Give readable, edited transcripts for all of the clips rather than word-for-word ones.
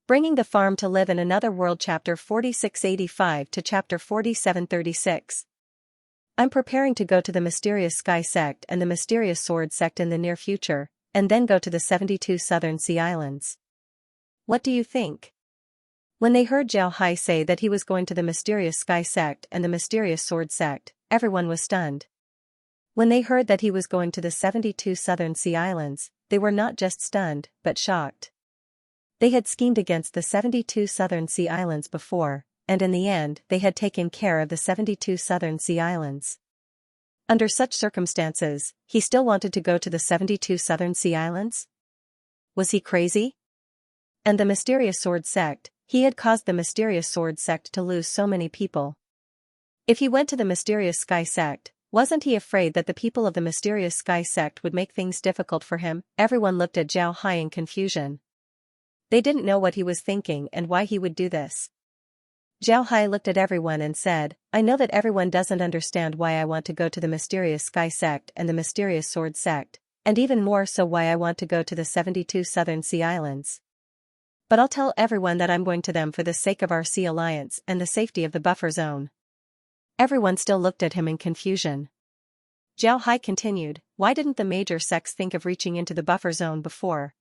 Bringing the Farm to Live in Another World Chapter 4685 to Chapter 4736. I'm preparing to go to the Mysterious Sky Sect and the Mysterious Sword Sect in the near future, and then go to the 72 Southern Sea Islands. What do you think? When they heard Zhao Hai say that he was going to the Mysterious Sky Sect and the Mysterious Sword Sect, everyone was stunned. When they heard that he was going to the 72 Southern Sea Islands, they were not just stunned, but shocked. They had schemed against the 72 Southern Sea Islands before, and in the end they had taken care of the 72 Southern Sea Islands. Under such circumstances, he still wanted to go to the 72 Southern Sea Islands? Was he crazy? And the Mysterious Sword Sect, he had caused the Mysterious Sword Sect to lose so many people. If he went to the Mysterious Sky Sect, wasn't he afraid that the people of the Mysterious Sky Sect would make things difficult for him? Everyone looked at Zhao Hai in confusion. They didn't know what he was thinking and why he would do this. Zhao Hai looked at everyone and said, I know that everyone doesn't understand why I want to go to the Mysterious Sky Sect and the Mysterious Sword Sect, and even more so why I want to go to the 72 Southern Sea Islands. But I'll tell everyone that I'm going to them for the sake of our Sea Alliance and the safety of the buffer zone. Everyone still looked at him in confusion. Zhao Hai continued, why didn't the major sects think of reaching into the buffer zone before?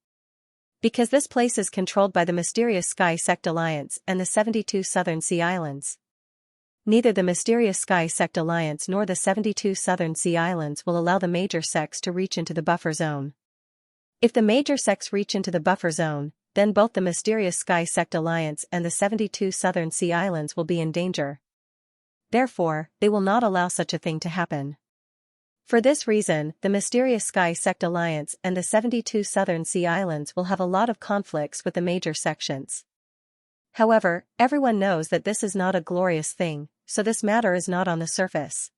Because this place is controlled by the Mysterious Sky Sect Alliance and the 72 Southern Sea Islands. Neither the Mysterious Sky Sect Alliance nor the 72 Southern Sea Islands will allow the major sects to reach into the buffer zone. If the major sects reach into the buffer zone, then both the Mysterious Sky Sect Alliance and the 72 Southern Sea Islands will be in danger. Therefore, they will not allow such a thing to happen. For this reason, the Mysterious Sky Sect Alliance and the 72 Southern Sea Islands will have a lot of conflicts with the major sections. However, everyone knows that this is not a glorious thing, so this matter is not on the surface.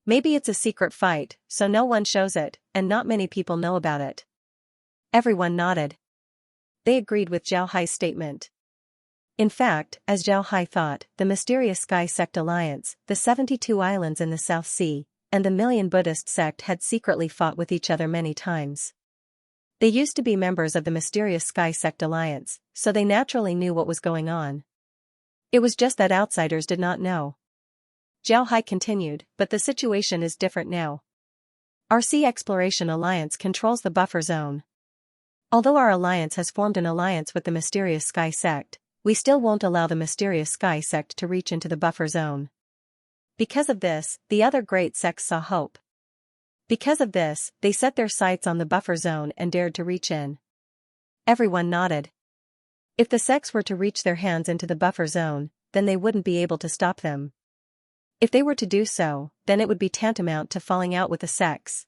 Maybe it's a secret fight, so no one shows it, and not many people know about it. Everyone nodded. They agreed with Zhao Hai's statement. In fact, as Zhao Hai thought, the Mysterious Sky Sect Alliance, the 72 Islands in the South Sea, and the Million Buddhist sect had secretly fought with each other many times. They used to be members of the Mysterious Sky Sect Alliance, so they naturally knew what was going on. It was just that outsiders did not know. Zhao Hai continued, but the situation is different now. Our Sea Exploration Alliance controls the buffer zone. Although our alliance has formed an alliance with the Mysterious Sky Sect, we still won't allow the Mysterious Sky Sect to reach into the buffer zone. Because of this, the other great sects saw hope. Because of this, they set their sights on the buffer zone and dared to reach in. Everyone nodded. If the sects were to reach their hands into the buffer zone, then they wouldn't be able to stop them. If they were to do so, then it would be tantamount to falling out with the sects.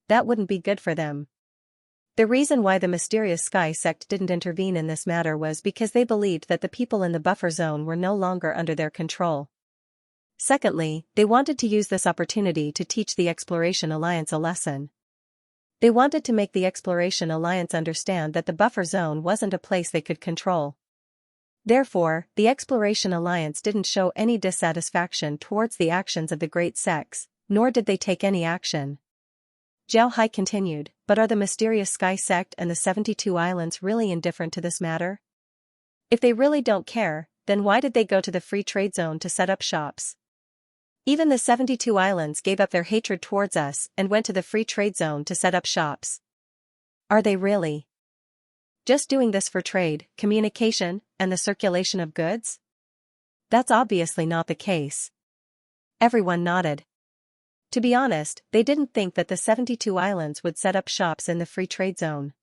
That wouldn't be good for them. The reason why the Mysterious Sky Sect didn't intervene in this matter was because they believed that the people in the buffer zone were no longer under their control. Secondly, they wanted to use this opportunity to teach the Exploration Alliance a lesson. They wanted to make the Exploration Alliance understand that the buffer zone wasn't a place they could control. Therefore, the Exploration Alliance didn't show any dissatisfaction towards the actions of the great sects, nor did they take any action. Zhao Hai continued, but are the Mysterious Sky Sect and the 72 Islands really indifferent to this matter? If they really don't care, then why did they go to the Free Trade Zone to set up shops? Even the 72 Islands gave up their hatred towards us and went to the Free Trade Zone to set up shops. Are they really just doing this for trade, communication, and the circulation of goods? That's obviously not the case. Everyone nodded. To be honest, they didn't think that the 72 Islands would set up shops in the Free Trade Zone.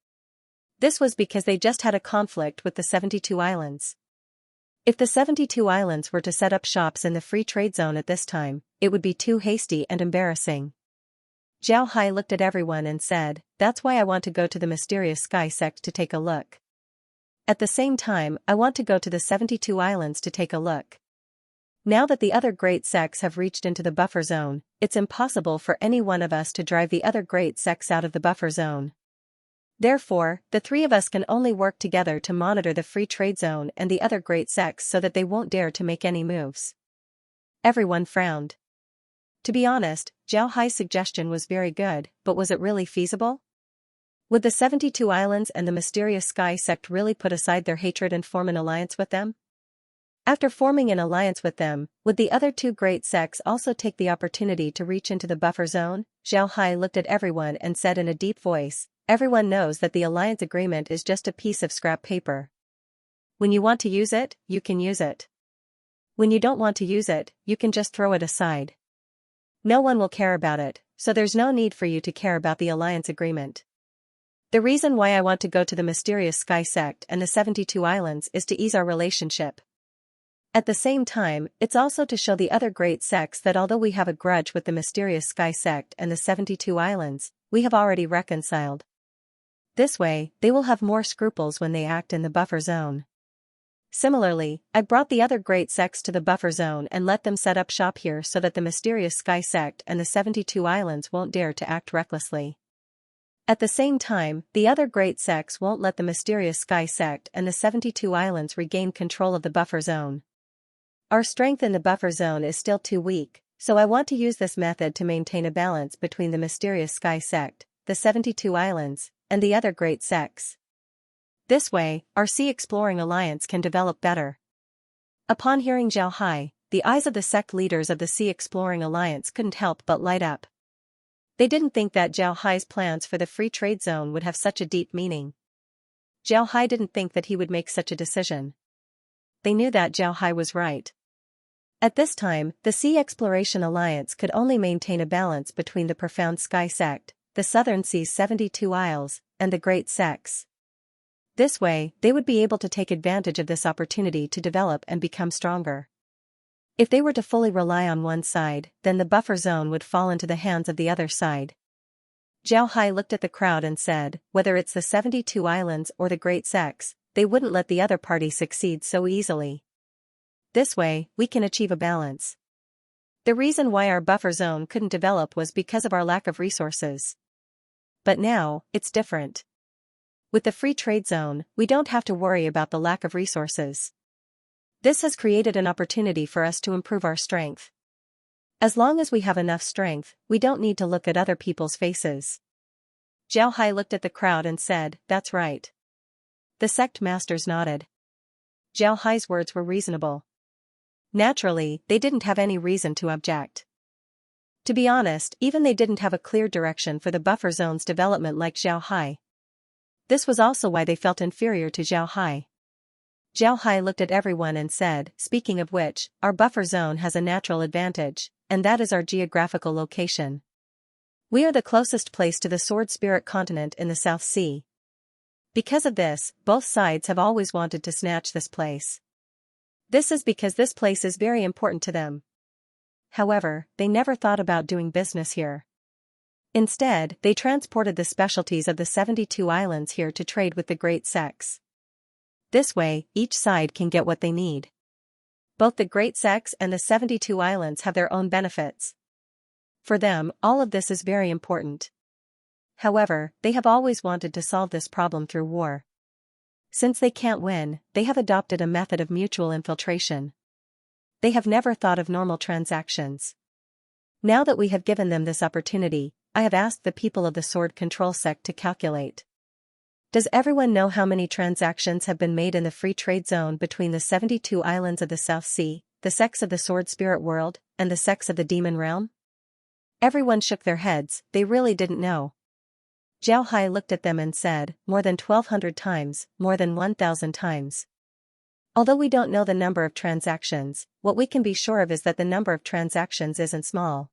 This was because they just had a conflict with the 72 Islands. If the 72 Islands were to set up shops in the Free Trade Zone at this time, it would be too hasty and embarrassing. Zhao Hai looked at everyone and said, that's why I want to go to the Mysterious Sky Sect to take a look. At the same time, I want to go to the 72 Islands to take a look. Now that the other great sects have reached into the buffer zone, it's impossible for any one of us to drive the other great sects out of the buffer zone. Therefore, the three of us can only work together to monitor the Free Trade Zone and the other great sects so that they won't dare to make any moves. Everyone frowned. To be honest, Zhao Hai's suggestion was very good, but was it really feasible? Would the 72 Islands and the mysterious Sky sect really put aside their hatred and form an alliance with them? After forming an alliance with them, would the other two great sects also take the opportunity to reach into the buffer zone? Zhao Hai looked at everyone and said in a deep voice, "Everyone knows that the alliance agreement is just a piece of scrap paper. When you want to use it, you can use it. When you don't want to use it, you can just throw it aside. No one will care about it, so there's no need for you to care about the alliance agreement. The reason why I want to go to the mysterious Sky sect and the 72 Islands is to ease our relationship. At the same time, it's also to show the other great sects that although we have a grudge with the mysterious Sky sect and the 72 Islands, we have already reconciled. This way, they will have more scruples when they act in the buffer zone. Similarly, I brought the other great sects to the buffer zone and let them set up shop here so that the mysterious Sky sect and the 72 Islands won't dare to act recklessly. At the same time, the other great sects won't let the mysterious Sky sect and the 72 Islands regain control of the buffer zone. Our strength in the buffer zone is still too weak, so I want to use this method to maintain a balance between the mysterious Sky sect, the 72 Islands, and the other great sects. This way, our sea exploring alliance can develop better." Upon hearing Zhao Hai, the eyes of the sect leaders of the sea exploring alliance couldn't help but light up. They didn't think that Zhao Hai's plans for the free trade zone would have such a deep meaning. Zhao Hai didn't think that he would make such a decision. They knew that Zhao Hai was right. At this time, the Sea Exploration Alliance could only maintain a balance between the Profound Sky sect, the Southern Sea's 72 Isles, and the Great Sects. This way, they would be able to take advantage of this opportunity to develop and become stronger. If they were to fully rely on one side, then the buffer zone would fall into the hands of the other side. Zhao Hai looked at the crowd and said, "Whether it's the 72 Islands or the Great Sects, they wouldn't let the other party succeed so easily. This way, we can achieve a balance. The reason why our buffer zone couldn't develop was because of our lack of resources. But now, it's different. With the free trade zone, we don't have to worry about the lack of resources. This has created an opportunity for us to improve our strength. As long as we have enough strength, we don't need to look at other people's faces." Zhao Hai looked at the crowd and said, "That's right." The sect masters nodded. Zhao Hai's words were reasonable. Naturally, they didn't have any reason to object. To be honest, even they didn't have a clear direction for the buffer zone's development like Zhao Hai. This was also why they felt inferior to Zhao Hai. Zhao Hai looked at everyone and said, "Speaking of which, our buffer zone has a natural advantage, and that is our geographical location. We are the closest place to the Sword Spirit continent in the South Sea. Because of this, both sides have always wanted to snatch this place. This is because this place is very important to them. However, they never thought about doing business here. Instead, they transported the specialties of the 72 Islands here to trade with the Great Sects. This way, each side can get what they need. Both the Great Sects and the 72 Islands have their own benefits. For them, all of this is very important. However, they have always wanted to solve this problem through war. Since they can't win, they have adopted a method of mutual infiltration. They have never thought of normal transactions. Now that we have given them this opportunity, I have asked the people of the Sword Control sect to calculate. Does everyone know how many transactions have been made in the free trade zone between the 72 Islands of the South Sea, the sects of the Sword Spirit world, and the sects of the Demon Realm?" Everyone shook their heads, they really didn't know. Zhao Hai looked at them and said, "More than 1,200 times, more than 1,000 times. Although we don't know the number of transactions, what we can be sure of is that the number of transactions isn't small.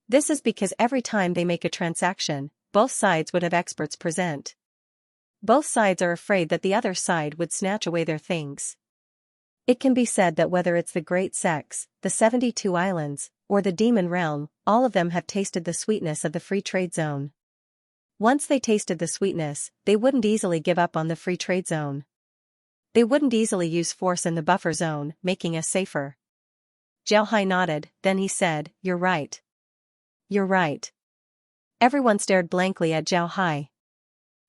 This is because every time they make a transaction, both sides would have experts present. Both sides are afraid that the other side would snatch away their things. It can be said that whether it's the Great Sects, the 72 Islands, or the Demon Realm, all of them have tasted the sweetness of the free trade zone. Once they tasted the sweetness, they wouldn't easily give up on the free trade zone. They wouldn't easily use force in the buffer zone, making us safer." Zhao Hai nodded, then he said, "You're right. You're right." Everyone stared blankly at Zhao Hai.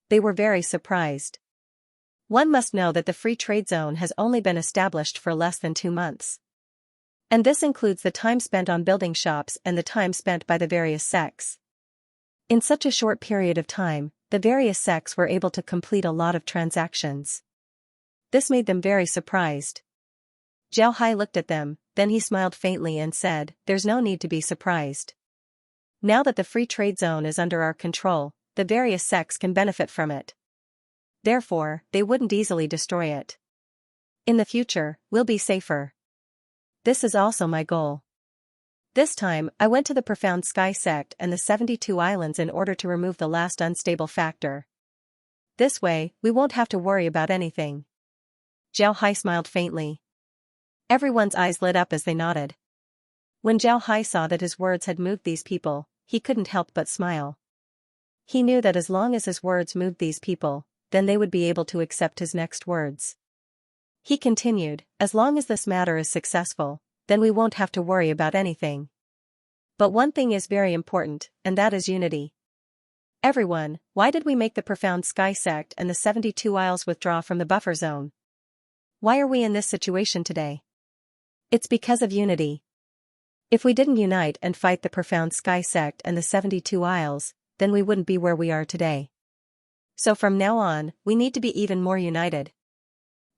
They were very surprised. One must know that the free trade zone has only been established for less than 2 months. And this includes the time spent on building shops and the time spent by the various sects. In such a short period of time, the various sects were able to complete a lot of transactions. This made them very surprised. Zhao Hai looked at them, then he smiled faintly and said, "There's no need to be surprised. Now that the free trade zone is under our control, the various sects can benefit from it. Therefore, they wouldn't easily destroy it. In the future, we'll be safer. This is also my goal. This time, I went to the Profound Sky sect and the 72 islands in order to remove the last unstable factor. This way, we won't have to worry about anything." Zhao Hai smiled faintly. Everyone's eyes lit up as they nodded. When Zhao Hai saw that his words had moved these people, he couldn't help but smile. He knew that as long as his words moved these people, then they would be able to accept his next words. He continued, "As long as this matter is successful, then we won't have to worry about anything. But one thing is very important, and that is unity. Everyone, why did we make the Profound Sky sect and the 72 Isles withdraw from the buffer zone? Why are we in this situation today? It's because of unity. If we didn't unite and fight the Profound Sky sect and the 72 Isles, then we wouldn't be where we are today. So from now on, we need to be even more united.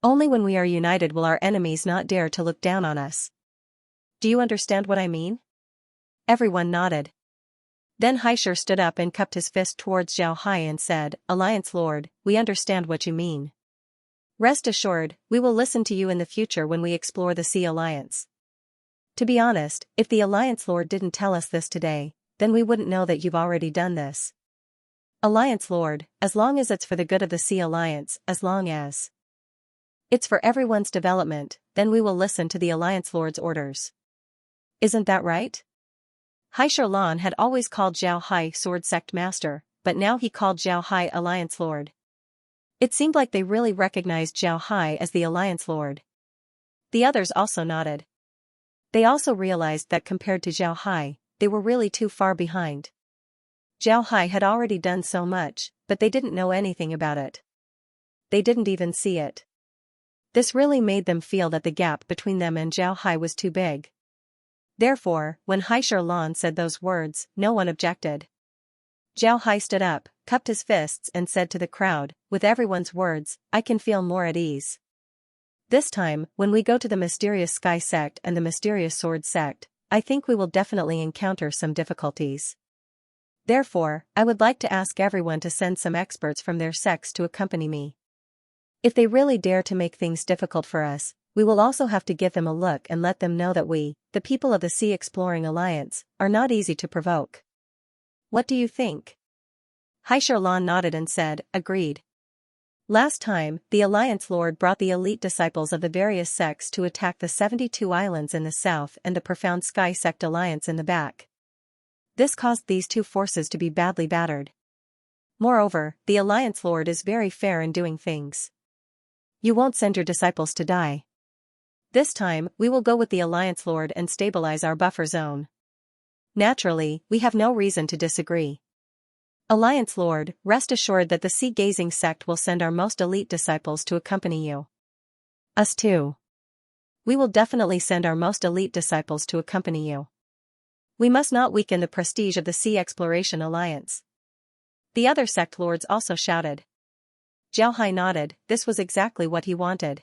Only when we are united will our enemies not dare to look down on us. Do you understand what I mean?" Everyone nodded. Then Haishur stood up and cupped his fist towards Zhao Hai and said, "Alliance Lord, we understand what you mean. Rest assured, we will listen to you in the future when we explore the Sea Alliance. To be honest, if the Alliance Lord didn't tell us this today, then we wouldn't know that you've already done this. Alliance Lord, as long as it's for the good of the Sea Alliance, as long as it's for everyone's development, then we will listen to the Alliance Lord's orders. Isn't that right?" Haishur Lan had always called Zhao Hai Sword Sect Master, but now he called Zhao Hai Alliance Lord. It seemed like they really recognized Zhao Hai as the Alliance Lord. The others also nodded. They also realized that compared to Zhao Hai, they were really too far behind. Zhao Hai had already done so much, but they didn't know anything about it. They didn't even see it. This really made them feel that the gap between them and Zhao Hai was too big. Therefore, when Haishur Lan said those words, no one objected. Zhao Hai stood up, cupped his fists and said to the crowd, "With everyone's words, I can feel more at ease. This time, when we go to the Mysterious Sky sect and the Mysterious Sword sect, I think we will definitely encounter some difficulties. Therefore, I would like to ask everyone to send some experts from their sects to accompany me. If they really dare to make things difficult for us, we will also have to give them a look and let them know that we, the people of the Sea Exploring Alliance, are not easy to provoke. What do you think?" Haishur Lan nodded and said, "Agreed. Last time, the Alliance Lord brought the elite disciples of the various sects to attack the 72 islands in the south and the Profound Sky Sect Alliance in the back. This caused these two forces to be badly battered. Moreover, the Alliance Lord is very fair in doing things. You won't send your disciples to die. This time, we will go with the Alliance Lord and stabilize our buffer zone. Naturally, we have no reason to disagree. Alliance Lord, rest assured that the Sea Gazing sect will send our most elite disciples to accompany you. Us too. We will definitely send our most elite disciples to accompany you. We must not weaken the prestige of the Sea Exploration Alliance." The other sect lords also shouted. Zhao Hai nodded. This was exactly what he wanted.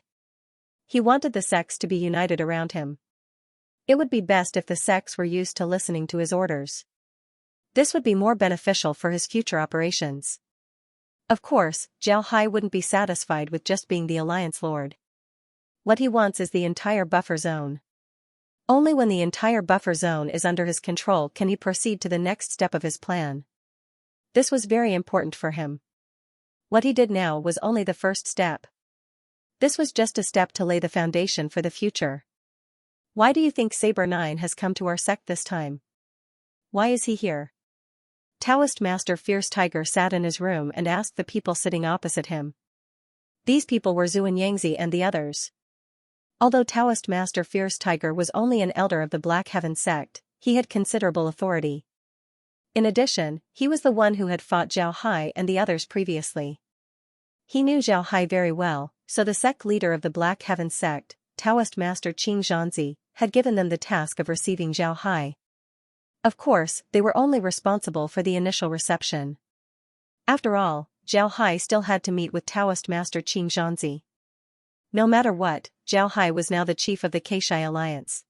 He wanted the sects to be united around him. It would be best if the sects were used to listening to his orders. This would be more beneficial for his future operations. Of course, Zhao Hai wouldn't be satisfied with just being the Alliance Lord. What he wants is the entire buffer zone. Only when the entire buffer zone is under his control can he proceed to the next step of his plan. This was very important for him. What he did now was only the first step. This was just a step to lay the foundation for the future. Why do you think Saber 9 has come to our sect this time? Why is he here? Taoist Master Fierce Tiger sat in his room and asked the people sitting opposite him. These people were Zhu and Yangzi and the others. Although Taoist Master Fierce Tiger was only an elder of the Black Heaven sect, he had considerable authority. In addition, he was the one who had fought Zhao Hai and the others previously. He knew Zhao Hai very well, so the sect leader of the Black Heaven sect, Taoist Master Qing Zhanzi, had given them the task of receiving Zhao Hai. Of course, they were only responsible for the initial reception. After all, Zhao Hai still had to meet with Taoist Master Xianxia. No matter what, Zhao Hai was now the chief of the Keixai alliance.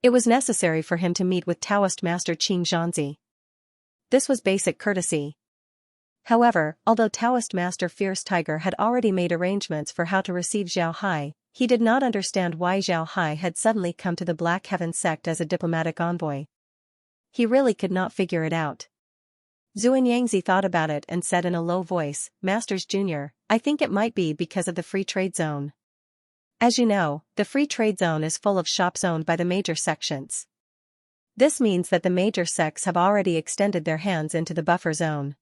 It was necessary for him to meet with Taoist Master Xianxia. This was basic courtesy. However, although Taoist Master Fierce Tiger had already made arrangements for how to receive Zhao Hai, he did not understand why Zhao Hai had suddenly come to the Black Heaven sect as a diplomatic envoy. He really could not figure it out. Xianxia thought about it and said in a low voice, "Masters Junior, I think it might be because of the free trade zone. As you know, the free trade zone is full of shops owned by the major sections. This means that the major sects have already extended their hands into the buffer zone.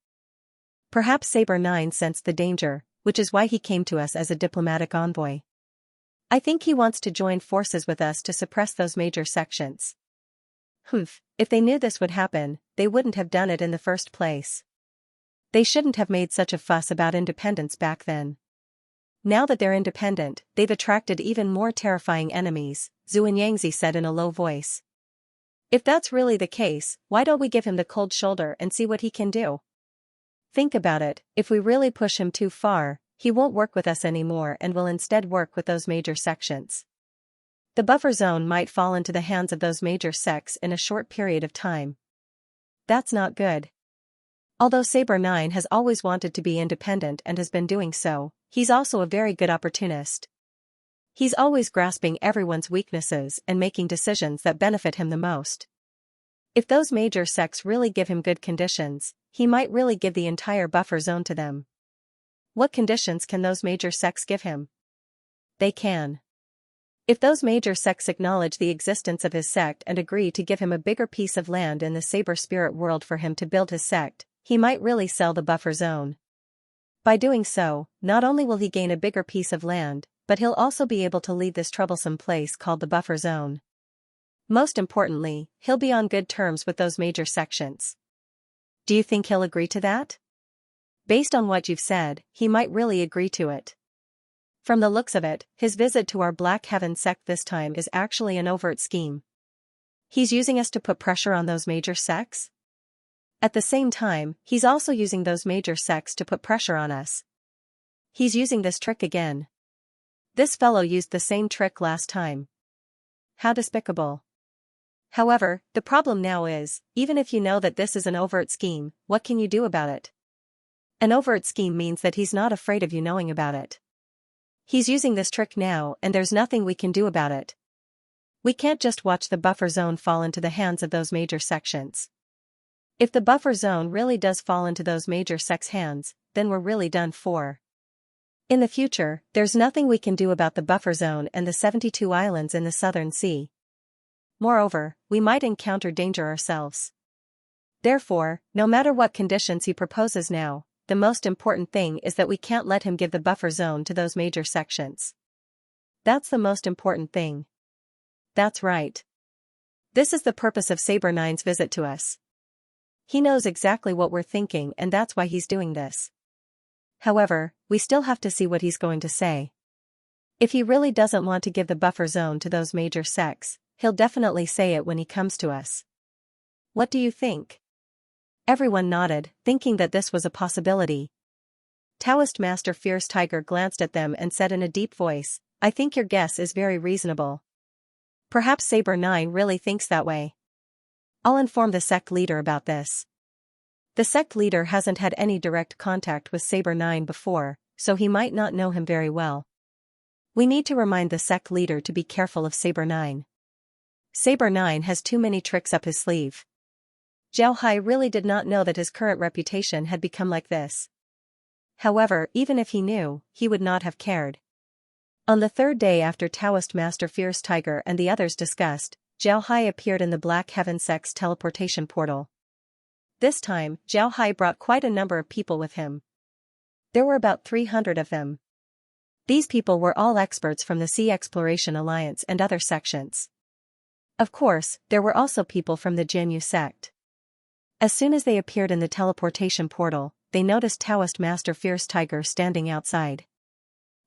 Perhaps Saber 9 sensed the danger, which is why he came to us as a diplomatic envoy. I think he wants to join forces with us to suppress those major sections." If they knew this would happen, they wouldn't have done it in the first place. They shouldn't have made such a fuss about independence back then. Now that they're independent, they've attracted even more terrifying enemies, Xianxia said in a low voice. If that's really the case, why don't we give him the cold shoulder and see what he can do? Think about it, if we really push him too far, he won't work with us anymore and will instead work with those major sections. The buffer zone might fall into the hands of those major sects in a short period of time. That's not good. Although Saber 9 has always wanted to be independent and has been doing so, he's also a very good opportunist. He's always grasping everyone's weaknesses and making decisions that benefit him the most. If those major sects really give him good conditions, he might really give the entire buffer zone to them. What conditions can those major sects give him? They can. If those major sects acknowledge the existence of his sect and agree to give him a bigger piece of land in the Saber spirit world for him to build his sect, he might really sell the buffer zone. By doing so, not only will he gain a bigger piece of land, but he'll also be able to leave this troublesome place called the buffer zone. Most importantly, he'll be on good terms with those major sections. Do you think he'll agree to that? Based on what you've said, he might really agree to it. From the looks of it, his visit to our Black Heaven sect this time is actually an overt scheme. He's using us to put pressure on those major sects? At the same time, he's also using those major sects to put pressure on us. He's using this trick again. This fellow used the same trick last time. How despicable. However, the problem now is, even if you know that this is an overt scheme, what can you do about it? An overt scheme means that he's not afraid of you knowing about it. He's using this trick now and there's nothing we can do about it. We can't just watch the buffer zone fall into the hands of those major sections. If the buffer zone really does fall into those major sects' hands, then we're really done for. In the future, there's nothing we can do about the buffer zone and the 72 islands in the Southern Sea. Moreover, we might encounter danger ourselves. Therefore, no matter what conditions he proposes now, the most important thing is that we can't let him give the buffer zone to those major sections. That's the most important thing. That's right. This is the purpose of Saber 9's visit to us. He knows exactly what we're thinking and that's why he's doing this. However, we still have to see what he's going to say. If he really doesn't want to give the buffer zone to those major sects, he'll definitely say it when he comes to us. What do you think? Everyone nodded, thinking that this was a possibility. Taoist Master Fierce Tiger glanced at them and said in a deep voice, "I think your guess is very reasonable. Perhaps Saber 9 really thinks that way. I'll inform the sect leader about this." The sect leader hasn't had any direct contact with Saber 9 before, so he might not know him very well. We need to remind the sect leader to be careful of Saber 9. Saber 9 has too many tricks up his sleeve. Zhao Hai really did not know that his current reputation had become like this. However, even if he knew, he would not have cared. On the third day after Taoist Master Fierce Tiger and the others discussed, Zhao Hai appeared in the Black Heaven sect's teleportation portal. This time, Zhao Hai brought quite a number of people with him. There were about 300 of them. These people were all experts from the Sea Exploration Alliance and other sections. Of course, there were also people from the Jianyu sect. As soon as they appeared in the teleportation portal, they noticed Taoist Master Fierce Tiger standing outside.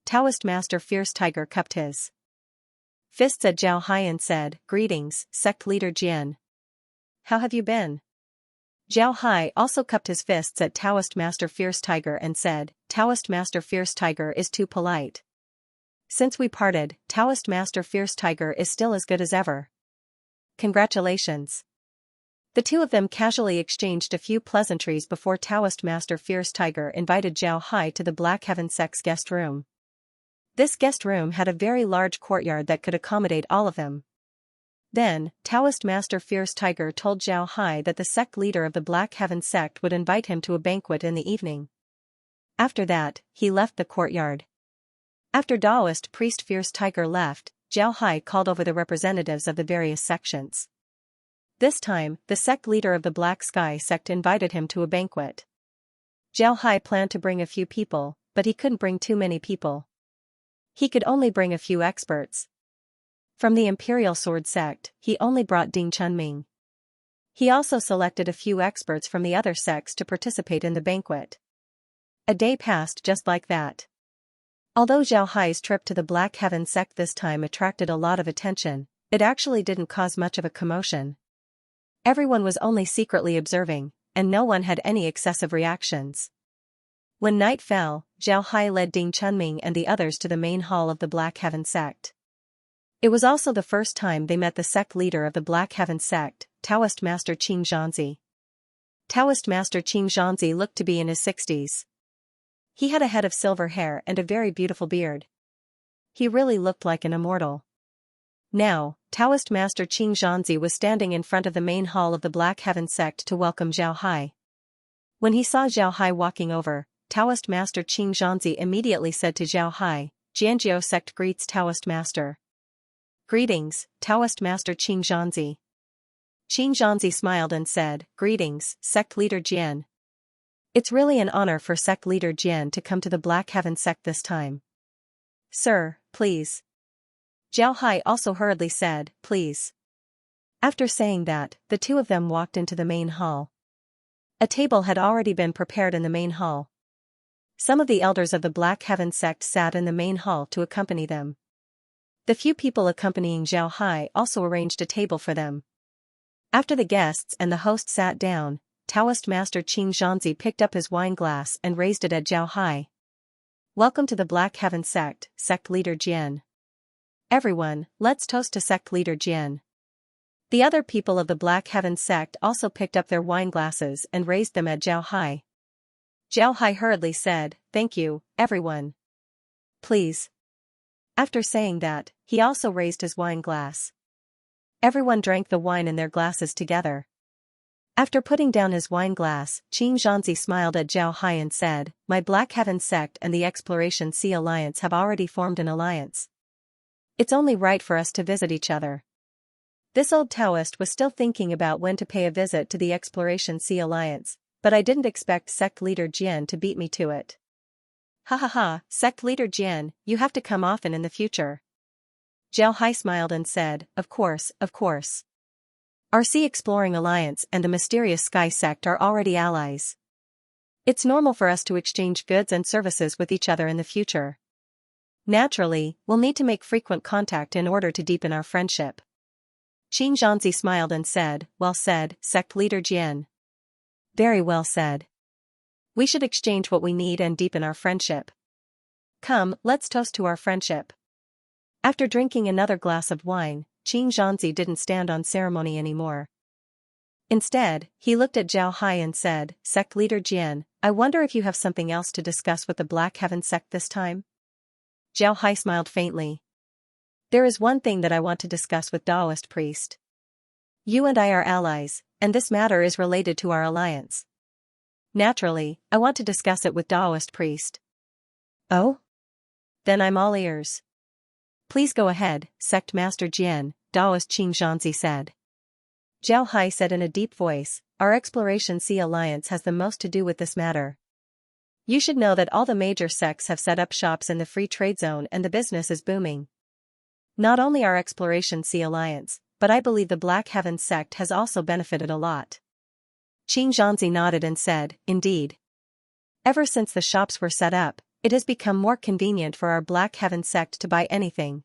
Taoist Master Fierce Tiger cupped his fists at Zhao Hai and said, "Greetings, sect leader Jian." how have you been? Zhao Hai also cupped his fists at Taoist Master Fierce Tiger and said, Taoist Master Fierce Tiger is too polite. Since we parted, Taoist Master Fierce Tiger is still as good as ever. Congratulations. The two of them casually exchanged a few pleasantries before Taoist Master Fierce Tiger invited Zhao Hai to the Black Heaven Sect's guest room. This guest room had a very large courtyard that could accommodate all of them. Then, Taoist Master Fierce Tiger told Zhao Hai that the sect leader of the Black Heaven Sect would invite him to a banquet in the evening. After that, he left the courtyard. After Taoist Priest Fierce Tiger left, Zhao Hai called over the representatives of the various sections. This time, the sect leader of the Black Sky Sect invited him to a banquet. Zhao Hai planned to bring a few people, but he couldn't bring too many people. He could only bring a few experts. From the Imperial Sword Sect, he only brought Ding Chunming. He also selected a few experts from the other sects to participate in the banquet. A day passed just like that. Although Zhao Hai's trip to the Black Heaven Sect this time attracted a lot of attention, it actually didn't cause much of a commotion. Everyone was only secretly observing, and no one had any excessive reactions. When night fell, Zhao Hai led Ding Chunming and the others to the main hall of the Black Heaven Sect. It was also the first time they met the sect leader of the Black Heaven Sect, Taoist Master Qing Zhanzi. Taoist Master Qing Zhanzi looked to be in his 60s. He had a head of silver hair and a very beautiful beard. He really looked like an immortal. Now, Taoist Master Qing Zhanzi was standing in front of the main hall of the Black Heaven Sect to welcome Zhao Hai. When he saw Zhao Hai walking over, Taoist Master Qing Zhanzi immediately said to Zhao Hai, Jianjiao Sect greets Taoist Master. Greetings, Taoist Master Qing Zhanzi. Qing Zhanzi smiled and said, Greetings, Sect Leader Jian. It's really an honor for Sect Leader Jian to come to the Black Heaven Sect this time. Sir, please. Zhao Hai also hurriedly said, Please. After saying that, the two of them walked into the main hall. A table had already been prepared in the main hall. Some of the elders of the Black Heaven Sect sat in the main hall to accompany them. The few people accompanying Zhao Hai also arranged a table for them. After the guests and the host sat down, Taoist Master Qing Zhanzi picked up his wine glass and raised it at Zhao Hai. Welcome to the Black Heaven Sect, Sect Leader Jian. Everyone, let's toast to Sect Leader Jian. The other people of the Black Heaven Sect also picked up their wine glasses and raised them at Zhao Hai. Zhao Hai hurriedly said, Thank you, everyone. Please. After saying that, he also raised his wine glass. Everyone drank the wine in their glasses together. After putting down his wine glass, Qing Zhanzi smiled at Zhao Hai and said, My Black Heaven Sect and the Exploration Sea Alliance have already formed an alliance. It's only right for us to visit each other. This old Taoist was still thinking about when to pay a visit to the Exploration Sea Alliance, but I didn't expect Sect Leader Jian to beat me to it. Ha ha ha, Sect Leader Jian, you have to come often in the future. Zhao Hai smiled and said, Of course, of course. Our Sea Exploring Alliance and the Mysterious Sky Sect are already allies. It's normal for us to exchange goods and services with each other in the future. Naturally, we'll need to make frequent contact in order to deepen our friendship. Qing Zhanzi smiled and said, Well said, Sect Leader Jian. Very well said. We should exchange what we need and deepen our friendship. Come, let's toast to our friendship. After drinking another glass of wine, Qing Zhanzi didn't stand on ceremony anymore. Instead, he looked at Zhao Hai and said, Sect Leader Jian, I wonder if you have something else to discuss with the Black Heaven Sect this time? Zhao Hai smiled faintly. There is one thing that I want to discuss with Taoist Priest. You and I are allies, and this matter is related to our alliance. Naturally, I want to discuss it with Taoist Priest. Oh? Then I'm all ears. Please go ahead, Sect Master Jian, Taoist Qing Zhanzi said. Zhao Hai said in a deep voice, Our Exploration Sea Alliance has the most to do with this matter. You should know that all the major sects have set up shops in the free trade zone and the business is booming. Not only our Exploration Sea Alliance, but I believe the Black Heaven Sect has also benefited a lot. Qing Zhanzi nodded and said, Indeed. Ever since the shops were set up, it has become more convenient for our Black Heaven Sect to buy anything.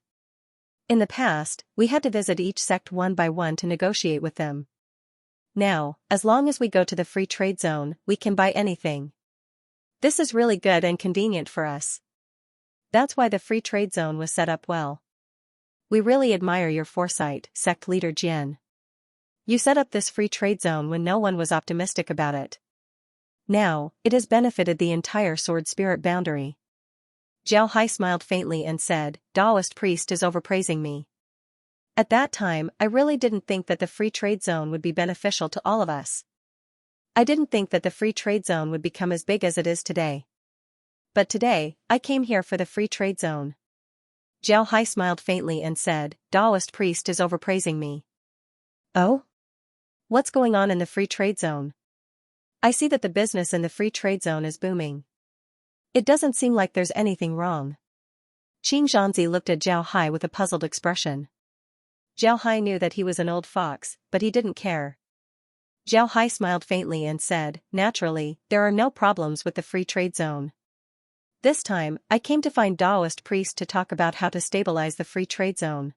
In the past, we had to visit each sect one by one to negotiate with them. Now, as long as we go to the free trade zone, we can buy anything. This is really good and convenient for us. That's why the free trade zone was set up well. We really admire your foresight, sect leader Jian. You set up this free trade zone when no one was optimistic about it. Now, it has benefited the entire sword spirit boundary. Zhao Hai smiled faintly and said, Taoist priest is overpraising me. At that time, I really didn't think that the free trade zone would be beneficial to all of us. I didn't think that the free trade zone would become as big as it is today. But today, I came here for the free trade zone. Zhao Hai smiled faintly and said, Taoist priest is overpraising me. Oh? What's going on in the free trade zone? I see that the business in the free trade zone is booming. It doesn't seem like there's anything wrong. Xianxia looked at Zhao Hai with a puzzled expression. Zhao Hai knew that he was an old fox, but he didn't care. Zhao Hai smiled faintly and said, naturally, there are no problems with the free trade zone. This time, I came to find Taoist priest to talk about how to stabilize the free trade zone.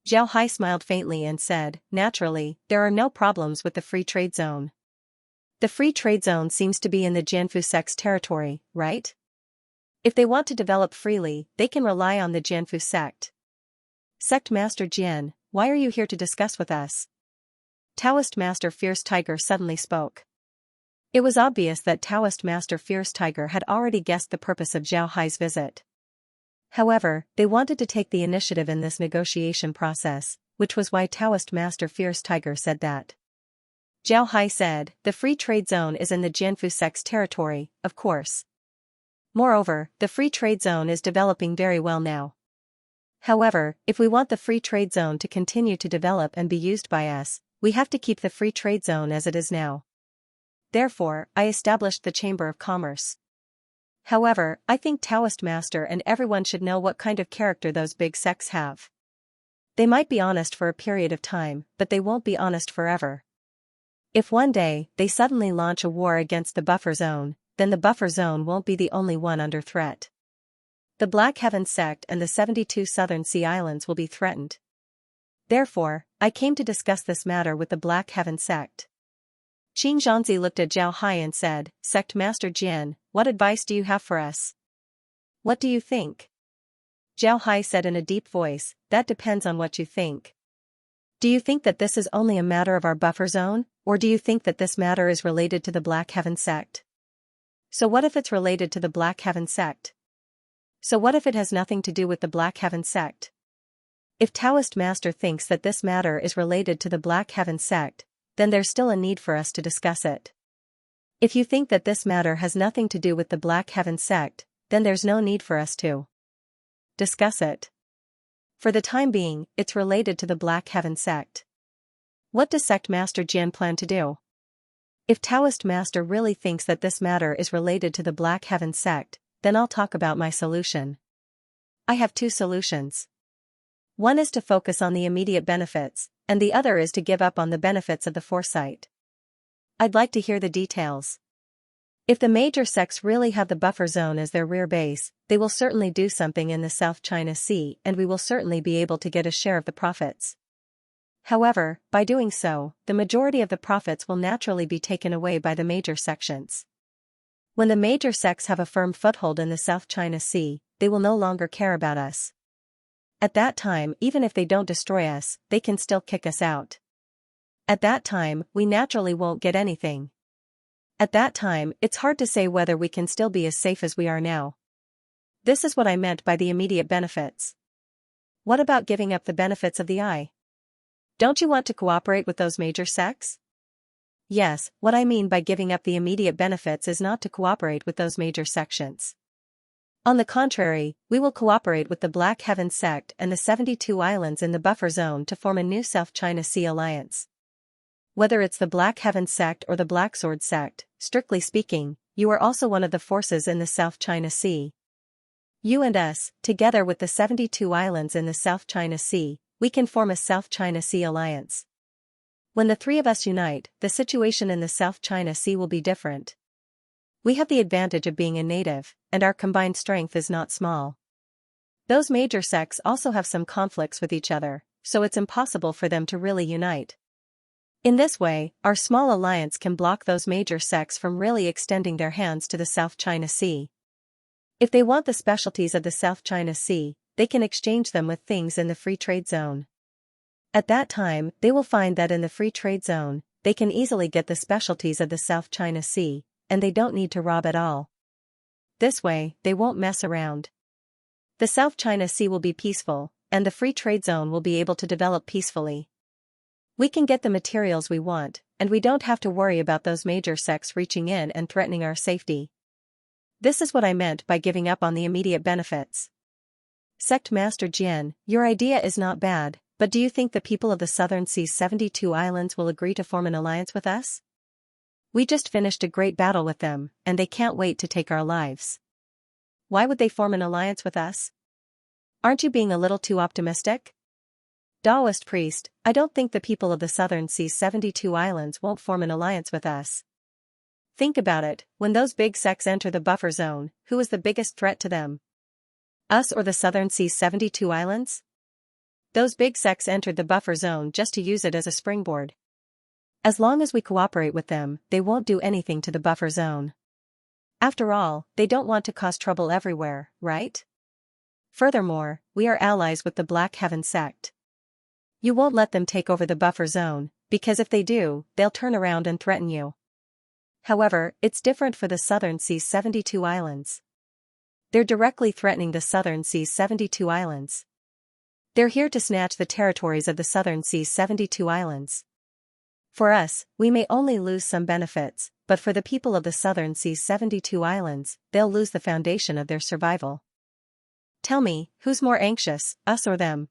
Zhao Hai smiled faintly and said, naturally, there are no problems with the free trade zone. The free trade zone seems to be in the Jianfu sect's territory, right? If they want to develop freely, they can rely on the Jianfu sect. Sect Master Jian, why are you here to discuss with us? Taoist Master Fierce Tiger suddenly spoke. It was obvious that Taoist Master Fierce Tiger had already guessed the purpose of Zhao Hai's visit. However, they wanted to take the initiative in this negotiation process, which was why Taoist Master Fierce Tiger said that. Zhao Hai said, the free trade zone is in the Jianfu sect's territory, of course. Moreover, the free trade zone is developing very well now. However, if we want the free trade zone to continue to develop and be used by us, we have to keep the free trade zone as it is now. Therefore, I established the Chamber of Commerce. However, I think Taoist Master and everyone should know what kind of character those big sects have. They might be honest for a period of time, but they won't be honest forever. If one day, they suddenly launch a war against the buffer zone, then the buffer zone won't be the only one under threat. The Black Heaven sect and the 72 Southern Sea Islands will be threatened. Therefore, I came to discuss this matter with the Black Heaven sect. Xianxia looked at Zhao Hai and said, Sect Master Jian, what advice do you have for us? What do you think? Zhao Hai said in a deep voice, that depends on what you think. Do you think that this is only a matter of our buffer zone, or do you think that this matter is related to the Black Heaven sect? So what if it's related to the Black Heaven sect? So what if it has nothing to do with the Black Heaven sect? If Taoist Master thinks that this matter is related to the Black Heaven sect, then there's still a need for us to discuss it. If you think that this matter has nothing to do with the Black Heaven sect, then there's no need for us to discuss it. For the time being, it's related to the Black Heaven sect. What does Sect Master Jian plan to do? If Taoist Master really thinks that this matter is related to the Black Heaven sect, then I'll talk about my solution. I have two solutions. One is to focus on the immediate benefits, and the other is to give up on the benefits of the foresight. I'd like to hear the details. If the major sects really have the buffer zone as their rear base, they will certainly do something in the South China Sea and we will certainly be able to get a share of the profits. However, by doing so, the majority of the profits will naturally be taken away by the major sections. When the major sects have a firm foothold in the South China Sea, they will no longer care about us. At that time, even if they don't destroy us, they can still kick us out. At that time, we naturally won't get anything. At that time, it's hard to say whether we can still be as safe as we are now. This is what I meant by the immediate benefits. What about giving up the benefits of the eye? Don't you want to cooperate with those major sects? Yes, what I mean by giving up the immediate benefits is not to cooperate with those major sections. On the contrary, we will cooperate with the Black Heaven sect and the 72 islands in the buffer zone to form a new South China Sea alliance. Whether it's the Black Heaven sect or the Black Sword sect, strictly speaking, you are also one of the forces in the South China Sea. You and us, together with the 72 islands in the South China Sea, we can form a South China Sea alliance. When the three of us unite, the situation in the South China Sea will be different. We have the advantage of being a native, and our combined strength is not small. Those major sects also have some conflicts with each other, so it's impossible for them to really unite. In this way, our small alliance can block those major sects from really extending their hands to the South China Sea. If they want the specialties of the South China Sea, they can exchange them with things in the free trade zone. At that time, they will find that in the free trade zone, they can easily get the specialties of the South China Sea, and they don't need to rob at all. This way, they won't mess around. The South China Sea will be peaceful, and the free trade zone will be able to develop peacefully. We can get the materials we want, and we don't have to worry about those major sects reaching in and threatening our safety. This is what I meant by giving up on the immediate benefits. Sect Master Jian, your idea is not bad, but do you think the people of the Southern Sea's 72 islands will agree to form an alliance with us? We just finished a great battle with them, and they can't wait to take our lives. Why would they form an alliance with us? Aren't you being a little too optimistic? Taoist priest, I don't think the people of the Southern Sea's 72 islands won't form an alliance with us. Think about it, when those big sects enter the buffer zone, who is the biggest threat to them? Us or the Southern Sea's 72 islands? Those big sects entered the buffer zone just to use it as a springboard. As long as we cooperate with them, they won't do anything to the buffer zone. After all, they don't want to cause trouble everywhere, right? Furthermore, we are allies with the Black Heaven sect. You won't let them take over the buffer zone, because if they do, they'll turn around and threaten you. However, it's different for the Southern Sea's 72 islands. They're directly threatening the Southern Sea's 72 islands. They're here to snatch the territories of the Southern Sea's 72 islands. For us, we may only lose some benefits, but for the people of the Southern Sea's 72 islands, they'll lose the foundation of their survival. Tell me, who's more anxious, us or them?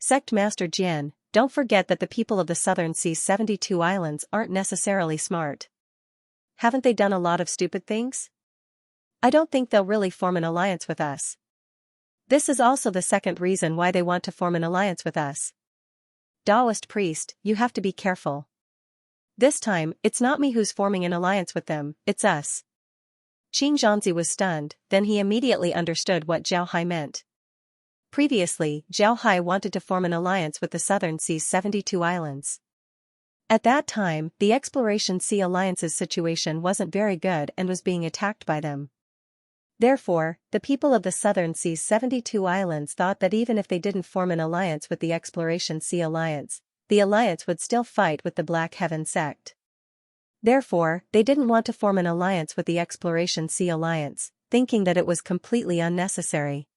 Sect Master Jian, don't forget that the people of the Southern Sea's 72 islands aren't necessarily smart. Haven't they done a lot of stupid things? I don't think they'll really form an alliance with us. This is also the second reason why they want to form an alliance with us. Taoist priest, you have to be careful. This time, it's not me who's forming an alliance with them, it's us. Xianxia was stunned, then he immediately understood what Zhao Hai meant. Previously, Zhao Hai wanted to form an alliance with the Southern Sea's 72 islands. At that time, the Exploration Sea Alliance's situation wasn't very good and was being attacked by them. Therefore, the people of the Southern Sea's 72 islands thought that even if they didn't form an alliance with the Exploration Sea Alliance, the alliance would still fight with the Black Heaven sect. Therefore, they didn't want to form an alliance with the Exploration Sea Alliance, thinking that it was completely unnecessary.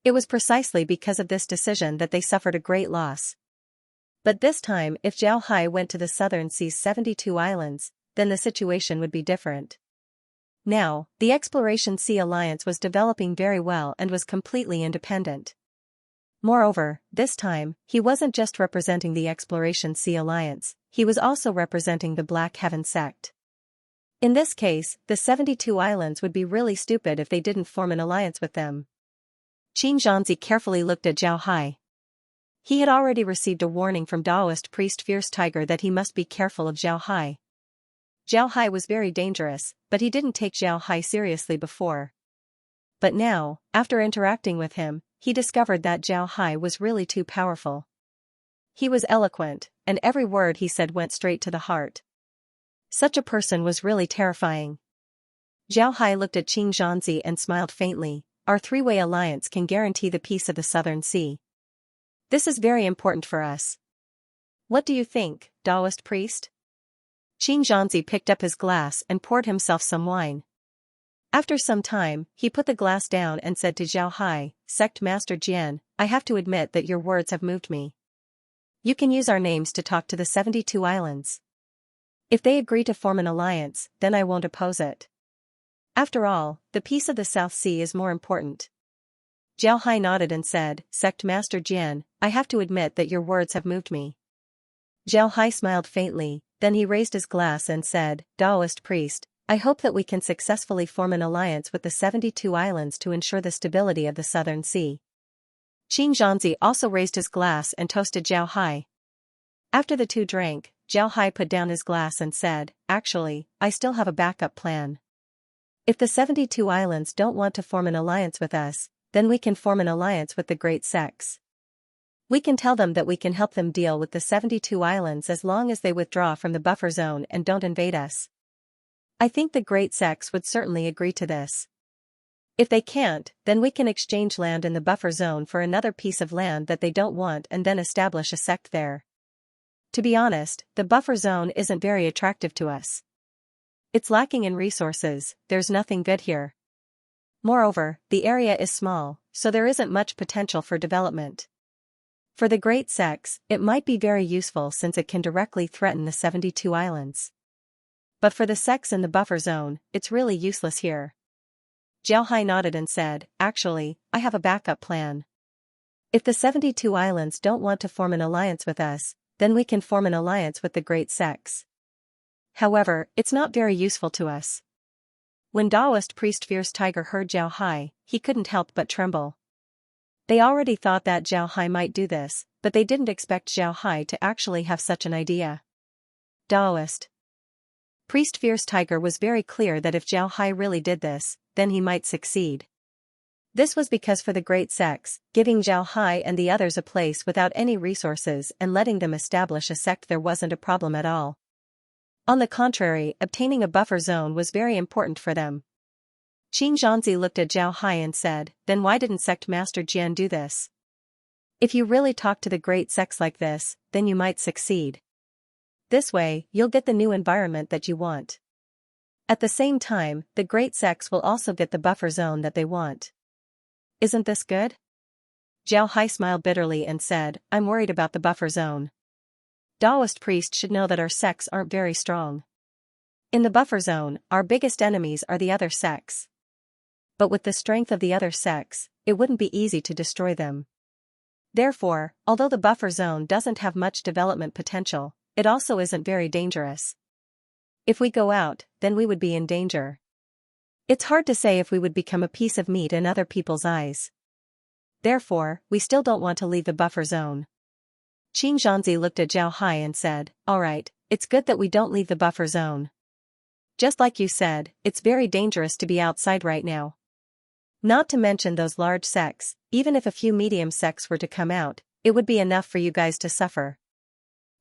It was precisely because of this decision that they suffered a great loss. But this time, if Zhao Hai went to the Southern Sea's 72 islands, then the situation would be different. Now, the Exploration Sea Alliance was developing very well and was completely independent. Moreover, this time, he wasn't just representing the Exploration Sea Alliance, he was also representing the Black Heaven sect. In this case, the 72 islands would be really stupid if they didn't form an alliance with them. Xianxia carefully looked at Zhao Hai. He had already received a warning from Taoist priest Fierce Tiger that he must be careful of Zhao Hai. Zhao Hai was very dangerous, but he didn't take Zhao Hai seriously before. But now, after interacting with him, he discovered that Zhao Hai was really too powerful. He was eloquent, and every word he said went straight to the heart. Such a person was really terrifying. Zhao Hai looked at Xianxia and smiled faintly. Our three-way alliance can guarantee the peace of the Southern Sea. This is very important for us. What do you think, Taoist priest? Xianxia picked up his glass and poured himself some wine. After some time, he put the glass down and said to Zhao Hai, Sect Master Jian, I have to admit that your words have moved me. You can use our names to talk to the 72 islands. If they agree to form an alliance, then I won't oppose it. After all, the peace of the South Sea is more important. Zhao Hai nodded and said, Sect Master Jian, I have to admit that your words have moved me. Zhao Hai smiled faintly, then he raised his glass and said, Taoist priest, I hope that we can successfully form an alliance with the 72 islands to ensure the stability of the Southern Sea. Xianxia also raised his glass and toasted Zhao Hai. After the two drank, Zhao Hai put down his glass and said, Actually, I still have a backup plan. If the 72 islands don't want to form an alliance with us, then we can form an alliance with the great sects. We can tell them that we can help them deal with the 72 islands as long as they withdraw from the buffer zone and don't invade us. I think the great sects would certainly agree to this. If they can't, then we can exchange land in the buffer zone for another piece of land that they don't want and then establish a sect there. To be honest, the buffer zone isn't very attractive to us. It's lacking in resources, there's nothing good here. Moreover, the area is small, so there isn't much potential for development. For the great sects, it might be very useful since it can directly threaten the 72 islands. But for the sects in the buffer zone, it's really useless here. Xiaohai nodded and said, actually, I have a backup plan. If the 72 islands don't want to form an alliance with us, then we can form an alliance with the great sects. However, it's not very useful to us. When Taoist priest Fierce Tiger heard Xiaohai, he couldn't help but tremble. They already thought that Xiaohai might do this, but they didn't expect Xiaohai to actually have such an idea. Taoist priest Fierce Tiger was very clear that if Xiaohai really did this, then he might succeed. This was because for the great sects, giving Xiaohai and the others a place without any resources and letting them establish a sect there wasn't a problem at all. On the contrary, obtaining a buffer zone was very important for them. Xianxia looked at Xiaohai and said, then why didn't Sect Master Jian do this? If you really talk to the great sects like this, then you might succeed. This way, you'll get the new environment that you want. At the same time, the great sects will also get the buffer zone that they want. Isn't this good? Xiaohai smiled bitterly and said, I'm worried about the buffer zone. Taoist priest should know that our sects aren't very strong. In the buffer zone, our biggest enemies are the other sects. But with the strength of the other sects, it wouldn't be easy to destroy them. Therefore, although the buffer zone doesn't have much development potential, it also isn't very dangerous. If we go out, then we would be in danger. It's hard to say if we would become a piece of meat in other people's eyes. Therefore, we still don't want to leave the buffer zone. Xianxia looked at Xiaohai and said, alright, it's good that we don't leave the buffer zone. Just like you said, it's very dangerous to be outside right now. Not to mention those large sects, even if a few medium sects were to come out, it would be enough for you guys to suffer.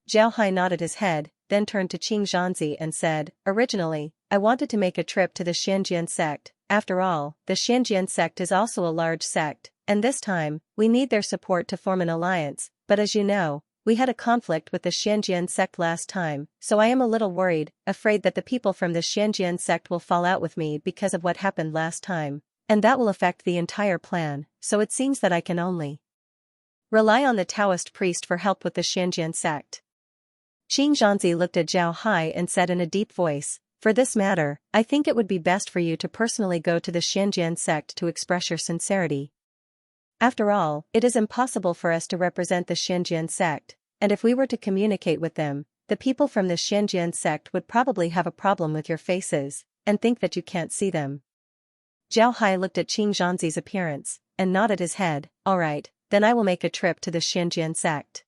Xiaohai nodded his head, then turned to Xianxia and said, originally, I wanted to make a trip to the Xianxia sect. After all, the Xianxia sect is also a large sect, and this time, we need their support to form an alliance, but as you know, we had a conflict with the Xianxia sect last time, so I am a little worried, afraid that the people from the Xianxia sect will fall out with me because of what happened last time, and that will affect the entire plan, so it seems that I can only rely on the Taoist priest for help with the Xianxia sect. Xianxia looked at Xiaohai and said in a deep voice, for this matter, I think it would be best for you to personally go to the Xianxia sect to express your sincerity. After all, it is impossible for us to represent the Xianxia sect, and if we were to communicate with them, the people from the Xianxia sect would probably have a problem with your faces, and think that you can't see them. Xiaohai looked at Xianxia's appearance, and nodded his head, alright, then I will make a trip to the Xianxia sect.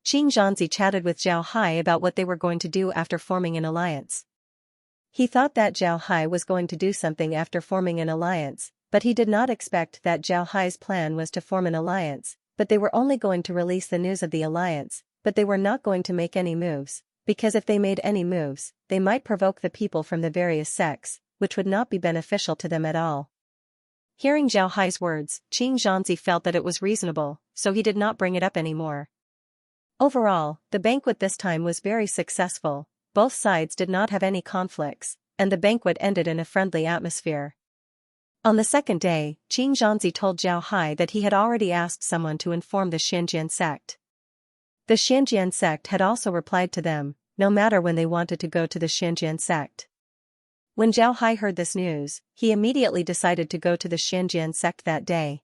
Xianxia chatted with Xiaohai about what they were going to do after forming an alliance. He thought that Xiaohai was going to do something after forming an alliance, but he did not expect that Xiaohai's plan was to form an alliance, but they were only going to release the news of the alliance, but they were not going to make any moves, because if they made any moves, they might provoke the people from the various sects, which would not be beneficial to them at all. Hearing Xiaohai's words, Xianxia felt that it was reasonable, so he did not bring it up anymore. Overall, the banquet this time was very successful, both sides did not have any conflicts, and the banquet ended in a friendly atmosphere. On the second day, Xianxia told Xiaohai that he had already asked someone to inform the Xianxia sect. The Xianxia sect had also replied to them, no matter when they wanted to go to the Xianxia sect. When Xiaohai heard this news, he immediately decided to go to the Xianxia sect that day.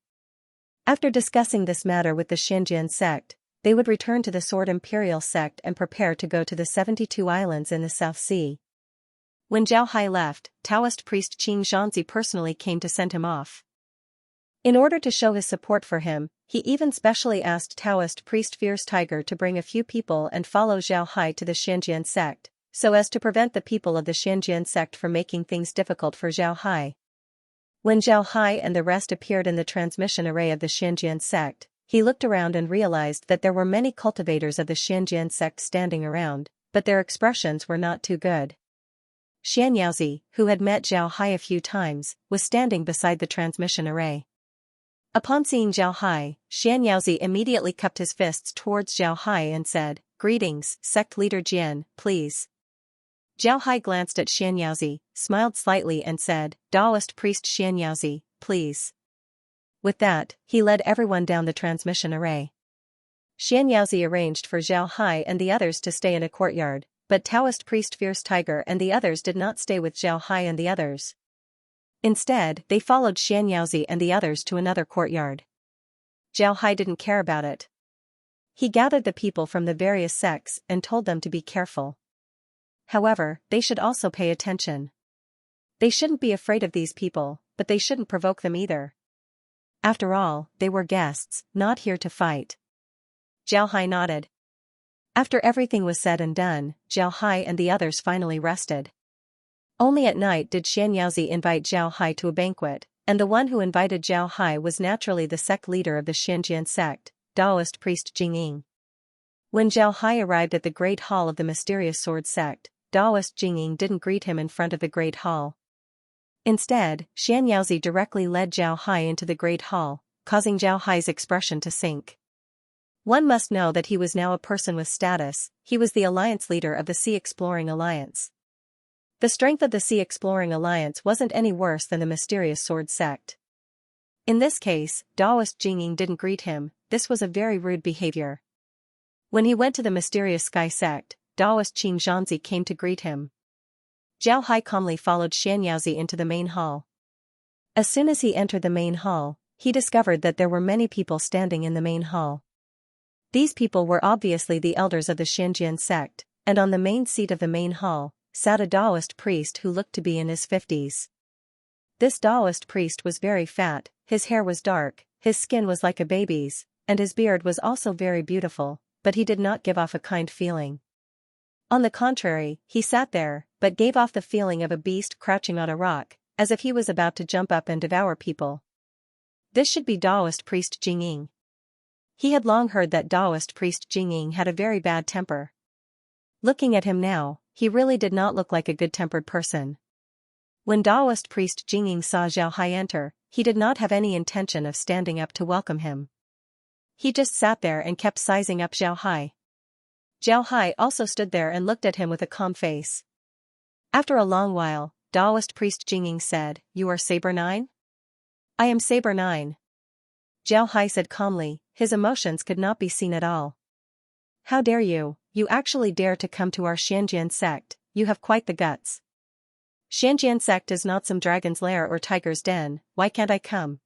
After discussing this matter with the Xianxia sect, they would return to the Sword Imperial sect and prepare to go to the 72 islands in the South Sea. When Xiaohai left, Taoist priest Xianxia personally came to send him off. In order to show his support for him, he even specially asked Taoist priest Fierce Tiger to bring a few people and follow Xiaohai to the Xianxia sect, so as to prevent the people of the Xianxia sect from making things difficult for Xiaohai. When Xiaohai and the rest appeared in the transmission array of the Xianxia sect, He looked around and realized that there were many cultivators of the Xianxia sect standing around, but their expressions were not too good. Xianxia, who had met Zhao Hai a few times, was standing beside the transmission array. Upon seeing Zhao Hai, Xianxia immediately cupped his fists towards Zhao Hai and said, "Greetings, sect leader Jian, please." Zhao Hai glanced at Xianxia, smiled slightly and said, "Taoist priest Xianxia, please." With that, he led everyone down the transmission array. Xianxia arranged for Zhao Hai and the others to stay in a courtyard, but Taoist priest Fierce Tiger and the others did not stay with Zhao Hai and the others. Instead, they followed Xianxia and the others to another courtyard. Zhao Hai didn't care about it. He gathered the people from the various sects and told them to be careful. However, they should also pay attention. They shouldn't be afraid of these people, but they shouldn't provoke them either. After all, they were guests, not here to fight. Zhao Hai nodded. After everything was said and done, Zhao Hai and the others finally rested. Only at night did Xianxia invite Zhao Hai to a banquet, and the one who invited Zhao Hai was naturally the sect leader of the Xianxia sect, Taoist priest Jingying. When Zhao Hai arrived at the Great Hall of the Mysterious Sword sect, Taoist Jingying didn't greet him in front of the Great Hall. Instead, Xianxia directly led Zhao Hai into the Great Hall, causing Zhao Hai's expression to sink. One must know that he was now a person with status. He was the alliance leader of the Sea Exploring Alliance. The strength of the Sea Exploring Alliance wasn't any worse than the Mysterious Sword sect. In this case, Taoist Jingying didn't greet him. This was a very rude behavior. When he went to the Mysterious Sky sect, Taoist Qing Zhanzi came to greet him. Zhao Hai calmly followed Xianxia into the main hall. As soon as he entered the main hall, he discovered that there were many people standing in the main hall. These people were obviously the elders of the Xianxia sect, and on the main seat of the main hall, sat a Taoist priest who looked to be in his 50s. This Taoist priest was very fat, his hair was dark, his skin was like a baby's, and his beard was also very beautiful, but he did not give off a kind feeling. On the contrary, he sat there, but gave off the feeling of a beast crouching on a rock, as if he was about to jump up and devour people. This should be Taoist priest Jingying. He had long heard that Taoist priest Jingying had a very bad temper. Looking at him now, he really did not look like a good-tempered person. When Taoist priest Jingying saw Zhao Hai enter, he did not have any intention of standing up to welcome him. He just sat there and kept sizing up Zhao Hai. Zhao Hai also stood there and looked at him with a calm face. After a long while, Taoist priest Jingying said, "You are Saber 9? "I am Saber 9. Zhao Hai said calmly, his emotions could not be seen at all. "How dare you, you actually dare to come to our Xianxia sect, you have quite the guts. Xianxia sect is not some dragon's lair or tiger's den, why can't I come?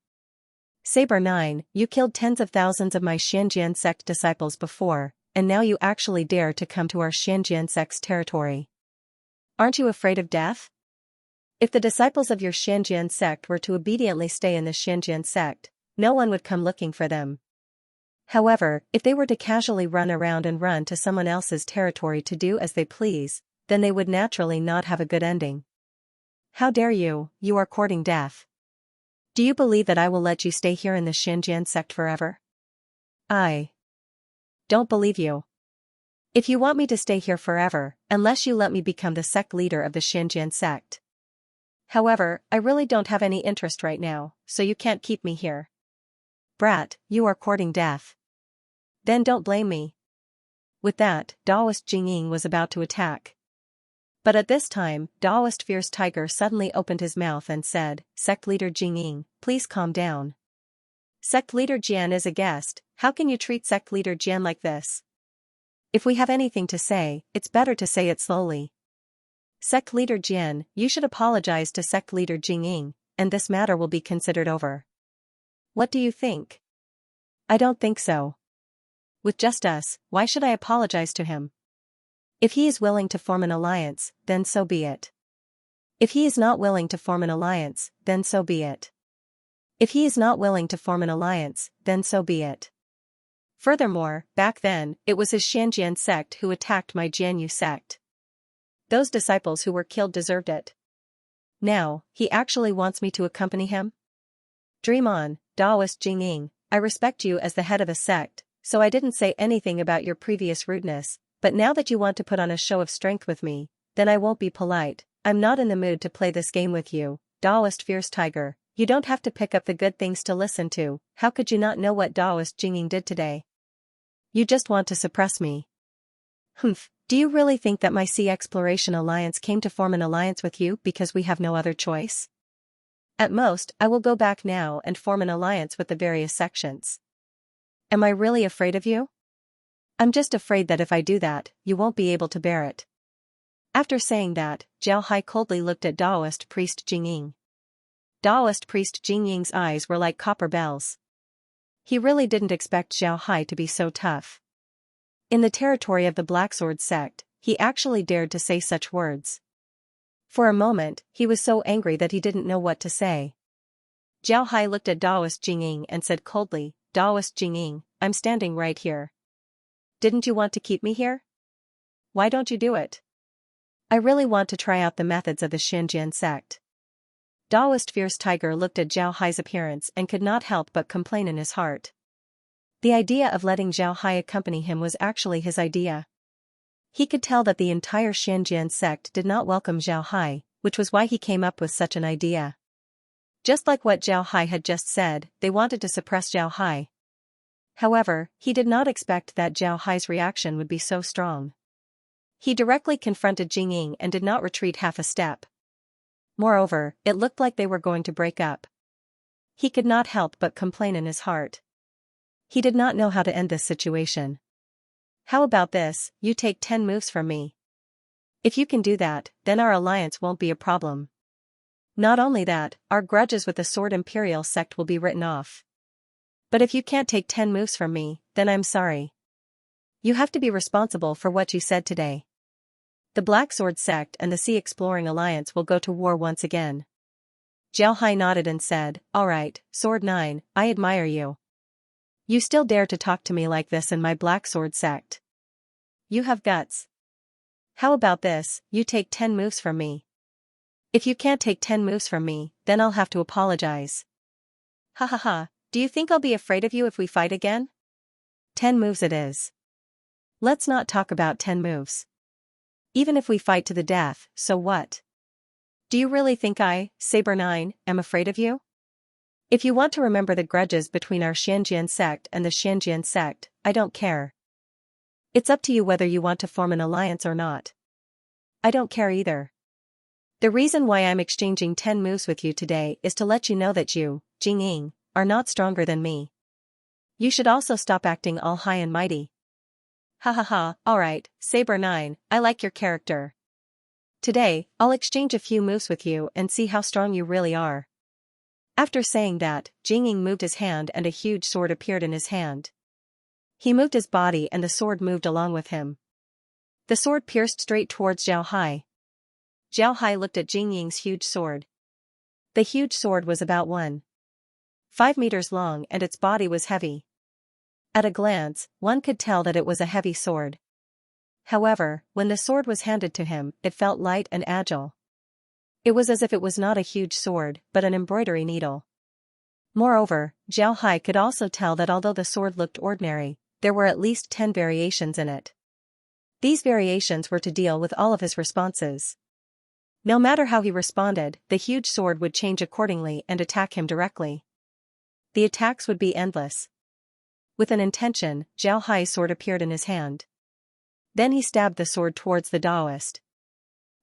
Saber 9, you killed tens of thousands of my Xianxia sect disciples before, and now you actually dare to come to our Xianxia sect's territory. Aren't you afraid of death? If the disciples of your Xianxia sect were to obediently stay in the Xianxia sect, no one would come looking for them. However, if they were to casually run around and run to someone else's territory to do as they please, then they would naturally not have a good ending. How dare you, you are courting death. Do you believe that I will let you stay here in the Xianxia sect forever? I don't believe you. If you want me to stay here forever, unless you let me become the sect leader of the Xianxia sect. However, I really don't have any interest right now, so you can't keep me here. Brat, you are courting death. Then don't blame me." With that, Taoist Jingying was about to attack. But at this time, Taoist Fierce Tiger suddenly opened his mouth and said, "Sect leader Jingying, please calm down. Sect leader Jian is a guest, how can you treat sect leader Jian like this? If we have anything to say, it's better to say it slowly. Sect leader Jian, you should apologize to sect leader Jingying, and this matter will be considered over. What do you think?" "I don't think so. With just us, why should I apologize to him? If he is willing to form an alliance, then so be it. If he is not willing to form an alliance, then so be it. If he is not willing to form an alliance, then so be it. Furthermore, back then, it was his Xianxia sect who attacked my Jianyu sect. Those disciples who were killed deserved it. Now, he actually wants me to accompany him? Dream on, Taoist Jingying, I respect you as the head of a sect, so I didn't say anything about your previous rudeness, but now that you want to put on a show of strength with me, then I won't be polite. I'm not in the mood to play this game with you, Daoist Fierce Tiger. You don't have to pick up the good things to listen to. How could you not know what Daoist Jingying did today? You just want to suppress me. Humph, do you really think that my Sea Exploration Alliance came to form an alliance with you because we have no other choice? At most, I will go back now and form an alliance with the various sections. Am I really afraid of you? I'm just afraid that if I do that, you won't be able to bear it. After saying that, Zhao Hai coldly looked at Daoist Priest Jingying. Daoist Priest Jingying's eyes were like copper bells. He really didn't expect Zhao Hai to be so tough. In the territory of the Black Sword sect, he actually dared to say such words. For a moment, he was so angry that he didn't know what to say. Zhao Hai looked at Daoist Jingying and said coldly, Daoist Jingying, I'm standing right here. Didn't you want to keep me here? Why don't you do it? I really want to try out the methods of the Xianxia sect. Daoist Fierce Tiger looked at Zhao Hai's appearance and could not help but complain in his heart. The idea of letting Zhao Hai accompany him was actually his idea. He could tell that the entire Xianxia sect did not welcome Zhao Hai, which was why he came up with such an idea. Just like what Zhao Hai had just said, they wanted to suppress Zhao Hai. However, he did not expect that Zhao Hai's reaction would be so strong. He directly confronted Jingying and did not retreat half a step. Moreover, it looked like they were going to break up. He could not help but complain in his heart. He did not know how to end this situation. How about this, you take 10 moves from me. If you can do that, then our alliance won't be a problem. Not only that, our grudges with the Sword Imperial sect will be written off. But if you can't take 10 moves from me, then I'm sorry. You have to be responsible for what you said today. The Black Sword sect and the Sea Exploring Alliance will go to war once again. Zhao Hai nodded and said, Alright, Sword 9, I admire you. You still dare to talk to me like this in my Black Sword sect. You have guts. How about this, you take 10 moves from me. If you can't take 10 moves from me, then I'll have to apologize. Ha ha ha, do you think I'll be afraid of you if we fight again? 10 moves it is. Let's not talk about 10 moves. Even if we fight to the death, so what? Do you really think I, Saber 9, am afraid of you? If you want to remember the grudges between our Xianxia sect and the Xianxia sect, I don't care. It's up to you whether you want to form an alliance or not. I don't care either. The reason why I'm exchanging 10 moves with you today is to let you know that you, Jingying, are not stronger than me. You should also stop acting all high and mighty. Ha ha ha, alright, Saber 9, I like your character. Today, I'll exchange a few moves with you and see how strong you really are. After saying that, Jingying moved his hand and a huge sword appeared in his hand. He moved his body and the sword moved along with him. The sword pierced straight towards Zhao Hai. Zhao Hai looked at Jingying's huge sword. The huge sword was about 1.5 meters long and its body was heavy. At a glance, one could tell that it was a heavy sword. However, when the sword was handed to him, it felt light and agile. It was as if it was not a huge sword, but an embroidery needle. Moreover, Zhao Hai could also tell that although the sword looked ordinary, there were at least 10 variations in it. These variations were to deal with all of his responses. No matter how he responded, the huge sword would change accordingly and attack him directly. The attacks would be endless. With an intention, Zhao Hai's sword appeared in his hand. Then he stabbed the sword towards the Daoist.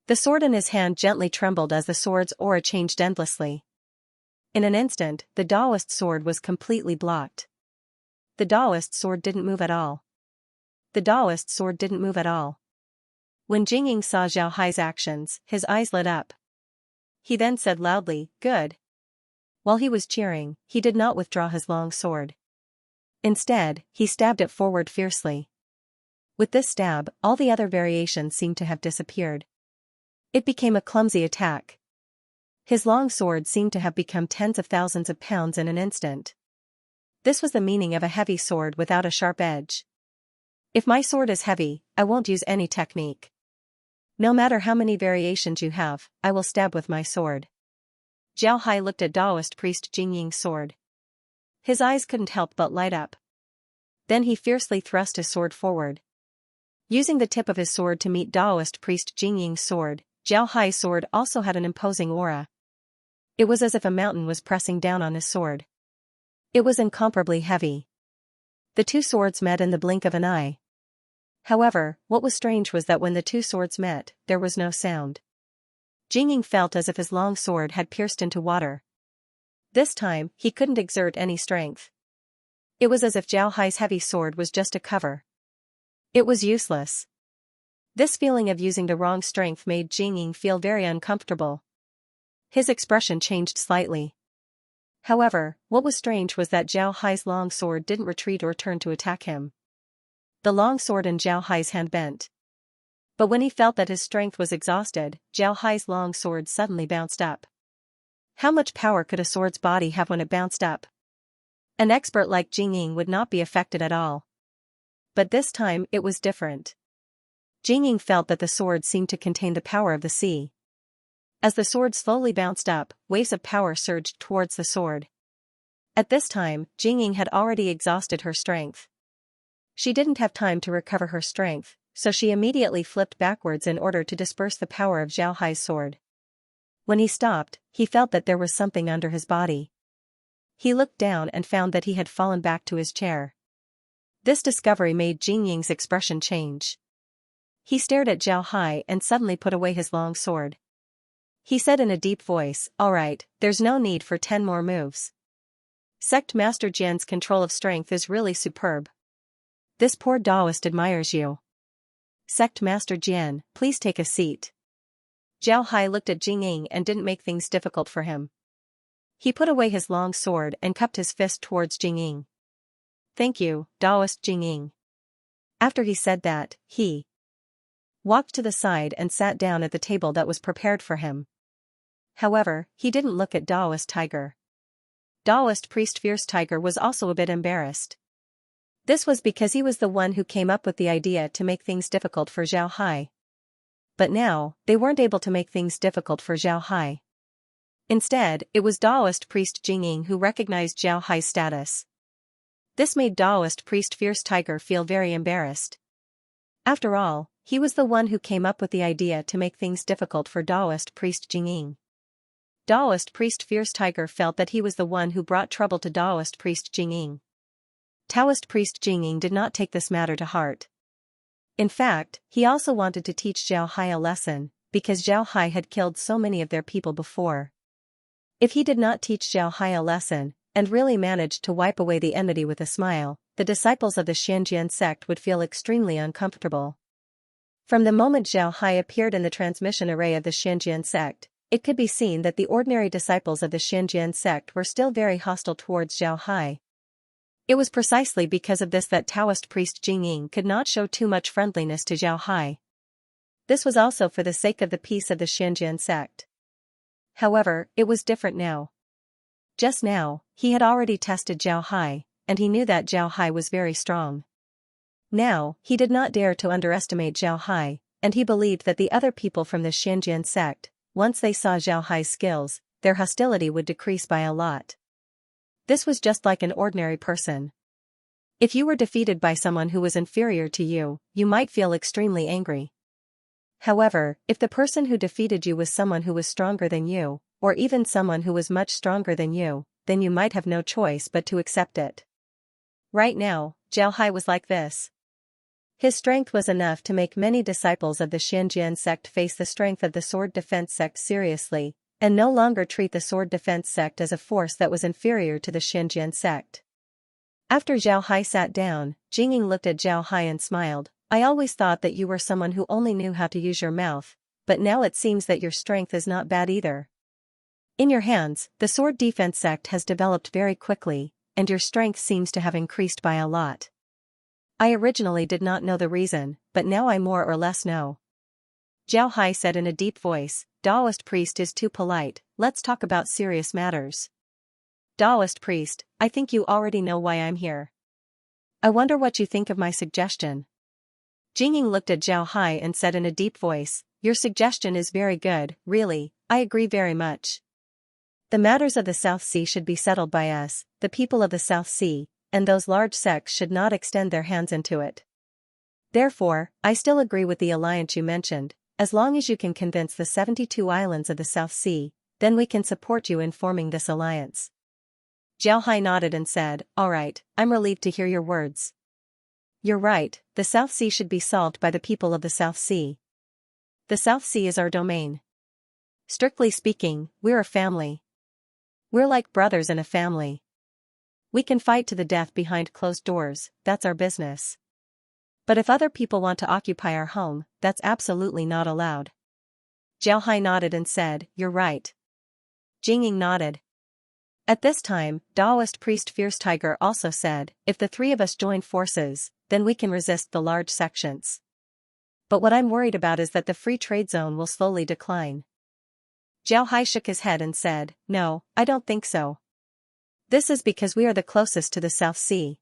The sword in his hand gently trembled as the sword's aura changed endlessly. In an instant, the Daoist sword was completely blocked. The Daoist sword didn't move at all. The Daoist sword didn't move at all. When Jingying saw Zhao Hai's actions, his eyes lit up. He then said loudly, "Good." While he was cheering, he did not withdraw his long sword. Instead, he stabbed it forward fiercely. With this stab, all the other variations seemed to have disappeared. It became a clumsy attack. His long sword seemed to have become tens of thousands of pounds in an instant. This was the meaning of a heavy sword without a sharp edge. If my sword is heavy, I won't use any technique. No matter how many variations you have, I will stab with my sword. Zhao Hai looked at Daoist priest Jingying's sword. His eyes couldn't help but light up. Then he fiercely thrust his sword forward. Using the tip of his sword to meet Taoist priest Jingying's sword, Zhao Hai's sword also had an imposing aura. It was as if a mountain was pressing down on his sword. It was incomparably heavy. The two swords met in the blink of an eye. However, what was strange was that when the two swords met, there was no sound. Jingying felt as if his long sword had pierced into water. This time, he couldn't exert any strength. It was as if Zhao Hai's heavy sword was just a cover. It was useless. This feeling of using the wrong strength made Jingying feel very uncomfortable. His expression changed slightly. However, what was strange was that Zhao Hai's long sword didn't retreat or turn to attack him. The long sword in Zhao Hai's hand bent. But when he felt that his strength was exhausted, Zhao Hai's long sword suddenly bounced up. How much power could a sword's body have when it bounced up? An expert like Jingying would not be affected at all. But this time it was different. Jingying felt that the sword seemed to contain the power of the sea. As the sword slowly bounced up, waves of power surged towards the sword. At this time, Jingying had already exhausted her strength. She didn't have time to recover her strength, so she immediately flipped backwards in order to disperse the power of Zhao Hai's sword. When he stopped, he felt that there was something under his body. He looked down and found that he had fallen back to his chair. This discovery made Jingying's expression change. He stared at Zhao Hai and suddenly put away his long sword. He said in a deep voice, "All right, there's no need for 10 more moves. Sect Master Jian's control of strength is really superb. This poor Taoist admires you. Sect Master Jian, please take a seat." Zhao Hai looked at Jingying and didn't make things difficult for him. He put away his long sword and cupped his fist towards Jingying. "Thank you, Taoist Jingying." After he said that, he walked to the side and sat down at the table that was prepared for him. However, he didn't look at Taoist Tiger. Taoist priest Fierce Tiger was also a bit embarrassed. This was because he was the one who came up with the idea to make things difficult for Zhao Hai. But now, they weren't able to make things difficult for Zhao Hai. Instead, it was Taoist priest Jingying who recognized Zhao Hai's status. This made Taoist priest Fierce Tiger feel very embarrassed. After all, he was the one who came up with the idea to make things difficult for Taoist priest Jingying. Taoist priest Fierce Tiger felt that he was the one who brought trouble to Taoist priest Jingying. Taoist priest Jingying did not take this matter to heart. In fact, he also wanted to teach Zhao Hai a lesson, because Zhao Hai had killed so many of their people before. If he did not teach Zhao Hai a lesson, and really managed to wipe away the enmity with a smile, the disciples of the Xianxia sect would feel extremely uncomfortable. From the moment Zhao Hai appeared in the transmission array of the Xianxia sect, it could be seen that the ordinary disciples of the Xianxia sect were still very hostile towards Zhao Hai. It was precisely because of this that Taoist priest Jingying could not show too much friendliness to Zhao Hai. This was also for the sake of the peace of the Xianxia sect. However, it was different now. Just now, he had already tested Zhao Hai, and he knew that Zhao Hai was very strong. Now, he did not dare to underestimate Zhao Hai, and he believed that the other people from the Xianxia sect, once they saw Zhao Hai's skills, their hostility would decrease by a lot. This was just like an ordinary person. If you were defeated by someone who was inferior to you, you might feel extremely angry. However, if the person who defeated you was someone who was stronger than you, or even someone who was much stronger than you, then you might have no choice but to accept it. Right now, Zhao Hai was like this. His strength was enough to make many disciples of the Xianxia sect face the strength of the sword defense sect seriously, and no longer treat the sword defense sect as a force that was inferior to the Xianxia sect. After Zhao Hai sat down, Jingying looked at Zhao Hai and smiled. "I always thought that you were someone who only knew how to use your mouth, but now it seems that your strength is not bad either. In your hands, the sword defense sect has developed very quickly, and your strength seems to have increased by a lot. I originally did not know the reason, but now I more or less know." Zhao Hai said in a deep voice, "Taoist priest is too polite, let's talk about serious matters." "Taoist priest, I think you already know why I'm here. I wonder what you think of my suggestion." Jingying looked at Zhao Hai and said in a deep voice, "Your suggestion is very good, really, I agree very much. The matters of the South Sea should be settled by us, the people of the South Sea, and those large sects should not extend their hands into it. Therefore, I still agree with the alliance you mentioned, as long as you can convince the 72 islands of the South Sea, then we can support you in forming this alliance. Zhao Hai nodded and said, "All right, I'm relieved to hear your words. You're right, the South Sea should be solved by the people of the South Sea. The South Sea is our domain. Strictly speaking, we're a family. We're like brothers in a family. We can fight to the death behind closed doors, that's our business. But if other people want to occupy our home, that's absolutely not allowed." Zhao Hai nodded and said, "You're right." Jingying nodded. At this time, Taoist priest Fierce Tiger also said, "If the three of us join forces, then we can resist the large sections. But what I'm worried about is that the free trade zone will slowly decline." Zhao Hai shook his head and said, "No, I don't think so. This is because we are the closest to the South Sea.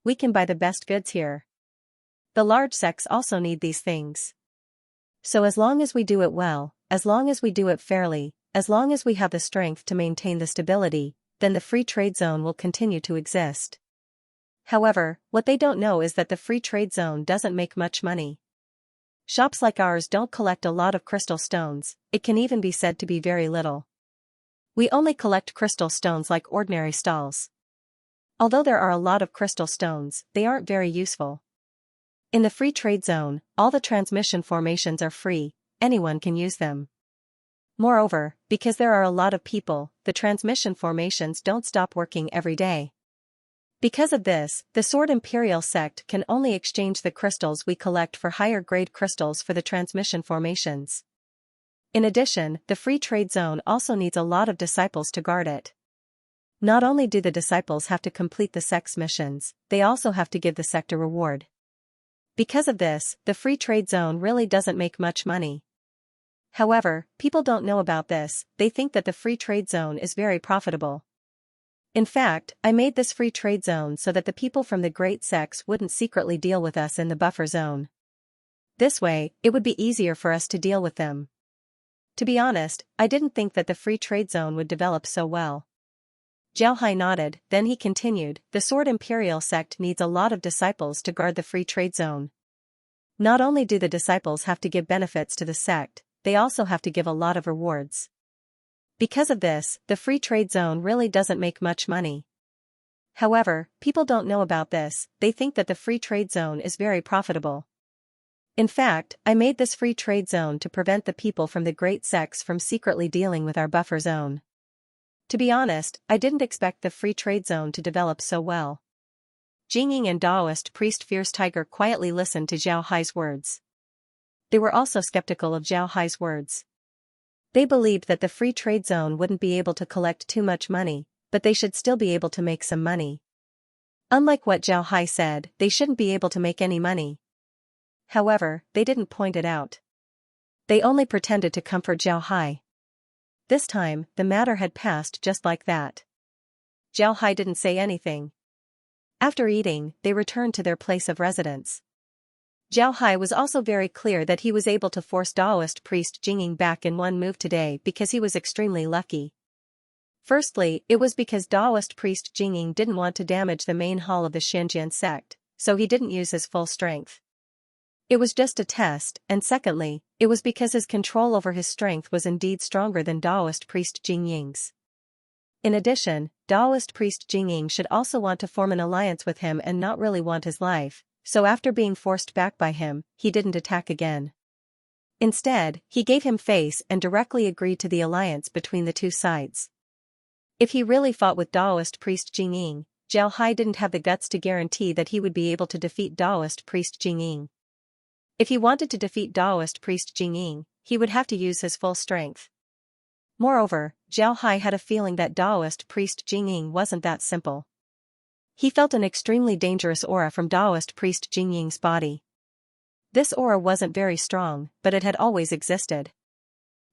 We can buy the best goods here. The large sects also need these things. So as long as we do it well, as long as we do it fairly, as long as we have the strength to maintain the stability, then the free trade zone will continue to exist." However, what they don't know is that the free trade zone doesn't make much money. Shops like ours don't collect a lot of crystal stones, it can even be said to be very little. We only collect crystal stones like ordinary stalls. Although there are a lot of crystal stones, they aren't very useful. In the free trade zone, all the transmission formations are free, anyone can use them. Moreover, because there are a lot of people, the transmission formations don't stop working every day. Because of this, the Sword Imperial sect can only exchange the crystals we collect for higher-grade crystals for the transmission formations. In addition, the free trade zone also needs a lot of disciples to guard it. Not only do the disciples have to complete the sect's missions, they also have to give the sect a reward. Because of this, the free trade zone really doesn't make much money. However, people don't know about this, they think that the free trade zone is very profitable. In fact, I made this free trade zone so that the people from the great sects wouldn't secretly deal with us in the buffer zone. This way, it would be easier for us to deal with them. To be honest, I didn't think that the free trade zone would develop so well. Zhao Hai nodded, then he continued, "The Sword Imperial sect needs a lot of disciples to guard the free trade zone. Not only do the disciples have to give benefits to the sect, they also have to give a lot of rewards. Because of this, the free trade zone really doesn't make much money. However, people don't know about this, they think that the free trade zone is very profitable. In fact, I made this free trade zone to prevent the people from the great sects from secretly dealing with our buffer zone. To be honest, I didn't expect the free trade zone to develop so well." Jingying and Taoist priest Fierce Tiger quietly listened to Zhao Hai's words. They were also skeptical of Zhao Hai's words. They believed that the free trade zone wouldn't be able to collect too much money, but they should still be able to make some money. Unlike what Zhao Hai said, they shouldn't be able to make any money. However, they didn't point it out. They only pretended to comfort Zhao Hai. This time, the matter had passed just like that. Zhao Hai didn't say anything. After eating, they returned to their place of residence. Zhao Hai was also very clear that he was able to force Taoist priest Jingying back in one move today because he was extremely lucky. Firstly, it was because Taoist priest Jingying didn't want to damage the main hall of the Xianxia sect, so he didn't use his full strength. It was just a test, and secondly, it was because his control over his strength was indeed stronger than Taoist priest Jingying's. In addition, Taoist priest Jingying should also want to form an alliance with him and not really want his life, so after being forced back by him, he didn't attack again. Instead, he gave him face and directly agreed to the alliance between the two sides. If he really fought with Taoist priest Jingying, Zhao Hai didn't have the guts to guarantee that he would be able to defeat Taoist priest Jingying. If he wanted to defeat Taoist priest Jingying, he would have to use his full strength. Moreover, Zhao Hai had a feeling that Taoist priest Jingying wasn't that simple. He felt an extremely dangerous aura from Taoist priest Jingying's body. This aura wasn't very strong, but it had always existed.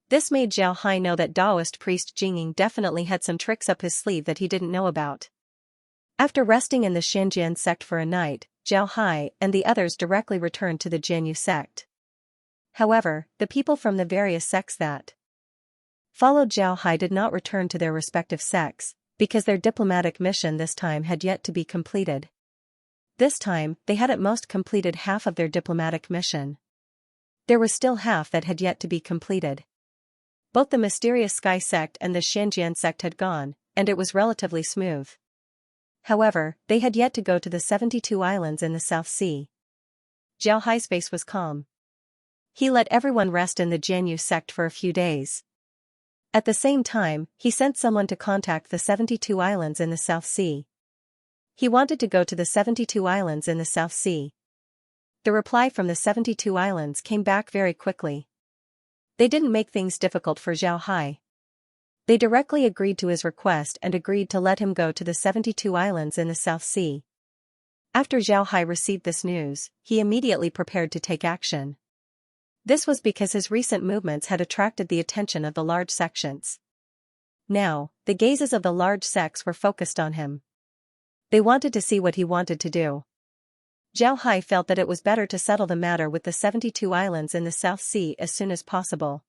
This made Zhao Hai know that Taoist priest Jingying definitely had some tricks up his sleeve that he didn't know about. After resting in the Xianxia sect for a night, Zhao Hai and the others directly returned to the Jianyu sect. However, the people from the various sects that Followed Zhao Hai did not return to their respective sects, because their diplomatic mission this time had yet to be completed. This time, they had at most completed half of their diplomatic mission. There was still half that had yet to be completed. Both the mysterious Sky sect and the Xianxia sect had gone, and it was relatively smooth. However, they had yet to go to the 72 islands in the South Sea. Zhao Hai's face was calm. He let everyone rest in the Jianyu sect for a few days. At the same time, he sent someone to contact the 72 islands in the South Sea. He wanted to go to the 72 islands in the South Sea. The reply from the 72 islands came back very quickly. They didn't make things difficult for Zhao Hai. They directly agreed to his request and agreed to let him go to the 72 islands in the South Sea. After Zhao Hai received this news, he immediately prepared to take action. This was because his recent movements had attracted the attention of the large sections. Now, the gazes of the large sects were focused on him. They wanted to see what he wanted to do. Zhao Hai felt that it was better to settle the matter with the 72 islands in the South Sea as soon as possible.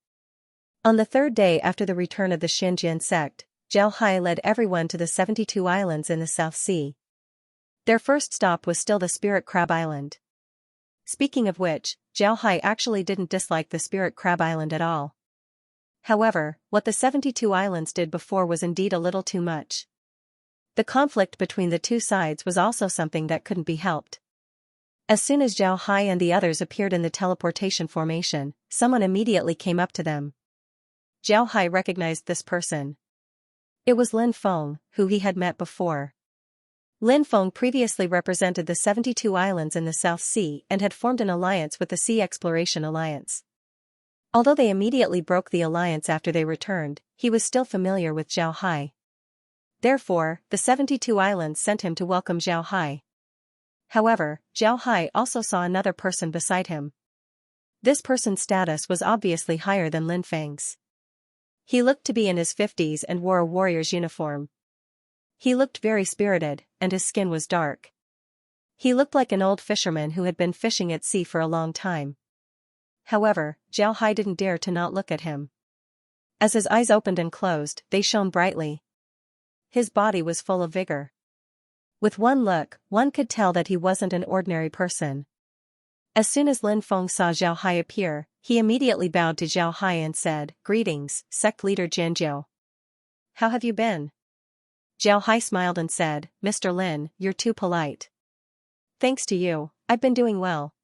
On the third day after the return of the Xianxia sect, Zhao Hai led everyone to the 72 islands in the South Sea. Their first stop was still the Spirit Crab Island. Speaking of which, Zhao Hai actually didn't dislike the Spirit Crab Island at all. However, what the 72 islands did before was indeed a little too much. The conflict between the two sides was also something that couldn't be helped. As soon as Zhao Hai and the others appeared in the teleportation formation, someone immediately came up to them. Zhao Hai recognized this person. It was Lin Feng, who he had met before. Lin Feng previously represented the 72 islands in the South Sea and had formed an alliance with the Sea Exploration Alliance. Although they immediately broke the alliance after they returned, he was still familiar with Zhao Hai. Therefore, the 72 islands sent him to welcome Zhao Hai. However, Zhao Hai also saw another person beside him. This person's status was obviously higher than Lin Feng's. He looked to be in his 50s and wore a warrior's uniform. He looked very spirited, and his skin was dark. He looked like an old fisherman who had been fishing at sea for a long time. However, Zhao Hai didn't dare to not look at him. As his eyes opened and closed, they shone brightly. His body was full of vigor. With one look, one could tell that he wasn't an ordinary person. As soon as Lin Feng saw Zhao Hai appear, he immediately bowed to Zhao Hai and said, "Greetings, sect leader Jianjiu. How have you been?" Zhao Hai smiled and said, "Mr. Lin, you're too polite." "Thanks to you, I've been doing well."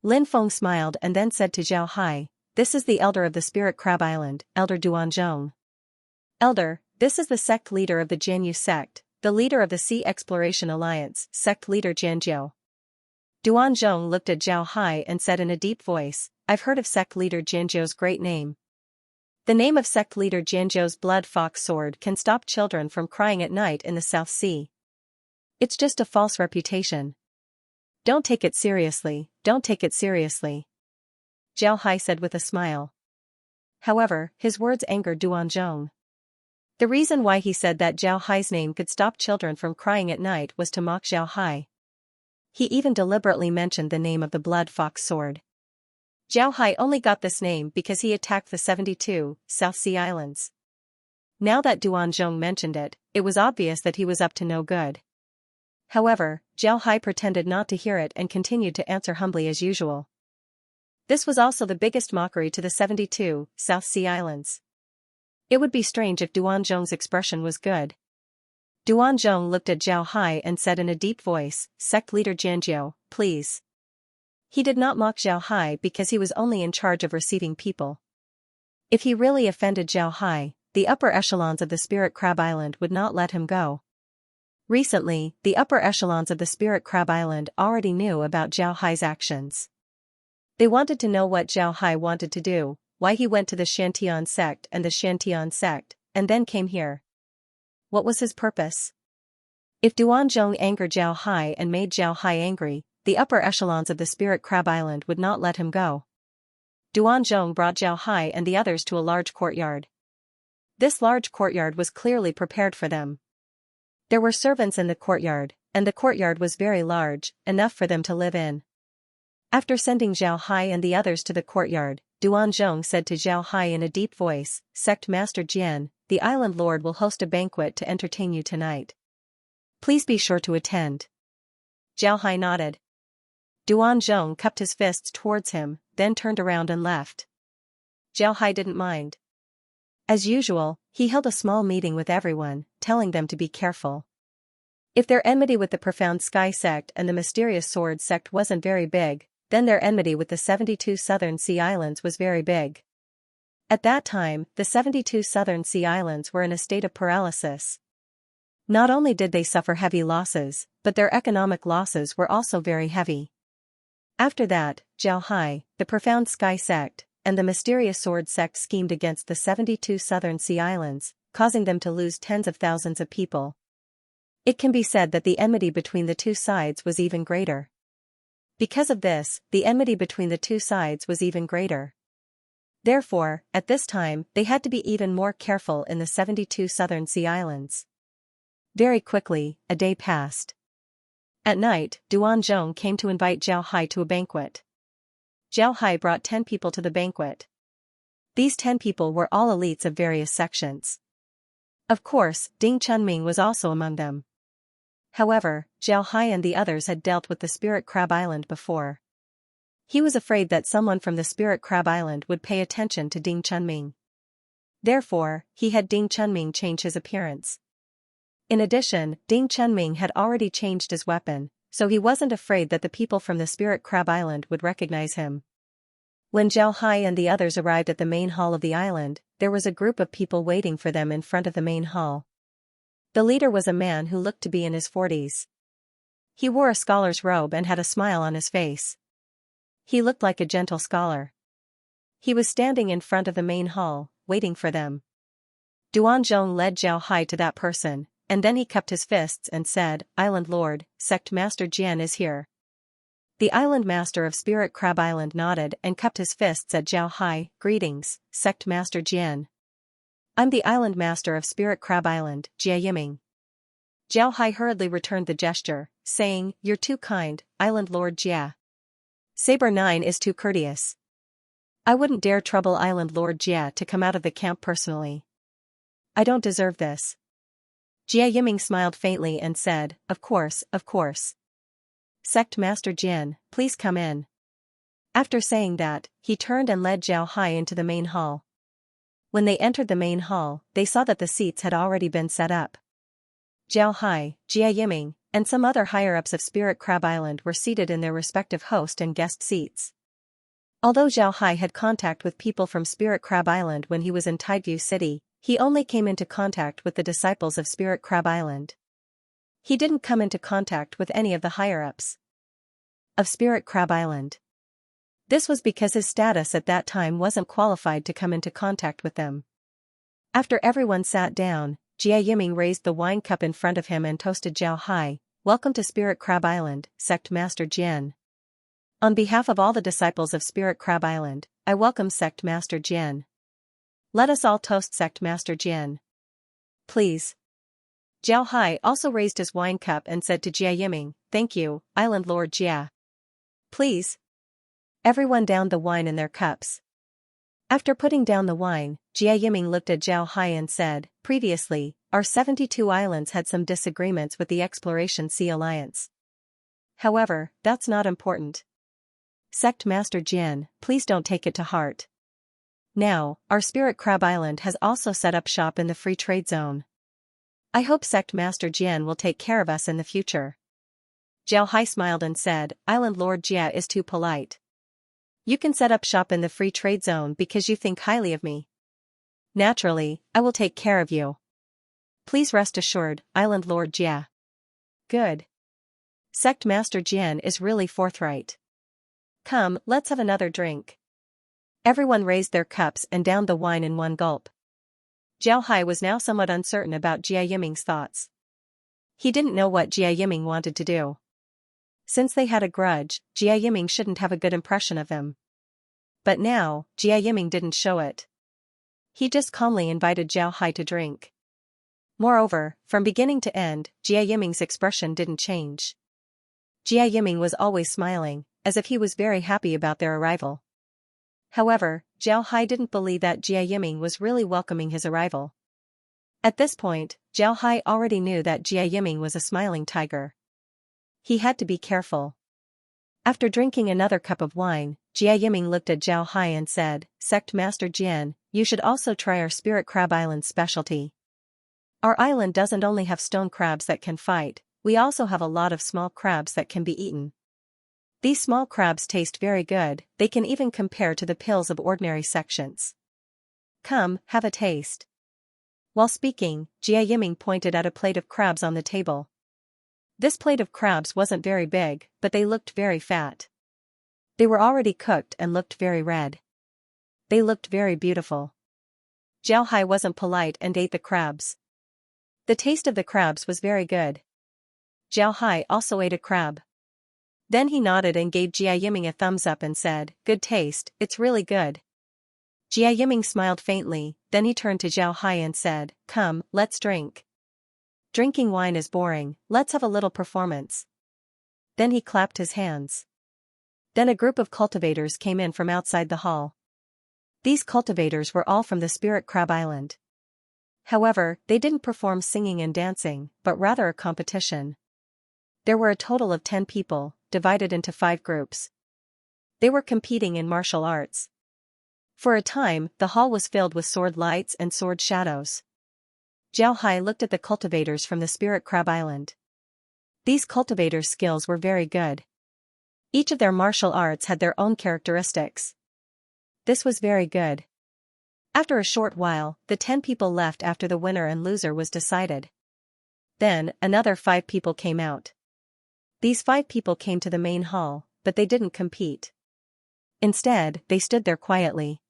Lin Feng smiled and then said to Zhao Hai, "This is the elder of the Spirit Crab Island, Elder Duanzhong. Elder, this is the sect leader of the Jianyu sect, the leader of the Sea Exploration Alliance, sect leader Jianjiu." Duanzhong looked at Zhao Hai and said in a deep voice, "I've heard of sect leader Jianjiu's great name. The name of sect leader Jianjiu's blood fox sword can stop children from crying at night in the South Sea. It's just a false reputation. Don't take it seriously, don't take it seriously," Zhao Hai said with a smile. However, his words angered Duanzhong. The reason why he said that Zhao Hai's name could stop children from crying at night was to mock Zhao Hai. He even deliberately mentioned the name of the blood fox sword. Zhao Hai only got this name because he attacked the 72 South Sea Islands. Now that Duanzhong mentioned it, it was obvious that he was up to no good. However, Zhao Hai pretended not to hear it and continued to answer humbly as usual. This was also the biggest mockery to the 72 South Sea Islands. It would be strange if Duanzhong's expression was good. Duanzhong looked at Zhao Hai and said in a deep voice, "Sect leader Jianjiu, please." He did not mock Zhao Hai because he was only in charge of receiving people. If he really offended Zhao Hai, the upper echelons of the Spirit Crab Island would not let him go. Recently, the upper echelons of the Spirit Crab Island already knew about Zhao Hai's actions. They wanted to know what Zhao Hai wanted to do, why he went to the Xiantian sect and the Xiantian sect, and then came here. What was his purpose? If Duanzhong angered Zhao Hai and made Zhao Hai angry, the upper echelons of the Spirit Crab Island would not let him go. Duanzhong brought Zhao Hai and the others to a large courtyard. This large courtyard was clearly prepared for them. There were servants in the courtyard, and the courtyard was very large, enough for them to live in. After sending Zhao Hai and the others to the courtyard, Duanzhong said to Zhao Hai in a deep voice, Sect Master Jian, the island lord will host a banquet to entertain you tonight. Please be sure to attend. Zhao Hai nodded. Duanzhong cupped his fists towards him, then turned around and left. Zhao Hai didn't mind. As usual, he held a small meeting with everyone, telling them to be careful. If their enmity with the Profound Sky sect and the Mysterious Sword sect wasn't very big, then their enmity with the 72 Southern Sea Islands was very big. At that time, the 72 Southern Sea Islands were in a state of paralysis. Not only did they suffer heavy losses, but their economic losses were also very heavy. After that, Zhao Hai, the Profound Sky sect, and the Mysterious Sword sect schemed against the 72 Southern Sea Islands, causing them to lose tens of thousands of people. It can be said that the enmity between the two sides was even greater. Because of this, the enmity between the two sides was even greater. Therefore, at this time, they had to be even more careful in the 72 Southern Sea Islands. Very quickly, a day passed. At night, Duanzhong came to invite Zhao Hai to a banquet. Zhao Hai brought 10 people to the banquet. These 10 people were all elites of various sections. Of course, Ding Chunming was also among them. However, Zhao Hai and the others had dealt with the Spirit Crab Island before. He was afraid that someone from the Spirit Crab Island would pay attention to Ding Chunming. Therefore, he had Ding Chunming change his appearance. In addition, Ding Chunming had already changed his weapon, so he wasn't afraid that the people from the Spirit Crab Island would recognize him. When Zhao Hai and the others arrived at the main hall of the island, there was a group of people waiting for them in front of the main hall. The leader was a man who looked to be in his 40s. He wore a scholar's robe and had a smile on his face. He looked like a gentle scholar. He was standing in front of the main hall, waiting for them. Duanzhong led Zhao Hai to that person, and then he cupped his fists and said, Island Lord, Sect Master Jian is here. The island master of Spirit Crab Island nodded and cupped his fists at Zhao Hai, Greetings, Sect Master Jian. I'm the island master of Spirit Crab Island, Jia Yiming. Zhao Hai hurriedly returned the gesture, saying, You're too kind, Island Lord Jia. Saber 9 is too courteous. I wouldn't dare trouble Island Lord Jia to come out of the camp personally. I don't deserve this. Jia Yiming smiled faintly and said, Of course, of course. Sect Master Jian, please come in. After saying that, he turned and led Zhao Hai into the main hall. When they entered the main hall, they saw that the seats had already been set up. Zhao Hai, Jia Yiming, and some other higher-ups of Spirit Crab Island were seated in their respective host and guest seats. Although Zhao Hai had contact with people from Spirit Crab Island when he was in Tideview City, he only came into contact with the disciples of Spirit Crab Island. He didn't come into contact with any of the higher-ups of Spirit Crab Island. This was because his status at that time wasn't qualified to come into contact with them. After everyone sat down, Jia Yiming raised the wine cup in front of him and toasted Zhao Hai, Welcome to Spirit Crab Island, Sect Master Jian. On behalf of all the disciples of Spirit Crab Island, I welcome Sect Master Jian. Let us all toast Sect Master Jian. Please. Zhao Hai also raised his wine cup and said to Jia Yiming, Thank you, Island Lord Jia. Please. Everyone downed the wine in their cups. After putting down the wine, Jia Yiming looked at Zhao Hai and said, Previously, our 72 islands had some disagreements with the Exploration Sea Alliance. However, that's not important. Sect Master Jian, please don't take it to heart. Now, our Spirit Crab Island has also set up shop in the Free Trade Zone. I hope Sect Master Jian will take care of us in the future. Zhao Hai smiled and said, Island Lord Jia is too polite. You can set up shop in the Free Trade Zone because you think highly of me. Naturally, I will take care of you. Please rest assured, Island Lord Jia. Good. Sect Master Jian is really forthright. Come, let's have another drink. Everyone raised their cups and downed the wine in one gulp. Zhao Hai was now somewhat uncertain about Jia Yiming's thoughts. He didn't know what Jia Yiming wanted to do. Since they had a grudge, Jia Yiming shouldn't have a good impression of him. But now, Jia Yiming didn't show it. He just calmly invited Zhao Hai to drink. Moreover, from beginning to end, Jia Yiming's expression didn't change. Jia Yiming was always smiling, as if he was very happy about their arrival. However, Zhao Hai didn't believe that Jia Yiming was really welcoming his arrival. At this point, Zhao Hai already knew that Jia Yiming was a smiling tiger. He had to be careful. After drinking another cup of wine, Jia Yiming looked at Zhao Hai and said, "Sect Master Jian, you should also try our Spirit Crab Island specialty. Our island doesn't only have stone crabs that can fight, we also have a lot of small crabs that can be eaten. These small crabs taste very good, they can even compare to the pills of ordinary sections. Come, have a taste." While speaking, Jia Yiming pointed at a plate of crabs on the table. This plate of crabs wasn't very big, but they looked very fat. They were already cooked and looked very red. They looked very beautiful. Zhao Hai wasn't polite and ate the crabs. The taste of the crabs was very good. Zhao Hai also ate a crab. Then he nodded and gave Jia Yiming a thumbs up and said, "Good taste, it's really good." Jia Yiming smiled faintly, then he turned to Zhao Hai and said, "Come, let's drink. Drinking wine is boring, let's have a little performance." Then he clapped his hands. Then a group of cultivators came in from outside the hall. These cultivators were all from the Spirit Crab Island. However, they didn't perform singing and dancing, but rather a competition. There were a total of 10 people, divided into 5 groups. They were competing in martial arts. For a time, the hall was filled with sword lights and sword shadows. Zhao Hai looked at the cultivators from the Spirit Crab Island. These cultivators' skills were very good. Each of their martial arts had their own characteristics. This was very good. After a short while, the 10 people left after the winner and loser was decided. Then, another 5 people came out. These 5 people came to the main hall, but they didn't compete. Instead, they stood there quietly.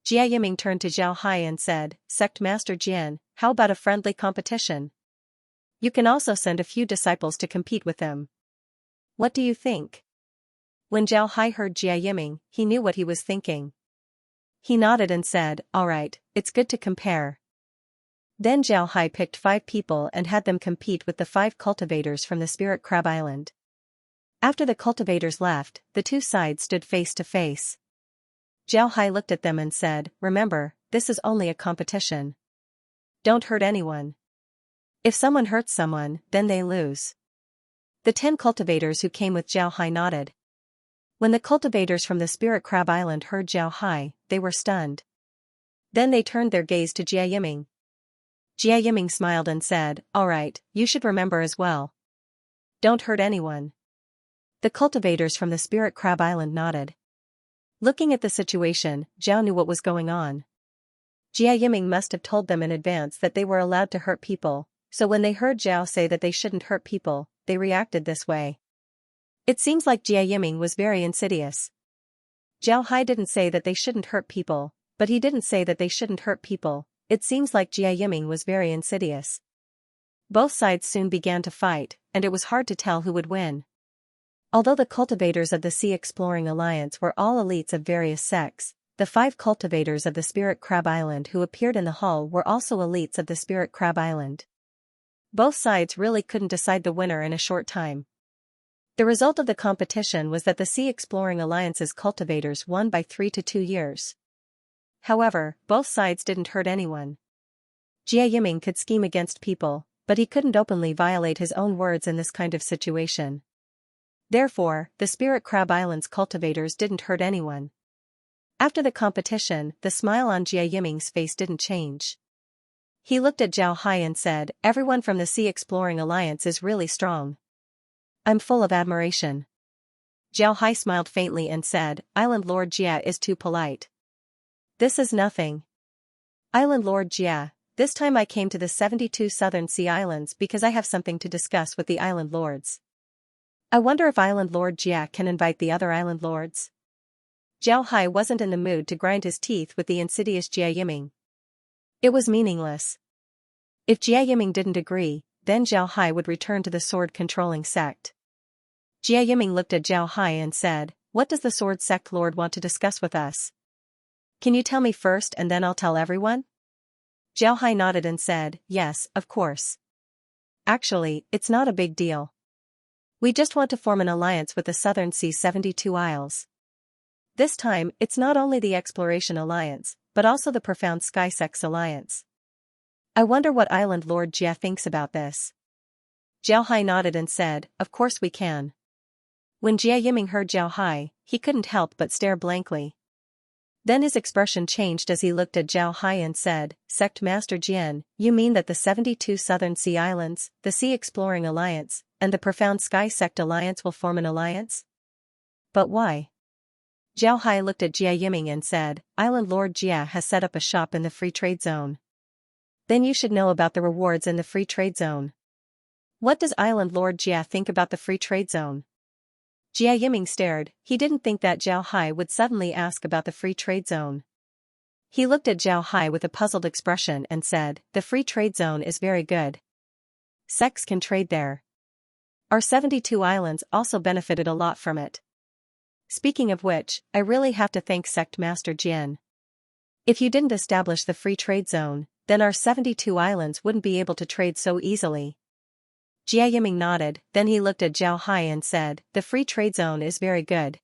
Jia Yiming turned to Zhao Hai and said, "Sect Master Jian, how about a friendly competition? You can also send a few disciples to compete with them. What do you think?" When Zhao Hai heard Jia Yiming, he knew what he was thinking. He nodded and said, "All right, it's good to compare." Then Zhao Hai picked 5 people and had them compete with the 5 cultivators from the Spirit Crab Island. After the cultivators left, the 2 sides stood face to face. Zhao Hai looked at them and said, "Remember, this is only a competition. Don't hurt anyone. If someone hurts someone, then they lose." The 10 cultivators who came with Zhao Hai nodded. When the cultivators from the Spirit Crab Island heard Zhao Hai, they were stunned. Then they turned their gaze to Jia Yiming. Jia Yiming smiled and said, "All right, you should remember as well. Don't hurt anyone." The cultivators from the Spirit Crab Island nodded. Looking at the situation, Zhao knew what was going on. Jia Yiming must have told them in advance that they were allowed to hurt people, so when they heard Zhao say that they shouldn't hurt people, they reacted this way. It seems like Jia Yiming was very insidious. Zhao Hai didn't say that they shouldn't hurt people, but he didn't say that they shouldn't hurt people. It seems like Jia Yiming was very insidious. Both sides soon began to fight, and it was hard to tell who would win. Although the cultivators of the Sea Exploring Alliance were all elites of various sects, the 5 cultivators of the Spirit Crab Island who appeared in the hall were also elites of the Spirit Crab Island. Both sides really couldn't decide the winner in a short time. The result of the competition was that the Sea Exploring Alliance's cultivators won by 3 to 2 years. However, both sides didn't hurt anyone. Jia Yiming could scheme against people, but he couldn't openly violate his own words in this kind of situation. Therefore, the Spirit Crab Island's cultivators didn't hurt anyone. After the competition, the smile on Jia Yiming's face didn't change. He looked at Zhao Hai and said, "Everyone from the Sea Exploring Alliance is really strong. I'm full of admiration." Zhao Hai smiled faintly and said, "Island Lord Jia is too polite. This is nothing. Island Lord Jia, this time I came to the 72 Southern Sea Islands because I have something to discuss with the Island Lords. I wonder if Island Lord Jia can invite the other Island Lords." Zhao Hai wasn't in the mood to grind his teeth with the insidious Jia Yiming. It was meaningless. If Jia Yiming didn't agree, then Zhao Hai would return to the sword-controlling sect. Jia Yiming looked at Zhao Hai and said, "What does the sword sect lord want to discuss with us? Can you tell me first and then I'll tell everyone?" Zhao Hai nodded and said, "Yes, of course. Actually, it's not a big deal. We just want to form an alliance with the Southern Sea 72 Isles. This time, it's not only the Exploration Alliance, but also the Profound Sky Sects Alliance. I wonder what Island Lord Jia thinks about this. Zhao Hai nodded and said, of course we can. When Jia Yiming heard Zhao Hai, he couldn't help but stare blankly. Then his expression changed as he looked at Zhao Hai and said, Sect Master Jian, you mean that the 72 Southern Sea Islands, the Sea Exploring Alliance, and the Profound Sky Sect Alliance will form an alliance? But why? Zhao Hai looked at Jia Yiming and said, Island Lord Jia has set up a shop in the Free Trade Zone. Then you should know about the rewards in the Free Trade Zone. What does Island Lord Jia think about the Free Trade Zone? Jia Yiming stared. He didn't think that Zhao Hai would suddenly ask about the Free Trade Zone. He looked at Zhao Hai with a puzzled expression and said, the Free Trade Zone is very good. Sects can trade there. Our 72 islands also benefited a lot from it. Speaking of which, I really have to thank Sect Master Jian. If you didn't establish the Free Trade Zone, then our 72 islands wouldn't be able to trade so easily. Jia Yiming nodded, then he looked at Zhao Hai and said, the Free Trade Zone is very good.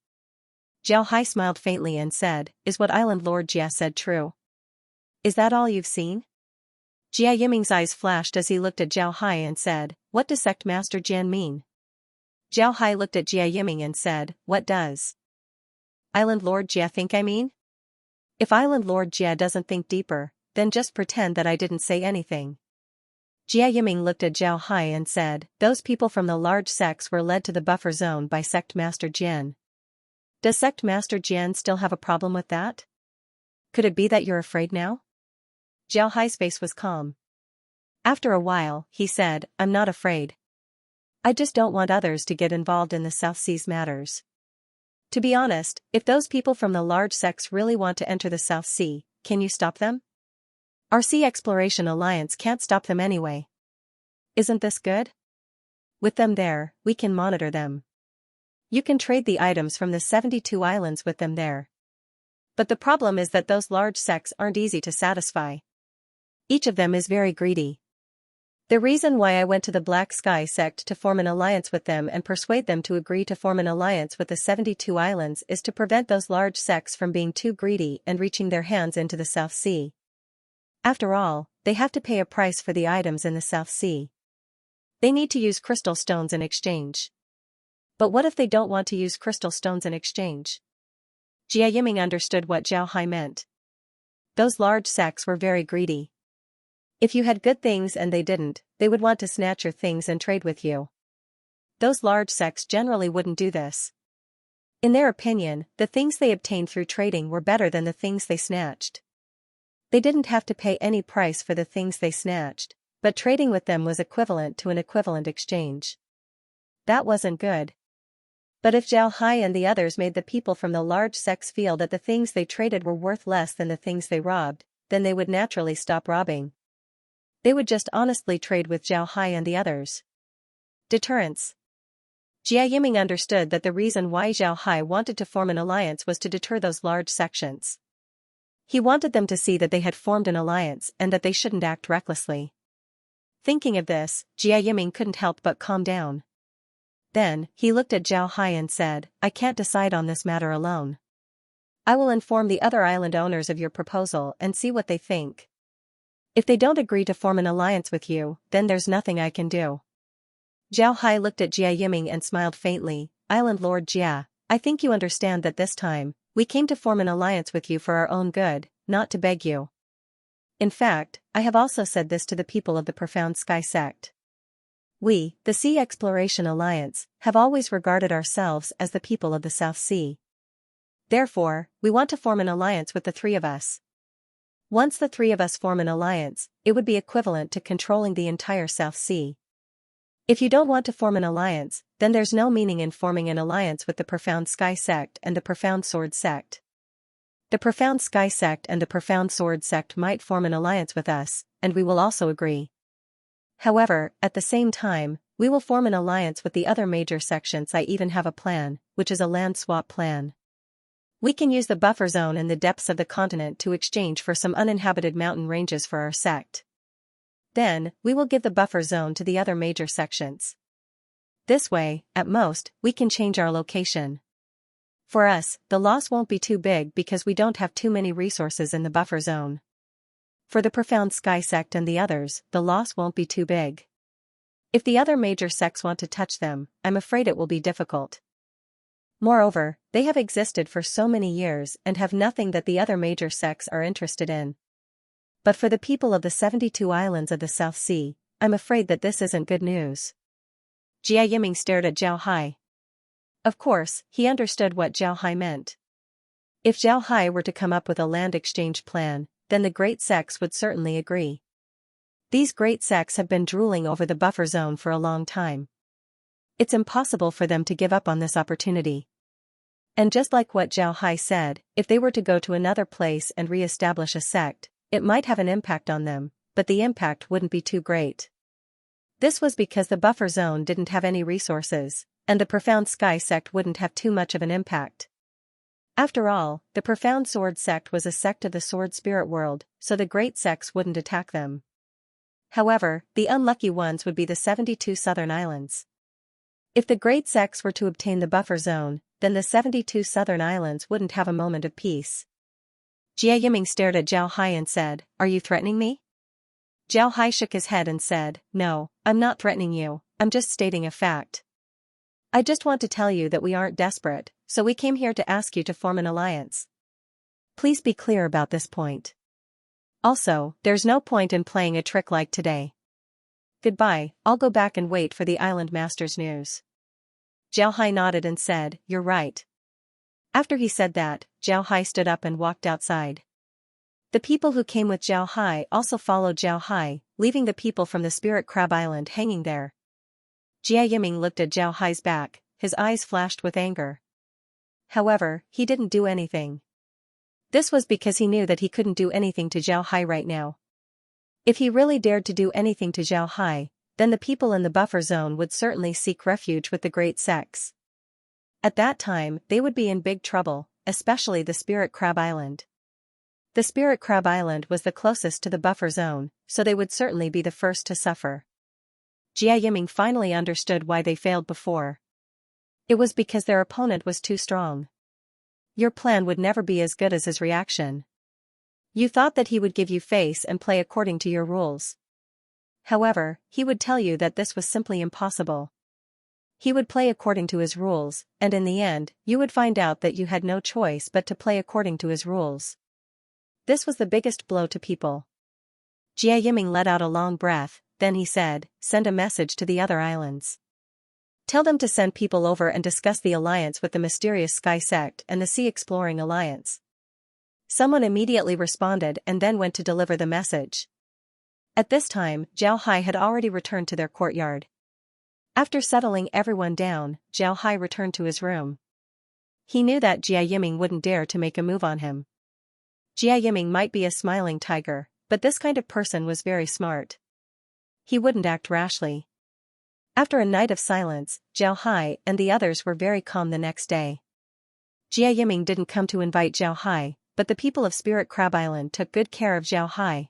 Zhao Hai smiled faintly and said, is what Island Lord Jia said true? Is that all you've seen? Jia Yiming's eyes flashed as he looked at Zhao Hai and said, what does Sect Master Jian mean? Zhao Hai looked at Jia Yiming and said, what does Island Lord Jia think I mean? If Island Lord Jia doesn't think deeper, then just pretend that I didn't say anything. Jia Yiming looked at Zhao Hai and said, those people from the large sects were led to the buffer zone by Sect Master Jian. Does Sect Master Jian still have a problem with that? Could it be that you're afraid now? Zhao Hai's face was calm. After a while, he said, I'm not afraid. I just don't want others to get involved in the South Seas matters. To be honest, if those people from the large sects really want to enter the South Sea, can you stop them? Our Sea Exploration Alliance can't stop them anyway. Isn't this good? With them there, we can monitor them. You can trade the items from the 72 islands with them there. But the problem is that those large sects aren't easy to satisfy. Each of them is very greedy. The reason why I went to the Black Sky sect to form an alliance with them and persuade them to agree to form an alliance with the 72 islands is to prevent those large sects from being too greedy and reaching their hands into the South Sea. After all, they have to pay a price for the items in the South Sea. They need to use crystal stones in exchange. But what if they don't want to use crystal stones in exchange? Jia Yiming understood what Zhao Hai meant. Those large sects were very greedy. If you had good things and they didn't, they would want to snatch your things and trade with you. Those large sects generally wouldn't do this. In their opinion, the things they obtained through trading were better than the things they snatched. They didn't have to pay any price for the things they snatched, but trading with them was equivalent to an equivalent exchange. That wasn't good. But if Zhao Hai and the others made the people from the large sects feel that the things they traded were worth less than the things they robbed, then they would naturally stop robbing. They would just honestly trade with Zhao Hai and the others. Deterrence. Jia Yiming understood that the reason why Zhao Hai wanted to form an alliance was to deter those large sections. He wanted them to see that they had formed an alliance and that they shouldn't act recklessly. Thinking of this, Jia Yiming couldn't help but calm down. Then, he looked at Zhao Hai and said, I can't decide on this matter alone. I will inform the other island owners of your proposal and see what they think. If they don't agree to form an alliance with you, then there's nothing I can do. Zhao Hai looked at Jia Yiming and smiled faintly. Island Lord Jia, I think you understand that this time, we came to form an alliance with you for our own good, not to beg you. In fact, I have also said this to the people of the Profound Sky sect. We, the Sea Exploration Alliance, have always regarded ourselves as the people of the South Sea. Therefore, we want to form an alliance with the three of us. Once the three of us form an alliance, it would be equivalent to controlling the entire South Sea. If you don't want to form an alliance, then there's no meaning in forming an alliance with the Profound Sky sect and the Profound Sword sect. The Profound Sky sect and the Profound Sword sect might form an alliance with us, and we will also agree. However, at the same time, we will form an alliance with the other major sections. I even have a plan, which is a land swap plan. We can use the buffer zone in the depths of the continent to exchange for some uninhabited mountain ranges for our sect. Then, we will give the buffer zone to the other major sections. This way, at most, we can change our location. For us, the loss won't be too big because we don't have too many resources in the buffer zone. For the Profound Sky sect and the others, the loss won't be too big. If the other major sects want to touch them, I'm afraid it will be difficult. Moreover, they have existed for so many years and have nothing that the other major sects are interested in. But for the people of the 72 islands of the South Sea, I'm afraid that this isn't good news. Jia Yiming stared at Zhao Hai. Of course, he understood what Zhao Hai meant. If Zhao Hai were to come up with a land exchange plan, then the great sects would certainly agree. These great sects have been drooling over the buffer zone for a long time. It's impossible for them to give up on this opportunity. And just like what Zhao Hai said, if they were to go to another place and re-establish a sect, it might have an impact on them, but the impact wouldn't be too great. This was because the buffer zone didn't have any resources, and the Profound Sky sect wouldn't have too much of an impact. After all, the Profound Sword sect was a sect of the Sword Spirit world, so the great sects wouldn't attack them. However, the unlucky ones would be the 72 southern islands. If the great sects were to obtain the buffer zone, then the 72 southern islands wouldn't have a moment of peace. Jia Yiming stared at Zhao Hai and said, "Are you threatening me?" Zhao Hai shook his head and said, "No, I'm not threatening you, I'm just stating a fact. I just want to tell you that we aren't desperate, so we came here to ask you to form an alliance. Please be clear about this point. Also, there's no point in playing a trick like today. Goodbye, I'll go back and wait for the Island Master's news." Zhao Hai nodded and said, "You're right." After he said that, Zhao Hai stood up and walked outside. The people who came with Zhao Hai also followed Zhao Hai, leaving the people from the Spirit Crab Island hanging there. Jia Yiming looked at Zhao Hai's back, his eyes flashed with anger. However, he didn't do anything. This was because he knew that he couldn't do anything to Zhao Hai right now. If he really dared to do anything to Zhao Hai, then the people in the buffer zone would certainly seek refuge with the great sects. At that time, they would be in big trouble, especially the Spirit Crab Island. The Spirit Crab Island was the closest to the buffer zone, so they would certainly be the first to suffer. Jia Yiming finally understood why they failed before. It was because their opponent was too strong. Your plan would never be as good as his reaction. You thought that he would give you face and play according to your rules. However, he would tell you that this was simply impossible. He would play according to his rules, and in the end, you would find out that you had no choice but to play according to his rules. This was the biggest blow to people. Jia Yiming let out a long breath, then he said, "Send a message to the other islands. Tell them to send people over and discuss the alliance with the Mysterious Sky Sect and the Sea Exploring Alliance." Someone immediately responded and then went to deliver the message. At this time, Zhao Hai had already returned to their courtyard. After settling everyone down, Zhao Hai returned to his room. He knew that Jia Yiming wouldn't dare to make a move on him. Jia Yiming might be a smiling tiger, but this kind of person was very smart. He wouldn't act rashly. After a night of silence, Zhao Hai and the others were very calm the next day. Jia Yiming didn't come to invite Zhao Hai, but the people of Spirit Crab Island took good care of Zhao Hai.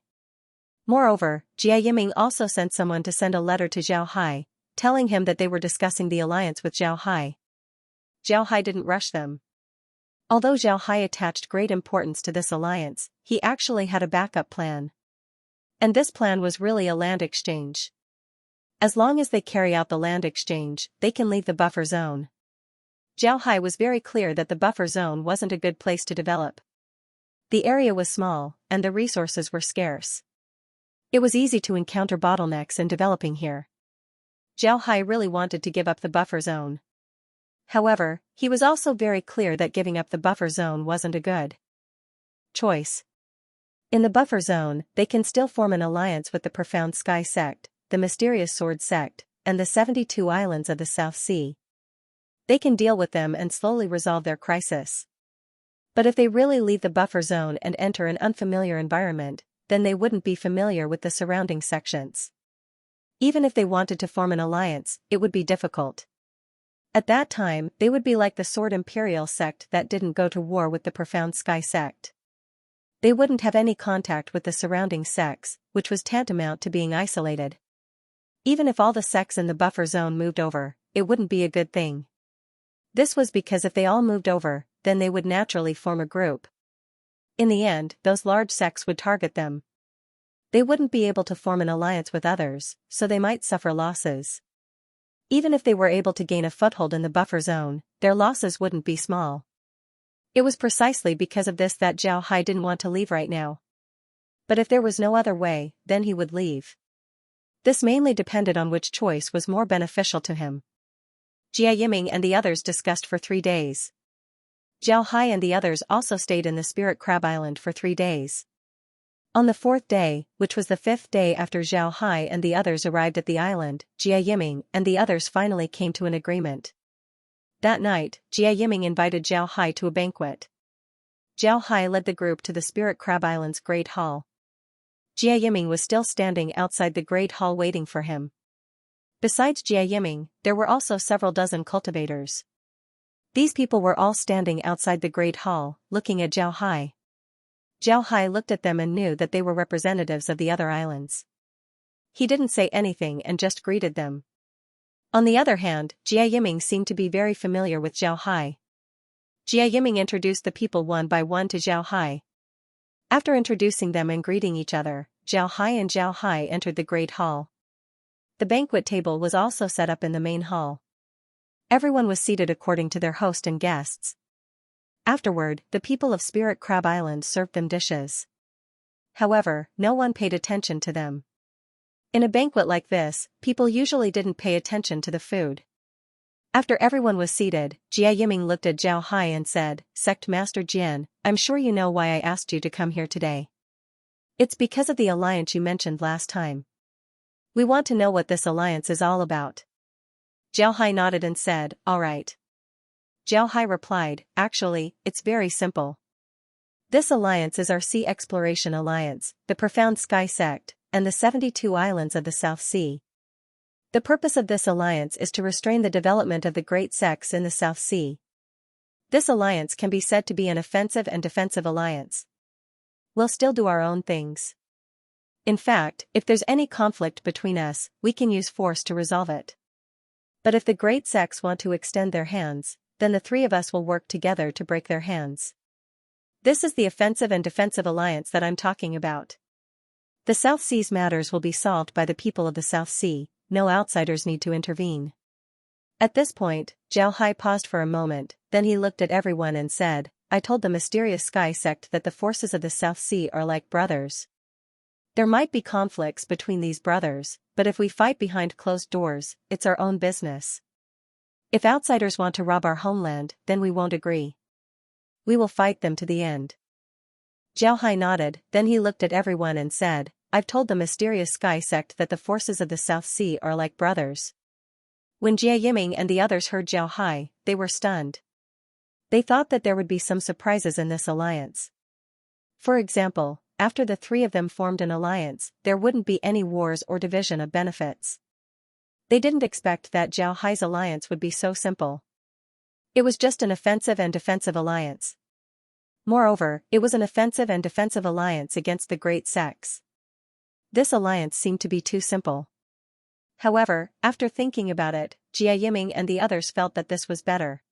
Moreover, Jia Yiming also sent someone to send a letter to Zhao Hai, telling him that they were discussing the alliance with Zhao Hai. Zhao Hai didn't rush them. Although Zhao Hai attached great importance to this alliance, he actually had a backup plan. And this plan was really a land exchange. As long as they carry out the land exchange, they can leave the buffer zone. Zhao Hai was very clear that the buffer zone wasn't a good place to develop. The area was small, and the resources were scarce. It was easy to encounter bottlenecks in developing here. Zhao Hai really wanted to give up the buffer zone. However, he was also very clear that giving up the buffer zone wasn't a good choice. In the buffer zone, they can still form an alliance with the Profound Sky sect, the Mysterious Sword sect, and the 72 islands of the South Sea. They can deal with them and slowly resolve their crisis. But if they really leave the buffer zone and enter an unfamiliar environment, then they wouldn't be familiar with the surrounding sections. Even if they wanted to form an alliance, it would be difficult. At that time, they would be like the Sword Imperial sect that didn't go to war with the Profound Sky sect. They wouldn't have any contact with the surrounding sects, which was tantamount to being isolated. Even if all the sects in the buffer zone moved over, it wouldn't be a good thing. This was because if they all moved over, then they would naturally form a group. In the end, those large sects would target them. They wouldn't be able to form an alliance with others, so they might suffer losses. Even if they were able to gain a foothold in the buffer zone, their losses wouldn't be small. It was precisely because of this that Zhao Hai didn't want to leave right now. But if there was no other way, then he would leave. This mainly depended on which choice was more beneficial to him. Jia Yiming and the others discussed for 3 days. Zhao Hai and the others also stayed in the Spirit Crab Island for 3 days. On the 4th day, which was the 5th day after Zhao Hai and the others arrived at the island, Jia Yiming and the others finally came to an agreement. That night, Jia Yiming invited Zhao Hai to a banquet. Zhao Hai led the group to the Spirit Crab Island's Great Hall. Jia Yiming was still standing outside the Great Hall waiting for him. Besides Jia Yiming, there were also several dozen cultivators. These people were all standing outside the Great Hall, looking at Zhao Hai. Zhao Hai looked at them and knew that they were representatives of the other islands. He didn't say anything and just greeted them. On the other hand, Jia Yiming seemed to be very familiar with Zhao Hai. Jia Yiming introduced the people one by one to Zhao Hai. After introducing them and greeting each other, Zhao Hai entered the Great Hall. The banquet table was also set up in the main hall. Everyone was seated according to their host and guests. Afterward, the people of Spirit Crab Island served them dishes. However, no one paid attention to them. In a banquet like this, people usually didn't pay attention to the food. After everyone was seated, Jia Yiming looked at Zhao Hai and said, "Sect Master Jian, I'm sure you know why I asked you to come here today. It's because of the alliance you mentioned last time. We want to know what this alliance is all about." Zhao Hai nodded and said, "All right." Zhao Hai replied, "Actually, it's very simple. This alliance is our Sea Exploration Alliance, the Profound Sky Sect, and the 72 Islands of the South Sea. The purpose of this alliance is to restrain the development of the great sects in the South Sea. This alliance can be said to be an offensive and defensive alliance. We'll still do our own things. In fact, if there's any conflict between us, we can use force to resolve it. But if the great sects want to extend their hands, then the 3 of us will work together to break their hands. This is the offensive and defensive alliance that I'm talking about. The South Sea's matters will be solved by the people of the South Sea, no outsiders need to intervene." At this point, Zhao Hai paused for a moment, then he looked at everyone and said, "I told the mysterious Sky Sect that the forces of the South Sea are like brothers. There might be conflicts between these brothers, but if we fight behind closed doors, it's our own business. If outsiders want to rob our homeland, then we won't agree. We will fight them to the end." Zhao Hai nodded, then he looked at everyone and said, "I've told the mysterious Sky Sect that the forces of the South Sea are like brothers." When Jia Yiming and the others heard Zhao Hai, they were stunned. They thought that there would be some surprises in this alliance. For example, after the 3 of them formed an alliance, there wouldn't be any wars or division of benefits. They didn't expect that Zhao Hai's alliance would be so simple. It was just an offensive and defensive alliance. Moreover, it was an offensive and defensive alliance against the great sects. This alliance seemed to be too simple. However, after thinking about it, Jia Yiming and the others felt that this was better.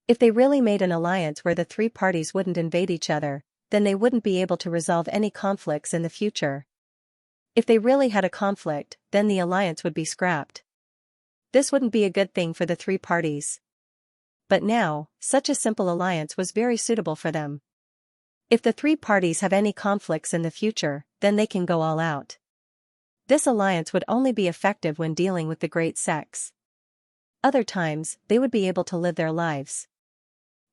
If they really made an alliance where the 3 parties wouldn't invade each other, then they wouldn't be able to resolve any conflicts in the future. If they really had a conflict, then the alliance would be scrapped. This wouldn't be a good thing for the 3 parties. But now, such a simple alliance was very suitable for them. If the 3 parties have any conflicts in the future, then they can go all out. This alliance would only be effective when dealing with the great sects. Other times, they would be able to live their lives.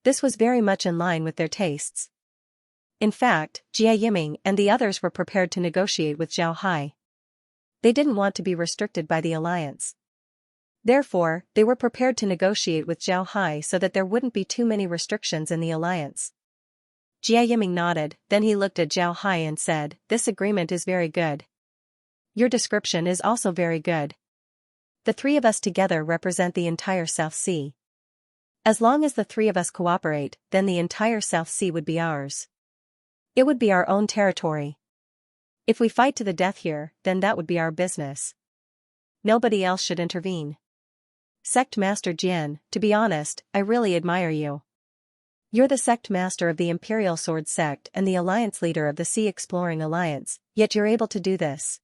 This was very much in line with their tastes. In fact, Jia Yiming and the others were prepared to negotiate with Zhao Hai. They didn't want to be restricted by the alliance. Therefore, they were prepared to negotiate with Zhao Hai so that there wouldn't be too many restrictions in the alliance. Jia Yiming nodded, then he looked at Zhao Hai and said, "This agreement is very good. Your description is also very good. The 3 of us together represent the entire South Sea. As long as the 3 of us cooperate, then the entire South Sea would be ours. It would be our own territory. If we fight to the death here, then that would be our business. Nobody else should intervene. Sect Master Jian, to be honest, I really admire you. You're the sect master of the Imperial Sword sect and the alliance leader of the Sea Exploring Alliance, yet you're able to do this.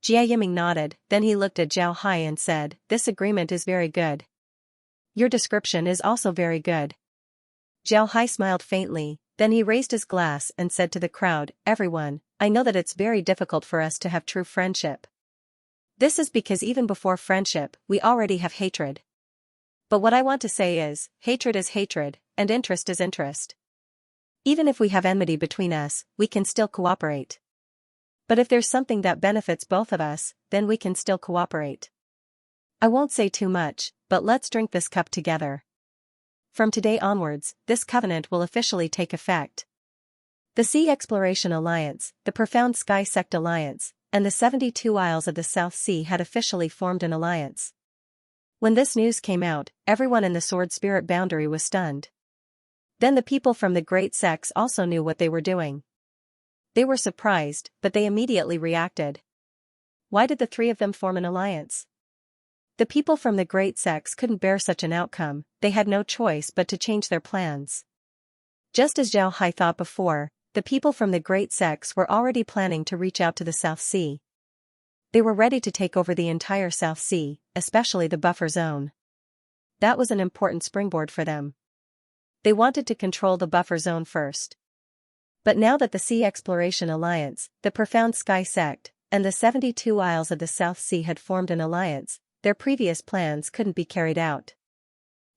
Jia Yiming nodded, then he looked at Zhao Hai and said, "This agreement is very good. Your description is also very good." Zhao Hai smiled faintly, then he raised his glass and said to the crowd, "Everyone, I know that it's very difficult for us to have true friendship. This is because even before friendship, we already have hatred. But what I want to say is, hatred is hatred, and interest is interest. Even if we have enmity between us, we can still cooperate. But if there's something that benefits both of us, then we can still cooperate. I won't say too much, but let's drink this cup together. From today onwards, this covenant will officially take effect." The Sea Exploration Alliance, the Profound Sky Sect Alliance, and the 72 Isles of the South Sea had officially formed an alliance. When this news came out, everyone in the Sword Spirit boundary was stunned. Then the people from the Great Sects also knew what they were doing. They were surprised, but they immediately reacted. Why did the three of them form an alliance? The people from the Great Sects couldn't bear such an outcome, they had no choice but to change their plans. Just as Zhao Hai thought before, the people from the Great Sects were already planning to reach out to the South Sea. They were ready to take over the entire South Sea, especially the buffer zone. That was an important springboard for them. They wanted to control the buffer zone first. But now that the Sea Exploration Alliance, the Profound Sky Sect, and the 72 Isles of the South Sea had formed an alliance, their previous plans couldn't be carried out.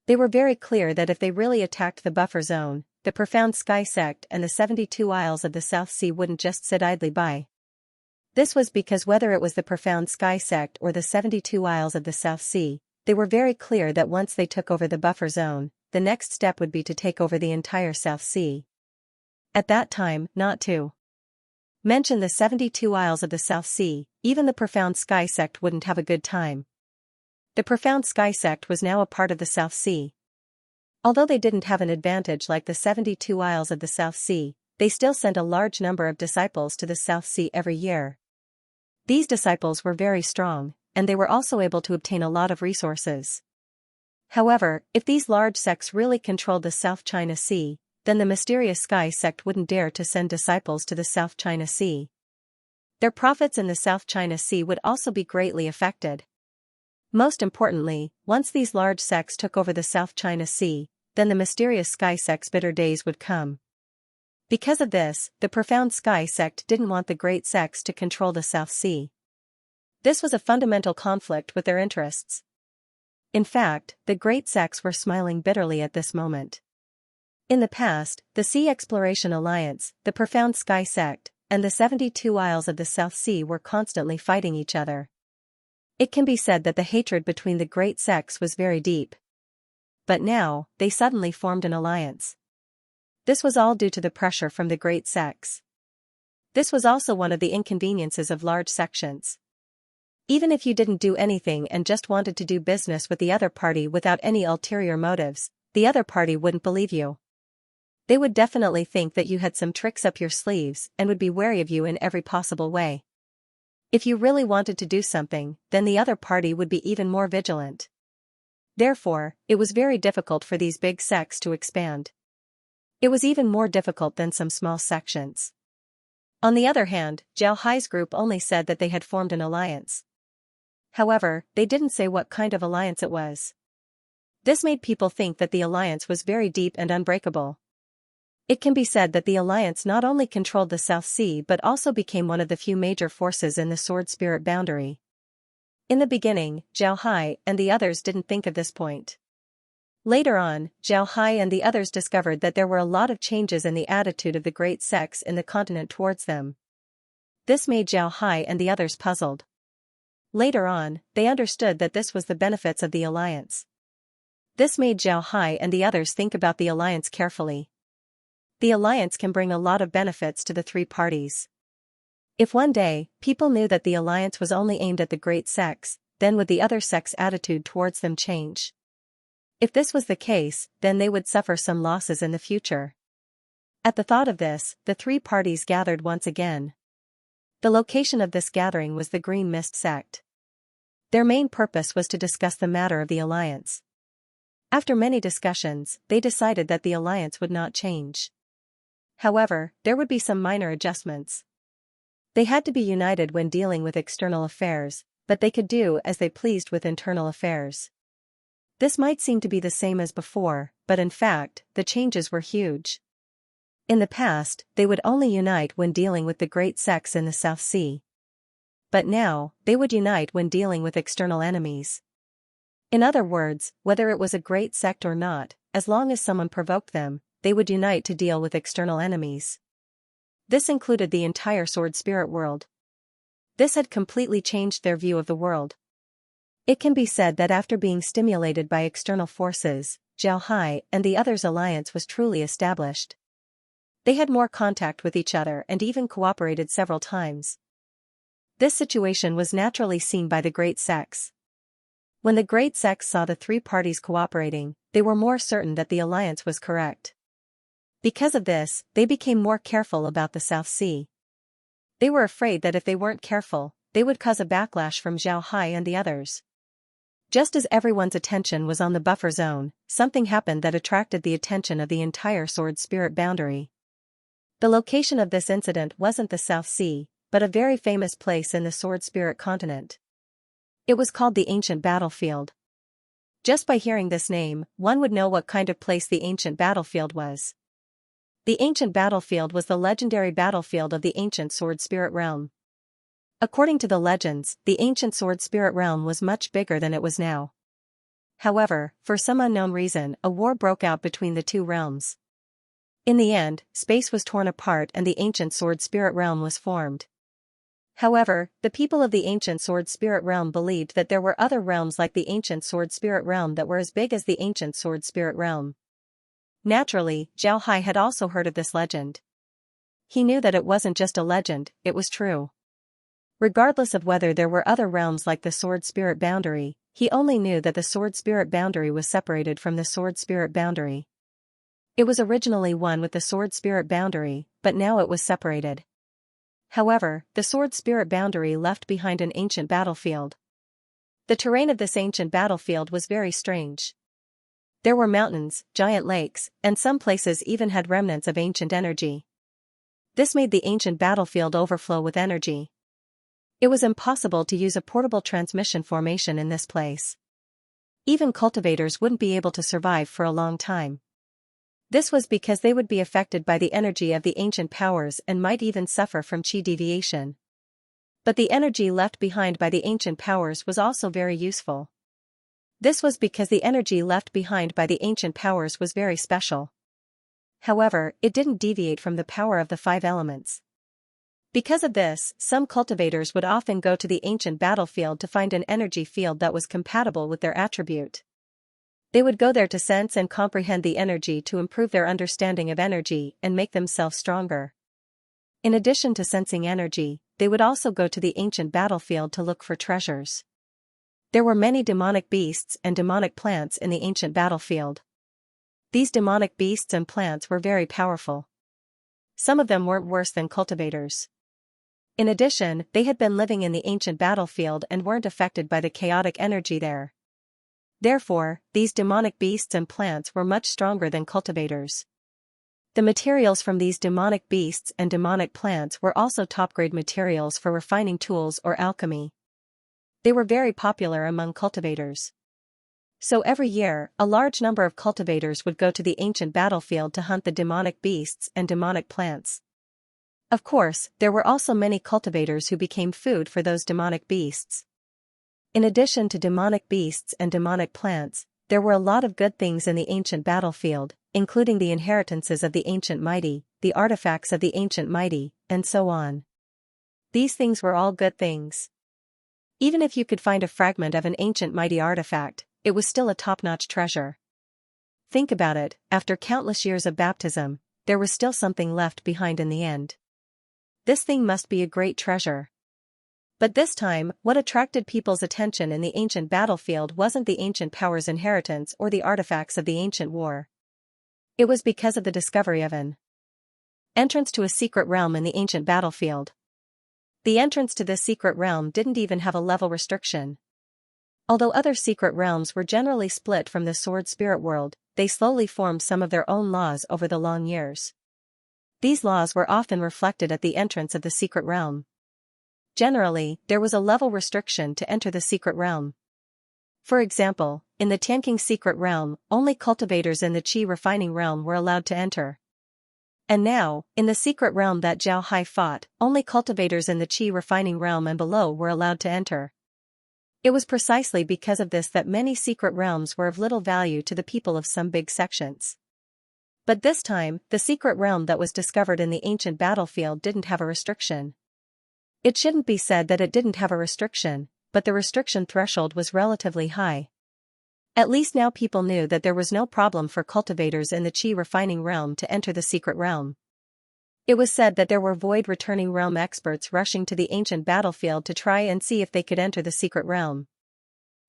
They were very clear that if they really attacked the buffer zone, the Profound Sky Sect and the 72 Isles of the South Sea wouldn't just sit idly by. This was because whether it was the Profound Sky Sect or the 72 Isles of the South Sea, they were very clear that once they took over the buffer zone, the next step would be to take over the entire South Sea. At that time, not to mention the 72 Isles of the South Sea, even the Profound Sky Sect wouldn't have a good time. The Profound Sky Sect was now a part of the South Sea. Although they didn't have an advantage like the 72 Isles of the South Sea, they still sent a large number of disciples to the South Sea every year. These disciples were very strong, and they were also able to obtain a lot of resources. However, if these large sects really controlled the South China Sea, then the mysterious Sky Sect wouldn't dare to send disciples to the South China Sea. Their profits in the South China Sea would also be greatly affected. Most importantly, once these large sects took over the South China Sea, then the mysterious Sky Sect's bitter days would come. Because of this, the Profound Sky Sect didn't want the Great Sects to control the South Sea. This was a fundamental conflict with their interests. In fact, the Great Sects were smiling bitterly at this moment. In the past, the Sea Exploration Alliance, the Profound Sky Sect, and the 72 Isles of the South Sea were constantly fighting each other. It can be said that the hatred between the Great Sects was very deep. But now, they suddenly formed an alliance. This was all due to the pressure from the Great Sects. This was also one of the inconveniences of large sections. Even if you didn't do anything and just wanted to do business with the other party without any ulterior motives, the other party wouldn't believe you. They would definitely think that you had some tricks up your sleeves and would be wary of you in every possible way. If you really wanted to do something, then the other party would be even more vigilant. Therefore, it was very difficult for these big sects to expand. It was even more difficult than some small sections. On the other hand, Zhao Hai's group only said that they had formed an alliance. However, they didn't say what kind of alliance it was. This made people think that the alliance was very deep and unbreakable. It can be said that the alliance not only controlled the South Sea but also became one of the few major forces in the Sword Spirit boundary. In the beginning, Zhao Hai and the others didn't think of this point. Later on, Zhao Hai and the others discovered that there were a lot of changes in the attitude of the Great Sects in the continent towards them. This made Zhao Hai and the others puzzled. Later on, they understood that this was the benefits of the alliance. This made Zhao Hai and the others think about the alliance carefully. The alliance can bring a lot of benefits to the three parties. If one day, people knew that the alliance was only aimed at the Great Sects, then would the other sects' attitude towards them change? If this was the case, then they would suffer some losses in the future. At the thought of this, the three parties gathered once again. The location of this gathering was the Green Mist sect. Their main purpose was to discuss the matter of the alliance. After many discussions, they decided that the alliance would not change. However, there would be some minor adjustments. They had to be united when dealing with external affairs, but they could do as they pleased with internal affairs. This might seem to be the same as before, but in fact, the changes were huge. In the past, they would only unite when dealing with the great sects in the South Sea. But now, they would unite when dealing with external enemies. In other words, whether it was a great sect or not, as long as someone provoked them, they would unite to deal with external enemies. This included the entire sword spirit world. This had completely changed their view of the world. It can be said that after being stimulated by external forces, Xianxia and the others' alliance was truly established. They had more contact with each other and even cooperated several times. This situation was naturally seen by the great sects. When the great sects saw the three parties cooperating, they were more certain that the alliance was correct. Because of this, they became more careful about the South Sea. They were afraid that if they weren't careful, they would cause a backlash from Xianxia and the others. Just as everyone's attention was on the buffer zone, something happened that attracted the attention of the entire sword spirit boundary. The location of this incident wasn't the South Sea, but a very famous place in the sword spirit continent. It was called the Ancient Battlefield. Just by hearing this name, one would know what kind of place the Ancient Battlefield was. The Ancient Battlefield was the legendary battlefield of the ancient sword spirit realm. According to the legends, the ancient sword spirit realm was much bigger than it was now. However, for some unknown reason, a war broke out between the two realms. In the end, space was torn apart and the ancient sword spirit realm was formed. However, the people of the ancient sword spirit realm believed that there were other realms like the ancient sword spirit realm that were as big as the ancient sword spirit realm. Naturally, Xianxia had also heard of this legend. He knew that it wasn't just a legend, it was true. Regardless of whether there were other realms like the sword spirit boundary, he only knew that the sword spirit boundary was separated from the sword spirit boundary. It was originally one with the sword spirit boundary, but now it was separated. However, the sword spirit boundary left behind an ancient battlefield. The terrain of this ancient battlefield was very strange. There were mountains, giant lakes, and some places even had remnants of ancient energy. This made the ancient battlefield overflow with energy. It was impossible to use a portable transmission formation in this place. Even cultivators wouldn't be able to survive for a long time. This was because they would be affected by the energy of the ancient powers and might even suffer from chi deviation. But the energy left behind by the ancient powers was also very useful. This was because the energy left behind by the ancient powers was very special. However, it didn't deviate from the power of the five elements. Because of this, some cultivators would often go to the ancient battlefield to find an energy field that was compatible with their attribute. They would go there to sense and comprehend the energy to improve their understanding of energy and make themselves stronger. In addition to sensing energy, they would also go to the ancient battlefield to look for treasures. There were many demonic beasts and demonic plants in the ancient battlefield. These demonic beasts and plants were very powerful. Some of them weren't worse than cultivators. In addition, they had been living in the ancient battlefield and weren't affected by the chaotic energy there. Therefore, these demonic beasts and plants were much stronger than cultivators. The materials from these demonic beasts and demonic plants were also top-grade materials for refining tools or alchemy. They were very popular among cultivators. So every year, a large number of cultivators would go to the ancient battlefield to hunt the demonic beasts and demonic plants. Of course, there were also many cultivators who became food for those demonic beasts. In addition to demonic beasts and demonic plants, there were a lot of good things in the ancient battlefield, including the inheritances of the ancient mighty, the artifacts of the ancient mighty, and so on. These things were all good things. Even if you could find a fragment of an ancient mighty artifact, it was still a top-notch treasure. Think about it, after countless years of baptism, there was still something left behind in the end. This thing must be a great treasure. But this time, what attracted people's attention in the ancient battlefield wasn't the ancient power's inheritance or the artifacts of the ancient war. It was because of the discovery of an entrance to a secret realm in the ancient battlefield. The entrance to this secret realm didn't even have a level restriction. Although other secret realms were generally split from the sword spirit world, they slowly formed some of their own laws over the long years. These laws were often reflected at the entrance of the secret realm. Generally, there was a level restriction to enter the secret realm. For example, in the Tianqing secret realm, only cultivators in the qi refining realm were allowed to enter. And now, in the secret realm that Zhao Hai fought, only cultivators in the qi refining realm and below were allowed to enter. It was precisely because of this that many secret realms were of little value to the people of some big sections. But this time, the secret realm that was discovered in the ancient battlefield didn't have a restriction. It shouldn't be said that it didn't have a restriction, but the restriction threshold was relatively high. At least now people knew that there was no problem for cultivators in the qi refining realm to enter the secret realm. It was said that there were void returning realm experts rushing to the ancient battlefield to try and see if they could enter the secret realm.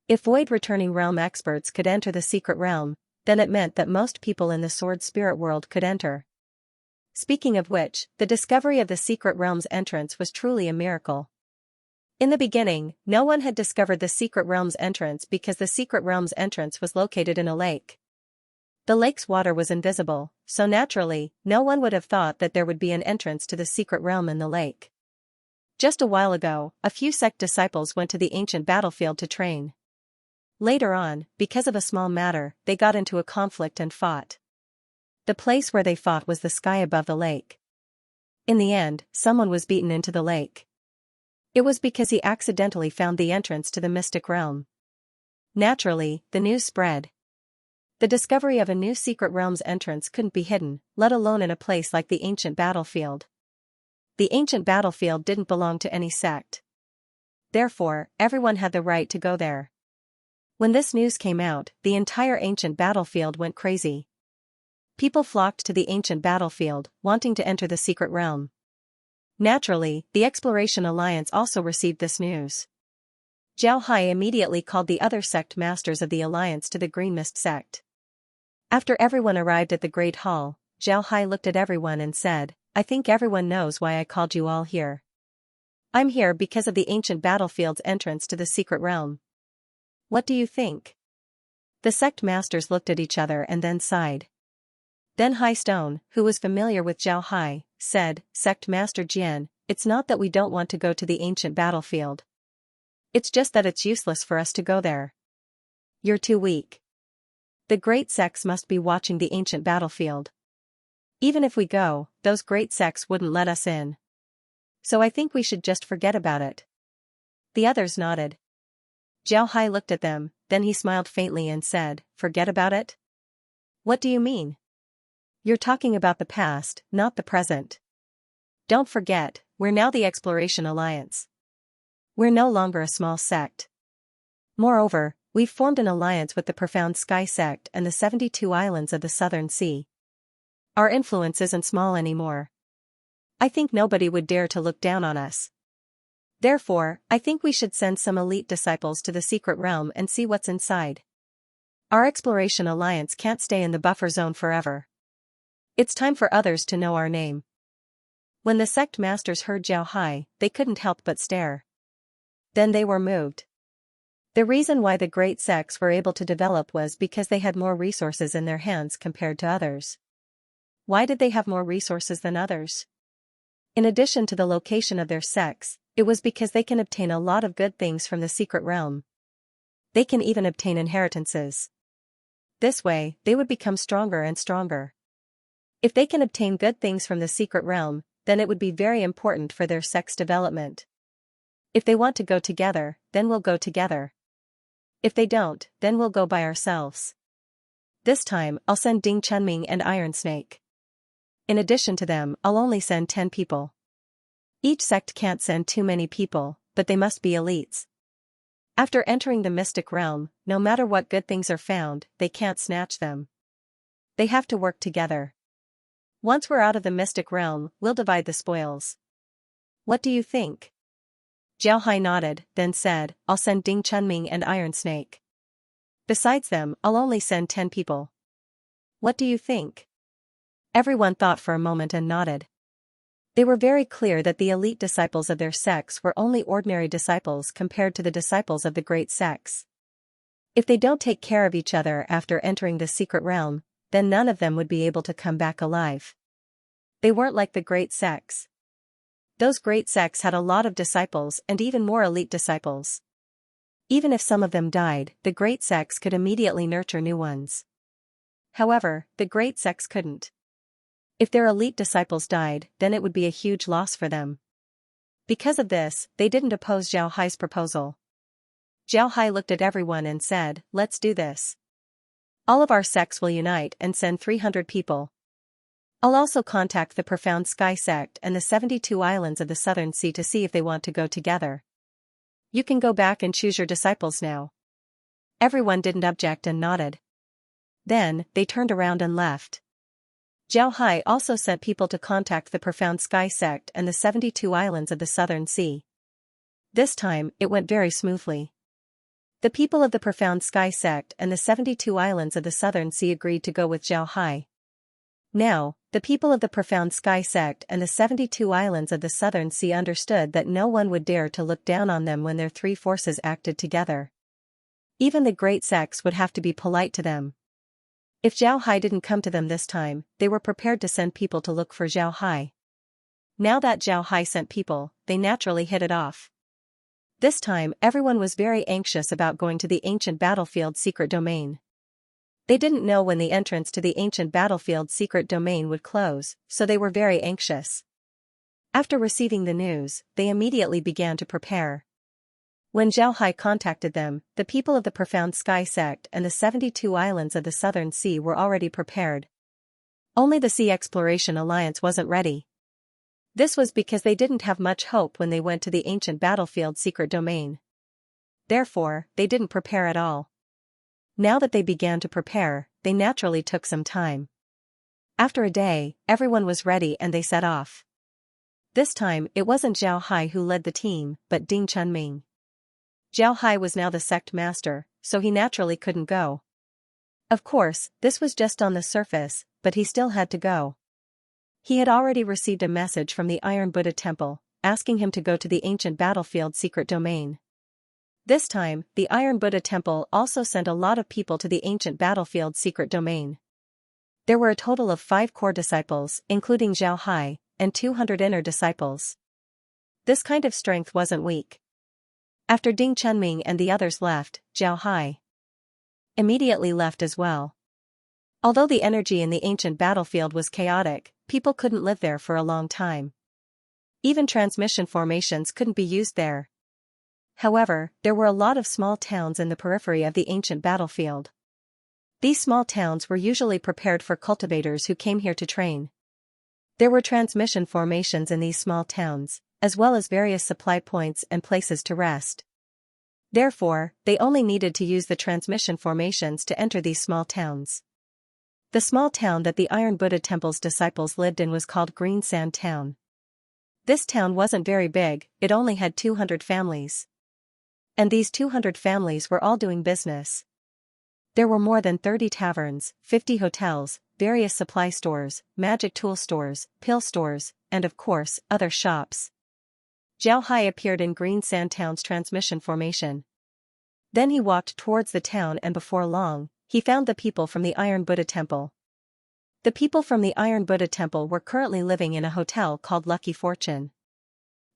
If void returning realm experts could enter the secret realm, then it meant that most people in the sword spirit world could enter. Speaking of which, the discovery of the secret realm's entrance was truly a miracle. In the beginning, no one had discovered the secret realm's entrance because the secret realm's entrance was located in a lake. The lake's water was invisible, so naturally, no one would have thought that there would be an entrance to the secret realm in the lake. Just a while ago, a few sect disciples went to the ancient battlefield to train. Later on, because of a small matter, they got into a conflict and fought. The place where they fought was the sky above the lake. In the end, someone was beaten into the lake. It was because he accidentally found the entrance to the mystic realm. Naturally, the news spread. The discovery of a new secret realm's entrance couldn't be hidden, let alone in a place like the ancient battlefield. The ancient battlefield didn't belong to any sect. Therefore, everyone had the right to go there. When this news came out, the entire ancient battlefield went crazy. People flocked to the ancient battlefield, wanting to enter the secret realm. Naturally, the Exploration Alliance also received this news. Zhao Hai immediately called the other sect masters of the alliance to the Green Mist sect. After everyone arrived at the Great Hall, Zhao Hai looked at everyone and said, "I think everyone knows why I called you all here. I'm here because of the ancient battlefield's entrance to the secret realm. What do you think?" The sect masters looked at each other and then sighed. Then Hai Stone, who was familiar with Zhao Hai, said, "Sect Master Jian, it's not that we don't want to go to the ancient battlefield. It's just that it's useless for us to go there. You're too weak. The great sects must be watching the ancient battlefield. Even if we go, those great sects wouldn't let us in. So I think we should just forget about it." The others nodded. Zhao Hai looked at them, then he smiled faintly and said, "Forget about it? What do you mean? You're talking about the past, not the present. Don't forget, we're now the Exploration Alliance. We're no longer a small sect. Moreover, we've formed an alliance with the Profound Sky sect and the 72 islands of the Southern Sea. Our influence isn't small anymore. I think nobody would dare to look down on us. Therefore, I think we should send some elite disciples to the secret realm and see what's inside. Our Exploration Alliance can't stay in the buffer zone forever. It's time for others to know our name." When the sect masters heard Zhao Hai, they couldn't help but stare. Then they were moved. The reason why the great sects were able to develop was because they had more resources in their hands compared to others. Why did they have more resources than others? In addition to the location of their sects, it was because they can obtain a lot of good things from the secret realm. They can even obtain inheritances. This way, they would become stronger and stronger. If they can obtain good things from the secret realm, then it would be very important for their sect's development. If they want to go together, then we'll go together. If they don't, then we'll go by ourselves. This time, I'll send Ding Chunming and Iron Snake. In addition to them, I'll only send 10 people. Each sect can't send too many people, but they must be elites. After entering the mystic realm, no matter what good things are found, they can't snatch them. They have to work together. Once we're out of the mystic realm, we'll divide the spoils. What do you think?" Zhao Hai nodded, then said, "I'll send Ding Chunming and Iron Snake. Besides them, I'll only send 10 people. What do you think?" Everyone thought for a moment and nodded. They were very clear that the elite disciples of their sects were only ordinary disciples compared to the disciples of the great sects. If they don't take care of each other after entering the secret realm, then none of them would be able to come back alive. They weren't like the great sects. Those great sects had a lot of disciples and even more elite disciples. Even if some of them died, the great sects could immediately nurture new ones. However, the great sects couldn't. If their elite disciples died, then it would be a huge loss for them. Because of this, they didn't oppose Zhao Hai's proposal. Zhao Hai looked at everyone and said, "Let's do this. All of our sects will unite and send 300 people. I'll also contact the Profound Sky sect and the 72 islands of the Southern Sea to see if they want to go together. You can go back and choose your disciples now." Everyone didn't object and nodded. Then, they turned around and left. Zhao Hai also sent people to contact the Profound Sky sect and the 72 islands of the Southern Sea. This time, it went very smoothly. The people of the Profound Sky sect and the 72 islands of the Southern Sea agreed to go with Zhao Hai. Now, the people of the Profound Sky sect and the 72 islands of the Southern Sea understood that no one would dare to look down on them when their three forces acted together. Even the great sects would have to be polite to them. If Zhao Hai didn't come to them this time, they were prepared to send people to look for Zhao Hai. Now that Zhao Hai sent people, they naturally hit it off. This time, everyone was very anxious about going to the ancient battlefield secret domain. They didn't know when the entrance to the ancient battlefield secret domain would close, so they were very anxious. After receiving the news, they immediately began to prepare. When Zhao Hai contacted them, the people of the Profound Sky sect and the 72 islands of the Southern Sea were already prepared. Only the Sea Exploration Alliance wasn't ready. This was because they didn't have much hope when they went to the ancient battlefield secret domain. Therefore, they didn't prepare at all. Now that they began to prepare, they naturally took some time. After a day, everyone was ready and they set off. This time, it wasn't Zhao Hai who led the team, but Ding Chunming. Zhao Hai was now the sect master, so he naturally couldn't go. Of course, this was just on the surface, but he still had to go. He had already received a message from the Iron Buddha Temple, asking him to go to the ancient battlefield secret domain. This time, the Iron Buddha Temple also sent a lot of people to the ancient battlefield secret domain. There were a total of 5 core disciples, including Zhao Hai, and 200 inner disciples. This kind of strength wasn't weak. After Ding Chunming and the others left, Zhao Hai immediately left as well. Although the energy in the ancient battlefield was chaotic, people couldn't live there for a long time. Even transmission formations couldn't be used there. However, there were a lot of small towns in the periphery of the ancient battlefield. These small towns were usually prepared for cultivators who came here to train. There were transmission formations in these small towns, as well as various supply points and places to rest. Therefore, they only needed to use the transmission formations to enter these small towns. The small town that the Iron Buddha Temple's disciples lived in was called Green Sand Town. This town wasn't very big, it only had 200 families. And these 200 families were all doing business. There were more than 30 taverns, 50 hotels, various supply stores, magic tool stores, pill stores, and of course, other shops. Zhao Hai appeared in Green Sand Town's transmission formation. Then he walked towards the town and before long, he found the people from the Iron Buddha Temple. The people from the Iron Buddha Temple were currently living in a hotel called Lucky Fortune.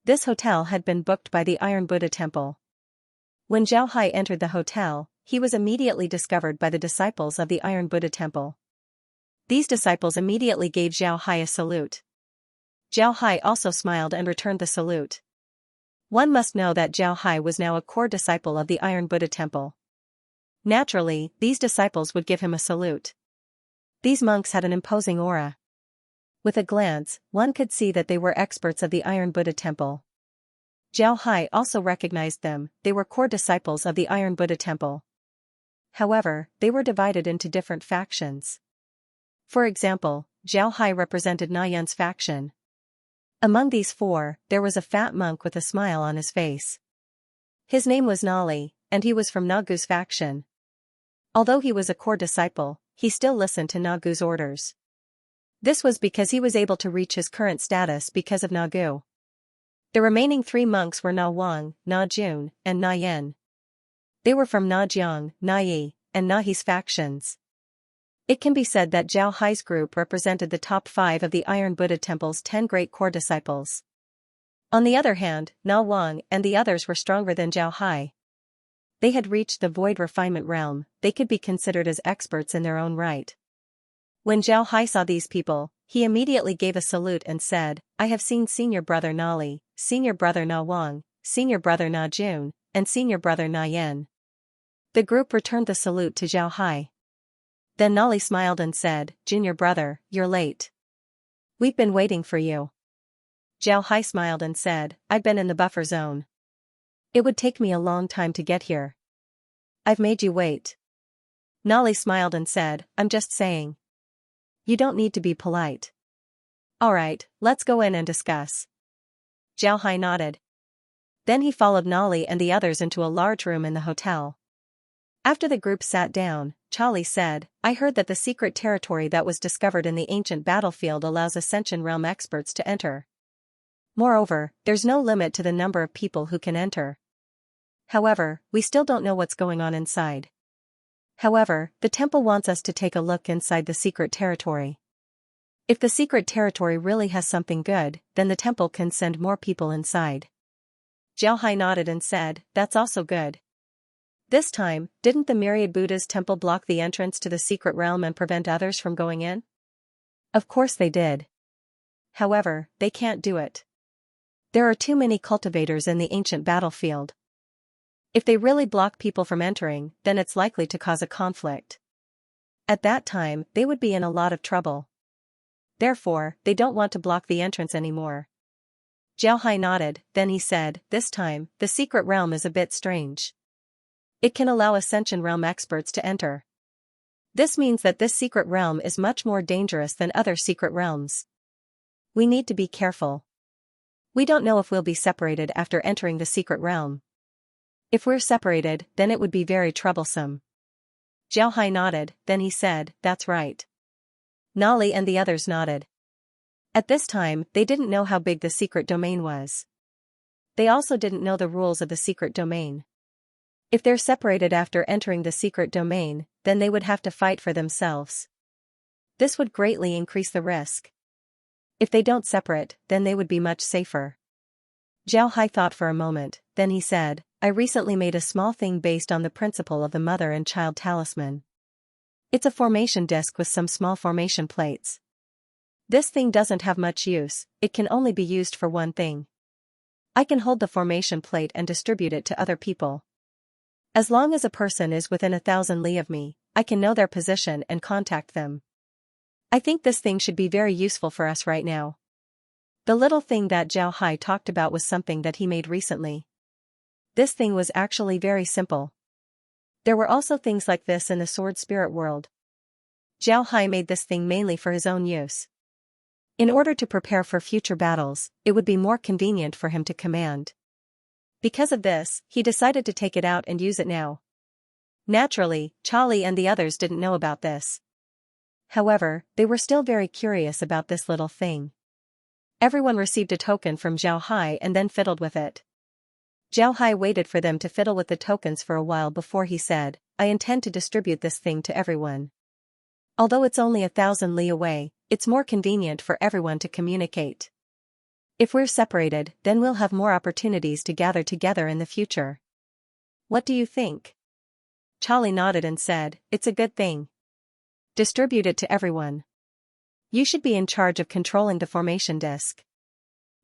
This hotel had been booked by the Iron Buddha Temple. When Zhao Hai entered the hotel, he was immediately discovered by the disciples of the Iron Buddha Temple. These disciples immediately gave Zhao Hai a salute. Zhao Hai also smiled and returned the salute. One must know that Zhao Hai was now a core disciple of the Iron Buddha Temple. Naturally, these disciples would give him a salute. These monks had an imposing aura. With a glance, one could see that they were experts of the Iron Buddha Temple. Zhao Hai also recognized them, they were core disciples of the Iron Buddha Temple. However, they were divided into different factions. For example, Zhao Hai represented Na Yun's faction. Among these 4, there was a fat monk with a smile on his face. His name was Nali, and he was from Nagu's faction. Although he was a core disciple, he still listened to Nagu's orders. This was because he was able to reach his current status because of Nagu. The remaining 3 monks were Na Wang, Na Jun, and Na Yen. They were from Na Jiang, Na Yi, and Na He's factions. It can be said that Zhao Hai's group represented the top 5 of the Iron Buddha Temple's 10 great core disciples. On the other hand, Na Wang and the others were stronger than Zhao Hai. They had reached the void refinement realm, they could be considered as experts in their own right. When Zhao Hai saw these people, he immediately gave a salute and said, I have seen senior brother Na Li, senior brother Na Wang, senior brother Na Jun, and senior brother Na Yan. The group returned the salute to Zhao Hai. Then Na Li smiled and said, Junior brother, you're late. We've been waiting for you. Zhao Hai smiled and said, I've been in the buffer zone. It would take me a long time to get here. I've made you wait. Na Li smiled and said, I'm just saying. You don't need to be polite. Alright, let's go in and discuss. Zhao Hai nodded. Then he followed Na Li and the others into a large room in the hotel. After the group sat down, Charlie said, I heard that the secret territory that was discovered in the ancient battlefield allows Ascension Realm experts to enter. Moreover, there's no limit to the number of people who can enter. However, we still don't know what's going on inside. However, the temple wants us to take a look inside the secret territory. If the secret territory really has something good, then the temple can send more people inside. Zhao Hai nodded and said, that's also good. This time, didn't the Myriad Buddha's temple block the entrance to the secret realm and prevent others from going in? Of course they did. However, they can't do it. There are too many cultivators in the ancient battlefield. If they really block people from entering, then it's likely to cause a conflict. At that time, they would be in a lot of trouble. Therefore, they don't want to block the entrance anymore. Zhao Hai nodded, then he said, this time, the secret realm is a bit strange. It can allow Ascension Realm experts to enter. This means that this secret realm is much more dangerous than other secret realms. We need to be careful. We don't know if we'll be separated after entering the secret realm. If we're separated, then it would be very troublesome. Zhao Hai nodded, then he said, that's right. Na Li and the others nodded. At this time, they didn't know how big the secret domain was. They also didn't know the rules of the secret domain. If they're separated after entering the secret domain, then they would have to fight for themselves. This would greatly increase the risk. If they don't separate, then they would be much safer. Zhao Hai thought for a moment, then he said, I recently made a small thing based on the principle of the mother and child talisman. It's a formation disc with some small formation plates. This thing doesn't have much use, it can only be used for one thing. I can hold the formation plate and distribute it to other people. As long as a person is within 1,000 li of me, I can know their position and contact them. I think this thing should be very useful for us right now. The little thing that Zhao Hai talked about was something that he made recently. This thing was actually very simple. There were also things like this in the sword spirit world. Zhao Hai made this thing mainly for his own use. In order to prepare for future battles, it would be more convenient for him to command. Because of this, he decided to take it out and use it now. Naturally, Charlie and the others didn't know about this. However, they were still very curious about this little thing. Everyone received a token from Zhao Hai and then fiddled with it. Zhao Hai waited for them to fiddle with the tokens for a while before he said, I intend to distribute this thing to everyone. Although it's only 1,000 li away, it's more convenient for everyone to communicate. If we're separated, then we'll have more opportunities to gather together in the future. What do you think? Charlie nodded and said, it's a good thing. Distribute it to everyone. You should be in charge of controlling the formation disc.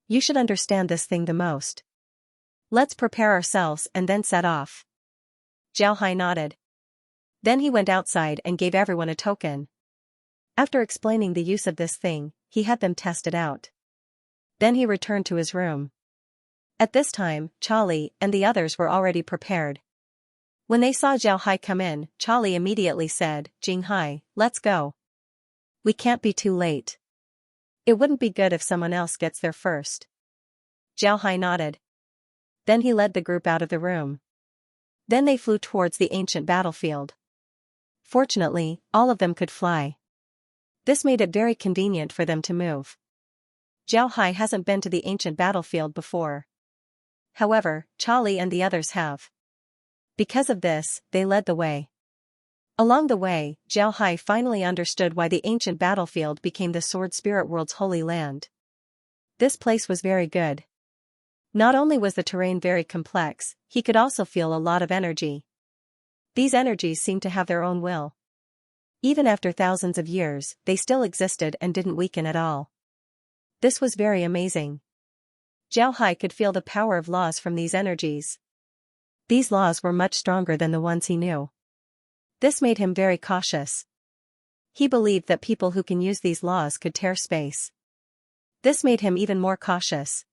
You should understand this thing the most. Let's prepare ourselves and then set off. Zhao Hai nodded. Then he went outside and gave everyone a token. After explaining the use of this thing, he had them test it out. Then he returned to his room. At this time, Charlie and the others were already prepared. When they saw Zhao Hai come in, Charlie immediately said, Jing Hai, let's go. We can't be too late. It wouldn't be good if someone else gets there first. Zhao Hai nodded. Then he led the group out of the room. Then they flew towards the ancient battlefield. Fortunately, all of them could fly. This made it very convenient for them to move. Zhao Hai hasn't been to the ancient battlefield before. However, Charlie and the others have. Because of this, they led the way. Along the way, Zhao Hai finally understood why the ancient battlefield became the sword spirit world's holy land. This place was very good. Not only was the terrain very complex, he could also feel a lot of energy. These energies seemed to have their own will. Even after thousands of years, they still existed and didn't weaken at all. This was very amazing. Zhao Hai could feel the power of laws from these energies. These laws were much stronger than the ones he knew. This made him very cautious. He believed that people who can use these laws could tear space. This made him even more cautious.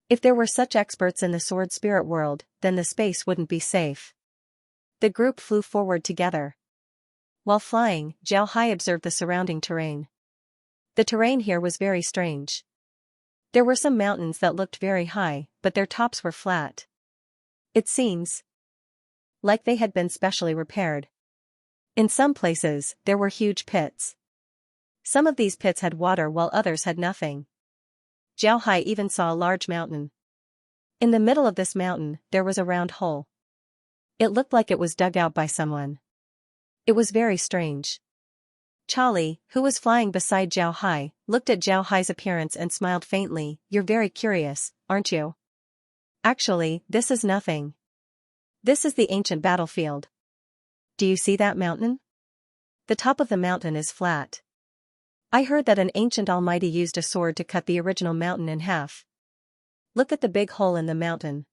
If there were such experts in the sword spirit world, then the space wouldn't be safe. The group flew forward together. While flying, Zhao Hai observed the surrounding terrain. The terrain here was very strange. There were some mountains that looked very high, but their tops were flat. It seems like they had been specially repaired. In some places, there were huge pits. Some of these pits had water while others had nothing. Zhao Hai even saw a large mountain. In the middle of this mountain, there was a round hole. It looked like it was dug out by someone. It was very strange. Charlie, who was flying beside Zhao Hai, looked at Zhao Hai's appearance and smiled faintly. "You're very curious, aren't you?" "Actually, this is nothing. This is the ancient battlefield. Do you see that mountain? The top of the mountain is flat. I heard that an ancient almighty used a sword to cut the original mountain in half. Look at the big hole in the mountain.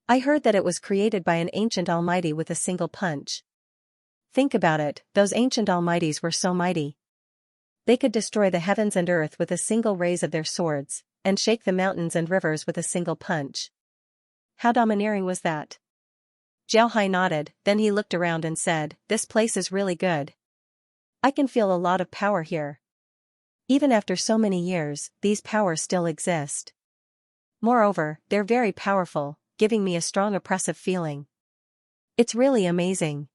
I heard that it was created by an ancient almighty with a single punch. Think about it, those ancient almighties were so mighty. They could destroy the heavens and earth with a single raise of their swords, and shake the mountains and rivers with a single punch. How domineering was that?" Zhao Hai nodded, then he looked around and said, "This place is really good. I can feel a lot of power here. Even after so many years, these powers still exist. Moreover, they're very powerful, giving me a strong oppressive feeling. It's really amazing.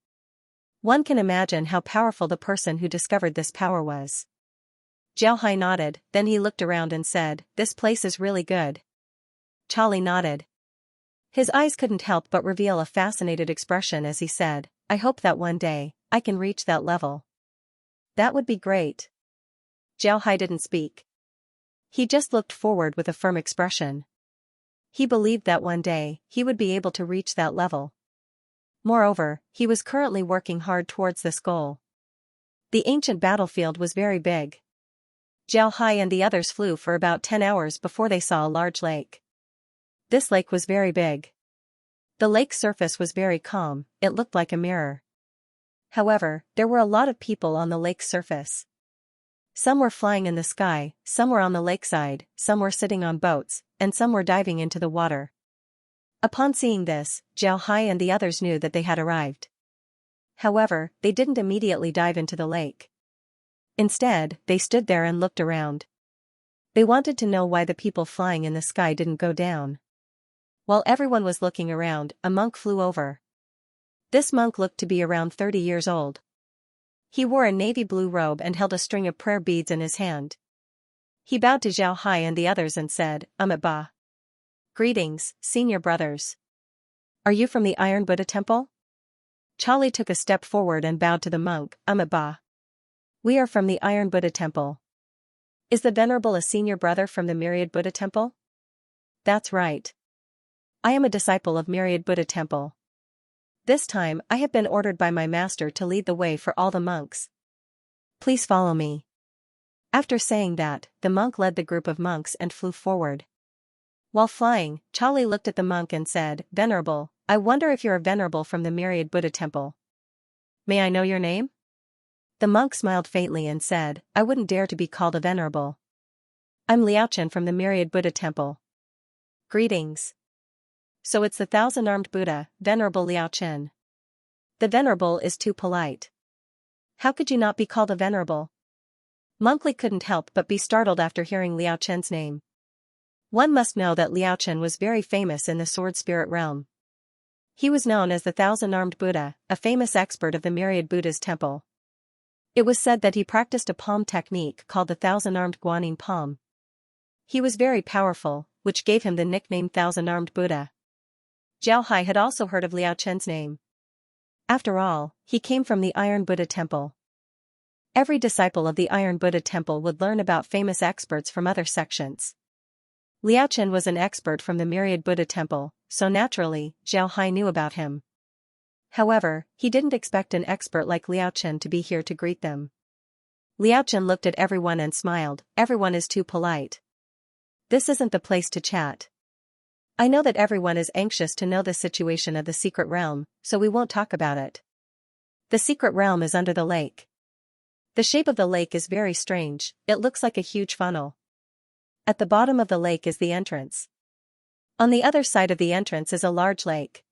One can imagine how powerful the person who discovered this power was." Zhao Hai nodded, then he looked around and said, "This place is really good." Charlie nodded. His eyes couldn't help but reveal a fascinated expression as he said, "I hope that one day, I can reach that level." "That would be great." Zhao Hai didn't speak. He just looked forward with a firm expression. He believed that one day, he would be able to reach that level. Moreover, he was currently working hard towards this goal. The ancient battlefield was very big. Zhao Hai and the others flew for about 10 hours before they saw a large lake. This lake was very big. The lake's surface was very calm, it looked like a mirror. However, there were a lot of people on the lake's surface. Some were flying in the sky, some were on the lakeside, some were sitting on boats, and some were diving into the water. Upon seeing this, Zhao Hai and the others knew that they had arrived. However, they didn't immediately dive into the lake. Instead, they stood there and looked around. They wanted to know why the people flying in the sky didn't go down. While everyone was looking around, a monk flew over. This monk looked to be around 30 years old. He wore a navy blue robe and held a string of prayer beads in his hand. He bowed to Zhao Hai and the others and said, "Ba. Greetings, senior brothers. Are you from the Iron Buddha Temple?" Charlie took a step forward and bowed to the monk, "Ba. We are from the Iron Buddha Temple." "Is the Venerable a senior brother from the Myriad Buddha Temple?" "That's right. I am a disciple of Myriad Buddha Temple. This time I have been ordered by my master to lead the way for all the monks. Please follow me." After saying that, the monk led the group of monks and flew forward. While flying, Charlie looked at the monk and said, "Venerable, I wonder if you're a venerable from the Myriad Buddha Temple. May I know your name?" The monk smiled faintly and said, "I wouldn't dare to be called a venerable. I'm Liaochen from the Myriad Buddha Temple." "Greetings. So it's the thousand-armed Buddha, Venerable Liaochen. The venerable is too polite. How could you not be called a venerable?" Monkly couldn't help but be startled after hearing Liaochen's name. One must know that Liaochen was very famous in the sword spirit realm. He was known as the thousand-armed Buddha, a famous expert of the Myriad Buddha's temple. It was said that he practiced a palm technique called the thousand-armed Guanyin palm. He was very powerful, which gave him the nickname Thousand-Armed Buddha. Zhao Hai had also heard of Liao Chen's name. After all, he came from the Iron Buddha Temple. Every disciple of the Iron Buddha Temple would learn about famous experts from other sections. Liao Chen was an expert from the Myriad Buddha Temple, so naturally, Zhao Hai knew about him. However, he didn't expect an expert like Liao Chen to be here to greet them. Liao Chen looked at everyone and smiled. Everyone is too polite. This isn't the place to chat. I know that everyone is anxious to know the situation of the secret realm, so we won't talk about it. The secret realm is under the lake. The shape of the lake is very strange, it looks like a huge funnel. At the bottom of the lake is the entrance. On the other side of the entrance is a large lake.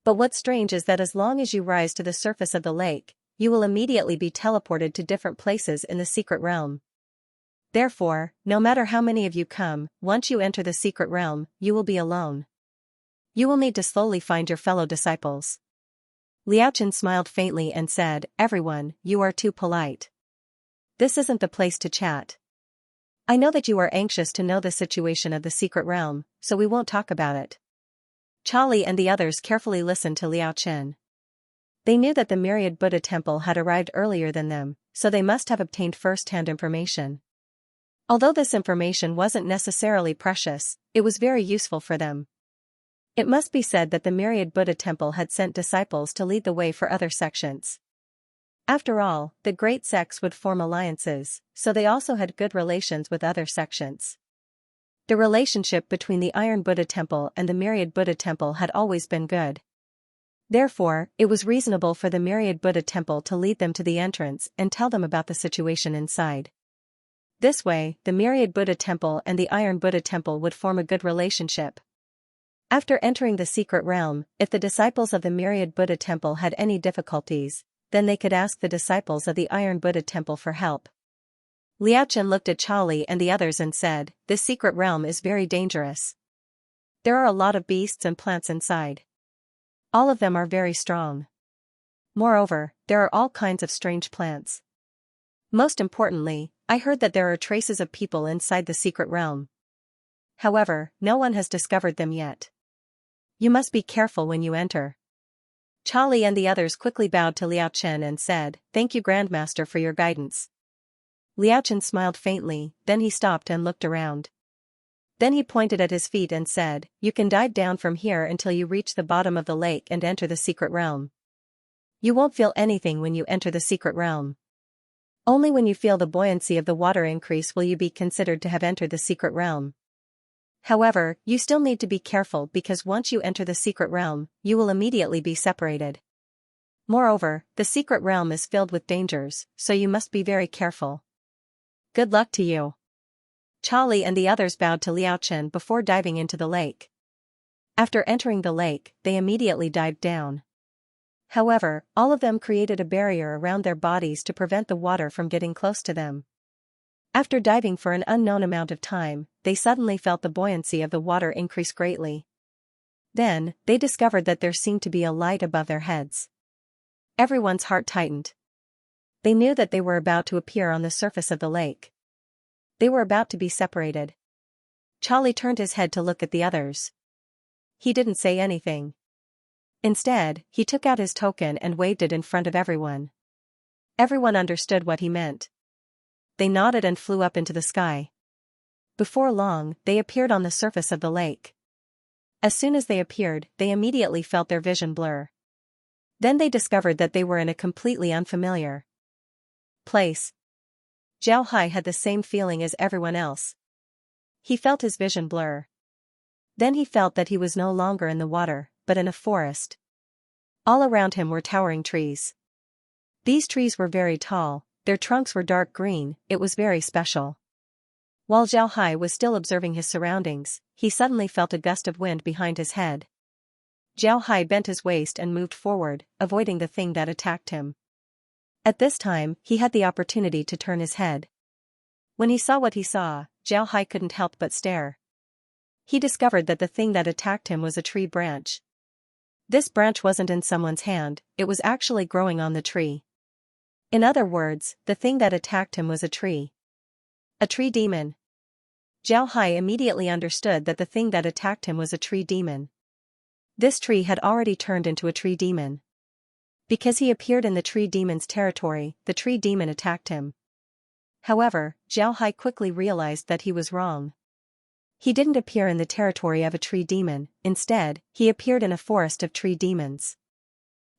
But what's strange is that as long as you rise to the surface of the lake, you will immediately be teleported to different places in the secret realm. Therefore, no matter how many of you come, once you enter the secret realm, you will be alone. You will need to slowly find your fellow disciples. Liao Chen smiled faintly and said, "Everyone, you are too polite. This isn't the place to chat. I know that you are anxious to know the situation of the secret realm, so we won't talk about it." Charlie and the others carefully listened to Liao Chen. They knew that the Myriad Buddha Temple had arrived earlier than them, so they must have obtained first-hand information. Although this information wasn't necessarily precious, it was very useful for them. It must be said that the Myriad Buddha Temple had sent disciples to lead the way for other sections. After all, the great sects would form alliances, so they also had good relations with other sections. The relationship between the Iron Buddha Temple and the Myriad Buddha Temple had always been good. Therefore, it was reasonable for the Myriad Buddha Temple to lead them to the entrance and tell them about the situation inside. This way, the Myriad Buddha Temple and the Iron Buddha Temple would form a good relationship. After entering the secret realm, if the disciples of the Myriad Buddha Temple had any difficulties, then they could ask the disciples of the Iron Buddha Temple for help. Liao Chen looked at Charlie and the others and said, "This secret realm is very dangerous. There are a lot of beasts and plants inside. All of them are very strong. Moreover, there are all kinds of strange plants. Most importantly, I heard that there are traces of people inside the secret realm. However, no one has discovered them yet. You must be careful when you enter." Charlie and the others quickly bowed to Liao Chen and said, "Thank you, Grandmaster, for your guidance." Liao Chen smiled faintly, then he stopped and looked around. Then he pointed at his feet and said, "You can dive down from here until you reach the bottom of the lake and enter the secret realm. You won't feel anything when you enter the secret realm. Only when you feel the buoyancy of the water increase will you be considered to have entered the secret realm. However, you still need to be careful because once you enter the secret realm, you will immediately be separated. Moreover, the secret realm is filled with dangers, so you must be very careful. Good luck to you." Charlie and the others bowed to Liao Chen before diving into the lake. After entering the lake, they immediately dived down. However, all of them created a barrier around their bodies to prevent the water from getting close to them. After diving for an unknown amount of time, they suddenly felt the buoyancy of the water increase greatly. Then, they discovered that there seemed to be a light above their heads. Everyone's heart tightened. They knew that they were about to appear on the surface of the lake. They were about to be separated. Charlie turned his head to look at the others. He didn't say anything. Instead, he took out his token and waved it in front of everyone. Everyone understood what he meant. They nodded and flew up into the sky. Before long, they appeared on the surface of the lake. As soon as they appeared, they immediately felt their vision blur. Then they discovered that they were in a completely unfamiliar place. Zhao Hai had the same feeling as everyone else. He felt his vision blur. Then he felt that he was no longer in the water, but in a forest. All around him were towering trees. These trees were very tall, their trunks were dark green, it was very special. While Zhao Hai was still observing his surroundings, he suddenly felt a gust of wind behind his head. Zhao Hai bent his waist and moved forward, avoiding the thing that attacked him. At this time, he had the opportunity to turn his head. When he saw what he saw, Zhao Hai couldn't help but stare. He discovered that the thing that attacked him was a tree branch. This branch wasn't in someone's hand, it was actually growing on the tree. In other words, the thing that attacked him was a tree. A tree demon. Zhao Hai immediately understood that the thing that attacked him was a tree demon. This tree had already turned into a tree demon. Because he appeared in the tree demon's territory, the tree demon attacked him. However, Zhao Hai quickly realized that he was wrong. He didn't appear in the territory of a tree demon, instead, he appeared in a forest of tree demons.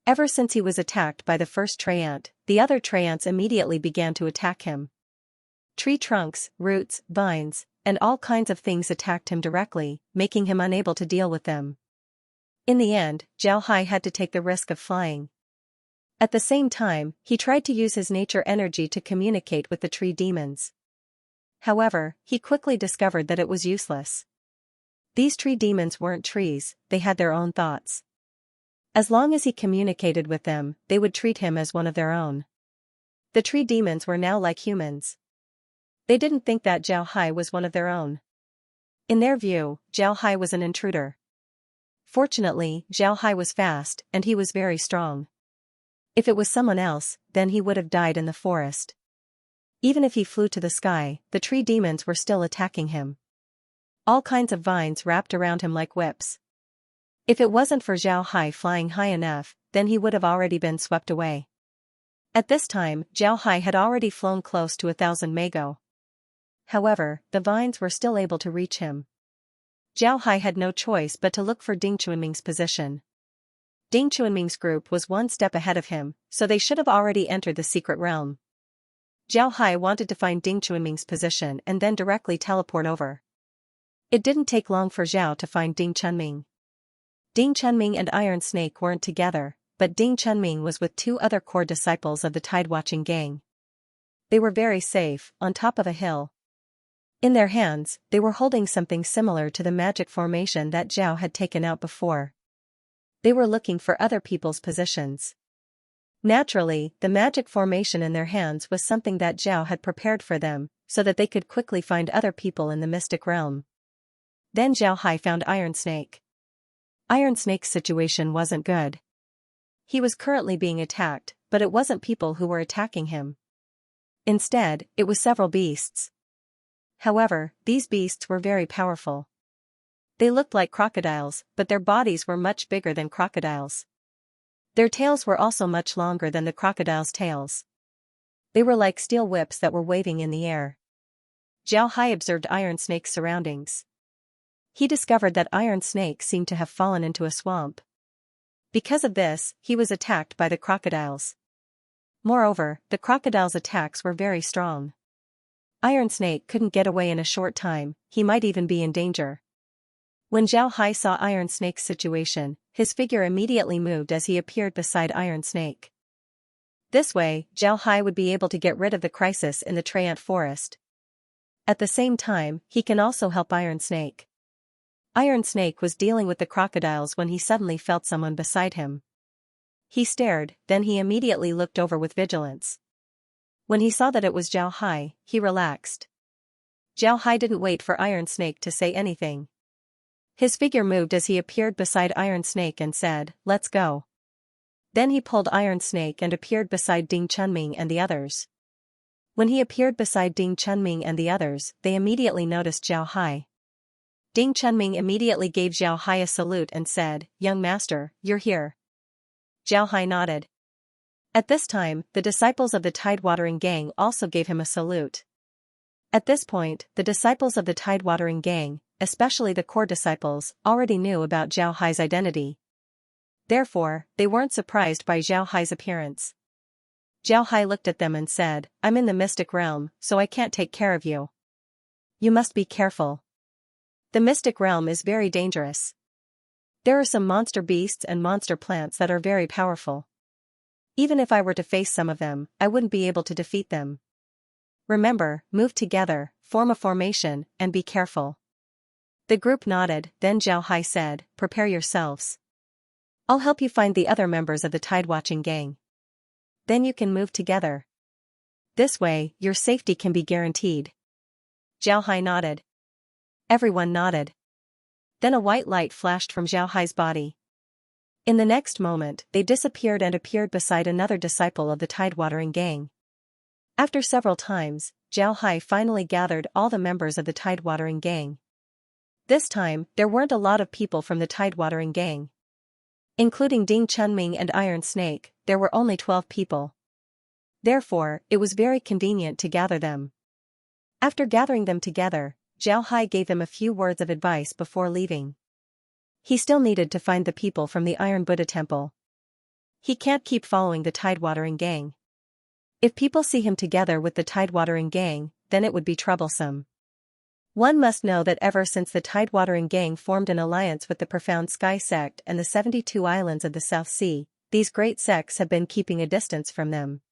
Ever since he was attacked by the first treant, the other treants immediately began to attack him. Tree trunks, roots, vines, and all kinds of things attacked him directly, making him unable to deal with them. In the end, Zhao Hai had to take the risk of flying. At the same time, he tried to use his nature energy to communicate with the tree demons. However, he quickly discovered that it was useless. These tree demons weren't trees, they had their own thoughts. As long as he communicated with them, they would treat him as one of their own. The tree demons were now like humans. They didn't think that Zhao Hai was one of their own. In their view, Zhao Hai was an intruder. Fortunately, Zhao Hai was fast, and he was very strong. If it was someone else, then he would have died in the forest. Even if he flew to the sky, the tree demons were still attacking him. All kinds of vines wrapped around him like whips. If it wasn't for Zhao Hai flying high enough, then he would have already been swept away. At this time, Zhao Hai had already flown close to 1,000 Mago. However, the vines were still able to reach him. Zhao Hai had no choice but to look for Ding Chuanming's position. Ding Chuanming's group was one step ahead of him, so they should have already entered the secret realm. Zhao Hai wanted to find Ding Chuanming's position and then directly teleport over. It didn't take long for Zhao to find Ding Chuanming. Ding Chuanming and Iron Snake weren't together, but Ding Chuanming was with two other core disciples of the Tide-Watching Gang. They were very safe, on top of a hill. In their hands, they were holding something similar to the magic formation that Zhao had taken out before. They were looking for other people's positions. Naturally, the magic formation in their hands was something that Zhao had prepared for them, so that they could quickly find other people in the mystic realm. Then Zhao Hai found Iron Snake. Iron Snake's situation wasn't good. He was currently being attacked, but it wasn't people who were attacking him. Instead, it was several beasts. However, these beasts were very powerful. They looked like crocodiles, but their bodies were much bigger than crocodiles. Their tails were also much longer than the crocodiles' tails. They were like steel whips that were waving in the air. Zhao Hai observed Iron Snake's surroundings. He discovered that Iron Snake seemed to have fallen into a swamp. Because of this, he was attacked by the crocodiles. Moreover, the crocodiles' attacks were very strong. Iron Snake couldn't get away in a short time, he might even be in danger. When Zhao Hai saw Iron Snake's situation, his figure immediately moved as he appeared beside Iron Snake. This way, Zhao Hai would be able to get rid of the crisis in the Treant Forest. At the same time, he can also help Iron Snake. Iron Snake was dealing with the crocodiles when he suddenly felt someone beside him. He stared, then he immediately looked over with vigilance. When he saw that it was Zhao Hai, he relaxed. Zhao Hai didn't wait for Iron Snake to say anything. His figure moved as he appeared beside Iron Snake and said, "Let's go." Then he pulled Iron Snake and appeared beside Ding Chuanming and the others. When he appeared beside Ding Chuanming and the others, they immediately noticed Zhao Hai. Ding Chuanming immediately gave Zhao Hai a salute and said, "Young master, you're here." Zhao Hai nodded. At this time, the disciples of the Tide-Watering Gang also gave him a salute. At this point, the disciples of the Tide-Watering Gang, especially the core disciples, already knew about Zhao Hai's identity. Therefore, they weren't surprised by Zhao Hai's appearance. Zhao Hai looked at them and said, "I'm in the mystic realm, so I can't take care of you. You must be careful. The mystic realm is very dangerous. There are some monster beasts and monster plants that are very powerful. Even if I were to face some of them, I wouldn't be able to defeat them. Remember, move together, form a formation, and be careful." The group nodded, then Zhao Hai said, "Prepare yourselves. I'll help you find the other members of the Tide-Watching Gang. Then you can move together. This way, your safety can be guaranteed." Zhao Hai nodded. Everyone nodded. Then a white light flashed from Zhao Hai's body. In the next moment, they disappeared and appeared beside another disciple of the Tide-Watering Gang. After several times, Zhao Hai finally gathered all the members of the Tide-Watering Gang. This time, there weren't a lot of people from the Tide-Watering Gang. Including Ding Chunming and Iron Snake, there were only 12 people. Therefore, it was very convenient to gather them. After gathering them together, Zhao Hai gave them a few words of advice before leaving. He still needed to find the people from the Iron Buddha Temple. He can't keep following the Tidewatering gang. If people see him together with the Tidewatering gang, then it would be troublesome. One must know that ever since the Tidewatering gang formed an alliance with the Profound Sky sect and the 72 islands of the South Sea, these great sects have been keeping a distance from them.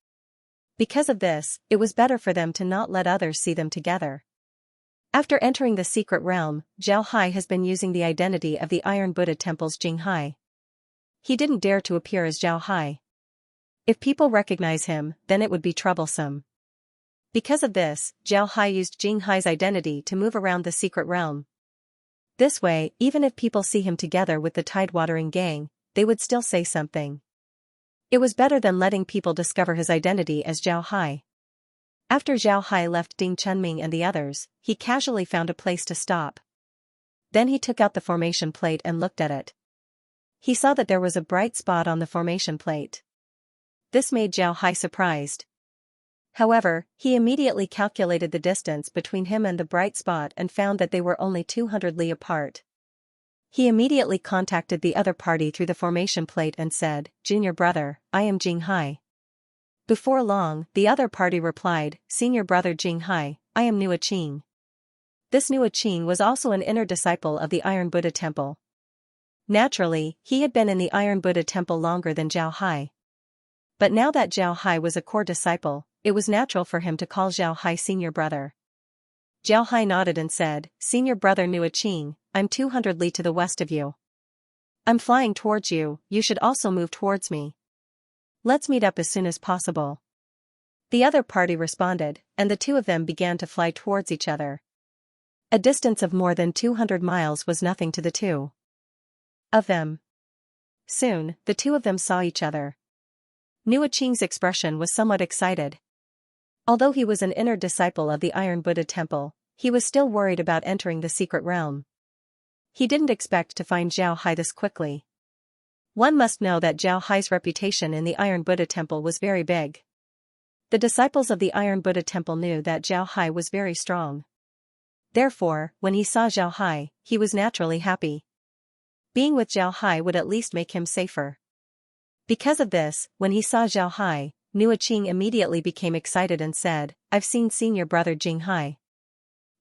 Because of this, it was better for them to not let others see them together. After entering the secret realm, Zhao Hai has been using the identity of the Iron Buddha Temple's Jing Hai. He didn't dare to appear as Zhao Hai. If people recognize him, then it would be troublesome. Because of this, Zhao Hai used Jing Hai's identity to move around the secret realm. This way, even if people see him together with the Tidewatering gang, they would still say something. It was better than letting people discover his identity as Zhao Hai. After Zhao Hai left Ding Chunming and the others, he casually found a place to stop. Then he took out the formation plate and looked at it. He saw that there was a bright spot on the formation plate. This made Zhao Hai surprised. However, he immediately calculated the distance between him and the bright spot and found that they were only 200 li apart. He immediately contacted the other party through the formation plate and said, "Junior brother, I am Jing Hai." Before long, the other party replied, "Senior brother Jing Hai, I am Nua Qing." This Nua Qing was also an inner disciple of the Iron Buddha Temple. Naturally, he had been in the Iron Buddha Temple longer than Zhao Hai. But now that Zhao Hai was a core disciple, it was natural for him to call Zhao Hai senior brother. Zhao Hai nodded and said, "Senior brother Nua Qing, I'm 200 li to the west of you. I'm flying towards you, you should also move towards me. Let's meet up as soon as possible." The other party responded, and the two of them began to fly towards each other. A distance of more than 200 miles was nothing to the two of them. Soon, the two of them saw each other. Nua Qing's expression was somewhat excited. Although he was an inner disciple of the Iron Buddha Temple, he was still worried about entering the secret realm. He didn't expect to find Zhao Hai this quickly. One must know that Zhao Hai's reputation in the Iron Buddha Temple was very big. The disciples of the Iron Buddha Temple knew that Zhao Hai was very strong. Therefore, when he saw Zhao Hai, he was naturally happy. Being with Zhao Hai would at least make him safer. Because of this, when he saw Zhao Hai, Nua Qing immediately became excited and said, "I've seen senior brother Jing Hai.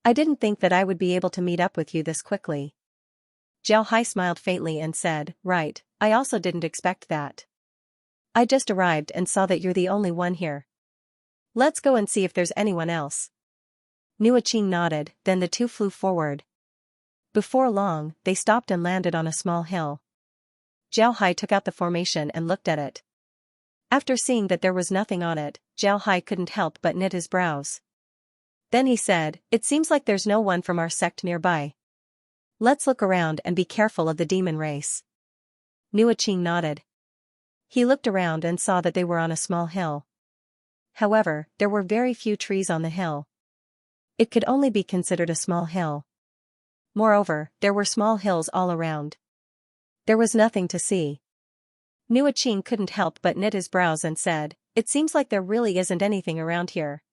I didn't think that I would be able to meet up with you this quickly." Zhao Hai smiled faintly and said, "Right, I also didn't expect that. I just arrived and saw that you're the only one here. Let's go and see if there's anyone else." Nua Qing nodded, then the two flew forward. Before long, they stopped and landed on a small hill. Zhao Hai took out the formation and looked at it. After seeing that there was nothing on it, Zhao Hai couldn't help but knit his brows. Then he said, "It seems like there's no one from our sect nearby. Let's look around and be careful of the demon race." Nua Qing nodded. He looked around and saw that they were on a small hill. However, there were very few trees on the hill. It could only be considered a small hill. Moreover, there were small hills all around. There was nothing to see. Nua Qing couldn't help but knit his brows and said, "It seems like there really isn't anything around here.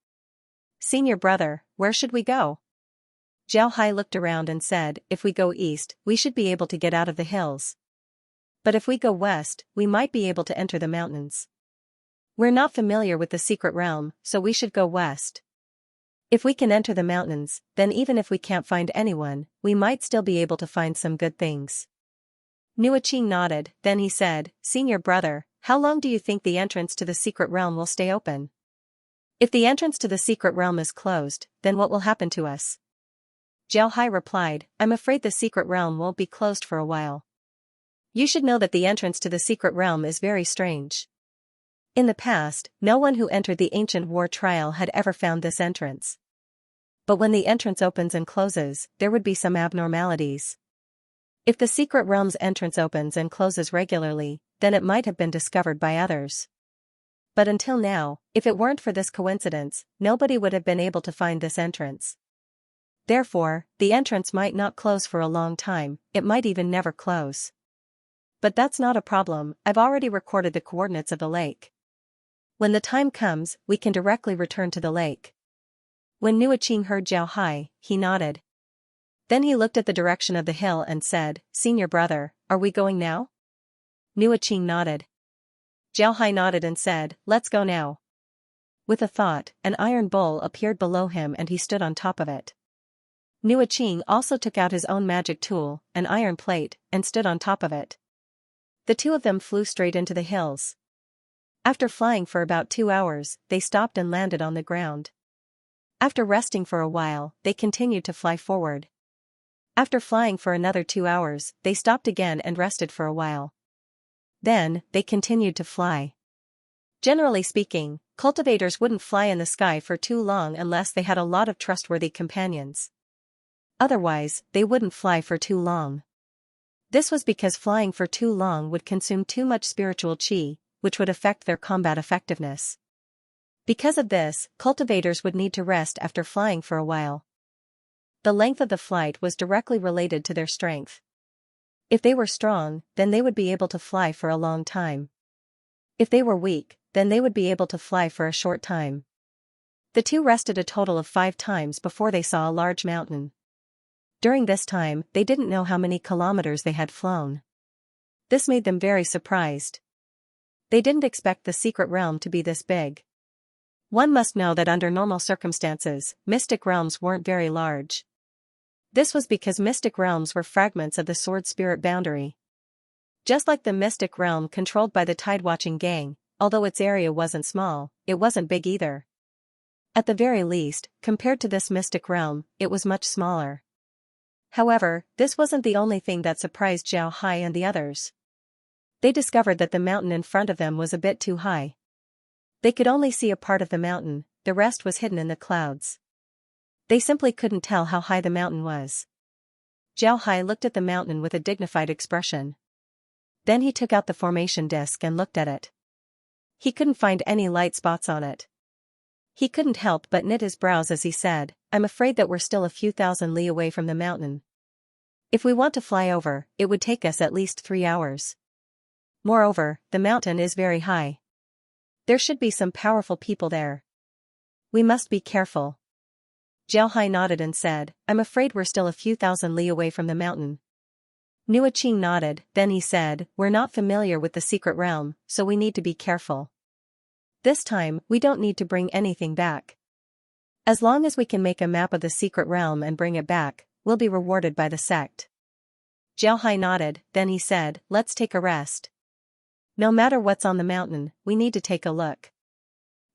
Senior brother, where should we go?" Zhao Hai looked around and said, "If we go east, we should be able to get out of the hills. But if we go west, we might be able to enter the mountains. We're not familiar with the secret realm, so we should go west. If we can enter the mountains, then even if we can't find anyone, we might still be able to find some good things." Nua Qing nodded, then he said, "Senior brother, how long do you think the entrance to the secret realm will stay open? If the entrance to the secret realm is closed, then what will happen to us?" Zhao Hai replied, "I'm afraid the secret realm won't be closed for a while. You should know that the entrance to the secret realm is very strange. In the past, no one who entered the ancient war trial had ever found this entrance. But when the entrance opens and closes, there would be some abnormalities. If the secret realm's entrance opens and closes regularly, then it might have been discovered by others. But until now, if it weren't for this coincidence, nobody would have been able to find this entrance. Therefore, the entrance might not close for a long time, it might even never close. But that's not a problem, I've already recorded the coordinates of the lake. When the time comes, we can directly return to the lake. When Nuaching heard Zhao Hai, he nodded. Then he looked at the direction of the hill and said, Senior brother, are we going now? Nuaching nodded. Zhao Hai nodded and said, let's go now. With a thought, an iron bowl appeared below him and he stood on top of it. Nuaching also took out his own magic tool, an iron plate, and stood on top of it. The two of them flew straight into the hills. After flying for about 2 hours, they stopped and landed on the ground. After resting for a while, they continued to fly forward. After flying for another 2 hours, they stopped again and rested for a while. Then, they continued to fly. Generally speaking, cultivators wouldn't fly in the sky for too long unless they had a lot of trustworthy companions. Otherwise, they wouldn't fly for too long. This was because flying for too long would consume too much spiritual qi, which would affect their combat effectiveness. Because of this, cultivators would need to rest after flying for a while. The length of the flight was directly related to their strength. If they were strong, then they would be able to fly for a long time. If they were weak, then they would be able to fly for a short time. The two rested a total of 5 times before they saw a large mountain. During this time, they didn't know how many kilometers they had flown. This made them very surprised. They didn't expect the secret realm to be this big. One must know that under normal circumstances, mystic realms weren't very large. This was because mystic realms were fragments of the sword spirit boundary. Just like the mystic realm controlled by the Tidewatching Gang, although its area wasn't small, it wasn't big either. At the very least, compared to this mystic realm, it was much smaller. However, this wasn't the only thing that surprised Zhao Hai and the others. They discovered that the mountain in front of them was a bit too high. They could only see a part of the mountain, the rest was hidden in the clouds. They simply couldn't tell how high the mountain was. Zhao Hai looked at the mountain with a dignified expression. Then he took out the formation disc and looked at it. He couldn't find any light spots on it. He couldn't help but knit his brows as he said, I'm afraid that we're still a few thousand li away from the mountain. If we want to fly over, it would take us at least 3 hours. Moreover, the mountain is very high. There should be some powerful people there. We must be careful. Zhao Hai nodded and said, I'm afraid we're still a few thousand li away from the mountain. Nuaching nodded, then he said, we're not familiar with the secret realm, so we need to be careful. This time, we don't need to bring anything back. As long as we can make a map of the secret realm and bring it back, we'll be rewarded by the sect. Zhao Hai nodded, then he said, let's take a rest. No matter what's on the mountain, we need to take a look.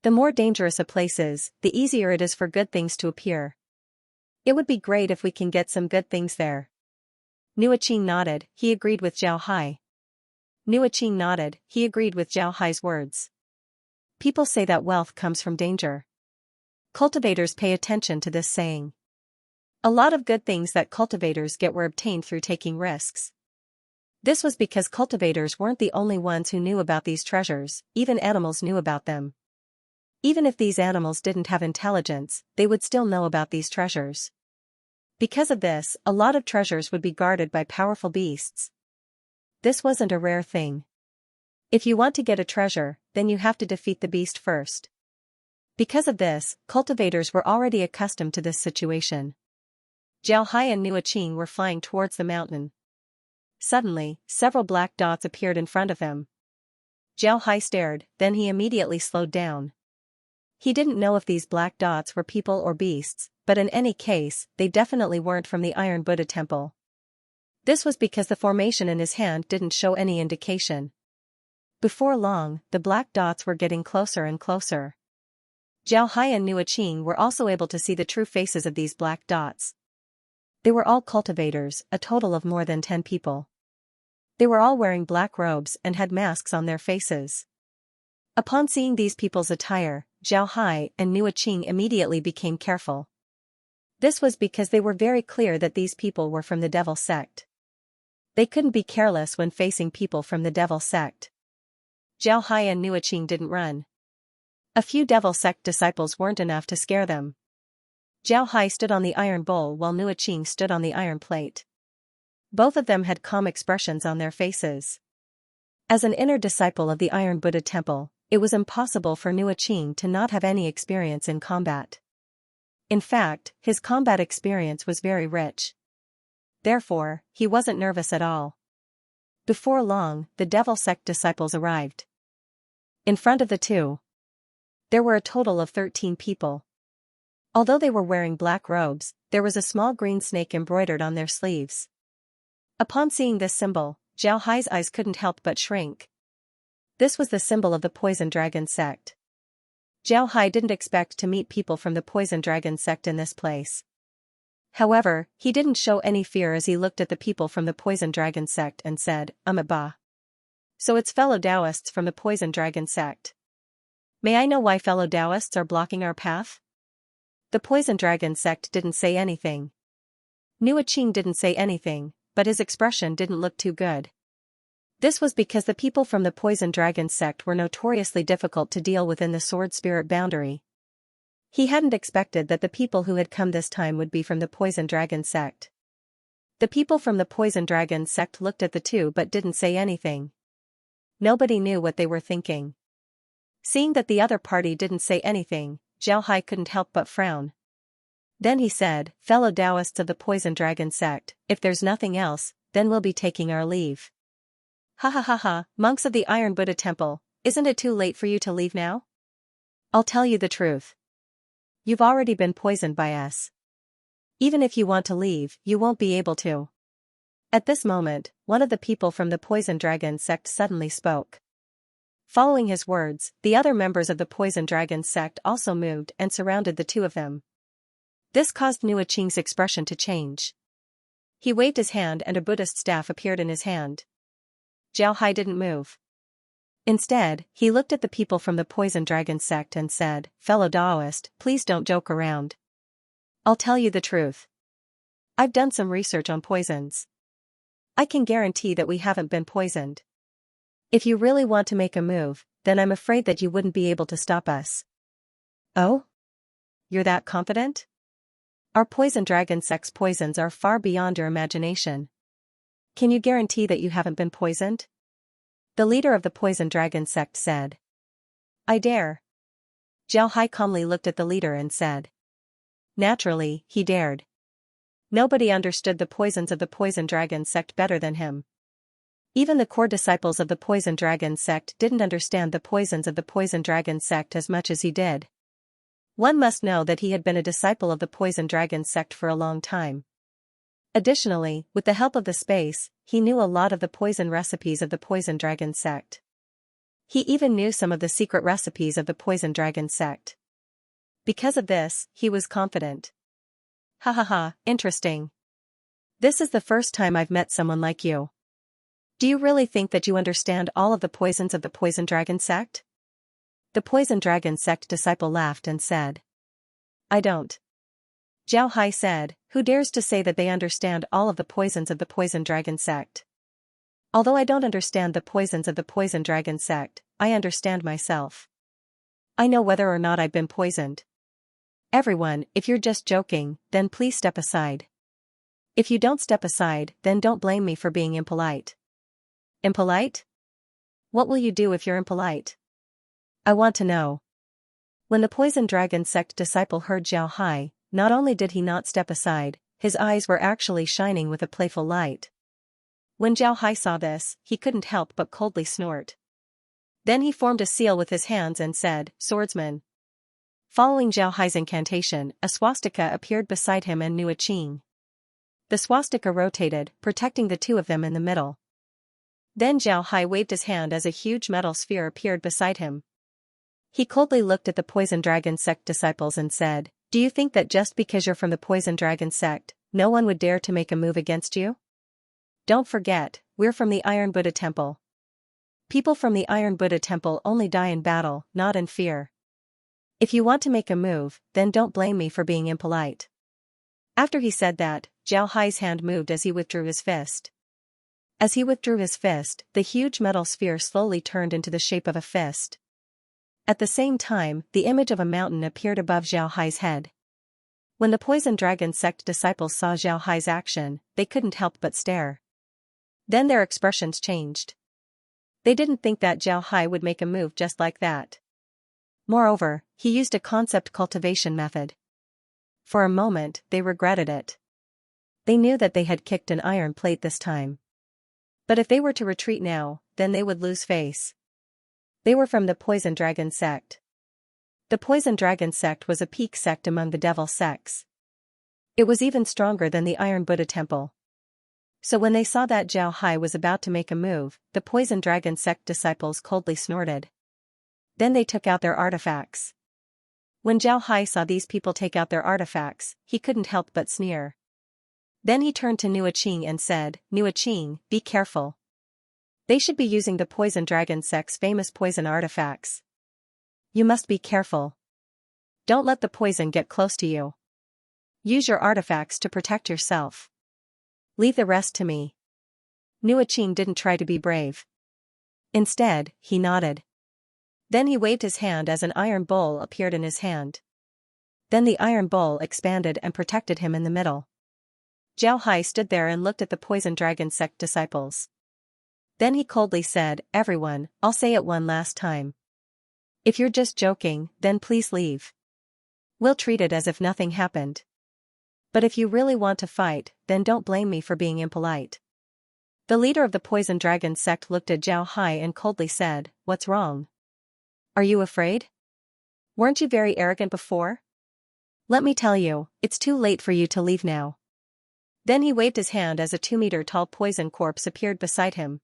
The more dangerous a place is, the easier it is for good things to appear. It would be great if we can get some good things there. Nuaching nodded, he agreed with Zhao Hai. Nuaching nodded, he agreed with Zhao Hai's words. People say that wealth comes from danger. Cultivators pay attention to this saying. A lot of good things that cultivators get were obtained through taking risks. This was because cultivators weren't the only ones who knew about these treasures, even animals knew about them. Even if these animals didn't have intelligence, they would still know about these treasures. Because of this, a lot of treasures would be guarded by powerful beasts. This wasn't a rare thing. If you want to get a treasure, then you have to defeat the beast first. Because of this, cultivators were already accustomed to this situation. Zhao Hai and Nuaching were flying towards the mountain. Suddenly, several black dots appeared in front of him. Zhao Hai stared, then he immediately slowed down. He didn't know if these black dots were people or beasts, but in any case, they definitely weren't from the Iron Buddha Temple. This was because the formation in his hand didn't show any indication. Before long, the black dots were getting closer and closer. Zhao Hai and Nuaching were also able to see the true faces of these black dots. They were all cultivators, a total of more than 10 people. They were all wearing black robes and had masks on their faces. Upon seeing these people's attire, Zhao Hai and Nuaching immediately became careful. This was because they were very clear that these people were from the devil sect. They couldn't be careless when facing people from the devil sect. Zhao Hai and Nuaching didn't run. A few devil sect disciples weren't enough to scare them. Zhao Hai stood on the iron bowl while Nuaching stood on the iron plate. Both of them had calm expressions on their faces. As an inner disciple of the Iron Buddha Temple, it was impossible for Nua Qing to not have any experience in combat. In fact, his combat experience was very rich. Therefore, he wasn't nervous at all. Before long, the Devil Sect disciples arrived. In front of the two, there were a total of 13 people. Although they were wearing black robes, there was a small green snake embroidered on their sleeves. Upon seeing this symbol, Zhao Hai's eyes couldn't help but shrink. This was the symbol of the Poison Dragon sect. Zhao Hai didn't expect to meet people from the Poison Dragon sect in this place. However, he didn't show any fear as he looked at the people from the Poison Dragon sect and said, "Bah. So it's fellow Taoists from the Poison Dragon sect. May I know why fellow Taoists are blocking our path?" The Poison Dragon sect didn't say anything. Nua Qing didn't say anything, but his expression didn't look too good. This was because the people from the Poison Dragon sect were notoriously difficult to deal within the Sword Spirit boundary. He hadn't expected that the people who had come this time would be from the Poison Dragon sect. The people from the Poison Dragon sect looked at the two but didn't say anything. Nobody knew what they were thinking. Seeing that the other party didn't say anything, Zhao Hai couldn't help but frown. Then he said, "Fellow Taoists of the Poison Dragon sect, if there's nothing else, then we'll be taking our leave." "Ha ha ha ha, monks of the Iron Buddha Temple, isn't it too late for you to leave now? I'll tell you the truth. You've already been poisoned by us. Even if you want to leave, you won't be able to." At this moment, one of the people from the Poison Dragon sect suddenly spoke. Following his words, the other members of the Poison Dragon sect also moved and surrounded the two of them. This caused Nua Qing's expression to change. He waved his hand and a Buddhist staff appeared in his hand. Zhao Hai didn't move. Instead, he looked at the people from the Poison Dragon sect and said, "Fellow Taoist, please don't joke around. I'll tell you the truth. I've done some research on poisons. I can guarantee that we haven't been poisoned. If you really want to make a move, then I'm afraid that you wouldn't be able to stop us." "Oh? You're that confident? Our Poison Dragon sect's poisons are far beyond your imagination. Can you guarantee that you haven't been poisoned?" The leader of the Poison Dragon sect said. "I dare." Zhao Hai calmly looked at the leader and said. Naturally, he dared. Nobody understood the poisons of the Poison Dragon sect better than him. Even the core disciples of the Poison Dragon sect didn't understand the poisons of the Poison Dragon sect as much as he did. One must know that he had been a disciple of the Poison Dragon sect for a long time. Additionally, with the help of the space, he knew a lot of the poison recipes of the Poison Dragon sect. He even knew some of the secret recipes of the Poison Dragon sect. Because of this, he was confident. "Ha ha ha, interesting. This is the first time I've met someone like you. Do you really think that you understand all of the poisons of the Poison Dragon sect?" The Poison Dragon sect disciple laughed and said. "I don't." Zhao Hai said, "Who dares to say that they understand all of the poisons of the Poison Dragon sect? Although I don't understand the poisons of the Poison Dragon sect, I understand myself. I know whether or not I've been poisoned. Everyone, if you're just joking, then please step aside. If you don't step aside, then don't blame me for being impolite." "Impolite? What will you do if you're impolite? I want to know." When the Poison Dragon sect disciple heard Zhao Hai, not only did he not step aside, his eyes were actually shining with a playful light. When Zhao Hai saw this, he couldn't help but coldly snort. Then he formed a seal with his hands and said, "Swordsman." Following Zhao Hai's incantation, a swastika appeared beside him and Nua Qing. The swastika rotated, protecting the two of them in the middle. Then Zhao Hai waved his hand as a huge metal sphere appeared beside him. He coldly looked at the Poison Dragon sect disciples and said, "Do you think that just because you're from the Poison Dragon sect, no one would dare to make a move against you? Don't forget, we're from the Iron Buddha Temple. People from the Iron Buddha Temple only die in battle, not in fear. If you want to make a move, then don't blame me for being impolite." After he said that, Zhao Hai's hand moved as he withdrew his fist. As he withdrew his fist, the huge metal sphere slowly turned into the shape of a fist. At the same time, the image of a mountain appeared above Zhao Hai's head. When the Poison Dragon sect disciples saw Zhao Hai's action, they couldn't help but stare. Then their expressions changed. They didn't think that Zhao Hai would make a move just like that. Moreover, he used a concept cultivation method. For a moment, they regretted it. They knew that they had kicked an iron plate this time. But if they were to retreat now, then they would lose face. They were from the Poison Dragon sect. The Poison Dragon sect was a peak sect among the devil sects. It was even stronger than the Iron Buddha Temple. So when they saw that Zhao Hai was about to make a move, the Poison Dragon sect disciples coldly snorted. Then they took out their artifacts. When Zhao Hai saw these people take out their artifacts, he couldn't help but sneer. Then he turned to Nua Qing and said, "Nua Qing, be careful. They should be using the Poison Dragon sect's famous poison artifacts. You must be careful. Don't let the poison get close to you. Use your artifacts to protect yourself. Leave the rest to me." Nua Qing didn't try to be brave. Instead, he nodded. Then he waved his hand as an iron bowl appeared in his hand. Then the iron bowl expanded and protected him in the middle. Zhao Hai stood there and looked at the Poison Dragon sect disciples. Then he coldly said, "Everyone, I'll say it one last time. If you're just joking, then please leave. We'll treat it as if nothing happened. But if you really want to fight, then don't blame me for being impolite." The leader of the Poison Dragon sect looked at Zhao Hai and coldly said, "What's wrong? Are you afraid? Weren't you very arrogant before? Let me tell you, it's too late for you to leave now." Then he waved his hand as a 2-meter-tall poison corpse appeared beside him.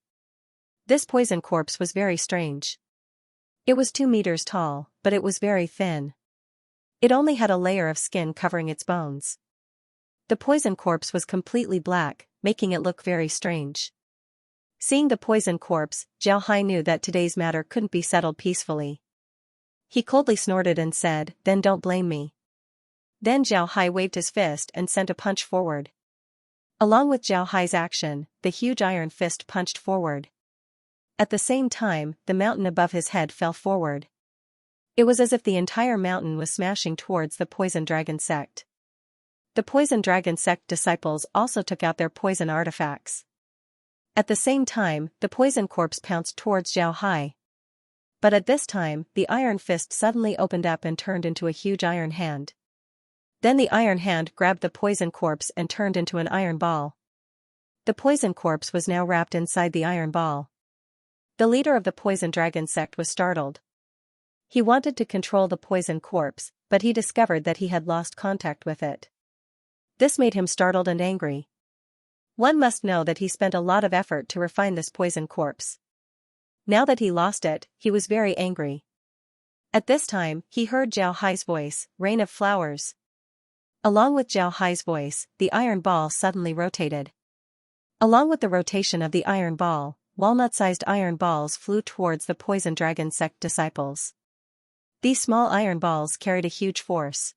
This poison corpse was very strange. It was 2 meters tall, but it was very thin. It only had a layer of skin covering its bones. The poison corpse was completely black, making it look very strange. Seeing the poison corpse, Zhao Hai knew that today's matter couldn't be settled peacefully. He coldly snorted and said, "Then don't blame me." Then Zhao Hai waved his fist and sent a punch forward. Along with Zhao Hai's action, the huge iron fist punched forward. At the same time, the mountain above his head fell forward. It was as if the entire mountain was smashing towards the Poison Dragon sect. The Poison Dragon sect disciples also took out their poison artifacts. At the same time, the poison corpse pounced towards Zhao Hai. But at this time, the iron fist suddenly opened up and turned into a huge iron hand. Then the iron hand grabbed the poison corpse and turned into an iron ball. The poison corpse was now wrapped inside the iron ball. The leader of the Poison Dragon sect was startled. He wanted to control the poison corpse, but he discovered that he had lost contact with it. This made him startled and angry. One must know that he spent a lot of effort to refine this poison corpse. Now that he lost it, he was very angry. At this time, he heard Zhao Hai's voice, "Rain of flowers." Along with Zhao Hai's voice, the iron ball suddenly rotated. Along with the rotation of the iron ball, walnut-sized iron balls flew towards the Poison Dragon sect disciples. These small iron balls carried a huge force.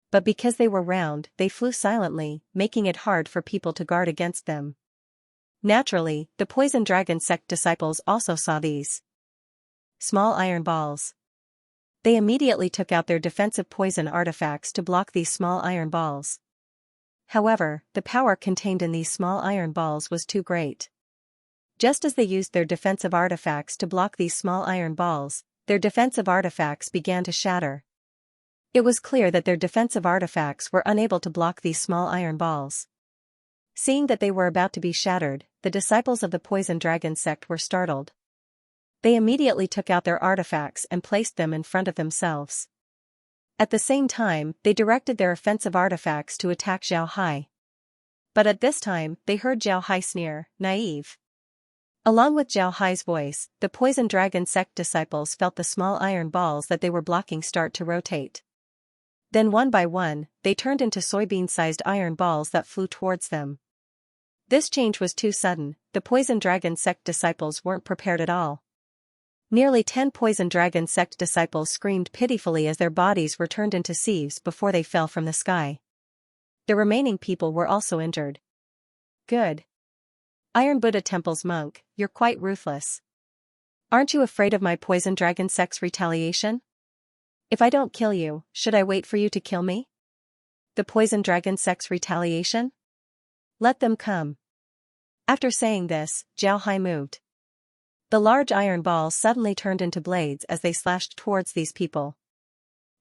But because they were round, they flew silently, making it hard for people to guard against them. Naturally, the Poison Dragon sect disciples also saw these small iron balls. They immediately took out their defensive poison artifacts to block these small iron balls. However, the power contained in these small iron balls was too great. Just as they used their defensive artifacts to block these small iron balls, their defensive artifacts began to shatter. It was clear that their defensive artifacts were unable to block these small iron balls. Seeing that they were about to be shattered, the disciples of the Poison Dragon sect were startled. They immediately took out their artifacts and placed them in front of themselves. At the same time, they directed their offensive artifacts to attack Zhao Hai. But at this time, they heard Zhao Hai sneer, "Naive." Along with Zhao Hai's voice, the Poison Dragon sect disciples felt the small iron balls that they were blocking start to rotate. Then one by one, they turned into soybean-sized iron balls that flew towards them. This change was too sudden, the Poison Dragon sect disciples weren't prepared at all. Nearly 10 Poison Dragon sect disciples screamed pitifully as their bodies were turned into sieves before they fell from the sky. The remaining people were also injured. Good. Iron Buddha Temple's monk, you're quite ruthless. Aren't you afraid of my Poison Dragon sect's retaliation? If I don't kill you, should I wait for you to kill me? The Poison Dragon sect's retaliation? Let them come. After saying this, Zhao Hai moved. The large iron balls suddenly turned into blades as they slashed towards these people.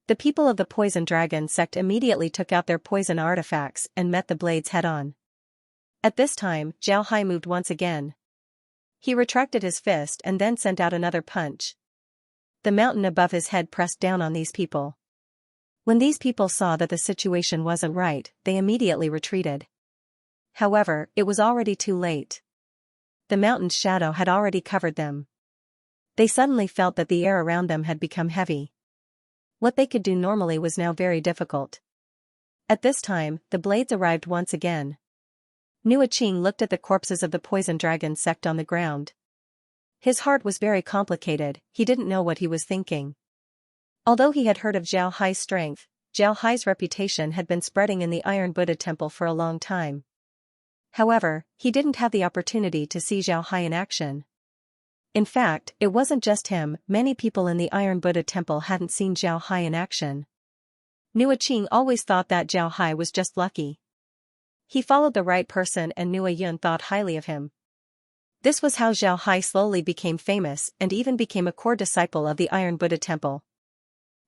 The people of the Poison Dragon sect immediately took out their poison artifacts and met the blades head-on. At this time, Zhao Hai moved once again. He retracted his fist and then sent out another punch. The mountain above his head pressed down on these people. When these people saw that the situation wasn't right, they immediately retreated. However, it was already too late. The mountain's shadow had already covered them. They suddenly felt that the air around them had become heavy. What they could do normally was now very difficult. At this time, the blades arrived once again. Nua Qing looked at the corpses of the Poison Dragon sect on the ground. His heart was very complicated, he didn't know what he was thinking. Although he had heard of Zhao Hai's strength, Zhao Hai's reputation had been spreading in the Iron Buddha Temple for a long time. However, he didn't have the opportunity to see Zhao Hai in action. In fact, it wasn't just him, many people in the Iron Buddha Temple hadn't seen Zhao Hai in action. Nua Qing always thought that Zhao Hai was just lucky. He followed the right person and Nua Yun thought highly of him. This was how Zhao Hai slowly became famous and even became a core disciple of the Iron Buddha Temple.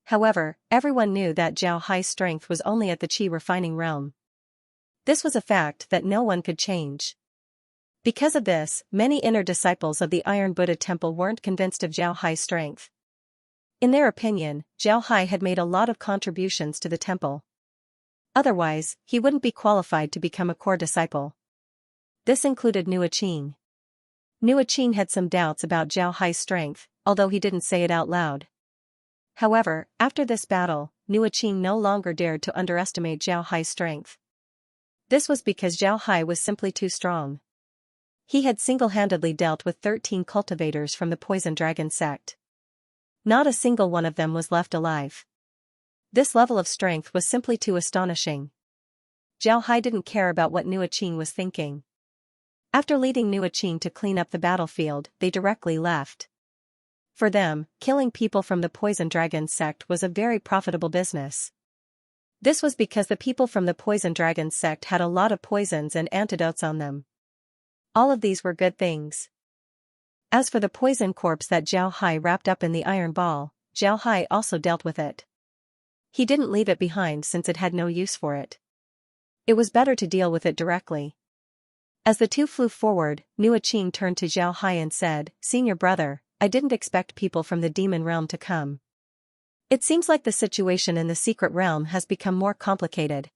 However, everyone knew that Zhao Hai's strength was only at the Qi refining realm. This was a fact that no one could change. Because of this, many inner disciples of the Iron Buddha Temple weren't convinced of Zhao Hai's strength. In their opinion, Zhao Hai had made a lot of contributions to the temple. Otherwise, he wouldn't be qualified to become a core disciple. This included Nua Qing. Nua Qing had some doubts about Zhao Hai's strength, although he didn't say it out loud. However, after this battle, Nua Qing no longer dared to underestimate Zhao Hai's strength. This was because Zhao Hai was simply too strong. He had single-handedly dealt with 13 cultivators from the Poison Dragon sect. Not a single one of them was left alive. This level of strength was simply too astonishing. Zhao Hai didn't care about what Nua Qing was thinking. After leading Nua Qing to clean up the battlefield, they directly left. For them, killing people from the Poison Dragon sect was a very profitable business. This was because the people from the Poison Dragon sect had a lot of poisons and antidotes on them. All of these were good things. As for the poison corpse that Zhao Hai wrapped up in the iron ball, Zhao Hai also dealt with it. He didn't leave it behind since it had no use for it. It was better to deal with it directly. As the two flew forward, Nua Qing turned to Zhao Hai and said, "Senior brother, I didn't expect people from the demon realm to come. It seems like the situation in the secret realm has become more complicated."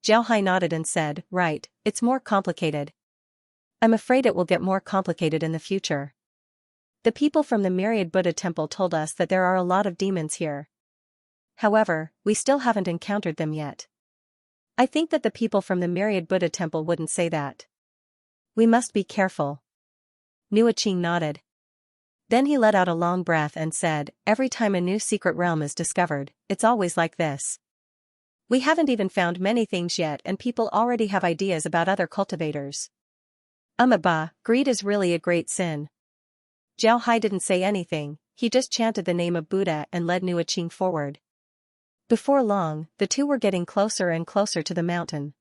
Zhao Hai nodded and said, "Right, it's more complicated. I'm afraid it will get more complicated in the future. The people from the Myriad Buddha Temple told us that there are a lot of demons here. However, we still haven't encountered them yet. I think that the people from the Myriad Buddha Temple wouldn't say that. We must be careful." Nua Qing nodded. Then he let out a long breath and said, "Every time a new secret realm is discovered, it's always like this. We haven't even found many things yet and people already have ideas about other cultivators. Greed is really a great sin." Zhao Hai didn't say anything, he just chanted the name of Buddha and led Nua Qing forward. Before long, the two were getting closer and closer to the mountain.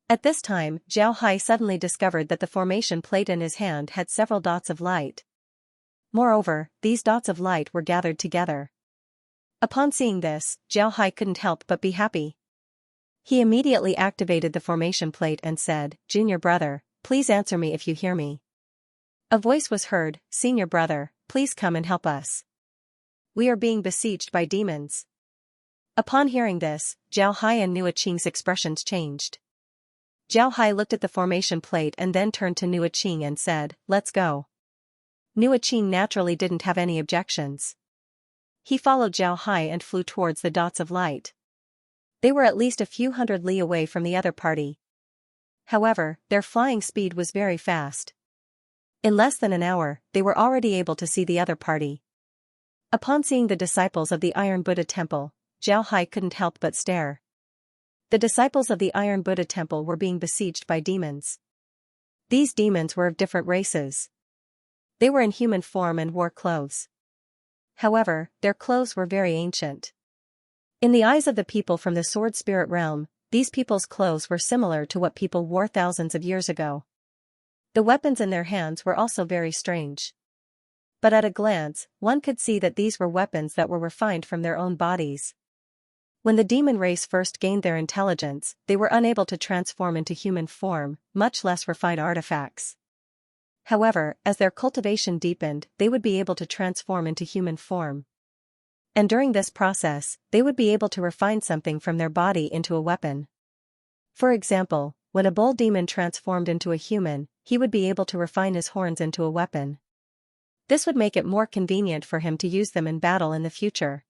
At this time, Zhao Hai suddenly discovered that the formation plate in his hand had several dots of light. Moreover, these dots of light were gathered together. Upon seeing this, Zhao Hai couldn't help but be happy. He immediately activated the formation plate and said, "Junior brother, please answer me if you hear me." A voice was heard, "Senior brother, please come and help us. We are being besieged by demons." Upon hearing this, Zhao Hai and Nua Qing's expressions changed. Zhao Hai looked at the formation plate and then turned to Nua Qing and said, "Let's go." Nua Qing naturally didn't have any objections. He followed Zhao Hai and flew towards the dots of light. They were at least a few hundred li away from the other party. However, their flying speed was very fast. In less than an hour, they were already able to see the other party. Upon seeing the disciples of the Iron Buddha Temple, Zhao Hai couldn't help but stare. The disciples of the Iron Buddha Temple were being besieged by demons. These demons were of different races. They were in human form and wore clothes. However, their clothes were very ancient. In the eyes of the people from the Sword Spirit realm, these people's clothes were similar to what people wore thousands of years ago. The weapons in their hands were also very strange. But at a glance, one could see that these were weapons that were refined from their own bodies. When the demon race first gained their intelligence, they were unable to transform into human form, much less refine artifacts. However, as their cultivation deepened, they would be able to transform into human form. And during this process, they would be able to refine something from their body into a weapon. For example, when a bull demon transformed into a human, he would be able to refine his horns into a weapon. This would make it more convenient for him to use them in battle in the future.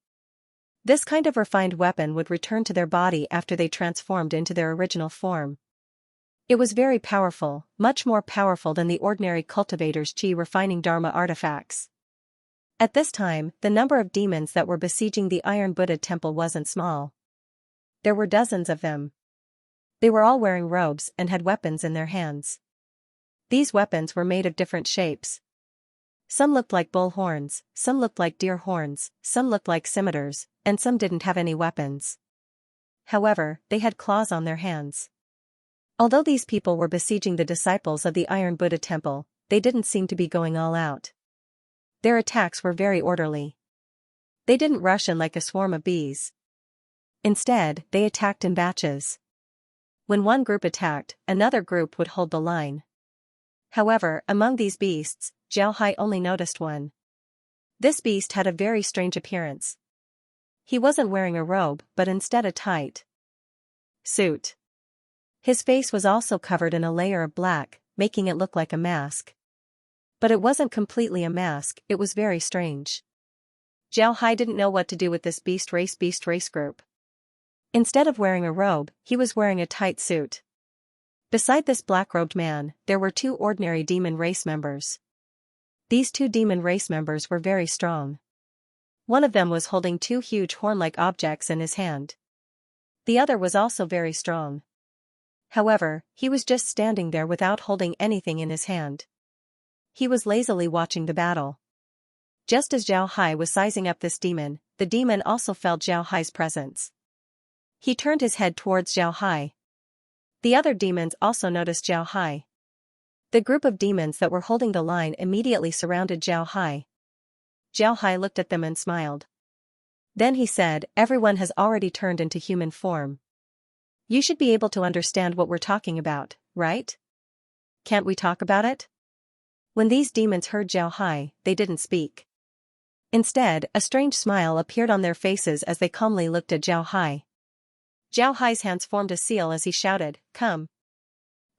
This kind of refined weapon would return to their body after they transformed into their original form. It was very powerful, much more powerful than the ordinary cultivator's chi refining Dharma artifacts. At this time, the number of demons that were besieging the Iron Buddha temple wasn't small. There were dozens of them. They were all wearing robes and had weapons in their hands. These weapons were made of different shapes. Some looked like bull horns, some looked like deer horns, some looked like scimitars, and some didn't have any weapons. However, they had claws on their hands. Although these people were besieging the disciples of the Iron Buddha temple, they didn't seem to be going all out. Their attacks were very orderly. They didn't rush in like a swarm of bees. Instead, they attacked in batches. When one group attacked, another group would hold the line. However, among these beasts, Zhao Hai only noticed one. This beast had a very strange appearance. He wasn't wearing a robe, but instead a tight suit. His face was also covered in a layer of black, making it look like a mask. But it wasn't completely a mask, it was very strange. Zhao Hai didn't know what to do with this beast race group. Instead of wearing a robe, he was wearing a tight suit. Beside this black-robed man, there were two ordinary demon race members. These two demon race members were very strong. One of them was holding two huge horn-like objects in his hand. The other was also very strong. However, he was just standing there without holding anything in his hand. He was lazily watching the battle. Just as Zhao Hai was sizing up this demon, the demon also felt Zhao Hai's presence. He turned his head towards Zhao Hai. The other demons also noticed Zhao Hai. The group of demons that were holding the line immediately surrounded Zhao Hai. Zhao Hai looked at them and smiled. Then he said, "Everyone has already turned into human form. You should be able to understand what we're talking about, right? Can't we talk about it?" When these demons heard Zhao Hai, they didn't speak. Instead, a strange smile appeared on their faces as they calmly looked at Zhao Hai. Zhao Hai's hands formed a seal as he shouted, "Come."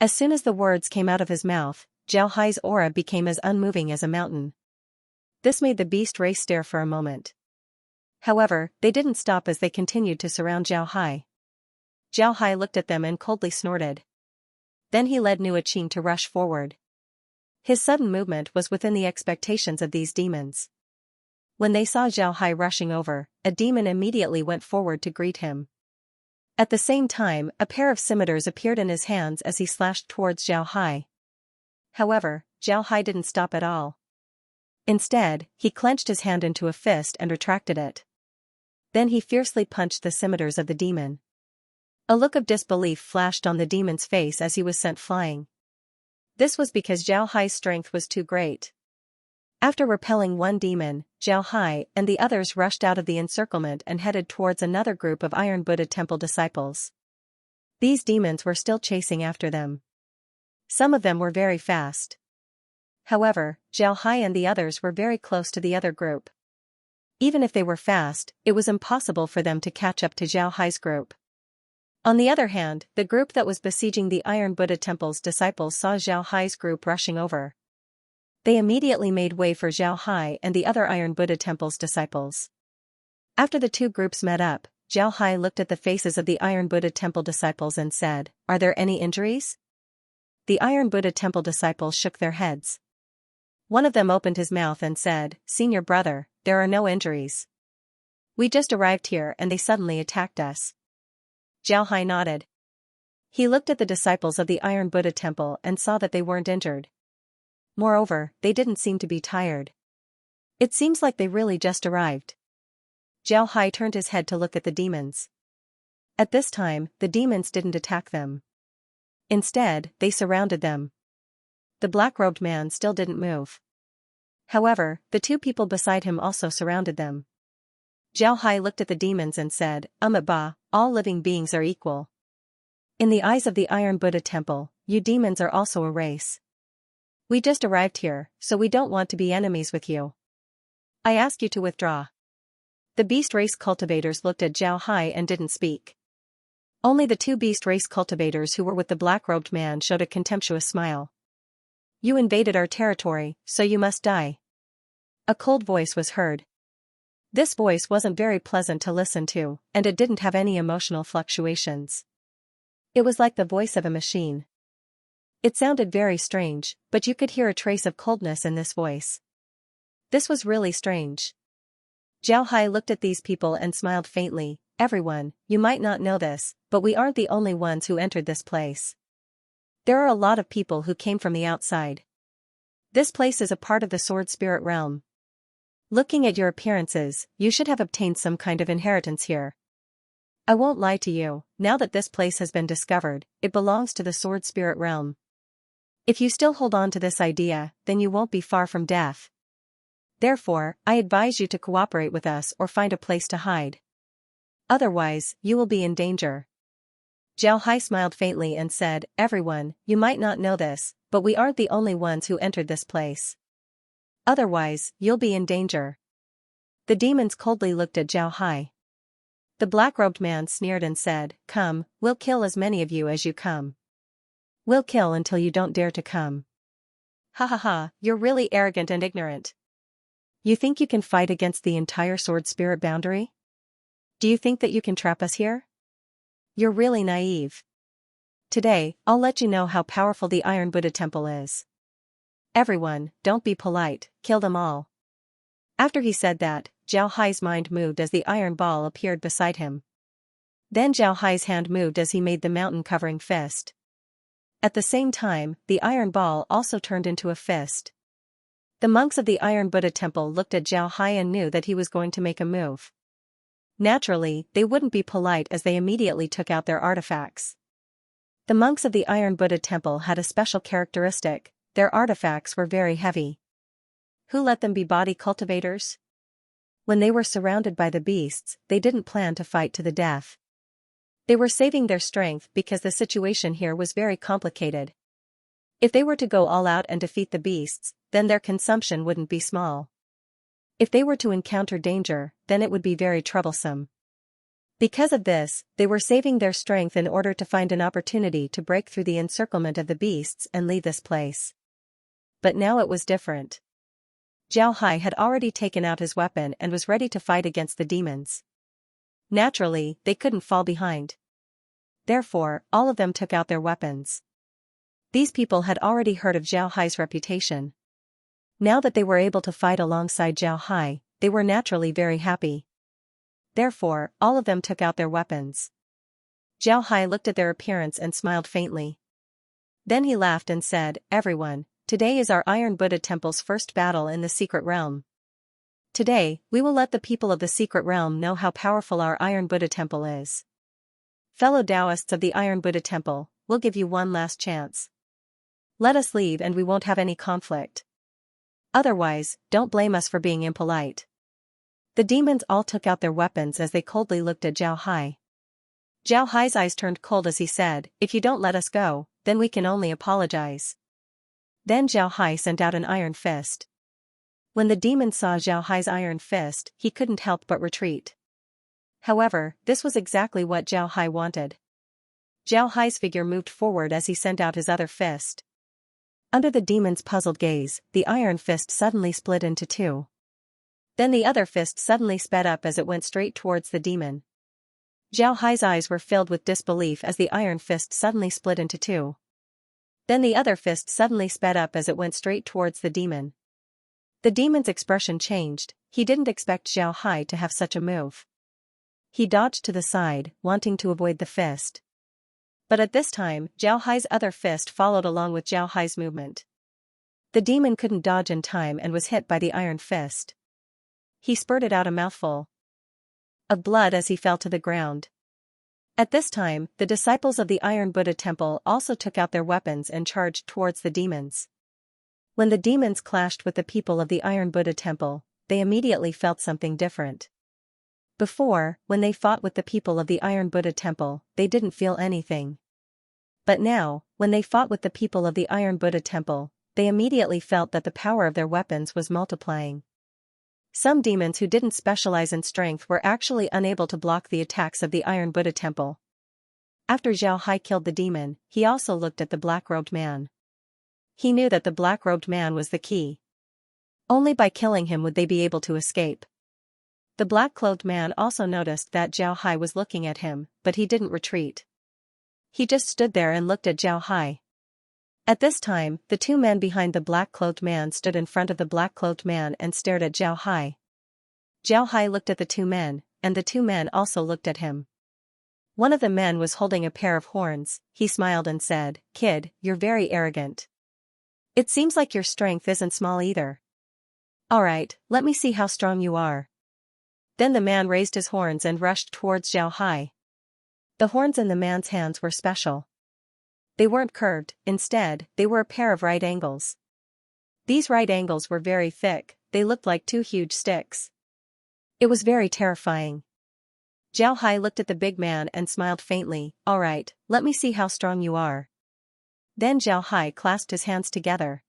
As soon as the words came out of his mouth, Zhao Hai's aura became as unmoving as a mountain. This made the beast race stare for a moment. However, they didn't stop as they continued to surround Zhao Hai. Zhao Hai looked at them and coldly snorted. Then he led Nua Qing to rush forward. His sudden movement was within the expectations of these demons. When they saw Zhao Hai rushing over, a demon immediately went forward to greet him. At the same time, a pair of scimitars appeared in his hands as he slashed towards Zhao Hai. However, Zhao Hai didn't stop at all. Instead, he clenched his hand into a fist and retracted it. Then he fiercely punched the scimitars of the demon. A look of disbelief flashed on the demon's face as he was sent flying. This was because Zhao Hai's strength was too great. After repelling one demon, Zhao Hai and the others rushed out of the encirclement and headed towards another group of Iron Buddha temple disciples. These demons were still chasing after them. Some of them were very fast. However, Zhao Hai and the others were very close to the other group. Even if they were fast, it was impossible for them to catch up to Zhao Hai's group. On the other hand, the group that was besieging the Iron Buddha temple's disciples saw Zhao Hai's group rushing over. They immediately made way for Zhao Hai and the other Iron Buddha temple's disciples. After the two groups met up, Zhao Hai looked at the faces of the Iron Buddha temple disciples and said, "Are there any injuries?" The Iron Buddha temple disciples shook their heads. One of them opened his mouth and said, "Senior brother, there are no injuries. We just arrived here and they suddenly attacked us." Zhao Hai nodded. He looked at the disciples of the Iron Buddha temple and saw that they weren't injured. Moreover, they didn't seem to be tired. It seems like they really just arrived. Zhao Hai turned his head to look at the demons. At this time, the demons didn't attack them. Instead, they surrounded them. The black-robed man still didn't move. However, the two people beside him also surrounded them. Zhao Hai looked at the demons and said, Ba, all living beings are equal. In the eyes of the Iron Buddha Temple, you demons are also a race. We just arrived here, so we don't want to be enemies with you. I ask you to withdraw. The beast race cultivators looked at Zhao Hai and didn't speak. Only the two beast race cultivators who were with the black-robed man showed a contemptuous smile. You invaded our territory, so you must die. A cold voice was heard. This voice wasn't very pleasant to listen to, and it didn't have any emotional fluctuations. It was like the voice of a machine. It sounded very strange, but you could hear a trace of coldness in this voice. This was really strange. Zhao Hai looked at these people and smiled faintly. Everyone, you might not know this, but we aren't the only ones who entered this place. There are a lot of people who came from the outside. This place is a part of the sword spirit realm. Looking at your appearances, you should have obtained some kind of inheritance here. I won't lie to you, now that this place has been discovered, it belongs to the sword spirit realm. If you still hold on to this idea, then you won't be far from death. Therefore, I advise you to cooperate with us or find a place to hide. Otherwise, you will be in danger. Zhao Hai smiled faintly and said, Everyone, you might not know this, but we aren't the only ones who entered this place. Otherwise, you'll be in danger. The demons coldly looked at Zhao Hai. The black-robed man sneered and said, Come, we'll kill as many of you as you come. We'll kill until you don't dare to come. Ha ha ha, you're really arrogant and ignorant. You think you can fight against the entire sword spirit boundary? Do you think that you can trap us here? You're really naive. Today, I'll let you know how powerful the Iron Buddha Temple is. Everyone, don't be polite, kill them all. After he said that, Zhao Hai's mind moved as the iron ball appeared beside him. Then Zhao Hai's hand moved as he made the mountain-covering fist. At the same time, the iron ball also turned into a fist. The monks of the Iron Buddha Temple looked at Zhao Hai and knew that he was going to make a move. Naturally, they wouldn't be polite as they immediately took out their artifacts. The monks of the Iron Buddha Temple had a special characteristic: their artifacts were very heavy. Who let them be body cultivators? When they were surrounded by the beasts, they didn't plan to fight to the death. They were saving their strength because the situation here was very complicated. If they were to go all out and defeat the beasts, then their consumption wouldn't be small. If they were to encounter danger, then it would be very troublesome. Because of this, they were saving their strength in order to find an opportunity to break through the encirclement of the beasts and leave this place. But now it was different. Zhao Hai had already taken out his weapon and was ready to fight against the demons. Naturally, they couldn't fall behind. Therefore, all of them took out their weapons. These people had already heard of Zhao Hai's reputation. Now that they were able to fight alongside Zhao Hai, they were naturally very happy. Therefore, all of them took out their weapons. Zhao Hai looked at their appearance and smiled faintly. Then he laughed and said, Everyone, today is our Iron Buddha Temple's first battle in the secret realm. Today, we will let the people of the secret realm know how powerful our Iron Buddha Temple is. Fellow Taoists of the Iron Buddha Temple, we'll give you one last chance. Let us leave and we won't have any conflict. Otherwise, don't blame us for being impolite. The demons all took out their weapons as they coldly looked at Zhao Hai. Zhao Hai's eyes turned cold as he said, If you don't let us go, then we can only apologize. Then Zhao Hai sent out an iron fist. When the demon saw Zhao Hai's iron fist, he couldn't help but retreat. However, this was exactly what Zhao Hai wanted. Zhao Hai's figure moved forward as he sent out his other fist. Under the demon's puzzled gaze, the iron fist suddenly split into two. Then the other fist suddenly sped up as it went straight towards the demon. Zhao Hai's eyes were filled with disbelief as the iron fist suddenly split into two. Then the other fist suddenly sped up as it went straight towards the demon. The demon's expression changed. He didn't expect Zhao Hai to have such a move. He dodged to the side, wanting to avoid the fist. But at this time, Zhao Hai's other fist followed along with Zhao Hai's movement. The demon couldn't dodge in time and was hit by the iron fist. He spurted out a mouthful of blood as he fell to the ground. At this time, the disciples of the Iron Buddha Temple also took out their weapons and charged towards the demons. When the demons clashed with the people of the Iron Buddha Temple, they immediately felt something different. Before, when they fought with the people of the Iron Buddha Temple, they didn't feel anything. But now, when they fought with the people of the Iron Buddha Temple, they immediately felt that the power of their weapons was multiplying. Some demons who didn't specialize in strength were actually unable to block the attacks of the Iron Buddha Temple. After Zhao Hai killed the demon, he also looked at the black-robed man. He knew that the black-robed man was the key. Only by killing him would they be able to escape. The black-clothed man also noticed that Zhao Hai was looking at him, but he didn't retreat. He just stood there and looked at Zhao Hai. At this time, the two men behind the black-clothed man stood in front of the black-clothed man and stared at Zhao Hai. Zhao Hai looked at the two men, and the two men also looked at him. One of the men was holding a pair of horns. He smiled and said, "Kid, you're very arrogant. It seems like your strength isn't small either. Alright, let me see how strong you are." Then the man raised his horns and rushed towards Zhao Hai. The horns in the man's hands were special. They weren't curved, instead, they were a pair of right angles. These right angles were very thick, they looked like two huge sticks. It was very terrifying. Zhao Hai looked at the big man and smiled faintly. "Alright, let me see how strong you are." Then Zhao Hai clasped his hands together.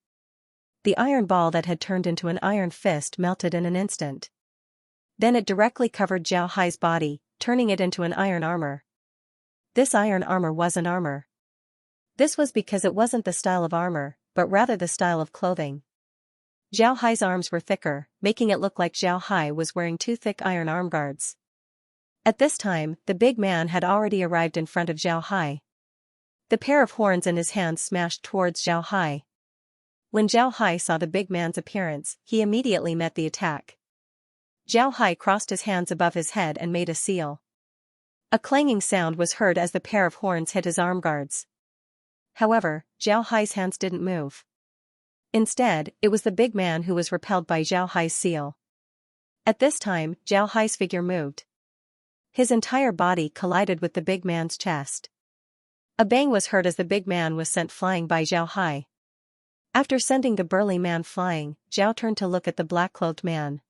The iron ball that had turned into an iron fist melted in an instant. Then it directly covered Zhao Hai's body, turning it into an iron armor. This iron armor wasn't armor. This was because it wasn't the style of armor, but rather the style of clothing. Zhao Hai's arms were thicker, making it look like Zhao Hai was wearing two thick iron arm guards. At this time, the big man had already arrived in front of Zhao Hai. The pair of horns in his hands smashed towards Zhao Hai. When Zhao Hai saw the big man's appearance, he immediately met the attack. Zhao Hai crossed his hands above his head and made a seal. A clanging sound was heard as the pair of horns hit his arm guards. However, Zhao Hai's hands didn't move. Instead, it was the big man who was repelled by Zhao Hai's seal. At this time, Zhao Hai's figure moved. His entire body collided with the big man's chest. A bang was heard as the big man was sent flying by Zhao Hai. After sending the burly man flying, Zhao turned to look at the black-clothed man.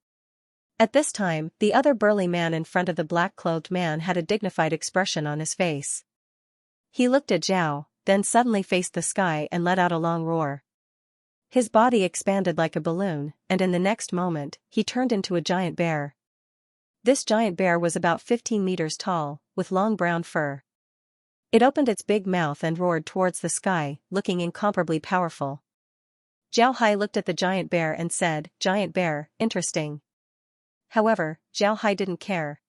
At this time, the other burly man in front of the black-clothed man had a dignified expression on his face. He looked at Zhao, then suddenly faced the sky and let out a long roar. His body expanded like a balloon, and in the next moment, he turned into a giant bear. This giant bear was about 15 meters tall, with long brown fur. It opened its big mouth and roared towards the sky, looking incomparably powerful. Zhao Hai looked at the giant bear and said, "Giant bear, interesting." However, Zhao Hai didn't care.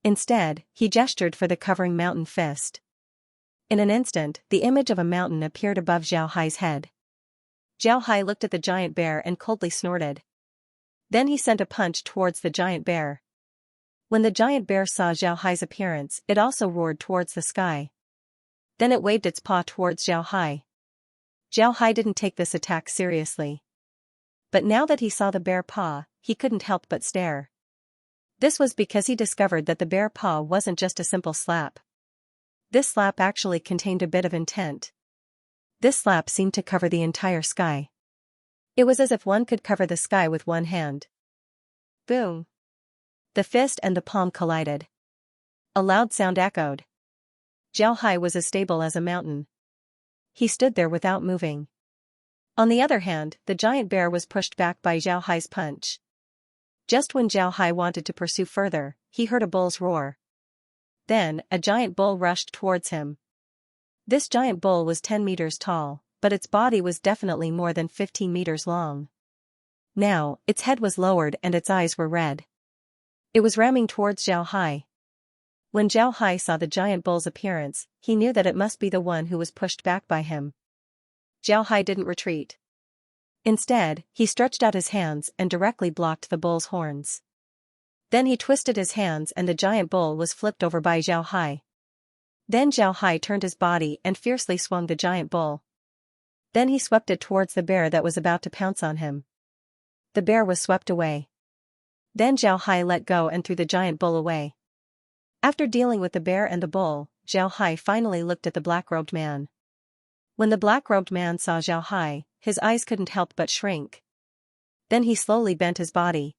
Instead, he gestured for the covering mountain fist. In an instant, the image of a mountain appeared above Zhao Hai's head. Zhao Hai looked at the giant bear and coldly snorted. Then he sent a punch towards the giant bear. When the giant bear saw Zhao Hai's appearance, it also roared towards the sky. Then it waved its paw towards Zhao Hai. Zhao Hai didn't take this attack seriously. But now that he saw the bear paw, he couldn't help but stare. This was because he discovered that the bear paw wasn't just a simple slap. This slap actually contained a bit of intent. This slap seemed to cover the entire sky. It was as if one could cover the sky with one hand. Boom! The fist and the palm collided. A loud sound echoed. Zhao Hai was as stable as a mountain. He stood there without moving. On the other hand, the giant bear was pushed back by Zhao Hai's punch. Just when Zhao Hai wanted to pursue further, he heard a bull's roar. Then, a giant bull rushed towards him. This giant bull was 10 meters tall, but its body was definitely more than 15 meters long. Now, its head was lowered and its eyes were red. It was ramming towards Zhao Hai. When Zhao Hai saw the giant bull's appearance, he knew that it must be the one who was pushed back by him. Zhao Hai didn't retreat. Instead, he stretched out his hands and directly blocked the bull's horns. Then he twisted his hands and the giant bull was flipped over by Zhao Hai. Then Zhao Hai turned his body and fiercely swung the giant bull. Then he swept it towards the bear that was about to pounce on him. The bear was swept away. Then Zhao Hai let go and threw the giant bull away. After dealing with the bear and the bull, Zhao Hai finally looked at the black-robed man. When the black-robed man saw Zhao Hai, his eyes couldn't help but shrink. Then he slowly bent his body.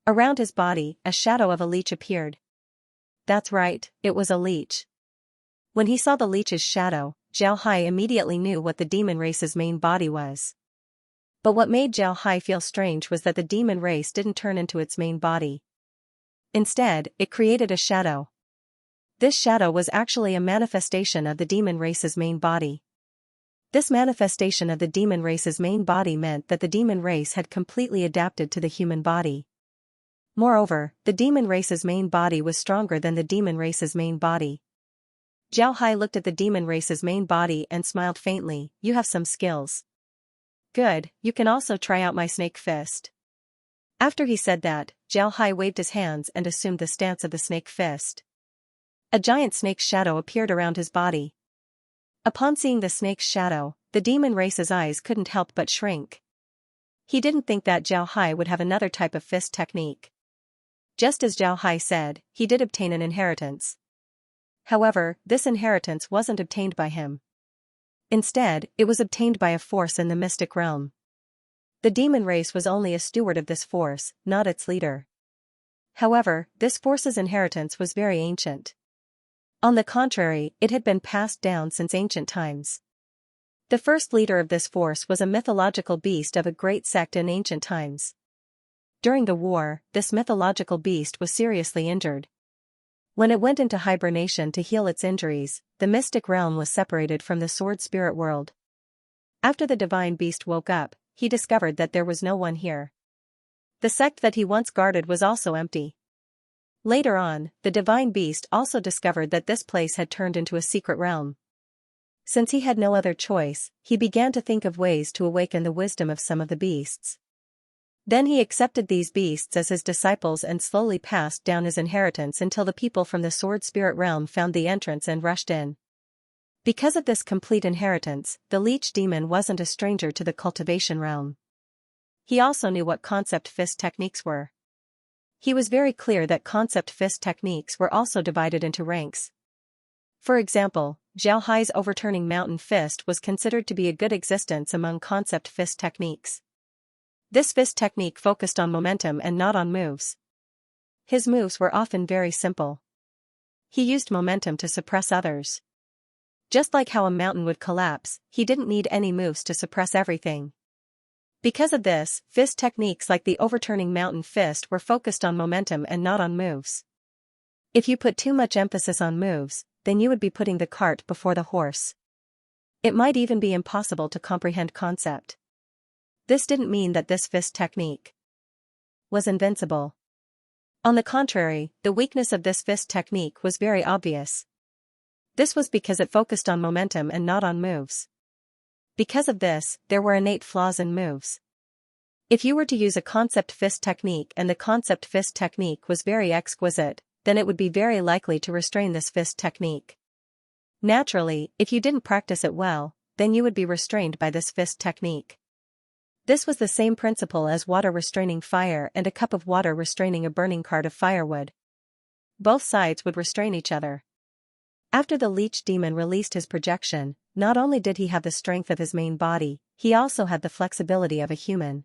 Around his body, a shadow of a leech appeared. That's right, it was a leech. When he saw the leech's shadow, Zhao Hai immediately knew what the demon race's main body was. But what made Zhao Hai feel strange was that the demon race didn't turn into its main body. Instead, it created a shadow. This shadow was actually a manifestation of the demon race's main body. This manifestation of the demon race's main body meant that the demon race had completely adapted to the human body. Moreover, the demon race's main body was stronger than the demon race's main body. Zhao Hai looked at the demon race's main body and smiled faintly. You have some skills. Good, you can also try out my snake fist. After he said that, Zhao Hai waved his hands and assumed the stance of the snake fist. A giant snake's shadow appeared around his body. Upon seeing the snake's shadow, the demon race's eyes couldn't help but shrink. He didn't think that Zhao Hai would have another type of fist technique. Just as Zhao Hai said, he did obtain an inheritance. However, this inheritance wasn't obtained by him. Instead, it was obtained by a force in the mystic realm. The demon race was only a steward of this force, not its leader. However, this force's inheritance was very ancient. On the contrary, it had been passed down since ancient times. The first leader of this force was a mythological beast of a great sect in ancient times. During the war, this mythological beast was seriously injured. When it went into hibernation to heal its injuries, the mystic realm was separated from the sword spirit world. After the divine beast woke up, he discovered that there was no one here. The sect that he once guarded was also empty. Later on, the divine beast also discovered that this place had turned into a secret realm. Since he had no other choice, he began to think of ways to awaken the wisdom of some of the beasts. Then he accepted these beasts as his disciples and slowly passed down his inheritance until the people from the sword spirit realm found the entrance and rushed in. Because of this complete inheritance, the leech demon wasn't a stranger to the cultivation realm. He also knew what concept fist techniques were. He was very clear that concept fist techniques were also divided into ranks. For example, Zhao Hai's overturning mountain fist was considered to be a good existence among concept fist techniques. This fist technique focused on momentum and not on moves. His moves were often very simple. He used momentum to suppress others. Just like how a mountain would collapse, he didn't need any moves to suppress everything. Because of this, fist techniques like the overturning mountain fist were focused on momentum and not on moves. If you put too much emphasis on moves, then you would be putting the cart before the horse. It might even be impossible to comprehend concept. This didn't mean that this fist technique was invincible. On the contrary, the weakness of this fist technique was very obvious. This was because it focused on momentum and not on moves. Because of this, there were innate flaws in moves. If you were to use a concept fist technique and the concept fist technique was very exquisite, then it would be very likely to restrain this fist technique. Naturally, if you didn't practice it well, then you would be restrained by this fist technique. This was the same principle as water restraining fire and a cup of water restraining a burning cart of firewood. Both sides would restrain each other. After the leech demon released his projection, not only did he have the strength of his main body, he also had the flexibility of a human.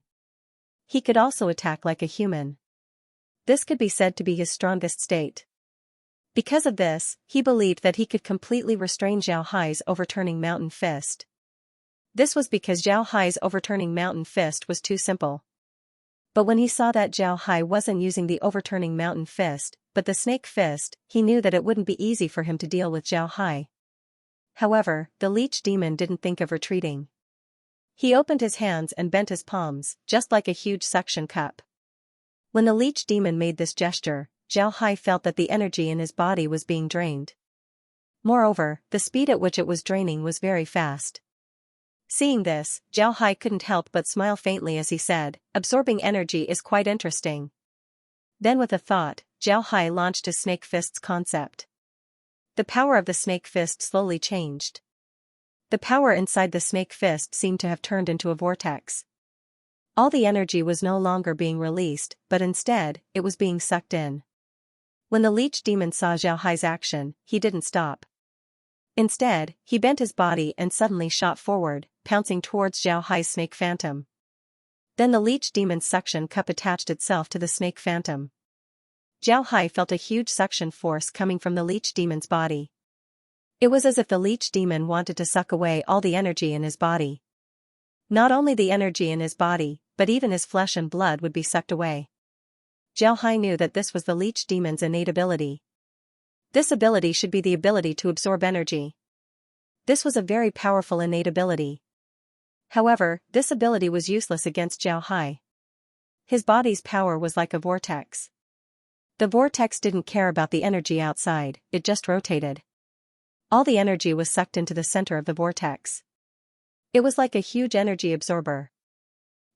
He could also attack like a human. This could be said to be his strongest state. Because of this, he believed that he could completely restrain Zhao Hai's overturning mountain fist. This was because Zhao Hai's overturning mountain fist was too simple. But when he saw that Zhao Hai wasn't using the overturning mountain fist, but the snake fist, he knew that it wouldn't be easy for him to deal with Zhao Hai. However, the leech demon didn't think of retreating. He opened his hands and bent his palms, just like a huge suction cup. When the leech demon made this gesture, Zhao Hai felt that the energy in his body was being drained. Moreover, the speed at which it was draining was very fast. Seeing this, Zhao Hai couldn't help but smile faintly as he said, "Absorbing energy is quite interesting." Then with a thought, Zhao Hai launched his snake fist's concept. The power of the snake fist slowly changed. The power inside the snake fist seemed to have turned into a vortex. All the energy was no longer being released, but instead, it was being sucked in. When the leech demon saw Zhao Hai's action, he didn't stop. Instead, he bent his body and suddenly shot forward, pouncing towards Zhao Hai's snake phantom. Then the leech demon's suction cup attached itself to the snake phantom. Zhao Hai felt a huge suction force coming from the leech demon's body. It was as if the leech demon wanted to suck away all the energy in his body. Not only the energy in his body, but even his flesh and blood would be sucked away. Zhao Hai knew that this was the leech demon's innate ability. This ability should be the ability to absorb energy. This was a very powerful innate ability. However, this ability was useless against Zhao Hai. His body's power was like a vortex. The vortex didn't care about the energy outside, it just rotated. All the energy was sucked into the center of the vortex. It was like a huge energy absorber.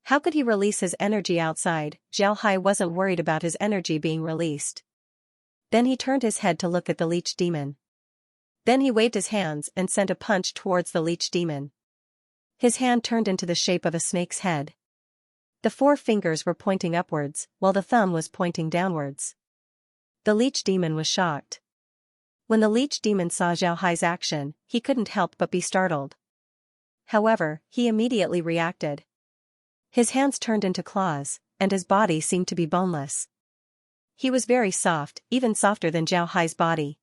How could he release his energy outside? Zhao Hai wasn't worried about his energy being released. Then he turned his head to look at the leech demon. Then he waved his hands and sent a punch towards the leech demon. His hand turned into the shape of a snake's head. The 4 fingers were pointing upwards, while the thumb was pointing downwards. The leech demon was shocked. When the leech demon saw Zhao Hai's action, he couldn't help but be startled. However, he immediately reacted. His hands turned into claws, and his body seemed to be boneless. He was very soft, even softer than Zhao Hai's body.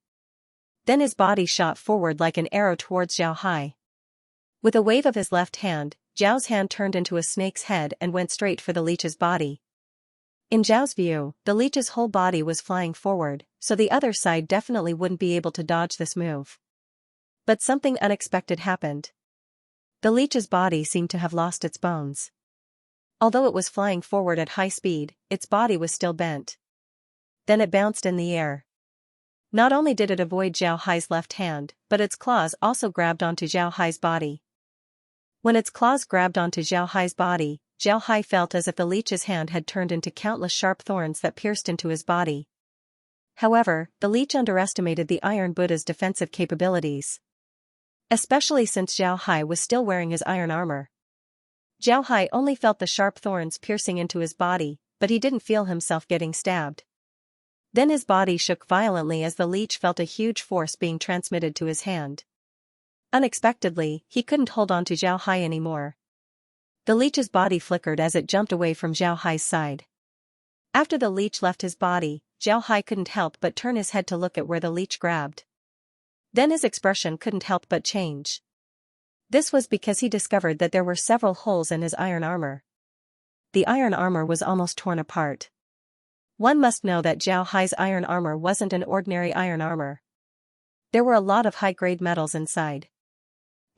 Then his body shot forward like an arrow towards Zhao Hai. With a wave of his left hand, Zhao's hand turned into a snake's head and went straight for the leech's body. In Zhao's view, the leech's whole body was flying forward, so the other side definitely wouldn't be able to dodge this move. But something unexpected happened. The leech's body seemed to have lost its bones. Although it was flying forward at high speed, its body was still bent. Then it bounced in the air. Not only did it avoid Zhao Hai's left hand, but its claws also grabbed onto Zhao Hai's body. When its claws grabbed onto Zhao Hai's body, Zhao Hai felt as if the leech's hand had turned into countless sharp thorns that pierced into his body. However, the leech underestimated the Iron Buddha's defensive capabilities. Especially since Zhao Hai was still wearing his iron armor. Zhao Hai only felt the sharp thorns piercing into his body, but he didn't feel himself getting stabbed. Then his body shook violently as the leech felt a huge force being transmitted to his hand. Unexpectedly, he couldn't hold on to Zhao Hai anymore. The leech's body flickered as it jumped away from Zhao Hai's side. After the leech left his body, Zhao Hai couldn't help but turn his head to look at where the leech grabbed. Then his expression couldn't help but change. This was because he discovered that there were several holes in his iron armor. The iron armor was almost torn apart. One must know that Zhao Hai's iron armor wasn't an ordinary iron armor. There were a lot of high-grade metals inside.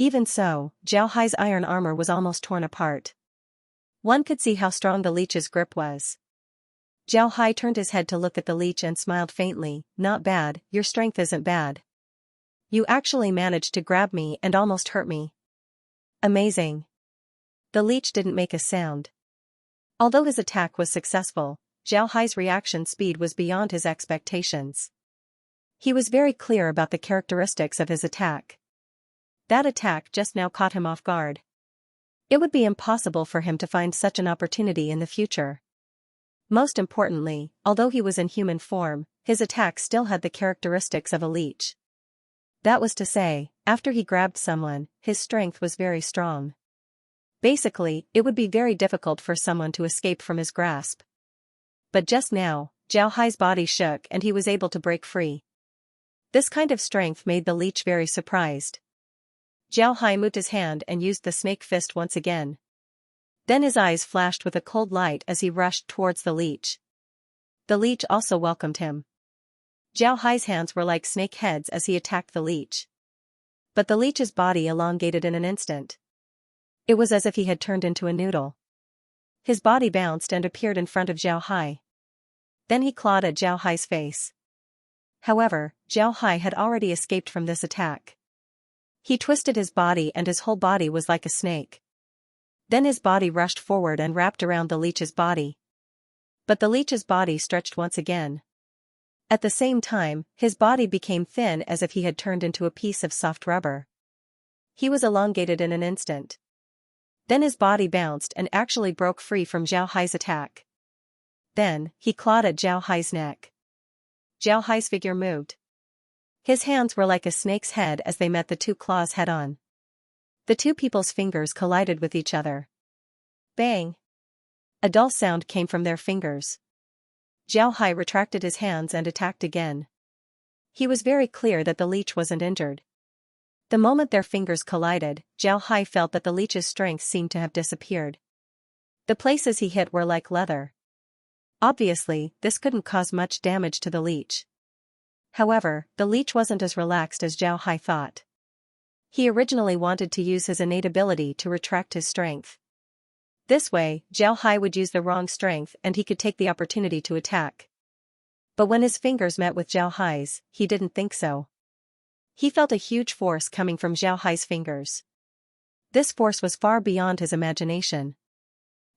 Even so, Zhao Hai's iron armor was almost torn apart. One could see how strong the leech's grip was. Zhao Hai turned his head to look at the leech and smiled faintly. "Not bad, your strength isn't bad. You actually managed to grab me and almost hurt me. Amazing." The leech didn't make a sound. Although his attack was successful, Zhao Hai's reaction speed was beyond his expectations. He was very clear about the characteristics of his attack. That attack just now caught him off guard. It would be impossible for him to find such an opportunity in the future. Most importantly, although he was in human form, his attack still had the characteristics of a leech. That was to say, after he grabbed someone, his strength was very strong. Basically, it would be very difficult for someone to escape from his grasp. But just now, Zhao Hai's body shook and he was able to break free. This kind of strength made the leech very surprised. Zhao Hai moved his hand and used the snake fist once again. Then his eyes flashed with a cold light as he rushed towards the leech. The leech also welcomed him. Zhao Hai's hands were like snake heads as he attacked the leech. But the leech's body elongated in an instant. It was as if he had turned into a noodle. His body bounced and appeared in front of Zhao Hai. Then he clawed at Zhao Hai's face. However, Zhao Hai had already escaped from this attack. He twisted his body and his whole body was like a snake. Then his body rushed forward and wrapped around the leech's body. But the leech's body stretched once again. At the same time, his body became thin as if he had turned into a piece of soft rubber. He was elongated in an instant. Then his body bounced and actually broke free from Zhao Hai's attack. Then, he clawed at Zhao Hai's neck. Zhao Hai's figure moved. His hands were like a snake's head as they met the two claws head-on. The two people's fingers collided with each other. Bang! A dull sound came from their fingers. Zhao Hai retracted his hands and attacked again. He was very clear that the leech wasn't injured. The moment their fingers collided, Zhao Hai felt that the leech's strength seemed to have disappeared. The places he hit were like leather. Obviously, this couldn't cause much damage to the leech. However, the leech wasn't as relaxed as Zhao Hai thought. He originally wanted to use his innate ability to retract his strength. This way, Zhao Hai would use the wrong strength and he could take the opportunity to attack. But when his fingers met with Zhao Hai's, he didn't think so. He felt a huge force coming from Zhao Hai's fingers. This force was far beyond his imagination.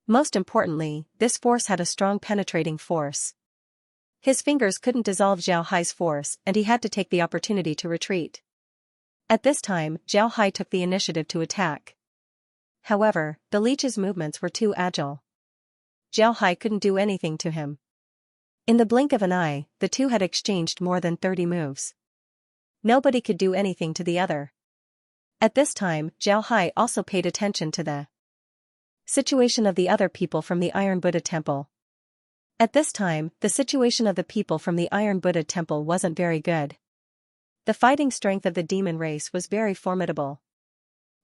Most importantly, this force had a strong penetrating force. His fingers couldn't dissolve Zhao Hai's force and he had to take the opportunity to retreat. At this time, Zhao Hai took the initiative to attack. However, the leech's movements were too agile. Zhao Hai couldn't do anything to him. In the blink of an eye, the two had exchanged more than 30 moves. Nobody could do anything to the other. At this time, Zhao Hai also paid attention to the situation of the other people from the Iron Buddha Temple. At this time, the situation of the people from the Iron Buddha Temple wasn't very good. The fighting strength of the demon race was very formidable.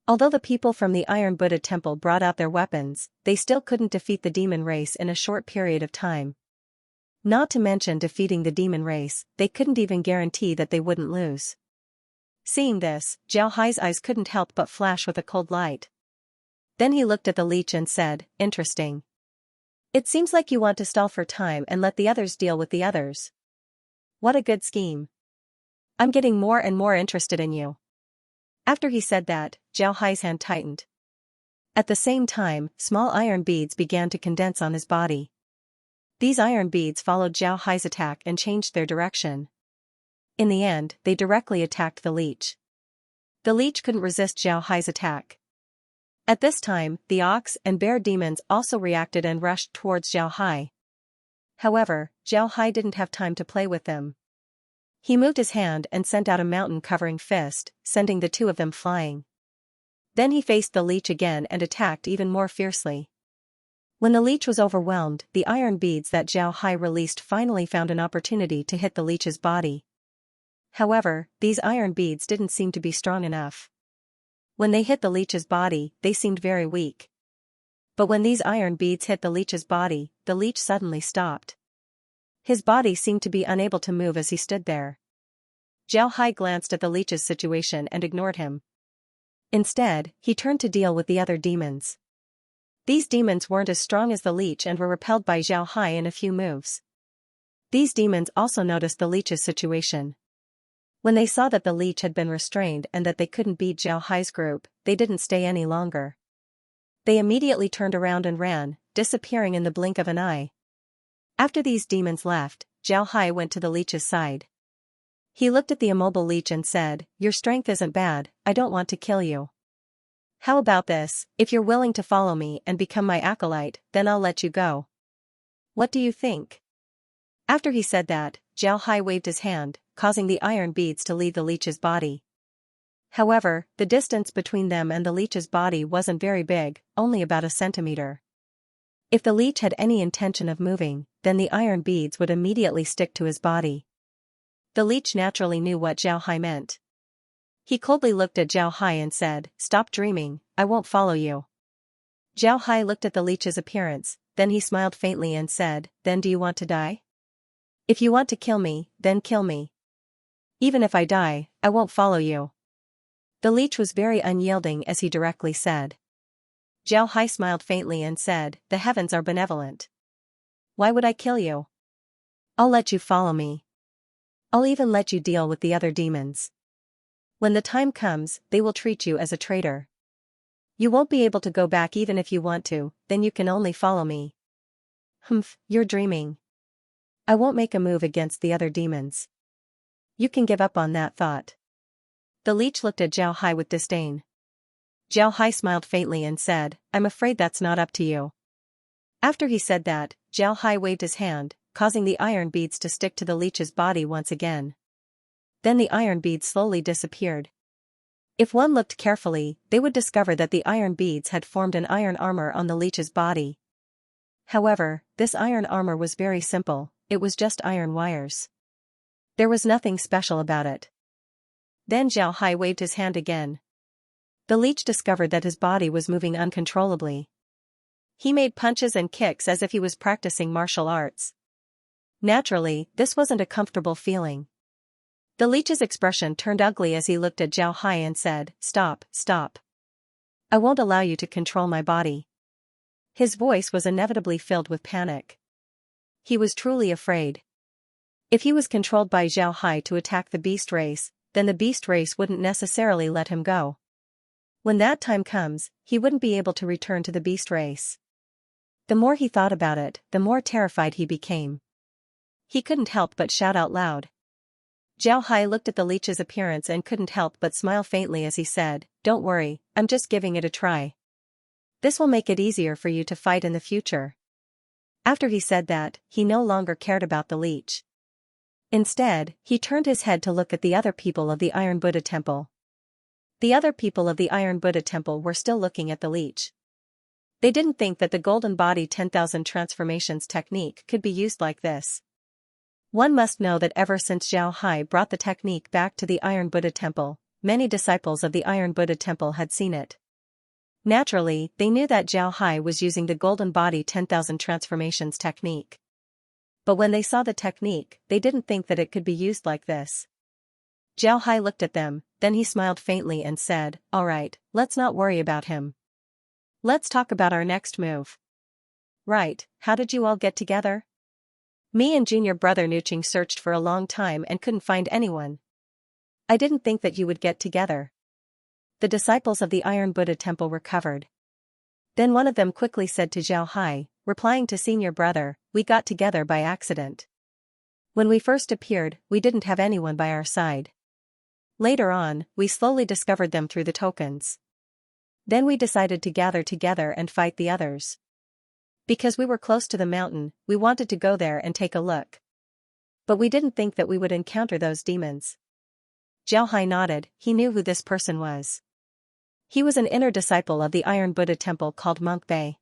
Although the people from the Iron Buddha Temple brought out their weapons, they still couldn't defeat the demon race in a short period of time. Not to mention defeating the demon race, they couldn't even guarantee that they wouldn't lose. Seeing this, Zhao Hai's eyes couldn't help but flash with a cold light. Then he looked at the leech and said, "Interesting. It seems like you want to stall for time and let the others deal with the others. What a good scheme. I'm getting more and more interested in you." After he said that, Zhao Hai's hand tightened. At the same time, small iron beads began to condense on his body. These iron beads followed Zhao Hai's attack and changed their direction. In the end, they directly attacked the leech. The leech couldn't resist Zhao Hai's attack. At this time, the ox and bear demons also reacted and rushed towards Zhao Hai. However, Zhao Hai didn't have time to play with them. He moved his hand and sent out a mountain-covering fist, sending the two of them flying. Then he faced the leech again and attacked even more fiercely. When the leech was overwhelmed, the iron beads that Zhao Hai released finally found an opportunity to hit the leech's body. However, these iron beads didn't seem to be strong enough. When they hit the leech's body, they seemed very weak. But when these iron beads hit the leech's body, the leech suddenly stopped. His body seemed to be unable to move as he stood there. Zhao Hai glanced at the leech's situation and ignored him. Instead, he turned to deal with the other demons. These demons weren't as strong as the leech and were repelled by Zhao Hai in a few moves. These demons also noticed the leech's situation. When they saw that the leech had been restrained and that they couldn't beat Zhao Hai's group, they didn't stay any longer. They immediately turned around and ran, disappearing in the blink of an eye. After these demons left, Zhao Hai went to the leech's side. He looked at the immobile leech and said, "Your strength isn't bad, I don't want to kill you. How about this, if you're willing to follow me and become my acolyte, then I'll let you go. What do you think?" After he said that, Zhao Hai waved his hand, causing the iron beads to leave the leech's body. However, the distance between them and the leech's body wasn't very big, only about a centimeter. If the leech had any intention of moving, then the iron beads would immediately stick to his body. The leech naturally knew what Zhao Hai meant. He coldly looked at Zhao Hai and said, "Stop dreaming, I won't follow you." Zhao Hai looked at the leech's appearance, then he smiled faintly and said, "Then do you want to die? If you want to kill me, then kill me. Even if I die, I won't follow you." The leech was very unyielding as he directly said. Zhao Hai smiled faintly and said, "The heavens are benevolent. Why would I kill you? I'll let you follow me. I'll even let you deal with the other demons. When the time comes, they will treat you as a traitor. You won't be able to go back even if you want to, then you can only follow me." "Humph, you're dreaming. I won't make a move against the other demons. You can give up on that thought." The leech looked at Zhao Hai with disdain. Zhao Hai smiled faintly and said, "I'm afraid that's not up to you." After he said that, Zhao Hai waved his hand, causing the iron beads to stick to the leech's body once again. Then the iron beads slowly disappeared. If one looked carefully, they would discover that the iron beads had formed an iron armor on the leech's body. However, this iron armor was very simple, it was just iron wires. There was nothing special about it. Then Zhao Hai waved his hand again. The leech discovered that his body was moving uncontrollably. He made punches and kicks as if he was practicing martial arts. Naturally, this wasn't a comfortable feeling. The leech's expression turned ugly as he looked at Zhao Hai and said, "Stop, stop. I won't allow you to control my body." His voice was inevitably filled with panic. He was truly afraid. If he was controlled by Zhao Hai to attack the beast race, then the beast race wouldn't necessarily let him go. When that time comes, he wouldn't be able to return to the beast race. The more he thought about it, the more terrified he became. He couldn't help but shout out loud. Zhao Hai looked at the leech's appearance and couldn't help but smile faintly as he said, "Don't worry, I'm just giving it a try. This will make it easier for you to fight in the future." After he said that, he no longer cared about the leech. Instead, he turned his head to look at the other people of the Iron Buddha Temple. The other people of the Iron Buddha Temple were still looking at the leech. They didn't think that the Golden Body 10,000 transformations technique could be used like this. One must know that ever since Zhao Hai brought the technique back to the Iron Buddha Temple, many disciples of the Iron Buddha Temple had seen it. Naturally, they knew that Zhao Hai was using the Golden Body 10,000 transformations technique. But when they saw the technique, they didn't think that it could be used like this. Zhao Hai looked at them, then he smiled faintly and said, "Alright, let's not worry about him. Let's talk about our next move." "Right, how did you all get together?" "Me and junior brother Nuching searched for a long time and couldn't find anyone. I didn't think that you would get together." The disciples of the Iron Buddha Temple recovered. Then one of them quickly said to Zhao Hai, replying to senior brother, "We got together by accident. When we first appeared, we didn't have anyone by our side. Later on, we slowly discovered them through the tokens. Then we decided to gather together and fight the others. Because we were close to the mountain, we wanted to go there and take a look. But we didn't think that we would encounter those demons." Zhao Hai nodded, he knew who this person was. He was an inner disciple of the Iron Buddha Temple called Monk Bei.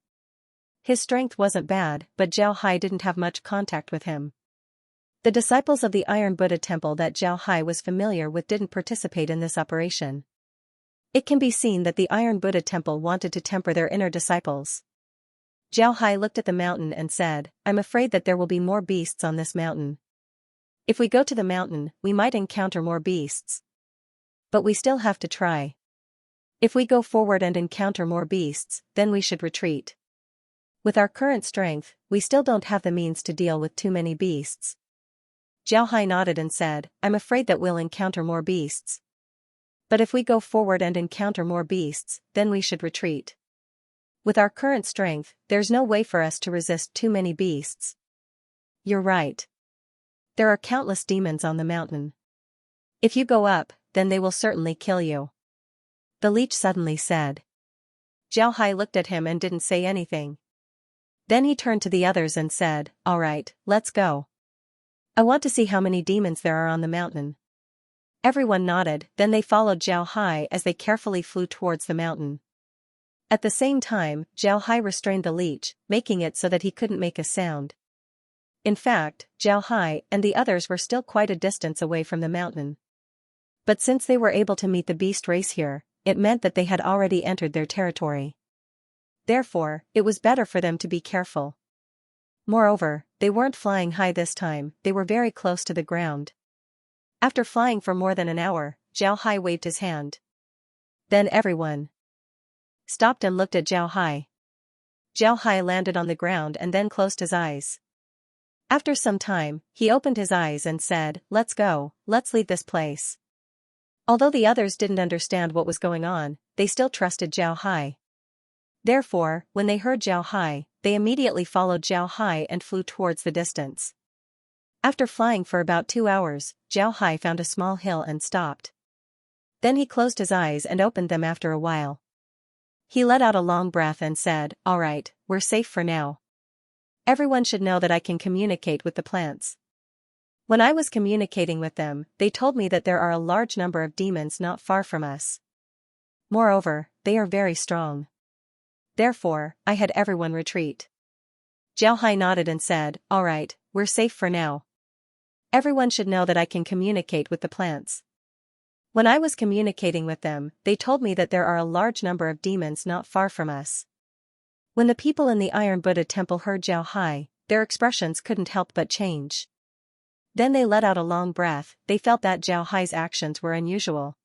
His strength wasn't bad, but Zhao Hai didn't have much contact with him. The disciples of the Iron Buddha Temple that Zhao Hai was familiar with didn't participate in this operation. It can be seen that the Iron Buddha Temple wanted to temper their inner disciples. Zhao Hai looked at the mountain and said, "I'm afraid that there will be more beasts on this mountain. If we go to the mountain, we might encounter more beasts. But we still have to try. If we go forward and encounter more beasts, then we should retreat. With our current strength, we still don't have the means to deal with too many beasts." Zhao Hai nodded and said, "I'm afraid that we'll encounter more beasts. But if we go forward and encounter more beasts, then we should retreat. With our current strength, there's no way for us to resist too many beasts." "You're right. There are countless demons on the mountain. If you go up, then they will certainly kill you," the leech suddenly said. Zhao Hai looked at him and didn't say anything. Then he turned to the others and said, "Alright, let's go. I want to see how many demons there are on the mountain." Everyone nodded, then they followed Zhao Hai as they carefully flew towards the mountain. At the same time, Zhao Hai restrained the leech, making it so that he couldn't make a sound. In fact, Zhao Hai and the others were still quite a distance away from the mountain. But since they were able to meet the beast race here, it meant that they had already entered their territory. Therefore, it was better for them to be careful. Moreover, they weren't flying high this time, they were very close to the ground. After flying for more than an hour, Zhao Hai waved his hand. Then everyone stopped and looked at Zhao Hai. Zhao Hai landed on the ground and then closed his eyes. After some time, he opened his eyes and said, "Let's go, let's leave this place." Although the others didn't understand what was going on, they still trusted Zhao Hai. Therefore, when they heard Zhao Hai, they immediately followed Zhao Hai and flew towards the distance. After flying for about 2 hours, Zhao Hai found a small hill and stopped. Then he closed his eyes and opened them after a while. He let out a long breath and said, "Alright, we're safe for now. Everyone should know that I can communicate with the plants. When I was communicating with them, they told me that there are a large number of demons not far from us. Moreover, they are very strong. Therefore, I had everyone retreat. Zhao Hai nodded and said, "All right, we're safe for now. Everyone should know that I can communicate with the plants." When I was communicating with them, they told me that there are a large number of demons not far from us. When the people in the Iron Buddha temple heard Zhao Hai, their expressions couldn't help but change. Then they let out a long breath. They felt that Zhao Hai's actions were unusual.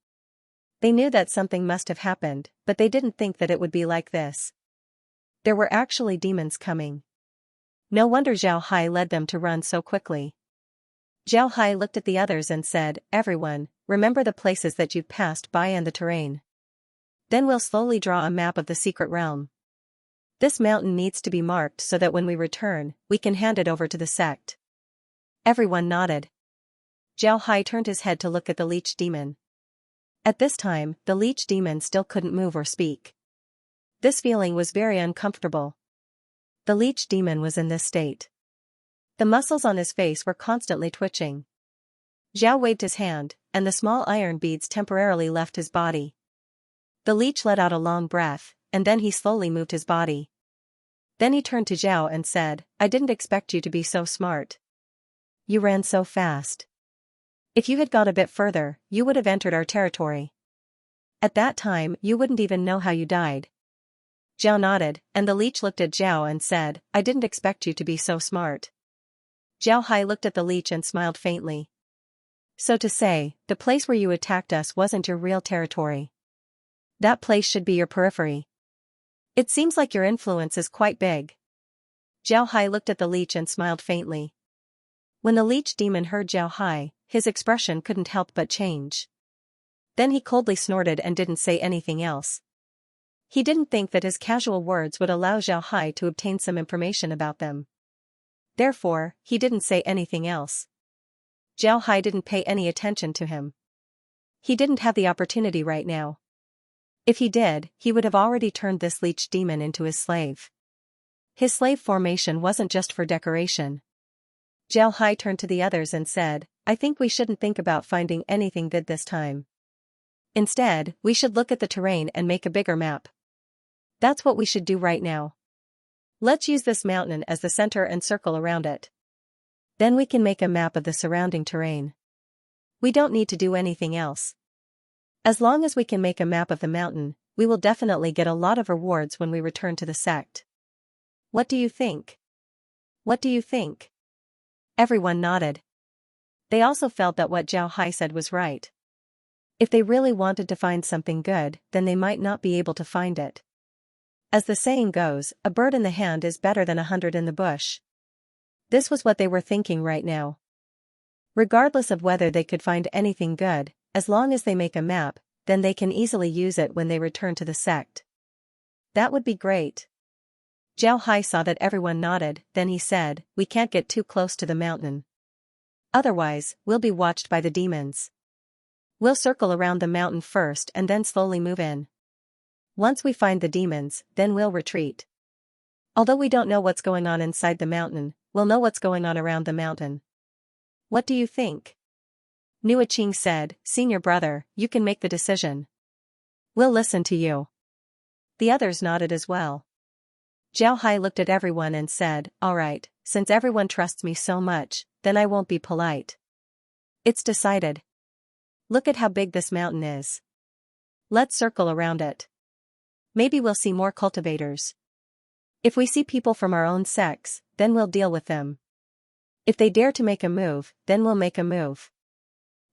They knew that something must have happened, but they didn't think that it would be like this. There were actually demons coming. No wonder Zhao Hai led them to run so quickly. Zhao Hai looked at the others and said, "Everyone, remember the places that you've passed by and the terrain. Then we'll slowly draw a map of the secret realm. This mountain needs to be marked so that when we return, we can hand it over to the sect." Everyone nodded. Zhao Hai turned his head to look at the leech demon. At this time, the leech demon still couldn't move or speak. This feeling was very uncomfortable. The leech demon was in this state. The muscles on his face were constantly twitching. Zhao waved his hand, and the small iron beads temporarily left his body. The leech let out a long breath, and then he slowly moved his body. Then he turned to Zhao and said, "I didn't expect you to be so smart. You ran so fast. If you had got a bit further, you would have entered our territory. At that time, you wouldn't even know how you died." Zhao nodded, and the leech looked at Zhao and said, "I didn't expect you to be so smart." Zhao Hai looked at the leech and smiled faintly. "So to say, the place where you attacked us wasn't your real territory. That place should be your periphery. It seems like your influence is quite big." Zhao Hai looked at the leech and smiled faintly. When the leech demon heard Zhao Hai, his expression couldn't help but change. Then he coldly snorted and didn't say anything else. He didn't think that his casual words would allow Zhao Hai to obtain some information about them. Therefore, he didn't say anything else. Zhao Hai didn't pay any attention to him. He didn't have the opportunity right now. If he did, he would have already turned this leech demon into his slave. His slave formation wasn't just for decoration. Zhao Hai turned to the others and said, "I think we shouldn't think about finding anything good this time. Instead, we should look at the terrain and make a bigger map. That's what we should do right now. Let's use this mountain as the center and circle around it. Then we can make a map of the surrounding terrain. We don't need to do anything else. As long as we can make a map of the mountain, we will definitely get a lot of rewards when we return to the sect. What do you think? What do you think?" Everyone nodded. They also felt that what Zhao Hai said was right. If they really wanted to find something good, then they might not be able to find it. As the saying goes, a bird in the hand is better than 100 in the bush. This was what they were thinking right now. Regardless of whether they could find anything good, as long as they make a map, then they can easily use it when they return to the sect. That would be great. Zhao Hai saw that everyone nodded, then he said, "We can't get too close to the mountain. Otherwise, we'll be watched by the demons. We'll circle around the mountain first and then slowly move in. Once we find the demons, then we'll retreat. Although we don't know what's going on inside the mountain, we'll know what's going on around the mountain. What do you think?" Nua Qing said, "Senior brother, you can make the decision. We'll listen to you." The others nodded as well. Zhao Hai looked at everyone and said, "All right, since everyone trusts me so much, then I won't be polite. It's decided. Look at how big this mountain is. Let's circle around it. Maybe we'll see more cultivators. If we see people from our own sects, then we'll deal with them. If they dare to make a move, then we'll make a move.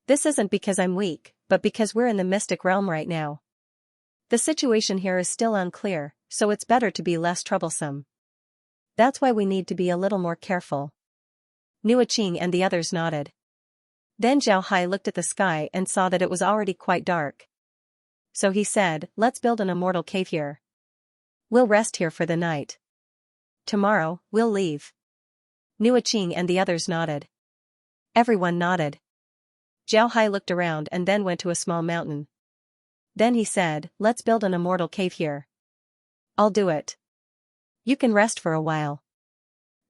This isn't because I'm weak, but because we're in the mystic realm right now. The situation here is still unclear, so it's better to be less troublesome. That's why we need to be a little more careful." Nua Qing and the others nodded. Then Zhao Hai looked at the sky and saw that it was already quite dark. So he said, "Let's build an immortal cave here. We'll rest here for the night. Tomorrow, we'll leave." Nua Qing and the others nodded. Everyone nodded. Zhao Hai looked around and then went to a small mountain. Then he said, "Let's build an immortal cave here. I'll do it. You can rest for a while."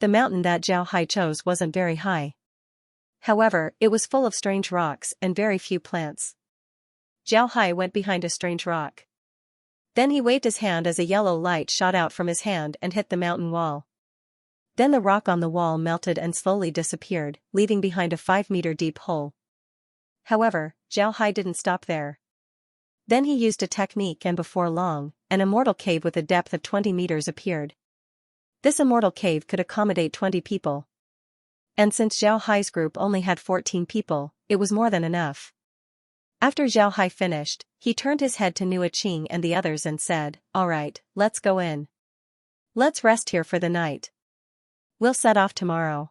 The mountain that Zhao Hai chose wasn't very high. However, it was full of strange rocks and very few plants. Zhao Hai went behind a strange rock. Then he waved his hand as a yellow light shot out from his hand and hit the mountain wall. Then the rock on the wall melted and slowly disappeared, leaving behind a 5-meter deep hole. However, Zhao Hai didn't stop there. Then he used a technique, and before long, an immortal cave with a depth of 20 meters appeared. This immortal cave could accommodate 20 people. And since Zhao Hai's group only had 14 people, it was more than enough. After Zhao Hai finished, he turned his head to Nua Qing and the others and said, "Alright, let's go in. Let's rest here for the night. We'll set off tomorrow."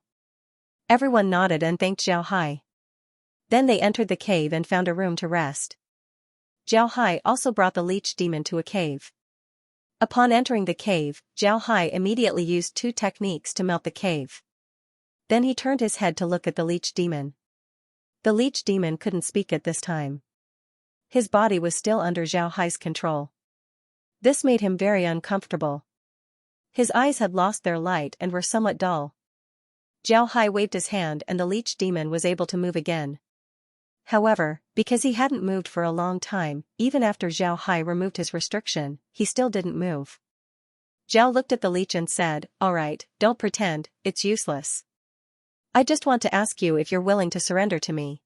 Everyone nodded and thanked Zhao Hai. Then they entered the cave and found a room to rest. Zhao Hai also brought the leech demon to a cave. Upon entering the cave, Zhao Hai immediately used 2 techniques to melt the cave. Then he turned his head to look at the leech demon. The leech demon couldn't speak at this time. His body was still under Zhao Hai's control. This made him very uncomfortable. His eyes had lost their light and were somewhat dull. Zhao Hai waved his hand and the leech demon was able to move again. However, because he hadn't moved for a long time, even after Zhao Hai removed his restriction, he still didn't move. Zhao looked at the leech and said, "Alright, don't pretend, it's useless. I just want to ask you if you're willing to surrender to me.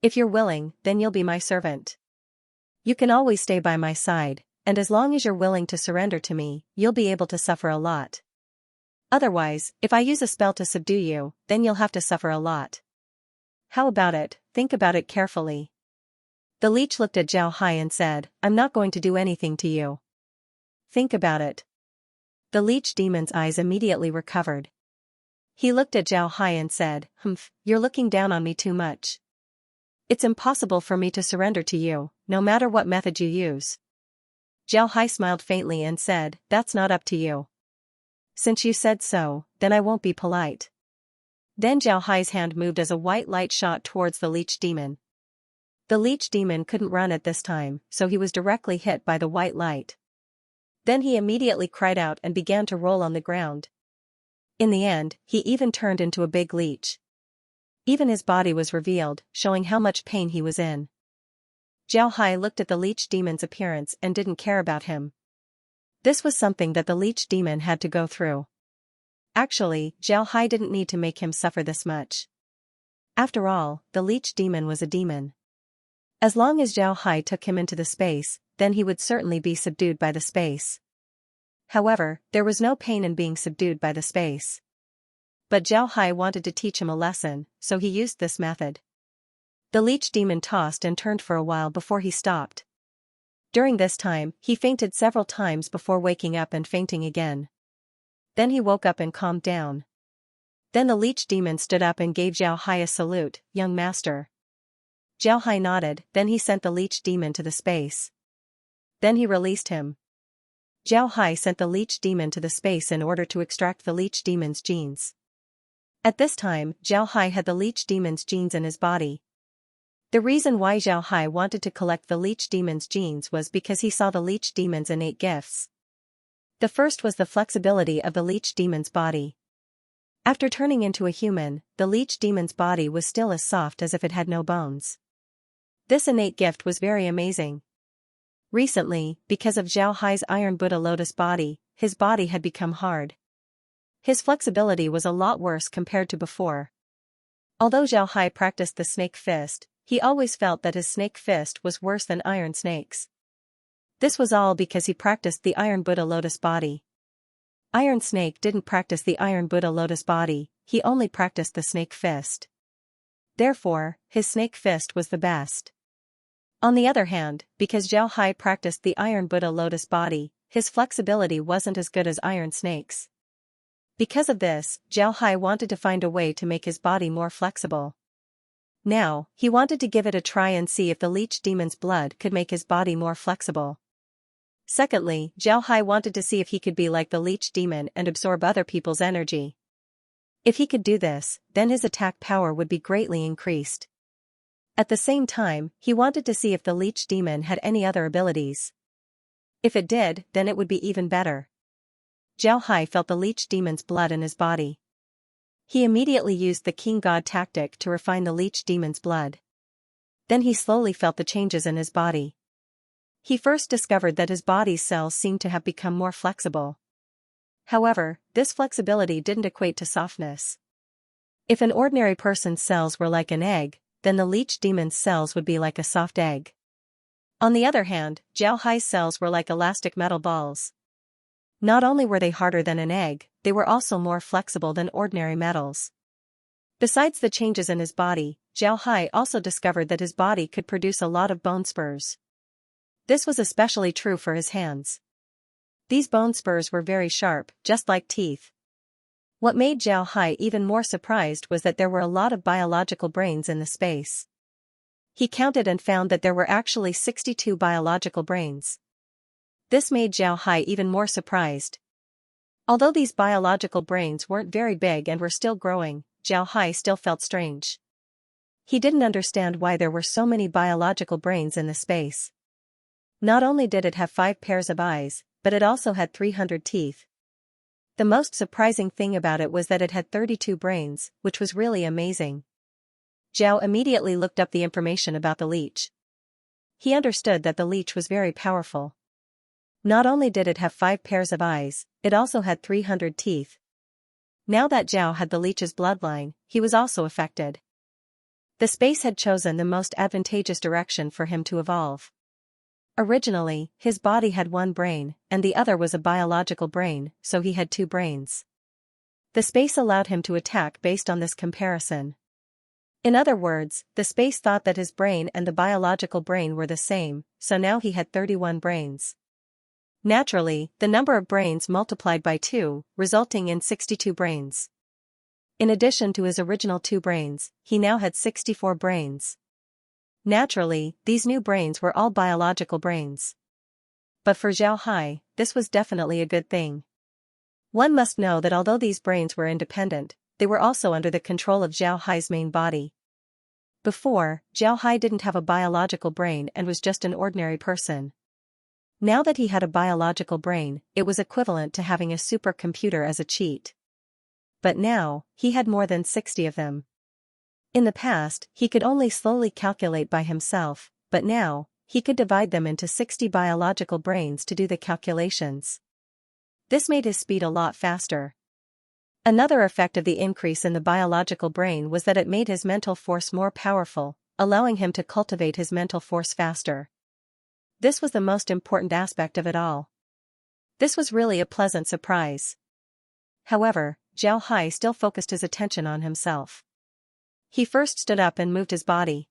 If you're willing, then you'll be my servant. You can always stay by my side, and as long as you're willing to surrender to me, you'll be able to suffer a lot. Otherwise, if I use a spell to subdue you, then you'll have to suffer a lot. How about it? Think about it carefully." The leech looked at Zhao Hai and said, "I'm not going to do anything to you. Think about it." The leech demon's eyes immediately recovered. He looked at Zhao Hai and said, "You're looking down on me too much. It's impossible for me to surrender to you, no matter what method you use." Zhao Hai smiled faintly and said, "That's not up to you. Since you said so, then I won't be polite." Then Zhao Hai's hand moved as a white light shot towards the leech demon. The leech demon couldn't run at this time, so he was directly hit by the white light. Then he immediately cried out and began to roll on the ground. In the end, he even turned into a big leech. Even his body was revealed, showing how much pain he was in. Zhao Hai looked at the leech demon's appearance and didn't care about him. This was something that the leech demon had to go through. Actually, Zhao Hai didn't need to make him suffer this much. After all, the leech demon was a demon. As long as Zhao Hai took him into the space, then he would certainly be subdued by the space. However, there was no pain in being subdued by the space. But Zhao Hai wanted to teach him a lesson, so he used this method. The leech demon tossed and turned for a while before he stopped. During this time, he fainted several times before waking up and fainting again. Then he woke up and calmed down. Then the leech demon stood up and gave Zhao Hai a salute, "Young master." Zhao Hai nodded, then he sent the leech demon to the space. Then he released him. Zhao Hai sent the leech demon to the space in order to extract the leech demon's genes. At this time, Zhao Hai had the leech demon's genes in his body. The reason why Zhao Hai wanted to collect the leech demon's genes was because he saw the leech demon's innate gifts. The first was the flexibility of the leech demon's body. After turning into a human, the leech demon's body was still as soft as if it had no bones. This innate gift was very amazing. Recently, because of Zhao Hai's Iron Buddha lotus body, his body had become hard. His flexibility was a lot worse compared to before. Although Zhao Hai practiced the snake fist, he always felt that his snake fist was worse than iron snakes. This was all because he practiced the Iron Buddha lotus body. Iron Snake didn't practice the Iron Buddha lotus body, he only practiced the snake fist. Therefore, his snake fist was the best. On the other hand, because Zhao Hai practiced the Iron Buddha lotus body, his flexibility wasn't as good as Iron Snake's. Because of this, Zhao Hai wanted to find a way to make his body more flexible. Now, he wanted to give it a try and see if the leech demon's blood could make his body more flexible. Secondly, Zhao Hai wanted to see if he could be like the leech demon and absorb other people's energy. If he could do this, then his attack power would be greatly increased. At the same time, he wanted to see if the leech demon had any other abilities. If it did, then it would be even better. Zhao Hai felt the leech demon's blood in his body. He immediately used the king god tactic to refine the leech demon's blood. Then he slowly felt the changes in his body. He first discovered that his body's cells seemed to have become more flexible. However, this flexibility didn't equate to softness. If an ordinary person's cells were like an egg, then the leech demon's cells would be like a soft egg. On the other hand, Zhao Hai's cells were like elastic metal balls. Not only were they harder than an egg, they were also more flexible than ordinary metals. Besides the changes in his body, Zhao Hai also discovered that his body could produce a lot of bone spurs. This was especially true for his hands. These bone spurs were very sharp, just like teeth. What made Zhao Hai even more surprised was that there were a lot of biological brains in the space. He counted and found that there were actually 62 biological brains. This made Zhao Hai even more surprised. Although these biological brains weren't very big and were still growing, Zhao Hai still felt strange. He didn't understand why there were so many biological brains in the space. Not only did it have 5 pairs of eyes, but it also had 300 teeth. The most surprising thing about it was that it had 32 brains, which was really amazing. Zhao immediately looked up the information about the leech. He understood that the leech was very powerful. Not only did it have 5 pairs of eyes, it also had 300 teeth. Now that Zhao had the leech's bloodline, he was also affected. The space had chosen the most advantageous direction for him to evolve. Originally, his body had 1 brain, and the other was a biological brain, so he had 2 brains. The space allowed him to attack based on this comparison. In other words, the space thought that his brain and the biological brain were the same, so now he had 31 brains. Naturally, the number of brains multiplied by 2, resulting in 62 brains. In addition to his original 2 brains, he now had 64 brains. Naturally, these new brains were all biological brains. But for Zhao Hai, this was definitely a good thing. One must know that although these brains were independent, they were also under the control of Zhao Hai's main body. Before, Zhao Hai didn't have a biological brain and was just an ordinary person. Now that he had a biological brain, it was equivalent to having a supercomputer as a cheat. But now, he had more than 60 of them. In the past, he could only slowly calculate by himself, but now, he could divide them into 60 biological brains to do the calculations. This made his speed a lot faster. Another effect of the increase in the biological brain was that it made his mental force more powerful, allowing him to cultivate his mental force faster. This was the most important aspect of it all. This was really a pleasant surprise. However, Zhao Hai still focused his attention on himself. He first stood up and moved his body.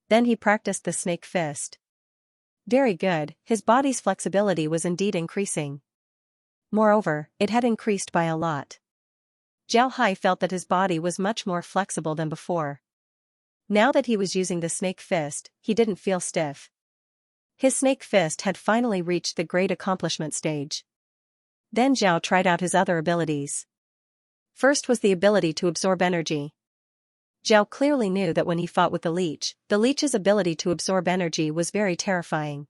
Then he practiced the snake fist. Very good, his body's flexibility was indeed increasing. Moreover, it had increased by a lot. Zhao Hai felt that his body was much more flexible than before. Now that he was using the snake fist, he didn't feel stiff. His snake fist had finally reached the great accomplishment stage. Then Zhao tried out his other abilities. First was the ability to absorb energy. Zhao clearly knew that when he fought with the leech's ability to absorb energy was very terrifying.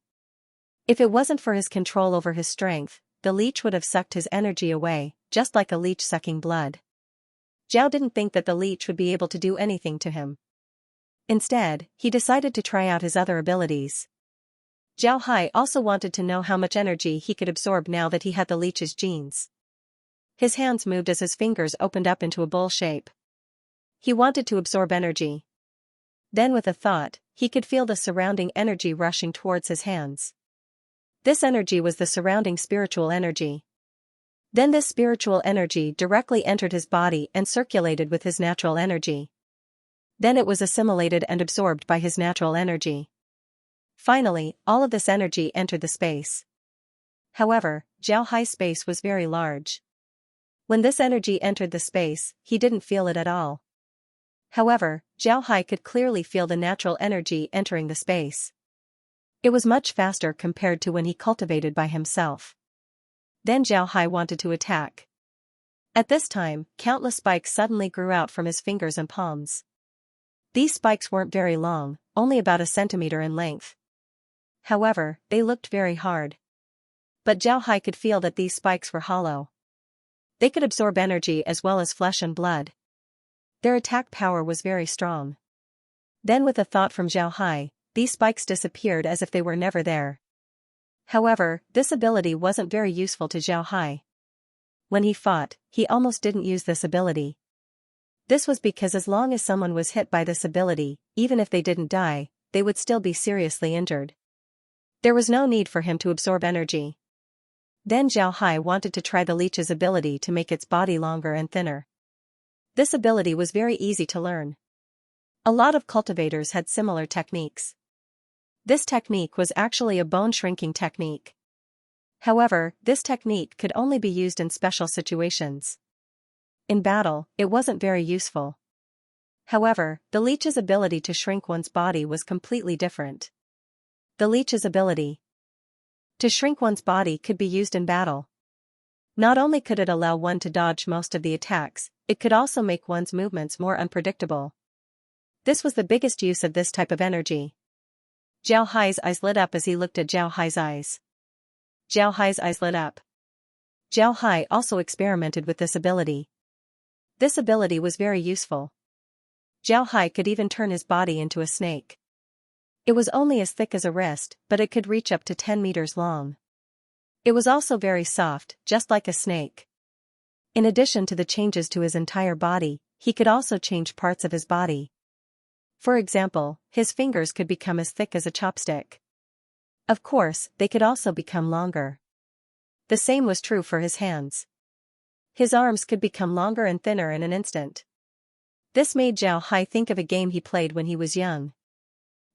If it wasn't for his control over his strength, the leech would have sucked his energy away, just like a leech sucking blood. Zhao didn't think that the leech would be able to do anything to him. Instead, he decided to try out his other abilities. Zhao Hai also wanted to know how much energy he could absorb now that he had the leech's genes. His hands moved as his fingers opened up into a bowl shape. He wanted to absorb energy. Then with a thought, he could feel the surrounding energy rushing towards his hands. This energy was the surrounding spiritual energy. Then this spiritual energy directly entered his body and circulated with his natural energy. Then it was assimilated and absorbed by his natural energy. Finally, all of this energy entered the space. However, Zhao Hai's space was very large. When this energy entered the space, he didn't feel it at all. However, Zhao Hai could clearly feel the natural energy entering the space. It was much faster compared to when he cultivated by himself. Then Zhao Hai wanted to attack. At this time, countless spikes suddenly grew out from his fingers and palms. These spikes weren't very long, only about a centimeter in length. However, they looked very hard. But Zhao Hai could feel that these spikes were hollow. They could absorb energy as well as flesh and blood. Their attack power was very strong. Then with a thought from Zhao Hai, these spikes disappeared as if they were never there. However, this ability wasn't very useful to Zhao Hai. When he fought, he almost didn't use this ability. This was because as long as someone was hit by this ability, even if they didn't die, they would still be seriously injured. There was no need for him to absorb energy. Then Zhao Hai wanted to try the leech's ability to make its body longer and thinner. This ability was very easy to learn. A lot of cultivators had similar techniques. This technique was actually a bone shrinking technique. However, this technique could only be used in special situations. In battle, it wasn't very useful. However, the leech's ability to shrink one's body was completely different. The leech's ability to shrink one's body could be used in battle. Not only could it allow one to dodge most of the attacks, it could also make one's movements more unpredictable. This was the biggest use of this type of energy. Zhao Hai's eyes lit up as he looked at Zhao Hai's eyes. Zhao Hai's eyes lit up. Zhao Hai also experimented with this ability. This ability was very useful. Zhao Hai could even turn his body into a snake. It was only as thick as a wrist, but it could reach up to 10 meters long. It was also very soft, just like a snake. In addition to the changes to his entire body, he could also change parts of his body. For example, his fingers could become as thick as a chopstick. Of course, they could also become longer. The same was true for his hands. His arms could become longer and thinner in an instant. This made Zhao Hai think of a game he played when he was young.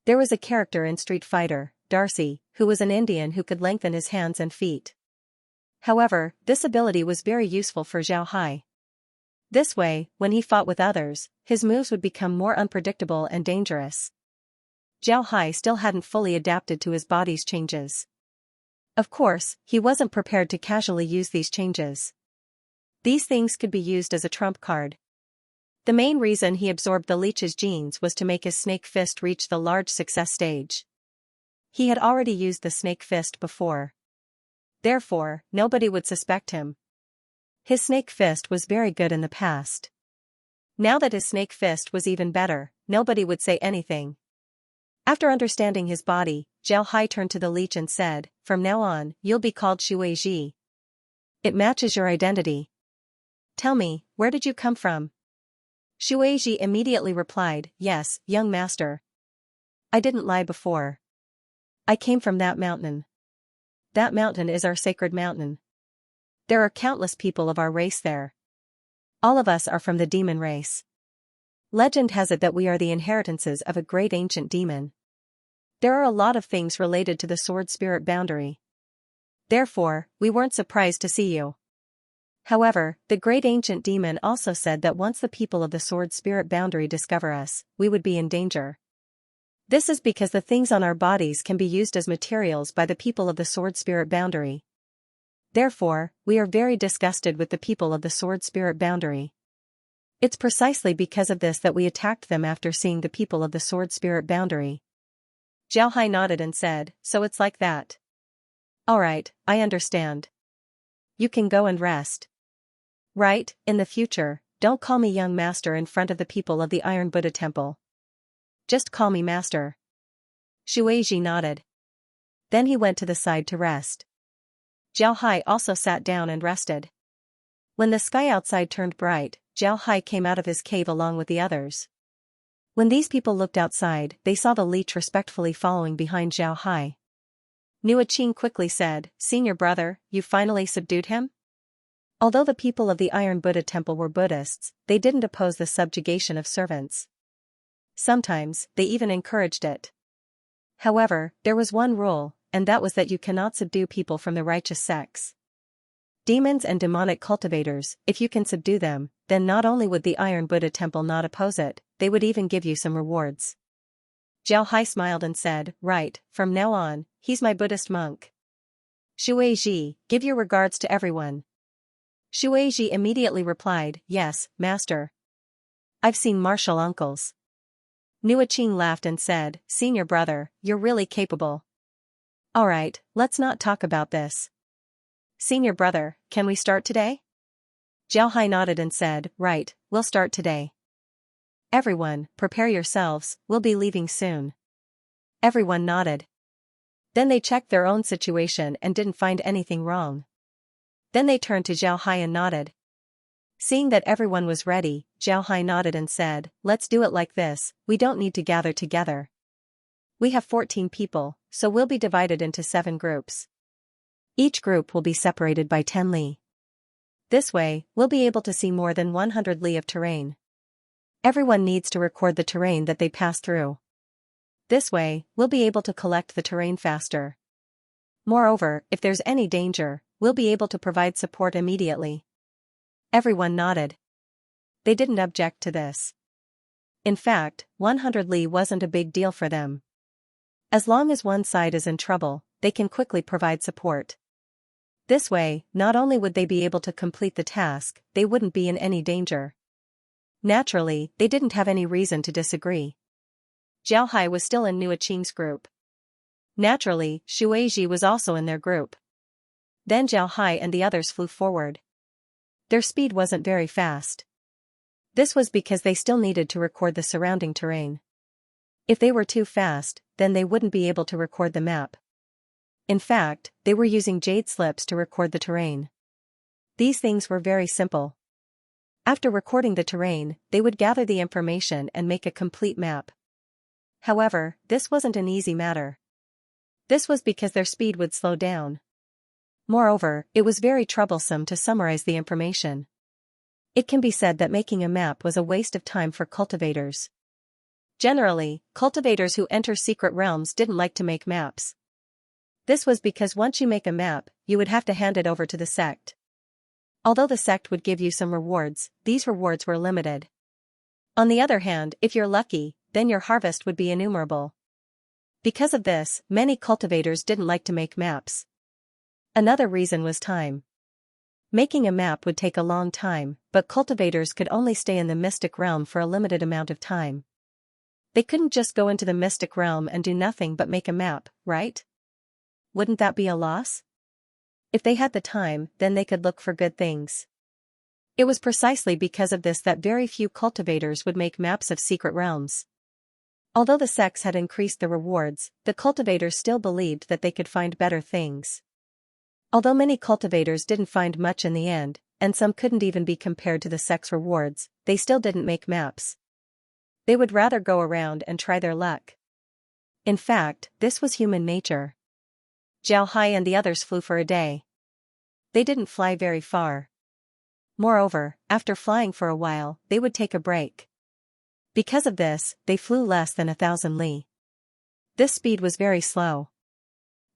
There was a character in Street Fighter, Darcy, who was an Indian who could lengthen his hands and feet. However, this ability was very useful for Zhao Hai. This way, when he fought with others, his moves would become more unpredictable and dangerous. Zhao Hai still hadn't fully adapted to his body's changes. Of course, he wasn't prepared to casually use these changes. These things could be used as a trump card. The main reason he absorbed the leech's genes was to make his snake fist reach the large success stage. He had already used the snake fist before. Therefore, nobody would suspect him. His snake fist was very good in the past. Now that his snake fist was even better, nobody would say anything. After understanding his body, Zhao Hai turned to the leech and said, "From now on, you'll be called Shuiji. It matches your identity. Tell me, where did you come from?" Shuiji immediately replied, "Yes, young master. I didn't lie before. I came from that mountain. That mountain is our sacred mountain. There are countless people of our race there. All of us are from the demon race. Legend has it that we are the inheritances of a great ancient demon. There are a lot of things related to the sword spirit boundary. Therefore, we weren't surprised to see you. However, the great ancient demon also said that once the people of the sword spirit boundary discover us, we would be in danger. This is because the things on our bodies can be used as materials by the people of the sword spirit boundary. Therefore, we are very disgusted with the people of the sword spirit boundary. It's precisely because of this that we attacked them after seeing the people of the sword spirit boundary." Zhao Hai nodded and said, "So it's like that. Alright, I understand. You can go and rest. Right, in the future, don't call me young master in front of the people of the Iron Buddha Temple. Just call me master." Shuiji nodded. Then he went to the side to rest. Zhao Hai also sat down and rested. When the sky outside turned bright, Zhao Hai came out of his cave along with the others. When these people looked outside, they saw the leech respectfully following behind Zhao Hai. Nua Qing quickly said, "Senior brother, you finally subdued him?" Although the people of the Iron Buddha Temple were Buddhists, they didn't oppose the subjugation of servants. Sometimes, they even encouraged it. However, there was one rule, and that was that you cannot subdue people from the righteous sects. Demons and demonic cultivators, if you can subdue them, then not only would the Iron Buddha Temple not oppose it, they would even give you some rewards. Zhao Hai smiled and said, "Right, from now on, he's my Buddhist monk. Shuiji, give your regards to everyone." Shuiji immediately replied, "Yes, master. I've seen martial uncles." Nua Qing laughed and said, "Senior brother, you're really capable. Alright, let's not talk about this. Senior brother, can we start today?" Zhao Hai nodded and said, "Right, we'll start today." Everyone, prepare yourselves, we'll be leaving soon. Everyone nodded. Then they checked their own situation and didn't find anything wrong. Then they turned to Xiaohai and nodded. Seeing that everyone was ready, Xiaohai nodded and said, let's do it like this, we don't need to gather together. We have 14 people, so we'll be divided into 7 groups. Each group will be separated by 10 li. This way, we'll be able to see more than 100 li of terrain. Everyone needs to record the terrain that they pass through. This way, we'll be able to collect the terrain faster. Moreover, if there's any danger, we'll be able to provide support immediately. Everyone nodded. They didn't object to this. In fact, 100 li wasn't a big deal for them. As long as one side is in trouble, they can quickly provide support. This way, not only would they be able to complete the task, they wouldn't be in any danger. Naturally, they didn't have any reason to disagree. Xiaohai was still in Nua Qing's group. Naturally, Shueiji was also in their group. Then Xiaohai and the others flew forward. Their speed wasn't very fast. This was because they still needed to record the surrounding terrain. If they were too fast, then they wouldn't be able to record the map. In fact, they were using jade slips to record the terrain. These things were very simple. After recording the terrain, they would gather the information and make a complete map. However, this wasn't an easy matter. This was because their speed would slow down. Moreover, it was very troublesome to summarize the information. It can be said that making a map was a waste of time for cultivators. Generally, cultivators who enter secret realms didn't like to make maps. This was because once you make a map, you would have to hand it over to the sect. Although the sect would give you some rewards, these rewards were limited. On the other hand, if you're lucky, then your harvest would be innumerable. Because of this, many cultivators didn't like to make maps. Another reason was time. Making a map would take a long time, but cultivators could only stay in the mystic realm for a limited amount of time. They couldn't just go into the mystic realm and do nothing but make a map, right? Wouldn't that be a loss? If they had the time, then they could look for good things. It was precisely because of this that very few cultivators would make maps of secret realms. Although the sects had increased the rewards, the cultivators still believed that they could find better things. Although many cultivators didn't find much in the end, and some couldn't even be compared to the sect's rewards, they still didn't make maps. They would rather go around and try their luck. In fact, this was human nature. Xiaohai and the others flew for a day. They didn't fly very far. Moreover, after flying for a while, they would take a break. Because of this, they flew less than 1,000 li. This speed was very slow.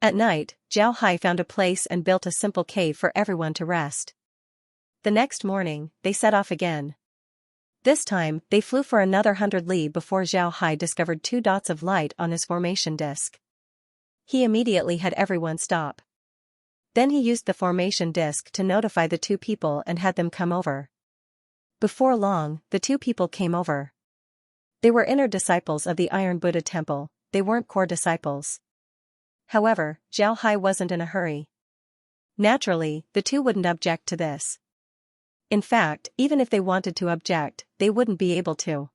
At night, Xiaohai found a place and built a simple cave for everyone to rest. The next morning, they set off again. This time, they flew for another 100 li before Xiaohai discovered 2 dots of light on his formation disk. He immediately had everyone stop. Then he used the formation disk to notify the 2 people and had them come over. Before long, the 2 people came over. They were inner disciples of the Iron Buddha Temple, they weren't core disciples. However, Xiaohai wasn't in a hurry. Naturally, the 2 wouldn't object to this. In fact, even if they wanted to object, they wouldn't be able to.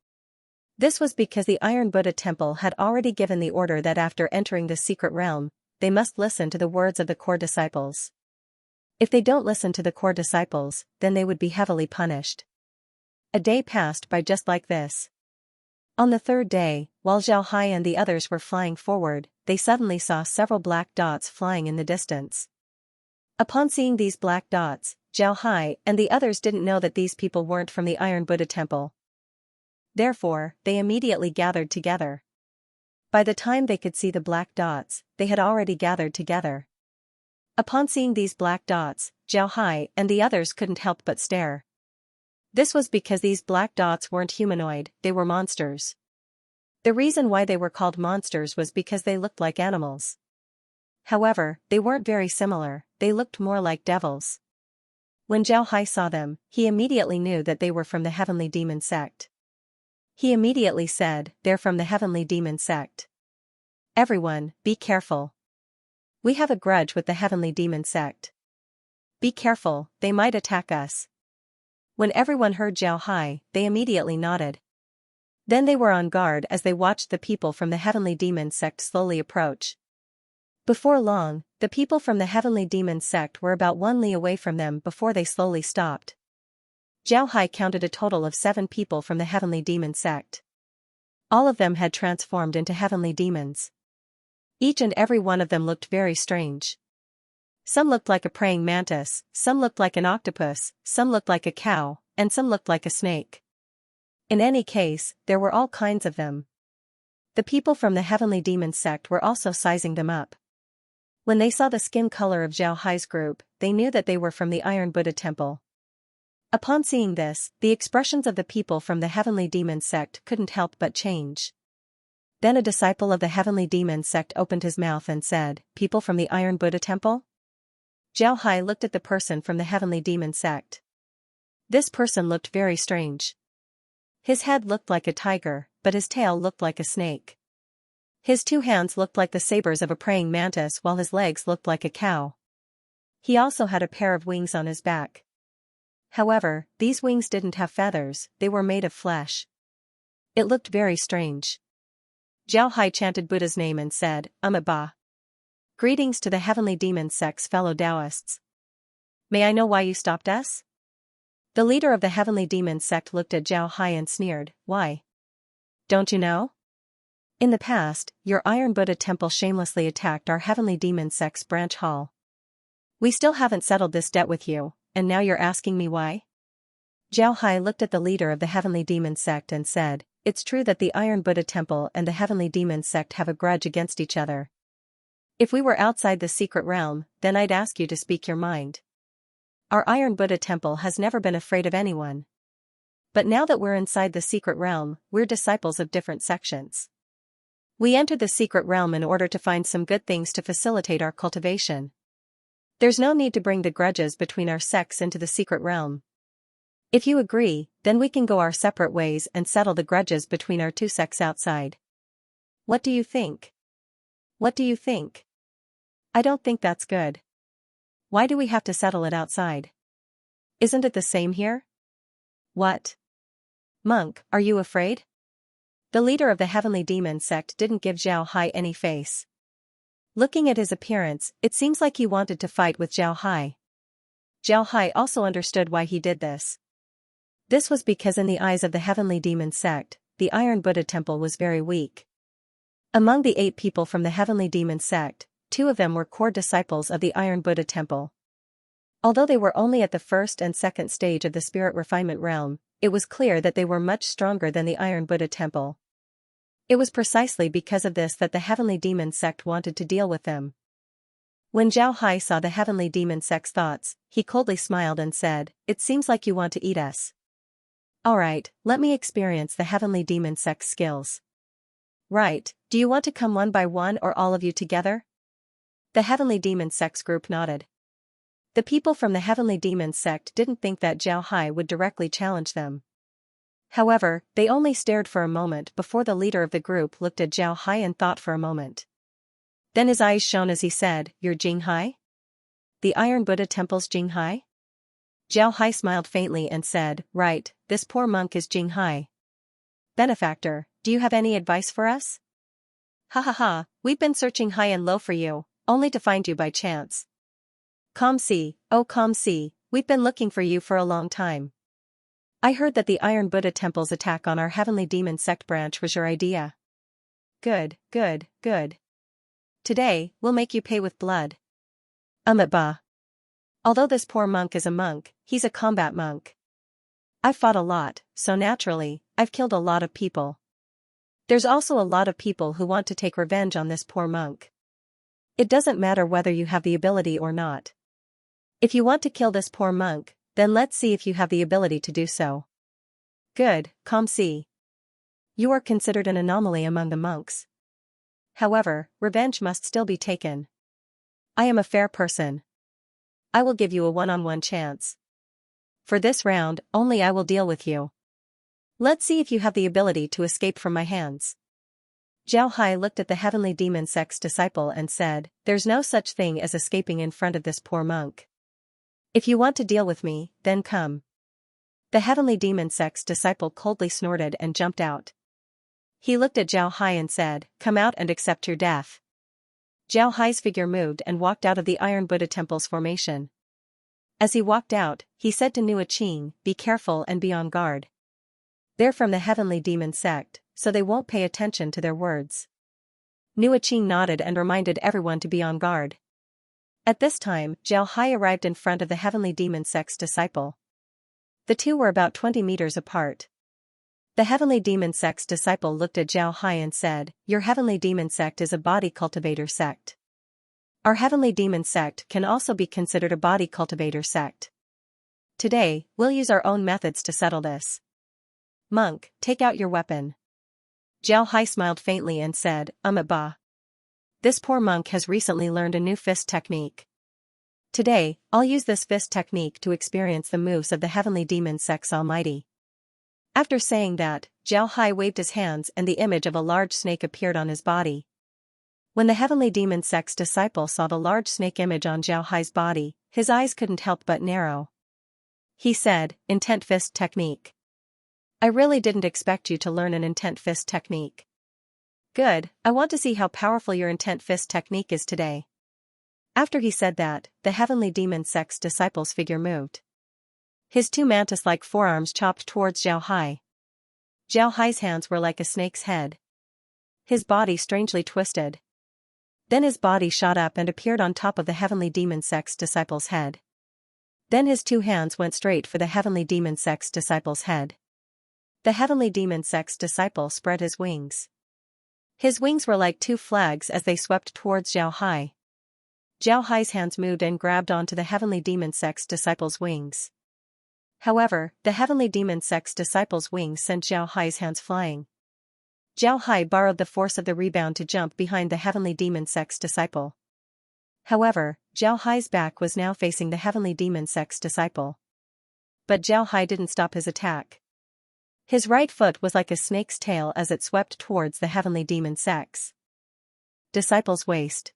This was because the Iron Buddha Temple had already given the order that after entering the secret realm, they must listen to the words of the core disciples. If they don't listen to the core disciples, then they would be heavily punished. A day passed by just like this. On the 3rd day, while Xiaohai and the others were flying forward, they suddenly saw several black dots flying in the distance. Upon seeing these black dots, Xiaohai and the others didn't know that these people weren't from the Iron Buddha Temple. Therefore, they immediately gathered together. By the time they could see the black dots, they had already gathered together. Upon seeing these black dots, Xiaohai and the others couldn't help but stare. This was because these black dots weren't humanoid, they were monsters. The reason why they were called monsters was because they looked like animals. However, they weren't very similar, they looked more like devils. When Xiaohai saw them, he immediately knew that they were from the Heavenly Demon Sect. He immediately said, "They're from the Heavenly Demon Sect. Everyone, be careful. We have a grudge with the Heavenly Demon Sect. Be careful, they might attack us." When everyone heard Xiaohai, they immediately nodded. Then they were on guard as they watched the people from the heavenly demon sect slowly approach. Before long, the people from the heavenly demon sect were about 1 li away from them before they slowly stopped. Zhao Hai counted a total of 7 people from the heavenly demon sect. All of them had transformed into heavenly demons. Each and every one of them looked very strange. Some looked like a praying mantis, some looked like an octopus, some looked like a cow, and some looked like a snake. In any case, there were all kinds of them. The people from the heavenly demon sect were also sizing them up. When they saw the skin color of Zhao Hai's group, they knew that they were from the Iron Buddha Temple. Upon seeing this, the expressions of the people from the heavenly demon sect couldn't help but change. Then a disciple of the heavenly demon sect opened his mouth and said, "People from the Iron Buddha Temple?" Zhao Hai looked at the person from the heavenly demon sect. This person looked very strange. His head looked like a tiger, but his tail looked like a snake. His 2 hands looked like the sabers of a praying mantis while his legs looked like a cow. He also had a pair of wings on his back. However, these wings didn't have feathers, they were made of flesh. It looked very strange. Zhao Hai chanted Buddha's name and said, Ba. Greetings to the heavenly demon sect's fellow Taoists. May I know why you stopped us? The leader of the heavenly demon sect looked at Zhao Hai and sneered, Why? Don't you know? In the past, your Iron Buddha Temple shamelessly attacked our heavenly demon sect's branch hall. We still haven't settled this debt with you, and now you're asking me why? Zhao Hai looked at the leader of the heavenly demon sect and said, It's true that the Iron Buddha Temple and the heavenly demon sect have a grudge against each other. If we were outside the secret realm, then I'd ask you to speak your mind. Our Iron Buddha Temple has never been afraid of anyone. But now that we're inside the secret realm, we're disciples of different sections. We entered the secret realm in order to find some good things to facilitate our cultivation. There's no need to bring the grudges between our sects into the secret realm. If you agree, then we can go our separate ways and settle the grudges between our 2 sects outside. What do you think? What do you think? I don't think that's good. Why do we have to settle it outside? Isn't it the same here? What? Monk, are you afraid? The leader of the heavenly demon sect didn't give Zhao Hai any face. Looking at his appearance, it seems like he wanted to fight with Zhao Hai. Zhao Hai also understood why he did this. This was because in the eyes of the heavenly demon sect, the Iron Buddha Temple was very weak. Among the 8 people from the heavenly demon sect, 2 of them were core disciples of the Iron Buddha Temple. Although they were only at the first and second stage of the spirit refinement realm, it was clear that they were much stronger than the Iron Buddha Temple. It was precisely because of this that the heavenly demon sect wanted to deal with them. When Zhao Hai saw the heavenly demon sect's thoughts, he coldly smiled and said, It seems like you want to eat us. Alright, let me experience the heavenly demon sect's skills. Right, do you want to come one by one or all of you together? The heavenly demon sect's group nodded. The people from the heavenly demon sect didn't think that Zhao Hai would directly challenge them. However, they only stared for a moment before the leader of the group looked at Zhao Hai and thought for a moment. Then his eyes shone as he said, You're Jing Hai? The Iron Buddha Temple's Jing Hai? Zhao Hai smiled faintly and said, Right, this poor monk is Jing Hai. Benefactor, do you have any advice for us? Ha ha ha, we've been searching high and low for you, only to find you by chance. Kamsi, oh Kamsi, we've been looking for you for a long time. I heard that the Iron Buddha Temple's attack on our heavenly demon sect branch was your idea. Good, good, good. Today, we'll make you pay with blood. Ba. Although this poor monk is a monk, he's a combat monk. I've fought a lot, so naturally, I've killed a lot of people. There's also a lot of people who want to take revenge on this poor monk. It doesn't matter whether you have the ability or not. If you want to kill this poor monk, then let's see if you have the ability to do so. Good, Kamsi. You are considered an anomaly among the monks. However, revenge must still be taken. I am a fair person. I will give you a one-on-one chance. For this round, only I will deal with you. Let's see if you have the ability to escape from my hands. Zhao Hai looked at the heavenly demon sect's disciple and said, There's no such thing as escaping in front of this poor monk. If you want to deal with me, then come. The heavenly demon sect's disciple coldly snorted and jumped out. He looked at Zhao Hai and said, "Come out and accept your death." Zhao Hai's figure moved and walked out of the Iron Buddha Temple's formation. As he walked out, he said to Nua Qing, "Be careful and be on guard. They're from the Heavenly Demon sect, so they won't pay attention to their words." Nua Qing nodded and reminded everyone to be on guard. At this time, Zhao Hai arrived in front of the Heavenly Demon sect's disciple. The two were about 20 meters apart. The Heavenly Demon sect's disciple looked at Zhao Hai and said, "Your Heavenly Demon sect is a body cultivator sect. Our Heavenly Demon sect can also be considered a body cultivator sect. Today, we'll use our own methods to settle this. Monk, take out your weapon." Zhao Hai smiled faintly and said, "Ba. This poor monk has recently learned a new fist technique. Today, I'll use this fist technique to experience the moves of the Heavenly Demon sect's Almighty." After saying that, Zhao Hai waved his hands and the image of a large snake appeared on his body. When the Heavenly Demon sect's disciple saw the large snake image on Zhao Hai's body, his eyes couldn't help but narrow. He said, "Intent fist technique. I really didn't expect you to learn an intent fist technique. Good, I want to see how powerful your intent fist technique is today." After he said that, the Heavenly Demon sect's disciple's figure moved. His two mantis-like forearms chopped towards Zhao Hai. Zhao Hai's hands were like a snake's head. His body strangely twisted. Then his body shot up and appeared on top of the Heavenly Demon sect's disciple's head. Then his two hands went straight for the Heavenly Demon sect's disciple's head. The Heavenly Demon sect's disciple spread his wings. His wings were like two flags as they swept towards Zhao Hai. Zhao Hai's hands moved and grabbed onto the Heavenly Demon sect's disciple's wings. However, the Heavenly Demon sect's disciple's wings sent Zhao Hai's hands flying. Zhao Hai borrowed the force of the rebound to jump behind the Heavenly Demon sect's disciple. However, Zhao Hai's back was now facing the Heavenly Demon sect's disciple. But Zhao Hai didn't stop his attack. His right foot was like a snake's tail as it swept towards the Heavenly Demon sect's disciple's waist.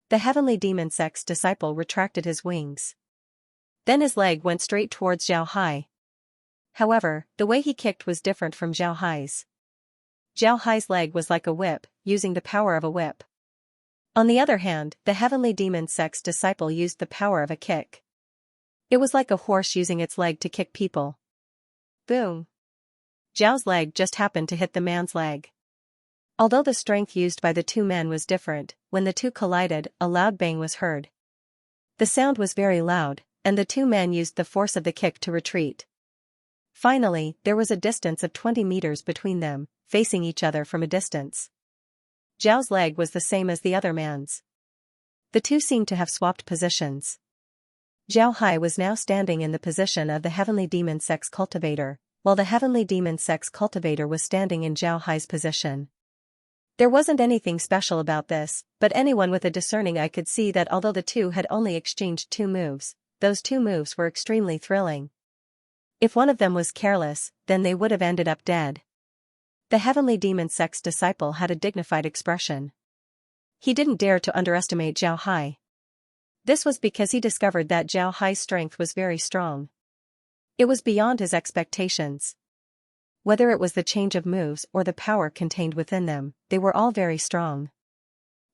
The Heavenly Demon sect's disciple retracted his wings. Then his leg went straight towards Zhao Hai. However, the way he kicked was different from Zhao Hai's. Zhao Hai's leg was like a whip, using the power of a whip. On the other hand, the Heavenly Demon sect's disciple used the power of a kick. It was like a horse using its leg to kick people. Boom! Zhao's leg just happened to hit the man's leg. Although the strength used by the two men was different, when the two collided, a loud bang was heard. The sound was very loud, and the two men used the force of the kick to retreat. Finally, there was a distance of 20 meters between them, facing each other from a distance. Zhao's leg was the same as the other man's. The two seemed to have swapped positions. Zhao Hai was now standing in the position of the Heavenly Demon sect's cultivator, while the Heavenly Demon sect's cultivator was standing in Zhao Hai's position. There wasn't anything special about this, but anyone with a discerning eye could see that although the two had only exchanged two moves, those two moves were extremely thrilling. If one of them was careless, then they would have ended up dead. The Heavenly Demon sect's disciple had a dignified expression. He didn't dare to underestimate Zhao Hai. This was because he discovered that Zhao Hai's strength was very strong. It was beyond his expectations. Whether it was the change of moves or the power contained within them, they were all very strong.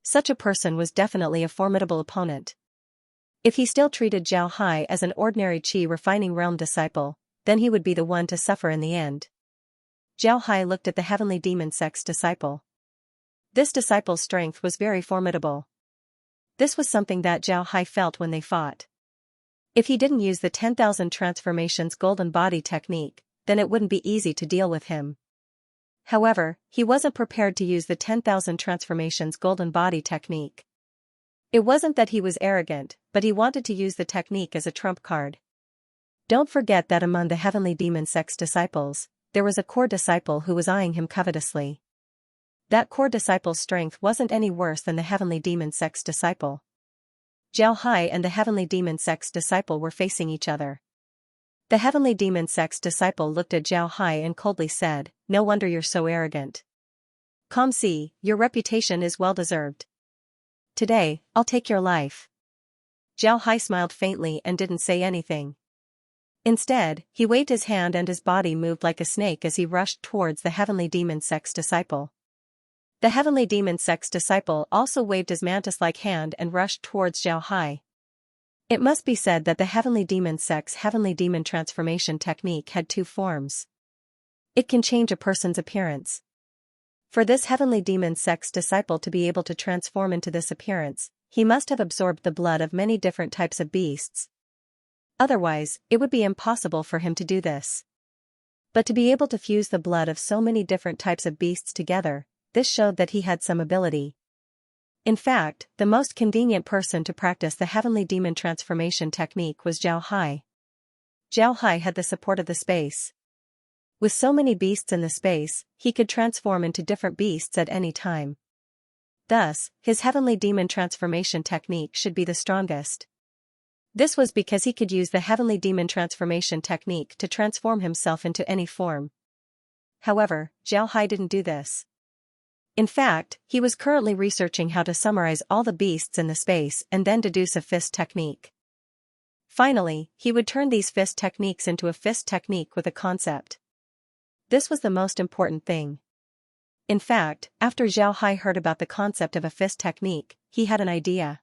Such a person was definitely a formidable opponent. If he still treated Zhao Hai as an ordinary Qi refining realm disciple, then he would be the one to suffer in the end. Zhao Hai looked at the Heavenly Demon sect's disciple. This disciple's strength was very formidable. This was something that Zhao Hai felt when they fought. If he didn't use the 10,000 transformations golden body technique, then it wouldn't be easy to deal with him. However, he wasn't prepared to use the 10,000 transformations golden body technique. It wasn't that he was arrogant, but he wanted to use the technique as a trump card. Don't forget that among the Heavenly Demon sect's disciples, there was a core disciple who was eyeing him covetously. That core disciple's strength wasn't any worse than the Heavenly Demon sect's disciple. Zhao Hai and the Heavenly Demon sect's disciple were facing each other. The Heavenly Demon sect's disciple looked at Zhao Hai and coldly said, "No wonder you're so arrogant. Come see, your reputation is well deserved. Today, I'll take your life." Zhao Hai smiled faintly and didn't say anything. Instead, he waved his hand and his body moved like a snake as he rushed towards the heavenly demon sect's disciple. The heavenly demon sect's disciple also waved his mantis-like hand and rushed towards Zhao Hai. It must be said that the heavenly demon sect's heavenly demon transformation technique had two forms. It can change a person's appearance. For this heavenly demon sect's disciple to be able to transform into this appearance, he must have absorbed the blood of many different types of beasts. Otherwise, it would be impossible for him to do this. But to be able to fuse the blood of so many different types of beasts together, this showed that he had some ability. In fact, the most convenient person to practice the heavenly demon transformation technique was Zhao Hai. Zhao Hai had the support of the space. With so many beasts in the space, he could transform into different beasts at any time. Thus, his heavenly demon transformation technique should be the strongest. This was because he could use the heavenly demon transformation technique to transform himself into any form. However, Zhao Hai didn't do this. In fact, he was currently researching how to summarize all the beasts in the space and then deduce a fist technique. Finally, he would turn these fist techniques into a fist technique with a concept. This was the most important thing. In fact, after Zhao Hai heard about the concept of a fist technique, he had an idea.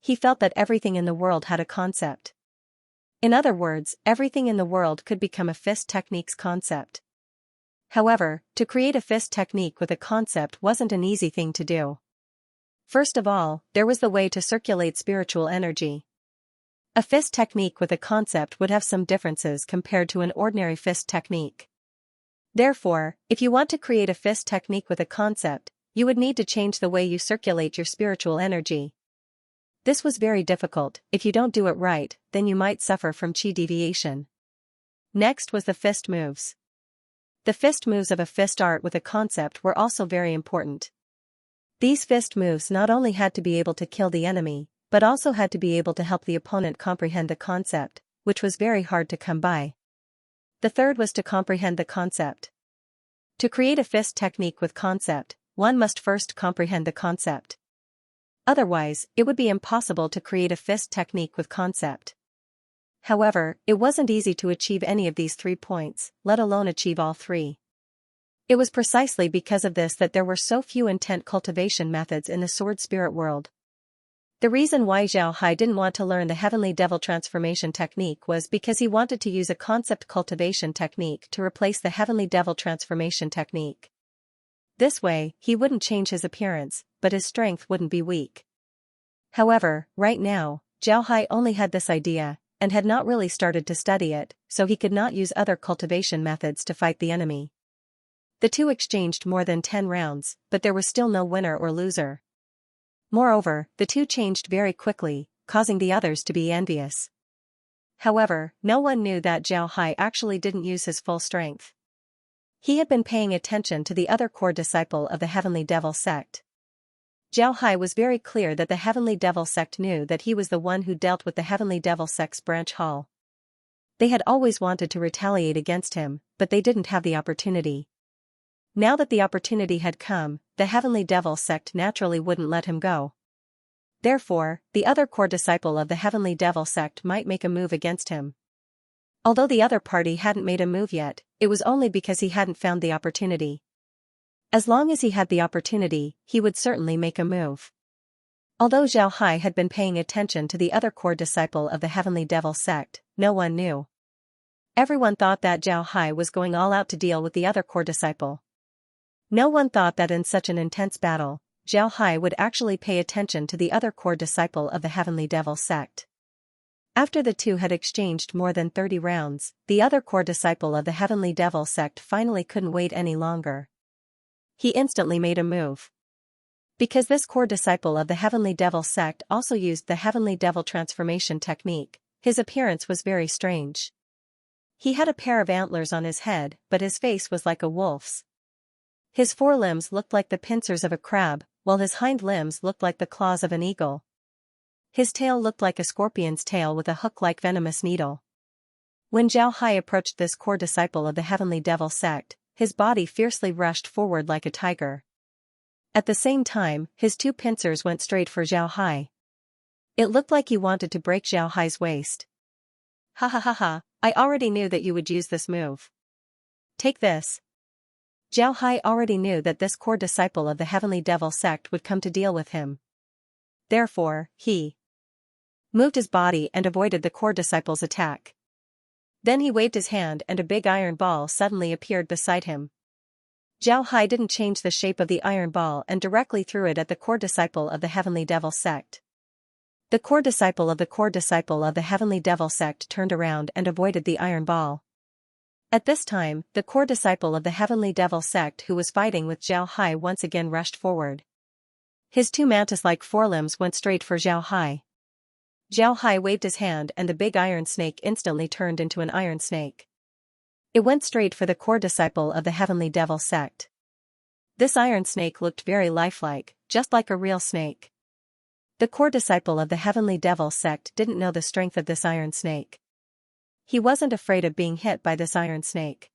He felt that everything in the world had a concept. In other words, everything in the world could become a fist technique's concept. However, to create a fist technique with a concept wasn't an easy thing to do. First of all, there was the way to circulate spiritual energy. A fist technique with a concept would have some differences compared to an ordinary fist technique. Therefore, if you want to create a fist technique with a concept, you would need to change the way you circulate your spiritual energy. This was very difficult. If you don't do it right, then you might suffer from chi deviation. Next was the fist moves. The fist moves of a fist art with a concept were also very important. These fist moves not only had to be able to kill the enemy, but also had to be able to help the opponent comprehend the concept, which was very hard to come by. The third was to comprehend the concept. To create a fist technique with concept, one must first comprehend the concept. Otherwise, it would be impossible to create a fist technique with concept. However, it wasn't easy to achieve any of these 3 points, let alone achieve all 3. It was precisely because of this that there were so few intent cultivation methods in the sword spirit world. The reason why Zhao Hai didn't want to learn the heavenly devil transformation technique was because he wanted to use a concept cultivation technique to replace the heavenly devil transformation technique. This way, he wouldn't change his appearance, but his strength wouldn't be weak. However, right now, Zhao Hai only had this idea, and had not really started to study it, so he could not use other cultivation methods to fight the enemy. The two exchanged more than 10 rounds, but there was still no winner or loser. Moreover, the two changed very quickly, causing the others to be envious. However, no one knew that Zhao Hai actually didn't use his full strength. He had been paying attention to the other core disciple of the Heavenly Devil sect. Zhao Hai was very clear that the Heavenly Devil sect knew that he was the one who dealt with the Heavenly Devil sect's branch hall. They had always wanted to retaliate against him, but they didn't have the opportunity. Now that the opportunity had come, the Heavenly Devil sect naturally wouldn't let him go. Therefore, the other core disciple of the Heavenly Devil sect might make a move against him. Although the other party hadn't made a move yet, it was only because he hadn't found the opportunity. As long as he had the opportunity, he would certainly make a move. Although Zhao Hai had been paying attention to the other core disciple of the Heavenly Devil sect, no one knew. Everyone thought that Zhao Hai was going all out to deal with the other core disciple. No one thought that in such an intense battle, Zhao Hai would actually pay attention to the other core disciple of the Heavenly Devil sect. After the two had exchanged more than 30 rounds, the other core disciple of the Heavenly Devil sect finally couldn't wait any longer. He instantly made a move. Because this core disciple of the Heavenly Devil sect also used the Heavenly Devil transformation technique, his appearance was very strange. He had a pair of antlers on his head, but his face was like a wolf's. His forelimbs looked like the pincers of a crab, while his hind limbs looked like the claws of an eagle. His tail looked like a scorpion's tail with a hook-like venomous needle. When Zhao Hai approached this core disciple of the Heavenly Devil sect, his body fiercely rushed forward like a tiger. At the same time, his 2 pincers went straight for Zhao Hai. It looked like he wanted to break Zhao Hai's waist. Ha ha ha ha, I already knew that you would use this move. Take this. Zhao Hai already knew that this core disciple of the Heavenly Devil sect would come to deal with him. Therefore, he moved his body and avoided the core disciple's attack. Then he waved his hand and a big iron ball suddenly appeared beside him. Zhao Hai didn't change the shape of the iron ball and directly threw it at the core disciple of the Heavenly Devil sect. The core disciple of the Heavenly Devil sect turned around and avoided the iron ball. At this time, the core disciple of the Heavenly Devil sect who was fighting with Zhao Hai once again rushed forward. His two mantis-like forelimbs went straight for Zhao Hai. Zhao Hai waved his hand and the big iron snake instantly turned into an iron snake. It went straight for the core disciple of the Heavenly Devil sect. This iron snake looked very lifelike, just like a real snake. The core disciple of the Heavenly Devil sect didn't know the strength of this iron snake. He wasn't afraid of being hit by this iron snake.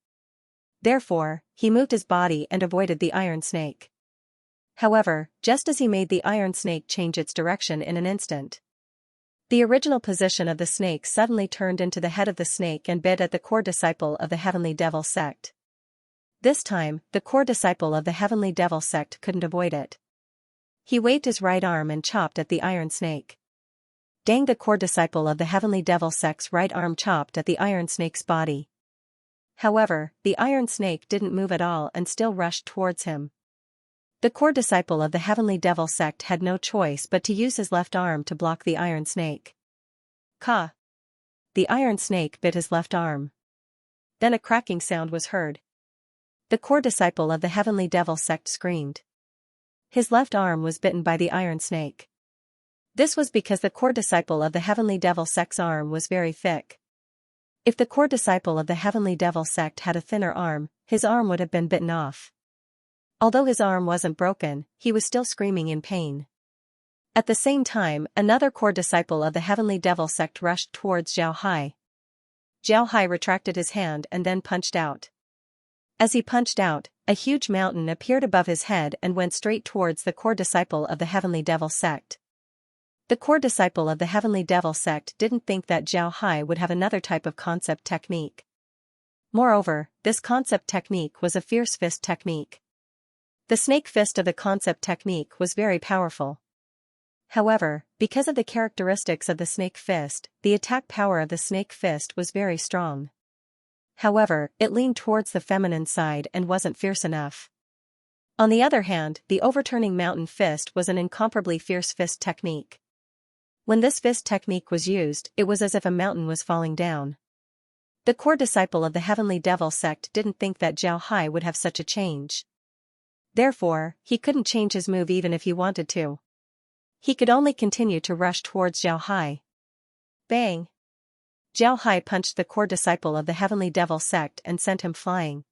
Therefore, he moved his body and avoided the iron snake. However, just as he made the iron snake change its direction in an instant, the original position of the snake suddenly turned into the head of the snake and bit at the core disciple of the Heavenly Devil sect. This time, the core disciple of the Heavenly Devil sect couldn't avoid it. He waved his right arm and chopped at the iron snake. Dang, the core disciple of the Heavenly Devil sect's right arm chopped at the iron snake's body. However, the iron snake didn't move at all and still rushed towards him. The core disciple of the Heavenly Devil sect had no choice but to use his left arm to block the iron snake. Ka! The iron snake bit his left arm. Then a cracking sound was heard. The core disciple of the Heavenly Devil sect screamed. His left arm was bitten by the iron snake. This was because the core disciple of the Heavenly Devil sect's arm was very thick. If the core disciple of the Heavenly Devil sect had a thinner arm, his arm would have been bitten off. Although his arm wasn't broken, he was still screaming in pain. At the same time, another core disciple of the Heavenly Devil sect rushed towards Zhao Hai. Zhao Hai retracted his hand and then punched out. As he punched out, a huge mountain appeared above his head and went straight towards the core disciple of the Heavenly Devil sect. The core disciple of the Heavenly Devil sect didn't think that Zhao Hai would have another type of concept technique. Moreover, this concept technique was a fierce fist technique. The snake fist of the concept technique was very powerful. However, because of the characteristics of the snake fist, the attack power of the snake fist was very strong. However, it leaned towards the feminine side and wasn't fierce enough. On the other hand, the overturning mountain fist was an incomparably fierce fist technique. When this fist technique was used, it was as if a mountain was falling down. The core disciple of the Heavenly Devil sect didn't think that Zhao Hai would have such a change. Therefore, he couldn't change his move even if he wanted to. He could only continue to rush towards Zhao Hai. Bang! Zhao Hai punched the core disciple of the Heavenly Devil sect and sent him flying.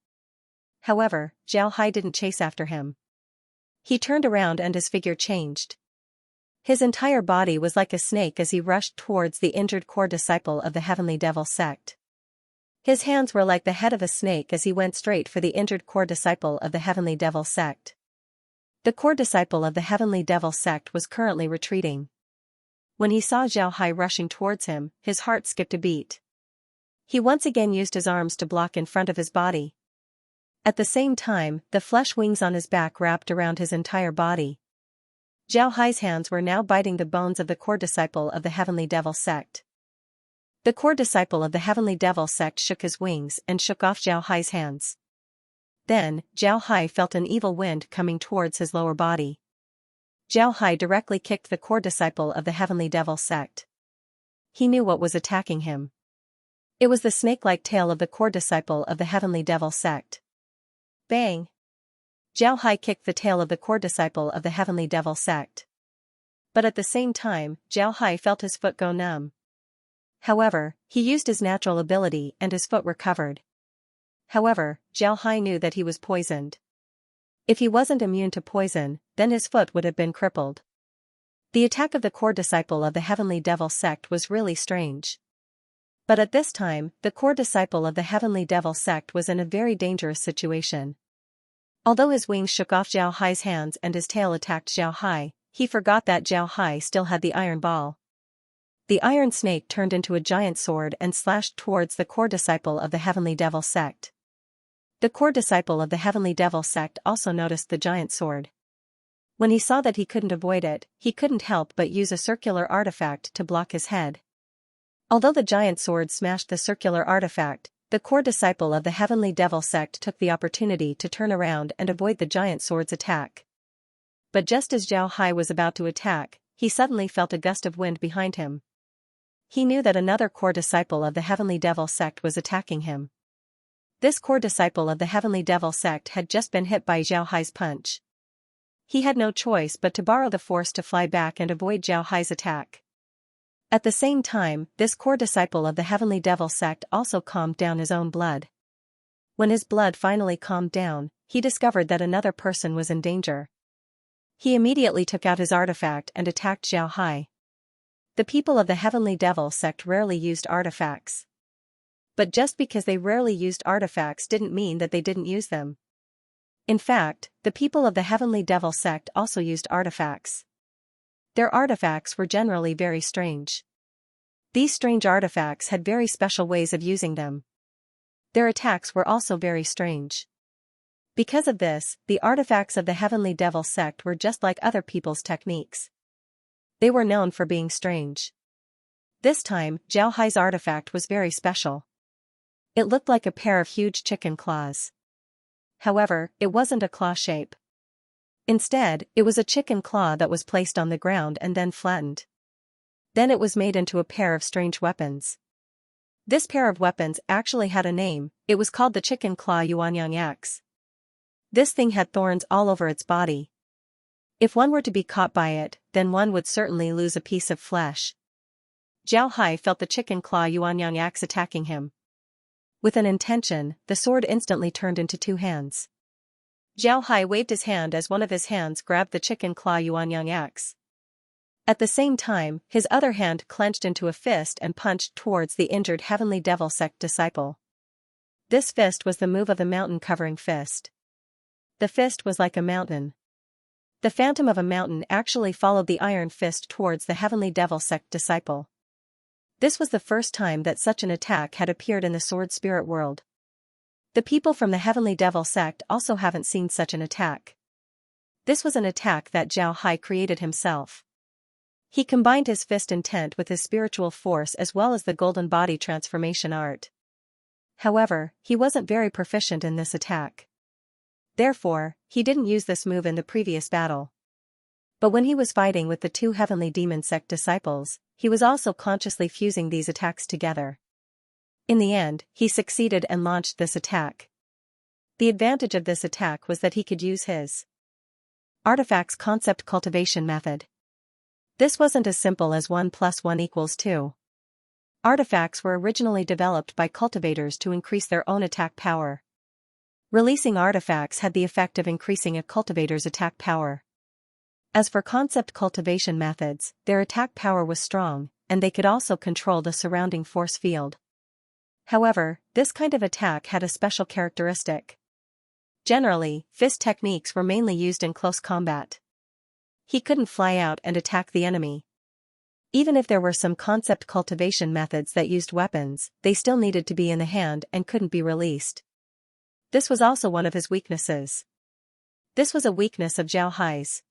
However, Zhao Hai didn't chase after him. He turned around and his figure changed. His entire body was like a snake as he rushed towards the injured core disciple of the Heavenly Devil sect. His hands were like the head of a snake as he went straight for the injured core disciple of the Heavenly Devil sect. The core disciple of the Heavenly Devil sect was currently retreating. When he saw Zhao Hai rushing towards him, his heart skipped a beat. He once again used his arms to block in front of his body. At the same time, the flesh wings on his back wrapped around his entire body. Zhao Hai's hands were now biting the bones of the core disciple of the Heavenly Devil sect. The core disciple of the Heavenly Devil sect shook his wings and shook off Zhao Hai's hands. Then, Zhao Hai felt an evil wind coming towards his lower body. Zhao Hai directly kicked the core disciple of the Heavenly Devil sect. He knew what was attacking him. It was the snake-like tail of the core disciple of the Heavenly Devil sect. Bang! Zhao Hai kicked the tail of the core disciple of the Heavenly Devil sect. But at the same time, Zhao Hai felt his foot go numb. However, he used his natural ability and his foot recovered. However, Zhao Hai knew that he was poisoned. If he wasn't immune to poison, then his foot would have been crippled. The attack of the core disciple of the Heavenly Devil sect was really strange. But at this time, the core disciple of the Heavenly Devil sect was in a very dangerous situation. Although his wings shook off Zhao Hai's hands and his tail attacked Zhao Hai, he forgot that Zhao Hai still had the iron ball. The iron snake turned into a giant sword and slashed towards the core disciple of the Heavenly Devil sect. The core disciple of the Heavenly Devil sect also noticed the giant sword. When he saw that he couldn't avoid it, he couldn't help but use a circular artifact to block his head. Although the giant sword smashed the circular artifact, the core disciple of the Heavenly Devil sect took the opportunity to turn around and avoid the giant sword's attack. But just as Zhao Hai was about to attack, he suddenly felt a gust of wind behind him. He knew that another core disciple of the Heavenly Devil sect was attacking him. This core disciple of the Heavenly Devil sect had just been hit by Zhao Hai's punch. He had no choice but to borrow the force to fly back and avoid Zhao Hai's attack. At the same time, this core disciple of the Heavenly Devil sect also calmed down his own blood. When his blood finally calmed down, he discovered that another person was in danger. He immediately took out his artifact and attacked Zhao Hai. The people of the Heavenly Devil sect rarely used artifacts. But just because they rarely used artifacts didn't mean that they didn't use them. In fact, the people of the Heavenly Devil sect also used artifacts. Their artifacts were generally very strange. These strange artifacts had very special ways of using them. Their attacks were also very strange. Because of this, the artifacts of the Heavenly Devil sect were just like other people's techniques. They were known for being strange. This time, Zhao Hai's artifact was very special. It looked like a pair of huge chicken claws. However, it wasn't a claw shape. Instead, it was a chicken claw that was placed on the ground and then flattened. Then it was made into a pair of strange weapons. This pair of weapons actually had a name. It was called the Chicken Claw Yuanyang Axe. This thing had thorns all over its body. If one were to be caught by it, then one would certainly lose a piece of flesh. Zhao Hai felt the Chicken Claw Yuanyang Axe attacking him. With an intention, the sword instantly turned into two hands. Zhao Hai waved his hand as one of his hands grabbed the Chicken Claw Yuanyang Axe. At the same time, his other hand clenched into a fist and punched towards the injured Heavenly Devil sect disciple. This fist was the move of the mountain-covering fist. The fist was like a mountain. The phantom of a mountain actually followed the iron fist towards the Heavenly Devil sect disciple. This was the first time that such an attack had appeared in the sword spirit world. The people from the Heavenly Devil sect also haven't seen such an attack. This was an attack that Zhao Hai created himself. He combined his fist intent with his spiritual force as well as the golden body transformation art. However, he wasn't very proficient in this attack. Therefore, he didn't use this move in the previous battle. But when he was fighting with the two Heavenly Demon sect disciples, he was also consciously fusing these attacks together. In the end, he succeeded and launched this attack. The advantage of this attack was that he could use his artifacts concept cultivation method. This wasn't as simple as 1 + 1 = 2. Artifacts were originally developed by cultivators to increase their own attack power. Releasing artifacts had the effect of increasing a cultivator's attack power. As for concept cultivation methods, their attack power was strong, and they could also control the surrounding force field. However, this kind of attack had a special characteristic. Generally, fist techniques were mainly used in close combat. He couldn't fly out and attack the enemy. Even if there were some concept cultivation methods that used weapons, they still needed to be in the hand and couldn't be released. This was also one of his weaknesses. This was a weakness of Zhao Hai's.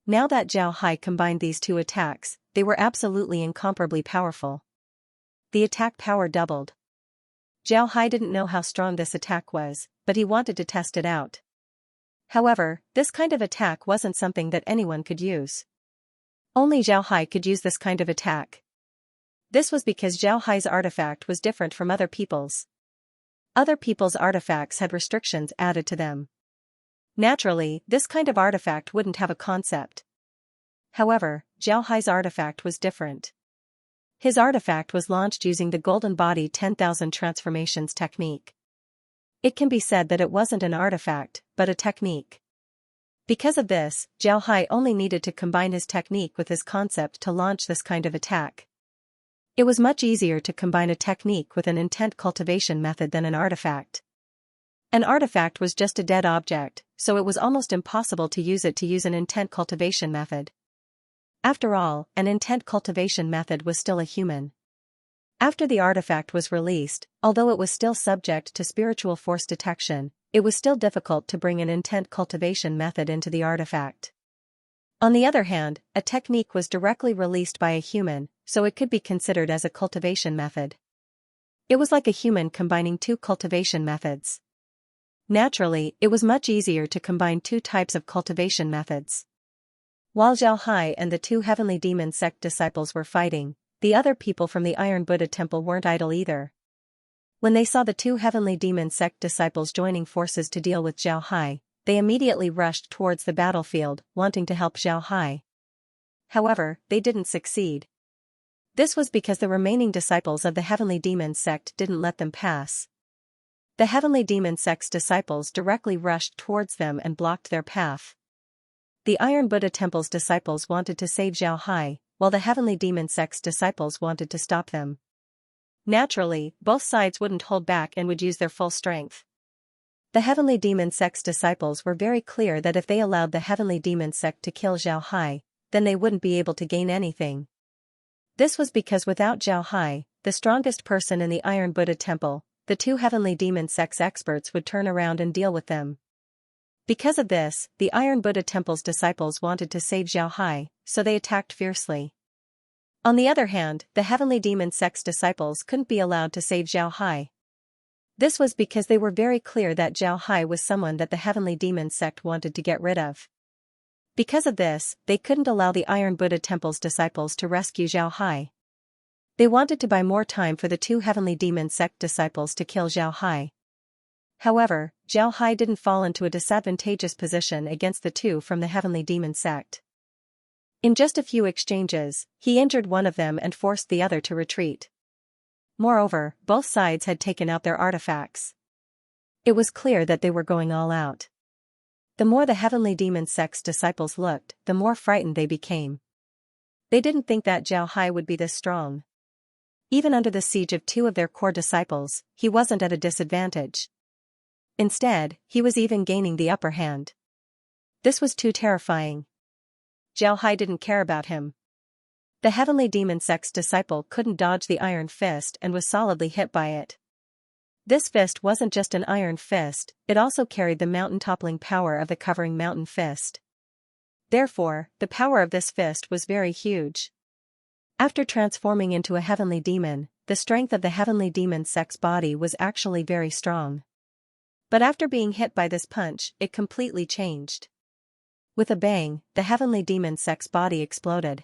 Now that Zhao Hai combined these two attacks, they were absolutely incomparably powerful. The attack power doubled. Zhao Hai didn't know how strong this attack was, but he wanted to test it out. However, this kind of attack wasn't something that anyone could use. Only Zhao Hai could use this kind of attack. This was because Zhao Hai's artifact was different from other people's. Other people's artifacts had restrictions added to them. Naturally, this kind of artifact wouldn't have a concept. However, Zhao Hai's artifact was different. His artifact was launched using the Golden Body 10,000 transformations technique. It can be said that it wasn't an artifact, but a technique. Because of this, Zhao Hai only needed to combine his technique with his concept to launch this kind of attack. It was much easier to combine a technique with an intent cultivation method than an artifact. An artifact was just a dead object, so it was almost impossible to use an intent cultivation method. After all, an intent cultivation method was still a human. After the artifact was released, although it was still subject to spiritual force detection, it was still difficult to bring an intent cultivation method into the artifact. On the other hand, a technique was directly released by a human, so it could be considered as a cultivation method. It was like a human combining two cultivation methods. Naturally, it was much easier to combine two types of cultivation methods. While Zhao Hai and the two heavenly demon sect disciples were fighting, the other people from the Iron Buddha temple weren't idle either. When they saw the two heavenly demon sect disciples joining forces to deal with Zhao Hai, they immediately rushed towards the battlefield, wanting to help Zhao Hai. However, they didn't succeed. This was because the remaining disciples of the heavenly demon sect didn't let them pass. The heavenly demon sect's disciples directly rushed towards them and blocked their path. The Iron Buddha temple's disciples wanted to save Zhao Hai, while the heavenly demon sect's disciples wanted to stop them. Naturally, both sides wouldn't hold back and would use their full strength. The heavenly demon sect's disciples were very clear that if they allowed the heavenly demon sect to kill Zhao Hai, then they wouldn't be able to gain anything. This was because without Zhao Hai, the strongest person in the Iron Buddha temple, the two heavenly demon sect's experts would turn around and deal with them. Because of this, the Iron Buddha temple's disciples wanted to save Zhao Hai, so they attacked fiercely. On the other hand, the heavenly demon sect's disciples couldn't be allowed to save Zhao Hai. This was because they were very clear that Zhao Hai was someone that the heavenly demon sect wanted to get rid of. Because of this, they couldn't allow the Iron Buddha temple's disciples to rescue Zhao Hai. They wanted to buy more time for the two heavenly demon sect disciples to kill Zhao Hai. However, Zhao Hai didn't fall into a disadvantageous position against the two from the heavenly demon sect. In just a few exchanges, he injured one of them and forced the other to retreat. Moreover, both sides had taken out their artifacts. It was clear that they were going all out. The more the heavenly demon sect's disciples looked, the more frightened they became. They didn't think that Zhao Hai would be this strong. Even under the siege of two of their core disciples, he wasn't at a disadvantage. Instead, he was even gaining the upper hand. This was too terrifying. Zhao Hai didn't care about him. The heavenly demon sect's disciple couldn't dodge the iron fist and was solidly hit by it. This fist wasn't just an iron fist, it also carried the mountain-toppling power of the covering mountain fist. Therefore, the power of this fist was very huge. After transforming into a heavenly demon, the strength of the heavenly demon sect's body was actually very strong. But after being hit by this punch, it completely changed. With a bang, the heavenly demon sect's body exploded.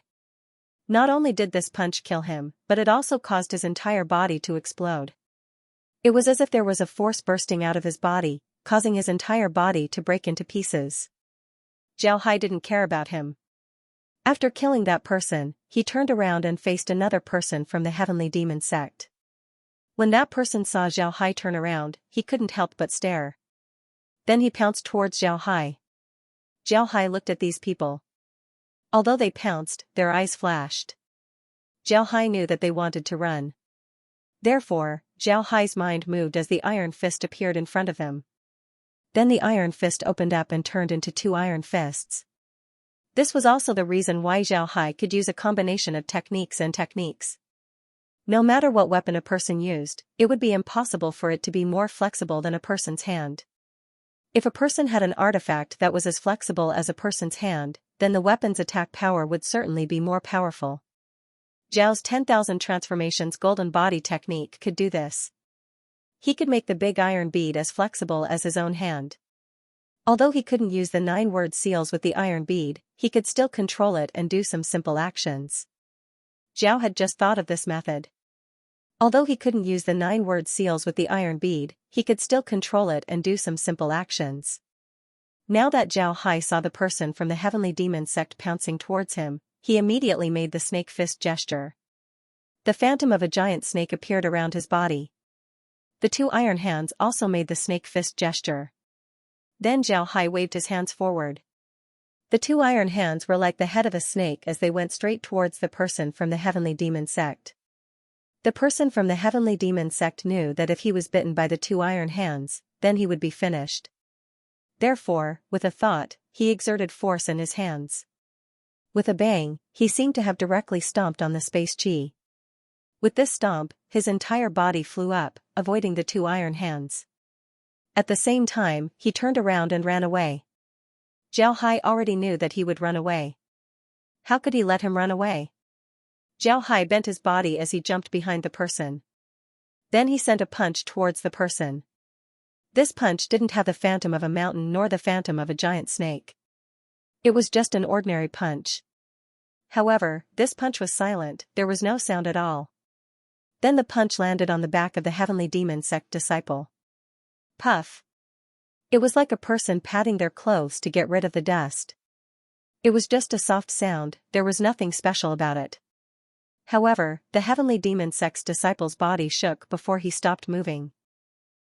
Not only did this punch kill him, but it also caused his entire body to explode. It was as if there was a force bursting out of his body, causing his entire body to break into pieces. Zhao Hai didn't care about him. After killing that person, he turned around and faced another person from the heavenly demon sect. When that person saw Zhao Hai turn around, he couldn't help but stare. Then he pounced towards Zhao Hai. Zhao Hai looked at these people. Although they pounced, their eyes flashed. Zhao Hai knew that they wanted to run. Therefore, Zhao Hai's mind moved as the iron fist appeared in front of him. Then the iron fist opened up and turned into two iron fists. This was also the reason why Zhao Hai could use a combination of techniques and techniques. No matter what weapon a person used, it would be impossible for it to be more flexible than a person's hand. If a person had an artifact that was as flexible as a person's hand, then the weapon's attack power would certainly be more powerful. Zhao's 10,000 transformations golden body technique could do this. He could make the big iron bead as flexible as his own hand. Although he couldn't use the 9-word seals with the iron bead, he could still control it and do some simple actions. Zhao had just thought of this method. Although he couldn't use the 9-word seals with the iron bead, he could still control it and do some simple actions. Now that Zhao Hai saw the person from the heavenly demon sect pouncing towards him, he immediately made the snake fist gesture. The phantom of a giant snake appeared around his body. The two iron hands also made the snake fist gesture. Then Zhao Hai waved his hands forward. The two iron hands were like the head of a snake as they went straight towards the person from the heavenly demon sect. The person from the heavenly demon sect knew that if he was bitten by the two iron hands, then he would be finished. Therefore, with a thought, he exerted force in his hands. With a bang, he seemed to have directly stomped on the space chi. With this stomp, his entire body flew up, avoiding the two iron hands. At the same time, he turned around and ran away. Zhao Hai already knew that he would run away. How could he let him run away? Zhao Hai bent his body as he jumped behind the person. Then he sent a punch towards the person. This punch didn't have the phantom of a mountain nor the phantom of a giant snake. It was just an ordinary punch. However, this punch was silent, there was no sound at all. Then the punch landed on the back of the heavenly demon sect disciple. Puff. It was like a person patting their clothes to get rid of the dust. It was just a soft sound, there was nothing special about it. However, the heavenly demon sect's disciple's body shook before he stopped moving.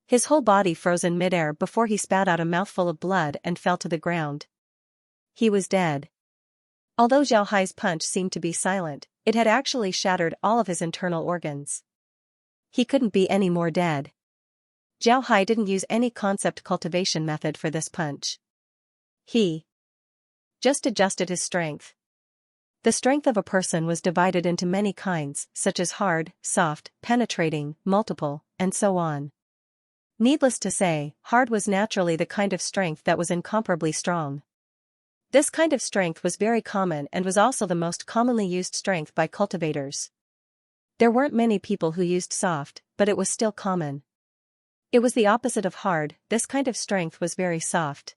His whole body froze in midair before he spat out a mouthful of blood and fell to the ground. He was dead. Although Zhao Hai's punch seemed to be silent, it had actually shattered all of his internal organs. He couldn't be any more dead. Zhao Hai didn't use any concept cultivation method for this punch. He just adjusted his strength. The strength of a person was divided into many kinds, such as hard, soft, penetrating, multiple, and so on. Needless to say, hard was naturally the kind of strength that was incomparably strong. This kind of strength was very common and was also the most commonly used strength by cultivators. There weren't many people who used soft, but it was still common. It was the opposite of hard, this kind of strength was very soft.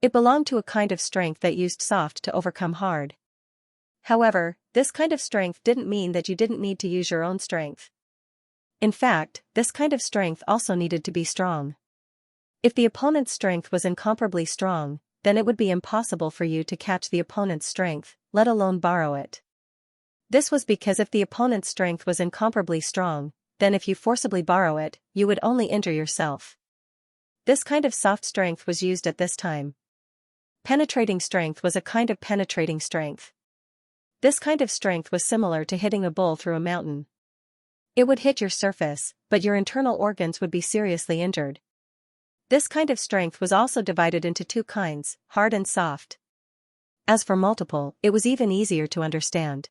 It belonged to a kind of strength that used soft to overcome hard. However, this kind of strength didn't mean that you didn't need to use your own strength. In fact, this kind of strength also needed to be strong. If the opponent's strength was incomparably strong, then it would be impossible for you to catch the opponent's strength, let alone borrow it. This was because if the opponent's strength was incomparably strong, then if you forcibly borrow it, you would only injure yourself. This kind of soft strength was used at this time. Penetrating strength was a kind of penetrating strength. This kind of strength was similar to hitting a bull through a mountain. It would hit your surface, but your internal organs would be seriously injured. This kind of strength was also divided into two kinds, hard and soft. As for multiple, it was even easier to understand.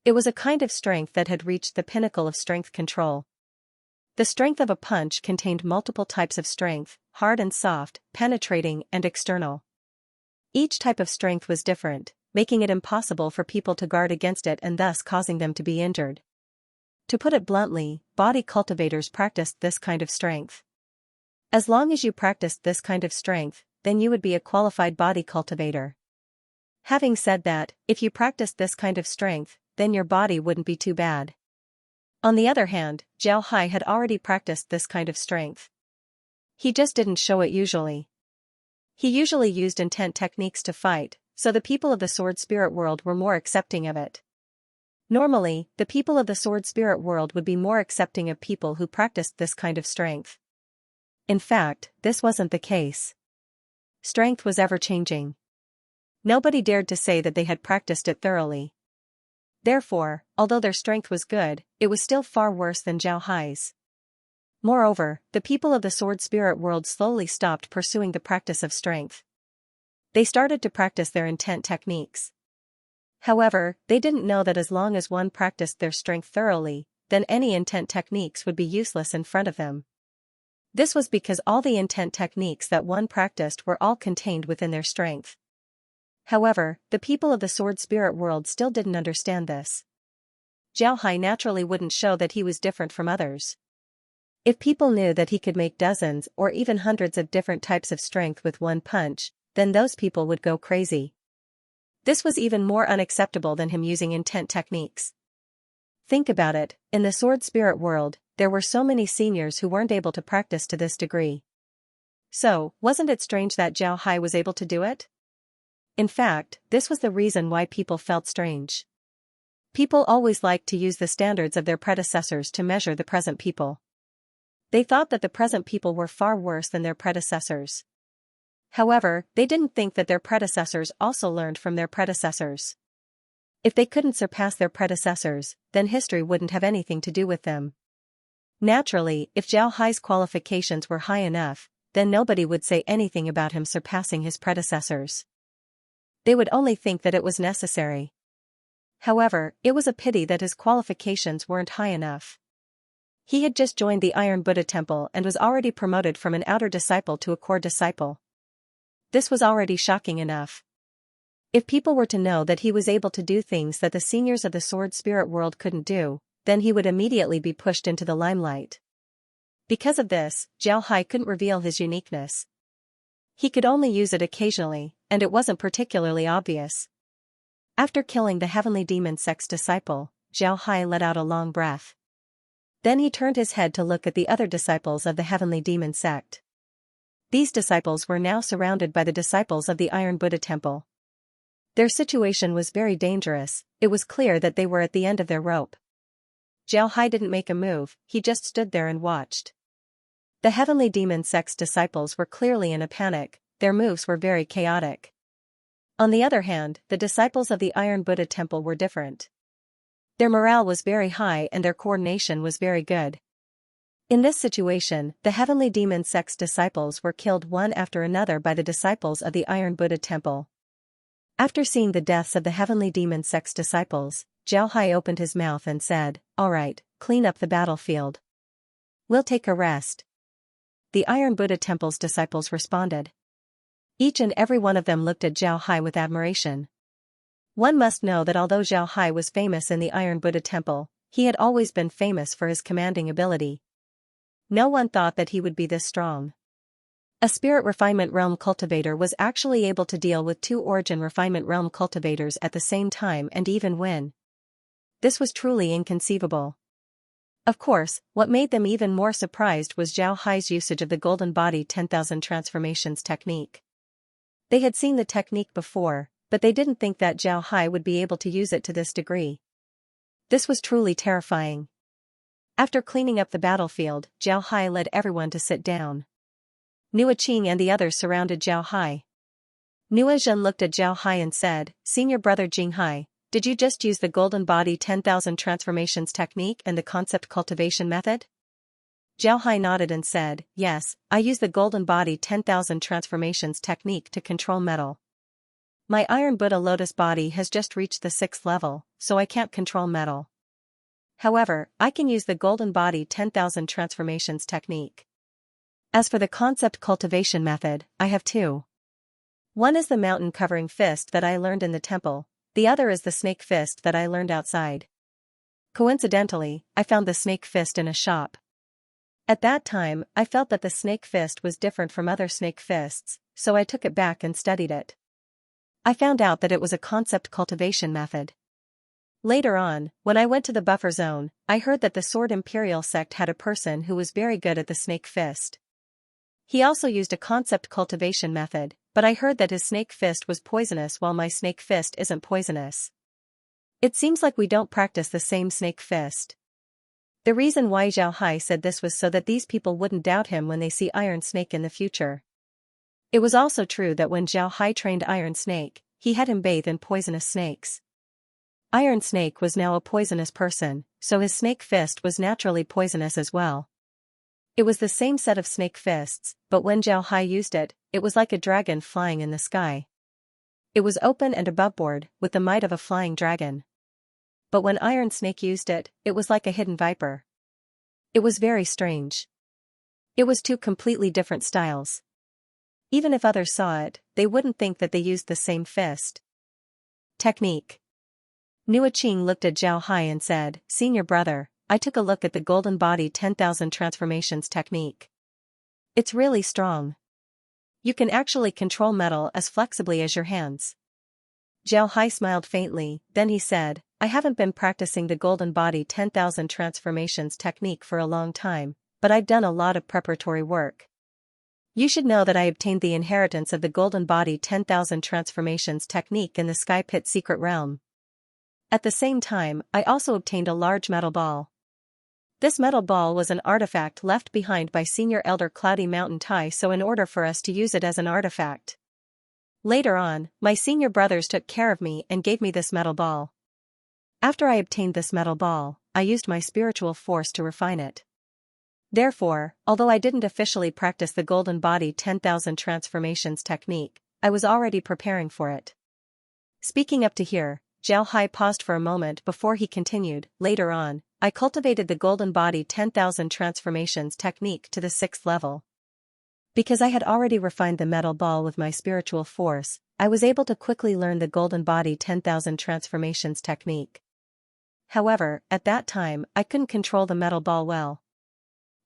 It was a kind of strength that had reached the pinnacle of strength control. The strength of a punch contained multiple types of strength, hard and soft, penetrating and external. Each type of strength was different, making it impossible for people to guard against it and thus causing them to be injured. To put it bluntly, body cultivators practiced this kind of strength. As long as you practiced this kind of strength, then you would be a qualified body cultivator. Having said that, if you practiced this kind of strength, then your body wouldn't be too bad. On the other hand, Zhao Hai had already practiced this kind of strength. He just didn't show it usually. He usually used intent techniques to fight, so the people of the sword spirit world were more accepting of it. Normally, the people of the sword spirit world would be more accepting of people who practiced this kind of strength. In fact, this wasn't the case. Strength was ever-changing. Nobody dared to say that they had practiced it thoroughly. Therefore, although their strength was good, it was still far worse than Zhao Hai's. Moreover, the people of the sword spirit world slowly stopped pursuing the practice of strength. They started to practice their intent techniques. However, they didn't know that as long as one practiced their strength thoroughly, then any intent techniques would be useless in front of them. This was because all the intent techniques that one practiced were all contained within their strength. However, the people of the sword spirit world still didn't understand this. Zhao Hai naturally wouldn't show that he was different from others. If people knew that he could make dozens or even hundreds of different types of strength with one punch, then those people would go crazy. This was even more unacceptable than him using intent techniques. Think about it, in the sword spirit world, there were so many seniors who weren't able to practice to this degree. So, wasn't it strange that Zhao Hai was able to do it? In fact, this was the reason why people felt strange. People always liked to use the standards of their predecessors to measure the present people. They thought that the present people were far worse than their predecessors. However, they didn't think that their predecessors also learned from their predecessors. If they couldn't surpass their predecessors, then history wouldn't have anything to do with them. Naturally, if Zhao Hai's qualifications were high enough, then nobody would say anything about him surpassing his predecessors. They would only think that it was necessary. However, it was a pity that his qualifications weren't high enough. He had just joined the Iron Buddha Temple and was already promoted from an outer disciple to a core disciple. This was already shocking enough. If people were to know that he was able to do things that the seniors of the Sword Spirit world couldn't do, then he would immediately be pushed into the limelight. Because of this, Zhao Hai couldn't reveal his uniqueness. He could only use it occasionally, and it wasn't particularly obvious. After killing the heavenly demon sect's disciple, Zhao Hai let out a long breath. Then he turned his head to look at the other disciples of the heavenly demon sect. These disciples were now surrounded by the disciples of the Iron Buddha Temple. Their situation was very dangerous. It was clear that they were at the end of their rope. Zhao Hai didn't make a move, he just stood there and watched. The heavenly demon sect's disciples were clearly in a panic, their moves were very chaotic. On the other hand, the disciples of the Iron Buddha Temple were different. Their morale was very high and their coordination was very good. In this situation, the heavenly demon sect's disciples were killed one after another by the disciples of the Iron Buddha Temple. After seeing the deaths of the heavenly demon sect's disciples, Zhao Hai opened his mouth and said, "Alright, clean up the battlefield. We'll take a rest." The Iron Buddha Temple's disciples responded. Each and every one of them looked at Zhao Hai with admiration. One must know that although Zhao Hai was famous in the Iron Buddha Temple, he had always been famous for his commanding ability. No one thought that he would be this strong. A Spirit Refinement Realm cultivator was actually able to deal with 2 Origin Refinement Realm cultivators at the same time and even win. This was truly inconceivable. Of course, what made them even more surprised was Zhao Hai's usage of the Golden Body 10,000 Transformations technique. They had seen the technique before, but they didn't think that Zhao Hai would be able to use it to this degree. This was truly terrifying. After cleaning up the battlefield, Zhao Hai led everyone to sit down. Nua Qing and the others surrounded Zhao Hai. Nua Zhen looked at Zhao Hai and said, "Senior brother Jing Hai, did you just use the Golden Body 10,000 Transformations technique and the Concept Cultivation method?" Zhao Hai nodded and said, "Yes, I use the Golden Body 10,000 Transformations technique to control metal. My Iron Buddha Lotus body has just reached the 6th level, so I can't control metal. However, I can use the Golden Body 10,000 Transformations technique. As for the Concept Cultivation method, I have 2. One is the mountain covering fist that I learned in the temple, the other is the snake fist that I learned outside. Coincidentally, I found the snake fist in a shop. At that time, I felt that the snake fist was different from other snake fists, so I took it back and studied it. I found out that it was a concept cultivation method. Later on, when I went to the buffer zone, I heard that the Sword Imperial sect had a person who was very good at the snake fist. He also used a concept cultivation method, but I heard that his snake fist was poisonous while my snake fist isn't poisonous. It seems like we don't practice the same snake fist. The reason why Zhao Hai said this was so that these people wouldn't doubt him when they see Iron Snake in the future. It was also true that when Zhao Hai trained Iron Snake, he had him bathe in poisonous snakes. Iron Snake was now a poisonous person, so his snake fist was naturally poisonous as well. It was the same set of snake fists, but when Zhao Hai used it, it was like a dragon flying in the sky. It was open and aboveboard, with the might of a flying dragon. But when Iron Snake used it, it was like a hidden viper. It was very strange. It was 2 completely different styles. Even if others saw it, they wouldn't think that they used the same fist. Technique. Nua Qing looked at Zhao Hai and said, "Senior brother, I took a look at the Golden Body 10,000 Transformations technique. It's really strong. You can actually control metal as flexibly as your hands." Zhao Hai smiled faintly, then he said, "I haven't been practicing the Golden Body 10,000 Transformations technique for a long time, but I've done a lot of preparatory work. You should know that I obtained the inheritance of the Golden Body 10,000 Transformations technique in the Sky Pit Secret Realm. At the same time, I also obtained a large metal ball. This metal ball was an artifact left behind by Senior Elder Cloudy Mountain Tai, so in order for us to use it as an artifact. Later on, my senior brothers took care of me and gave me this metal ball. After I obtained this metal ball, I used my spiritual force to refine it. Therefore, although I didn't officially practice the Golden Body 10,000 Transformations technique, I was already preparing for it. Speaking up to here, Zhao Hai paused for a moment before he continued. Later on, I cultivated the Golden Body 10,000 transformations technique to the 6th level. Because I had already refined the metal ball with my spiritual force, I was able to quickly learn the Golden Body 10,000 transformations technique. However, at that time, I couldn't control the metal ball well.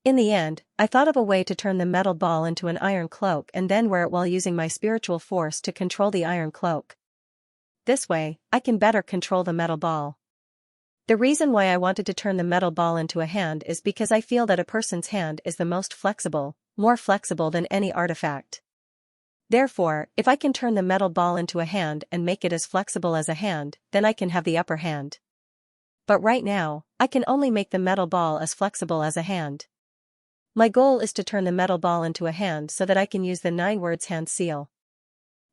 In the end, I thought of a way to turn the metal ball into an iron cloak and then wear it while using my spiritual force to control the iron cloak. This way, I can better control the metal ball. The reason why I wanted to turn the metal ball into a hand is because I feel that a person's hand is the most flexible, more flexible than any artifact. Therefore, if I can turn the metal ball into a hand and make it as flexible as a hand, then I can have the upper hand. But right now, I can only make the metal ball as flexible as a hand. My goal is to turn the metal ball into a hand so that I can use the 9 words hand seal.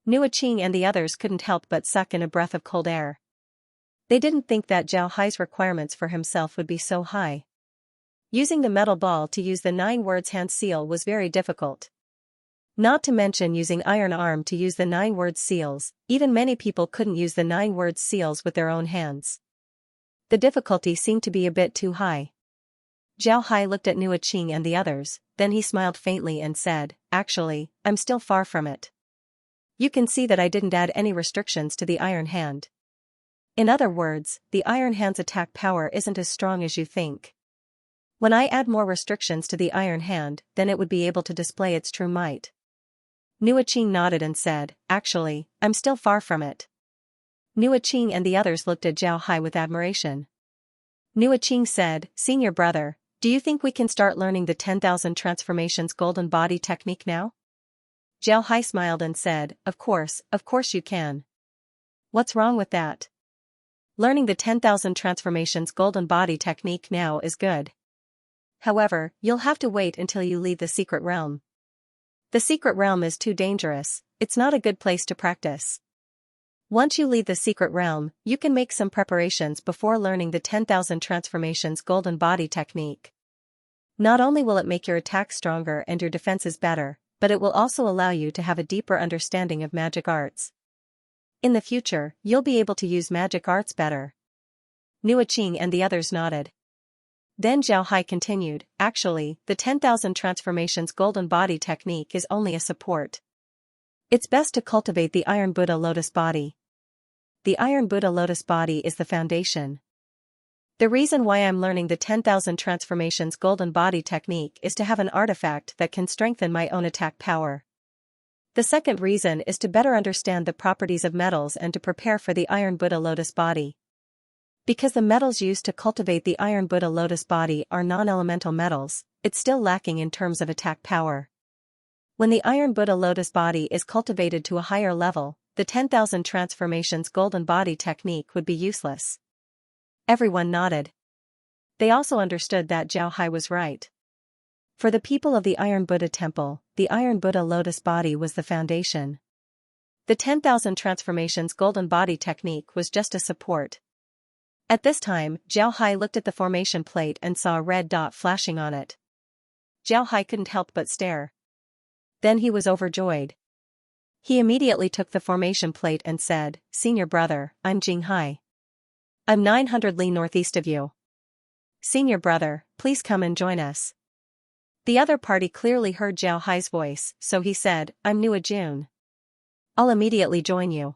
Nua Qing and the others couldn't help but suck in a breath of cold air. They didn't think that Zhao Hai's requirements for himself would be so high. Using the metal ball to use the 9 words hand seal was very difficult. Not to mention using iron arm to use the 9 words seals, even many people couldn't use the 9 words seals with their own hands. The difficulty seemed to be a bit too high. Zhao Hai looked at Nua Qing and the others, then he smiled faintly and said, "Actually, I'm still far from it. You can see that I didn't add any restrictions to the iron hand. In other words, the iron hand's attack power isn't as strong as you think. When I add more restrictions to the iron hand, then it would be able to display its true might." Nua Qing nodded and said, "Actually, I'm still far from it." Nua Qing and the others looked at Zhao Hai with admiration. Nua Qing said, "Senior brother, do you think we can start learning the 10,000 transformations golden body technique now?" Zhao Hai smiled and said, of course you can. What's wrong with that? Learning the 10,000 transformations golden body technique now is good. However, you'll have to wait until you leave the secret realm. The secret realm is too dangerous, it's not a good place to practice. Once you leave the secret realm, you can make some preparations before learning the 10,000 transformations golden body technique. Not only will it make your attack stronger and your defenses better, but it will also allow you to have a deeper understanding of magic arts. In the future, you'll be able to use magic arts better. Nua Qing and the others nodded. Then Zhao Hai continued, "Actually, the 10,000 transformations golden body technique is only a support. It's best to cultivate the Iron Buddha lotus body. The Iron Buddha lotus body is the foundation. The reason why I'm learning the 10,000 transformations golden body technique is to have an artifact that can strengthen my own attack power. The second reason is to better understand the properties of metals and to prepare for the Iron Buddha lotus body. Because the metals used to cultivate the Iron Buddha lotus body are non-elemental metals, it's still lacking in terms of attack power. When the Iron Buddha lotus body is cultivated to a higher level, the 10,000 transformations golden body technique would be useless." Everyone nodded. They also understood that Zhao Hai was right. For the people of the Iron Buddha temple, the Iron Buddha lotus body was the foundation. The 10,000 transformations golden body technique was just a support. At this time, Zhao Hai looked at the formation plate and saw a red dot flashing on it. Zhao Hai couldn't help but stare. Then he was overjoyed. He immediately took the formation plate and said, "Senior brother, I'm Jing Hai. I'm 900 li northeast of you. Senior brother, please come and join us." The other party clearly heard Zhao Hai's voice, so he said, "I'm Nua Jun. I'll immediately join you."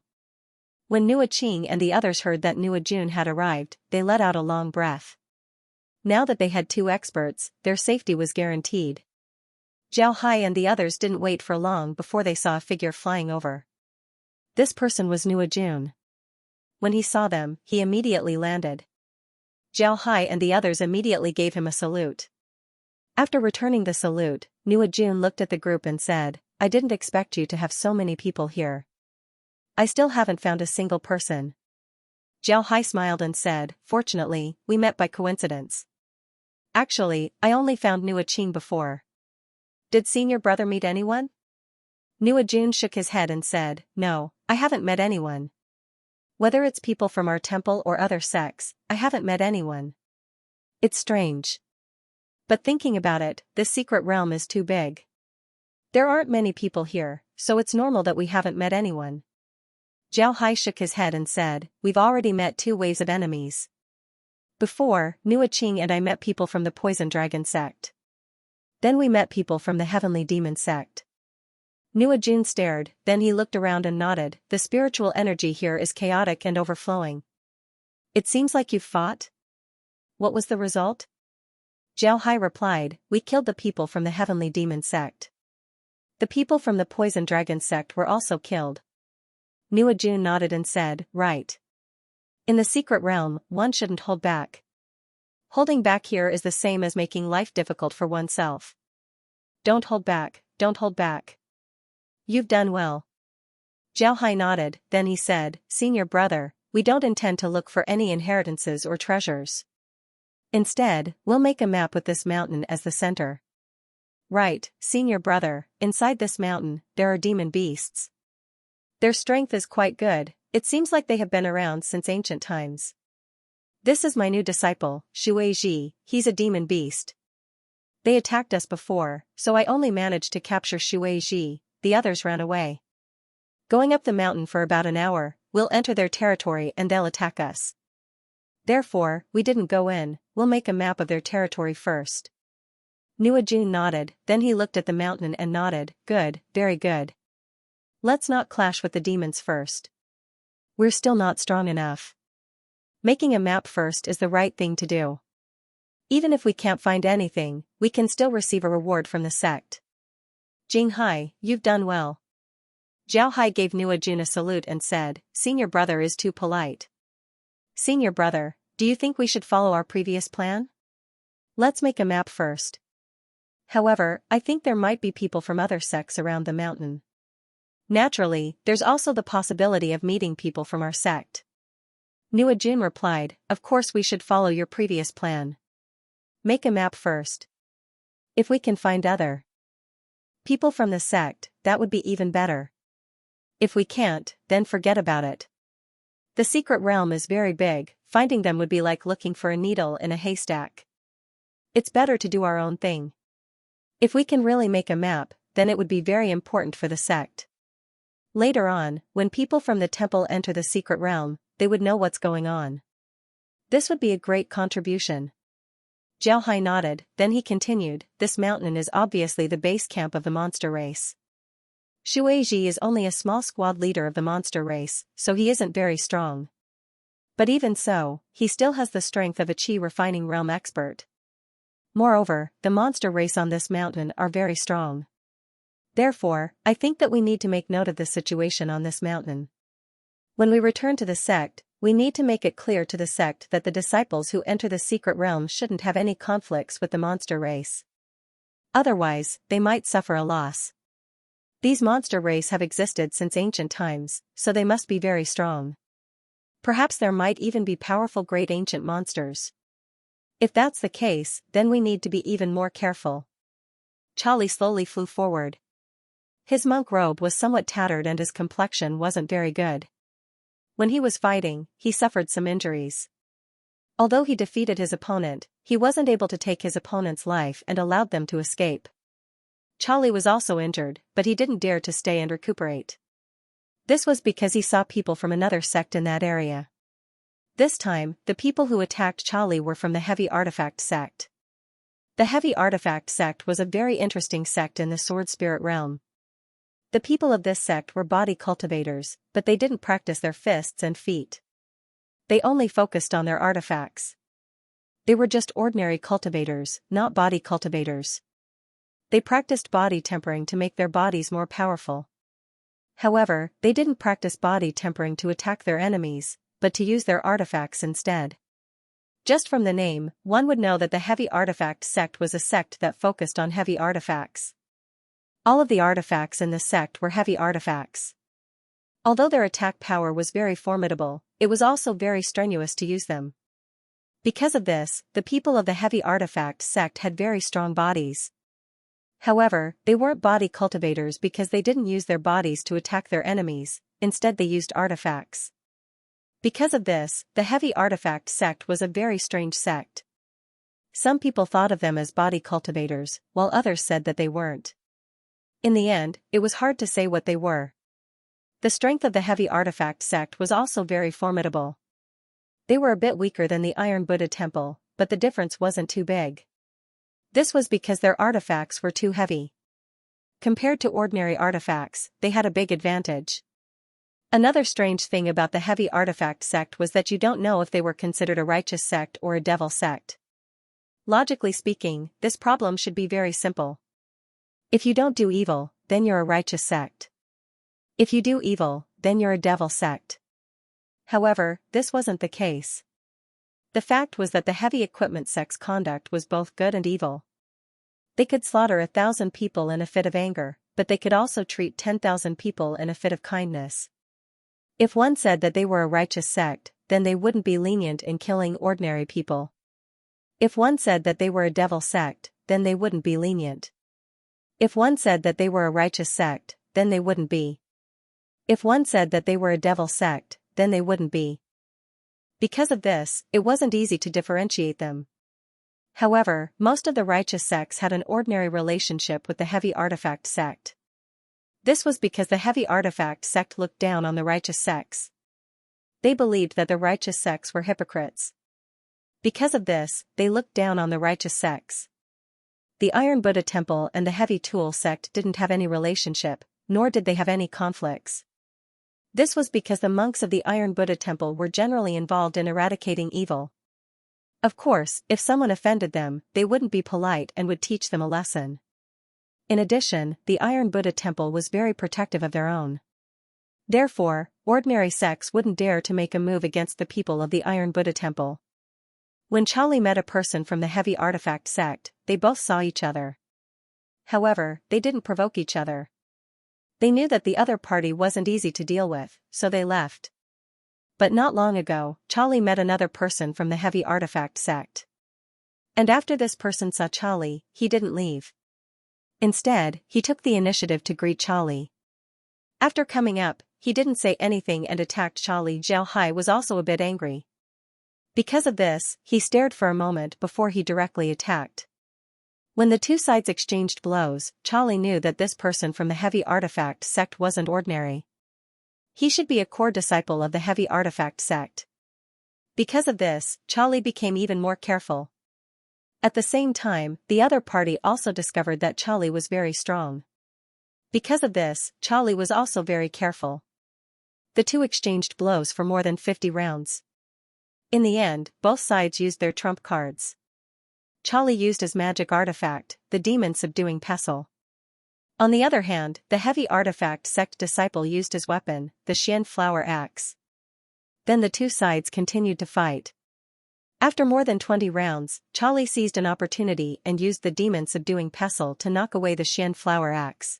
When Nua Qing and the others heard that Nua Jun had arrived, they let out a long breath. Now that they had 2 experts, their safety was guaranteed. Zhao Hai and the others didn't wait for long before they saw a figure flying over. This person was Nua Jun. When he saw them, he immediately landed. Zhao Hai and the others immediately gave him a salute. After returning the salute, Nua Jun looked at the group and said, "I didn't expect you to have so many people here. I still haven't found a single person." Zhao Hai smiled and said, "Fortunately, we met by coincidence. Actually, I only found Nua Qing before. Did senior brother meet anyone?" Nua Jun shook his head and said, "No, I haven't met anyone. Whether it's people from our temple or other sects, I haven't met anyone. It's strange. But thinking about it, this secret realm is too big. There aren't many people here, so it's normal that we haven't met anyone." Zhao Hai shook his head and said, "We've already met two waves of enemies. Before, Nua Qing and I met people from the Poison Dragon sect. Then we met people from the Heavenly Demon sect." Nua Jun stared, then he looked around and nodded. "The spiritual energy here is chaotic and overflowing. It seems like you've fought? What was the result?" Zhao Hai replied, "We killed the people from the Heavenly Demon sect. The people from the Poison Dragon sect were also killed." Nua Jun nodded and said, "Right. In the secret realm, one shouldn't hold back. Holding back here is the same as making life difficult for oneself. Don't hold back, don't hold back. You've done well." Zhao Hai nodded, then he said, "Senior brother, we don't intend to look for any inheritances or treasures. Instead, we'll make a map with this mountain as the center." "Right, senior brother, inside this mountain, there are demon beasts. Their strength is quite good, it seems like they have been around since ancient times. This is my new disciple, Shui Ji, he's a demon beast. They attacked us before, so I only managed to capture Shui Ji, the others ran away. Going up the mountain for about an hour, we'll enter their territory and they'll attack us. Therefore, we didn't go in, we'll make a map of their territory first." Nua Jun nodded, then he looked at the mountain and nodded, "Good, very good. Let's not clash with the demons first. We're still not strong enough. Making a map first is the right thing to do. Even if we can't find anything, we can still receive a reward from the sect. Jing Hai, you've done well." Zhao Hai gave Nua Jun a salute and said, "Senior brother is too polite. Senior brother, do you think we should follow our previous plan? Let's make a map first. However, I think there might be people from other sects around the mountain. Naturally, there's also the possibility of meeting people from our sect." Nua Jun replied, "Of course we should follow your previous plan. Make a map first. If we can find other people from the sect, that would be even better. If we can't, then forget about it. The secret realm is very big, finding them would be like looking for a needle in a haystack. It's better to do our own thing. If we can really make a map, then it would be very important for the sect. Later on, when people from the temple enter the secret realm, they would know what's going on. This would be a great contribution." Zhao Hai nodded, then he continued, "This mountain is obviously the base camp of the monster race. Shui Ji is only a small squad leader of the monster race, so he isn't very strong. But even so, he still has the strength of a chi refining realm expert. Moreover, the monster race on this mountain are very strong. Therefore, I think that we need to make note of the situation on this mountain. When we return to the sect, we need to make it clear to the sect that the disciples who enter the secret realm shouldn't have any conflicts with the monster race. Otherwise, they might suffer a loss. These monster race have existed since ancient times, so they must be very strong. Perhaps there might even be powerful great ancient monsters. If that's the case, then we need to be even more careful." Charlie slowly flew forward. His monk robe was somewhat tattered and his complexion wasn't very good. When he was fighting, he suffered some injuries. Although he defeated his opponent, he wasn't able to take his opponent's life and allowed them to escape. Charlie was also injured, but he didn't dare to stay and recuperate. This was because he saw people from another sect in that area. This time, the people who attacked Charlie were from the Heavy Artifact sect. The Heavy Artifact sect was a very interesting sect in the Sword Spirit realm. The people of this sect were body cultivators, but they didn't practice their fists and feet. They only focused on their artifacts. They were just ordinary cultivators, not body cultivators. They practiced body tempering to make their bodies more powerful. However, they didn't practice body tempering to attack their enemies, but to use their artifacts instead. Just from the name, one would know that the Heavy Artifact sect was a sect that focused on heavy artifacts. All of the artifacts in the sect were heavy artifacts. Although their attack power was very formidable, it was also very strenuous to use them. Because of this, the people of the Heavy Artifact sect had very strong bodies. However, they weren't body cultivators because they didn't use their bodies to attack their enemies, instead they used artifacts. Because of this, the Heavy Artifact sect was a very strange sect. Some people thought of them as body cultivators, while others said that they weren't. In the end, it was hard to say what they were. The strength of the heavy artifact sect was also very formidable. They were a bit weaker than the Iron Buddha Temple, but the difference wasn't too big. This was because their artifacts were too heavy. Compared to ordinary artifacts, they had a big advantage. Another strange thing about the heavy artifact sect was that you don't know if they were considered a righteous sect or a devil sect. Logically speaking, this problem should be very simple. If you don't do evil, then you're a righteous sect. If you do evil, then you're a devil sect. However, this wasn't the case. The fact was that the heavy equipment sect's conduct was both good and evil. They could slaughter 1,000 people in a fit of anger, but they could also treat 10,000 people in a fit of kindness. If one said that they were a righteous sect, then they wouldn't be lenient in killing ordinary people. If one said that they were a devil sect, then they wouldn't be lenient. If one said that they were a righteous sect, then they wouldn't be. If one said that they were a devil sect, then they wouldn't be. Because of this, it wasn't easy to differentiate them. However, most of the righteous sects had an ordinary relationship with the heavy artifact sect. This was because the heavy artifact sect looked down on the righteous sects. They believed that the righteous sects were hypocrites. Because of this, they looked down on the righteous sects. The Iron Buddha Temple and the Heavy Tool sect didn't have any relationship, nor did they have any conflicts. This was because the monks of the Iron Buddha Temple were generally involved in eradicating evil. Of course, if someone offended them, they wouldn't be polite and would teach them a lesson. In addition, the Iron Buddha Temple was very protective of their own. Therefore, ordinary sects wouldn't dare to make a move against the people of the Iron Buddha Temple. When Charlie met a person from the Heavy Artifact sect, they both saw each other. However, they didn't provoke each other. They knew that the other party wasn't easy to deal with, so they left. But not long ago, Charlie met another person from the Heavy Artifact sect. And after this person saw Charlie, he didn't leave. Instead, he took the initiative to greet Charlie. After coming up, he didn't say anything and attacked Charlie. Zhao Hai was also a bit angry. Because of this, he stared for a moment before he directly attacked. When the two sides exchanged blows, Charlie knew that this person from the Heavy Artifact sect wasn't ordinary. He should be a core disciple of the Heavy Artifact sect. Because of this, Charlie became even more careful. At the same time, the other party also discovered that Charlie was very strong. Because of this, Charlie was also very careful. The two exchanged blows for more than 50 rounds. In the end, both sides used their trump cards. Charlie used his magic artifact, the demon subduing pestle. On the other hand, the Heavy Artifact sect disciple used his weapon, the Xian flower axe. Then the two sides continued to fight. After more than 20 rounds, Charlie seized an opportunity and used the demon subduing pestle to knock away the Xian flower axe.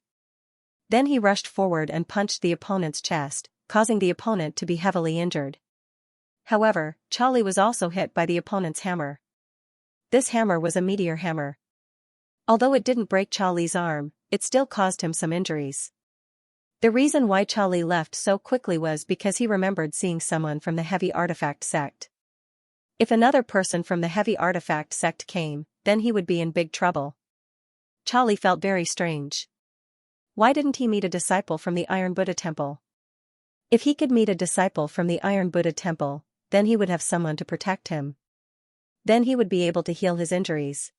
Then he rushed forward and punched the opponent's chest, causing the opponent to be heavily injured. However, Charlie was also hit by the opponent's hammer. This hammer was a meteor hammer. Although it didn't break Charlie's arm, it still caused him some injuries. The reason why Charlie left so quickly was because he remembered seeing someone from the Heavy Artifact sect. If another person from the Heavy Artifact sect came, then he would be in big trouble. Charlie felt very strange. Why didn't he meet a disciple from the Iron Buddha Temple? If he could meet a disciple from the Iron Buddha Temple, then he would have someone to protect him. Then he would be able to heal his injuries.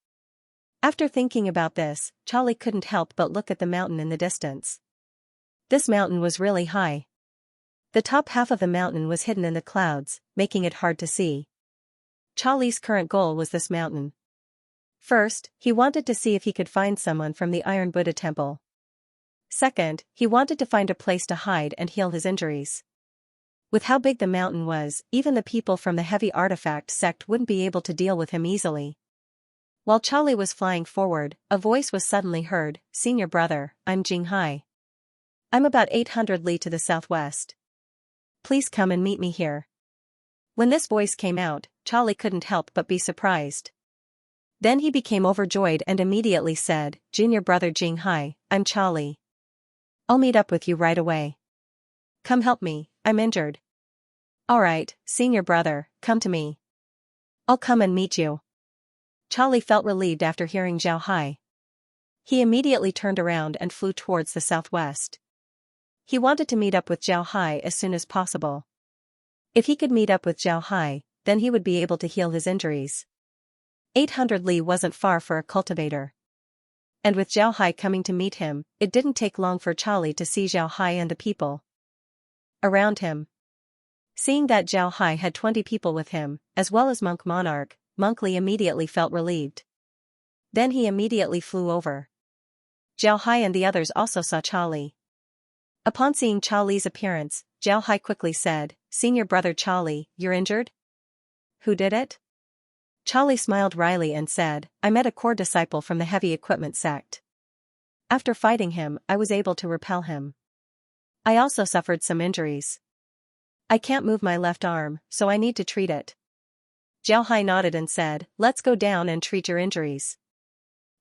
After thinking about this, Charlie couldn't help but look at the mountain in the distance. This mountain was really high. The top half of the mountain was hidden in the clouds, making it hard to see. Charlie's current goal was this mountain. First, he wanted to see if he could find someone from the Iron Buddha Temple. Second, he wanted to find a place to hide and heal his injuries. With how big the mountain was, even the people from the Heavy Artifact sect wouldn't be able to deal with him easily. While Charlie was flying forward, a voice was suddenly heard, "Senior brother, I'm Jing Hai. I'm about 800 li to the southwest. Please come and meet me here." When this voice came out, Charlie couldn't help but be surprised. Then he became overjoyed and immediately said, "Junior brother Jing Hai, I'm Charlie. I'll meet up with you right away. Come help me, I'm injured." "Alright, senior brother, come to me. I'll come and meet you." Charlie felt relieved after hearing Zhao Hai. He immediately turned around and flew towards the southwest. He wanted to meet up with Zhao Hai as soon as possible. If he could meet up with Zhao Hai, then he would be able to heal his injuries. 800 li wasn't far for a cultivator. And with Zhao Hai coming to meet him, it didn't take long for Charlie to see Zhao Hai and the people around him. Seeing that Zhao Hai had 20 people with him, as well as Monk Monarch, Monk Li immediately felt relieved. Then he immediately flew over. Zhao Hai and the others also saw Charlie. Upon seeing Charlie's appearance, Zhao Hai quickly said, "Senior brother Charlie, you're injured? Who did it?" Charlie smiled wryly and said, "I met a core disciple from the heavy equipment sect. After fighting him, I was able to repel him. I also suffered some injuries. I can't move my left arm, so I need to treat it." Zhao Hai nodded and said, "Let's go down and treat your injuries.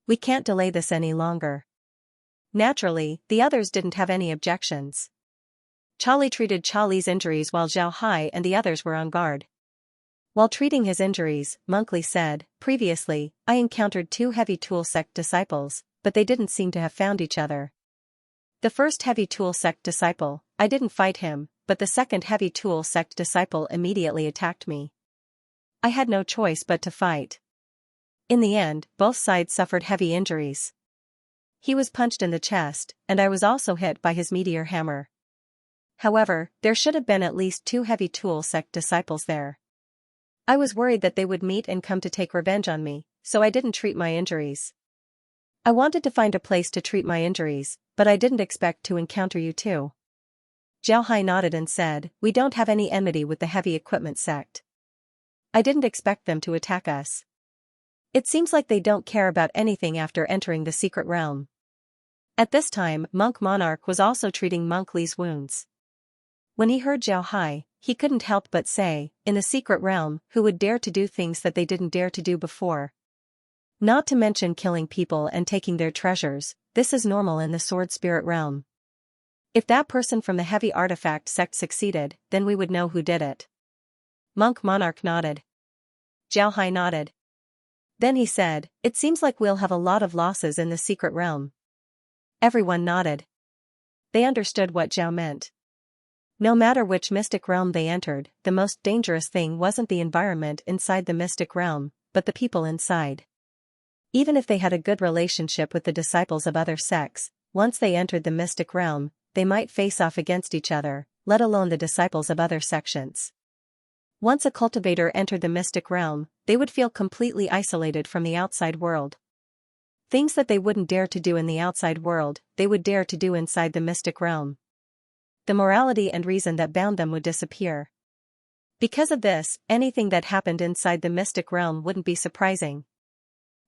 We can't delay this any longer." Naturally, the others didn't have any objections. Charlie treated Charlie's injuries while Zhao Hai and the others were on guard. While treating his injuries, Monk Li said, "Previously, I encountered 2 heavy tool sect disciples, but they didn't seem to have found each other. The first heavy tool sect disciple, I didn't fight him, but the second heavy tool sect disciple immediately attacked me. I had no choice but to fight. In the end, both sides suffered heavy injuries. He was punched in the chest, and I was also hit by his meteor hammer. However, there should have been at least 2 heavy tool sect disciples there. I was worried that they would meet and come to take revenge on me, so I didn't treat my injuries. I wanted to find a place to treat my injuries, but I didn't expect to encounter you too." Zhao Hai nodded and said, "We don't have any enmity with the heavy equipment sect. I didn't expect them to attack us. It seems like they don't care about anything after entering the secret realm." At this time, Monk Monarch was also treating Monk Li's wounds. When he heard Zhao Hai, he couldn't help but say, "In the secret realm, who would dare to do things that they didn't dare to do before? Not to mention killing people and taking their treasures, this is normal in the sword spirit realm. If that person from the heavy artifact sect succeeded, then we would know who did it." Monk Monarch nodded. Zhao Hai nodded. Then he said, "It seems like we'll have a lot of losses in the secret realm." Everyone nodded. They understood what Zhao meant. No matter which mystic realm they entered, the most dangerous thing wasn't the environment inside the mystic realm, but the people inside. Even if they had a good relationship with the disciples of other sects, once they entered the mystic realm, they might face off against each other, let alone the disciples of other sections. Once a cultivator entered the mystic realm, they would feel completely isolated from the outside world. Things that they wouldn't dare to do in the outside world, they would dare to do inside the mystic realm. The morality and reason that bound them would disappear. Because of this, anything that happened inside the mystic realm wouldn't be surprising.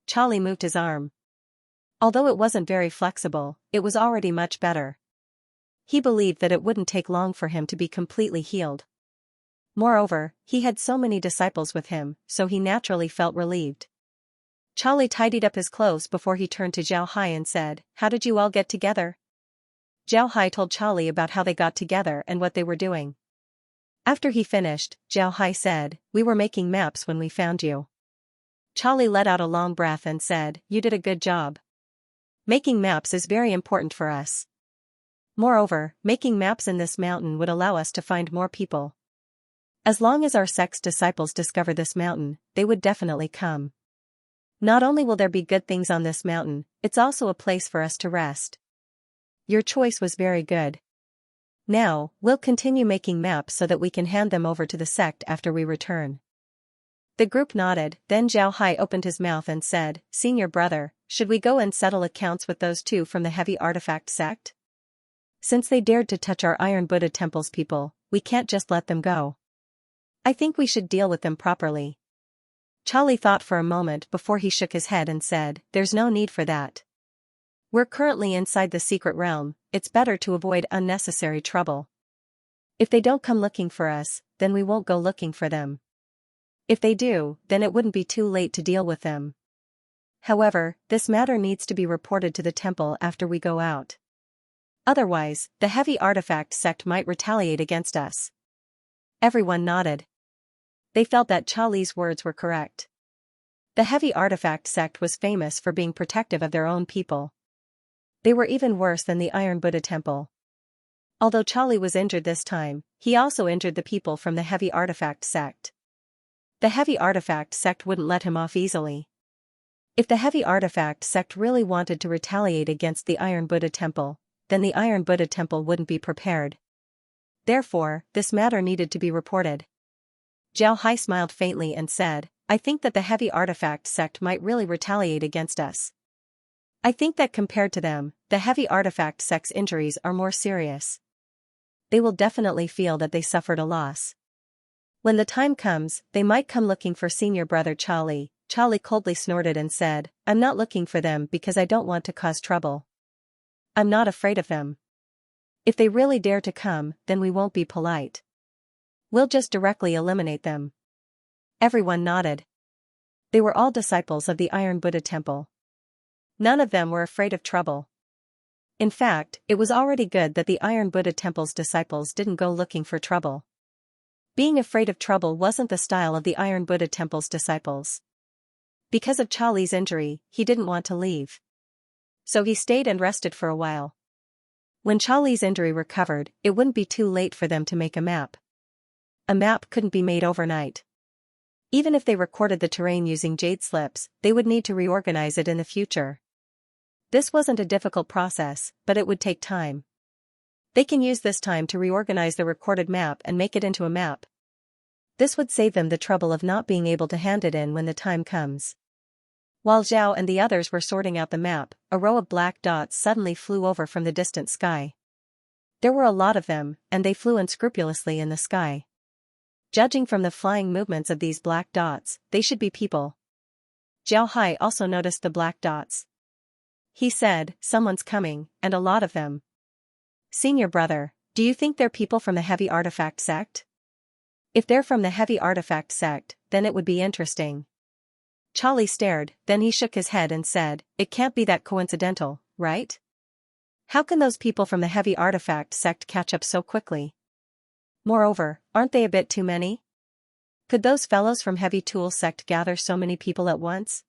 Charlie moved his arm. Although it wasn't very flexible, it was already much better. He believed that it wouldn't take long for him to be completely healed. Moreover, he had so many disciples with him, so he naturally felt relieved. Charlie tidied up his clothes before he turned to Zhao Hai and said, "How did you all get together?" Zhao Hai told Charlie about how they got together and what they were doing. After he finished, Zhao Hai said, "We were making maps when we found you." Charlie let out a long breath and said, "You did a good job. Making maps is very important for us. Moreover, making maps in this mountain would allow us to find more people. As long as our sect's disciples discover this mountain, they would definitely come. Not only will there be good things on this mountain, it's also a place for us to rest. Your choice was very good. Now, we'll continue making maps so that we can hand them over to the sect after we return." The group nodded, then Zhao Hai opened his mouth and said, "Senior brother, should we go and settle accounts with those 2 from the heavy artifact sect? Since they dared to touch our Iron Buddha Temple's people, we can't just let them go. I think we should deal with them properly." Charlie thought for a moment before he shook his head and said, "There's no need for that. We're currently inside the secret realm, it's better to avoid unnecessary trouble. If they don't come looking for us, then we won't go looking for them. If they do, then it wouldn't be too late to deal with them. However, this matter needs to be reported to the temple after we go out. Otherwise, the heavy artifact sect might retaliate against us." Everyone nodded. They felt that Charlie's words were correct. The heavy artifact sect was famous for being protective of their own people. They were even worse than the Iron Buddha Temple. Although Charlie was injured this time, he also injured the people from the Heavy Artifact sect. The Heavy Artifact sect wouldn't let him off easily. If the Heavy Artifact sect really wanted to retaliate against the Iron Buddha Temple, then the Iron Buddha Temple wouldn't be prepared. Therefore, this matter needed to be reported. Xianxia smiled faintly and said, I think that the Heavy Artifact sect might really retaliate against us. I think that compared to them, the Heavy Artifact sect's injuries are more serious. They will definitely feel that they suffered a loss. When the time comes, they might come looking for senior brother Charlie. Charlie coldly snorted and said, I'm not looking for them because I don't want to cause trouble. I'm not afraid of them. If they really dare to come, then we won't be polite. We'll just directly eliminate them. Everyone nodded. They were all disciples of the Iron Buddha Temple. None of them were afraid of trouble. In fact, it was already good that the Iron Buddha Temple's disciples didn't go looking for trouble. Being afraid of trouble wasn't the style of the Iron Buddha Temple's disciples. Because of Charlie's injury, he didn't want to leave. So he stayed and rested for a while. When Charlie's injury recovered, it wouldn't be too late for them to make a map. A map couldn't be made overnight. Even if they recorded the terrain using jade slips, they would need to reorganize it in the future. This wasn't a difficult process, but it would take time. They can use this time to reorganize the recorded map and make it into a map. This would save them the trouble of not being able to hand it in when the time comes. While Zhao and the others were sorting out the map, a row of black dots suddenly flew over from the distant sky. There were a lot of them, and they flew unscrupulously in the sky. Judging from the flying movements of these black dots, they should be people. Xianxia also noticed the black dots. He said, someone's coming, and a lot of them. Senior brother, do you think they're people from the Heavy Artifact sect? If they're from the Heavy Artifact sect, then it would be interesting. Charlie stared, then he shook his head and said, it can't be that coincidental, right? How can those people from the Heavy Artifact sect catch up so quickly? Moreover, aren't they a bit too many? Could those fellows from Heavy Tool sect gather so many people at once?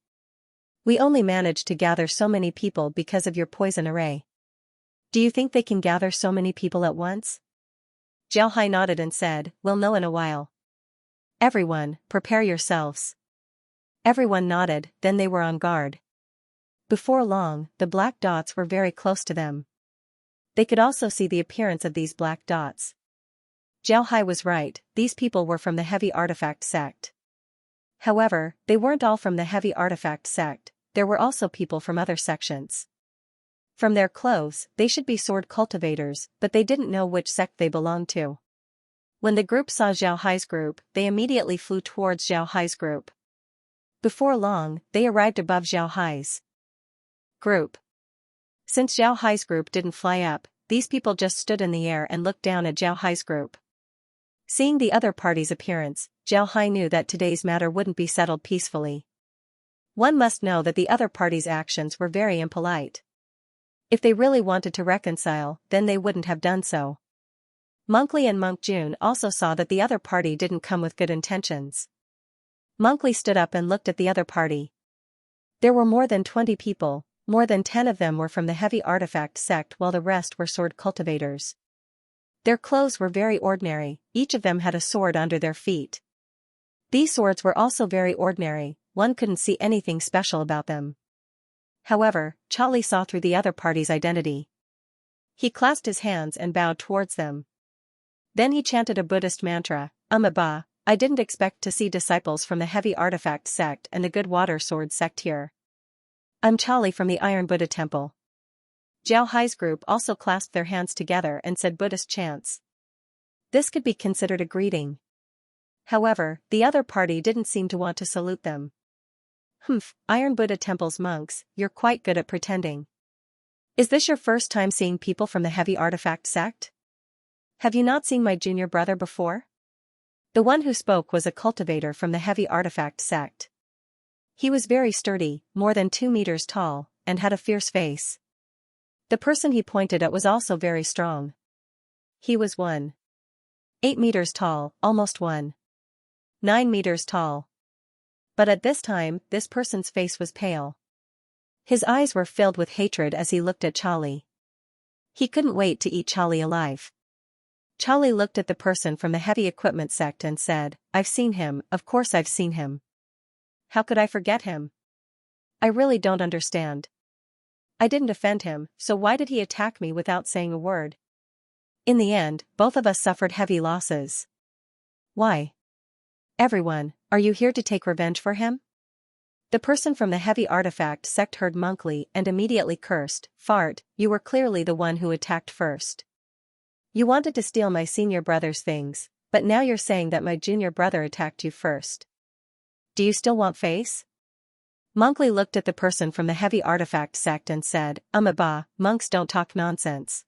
We only managed to gather so many people because of your poison array. Do you think they can gather so many people at once? Xianxia nodded and said, we'll know in a while. Everyone, prepare yourselves. Everyone nodded, then they were on guard. Before long, the black dots were very close to them. They could also see the appearance of these black dots. Xianxia was right, these people were from the Heavy Artifact sect. However, they weren't all from the Heavy Artifact sect, there were also people from other sections. From their clothes, they should be sword cultivators, but they didn't know which sect they belonged to. When the group saw Xiaohai's group, they immediately flew towards Xiaohai's group. Before long, they arrived above Xiaohai's group. Since Xiaohai's group didn't fly up, these people just stood in the air and looked down at Xiaohai's group. Seeing the other party's appearance, Xiaohai knew that today's matter wouldn't be settled peacefully. One must know that the other party's actions were very impolite. If they really wanted to reconcile, then they wouldn't have done so. Monk Li and Monk Jun also saw that the other party didn't come with good intentions. Monk Li stood up and looked at the other party. There were more than 20 people, more than 10 of them were from the Heavy Artifact sect while the rest were sword cultivators. Their clothes were very ordinary, each of them had a sword under their feet. These swords were also very ordinary, one couldn't see anything special about them. However, Charlie saw through the other party's identity. He clasped his hands and bowed towards them. Then he chanted a Buddhist mantra, Ba. I didn't expect to see disciples from the Heavy Artifact sect and the Good Water Sword sect here. I'm Charlie from the Iron Buddha Temple. Xiaohai's group also clasped their hands together and said Buddhist chants. This could be considered a greeting. However, the other party didn't seem to want to salute them. Iron Buddha Temple's monks, you're quite good at pretending. Is this your first time seeing people from the Heavy Artifact sect? Have you not seen my junior brother before? The one who spoke was a cultivator from the Heavy Artifact sect. He was very sturdy, more than 2 meters tall, and had a fierce face. The person he pointed at was also very strong. He was 1.8 meters tall, almost 1.9 meters tall. But at this time, this person's face was pale. His eyes were filled with hatred as he looked at Charlie. He couldn't wait to eat Charlie alive. Charlie looked at the person from the heavy equipment sect and said, I've seen him, of course I've seen him. How could I forget him? I really don't understand. I didn't offend him, so why did he attack me without saying a word? In the end, both of us suffered heavy losses. Why? Everyone, are you here to take revenge for him? The person from the heavy artifact sect heard Monkley and immediately cursed, Fart, you were clearly the one who attacked first. You wanted to steal my senior brother's things, but now you're saying that my junior brother attacked you first. Do you still want face? Monkley looked at the person from the heavy artifact sect and said, bah, monks don't talk nonsense.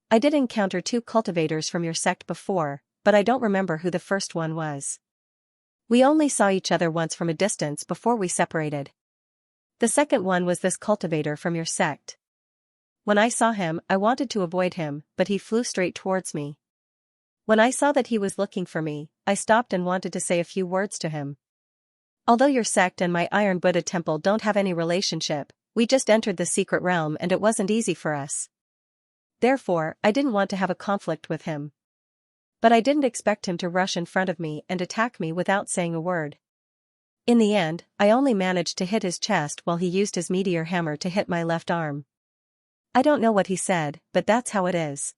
I did encounter 2 cultivators from your sect before, but I don't remember who the first one was. We only saw each other once from a distance before we separated. The second one was this cultivator from your sect. When I saw him, I wanted to avoid him, but he flew straight towards me. When I saw that he was looking for me, I stopped and wanted to say a few words to him. Although your sect and my Iron Buddha temple don't have any relationship, we just entered the secret realm and it wasn't easy for us. Therefore, I didn't want to have a conflict with him. But I didn't expect him to rush in front of me and attack me without saying a word. In the end, I only managed to hit his chest while he used his meteor hammer to hit my left arm. I don't know what he said, but that's how it is.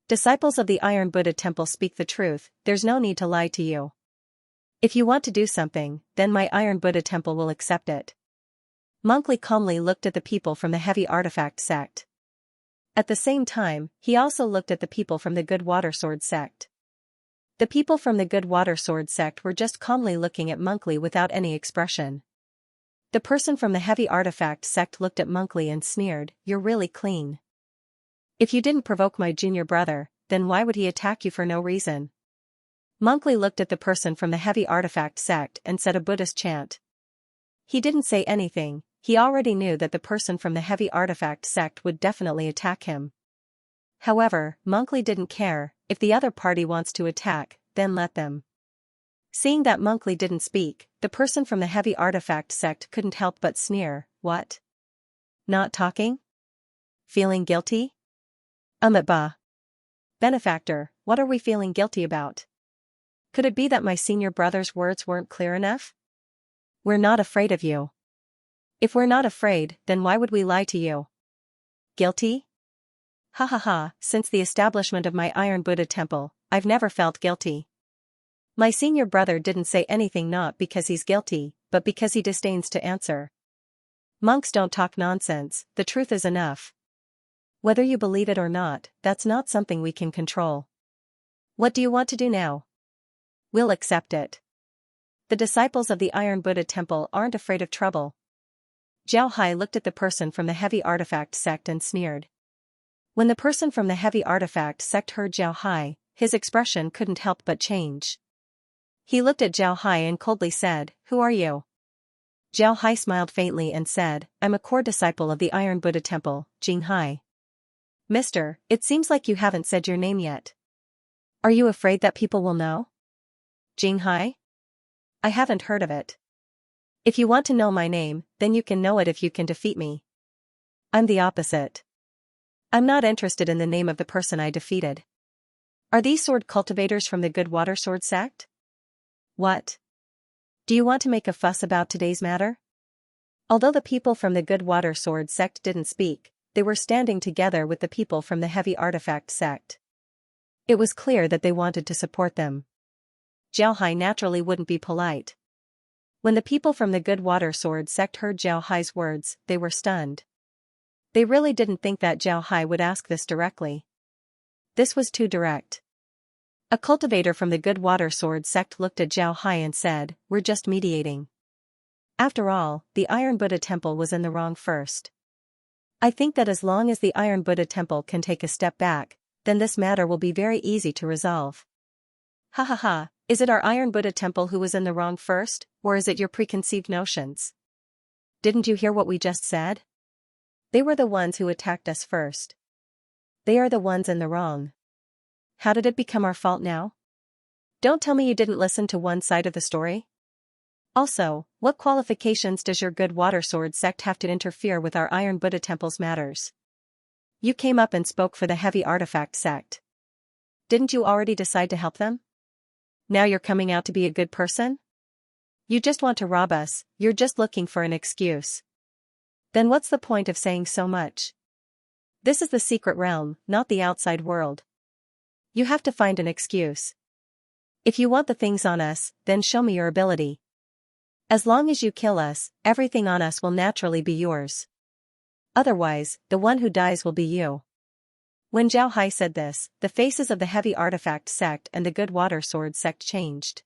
Disciples of the Iron Buddha temple speak the truth, there's no need to lie to you. If you want to do something, then my Iron Buddha temple will accept it. Monkley calmly looked at the people from the heavy artifact sect. At the same time, he also looked at the people from the Good Water Sword sect. The people from the Good Water Sword sect were just calmly looking at Monkley without any expression. The person from the heavy artifact sect looked at Monkley and sneered, You're really clean. If you didn't provoke my junior brother, then why would he attack you for no reason? Monkley looked at the person from the heavy artifact sect and said a Buddhist chant. He didn't say anything, he already knew that the person from the heavy artifact sect would definitely attack him. However, Monkley didn't care, if the other party wants to attack, then let them. Seeing that Monkley didn't speak, the person from the heavy artifact sect couldn't help but sneer, What? Not talking? Feeling guilty? Bah. Benefactor, what are we feeling guilty about? Could it be that my senior brother's words weren't clear enough? We're not afraid of you. If we're not afraid, then why would we lie to you? Guilty? Ha ha ha, since the establishment of my Iron Buddha temple, I've never felt guilty. My senior brother didn't say anything not because he's guilty, but because he disdains to answer. Monks don't talk nonsense, the truth is enough. Whether you believe it or not, that's not something we can control. What do you want to do now? We'll accept it. The disciples of the Iron Buddha temple aren't afraid of trouble. Zhao Hai looked at the person from the heavy artifact sect and sneered. When the person from the heavy artifact sect heard Zhao Hai, his expression couldn't help but change. He looked at Zhao Hai and coldly said, Who are you? Zhao Hai smiled faintly and said, I'm a core disciple of the Iron Buddha temple, Jing Hai. Mister, it seems like you haven't said your name yet. Are you afraid that people will know? Jing Hai? I haven't heard of it. If you want to know my name, then you can know it if you can defeat me. I'm the opposite. I'm not interested in the name of the person I defeated. Are these sword cultivators from the Good Water Sword sect? What? Do you want to make a fuss about today's matter? Although the people from the Good Water Sword sect didn't speak, they were standing together with the people from the Heavy Artifact sect. It was clear that they wanted to support them. Zhao Hai naturally wouldn't be polite. When the people from the Good Water Sword sect heard Zhao Hai's words, they were stunned. They really didn't think that Zhao Hai would ask this directly. This was too direct. A cultivator from the Good Water Sword sect looked at Zhao Hai and said, We're just mediating. After all, the Iron Buddha temple was in the wrong first. I think that as long as the Iron Buddha temple can take a step back, then this matter will be very easy to resolve. Ha ha ha, is it our Iron Buddha temple who was in the wrong first, or is it your preconceived notions? Didn't you hear what we just said? They were the ones who attacked us first. They are the ones in the wrong. How did it become our fault now? Don't tell me you didn't listen to one side of the story. Also, what qualifications does your Good Water Sword sect have to interfere with our Iron Buddha temple's matters? You came up and spoke for the Heavy Artifact sect. Didn't you already decide to help them? Now you're coming out to be a good person? You just want to rob us, you're just looking for an excuse. Then what's the point of saying so much? This is the secret realm, not the outside world. You have to find an excuse. If you want the things on us, then show me your ability. As long as you kill us, everything on us will naturally be yours. Otherwise, the one who dies will be you. When Zhao Hai said this, the faces of the Heavy Artifact sect and the Good Water Sword sect changed.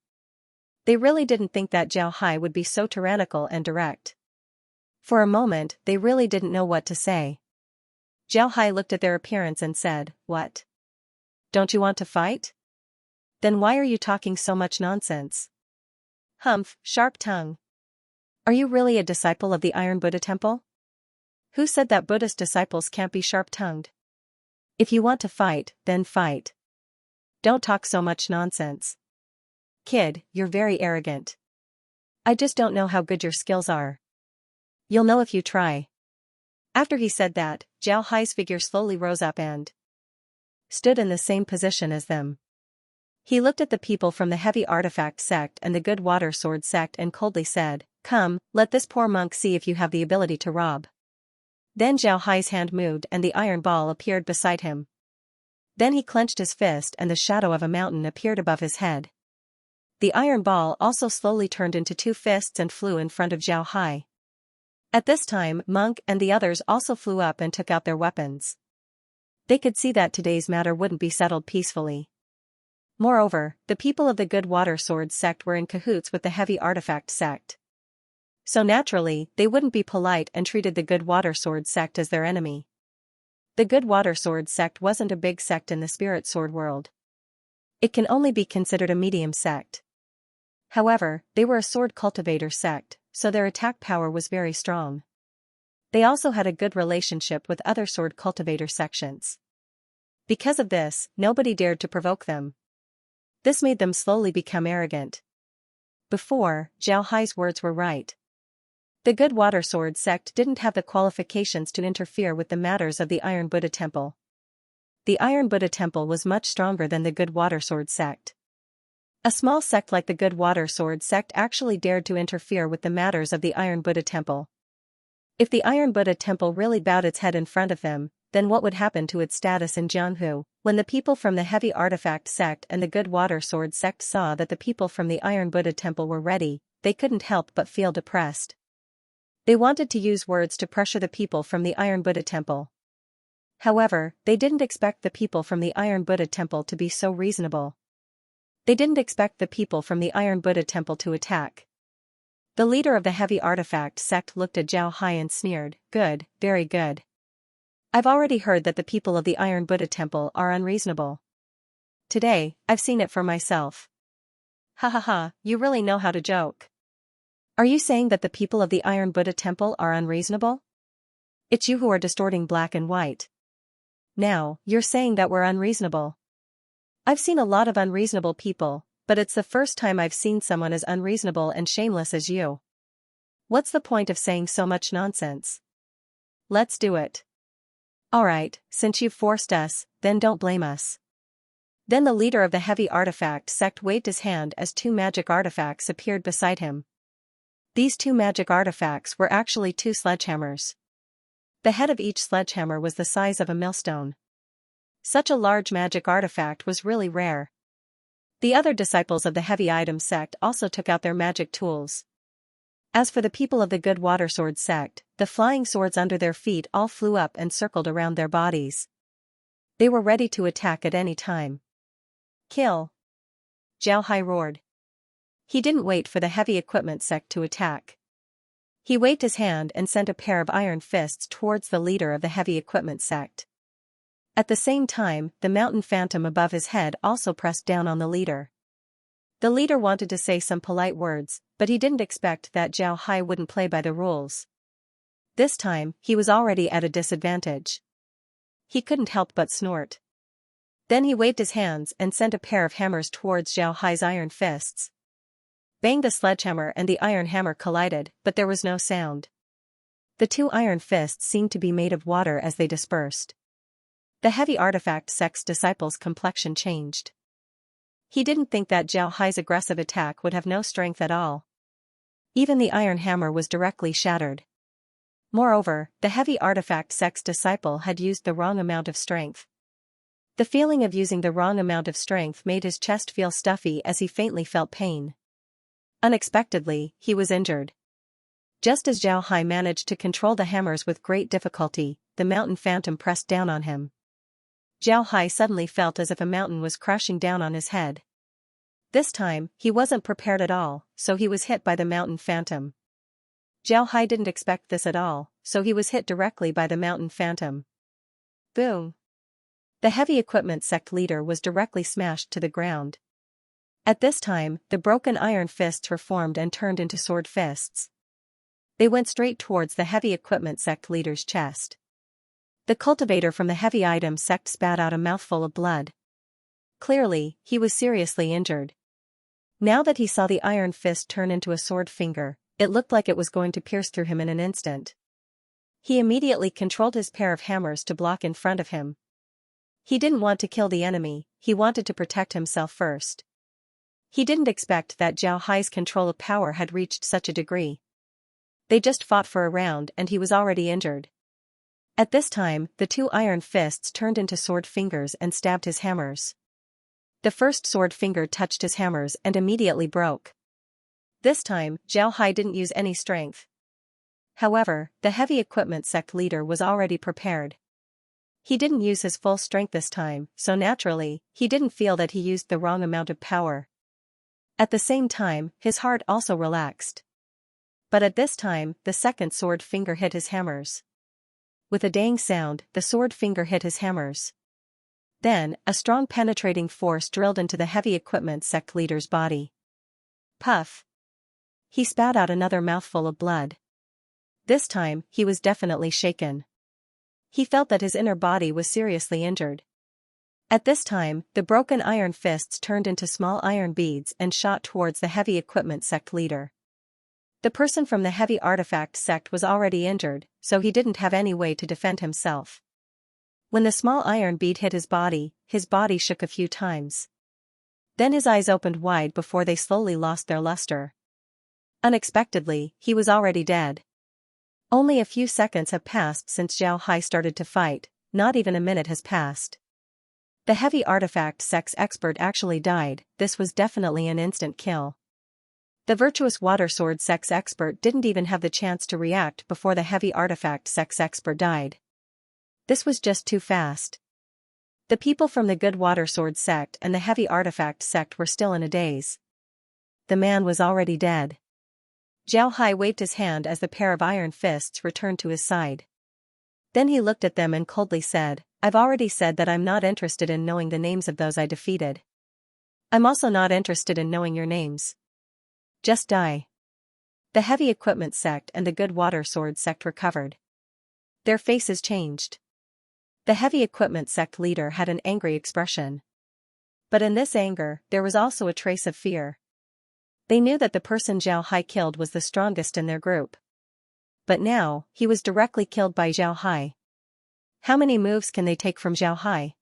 They really didn't think that Zhao Hai would be so tyrannical and direct. For a moment, they really didn't know what to say. Zhao Hai looked at their appearance and said, "What? Don't you want to fight? Then why are you talking so much nonsense? Humph, sharp tongue. Are you really a disciple of the Iron Buddha Temple? Who said that Buddhist disciples can't be sharp-tongued? If you want to fight, then fight. Don't talk so much nonsense. Kid, you're very arrogant. I just don't know how good your skills are. You'll know if you try." After he said that, Zhao Hai's figure slowly rose up and stood in the same position as them. He looked at the people from the Heavy Artifact sect and the Good Water Sword sect and coldly said, "Come, let this poor monk see if you have the ability to rob." Then Zhao Hai's hand moved and the iron ball appeared beside him. Then he clenched his fist and the shadow of a mountain appeared above his head. The iron ball also slowly turned into two fists and flew in front of Zhao Hai. At this time, Monk and the others also flew up and took out their weapons. They could see that today's matter wouldn't be settled peacefully. Moreover, the people of the Good Water Sword sect were in cahoots with the Heavy Artifact sect. So naturally, they wouldn't be polite and treated the Good Water Sword sect as their enemy. The Good Water Sword sect wasn't a big sect in the spirit sword world. It can only be considered a medium sect. However, they were a sword cultivator sect, so their attack power was very strong. They also had a good relationship with other sword cultivator sections. Because of this, nobody dared to provoke them. This made them slowly become arrogant. Before, Zhao Hai's words were right. The Good Water Sword sect didn't have the qualifications to interfere with the matters of the Iron Buddha Temple. The Iron Buddha Temple was much stronger than the Good Water Sword sect. A small sect like the Good Water Sword sect actually dared to interfere with the matters of the Iron Buddha Temple. If the Iron Buddha Temple really bowed its head in front of them, then what would happen to its status in Jianghu? When the people from the Heavy Artifact sect and the Good Water Sword sect saw that the people from the Iron Buddha Temple were ready, they couldn't help but feel depressed. They wanted to use words to pressure the people from the Iron Buddha Temple. However, they didn't expect the people from the Iron Buddha Temple to be so reasonable. They didn't expect the people from the Iron Buddha Temple to attack. The leader of the Heavy Artifact sect looked at Zhao Hai and sneered, "Good, very good. I've already heard that the people of the Iron Buddha Temple are unreasonable. Today, I've seen it for myself." "Ha ha ha, you really know how to joke. Are you saying that the people of the Iron Buddha Temple are unreasonable? It's you who are distorting black and white. Now, you're saying that we're unreasonable. I've seen a lot of unreasonable people, but it's the first time I've seen someone as unreasonable and shameless as you. What's the point of saying so much nonsense? Let's do it. Alright, since you've forced us, then don't blame us." Then the leader of the Heavy Artifact sect waved his hand as two magic artifacts appeared beside him. These two magic artifacts were actually two sledgehammers. The head of each sledgehammer was the size of a millstone. Such a large magic artifact was really rare. The other disciples of the Heavy Item sect also took out their magic tools. As for the people of the Good Water Sword sect, the flying swords under their feet all flew up and circled around their bodies. They were ready to attack at any time. "Kill!" Zhao Hai roared. He didn't wait for the Heavy Equipment sect to attack. He waved his hand and sent a pair of iron fists towards the leader of the Heavy Equipment sect. At the same time, the mountain phantom above his head also pressed down on the leader. The leader wanted to say some polite words, but he didn't expect that Zhao Hai wouldn't play by the rules. This time, he was already at a disadvantage. He couldn't help but snort. Then he waved his hands and sent a pair of hammers towards Zhao Hai's iron fists. Bang! The sledgehammer and the iron hammer collided, but there was no sound. The two iron fists seemed to be made of water as they dispersed. The heavy artifact sect's disciple's complexion changed. He didn't think that Zhao Hai's aggressive attack would have no strength at all. Even the iron hammer was directly shattered. Moreover, the heavy artifact sect's disciple had used the wrong amount of strength. The feeling of using the wrong amount of strength made his chest feel stuffy as he faintly felt pain. Unexpectedly, he was injured. Just as Zhao Hai managed to control the hammers with great difficulty, the mountain phantom pressed down on him. Zhao Hai suddenly felt as if a mountain was crashing down on his head. This time, he wasn't prepared at all, so he was hit by the mountain phantom. Zhao Hai didn't expect this at all, so he was hit directly by the mountain phantom. Boom! The heavy equipment sect leader was directly smashed to the ground. At this time, the broken iron fists were formed and turned into sword fists. They went straight towards the heavy equipment sect leader's chest. The cultivator from the heavy item sect spat out a mouthful of blood. Clearly, he was seriously injured. Now that he saw the iron fist turn into a sword finger, it looked like it was going to pierce through him in an instant. He immediately controlled his pair of hammers to block in front of him. He didn't want to kill the enemy, he wanted to protect himself first. He didn't expect that Zhao Hai's control of power had reached such a degree. They just fought for a round and he was already injured. At this time, the two iron fists turned into sword fingers and stabbed his hammers. The first sword finger touched his hammers and immediately broke. This time, Zhao Hai didn't use any strength. However, the heavy equipment sect leader was already prepared. He didn't use his full strength this time, so naturally, he didn't feel that he used the wrong amount of power. At the same time, his heart also relaxed. But at this time, the second sword finger hit his hammers. With a dang sound, the sword finger hit his hammers. Then, a strong penetrating force drilled into the heavy equipment sect leader's body. Puff! He spat out another mouthful of blood. This time, he was definitely shaken. He felt that his inner body was seriously injured. At this time, the broken iron fists turned into small iron beads and shot towards the heavy equipment sect leader. The person from the heavy artifact sect was already injured, so he didn't have any way to defend himself. When the small iron bead hit his body shook a few times. Then his eyes opened wide before they slowly lost their luster. Unexpectedly, he was already dead. Only a few seconds have passed since Zhao Hai started to fight, not even a minute has passed. The heavy artifact sect's expert actually died, this was definitely an instant kill. The virtuous water sword sect's expert didn't even have the chance to react before the heavy artifact sect's expert died. This was just too fast. The people from the good water sword sect and the heavy artifact sect were still in a daze. The man was already dead. Zhao Hai waved his hand as the pair of iron fists returned to his side. Then he looked at them and coldly said, "I've already said that I'm not interested in knowing the names of those I defeated. I'm also not interested in knowing your names. Just die." The heavy equipment sect and the good water sword sect recovered. Their faces changed. The heavy equipment sect leader had an angry expression. But in this anger, there was also a trace of fear. They knew that the person Zhao Hai killed was the strongest in their group. But now, he was directly killed by Zhao Hai. How many moves can they take from Zhao Hai?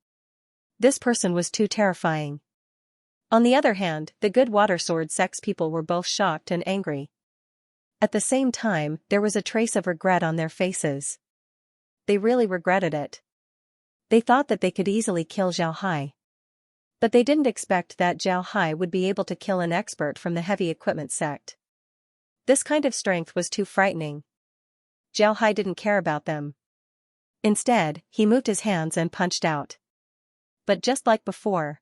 This person was too terrifying. On the other hand, the good water sword sect's people were both shocked and angry. At the same time, there was a trace of regret on their faces. They really regretted it. They thought that they could easily kill Zhao Hai. But they didn't expect that Zhao Hai would be able to kill an expert from the heavy equipment sect. This kind of strength was too frightening. Zhao Hai didn't care about them. Instead, he moved his hands and punched out. But just like before,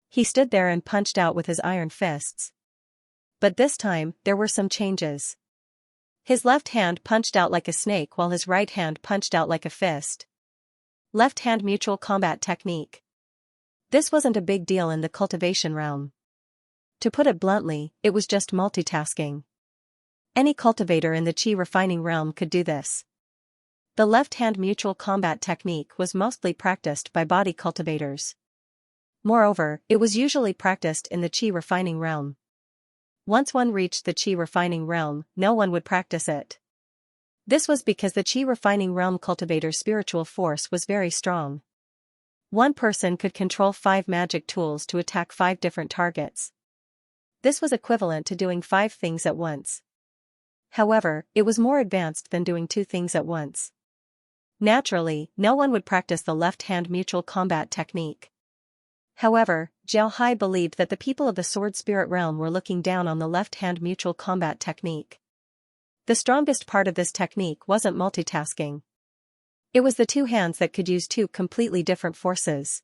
he stood there and punched out with his iron fists. But this time, there were some changes. His left hand punched out like a snake while his right hand punched out like a fist. Left-hand mutual combat technique. This wasn't a big deal in the cultivation realm. To put it bluntly, it was just multitasking. Any cultivator in the chi refining realm could do this. The left-hand mutual combat technique was mostly practiced by body cultivators. Moreover, it was usually practiced in the chi refining realm. Once one reached the chi refining realm, no one would practice it. This was because the chi refining realm cultivator's spiritual force was very strong. One person could control 5 magic tools to attack 5 different targets. This was equivalent to doing 5 things at once. However, it was more advanced than doing 2 things at once. Naturally, no one would practice the left-hand mutual combat technique. However, Xiaohai believed that the people of the Sword Spirit realm were looking down on the left-hand mutual combat technique. The strongest part of this technique wasn't multitasking. It was the 2 hands that could use 2 completely different forces.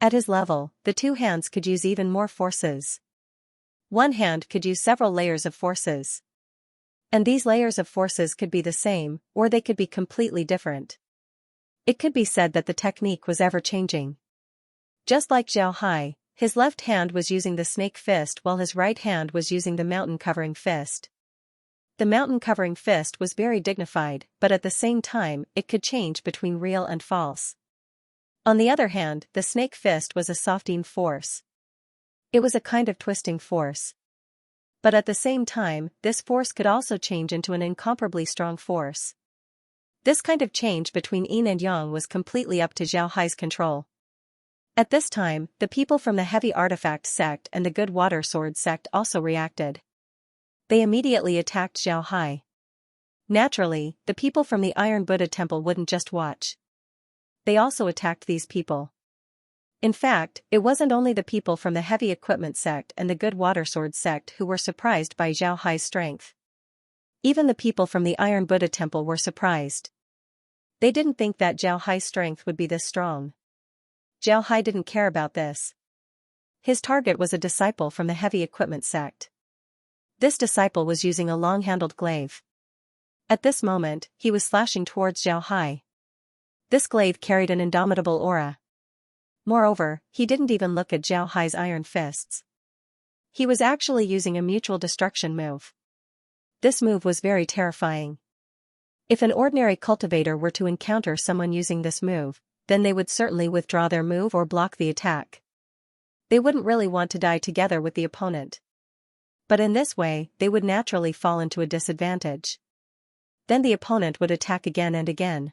At his level, the 2 hands could use even more forces. One hand could use several layers of forces. And these layers of forces could be the same, or they could be completely different. It could be said that the technique was ever-changing. Just like Xiaohai, his left hand was using the snake fist while his right hand was using the mountain-covering fist. The mountain-covering fist was very dignified, but at the same time, it could change between real and false. On the other hand, the snake fist was a softening force. It was a kind of twisting force. But at the same time, this force could also change into an incomparably strong force. This kind of change between yin and yang was completely up to Xiaohai's control. At this time, the people from the Heavy Artifact sect and the Good Water Sword sect also reacted. They immediately attacked Xiaohai. Naturally, the people from the Iron Buddha Temple wouldn't just watch. They also attacked these people. In fact, it wasn't only the people from the Heavy Equipment sect and the Good Water Sword sect who were surprised by Xiaohai's strength. Even the people from the Iron Buddha Temple were surprised. They didn't think that Xiaohai's strength would be this strong. Xiaohai didn't care about this. His target was a disciple from the Heavy Equipment sect. This disciple was using a long-handled glaive. At this moment, he was slashing towards Xiaohai. This glaive carried an indomitable aura. Moreover, he didn't even look at Xiaohai's iron fists. He was actually using a mutual destruction move. This move was very terrifying. If an ordinary cultivator were to encounter someone using this move, then they would certainly withdraw their move or block the attack. They wouldn't really want to die together with the opponent. But in this way, they would naturally fall into a disadvantage. Then the opponent would attack again and again.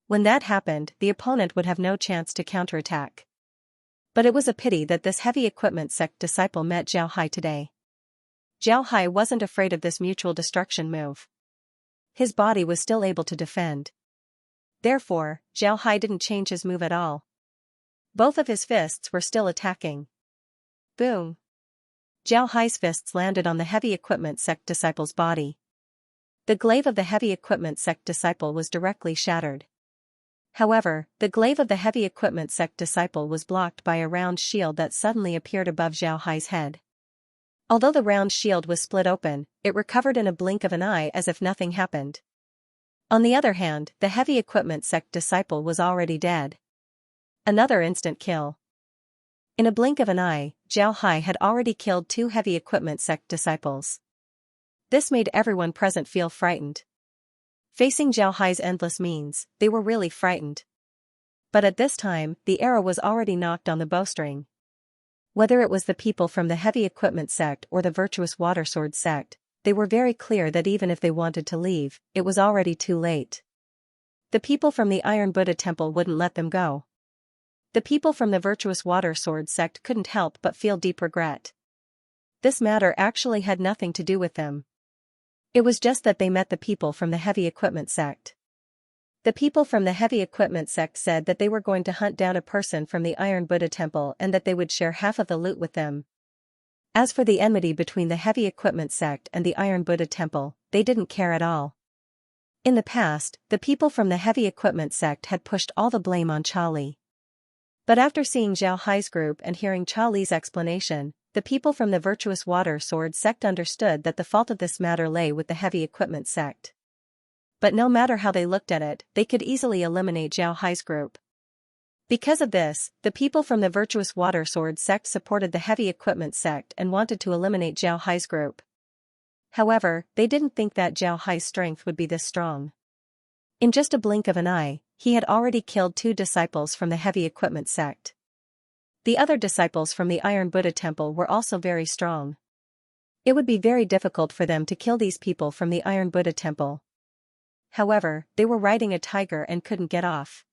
When that happened, the opponent would have no chance to counterattack. But it was a pity that this Heavy Equipment sect disciple met Xiaohai today. Xiaohai wasn't afraid of this mutual destruction move. His body was still able to defend. Therefore, Xiaohai didn't change his move at all. Both of his fists were still attacking. Boom! Xiaohai's fists landed on the Heavy Equipment sect disciple's body. The glaive of the Heavy Equipment sect disciple was directly shattered. However, the glaive of the Heavy Equipment sect disciple was blocked by a round shield that suddenly appeared above Xiaohai's head. Although the round shield was split open, it recovered in a blink of an eye as if nothing happened. On the other hand, the Heavy Equipment sect disciple was already dead. Another instant kill. In a blink of an eye, Xiaohai had already killed 2 Heavy Equipment sect disciples. This made everyone present feel frightened. Facing Xiaohai's endless means, they were really frightened. But at this time, the arrow was already knocked on the bowstring. Whether it was the people from the Heavy Equipment sect or the Virtuous Water Sword sect, they were very clear that even if they wanted to leave, it was already too late. The people from the Iron Buddha Temple wouldn't let them go. The people from the Virtuous Water Sword sect couldn't help but feel deep regret. This matter actually had nothing to do with them. It was just that they met the people from the Heavy Equipment sect. The people from the Heavy Equipment sect said that they were going to hunt down a person from the Iron Buddha Temple and that they would share half of the loot with them. As for the enmity between the Heavy Equipment sect and the Iron Buddha Temple, they didn't care at all. In the past, the people from the Heavy Equipment sect had pushed all the blame on Charlie. But after seeing Xiaohai's group and hearing Charlie's explanation, the people from the Virtuous Water Sword sect understood that the fault of this matter lay with the Heavy Equipment sect. But no matter how they looked at it, they could easily eliminate Xiaohai's group. Because of this, the people from the Virtuous Water Sword sect supported the Heavy Equipment sect and wanted to eliminate Xiaohai's group. However, they didn't think that Xiaohai's strength would be this strong. In just a blink of an eye, he had already killed 2 disciples from the Heavy Equipment sect. The other disciples from the Iron Buddha Temple were also very strong. It would be very difficult for them to kill these people from the Iron Buddha Temple. However, they were riding a tiger and couldn't get off.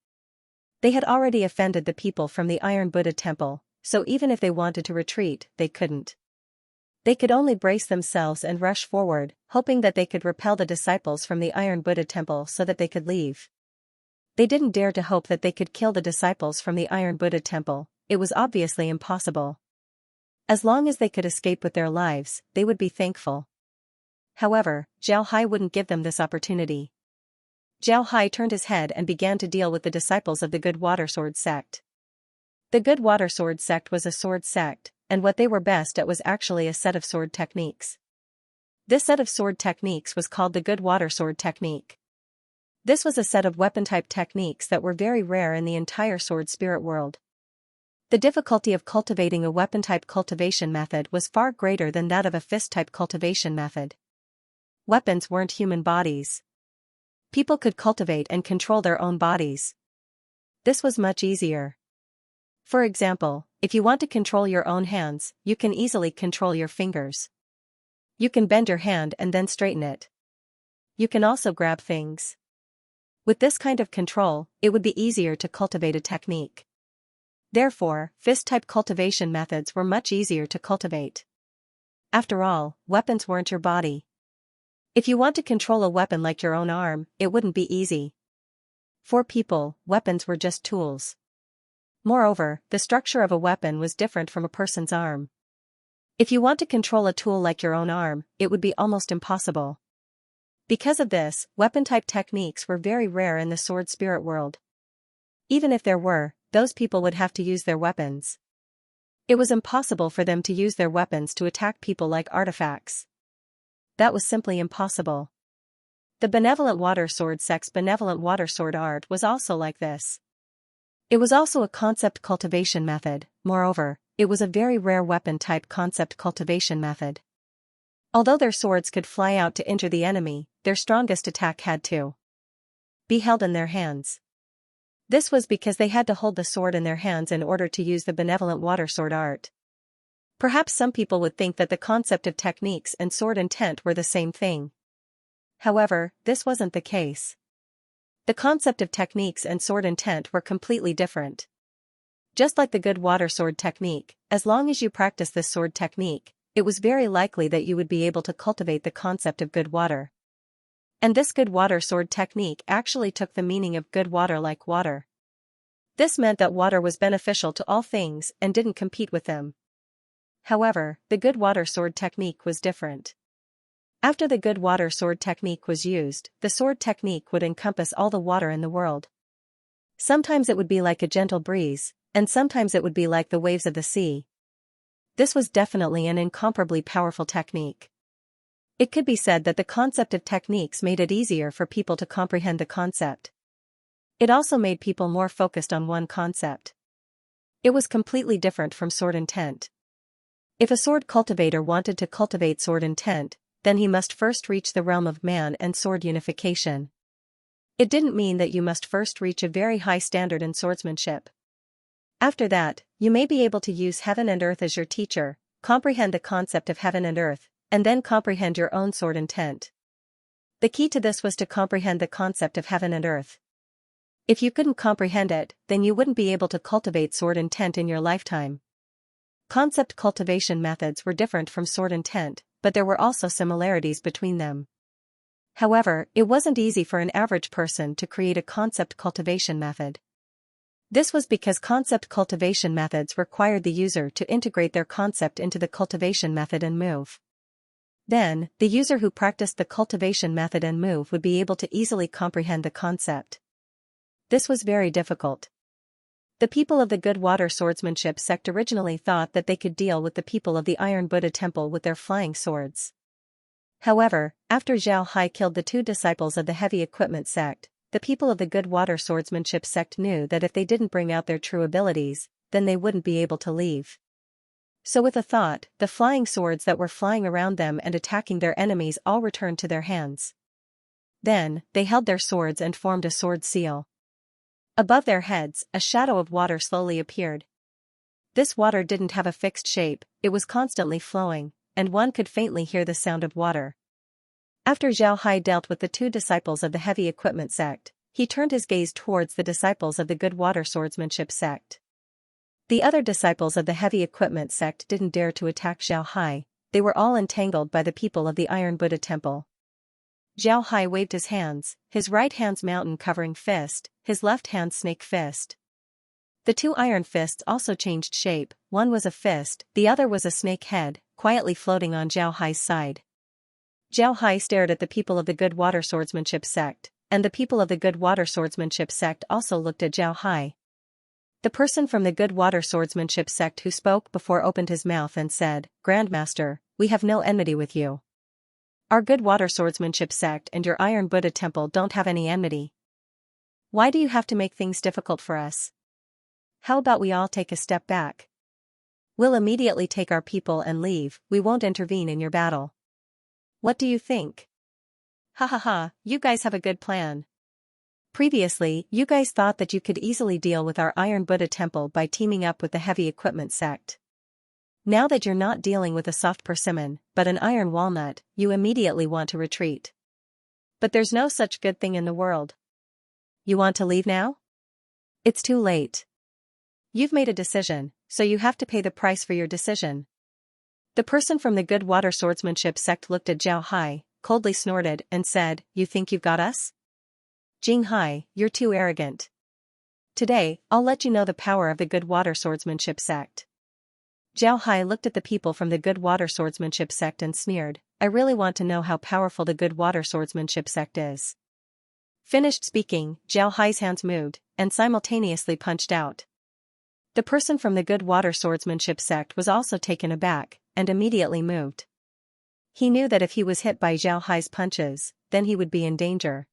They had already offended the people from the Iron Buddha temple, so even if they wanted to retreat, they couldn't. They could only brace themselves and rush forward, hoping that they could repel the disciples from the Iron Buddha temple so that they could leave. They didn't dare to hope that they could kill the disciples from the Iron Buddha temple. It was obviously impossible. As long as they could escape with their lives, they would be thankful. However, Zhao Hai wouldn't give them this opportunity. Zhao Hai turned his head and began to deal with the disciples of the Good Water Sword sect. The Good Water Sword sect was a sword sect, and what they were best at was actually a set of sword techniques. This set of sword techniques was called the Good Water Sword technique. This was a set of weapon-type techniques that were very rare in the entire sword spirit world. The difficulty of cultivating a weapon-type cultivation method was far greater than that of a fist-type cultivation method. Weapons weren't human bodies. People could cultivate and control their own bodies. This was much easier. For example, if you want to control your own hands, you can easily control your fingers. You can bend your hand and then straighten it. You can also grab things. With this kind of control, it would be easier to cultivate a technique. Therefore, fist-type cultivation methods were much easier to cultivate. After all, weapons weren't your body. If you want to control a weapon like your own arm, it wouldn't be easy. For people, weapons were just tools. Moreover, the structure of a weapon was different from a person's arm. If you want to control a tool like your own arm, it would be almost impossible. Because of this, weapon-type techniques were very rare in the sword spirit world. Even if there were, those people would have to use their weapons. It was impossible for them to use their weapons to attack people like artifacts. That was simply impossible. The Benevolent Water Sword sect's Benevolent Water Sword art was also like this. It was also a concept cultivation method. Moreover, it was a very rare weapon-type concept cultivation method. Although their swords could fly out to injure the enemy, their strongest attack had to be held in their hands. This was because they had to hold the sword in their hands in order to use the Benevolent Water Sword art. Perhaps some people would think that the concept of techniques and sword intent were the same thing. However, this wasn't the case. The concept of techniques and sword intent were completely different. Just like the Good Water Sword technique, as long as you practice this sword technique, it was very likely that you would be able to cultivate the concept of good water. And this Good Water Sword technique actually took the meaning of good water like water. This meant that water was beneficial to all things and didn't compete with them. However, the Good Water Sword technique was different. After the Good Water Sword technique was used, the sword technique would encompass all the water in the world. Sometimes it would be like a gentle breeze, and sometimes it would be like the waves of the sea. This was definitely an incomparably powerful technique. It could be said that the concept of techniques made it easier for people to comprehend the concept. It also made people more focused on one concept. It was completely different from sword intent. If a sword cultivator wanted to cultivate sword intent, then he must first reach the realm of man and sword unification. It didn't mean that you must first reach a very high standard in swordsmanship. After that, you may be able to use heaven and earth as your teacher, comprehend the concept of heaven and earth, and then comprehend your own sword intent. The key to this was to comprehend the concept of heaven and earth. If you couldn't comprehend it, then you wouldn't be able to cultivate sword intent in your lifetime. Concept cultivation methods were different from sword intent, but there were also similarities between them. However, it wasn't easy for an average person to create a concept cultivation method. This was because concept cultivation methods required the user to integrate their concept into the cultivation method and move. Then, the user who practiced the cultivation method and move would be able to easily comprehend the concept. This was very difficult. The people of the Good Water Swordsmanship sect originally thought that they could deal with the people of the Iron Buddha temple with their flying swords. However, after Zhao Hai killed the 2 disciples of the Heavy Equipment sect, the people of the Good Water Swordsmanship sect knew that if they didn't bring out their true abilities, then they wouldn't be able to leave. So with a thought, the flying swords that were flying around them and attacking their enemies all returned to their hands. Then, they held their swords and formed a sword seal. Above their heads, a shadow of water slowly appeared. This water didn't have a fixed shape, it was constantly flowing, and one could faintly hear the sound of water. After Zhao Hai dealt with the 2 disciples of the Heavy Equipment sect, He turned his gaze towards the disciples of the good water swordsmanship sect. The other disciples of the heavy equipment sect didn't dare to attack Zhao Hai. They were all entangled by the people of the Iron Buddha Temple. Zhao Hai waved his hands, his right hand's mountain-covering fist, his left hand's snake fist. The two iron fists also changed shape, one was a fist, the other was a snake head, quietly floating on Zhao Hai's side. Zhao Hai stared at the people of the good water swordsmanship sect, and the people of the good water swordsmanship sect also looked at Zhao Hai. The person from the good water swordsmanship sect who spoke before opened his mouth and said, "Grandmaster, we have no enmity with you. Our good water swordsmanship sect and your Iron Buddha temple don't have any enmity. Why do you have to make things difficult for us? How about we all take a step back? We'll immediately take our people and leave, we won't intervene in your battle. What do you think? Ha ha ha, you guys have a good plan. Previously, you guys thought that you could easily deal with our Iron Buddha temple by teaming up with the heavy equipment sect. Now that you're not dealing with a soft persimmon, but an iron walnut, you immediately want to retreat. But there's no such good thing in the world. You want to leave now? It's too late. You've made a decision, so you have to pay the price for your decision." The person from the good water swordsmanship sect looked at Zhao Hai, coldly snorted, and said, "You think you've got us? Jing Hai, you're too arrogant. Today, I'll let you know the power of the good water swordsmanship sect." Zhao Hai looked at the people from the good water swordsmanship sect and sneered, "I really want to know how powerful the good water swordsmanship sect is." Finished speaking, Zhao Hai's hands moved, and simultaneously punched out. The person from the good water swordsmanship sect was also taken aback, and immediately moved. He knew that if he was hit by Zhao Hai's punches, then he would be in danger.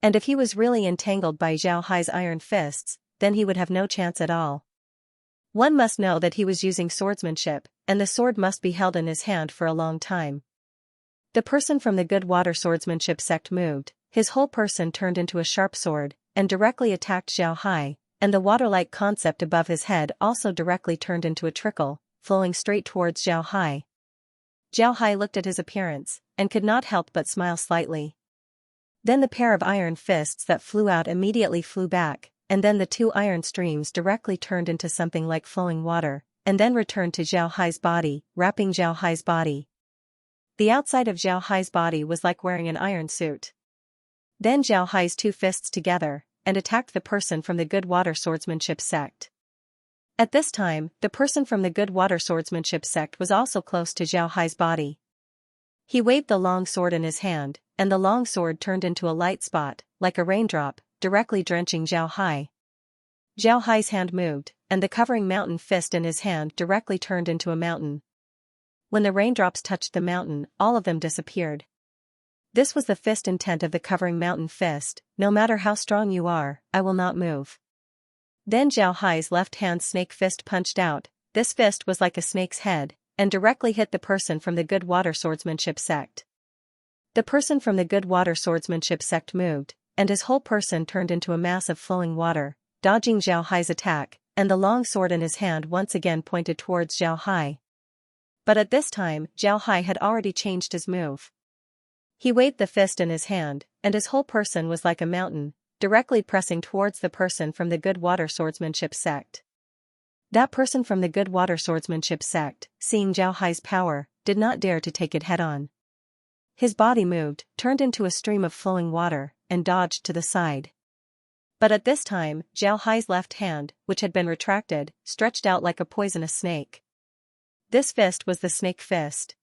And if he was really entangled by Zhao Hai's iron fists, then he would have no chance at all. One must know that he was using swordsmanship, and the sword must be held in his hand for a long time. The person from the good water swordsmanship sect moved, his whole person turned into a sharp sword, and directly attacked Zhao Hai, and the water-like concept above his head also directly turned into a trickle, flowing straight towards Zhao Hai. Zhao Hai looked at his appearance, and could not help but smile slightly. Then the pair of iron fists that flew out immediately flew back, and then the two iron streams directly turned into something like flowing water, and then returned to Zhao Hai's body, wrapping Zhao Hai's body. The outside of Zhao Hai's body was like wearing an iron suit. Then Zhao Hai's two fists together, and attacked the person from the good water swordsmanship sect. At this time, the person from the good water swordsmanship sect was also close to Zhao Hai's body. He waved the long sword in his hand, and the long sword turned into a light spot, like a raindrop, directly drenching Zhao Hai. Zhao Hai's hand moved, and the covering mountain fist in his hand directly turned into a mountain. When the raindrops touched the mountain, all of them disappeared. This was the fist intent of the covering mountain fist: "No matter how strong you are, I will not move." Then Zhao Hai's left hand snake fist punched out. This fist was like a snake's head, and directly hit the person from the good water swordsmanship sect. The person from the good water swordsmanship sect moved, and his whole person turned into a mass of flowing water, dodging Zhao Hai's attack, and the long sword in his hand once again pointed towards Zhao Hai. But at this time, Zhao Hai had already changed his move. He waved the fist in his hand, and his whole person was like a mountain, directly pressing towards the person from the good water swordsmanship sect. That person from the good water swordsmanship sect, seeing Zhao Hai's power, did not dare to take it head-on. His body moved, turned into a stream of flowing water, and dodged to the side. But at this time, Zhao Hai's left hand, which had been retracted, stretched out like a poisonous snake. This fist was the snake fist.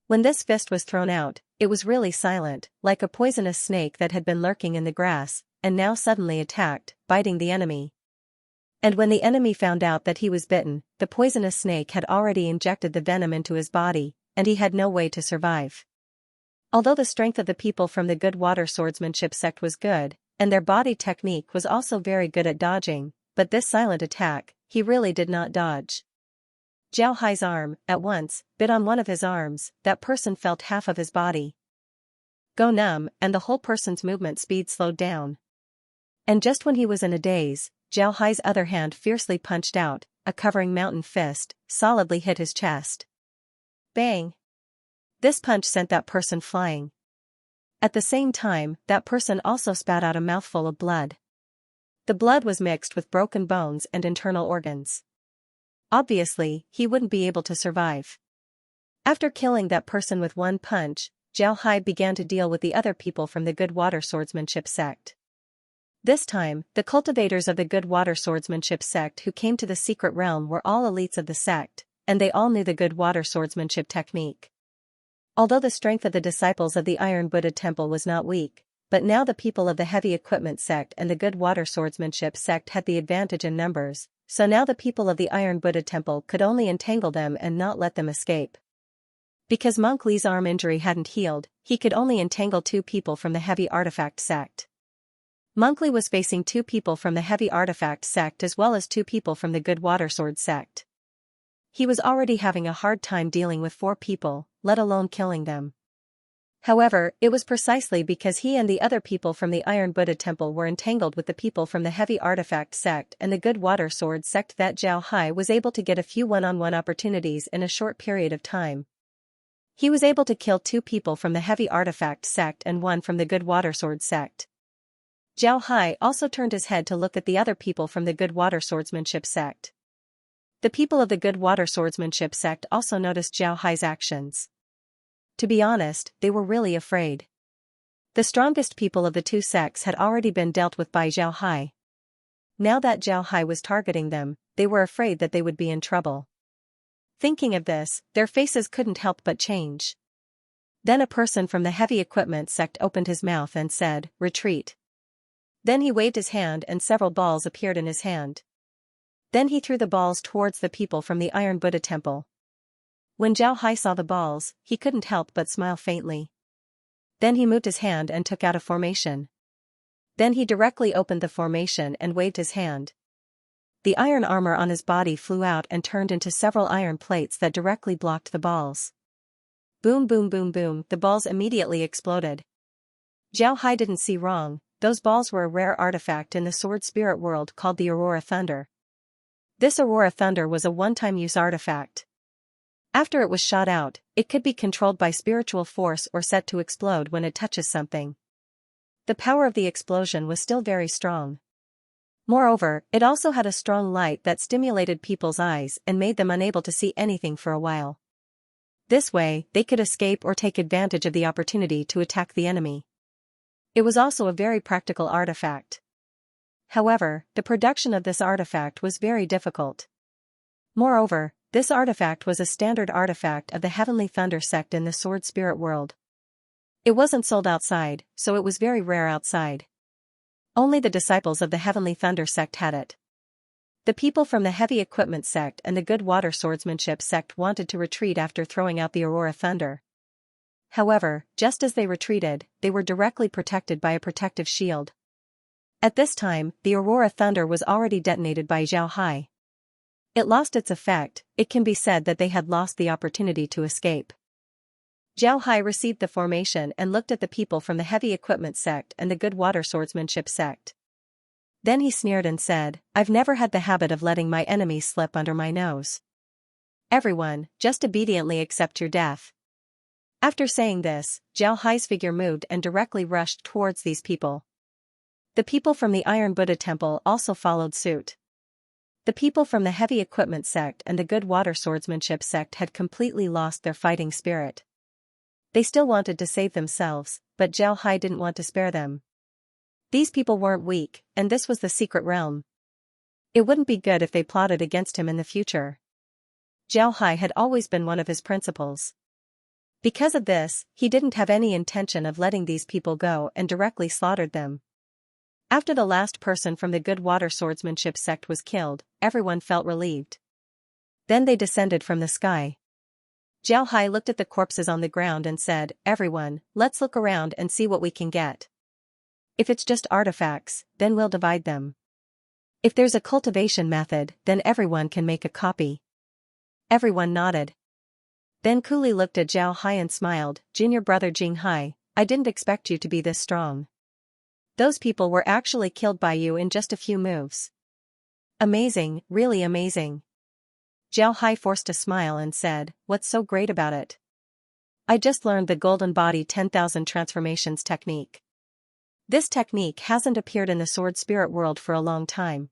When this fist was thrown out, it was really silent, like a poisonous snake that had been lurking in the grass, and now suddenly attacked, biting the enemy. And when the enemy found out that he was bitten, the poisonous snake had already injected the venom into his body, and he had no way to survive. Although the strength of the people from the good water swordsmanship sect was good, and their body technique was also very good at dodging, but this silent attack, he really did not dodge. Zhao Hai's arm, at once, bit on one of his arms. That person felt half of his body go numb, and the whole person's movement speed slowed down. And just when he was in a daze, Zhao Hai's other hand fiercely punched out, a covering mountain fist, solidly hit his chest. Bang! This punch sent that person flying. At the same time, that person also spat out a mouthful of blood. The blood was mixed with broken bones and internal organs. Obviously, he wouldn't be able to survive. After killing that person with one punch, Zhao Hai began to deal with the other people from the Good Water Swordsmanship sect. This time, the cultivators of the Good Water Swordsmanship sect who came to the secret realm were all elites of the sect, and they all knew the Good Water Swordsmanship technique. Although the strength of the disciples of the Iron Buddha Temple was not weak, but now the people of the Heavy Equipment sect and the Good Water Swordsmanship sect had the advantage in numbers, so now the people of the Iron Buddha Temple could only entangle them and not let them escape. Because Monk Li's arm injury hadn't healed, he could only entangle 2 people from the Heavy Artifact sect. Monk Li was facing 2 people from the Heavy Artifact sect as well as 2 people from the Good Water Sword sect. He was already having a hard time dealing with 4 people, let alone killing them. However, it was precisely because he and the other people from the Iron Buddha Temple were entangled with the people from the Heavy Artifact sect and the Good Water Sword sect that Zhao Hai was able to get a few one-on-one opportunities in a short period of time. He was able to kill 2 people from the Heavy Artifact sect and 1 from the Good Water Sword sect. Zhao Hai also turned his head to look at the other people from the Good Water Swordsmanship sect. The people of the Good Water Swordsmanship sect also noticed Zhao Hai's actions. To be honest, they were really afraid. The strongest people of the 2 sects had already been dealt with by Zhao Hai. Now that Zhao Hai was targeting them, they were afraid that they would be in trouble. Thinking of this, their faces couldn't help but change. Then a person from the Heavy Equipment sect opened his mouth and said, "Retreat." Then he waved his hand and several balls appeared in his hand. Then he threw the balls towards the people from the Iron Buddha Temple. When Zhao Hai saw the balls, he couldn't help but smile faintly. Then he moved his hand and took out a formation. Then he directly opened the formation and waved his hand. The iron armor on his body flew out and turned into several iron plates that directly blocked the balls. Boom boom boom boom, the balls immediately exploded. Zhao Hai didn't see wrong, those balls were a rare artifact in the sword spirit world called the Aurora Thunder. This Aurora Thunder was a one-time use artifact. After it was shot out, it could be controlled by spiritual force or set to explode when it touches something. The power of the explosion was still very strong. Moreover, it also had a strong light that stimulated people's eyes and made them unable to see anything for a while. This way, they could escape or take advantage of the opportunity to attack the enemy. It was also a very practical artifact. However, the production of this artifact was very difficult. Moreover, this artifact was a standard artifact of the Heavenly Thunder sect in the sword spirit world. It wasn't sold outside, so it was very rare outside. Only the disciples of the Heavenly Thunder sect had it. The people from the Heavy Equipment sect and the Good Water Swordsmanship sect wanted to retreat after throwing out the Aurora Thunder. However, just as they retreated, they were directly protected by a protective shield. At this time, the Aurora Thunder was already detonated by Zhao Hai. It lost its effect. It can be said that they had lost the opportunity to escape. Zhao Hai received the formation and looked at the people from the Heavy Equipment sect and the Good Water Swordsmanship sect. Then he sneered and said, "I've never had the habit of letting my enemies slip under my nose. Everyone, just obediently accept your death." After saying this, Zhao Hai's figure moved and directly rushed towards these people. The people from the Iron Buddha Temple also followed suit. The people from the Heavy Equipment sect and the Good Water Swordsmanship sect had completely lost their fighting spirit. They still wanted to save themselves, but Zhao Hai didn't want to spare them. These people weren't weak, and this was the secret realm. It wouldn't be good if they plotted against him in the future. Zhao Hai had always been one of his principles. Because of this, he didn't have any intention of letting these people go and directly slaughtered them. After the last person from the Good Water Swordsmanship sect was killed, everyone felt relieved. Then they descended from the sky. Zhao Hai looked at the corpses on the ground and said, "Everyone, let's look around and see what we can get. If it's just artifacts, then we'll divide them. If there's a cultivation method, then everyone can make a copy." Everyone nodded. Then Kuli looked at Zhao Hai and smiled, "Junior brother Jing Hai, I didn't expect you to be this strong. Those people were actually killed by you in just a few moves. Amazing, really amazing." Zhao Hai forced a smile and said, "What's so great about it?" I just learned the Golden Body 10,000 Transformations technique. This technique hasn't appeared in the sword spirit world for a long time.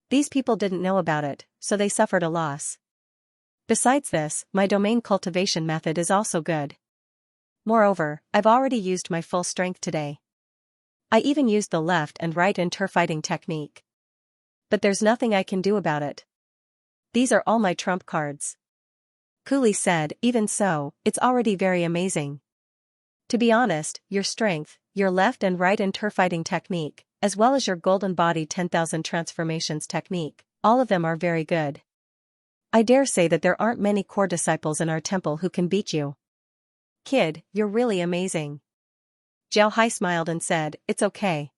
These people didn't know about it, so they suffered a loss. Besides this, my domain cultivation method is also good. Moreover, I've already used my full strength today. I even used the left and right interfighting technique. But there's nothing I can do about it. These are all my trump cards. Cooley said, even so, it's already very amazing. To be honest, your strength, your left and right interfighting technique, as well as your Golden Body 10,000 Transformations technique, all of them are very good. I dare say that there aren't many core disciples in our temple who can beat you. Kid, you're really amazing. Zhao Hai smiled and said, it's okay.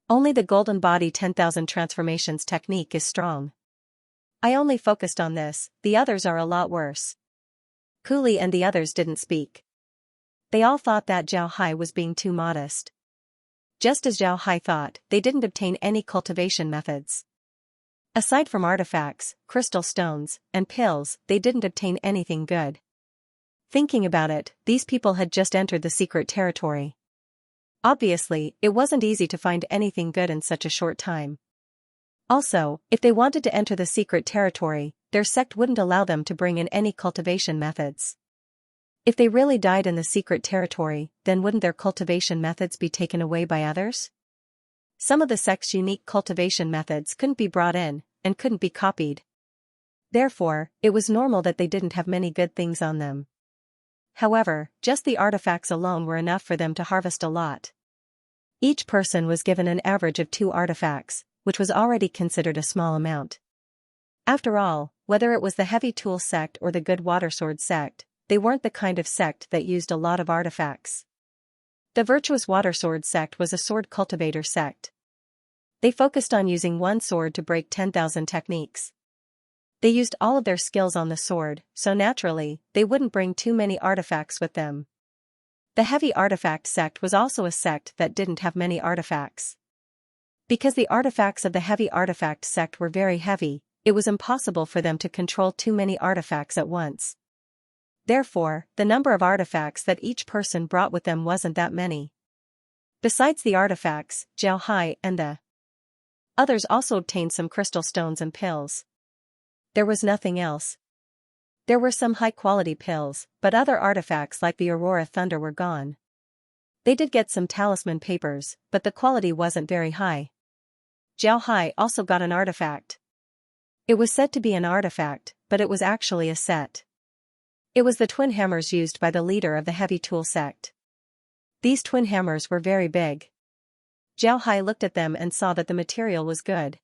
Only the Golden Body 10,000 Transformations technique is strong. I only focused on this, the others are a lot worse. Cooley and the others didn't speak. They all thought that Zhao Hai was being too modest. Just as Zhao Hai thought, they didn't obtain any cultivation methods. Aside from artifacts, crystal stones, and pills, they didn't obtain anything good. Thinking about it, these people had just entered the secret territory. Obviously, it wasn't easy to find anything good in such a short time. Also, if they wanted to enter the secret territory, their sect wouldn't allow them to bring in any cultivation methods. If they really died in the secret territory, then wouldn't their cultivation methods be taken away by others? Some of the sect's unique cultivation methods couldn't be brought in, and couldn't be copied. Therefore, it was normal that they didn't have many good things on them. However, just the artifacts alone were enough for them to harvest a lot. Each person was given an average of 2 artifacts, which was already considered a small amount. After all, whether it was the Heavy Tool sect or the Good Water Sword sect, they weren't the kind of sect that used a lot of artifacts. The Virtuous Water Sword sect was a sword cultivator sect. They focused on using one sword to break 10,000 techniques. They used all of their skills on the sword, so naturally, they wouldn't bring too many artifacts with them. The Heavy Artifact sect was also a sect that didn't have many artifacts. Because the artifacts of the Heavy Artifact sect were very heavy, it was impossible for them to control too many artifacts at once. Therefore, the number of artifacts that each person brought with them wasn't that many. Besides the artifacts, Zhao Hai and the others also obtained some crystal stones and pills. There was nothing else. There were some high-quality pills, but other artifacts like the Aurora Thunder were gone. They did get some talisman papers, but the quality wasn't very high. Zhao Hai also got an artifact. It was said to be an artifact, but it was actually a set. It was the twin hammers used by the leader of the Heavy Tool sect. These twin hammers were very big. Zhao Hai looked at them and saw that the material was good.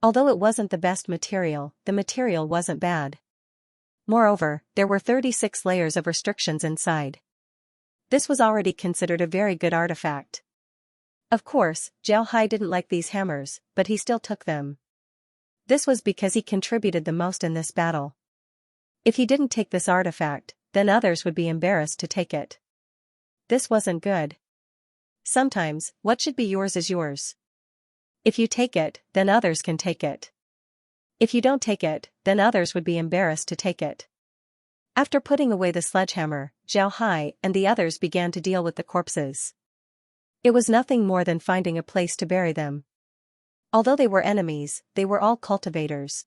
Although it wasn't the best material, the material wasn't bad. Moreover, there were 36 layers of restrictions inside. This was already considered a very good artifact. Of course, Zhao Hai didn't like these hammers, but he still took them. This was because he contributed the most in this battle. If he didn't take this artifact, then others would be embarrassed to take it. This wasn't good. Sometimes, what should be yours is yours. If you take it, then others can take it. If you don't take it, then others would be embarrassed to take it. After putting away the sledgehammer, Zhao Hai and the others began to deal with the corpses. It was nothing more than finding a place to bury them. Although they were enemies, they were all cultivators.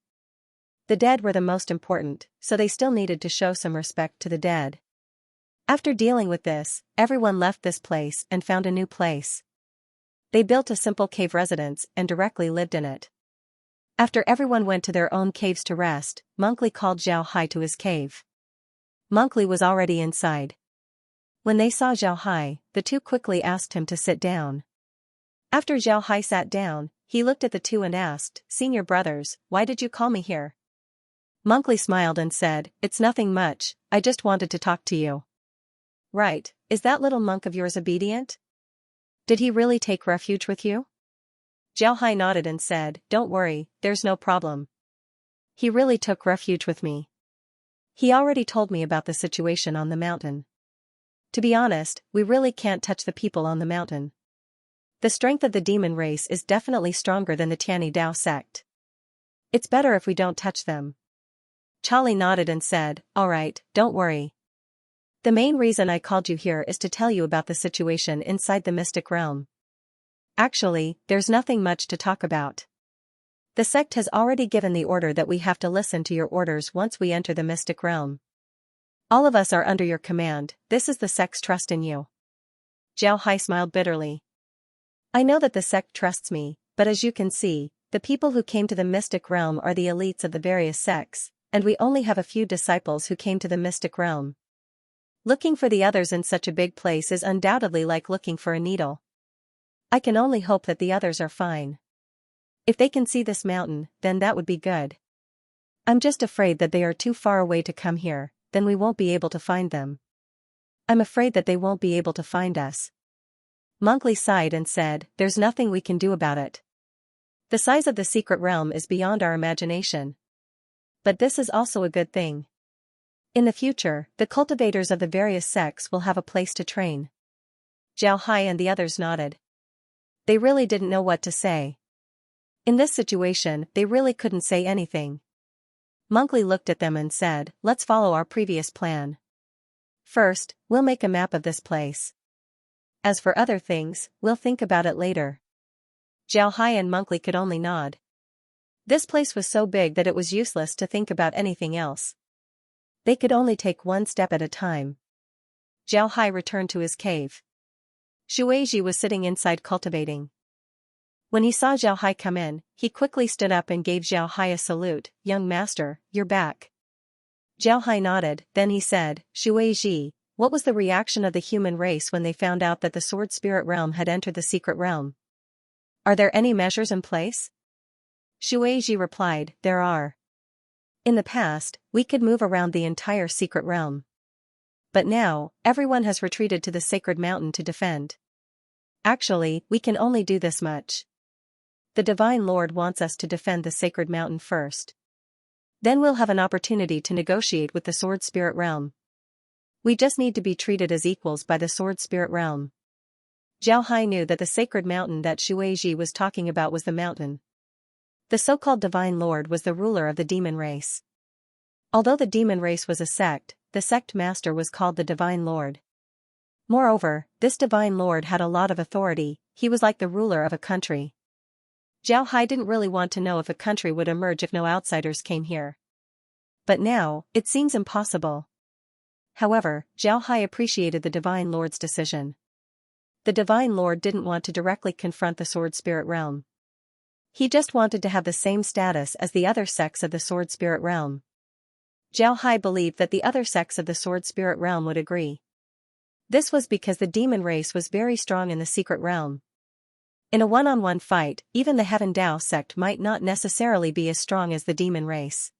The dead were the most important, so they still needed to show some respect to the dead. After dealing with this, everyone left this place and found a new place. They built a simple cave residence and directly lived in it. After everyone went to their own caves to rest, Monkly called Zhao Hai to his cave. Monkly was already inside. When they saw Zhao Hai, the two quickly asked him to sit down. After Zhao Hai sat down, he looked at the two and asked, "Senior brothers, why did you call me here?" Monkly smiled and said, "It's nothing much, I just wanted to talk to you." "Right, is that little monk of yours obedient? Did he really take refuge with you?" Zhao Hai nodded and said, "Don't worry, there's no problem. He really took refuge with me. He already told me about the situation on the mountain. To be honest, we really can't touch the people on the mountain. The strength of the demon race is definitely stronger than the Tianyi Dao sect. It's better if we don't touch them." Charlie nodded and said, "All right, don't worry. The main reason I called you here is to tell you about the situation inside the mystic realm. Actually, there's nothing much to talk about. The sect has already given the order that we have to listen to your orders once we enter the mystic realm. All of us are under your command, this is the sect's trust in you. Zhao Hai smiled bitterly. I know that the sect trusts me, but as you can see, the people who came to the mystic realm are the elites of the various sects, and we only have a few disciples who came to the mystic realm. Looking for the others in such a big place is undoubtedly like looking for a needle. I can only hope that the others are fine. If they can see this mountain, then that would be good. I'm just afraid that they are too far away to come here, then we won't be able to find them. I'm afraid that they won't be able to find us. Monkley sighed and said, there's nothing we can do about it. The size of the secret realm is beyond our imagination. But this is also a good thing. In the future, the cultivators of the various sects will have a place to train. Zhao Hai and the others nodded. They really didn't know what to say. In this situation, they really couldn't say anything. Monkley looked at them and said, let's follow our previous plan. First, we'll make a map of this place. As for other things, we'll think about it later. Zhao Hai and Monkley could only nod. This place was so big that it was useless to think about anything else. They could only take one step at a time. Zhao Hai returned to his cave. Shueiji was sitting inside cultivating. When he saw Zhao Hai come in, he quickly stood up and gave Zhao Hai a salute. Young master, you're back. Zhao Hai nodded, then he said, Shueiji, what was the reaction of the human race when they found out that the sword spirit realm had entered the secret realm? Are there any measures in place? Shueiji replied, there are. In the past, we could move around the entire secret realm. But now, everyone has retreated to the sacred mountain to defend. Actually, we can only do this much. The Divine Lord wants us to defend the sacred mountain first. Then we'll have an opportunity to negotiate with the sword spirit realm. We just need to be treated as equals by the sword spirit realm. Zhao Hai knew that the sacred mountain that Shueiji was talking about was the mountain. The so-called Divine Lord was the ruler of the demon race. Although the demon race was a sect, the sect master was called the Divine Lord. Moreover, this Divine Lord had a lot of authority, he was like the ruler of a country. Zhao Hai didn't really want to know if a country would emerge if no outsiders came here. But now, it seems impossible. However, Zhao Hai appreciated the Divine Lord's decision. The Divine Lord didn't want to directly confront the sword spirit realm. He just wanted to have the same status as the other sects of the sword spirit realm. Zhao Hai believed that the other sects of the sword spirit realm would agree. This was because the demon race was very strong in the secret realm. In a one-on-one fight, even the Heaven Dao sect might not necessarily be as strong as the demon race.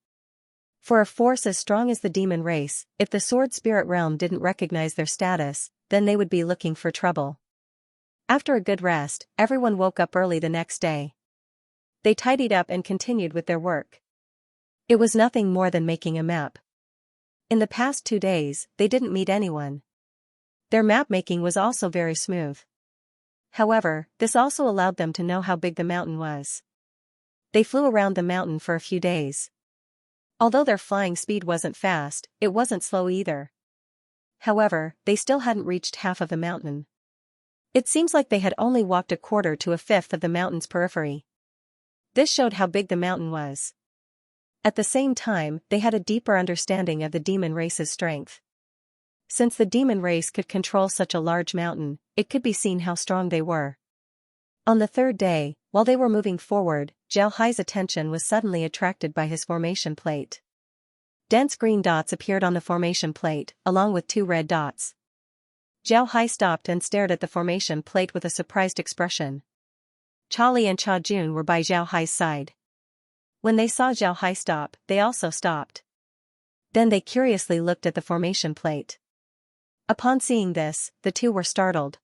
For a force as strong as the demon race, if the sword spirit realm didn't recognize their status, then they would be looking for trouble. After a good rest, everyone woke up early the next day. They tidied up and continued with their work. It was nothing more than making a map. In the past 2 days, they didn't meet anyone. Their map making was also very smooth. However, this also allowed them to know how big the mountain was. They flew around the mountain for a few days. Although their flying speed wasn't fast, it wasn't slow either. However, they still hadn't reached half of the mountain. It seems like they had only walked a quarter to a fifth of the mountain's periphery. This showed how big the mountain was. At the same time, they had a deeper understanding of the demon race's strength. Since the demon race could control such a large mountain, it could be seen how strong they were. On the 3rd day, while they were moving forward, Zhao Hai's attention was suddenly attracted by his formation plate. Dense green dots appeared on the formation plate, along with 2 red dots. Zhao Hai stopped and stared at the formation plate with a surprised expression. Charlie and Cha Jun were by Zhao Hai's side. When they saw Zhao Hai stop, they also stopped. Then they curiously looked at the formation plate. Upon seeing this, the two were startled.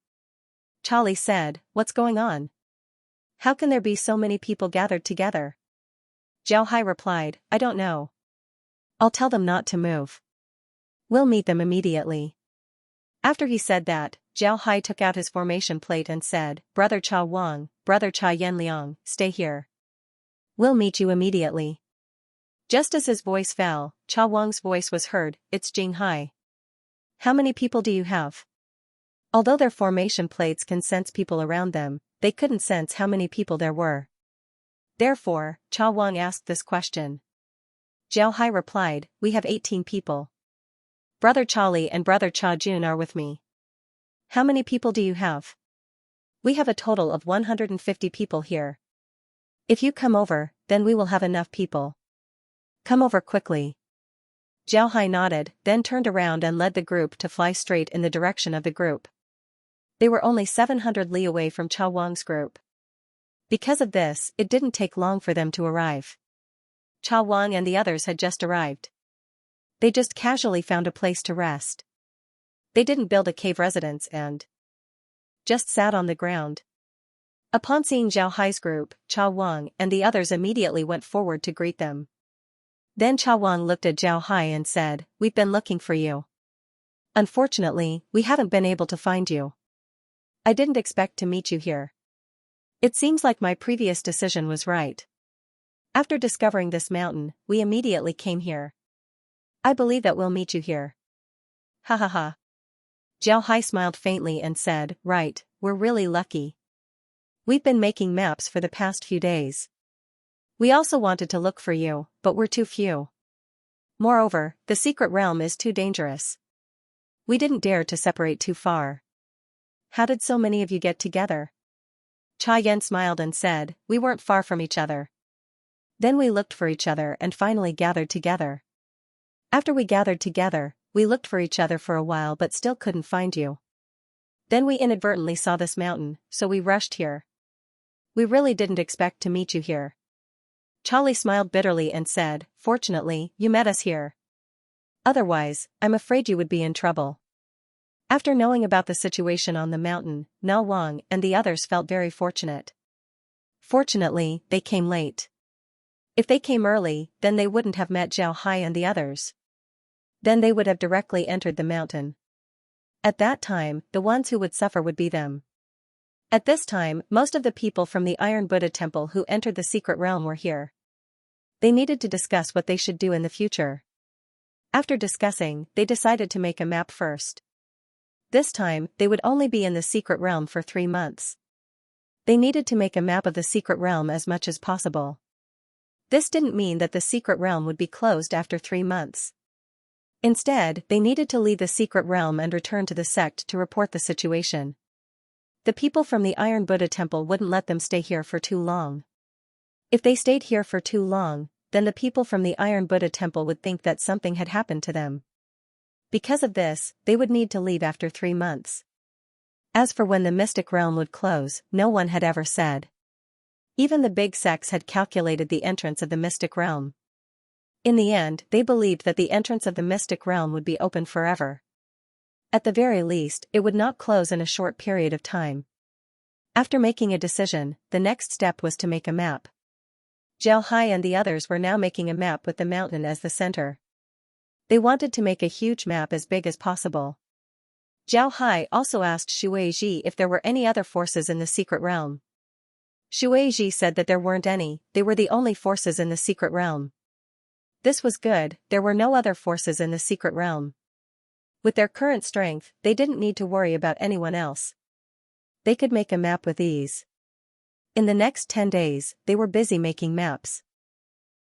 Charlie said, "What's going on? How can there be so many people gathered together?" Zhao Hai replied, "I don't know. I'll tell them not to move. We'll meet them immediately." After he said that, Zhao Hai took out his formation plate and said, "Brother Cha Wang, Brother Cha Yanliang, stay here. We'll meet you immediately." Just as his voice fell, Cha Wang's voice was heard, "It's Jing Hai. How many people do you have? Although their formation plates can sense people around them, they couldn't sense how many people there were. Therefore, Cha Wang asked this question. Zhao Hai replied, "We have 18 people. Brother Charlie and brother Cha Jun are with me." "How many people do you have?" "We have a total of 150 people here. If you come over, then we will have enough people. Come over quickly." Zhao Hai nodded, then turned around and led the group to fly straight in the direction of the group. They were only 700 li away from Cha Wang's group. Because of this, it didn't take long for them to arrive. Cha Wang and the others had just arrived. They just casually found a place to rest. They didn't build a cave residence and just sat on the ground. Upon seeing Zhao Hai's group, Cha Wang and the others immediately went forward to greet them. Then Cha Wang looked at Zhao Hai and said, "We've been looking for you. Unfortunately, we haven't been able to find you. I didn't expect to meet you here. It seems like my previous decision was right. After discovering this mountain, we immediately came here. I believe that we'll meet you here." Ha ha ha. Zhao Hai smiled faintly and said, "Right, we're really lucky. We've been making maps for the past few days. We also wanted to look for you, but we're too few. Moreover, the secret realm is too dangerous. We didn't dare to separate too far. How did so many of you get together?" Cha Yan smiled and said, "We weren't far from each other. Then we looked for each other and finally gathered together. After we gathered together, we looked for each other for a while but still couldn't find you. Then we inadvertently saw this mountain, so we rushed here. We really didn't expect to meet you here." Charlie smiled bitterly and said, "Fortunately, you met us here. Otherwise, I'm afraid you would be in trouble." After knowing about the situation on the mountain, Na Wang and the others felt very fortunate. Fortunately, they came late. If they came early, then they wouldn't have met Zhao Hai and the others. Then they would have directly entered the mountain. At that time, the ones who would suffer would be them. At this time, most of the people from the Iron Buddha Temple who entered the secret realm were here. They needed to discuss what they should do in the future. After discussing, they decided to make a map first. This time, they would only be in the secret realm for 3 months. They needed to make a map of the secret realm as much as possible. This didn't mean that the secret realm would be closed after 3 months. Instead, they needed to leave the secret realm and return to the sect to report the situation. The people from the Iron Buddha Temple wouldn't let them stay here for too long. If they stayed here for too long, then the people from the Iron Buddha Temple would think that something had happened to them. Because of this, they would need to leave after 3 months. As for when the mystic realm would close, no one had ever said. Even the big sects had calculated the entrance of the mystic realm. In the end, they believed that the entrance of the mystic realm would be open forever. At the very least, it would not close in a short period of time. After making a decision, the next step was to make a map. Zhao Hai and the others were now making a map with the mountain as the center. They wanted to make a huge map as big as possible. Zhao Hai also asked Shuai if there were any other forces in the secret realm. Shuai said that there weren't any, they were the only forces in the secret realm. This was good, there were no other forces in the secret realm. With their current strength, they didn't need to worry about anyone else. They could make a map with ease. In the next 10 days, they were busy making maps.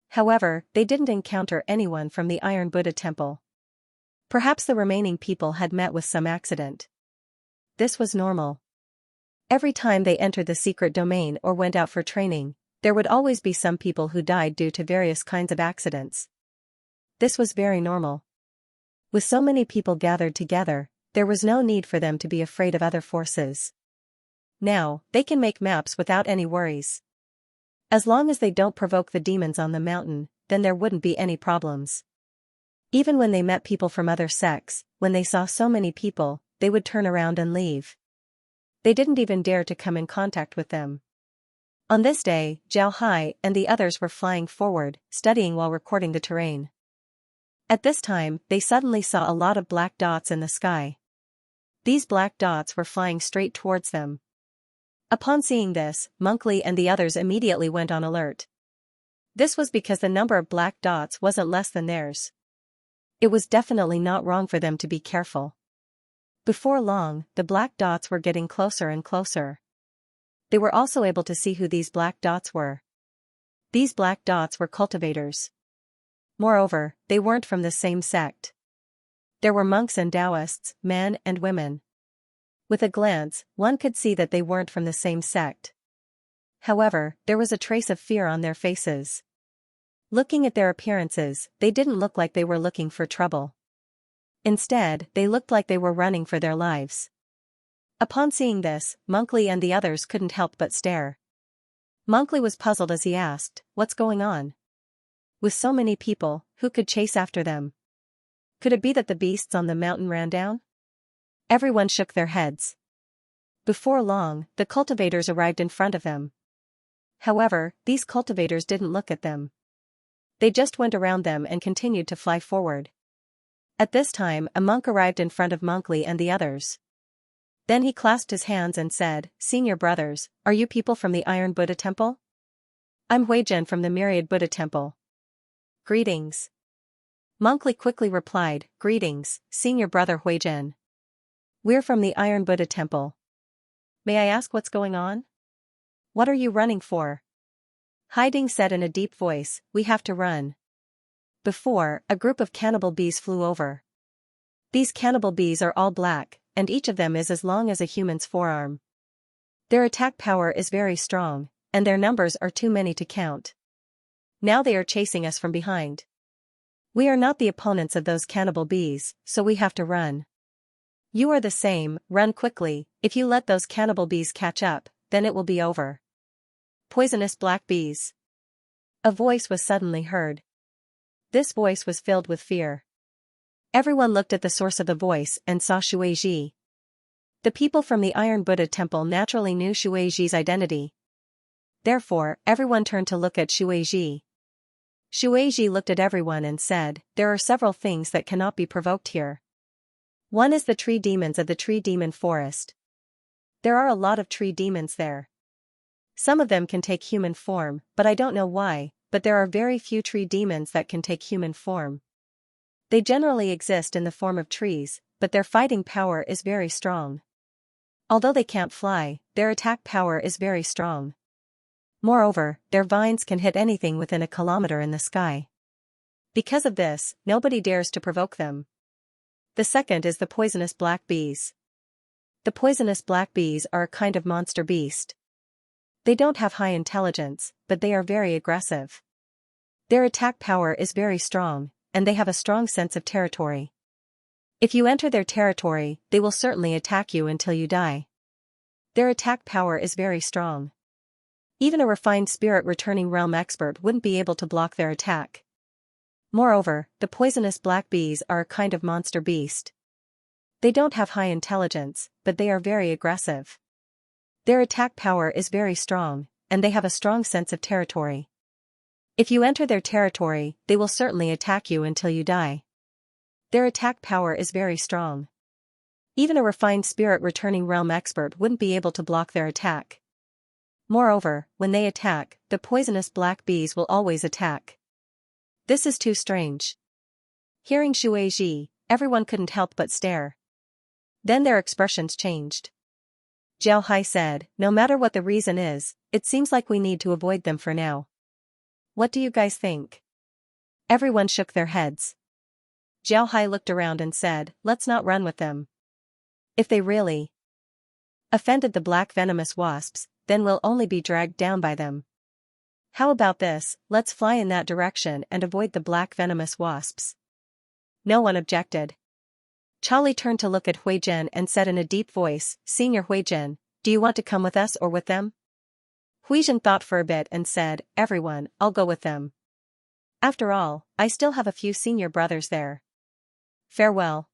However, they didn't encounter anyone from the Iron Buddha Temple. Perhaps the remaining people had met with some accident. This was normal. Every time they entered the secret domain or went out for training, there would always be some people who died due to various kinds of accidents. This was very normal. With so many people gathered together, there was no need for them to be afraid of other forces. Now, they can make maps without any worries. As long as they don't provoke the demons on the mountain, then there wouldn't be any problems. Even when they met people from other sects, when they saw so many people, they would turn around and leave. They didn't even dare to come in contact with them. On this day, Zhao Hai and the others were flying forward, studying while recording the terrain. At this time, they suddenly saw a lot of black dots in the sky. These black dots were flying straight towards them. Upon seeing this, Monkly and the others immediately went on alert. This was because the number of black dots wasn't less than theirs. It was definitely not wrong for them to be careful. Before long, the black dots were getting closer and closer. They were also able to see who these black dots were. These black dots were cultivators. Moreover, they weren't from the same sect. There were monks and Taoists, men and women. With a glance, one could see that they weren't from the same sect. However, there was a trace of fear on their faces. Looking at their appearances, they didn't look like they were looking for trouble. Instead, they looked like they were running for their lives. Upon seeing this, Monkley and the others couldn't help but stare. Monkley was puzzled as he asked, "What's going on? With so many people, who could chase after them? Could it be that the beasts on the mountain ran down?" Everyone shook their heads. Before long, the cultivators arrived in front of them. However, these cultivators didn't look at them. They just went around them and continued to fly forward. At this time, a monk arrived in front of Monkley and the others. Then he clasped his hands and said, "Senior brothers, are you people from the Iron Buddha Temple?" "I'm Huijin from the Myriad Buddha Temple." "Greetings." Monkley quickly replied, "Greetings, Senior Brother Huijin. We're from the Iron Buddha Temple. May I ask what's going on? What are you running for?" Haiding said in a deep voice, "We have to run." Before, a group of cannibal bees flew over. These cannibal bees are all black, and each of them is as long as a human's forearm. Their attack power is very strong, and their numbers are too many to count. Now they are chasing us from behind. We are not the opponents of those cannibal bees, so we have to run. You are the same, run quickly. If you let those cannibal bees catch up, then it will be over. Poisonous black bees. A voice was suddenly heard. This voice was filled with fear. Everyone looked at the source of the voice and saw Shueiji. The people from the Iron Buddha Temple naturally knew Shueiji's identity. Therefore, everyone turned to look at Shueiji. Shueiji looked at everyone and said, "There are several things that cannot be provoked here. One is the tree demons of the tree demon forest. There are a lot of tree demons there. Some of them can take human form, but I don't know why, but there are very few tree demons that can take human form. They generally exist in the form of trees, but their fighting power is very strong. Although they can't fly, their attack power is very strong. Moreover, their vines can hit anything within a kilometer in the sky. Because of this, nobody dares to provoke them. The second is the poisonous black bees. The poisonous black bees are a kind of monster beast. They don't have high intelligence, but they are very aggressive. Their attack power is very strong, and they have a strong sense of territory. If you enter their territory, they will certainly attack you until you die. Their attack power is very strong. Even a refined spirit returning realm expert wouldn't be able to block their attack. Moreover, the poisonous black bees are a kind of monster beast. They don't have high intelligence, but they are very aggressive. Their attack power is very strong, and they have a strong sense of territory. If you enter their territory, they will certainly attack you until you die. Their attack power is very strong. Even a refined spirit returning realm expert wouldn't be able to block their attack. Moreover, when they attack, the poisonous black bees will always attack. This is too strange. Hearing Shueiji, everyone couldn't help but stare. Then their expressions changed. Jiao Hai said, "No matter what the reason is, it seems like we need to avoid them for now. What do you guys think?" Everyone shook their heads. Jiao Hai looked around and said, "Let's not run with them. If they really offended the black venomous wasps, then we'll only be dragged down by them. How about this, let's fly in that direction and avoid the black venomous wasps." No one objected. Charlie turned to look at Huijin and said in a deep voice, "Senior Huijin, do you want to come with us or with them?" Huijin thought for a bit and said, "Everyone, I'll go with them. After all, I still have a few senior brothers there. Farewell."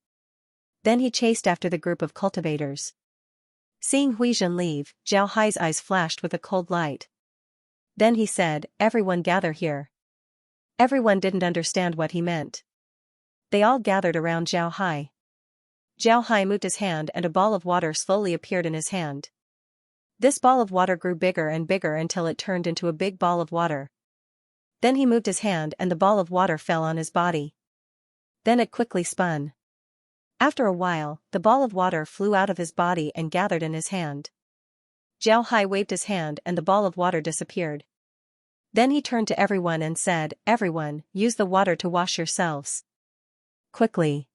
Then he chased after the group of cultivators. Seeing Huijin leave, Jiao Hai's eyes flashed with a cold light. Then he said, "Everyone gather here." Everyone didn't understand what he meant. They all gathered around Jiao Hai. Jiao Hai moved his hand and a ball of water slowly appeared in his hand. This ball of water grew bigger and bigger until it turned into a big ball of water. Then he moved his hand and the ball of water fell on his body. Then it quickly spun. After a while, the ball of water flew out of his body and gathered in his hand. Zhao Hai waved his hand and the ball of water disappeared. Then he turned to everyone and said, "Everyone, use the water to wash yourselves quickly."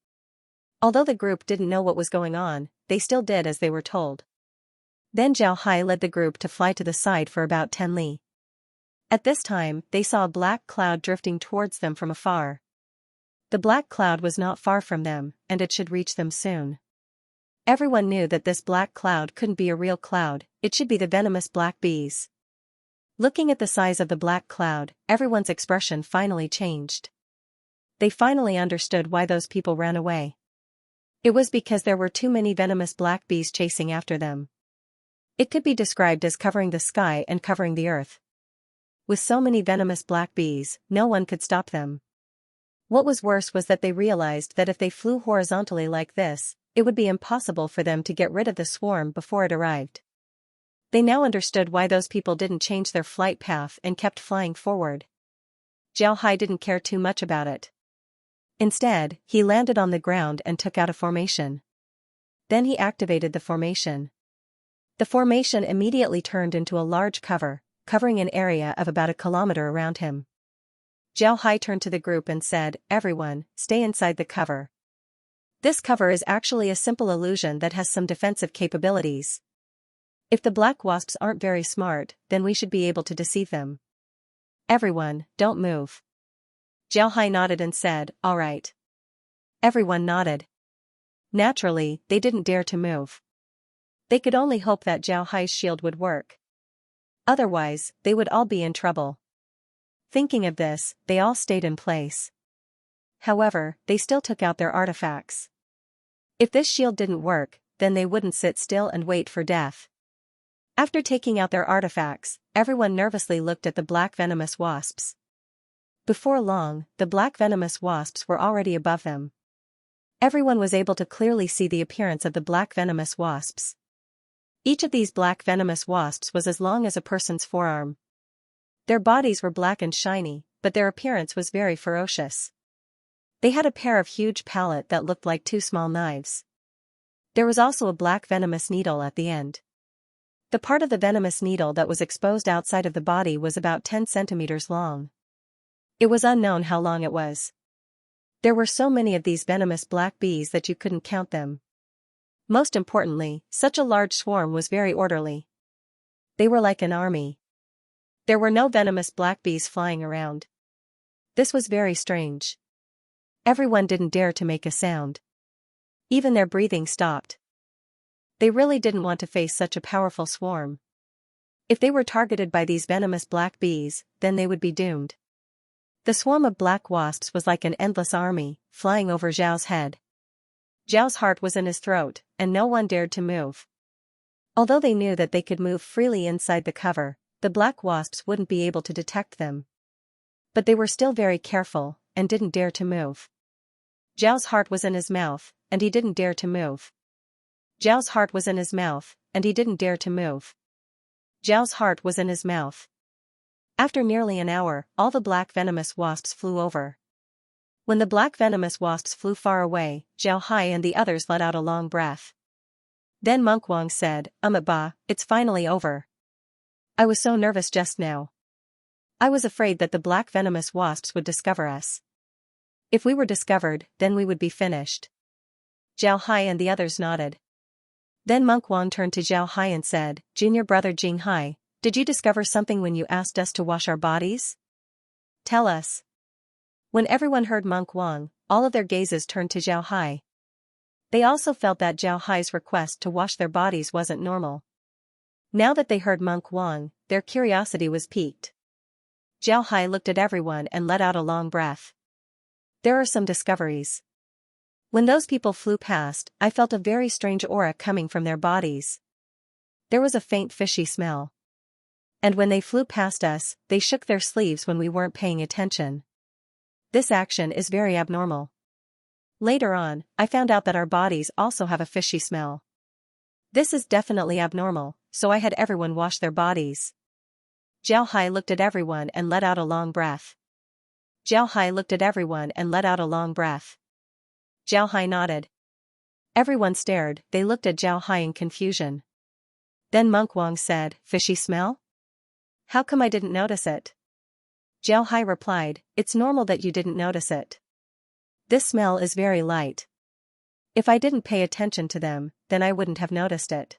Although the group didn't know what was going on, they still did as they were told. Then Zhao Hai led the group to fly to the side for about 10 li. At this time, they saw a black cloud drifting towards them from afar. The black cloud was not far from them, and it should reach them soon. Everyone knew that this black cloud couldn't be a real cloud, it should be the venomous black bees. Looking at the size of the black cloud, everyone's expression finally changed. They finally understood why those people ran away. It was because there were too many venomous black bees chasing after them. It could be described as covering the sky and covering the earth. With so many venomous black bees, no one could stop them. What was worse was that they realized that if they flew horizontally like this, it would be impossible for them to get rid of the swarm before it arrived. They now understood why those people didn't change their flight path and kept flying forward. Zhao Hai didn't care too much about it. Instead, he landed on the ground and took out a formation. Then he activated the formation. The formation immediately turned into a large cover, covering an area of about a kilometer around him. Zhao Hai turned to the group and said, "Everyone, stay inside the cover." This cover is actually a simple illusion that has some defensive capabilities. If the black wasps aren't very smart, then we should be able to deceive them. "Everyone, don't move." Zhao Hai nodded and said, "All right." Everyone nodded. Naturally, they didn't dare to move. They could only hope that Zhao Hai's shield would work. Otherwise, they would all be in trouble. Thinking of this, they all stayed in place. However, they still took out their artifacts. If this shield didn't work, then they wouldn't sit still and wait for death. After taking out their artifacts, everyone nervously looked at the black venomous wasps. Before long, the black venomous wasps were already above them. Everyone was able to clearly see the appearance of the black venomous wasps. Each of these black venomous wasps was as long as a person's forearm. Their bodies were black and shiny, but their appearance was very ferocious. They had a pair of huge palates that looked like 2 small knives. There was also a black venomous needle at the end. The part of the venomous needle that was exposed outside of the body was about 10 centimeters long. It was unknown how long it was. There were so many of these venomous black bees that you couldn't count them. Most importantly, such a large swarm was very orderly. They were like an army. There were no venomous black bees flying around. This was very strange. Everyone didn't dare to make a sound. Even their breathing stopped. They really didn't want to face such a powerful swarm. If they were targeted by these venomous black bees, then they would be doomed. The swarm of black wasps was like an endless army, flying over Zhao's head. Zhao's heart was in his throat, and no one dared to move. Although they knew that they could move freely inside the cover, the black wasps wouldn't be able to detect them. But they were still very careful, and didn't dare to move. Zhao's heart was in his mouth, and he didn't dare to move. Zhao's heart was in his mouth, and he didn't dare to move. Zhao's heart was in his mouth. After nearly an hour, all the black venomous wasps flew over. When the black venomous wasps flew far away, Zhao Hai and the others let out a long breath. Then Monk Wang said, "Ba, it's finally over. I was so nervous just now. I was afraid that the black venomous wasps would discover us. If we were discovered, then we would be finished." Zhao Hai and the others nodded. Then Monk Wang turned to Zhao Hai and said, "Junior brother Jing Hai, did you discover something when you asked us to wash our bodies? Tell us." When everyone heard Monk Wang, all of their gazes turned to Zhao Hai. They also felt that Zhao Hai's request to wash their bodies wasn't normal. Now that they heard Monk Wang, their curiosity was piqued. Zhao Hai looked at everyone and let out a long breath. "There are some discoveries. When those people flew past, I felt a very strange aura coming from their bodies. There was a faint fishy smell. And when they flew past us, they shook their sleeves when we weren't paying attention. This action is very abnormal. Later on, I found out that our bodies also have a fishy smell. This is definitely abnormal, so I had everyone wash their bodies." Zhao Hai looked at everyone and let out a long breath. Zhao Hai looked at everyone and let out a long breath. Zhao Hai nodded. Everyone stared, they looked at Zhao Hai in confusion. Then Monk Wang said, "Fishy smell? How come I didn't notice it?" Zhao Hai replied, "It's normal that you didn't notice it. This smell is very light. If I didn't pay attention to them, then I wouldn't have noticed it.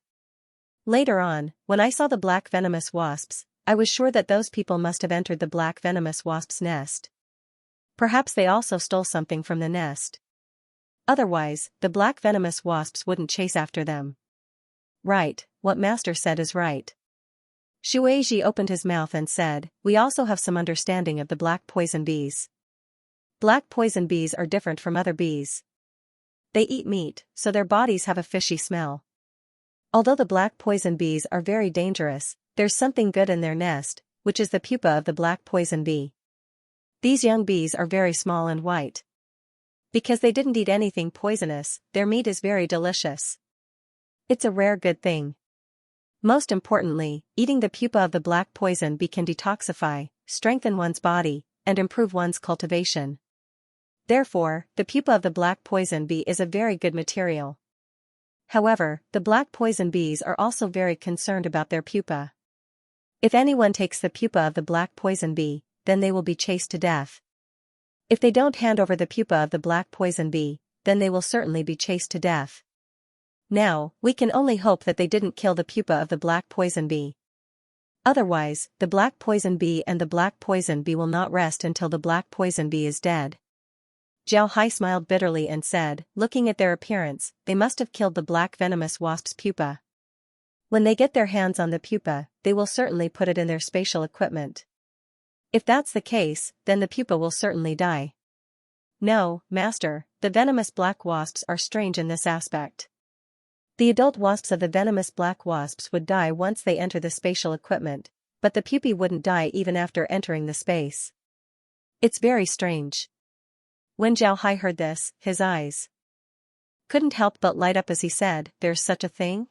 Later on, when I saw the black venomous wasps, I was sure that those people must have entered the black venomous wasp's nest. Perhaps they also stole something from the nest. Otherwise, the black venomous wasps wouldn't chase after them." "Right, what master said is right." Shueiji opened his mouth and said, "We also have some understanding of the black poison bees. Black poison bees are different from other bees. They eat meat, so their bodies have a fishy smell. Although the black poison bees are very dangerous, there's something good in their nest, which is the pupa of the black poison bee. These young bees are very small and white. Because they didn't eat anything poisonous, their meat is very delicious. It's a rare good thing. Most importantly, eating the pupa of the black poison bee can detoxify, strengthen one's body, and improve one's cultivation. Therefore, the pupa of the black poison bee is a very good material. However, the black poison bees are also very concerned about their pupa. If anyone takes the pupa of the black poison bee, then they will be chased to death. If they don't hand over the pupa of the black poison bee, then they will certainly be chased to death. Now, we can only hope that they didn't kill the pupa of the black poison bee. Otherwise, the black poison bee and the black poison bee will not rest until the black poison bee is dead." Zhao Hai smiled bitterly and said, "Looking at their appearance, they must have killed the black venomous wasp's pupa. When they get their hands on the pupa, they will certainly put it in their spatial equipment. If that's the case, then the pupa will certainly die." "No, master, the venomous black wasps are strange in this aspect. The adult wasps of the venomous black wasps would die once they enter the spatial equipment, but the pupae wouldn't die even after entering the space. It's very strange." When Zhao Hai heard this, his eyes couldn't help but light up as he said, "There's such a thing?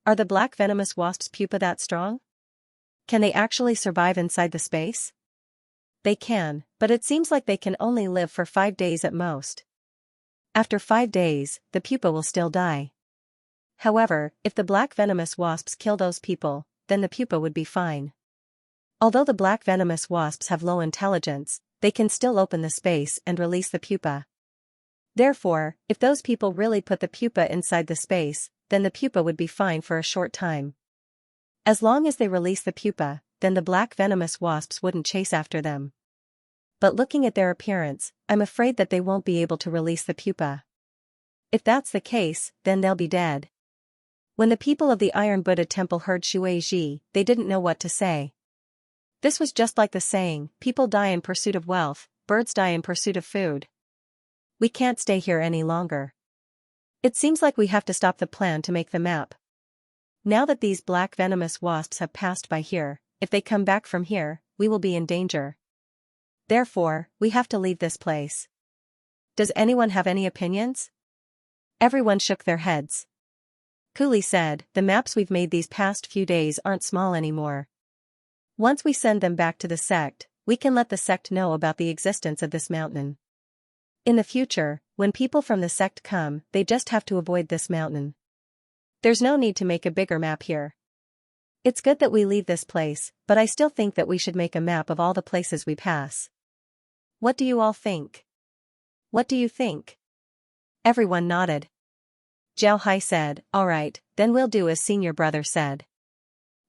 Are the black venomous wasps' pupa that strong? Can they actually survive inside the space?" "They can, but it seems like they can only live for 5 days at most. After 5 days, the pupa will still die. However, if the black venomous wasps kill those people, then the pupa would be fine. Although the black venomous wasps have low intelligence, they can still open the space and release the pupa. Therefore, if those people really put the pupa inside the space, then the pupa would be fine for a short time. As long as they release the pupa, then the black venomous wasps wouldn't chase after them. But looking at their appearance, I'm afraid that they won't be able to release the pupa. If that's the case, then they'll be dead." When the people of the Iron Buddha temple heard Shueiji, they didn't know what to say. This was just like the saying, "People die in pursuit of wealth, birds die in pursuit of food. We can't stay here any longer. It seems like we have to stop the plan to make the map. Now that these black venomous wasps have passed by here, if they come back from here, we will be in danger. Therefore, we have to leave this place. Does anyone have any opinions?" Everyone shook their heads. Cooley said, "The maps we've made these past few days aren't small anymore. Once we send them back to the sect, we can let the sect know about the existence of this mountain. In the future, when people from the sect come, they just have to avoid this mountain. There's no need to make a bigger map here. It's good that we leave this place, but I still think that we should make a map of all the places we pass. What do you all think?" "What do you think?" Everyone nodded. Zhao Hai said, "All right, then we'll do as senior brother said.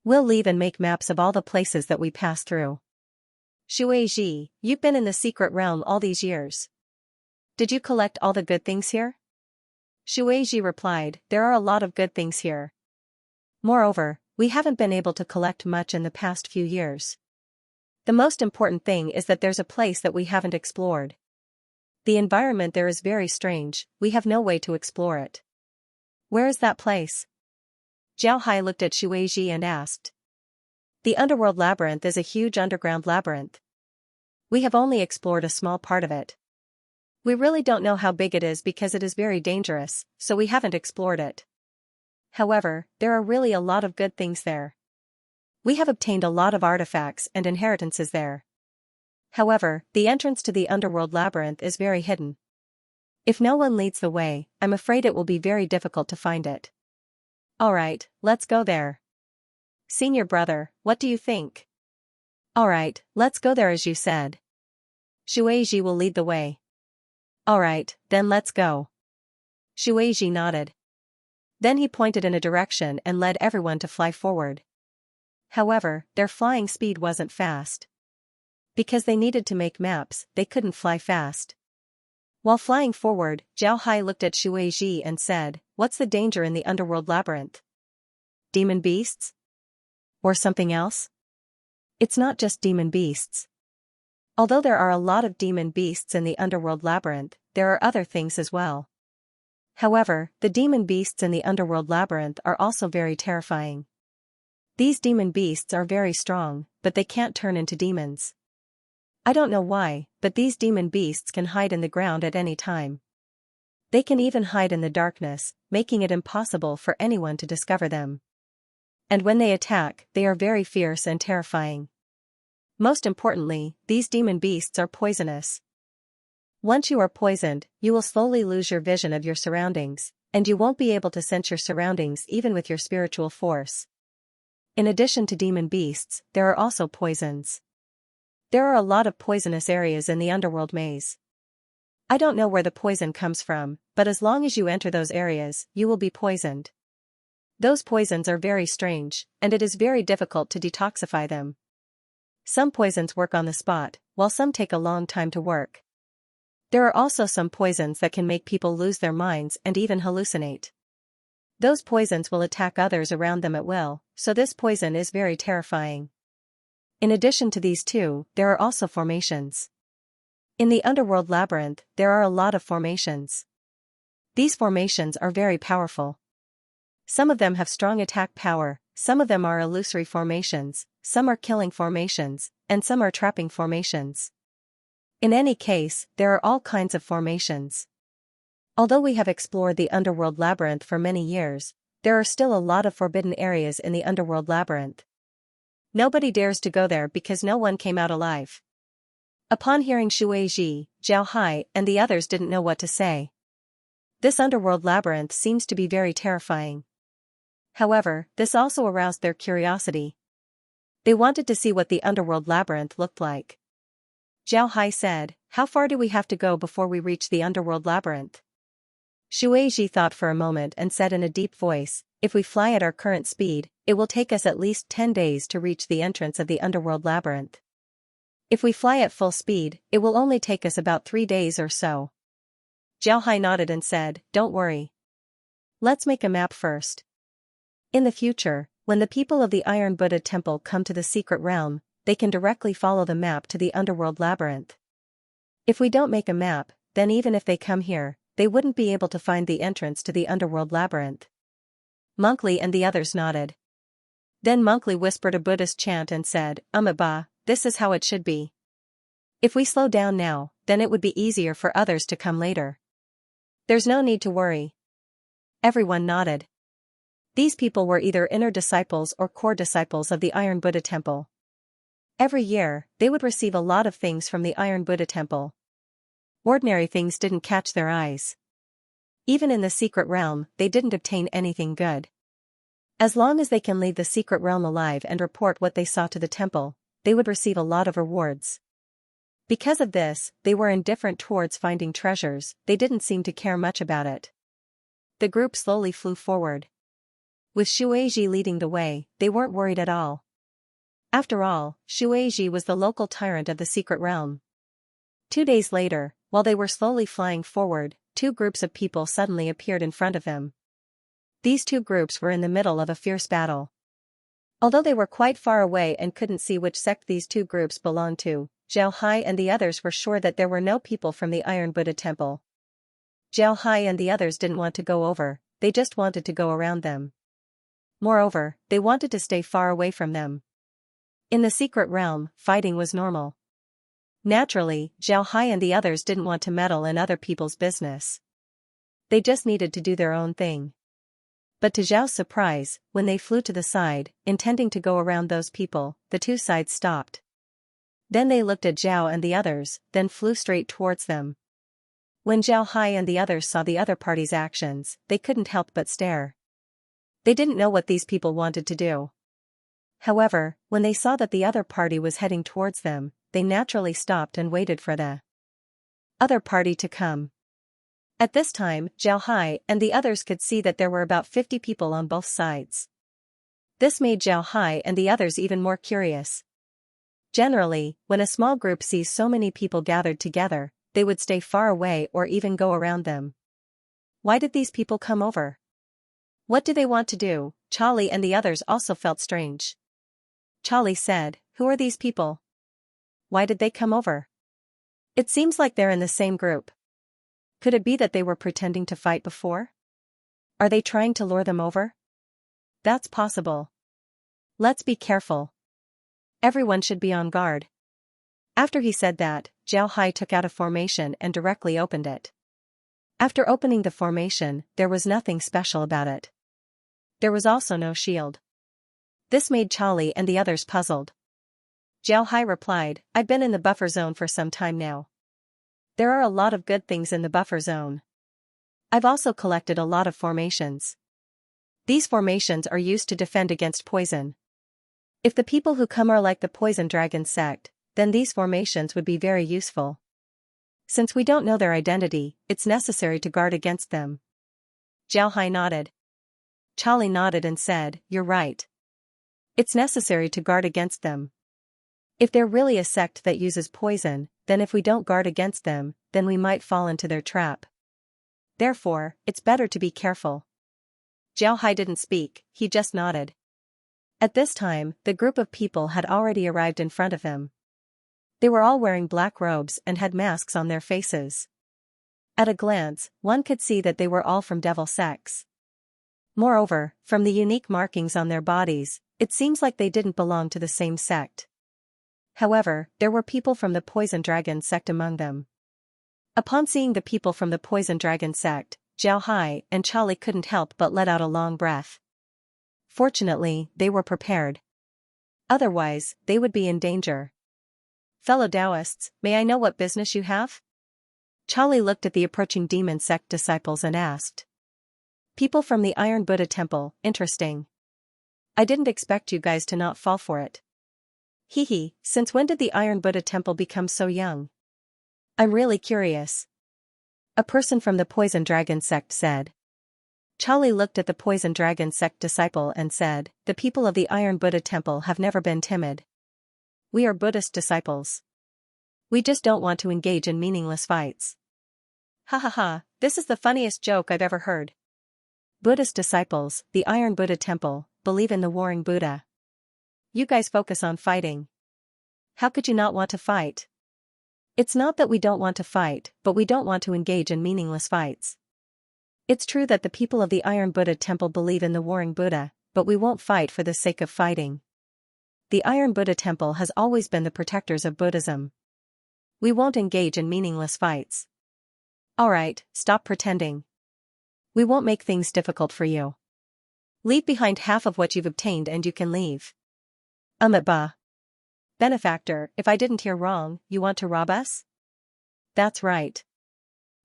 We'll leave and make maps of all the places that we pass through." "Shueiji, you've been in the secret realm all these years. Did you collect all the good things here?" Shueiji replied, "There are a lot of good things here. Moreover, we haven't been able to collect much in the past few years. The most important thing is that there's a place that we haven't explored. The environment there is very strange, we have no way to explore it." "Where is that place?" Zhao Hai looked at Shueiji and asked. "The underworld labyrinth is a huge underground labyrinth. We have only explored a small part of it. We really don't know how big it is because it is very dangerous, so we haven't explored it. However, there are really a lot of good things there. We have obtained a lot of artifacts and inheritances there. However, the entrance to the underworld labyrinth is very hidden. If no one leads the way, I'm afraid it will be very difficult to find it. Alright, let's go there. Senior brother, what do you think? Alright, let's go there as you said. Shueiji will lead the way. Alright, then let's go. Shueiji nodded. Then he pointed in a direction and led everyone to fly forward. However, their flying speed wasn't fast. Because they needed to make maps, they couldn't fly fast. While flying forward, Zhao Hai looked at Shueiji and said, "What's the danger in the underworld labyrinth? Demon beasts? Or something else?" It's not just demon beasts. Although there are a lot of demon beasts in the underworld labyrinth, there are other things as well. However, the demon beasts in the underworld labyrinth are also very terrifying. These demon beasts are very strong, but they can't turn into demons. I don't know why, but these demon beasts can hide in the ground at any time. They can even hide in the darkness, making it impossible for anyone to discover them. And when they attack, they are very fierce and terrifying. Most importantly, these demon beasts are poisonous. Once you are poisoned, you will slowly lose your vision of your surroundings, and you won't be able to sense your surroundings even with your spiritual force. In addition to demon beasts, there are also poisons. There are a lot of poisonous areas in the underworld maze. I don't know where the poison comes from, but as long as you enter those areas, you will be poisoned. Those poisons are very strange, and it is very difficult to detoxify them. Some poisons work on the spot, while some take a long time to work. There are also some poisons that can make people lose their minds and even hallucinate. Those poisons will attack others around them at will, so this poison is very terrifying. In addition to these two, there are also formations. In the underworld labyrinth, there are a lot of formations. These formations are very powerful. Some of them have strong attack power, some of them are illusory formations, some are killing formations, and some are trapping formations. In any case, there are all kinds of formations. Although we have explored the underworld labyrinth for many years, there are still a lot of forbidden areas in the underworld labyrinth. Nobody dares to go there because no one came out alive. Upon hearing Shueiji, Zhao Hai and the others didn't know what to say. This underworld labyrinth seems to be very terrifying. However, this also aroused their curiosity. They wanted to see what the underworld labyrinth looked like. Zhao Hai said, "How far do we have to go before we reach the underworld labyrinth?" Shueiji thought for a moment and said in a deep voice, "If we fly at our current speed, it will take us at least 10 days to reach the entrance of the underworld labyrinth. If we fly at full speed, it will only take us about 3 days or so." Zhao Hai nodded and said, "Don't worry. Let's make a map first. In the future, when the people of the Iron Buddha Temple come to the secret realm, they can directly follow the map to the underworld labyrinth. If we don't make a map, then even if they come here, they wouldn't be able to find the entrance to the underworld labyrinth." Monkly and the others nodded. Then Monkly whispered a Buddhist chant and said, "Ba, this is how it should be. If we slow down now, then it would be easier for others to come later. There's no need to worry." Everyone nodded. These people were either inner disciples or core disciples of the Iron Buddha Temple. Every year, they would receive a lot of things from the Iron Buddha Temple. Ordinary things didn't catch their eyes. Even in the secret realm, they didn't obtain anything good. As long as they can leave the secret realm alive and report what they saw to the temple, they would receive a lot of rewards. Because of this, they were indifferent towards finding treasures, they didn't seem to care much about it. The group slowly flew forward. With Shueiji leading the way, they weren't worried at all. After all, Shueiji was the local tyrant of the secret realm. 2 days later, while they were slowly flying forward, 2 groups of people suddenly appeared in front of them. These 2 groups were in the middle of a fierce battle. Although they were quite far away and couldn't see which sect these 2 groups belonged to, Zhao Hai and the others were sure that there were no people from the Iron Buddha Temple. Zhao Hai and the others didn't want to go over, they just wanted to go around them. Moreover, they wanted to stay far away from them. In the secret realm, fighting was normal. Naturally, Zhao Hai and the others didn't want to meddle in other people's business. They just needed to do their own thing. But to Zhao's surprise, when they flew to the side, intending to go around those people, the 2 sides stopped. Then they looked at Zhao and the others, then flew straight towards them. When Zhao Hai and the others saw the other party's actions, they couldn't help but stare. They didn't know what these people wanted to do. However, when they saw that the other party was heading towards them, they naturally stopped and waited for the other party to come. At this time, Zhao Hai and the others could see that there were about 50 people on both sides. This made Zhao Hai and the others even more curious. Generally, when a small group sees so many people gathered together, they would stay far away or even go around them. Why did these people come over? What do they want to do? Charlie and the others also felt strange. Charlie said, "Who are these people? Why did they come over? It seems like they're in the same group. Could it be that they were pretending to fight before? Are they trying to lure them over? That's possible. Let's be careful. Everyone should be on guard." After he said that, Zhao Hai took out a formation and directly opened it. After opening the formation, there was nothing special about it. There was also no shield. This made Charlie and the others puzzled. Zhao Hai replied, "I've been in the buffer zone for some time now. There are a lot of good things in the buffer zone. I've also collected a lot of formations. These formations are used to defend against poison. If the people who come are like the Poison Dragon sect, then these formations would be very useful. Since we don't know their identity, it's necessary to guard against them." Zhao Hai nodded. Charlie nodded and said, "You're right. It's necessary to guard against them. If they're really a sect that uses poison, then if we don't guard against them, then we might fall into their trap. Therefore, it's better to be careful." Zhao Hai didn't speak, he just nodded. At this time, the group of people had already arrived in front of him. They were all wearing black robes and had masks on their faces. At a glance, one could see that they were all from devil sects. Moreover, from the unique markings on their bodies, it seems like they didn't belong to the same sect. However, there were people from the Poison Dragon sect among them. Upon seeing the people from the Poison Dragon sect, Zhao Hai and Charlie couldn't help but let out a long breath. Fortunately, they were prepared. Otherwise, they would be in danger. "Fellow Taoists, may I know what business you have?" Charlie looked at the approaching demon sect disciples and asked. "People from the Iron Buddha Temple, interesting. I didn't expect you guys to not fall for it. Hee, since when did the Iron Buddha Temple become so young? I'm really curious." A person from the Poison Dragon sect said. Charlie looked at the Poison Dragon sect disciple and said, "The people of the Iron Buddha Temple have never been timid. We are Buddhist disciples. We just don't want to engage in meaningless fights." "Ha ha ha, this is the funniest joke I've ever heard. Buddhist disciples, the Iron Buddha Temple, believe in the warring Buddha. You guys focus on fighting. How could you not want to fight? It's not that we don't want to fight, but we don't want to engage in meaningless fights. It's true that the people of the Iron Buddha Temple believe in the warring Buddha, but we won't fight for the sake of fighting. The Iron Buddha Temple has always been the protectors of Buddhism. We won't engage in meaningless fights. Alright, stop pretending. We won't make things difficult for you. Leave behind half of what you've obtained and you can leave." Bah. "Benefactor, if I didn't hear wrong, you want to rob us?" "That's right.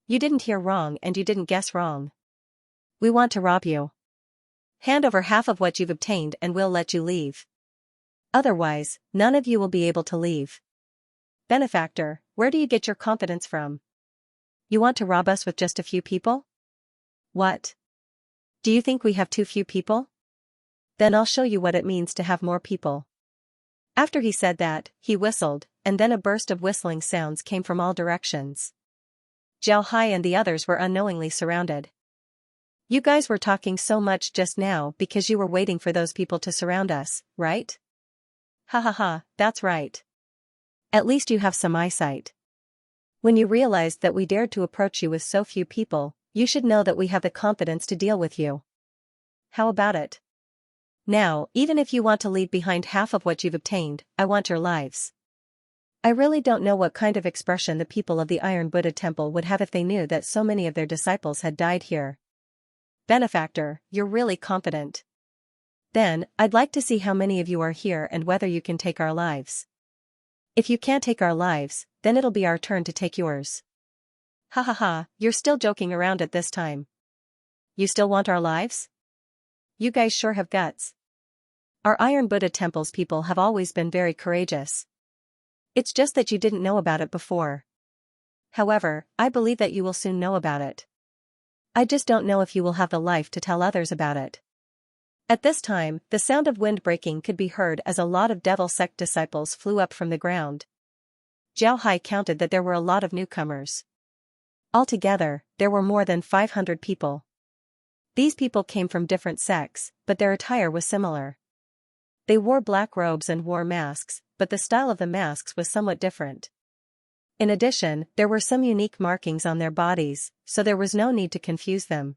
You didn't hear wrong and you didn't guess wrong. We want to rob you. Hand over half of what you've obtained and we'll let you leave. Otherwise, none of you will be able to leave." "Benefactor, where do you get your confidence from? You want to rob us with just a few people? What? Do you think we have too few people? Then I'll show you what it means to have more people." After he said that, he whistled, and then a burst of whistling sounds came from all directions. Zhao Hai and the others were unknowingly surrounded. "You guys were talking so much just now because you were waiting for those people to surround us, right?" "Ha ha ha, that's right. At least you have some eyesight. When you realized that we dared to approach you with so few people, you should know that we have the confidence to deal with you. How about it? Now, even if you want to leave behind half of what you've obtained, I want your lives." I really don't know what kind of expression the people of the Iron Buddha Temple would have if they knew that so many of their disciples had died here. "Benefactor, you're really confident. Then, I'd like to see how many of you are here and whether you can take our lives. If you can't take our lives, then it'll be our turn to take yours." Ha ha ha, you're still joking around at this time. You still want our lives? You guys sure have guts. Our Iron Buddha Temple's people have always been very courageous. It's just that you didn't know about it before. However, I believe that you will soon know about it. I just don't know if you will have the life to tell others about it. At this time, the sound of wind breaking could be heard as a lot of devil sect disciples flew up from the ground. Zhao Hai counted that there were a lot of newcomers. Altogether, there were more than 500 people. These people came from different sects, but their attire was similar. They wore black robes and wore masks, but the style of the masks was somewhat different. In addition, there were some unique markings on their bodies, so there was no need to confuse them.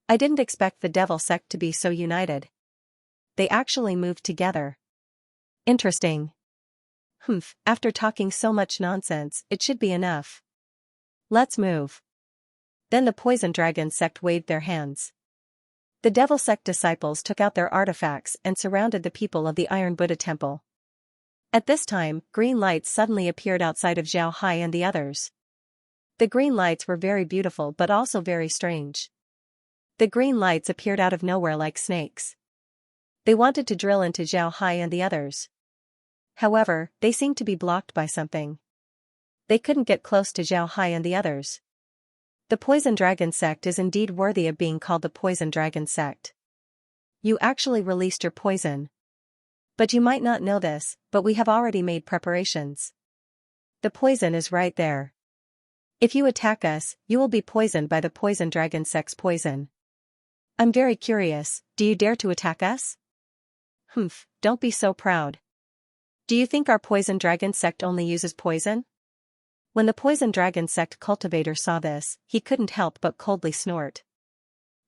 I didn't expect the devil sect to be so united. They actually moved together. Interesting. After talking so much nonsense, it should be enough. Let's move. Then the Poison Dragon sect waved their hands. The devil sect disciples took out their artifacts and surrounded the people of the Iron Buddha Temple. At this time, green lights suddenly appeared outside of Zhao Hai and the others. The green lights were very beautiful but also very strange. The green lights appeared out of nowhere like snakes. They wanted to drill into Zhao Hai and the others. However, they seemed to be blocked by something. They couldn't get close to Zhao Hai and the others. The Poison Dragon sect is indeed worthy of being called the Poison Dragon sect. You actually released your poison. But you might not know this, but we have already made preparations. The poison is right there. If you attack us, you will be poisoned by the Poison Dragon sect's poison. I'm very curious, do you dare to attack us? Don't be so proud. Do you think our Poison Dragon sect only uses poison? When the Poison Dragon sect cultivator saw this, he couldn't help but coldly snort.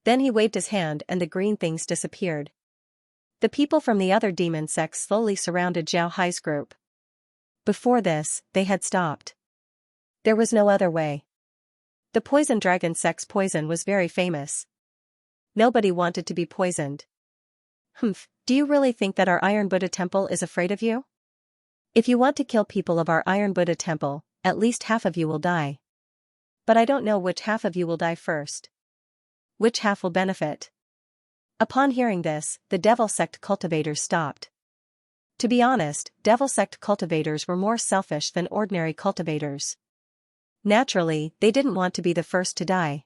Then he waved his hand and the green things disappeared. The people from the other demon sects slowly surrounded Zhao Hai's group. Before this, they had stopped. There was no other way. The Poison Dragon sect's poison was very famous. Nobody wanted to be poisoned. Do you really think that our Iron Buddha Temple is afraid of you? If you want to kill people of our Iron Buddha Temple, at least half of you will die. But I don't know which half of you will die first. Which half will benefit? Upon hearing this, the Devil Sect cultivators stopped. To be honest, Devil Sect cultivators were more selfish than ordinary cultivators. Naturally, they didn't want to be the first to die.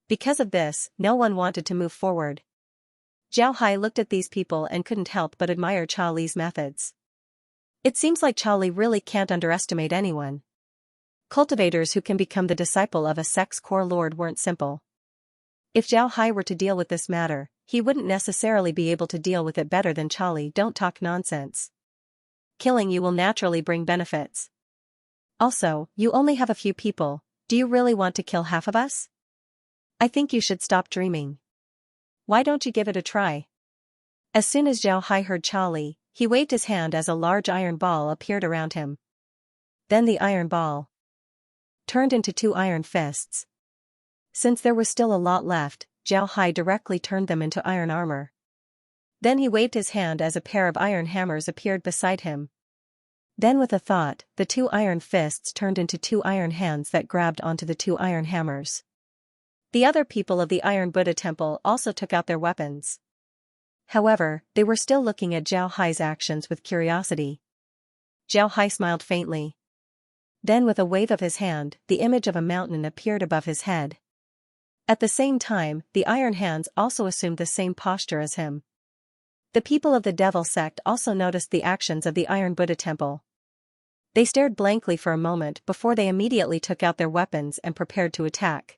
Because of this, no one wanted to move forward. Zhao Hai looked at these people and couldn't help but admire Chao Li's methods. It seems like Chao Li really can't underestimate anyone. Cultivators who can become the disciple of a sect's core lord weren't simple. If Zhao Hai were to deal with this matter, he wouldn't necessarily be able to deal with it better than Chao Li. Don't talk nonsense. Killing you will naturally bring benefits. Also, you only have a few people, do you really want to kill half of us? I think you should stop dreaming. Why don't you give it a try? As soon as Zhao Hai heard Chao Li, he waved his hand as a large iron ball appeared around him. Then the iron ball turned into 2 iron fists. Since there was still a lot left, Zhao Hai directly turned them into iron armor. Then he waved his hand as a pair of iron hammers appeared beside him. Then with a thought, the 2 iron fists turned into 2 iron hands that grabbed onto the 2 iron hammers. The other people of the Iron Buddha Temple also took out their weapons. However, they were still looking at Zhao Hai's actions with curiosity. Zhao Hai smiled faintly. Then with a wave of his hand, the image of a mountain appeared above his head. At the same time, the iron hands also assumed the same posture as him. The people of the Devil Sect also noticed the actions of the Iron Buddha Temple. They stared blankly for a moment before they immediately took out their weapons and prepared to attack.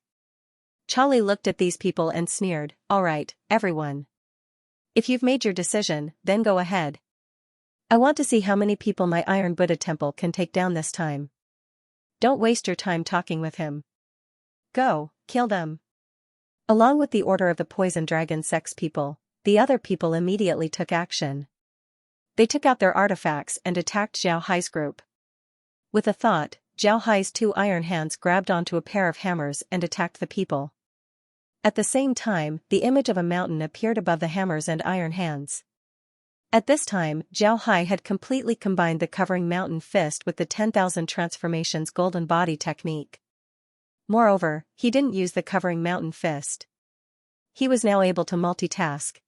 Chao Li looked at these people and sneered, "All right, everyone. If you've made your decision, then go ahead. I want to see how many people my Iron Buddha Temple can take down this time. Don't waste your time talking with him. Go, kill them." Along with the order of the Poison Dragon Sect's people, the other people immediately took action. They took out their artifacts and attacked Zhao Hai's group. With a thought, Zhao Hai's 2 iron hands grabbed onto a pair of hammers and attacked the people. At the same time, the image of a mountain appeared above the hammers and iron hands. At this time, Zhao Hai had completely combined the covering mountain fist with the 10,000 transformations golden body technique. Moreover, he didn't use the covering mountain fist. He was now able to multitask.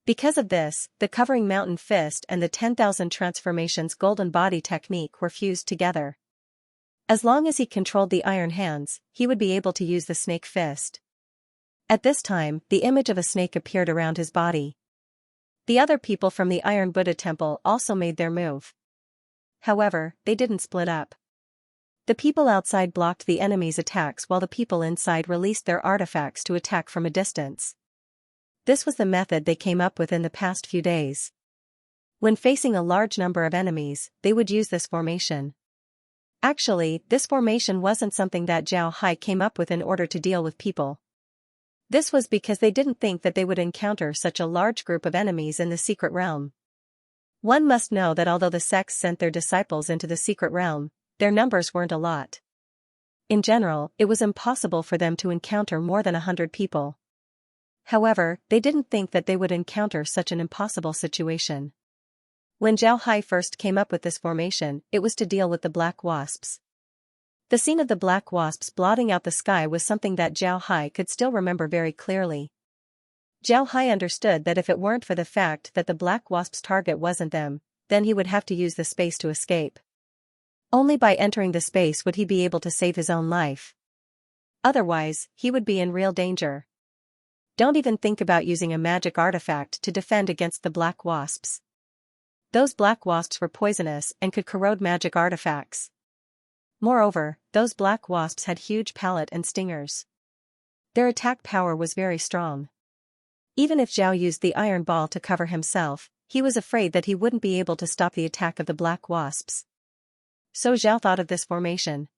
Because of this, the covering mountain fist and the 10,000 transformations golden body technique were fused together. As long as he controlled the iron hands, he would be able to use the snake fist. At this time, the image of a snake appeared around his body. The other people from the Iron Buddha temple also made their move. However, they didn't split up. The people outside blocked the enemy's attacks while the people inside released their artifacts to attack from a distance. This was the method they came up with in the past few days. When facing a large number of enemies, they would use this formation. Actually, this formation wasn't something that Zhao Hai came up with in order to deal with people. This was because they didn't think that they would encounter such a large group of enemies in the secret realm. One must know that although the sects sent their disciples into the secret realm, their numbers weren't a lot. In general, it was impossible for them to encounter more than 100 people. However, they didn't think that they would encounter such an impossible situation. When Zhao Hai first came up with this formation, it was to deal with the black wasps. The scene of the black wasps blotting out the sky was something that Zhao Hai could still remember very clearly. Zhao Hai understood that if it weren't for the fact that the black wasp's target wasn't them, then he would have to use the space to escape. Only by entering the space would he be able to save his own life. Otherwise, he would be in real danger. Don't even think about using a magic artifact to defend against the black wasps. Those black wasps were poisonous and could corrode magic artifacts. Moreover, those black wasps had huge palate and stingers. Their attack power was very strong. Even if Zhao used the iron ball to cover himself, he was afraid that he wouldn't be able to stop the attack of the black wasps. So Zhao thought of this formation.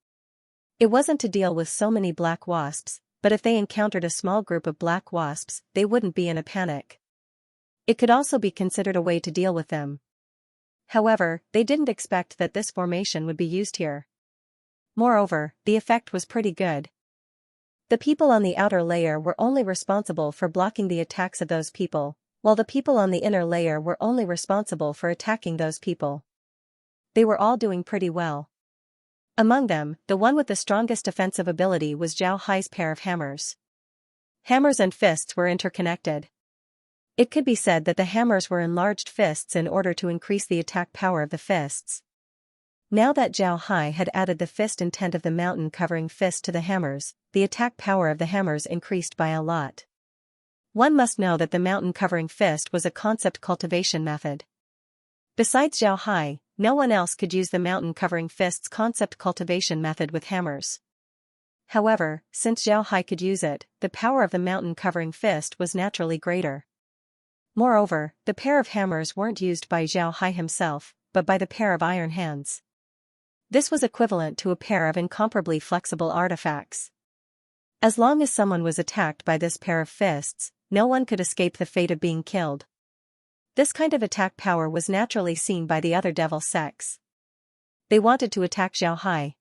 It wasn't to deal with so many black wasps, but if they encountered a small group of black wasps, they wouldn't be in a panic. It could also be considered a way to deal with them. However, they didn't expect that this formation would be used here. Moreover, the effect was pretty good. The people on the outer layer were only responsible for blocking the attacks of those people, while the people on the inner layer were only responsible for attacking those people. They were all doing pretty well. Among them, the one with the strongest offensive ability was Zhao Hai's pair of hammers. Hammers and fists were interconnected. It could be said that the hammers were enlarged fists in order to increase the attack power of the fists. Now that Zhao Hai had added the fist intent of the mountain covering fist to the hammers, the attack power of the hammers increased by a lot. One must know that the mountain covering fist was a concept cultivation method. Besides Zhao Hai, no one else could use the mountain covering fist's concept cultivation method with hammers. However, since Zhao Hai could use it, the power of the mountain covering fist was naturally greater. Moreover, the pair of hammers weren't used by Zhao Hai himself, but by the pair of iron hands. This was equivalent to a pair of incomparably flexible artifacts. As long as someone was attacked by this pair of fists, no one could escape the fate of being killed. This kind of attack power was naturally seen by the other devil sects. They wanted to attack Zhao Hai.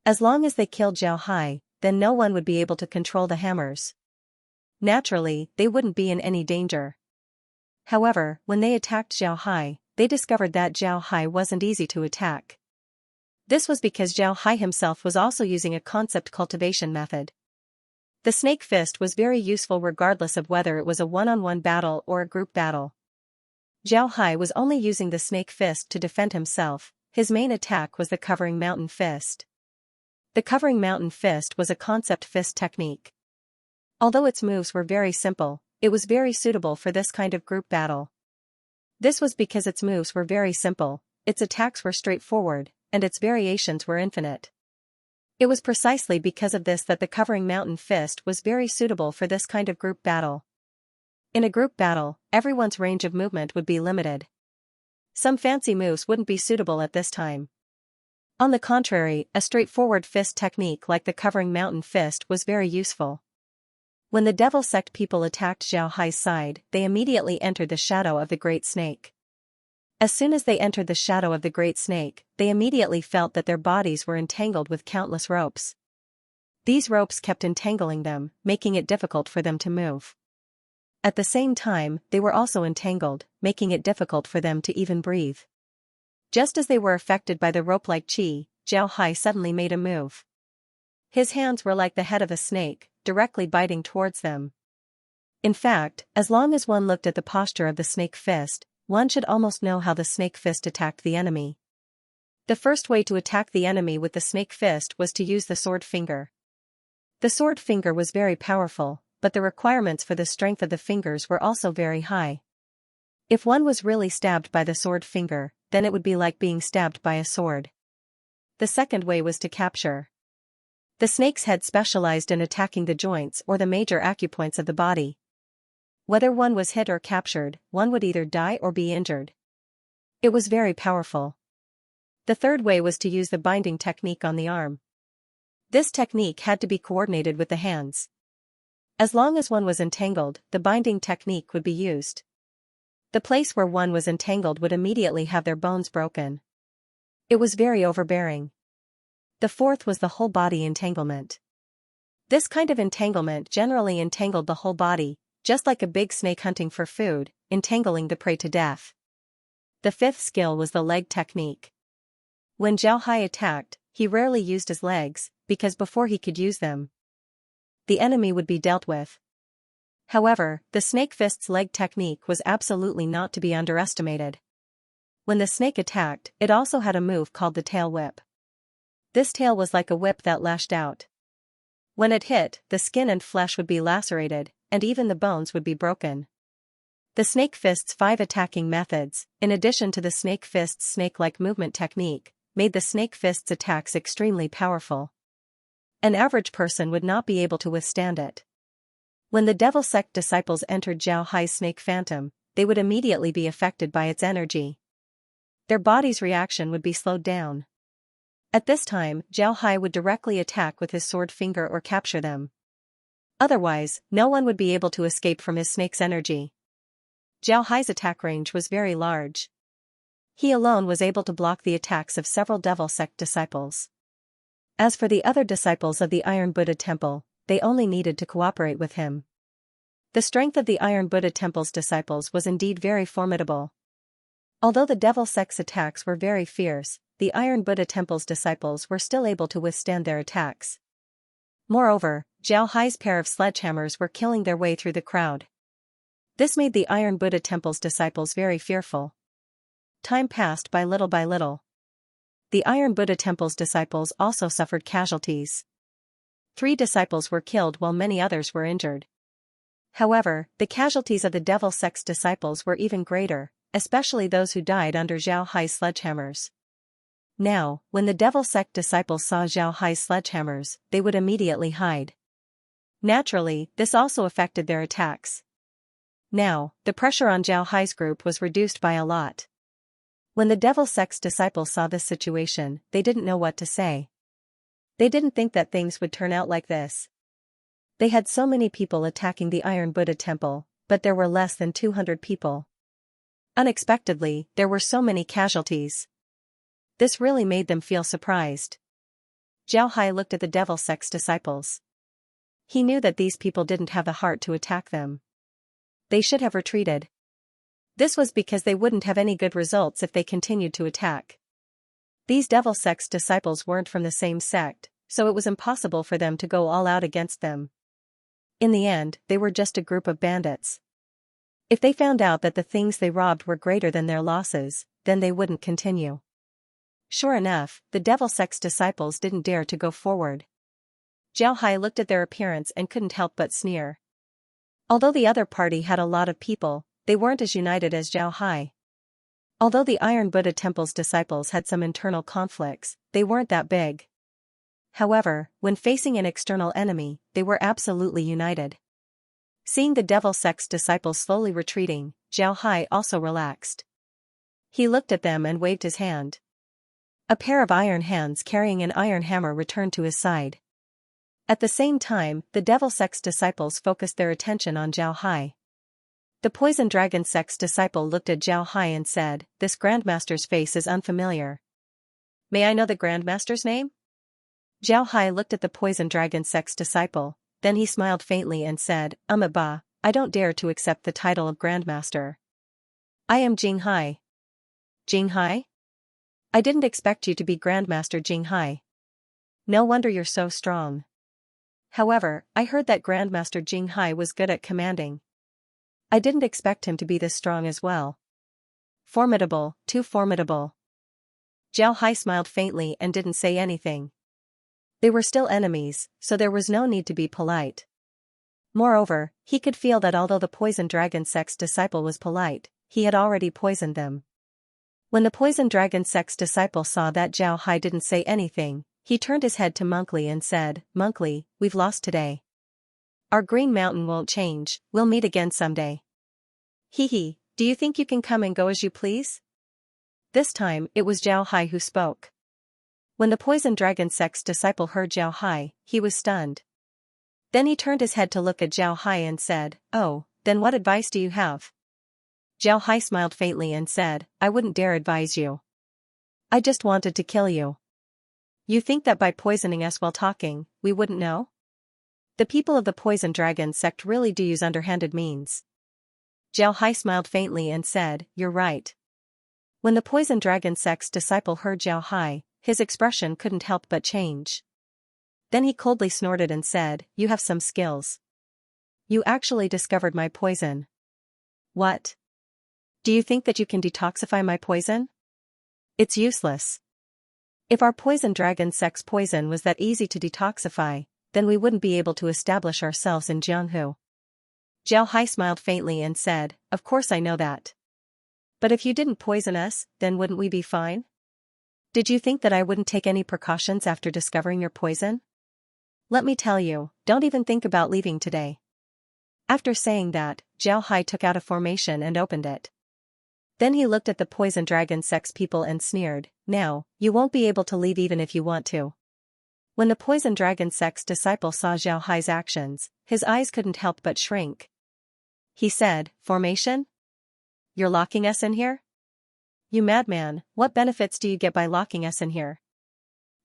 As long as they killed Zhao Hai, then no one would be able to control the hammers. Naturally, they wouldn't be in any danger. However, when they attacked Zhao Hai, they discovered that Zhao Hai wasn't easy to attack. This was because Zhao Hai himself was also using a concept cultivation method. The snake fist was very useful regardless of whether it was a one-on-one battle or a group battle. Zhao Hai was only using the snake fist to defend himself. His main attack was the covering mountain fist. The covering mountain fist was a concept fist technique. Although its moves were very simple, it was very suitable for this kind of group battle. This was because its moves were very simple, its attacks were straightforward, and its variations were infinite. It was precisely because of this that the covering mountain fist was very suitable for this kind of group battle. In a group battle, everyone's range of movement would be limited. Some fancy moves wouldn't be suitable at this time. On the contrary, a straightforward fist technique like the covering mountain fist was very useful. When the devil sect people attacked Zhao Hai's side, they immediately entered the shadow of the great snake. As soon as they entered the shadow of the great snake, they immediately felt that their bodies were entangled with countless ropes. These ropes kept entangling them, making it difficult for them to move. At the same time, they were also entangled, making it difficult for them to even breathe. Just as they were affected by the rope-like chi, Zhao Hai suddenly made a move. His hands were like the head of a snake, directly biting towards them. In fact, as long as one looked at the posture of the snake fist, one should almost know how the snake fist attacked the enemy. The first way to attack the enemy with the snake fist was to use the sword finger. The sword finger was very powerful, but the requirements for the strength of the fingers were also very high. If one was really stabbed by the sword finger, then it would be like being stabbed by a sword. The second way was to capture. The snake's head specialized in attacking the joints or the major acupoints of the body. Whether one was hit or captured, one would either die or be injured. It was very powerful. The third way was to use the binding technique on the arm. This technique had to be coordinated with the hands. As long as one was entangled, the binding technique would be used. The place where one was entangled would immediately have their bones broken. It was very overbearing. The fourth was the whole body entanglement. This kind of entanglement generally entangled the whole body, just like a big snake hunting for food, entangling the prey to death. The fifth skill was the leg technique. When Zhao Hai attacked, he rarely used his legs, because before he could use them, the enemy would be dealt with. However, the snake fist's leg technique was absolutely not to be underestimated. When the snake attacked, it also had a move called the tail whip. This tail was like a whip that lashed out. When it hit, the skin and flesh would be lacerated, and even the bones would be broken. The snake fist's 5 attacking methods, in addition to the snake fist's snake-like movement technique, made the snake fist's attacks extremely powerful. An average person would not be able to withstand it. When the devil sect disciples entered Zhao Hai's snake phantom, they would immediately be affected by its energy. Their body's reaction would be slowed down. At this time, Zhao Hai would directly attack with his sword finger or capture them. Otherwise, no one would be able to escape from his snake's energy. Zhao Hai's attack range was very large. He alone was able to block the attacks of several devil sect disciples. As for the other disciples of the Iron Buddha Temple, they only needed to cooperate with him. The strength of the Iron Buddha Temple's disciples was indeed very formidable. Although the devil sect's attacks were very fierce, the Iron Buddha Temple's disciples were still able to withstand their attacks. Moreover, Zhao Hai's pair of sledgehammers were killing their way through the crowd. This made the Iron Buddha Temple's disciples very fearful. Time passed by little by little. The Iron Buddha Temple's disciples also suffered casualties. 3 disciples were killed while many others were injured. However, the casualties of the devil sect's disciples were even greater, especially those who died under Zhao Hai's sledgehammers. Now, when the devil sect disciples saw Zhao Hai's sledgehammers, they would immediately hide. Naturally, this also affected their attacks. Now, the pressure on Zhao Hai's group was reduced by a lot. When the devil sect's disciples saw this situation, they didn't know what to say. They didn't think that things would turn out like this. They had so many people attacking the Iron Buddha Temple, but there were less than 200 people. Unexpectedly, there were so many casualties. This really made them feel surprised. Zhao Hai looked at the devil sect's disciples. He knew that these people didn't have the heart to attack them. They should have retreated. This was because they wouldn't have any good results if they continued to attack. These devil sect's disciples weren't from the same sect, so it was impossible for them to go all out against them. In the end, they were just a group of bandits. If they found out that the things they robbed were greater than their losses, then they wouldn't continue. Sure enough, the devil sect's disciples didn't dare to go forward. Zhao Hai looked at their appearance and couldn't help but sneer. Although the other party had a lot of people, they weren't as united as Zhao Hai. Although the Iron Buddha Temple's disciples had some internal conflicts, they weren't that big. However, when facing an external enemy, they were absolutely united. Seeing the devil sect's disciples slowly retreating, Zhao Hai also relaxed. He looked at them and waved his hand. A pair of iron hands carrying an iron hammer returned to his side. At the same time, the devil sect's disciples focused their attention on Zhao Hai. The poison dragon sect's disciple looked at Zhao Hai and said, "This Grandmaster's face is unfamiliar. May I know the Grandmaster's name?" Zhao Hai looked at the poison dragon sect's disciple, then he smiled faintly and said, "Ba, I don't dare to accept the title of Grandmaster. I am Jing Hai." "Jing Hai? I didn't expect you to be Grandmaster Jing Hai." No wonder you're so strong. However, I heard that Grandmaster Jinghai was good at commanding. I didn't expect him to be this strong as well. Formidable, too formidable. Zhao Hai smiled faintly and didn't say anything. They were still enemies, so there was no need to be polite. Moreover, he could feel that although the poison dragon sect's disciple was polite, he had already poisoned them. When the poison dragon sect's disciple saw that Zhao Hai didn't say anything, he turned his head to Monkly and said, "Monkly, we've lost today. Our green mountain won't change, we'll meet again someday. Hee hee, do you think you can come and go as you please?" This time, it was Zhao Hai who spoke. When the poison dragon sect's disciple heard Zhao Hai, he was stunned. Then he turned his head to look at Zhao Hai and said, "Oh, then what advice do you have?" Zhao Hai smiled faintly and said, "I wouldn't dare advise you. I just wanted to kill you. You think that by poisoning us while talking, we wouldn't know? The people of the poison dragon sect really do use underhanded means." Zhao Hai smiled faintly and said, "You're right." When the poison dragon sect's disciple heard Zhao Hai, his expression couldn't help but change. Then he coldly snorted and said, "You have some skills. You actually discovered my poison. What? Do you think that you can detoxify my poison? It's useless. If our poison dragon sect's poison was that easy to detoxify, then we wouldn't be able to establish ourselves in Jianghu." Zhao Hai smiled faintly and said, "Of course I know that. But if you didn't poison us, then wouldn't we be fine? Did you think that I wouldn't take any precautions after discovering your poison? Let me tell you, don't even think about leaving today." After saying that, Zhao Hai took out a formation and opened it. Then he looked at the poison dragon sect's people and sneered, "Now, you won't be able to leave even if you want to." When the poison dragon sect's disciple saw Zhao Hai's actions, his eyes couldn't help but shrink. He said, "Formation? You're locking us in here? You madman, what benefits do you get by locking us in here?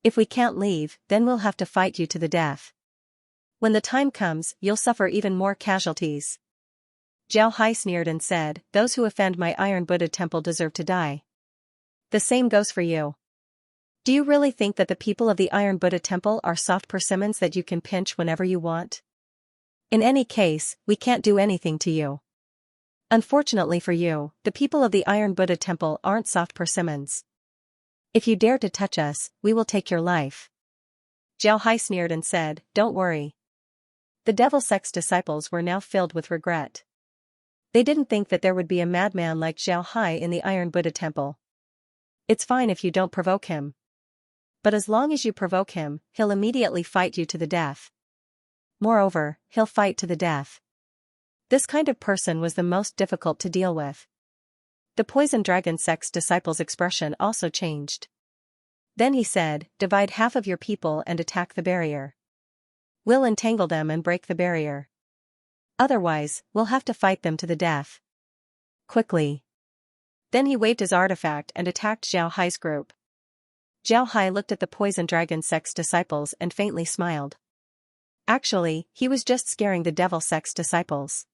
If we can't leave, then we'll have to fight you to the death. When the time comes, you'll suffer even more casualties." Zhao Hai sneered and said, "Those who offend my Iron Buddha temple deserve to die. The same goes for you. Do you really think that the people of the Iron Buddha temple are soft persimmons that you can pinch whenever you want? In any case, we can't do anything to you. Unfortunately for you, the people of the Iron Buddha temple aren't soft persimmons. If you dare to touch us, we will take your life." Zhao Hai sneered and said, "Don't worry." The devil sect's disciples were now filled with regret. They didn't think that there would be a madman like Zhao Hai in the Iron Buddha temple. It's fine if you don't provoke him. But as long as you provoke him, he'll immediately fight you to the death. Moreover, he'll fight to the death. This kind of person was the most difficult to deal with. The poison dragon sect's disciple's expression also changed. Then he said, "Divide half of your people and attack the barrier. We'll entangle them and break the barrier. Otherwise, we'll have to fight them to the death. Quickly." Then he waved his artifact and attacked Zhao Hai's group. Zhao Hai looked at the poison dragon sect's disciples and faintly smiled. Actually, he was just scaring the devil sect's disciples.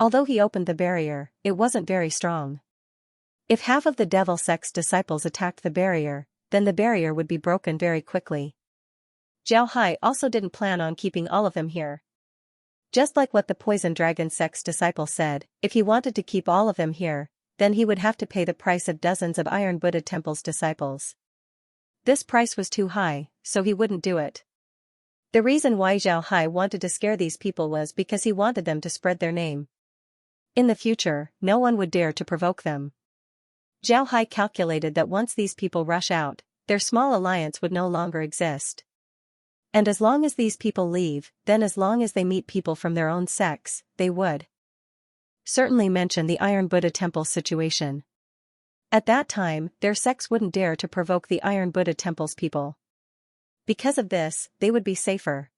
Although he opened the barrier, it wasn't very strong. If half of the devil sect's disciples attacked the barrier, then the barrier would be broken very quickly. Zhao Hai also didn't plan on keeping all of them here. Just like what the poison dragon sect's disciple said, if he wanted to keep all of them here, then he would have to pay the price of dozens of Iron Buddha temple's disciples. This price was too high, so he wouldn't do it. The reason why Zhao Hai wanted to scare these people was because he wanted them to spread their name. In the future, no one would dare to provoke them. Zhao Hai calculated that once these people rush out, their small alliance would no longer exist. And as long as these people leave, then as long as they meet people from their own sects, they would certainly mention the Iron Buddha temple situation. At that time, their sects wouldn't dare to provoke the Iron Buddha temple's people. Because of this, they would be safer.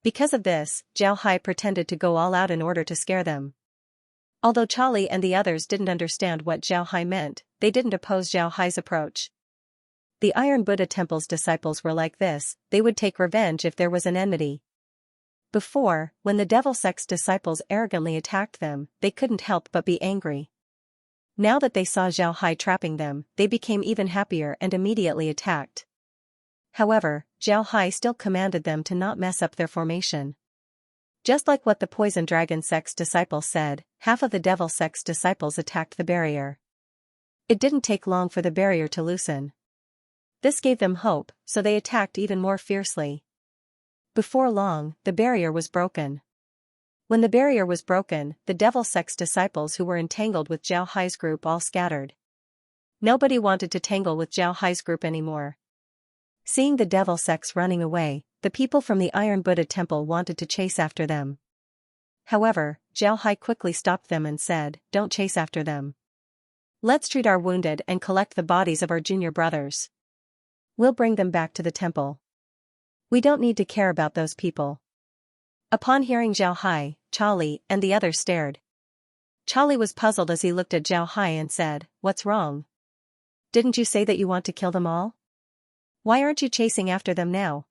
Because of this, Zhao Hai pretended to go all out in order to scare them. Although Charlie and the others didn't understand what Zhao Hai meant, they didn't oppose Zhao Hai's approach. The Iron Buddha temple's disciples were like this, they would take revenge if there was an enmity. Before, when the devil sect's disciples arrogantly attacked them, they couldn't help but be angry. Now that they saw Zhao Hai trapping them, they became even happier and immediately attacked. However, Zhao Hai still commanded them to not mess up their formation. Just like what the poison dragon sect's disciples said, half of the devil sect's disciples attacked the barrier. It didn't take long for the barrier to loosen. This gave them hope, so they attacked even more fiercely. Before long, the barrier was broken. When the barrier was broken, the devil sect's disciples who were entangled with Zhao Hai's group all scattered. Nobody wanted to tangle with Zhao Hai's group anymore. Seeing the devil sects running away, the people from the Iron Buddha Temple wanted to chase after them. However, Zhao Hai quickly stopped them and said, "Don't chase after them. Let's treat our wounded and collect the bodies of our junior brothers. We'll bring them back to the temple. We don't need to care about those people." Upon hearing Zhao Hai, Charlie and the others stared. Charlie was puzzled as he looked at Zhao Hai and said, "What's wrong? Didn't you say that you want to kill them all? Why aren't you chasing after them now?"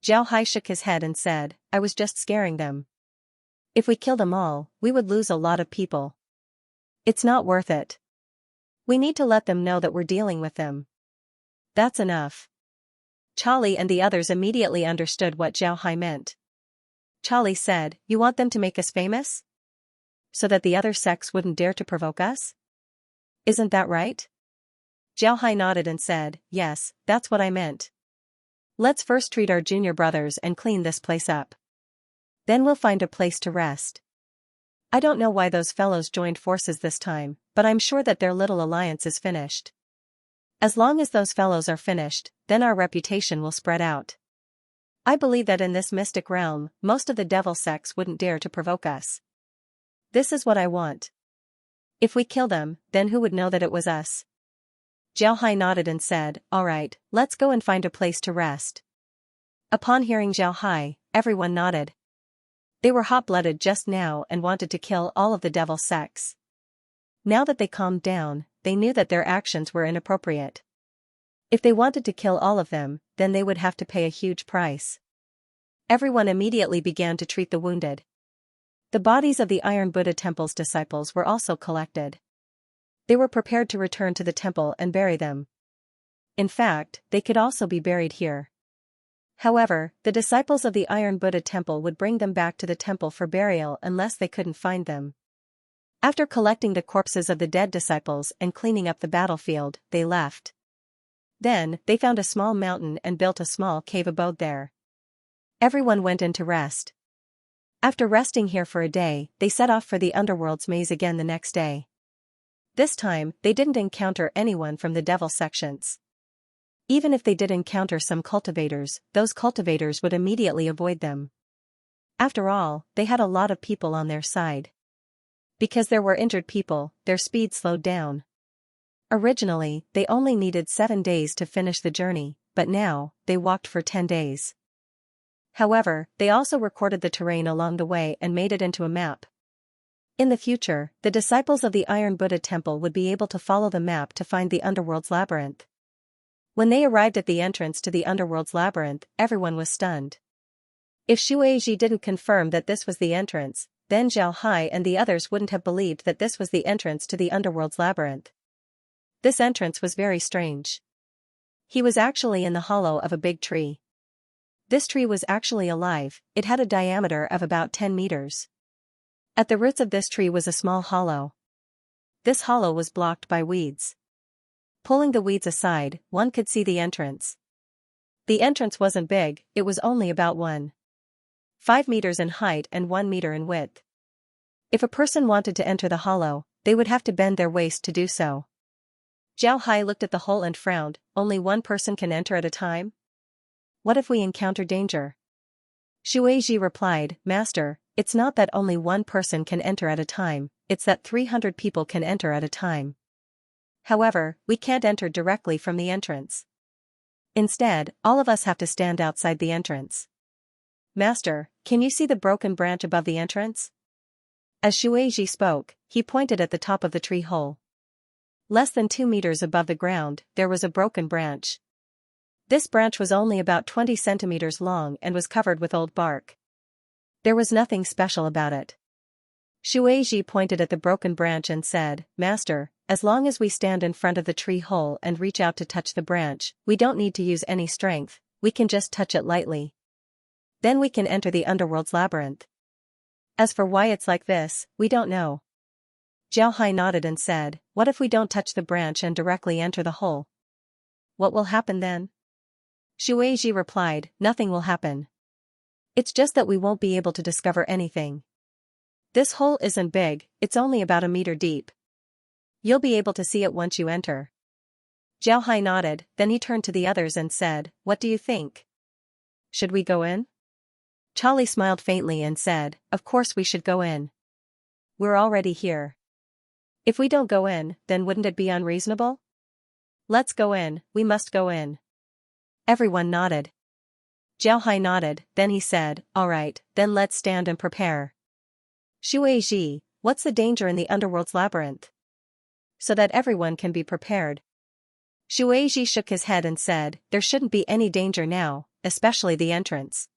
Zhao Hai shook his head and said, "I was just scaring them. If we kill them all, we would lose a lot of people. It's not worth it. We need to let them know that we're dealing with them. That's enough." Charlie and the others immediately understood what Zhao Hai meant. Charlie said, "You want them to make us famous? So that the other sects wouldn't dare to provoke us? Isn't that right?" Zhao Hai nodded and said, "Yes, that's what I meant. Let's first treat our junior brothers and clean this place up. Then we'll find a place to rest. I don't know why those fellows joined forces this time, but I'm sure that their little alliance is finished. As long as those fellows are finished, then our reputation will spread out. I believe that in this mystic realm, most of the devil sects wouldn't dare to provoke us. This is what I want. If we kill them, then who would know that it was us?" Zhao Hai nodded and said, "All right, let's go and find a place to rest." Upon hearing Zhao Hai, everyone nodded. They were hot-blooded just now and wanted to kill all of the devil sects. Now that they calmed down, they knew that their actions were inappropriate. If they wanted to kill all of them, then they would have to pay a huge price. Everyone immediately began to treat the wounded. The bodies of the Iron Buddha Temple's disciples were also collected. They were prepared to return to the temple and bury them. In fact, they could also be buried here. However, the disciples of the Iron Buddha Temple would bring them back to the temple for burial unless they couldn't find them. After collecting the corpses of the dead disciples and cleaning up the battlefield, they left. Then, they found a small mountain and built a small cave abode there. Everyone went in to rest. After resting here for a day, they set off for the underworld's maze again the next day. This time, they didn't encounter anyone from the devil sections. Even if they did encounter some cultivators, those cultivators would immediately avoid them. After all, they had a lot of people on their side. Because there were injured people, their speed slowed down. Originally, they only needed 7 days to finish the journey, but now, they walked for 10 days. However, they also recorded the terrain along the way and made it into a map. In the future, the disciples of the Iron Buddha Temple would be able to follow the map to find the underworld's labyrinth. When they arrived at the entrance to the underworld's labyrinth, everyone was stunned. If Xueji didn't confirm that this was the entrance, then Zhao Hai and the others wouldn't have believed that this was the entrance to the underworld's labyrinth. This entrance was very strange. He was actually in the hollow of a big tree. This tree was actually alive, it had a diameter of about 10 meters. At the roots of this tree was a small hollow. This hollow was blocked by weeds. Pulling the weeds aside, one could see the entrance. The entrance wasn't big, it was only about 1.5 meters in height and 1 meter in width. If a person wanted to enter the hollow, they would have to bend their waist to do so. Zhao Hai looked at the hole and frowned, "Only one person can enter at a time? What if we encounter danger?" Xueji replied, "Master, it's not that only one person can enter at a time, it's that 300 people can enter at a time. However, we can't enter directly from the entrance. Instead, all of us have to stand outside the entrance. Master, can you see the broken branch above the entrance?" As Xueji spoke, he pointed at the top of the tree hole. Less than 2 meters above the ground, there was a broken branch. This branch was only about 20 centimeters long and was covered with old bark. There was nothing special about it. Xueji pointed at the broken branch and said, "Master, as long as we stand in front of the tree hole and reach out to touch the branch, we don't need to use any strength, we can just touch it lightly. Then we can enter the underworld's labyrinth. As for why it's like this, we don't know. Zhao Hai nodded and said, what if we don't touch the branch and directly enter the hole? What will happen then? Shui Ji replied, nothing will happen. It's just that we won't be able to discover anything. This hole isn't big, it's only about a meter deep. You'll be able to see it once you enter. Zhao Hai nodded, then he turned to the others and said, what do you think? Should we go in? Charlie smiled faintly and said, of course we should go in. We're already here. If we don't go in, then wouldn't it be unreasonable? Let's go in, we must go in. Everyone nodded. Zhao Hai nodded, then he said, all right, then let's stand and prepare. Shui Ji, what's the danger in the underworld's labyrinth? So that everyone can be prepared. Shui Ji shook his head and said, there shouldn't be any danger now, especially the entrance.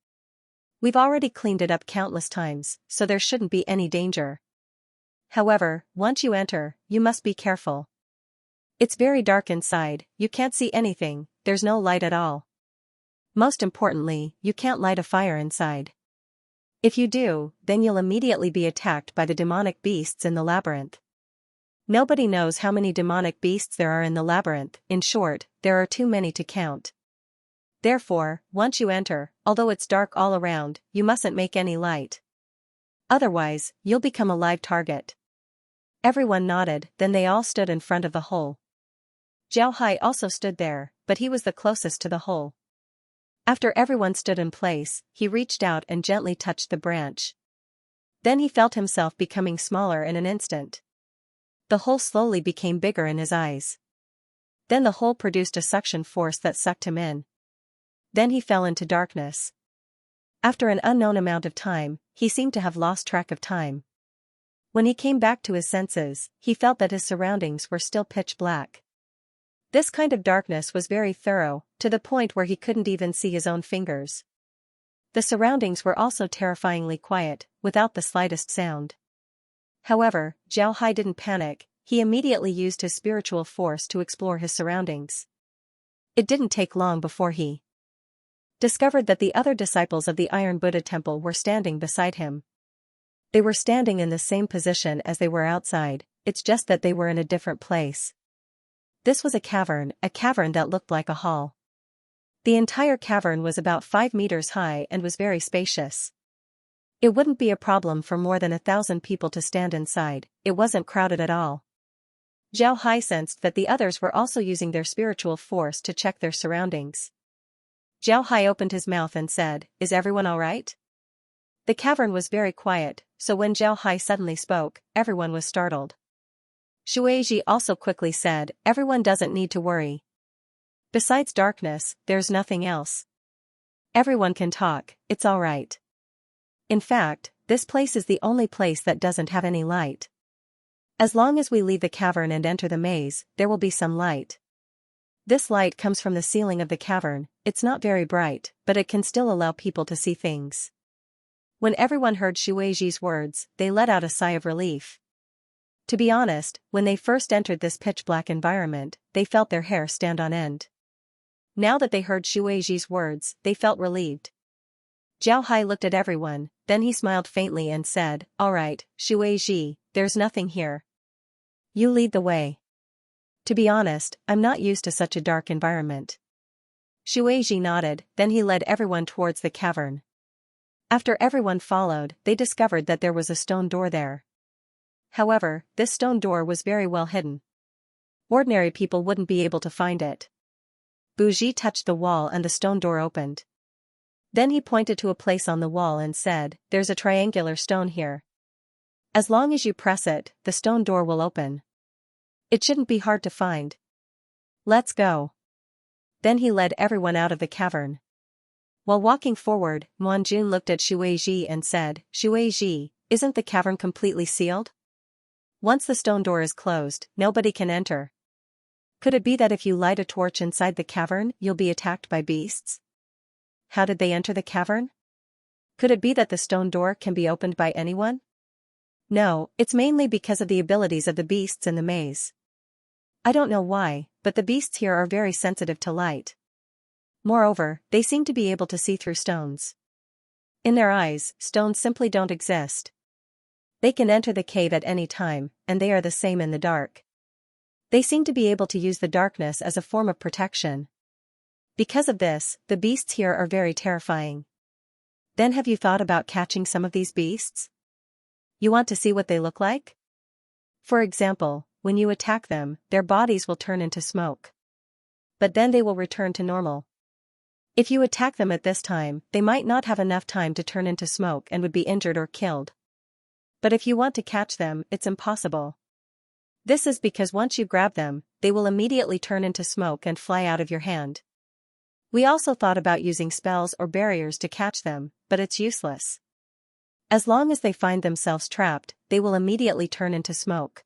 We've already cleaned it up countless times, so there shouldn't be any danger. However, once you enter, you must be careful. It's very dark inside, you can't see anything, there's no light at all. Most importantly, you can't light a fire inside. If you do, then you'll immediately be attacked by the demonic beasts in the labyrinth. Nobody knows how many demonic beasts there are in the labyrinth, in short, there are too many to count. Therefore, once you enter, although it's dark all around, you mustn't make any light. Otherwise, you'll become a live target. Everyone nodded, then they all stood in front of the hole. Zhao Hai also stood there, but he was the closest to the hole. After everyone stood in place, he reached out and gently touched the branch. Then he felt himself becoming smaller in an instant. The hole slowly became bigger in his eyes. Then the hole produced a suction force that sucked him in. Then he fell into darkness. After an unknown amount of time, he seemed to have lost track of time. When he came back to his senses, he felt that his surroundings were still pitch black. This kind of darkness was very thorough, to the point where he couldn't even see his own fingers. The surroundings were also terrifyingly quiet, without the slightest sound. However, Zhao Hai didn't panic, he immediately used his spiritual force to explore his surroundings. It didn't take long before he discovered that the other disciples of the Iron Buddha Temple were standing beside him. They were standing in the same position as they were outside, it's just that they were in a different place. This was a cavern that looked like a hall. The entire cavern was about 5 meters high and was very spacious. It wouldn't be a problem for more than 1,000 people to stand inside, it wasn't crowded at all. Zhao Hai sensed that the others were also using their spiritual force to check their surroundings. Zhao Hai opened his mouth and said, is everyone all right? The cavern was very quiet, so when Zhao Hai suddenly spoke, everyone was startled. Shui Ji also quickly said, everyone doesn't need to worry. Besides darkness, there's nothing else. Everyone can talk, it's all right. In fact, this place is the only place that doesn't have any light. As long as we leave the cavern and enter the maze, there will be some light. This light comes from the ceiling of the cavern, it's not very bright, but it can still allow people to see things. When everyone heard Shui Ji's words, they let out a sigh of relief. To be honest, when they first entered this pitch-black environment, they felt their hair stand on end. Now that they heard Shui Ji's words, they felt relieved. Zhao Hai looked at everyone, then he smiled faintly and said, all right, Shui Ji, there's nothing here. You lead the way. To be honest, I'm not used to such a dark environment. Shui Ji nodded, then he led everyone towards the cavern. After everyone followed, they discovered that there was a stone door there. However, this stone door was very well hidden. Ordinary people wouldn't be able to find it. Bougie touched the wall and the stone door opened. Then he pointed to a place on the wall and said, there's a triangular stone here. As long as you press it, the stone door will open. It shouldn't be hard to find. Let's go. Then he led everyone out of the cavern. While walking forward, Muanjun looked at Shui Ji and said, Shui Ji, isn't the cavern completely sealed? Once the stone door is closed, nobody can enter. Could it be that if you light a torch inside the cavern, you'll be attacked by beasts? How did they enter the cavern? Could it be that the stone door can be opened by anyone? No, it's mainly because of the abilities of the beasts in the maze. I don't know why, but the beasts here are very sensitive to light. Moreover, they seem to be able to see through stones. In their eyes, stones simply don't exist. They can enter the cave at any time, and they are the same in the dark. They seem to be able to use the darkness as a form of protection. Because of this, the beasts here are very terrifying. Then have you thought about catching some of these beasts? You want to see what they look like? For example, when you attack them, their bodies will turn into smoke. But then they will return to normal. If you attack them at this time, they might not have enough time to turn into smoke and would be injured or killed. But if you want to catch them, it's impossible. This is because once you grab them, they will immediately turn into smoke and fly out of your hand. We also thought about using spells or barriers to catch them, but it's useless. As long as they find themselves trapped, they will immediately turn into smoke.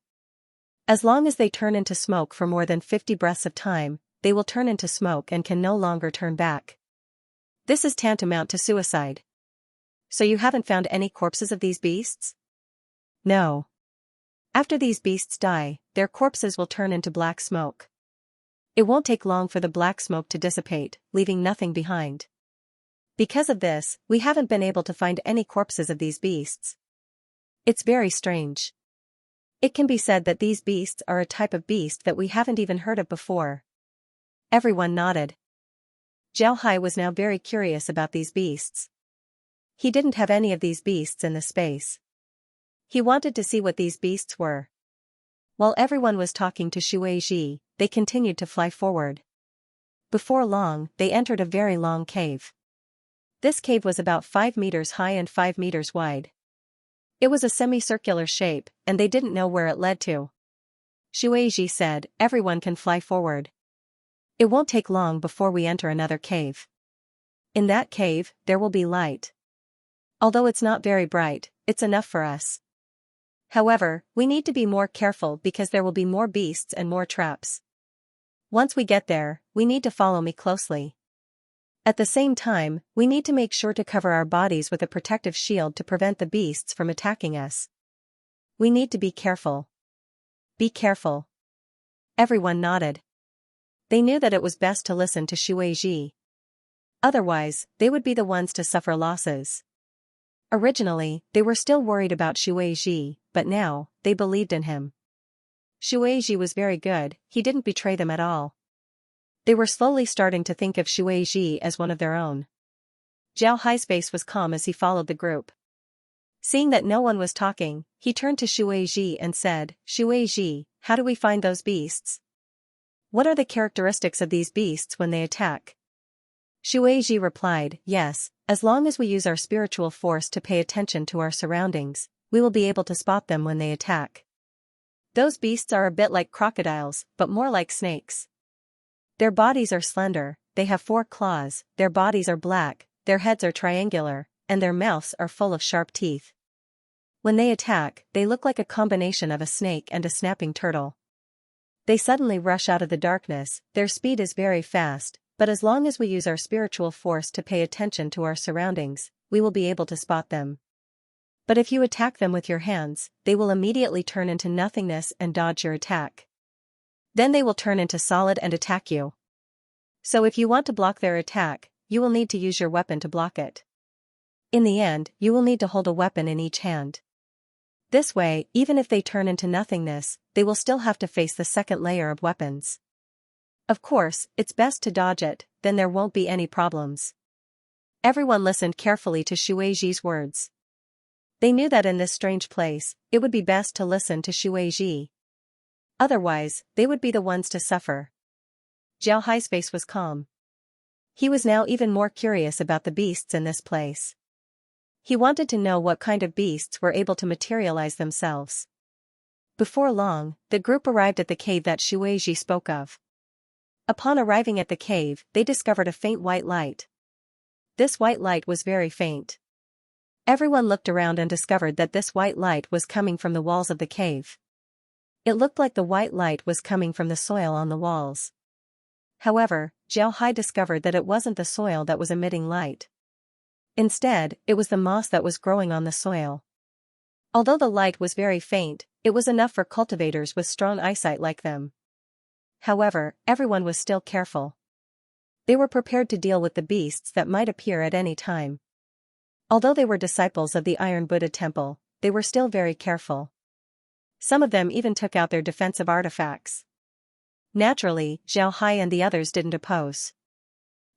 As long as they turn into smoke for more than 50 breaths of time, they will turn into smoke and can no longer turn back. This is tantamount to suicide. So you haven't found any corpses of these beasts? No. After these beasts die, their corpses will turn into black smoke. It won't take long for the black smoke to dissipate, leaving nothing behind. Because of this, we haven't been able to find any corpses of these beasts. It's very strange. It can be said that these beasts are a type of beast that we haven't even heard of before. Everyone nodded. Xianxia was now very curious about these beasts. He didn't have any of these beasts in the space. He wanted to see what these beasts were. While everyone was talking to Xianxia, they continued to fly forward. Before long, they entered a very long cave. This cave was about 5 meters high and 5 meters wide. It was a semicircular shape, and they didn't know where it led to. Xianxia said, "Everyone can fly forward. It won't take long before we enter another cave. In that cave, there will be light. Although it's not very bright, it's enough for us. However, we need to be more careful because there will be more beasts and more traps. Once we get there, we need to follow me closely. At the same time, we need to make sure to cover our bodies with a protective shield to prevent the beasts from attacking us. We need to be careful." Be careful. Everyone nodded. They knew that it was best to listen to Xianxia. Otherwise, they would be the ones to suffer losses. Originally, they were still worried about Xianxia, but now, they believed in him. Xianxia was very good, he didn't betray them at all. They were slowly starting to think of Xianxia as one of their own. Xianxia's face was calm as he followed the group. Seeing that no one was talking, he turned to Xianxia and said, "Xianxia, how do we find those beasts? What are the characteristics of these beasts when they attack?" Xianxia replied, "Yes, as long as we use our spiritual force to pay attention to our surroundings, we will be able to spot them when they attack. Those beasts are a bit like crocodiles, but more like snakes. Their bodies are slender, they have 4 claws, their bodies are black, their heads are triangular, and their mouths are full of sharp teeth. When they attack, they look like a combination of a snake and a snapping turtle. They suddenly rush out of the darkness, their speed is very fast, but as long as we use our spiritual force to pay attention to our surroundings, we will be able to spot them. But if you attack them with your hands, they will immediately turn into nothingness and dodge your attack. Then they will turn into solid and attack you. So if you want to block their attack, you will need to use your weapon to block it. In the end, you will need to hold a weapon in each hand. This way, even if they turn into nothingness, they will still have to face the second layer of weapons. Of course, it's best to dodge it, then there won't be any problems." Everyone listened carefully to Xianxia's words. They knew that in this strange place, it would be best to listen to Xianxia. Otherwise, they would be the ones to suffer. Xianxia's face was calm. He was now even more curious about the beasts in this place. He wanted to know what kind of beasts were able to materialize themselves. Before long, the group arrived at the cave that Xianxia spoke of. Upon arriving at the cave, they discovered a faint white light. This white light was very faint. Everyone looked around and discovered that this white light was coming from the walls of the cave. It looked like the white light was coming from the soil on the walls. However, Xianxia discovered that it wasn't the soil that was emitting light. Instead, it was the moss that was growing on the soil. Although the light was very faint, it was enough for cultivators with strong eyesight like them. However, everyone was still careful. They were prepared to deal with the beasts that might appear at any time. Although they were disciples of the Iron Buddha Temple, they were still very careful. Some of them even took out their defensive artifacts. Naturally, Xiaohai and the others didn't oppose.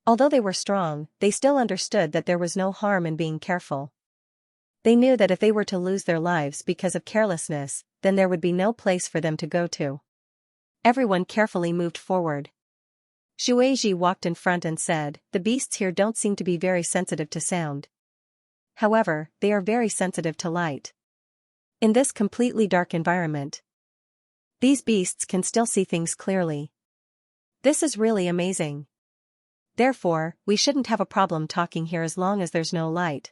Although they were strong, they still understood that there was no harm in being careful. They knew that if they were to lose their lives because of carelessness, then there would be no place for them to go to. Everyone carefully moved forward. Shueiji walked in front and said, "The beasts here don't seem to be very sensitive to sound. However, they are very sensitive to light. In this completely dark environment, these beasts can still see things clearly. This is really amazing. Therefore, we shouldn't have a problem talking here as long as there's no light.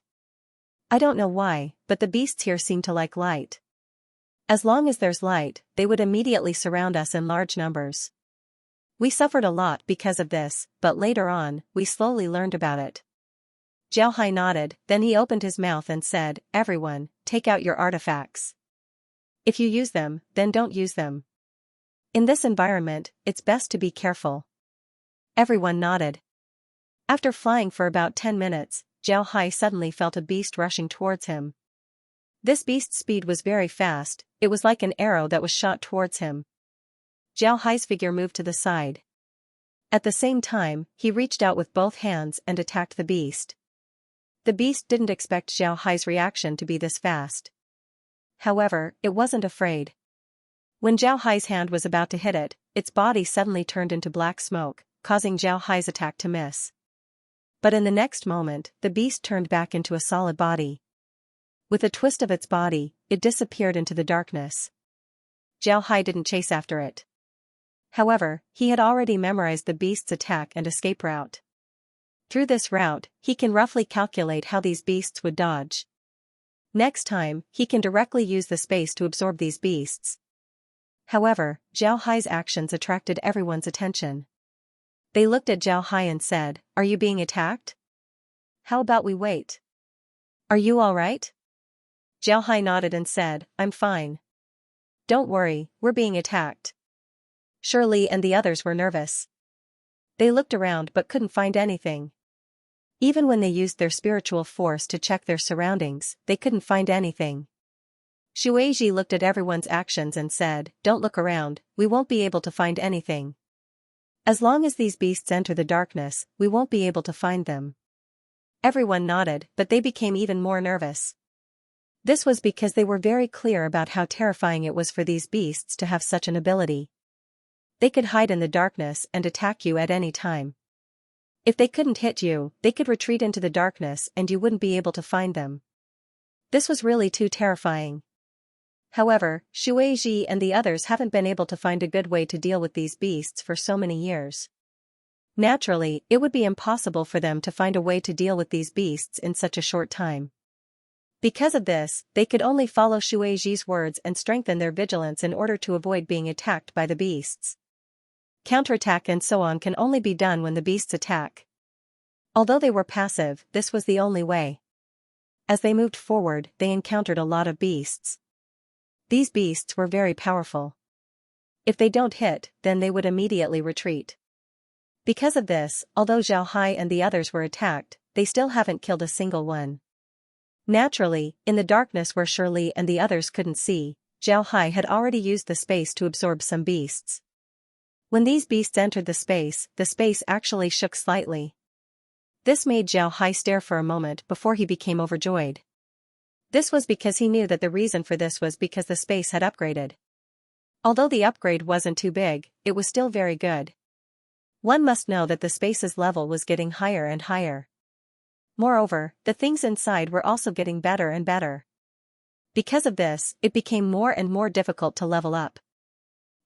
I don't know why, but the beasts here seem to like light. As long as there's light, they would immediately surround us in large numbers. We suffered a lot because of this, but later on, we slowly learned about it." Xiaohai nodded, then he opened his mouth and said, "Everyone, take out your artifacts. If you use them, then don't use them. In this environment, it's best to be careful." Everyone nodded. After flying for about 10 minutes, Xiaohai suddenly felt a beast rushing towards him. This beast's speed was very fast, it was like an arrow that was shot towards him. Xiaohai's figure moved to the side. At the same time, he reached out with both hands and attacked the beast. The beast didn't expect Xiaohai's reaction to be this fast. However, it wasn't afraid. When Xiaohai's hand was about to hit it, its body suddenly turned into black smoke, causing Xiaohai's attack to miss. But in the next moment, the beast turned back into a solid body. With a twist of its body, it disappeared into the darkness. Xiaohai didn't chase after it. However, he had already memorized the beast's attack and escape route. Through this route, he can roughly calculate how these beasts would dodge. Next time, he can directly use the space to absorb these beasts. However, Xiaohai's actions attracted everyone's attention. They looked at Xiaohai and said, "Are you being attacked? How about we wait? Are you all right?" Xiaohai nodded and said, "I'm fine. Don't worry, we're being attacked." Shirley and the others were nervous. They looked around but couldn't find anything. Even when they used their spiritual force to check their surroundings, they couldn't find anything. Shueiji looked at everyone's actions and said, "Don't look around, we won't be able to find anything. As long as these beasts enter the darkness, we won't be able to find them." Everyone nodded, but they became even more nervous. This was because they were very clear about how terrifying it was for these beasts to have such an ability. They could hide in the darkness and attack you at any time. If they couldn't hit you, they could retreat into the darkness and you wouldn't be able to find them. This was really too terrifying. However, Shueiji and the others haven't been able to find a good way to deal with these beasts for so many years. Naturally, it would be impossible for them to find a way to deal with these beasts in such a short time. Because of this, they could only follow Shueiji's words and strengthen their vigilance in order to avoid being attacked by the beasts. Counterattack and so on can only be done when the beasts attack. Although they were passive, this was the only way. As they moved forward, they encountered a lot of beasts. These beasts were very powerful. If they don't hit, then they would immediately retreat. Because of this, although Xiaohai and the others were attacked, they still haven't killed a single one. Naturally, in the darkness where Shirley and the others couldn't see, Xiaohai had already used the space to absorb some beasts. When these beasts entered the space actually shook slightly. This made Xiaohai stare for a moment before he became overjoyed. This was because he knew that the reason for this was because the space had upgraded. Although the upgrade wasn't too big, it was still very good. One must know that the space's level was getting higher and higher. Moreover, the things inside were also getting better and better. Because of this, it became more and more difficult to level up.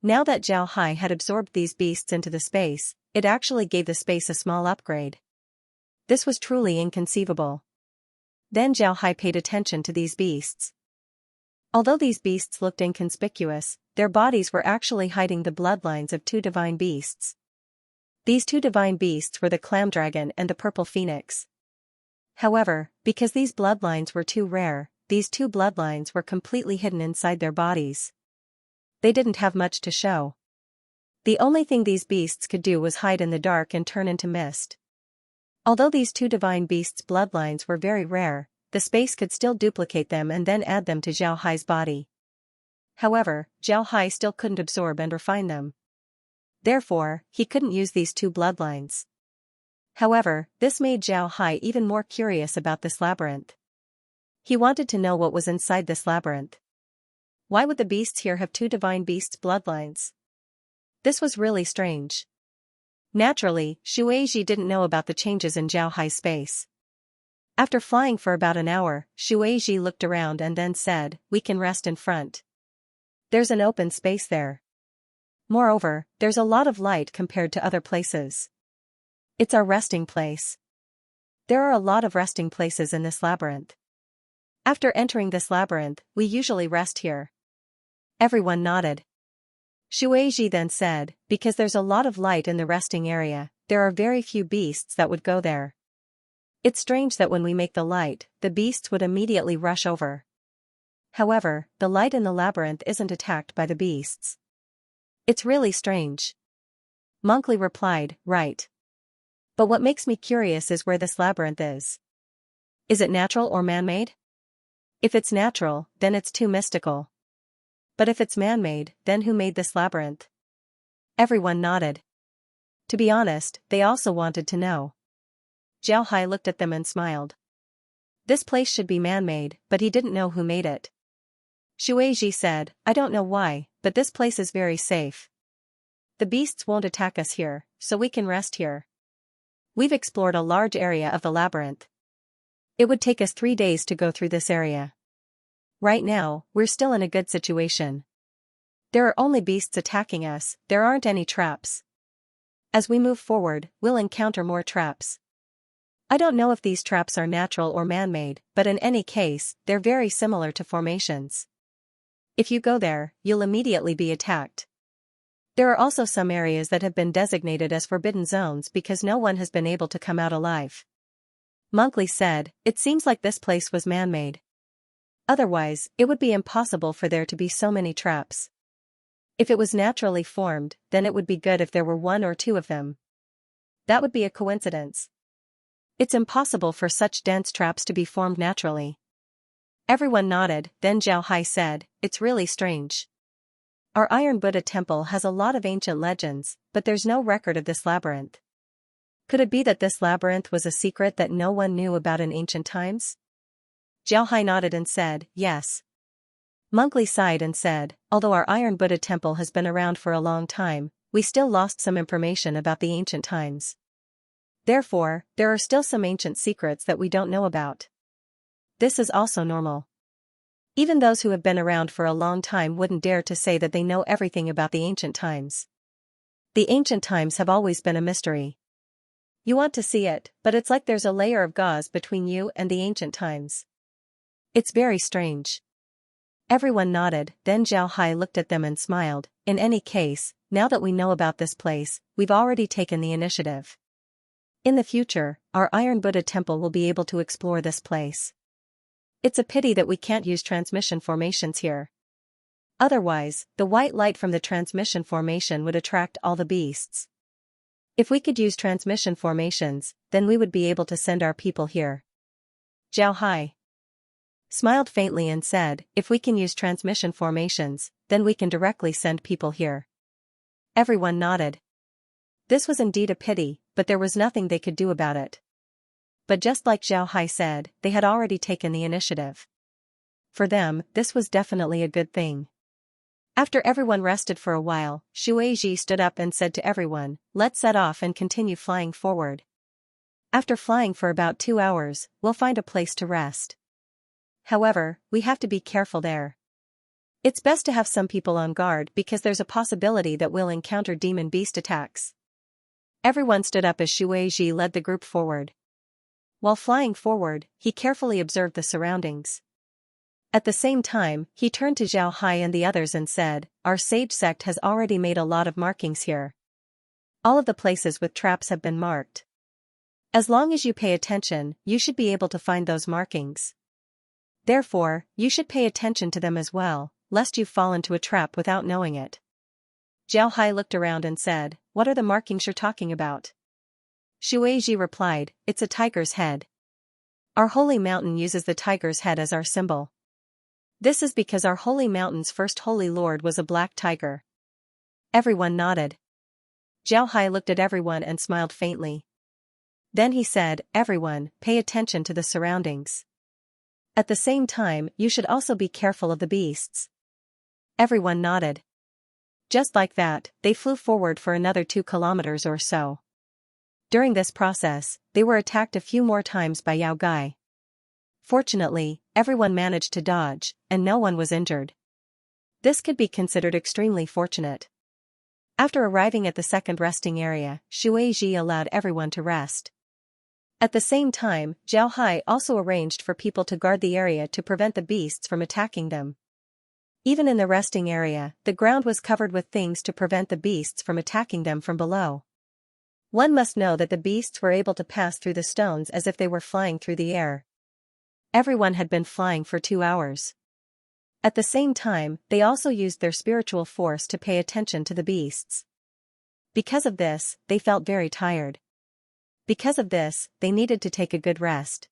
Now that Xiaohai had absorbed these beasts into the space, it actually gave the space a small upgrade. This was truly inconceivable. Then Xiaohai paid attention to these beasts. Although these beasts looked inconspicuous, their bodies were actually hiding the bloodlines of two divine beasts. These two divine beasts were the clam dragon and the purple phoenix. However, because these bloodlines were too rare, these two bloodlines were completely hidden inside their bodies. They didn't have much to show. The only thing these beasts could do was hide in the dark and turn into mist. Although these two divine beasts' bloodlines were very rare, the space could still duplicate them and then add them to Zhao Hai's body. However, Zhao Hai still couldn't absorb and refine them. Therefore, he couldn't use these two bloodlines. However, this made Zhao Hai even more curious about this labyrinth. He wanted to know what was inside this labyrinth. Why would the beasts here have two divine beasts' bloodlines? This was really strange. Naturally, Xueji didn't know about the changes in Zhao Hai's space. After flying for about an hour, Xueji looked around and then said, "We can rest in front. There's an open space there. Moreover, there's a lot of light compared to other places. It's our resting place. There are a lot of resting places in this labyrinth. After entering this labyrinth, we usually rest here." Everyone nodded. Xueji then said, "Because there's a lot of light in the resting area, there are very few beasts that would go there. It's strange that when we make the light, the beasts would immediately rush over. However, the light in the labyrinth isn't attacked by the beasts. It's really strange." Monkey replied, "Right. But what makes me curious is where this labyrinth is. Is it natural or man-made? If it's natural, then it's too mystical. But if it's man-made, then who made this labyrinth?" Everyone nodded. To be honest, they also wanted to know. Zhao Hai looked at them and smiled. This place should be man-made, but he didn't know who made it. Xueji said, "I don't know why, but this place is very safe. The beasts won't attack us here, so we can rest here. We've explored a large area of the labyrinth. It would take us 3 days to go through this area. Right now, we're still in a good situation. There are only beasts attacking us, there aren't any traps. As we move forward, we'll encounter more traps. I don't know if these traps are natural or man-made, but in any case, they're very similar to formations. If you go there, you'll immediately be attacked. There are also some areas that have been designated as forbidden zones because no one has been able to come out alive." Monkey said, "It seems like this place was man-made. Otherwise, it would be impossible for there to be so many traps. If it was naturally formed, then it would be good if there were 1 or 2 of them. That would be a coincidence. It's impossible for such dense traps to be formed naturally." Everyone nodded, then Zhao Hai said, "It's really strange. Our Iron Buddha temple has a lot of ancient legends, but there's no record of this labyrinth. Could it be that this labyrinth was a secret that no one knew about in ancient times?" Zhao Hai nodded and said, "Yes." Monkey sighed and said, "Although our Iron Buddha temple has been around for a long time, we still lost some information about the ancient times. Therefore, there are still some ancient secrets that we don't know about. This is also normal. Even those who have been around for a long time wouldn't dare to say that they know everything about the ancient times. The ancient times have always been a mystery. You want to see it, but it's like there's a layer of gauze between you and the ancient times. It's very strange." Everyone nodded, then Zhao Hai looked at them and smiled. "In any case, now that we know about this place, we've already taken the initiative. In the future, our Iron Buddha temple will be able to explore this place. It's a pity that we can't use transmission formations here. Otherwise, the white light from the transmission formation would attract all the beasts. If we could use transmission formations, then we would be able to send our people here." Zhao Hai smiled faintly and said, "If we can use transmission formations, then we can directly send people here." Everyone nodded. This was indeed a pity, but there was nothing they could do about it. But just like Zhao Hai said, they had already taken the initiative. For them, this was definitely a good thing. After everyone rested for a while, Xueji stood up and said to everyone, "Let's set off and continue flying forward. After flying for about 2 hours, we'll find a place to rest. However, we have to be careful there. It's best to have some people on guard because there's a possibility that we'll encounter demon beast attacks." Everyone stood up as Xueji led the group forward. While flying forward, he carefully observed the surroundings. At the same time, he turned to Zhao Hai and the others and said, "Our sage sect has already made a lot of markings here. All of the places with traps have been marked. As long as you pay attention, you should be able to find those markings. Therefore, you should pay attention to them as well, lest you fall into a trap without knowing it." Jiao Hai looked around and said, "What are the markings you're talking about?" Shuiji replied, "It's a tiger's head. Our holy mountain uses the tiger's head as our symbol. This is because our holy mountain's first holy lord was a black tiger." Everyone nodded. Jiao Hai looked at everyone and smiled faintly. Then he said, "Everyone, pay attention to the surroundings. At the same time, you should also be careful of the beasts." Everyone nodded. Just like that, they flew forward for another 2 kilometers or so. During this process, they were attacked a few more times by Yao Gai. Fortunately, everyone managed to dodge, and no one was injured. This could be considered extremely fortunate. After arriving at the second resting area, Shuiji allowed everyone to rest. At the same time, Jiao Hai also arranged for people to guard the area to prevent the beasts from attacking them. Even in the resting area, the ground was covered with things to prevent the beasts from attacking them from below. One must know that the beasts were able to pass through the stones as if they were flying through the air. Everyone had been flying for 2 hours. At the same time, they also used their spiritual force to pay attention to the beasts. Because of this, they felt very tired. Because of this, they needed to take a good rest.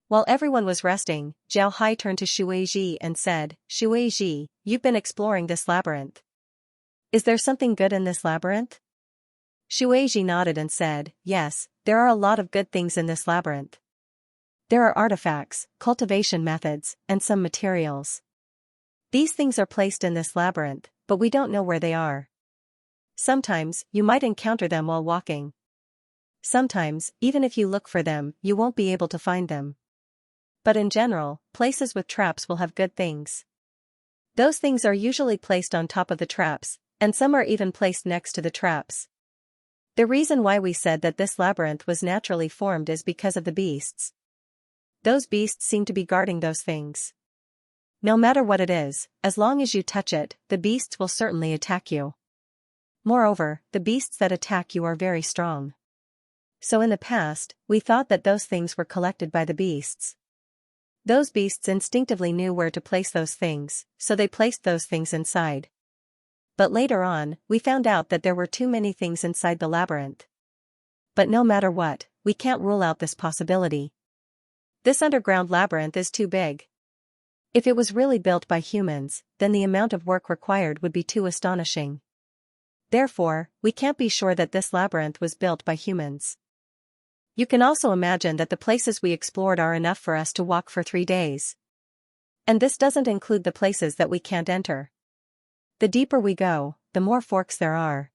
While everyone was resting, Jiao Hai turned to Shuiji and said, "Shuiji, you've been exploring this labyrinth. Is there something good in this labyrinth?" Shuiji nodded and said, "Yes, there are a lot of good things in this labyrinth. There are artifacts, cultivation methods, and some materials. These things are placed in this labyrinth, but we don't know where they are. Sometimes, you might encounter them while walking. Sometimes, even if you look for them, you won't be able to find them. But in general, places with traps will have good things. Those things are usually placed on top of the traps, and some are even placed next to the traps. The reason why we said that this labyrinth was naturally formed is because of the beasts. Those beasts seem to be guarding those things. No matter what it is, as long as you touch it, the beasts will certainly attack you. Moreover, the beasts that attack you are very strong. So in the past, we thought that those things were collected by the beasts. Those beasts instinctively knew where to place those things, so they placed those things inside. But later on, we found out that there were too many things inside the labyrinth. But no matter what, we can't rule out this possibility. This underground labyrinth is too big. If it was really built by humans, then the amount of work required would be too astonishing. Therefore, we can't be sure that this labyrinth was built by humans. You can also imagine that the places we explored are enough for us to walk for 3 days. And this doesn't include the places that we can't enter. The deeper we go, the more forks there are.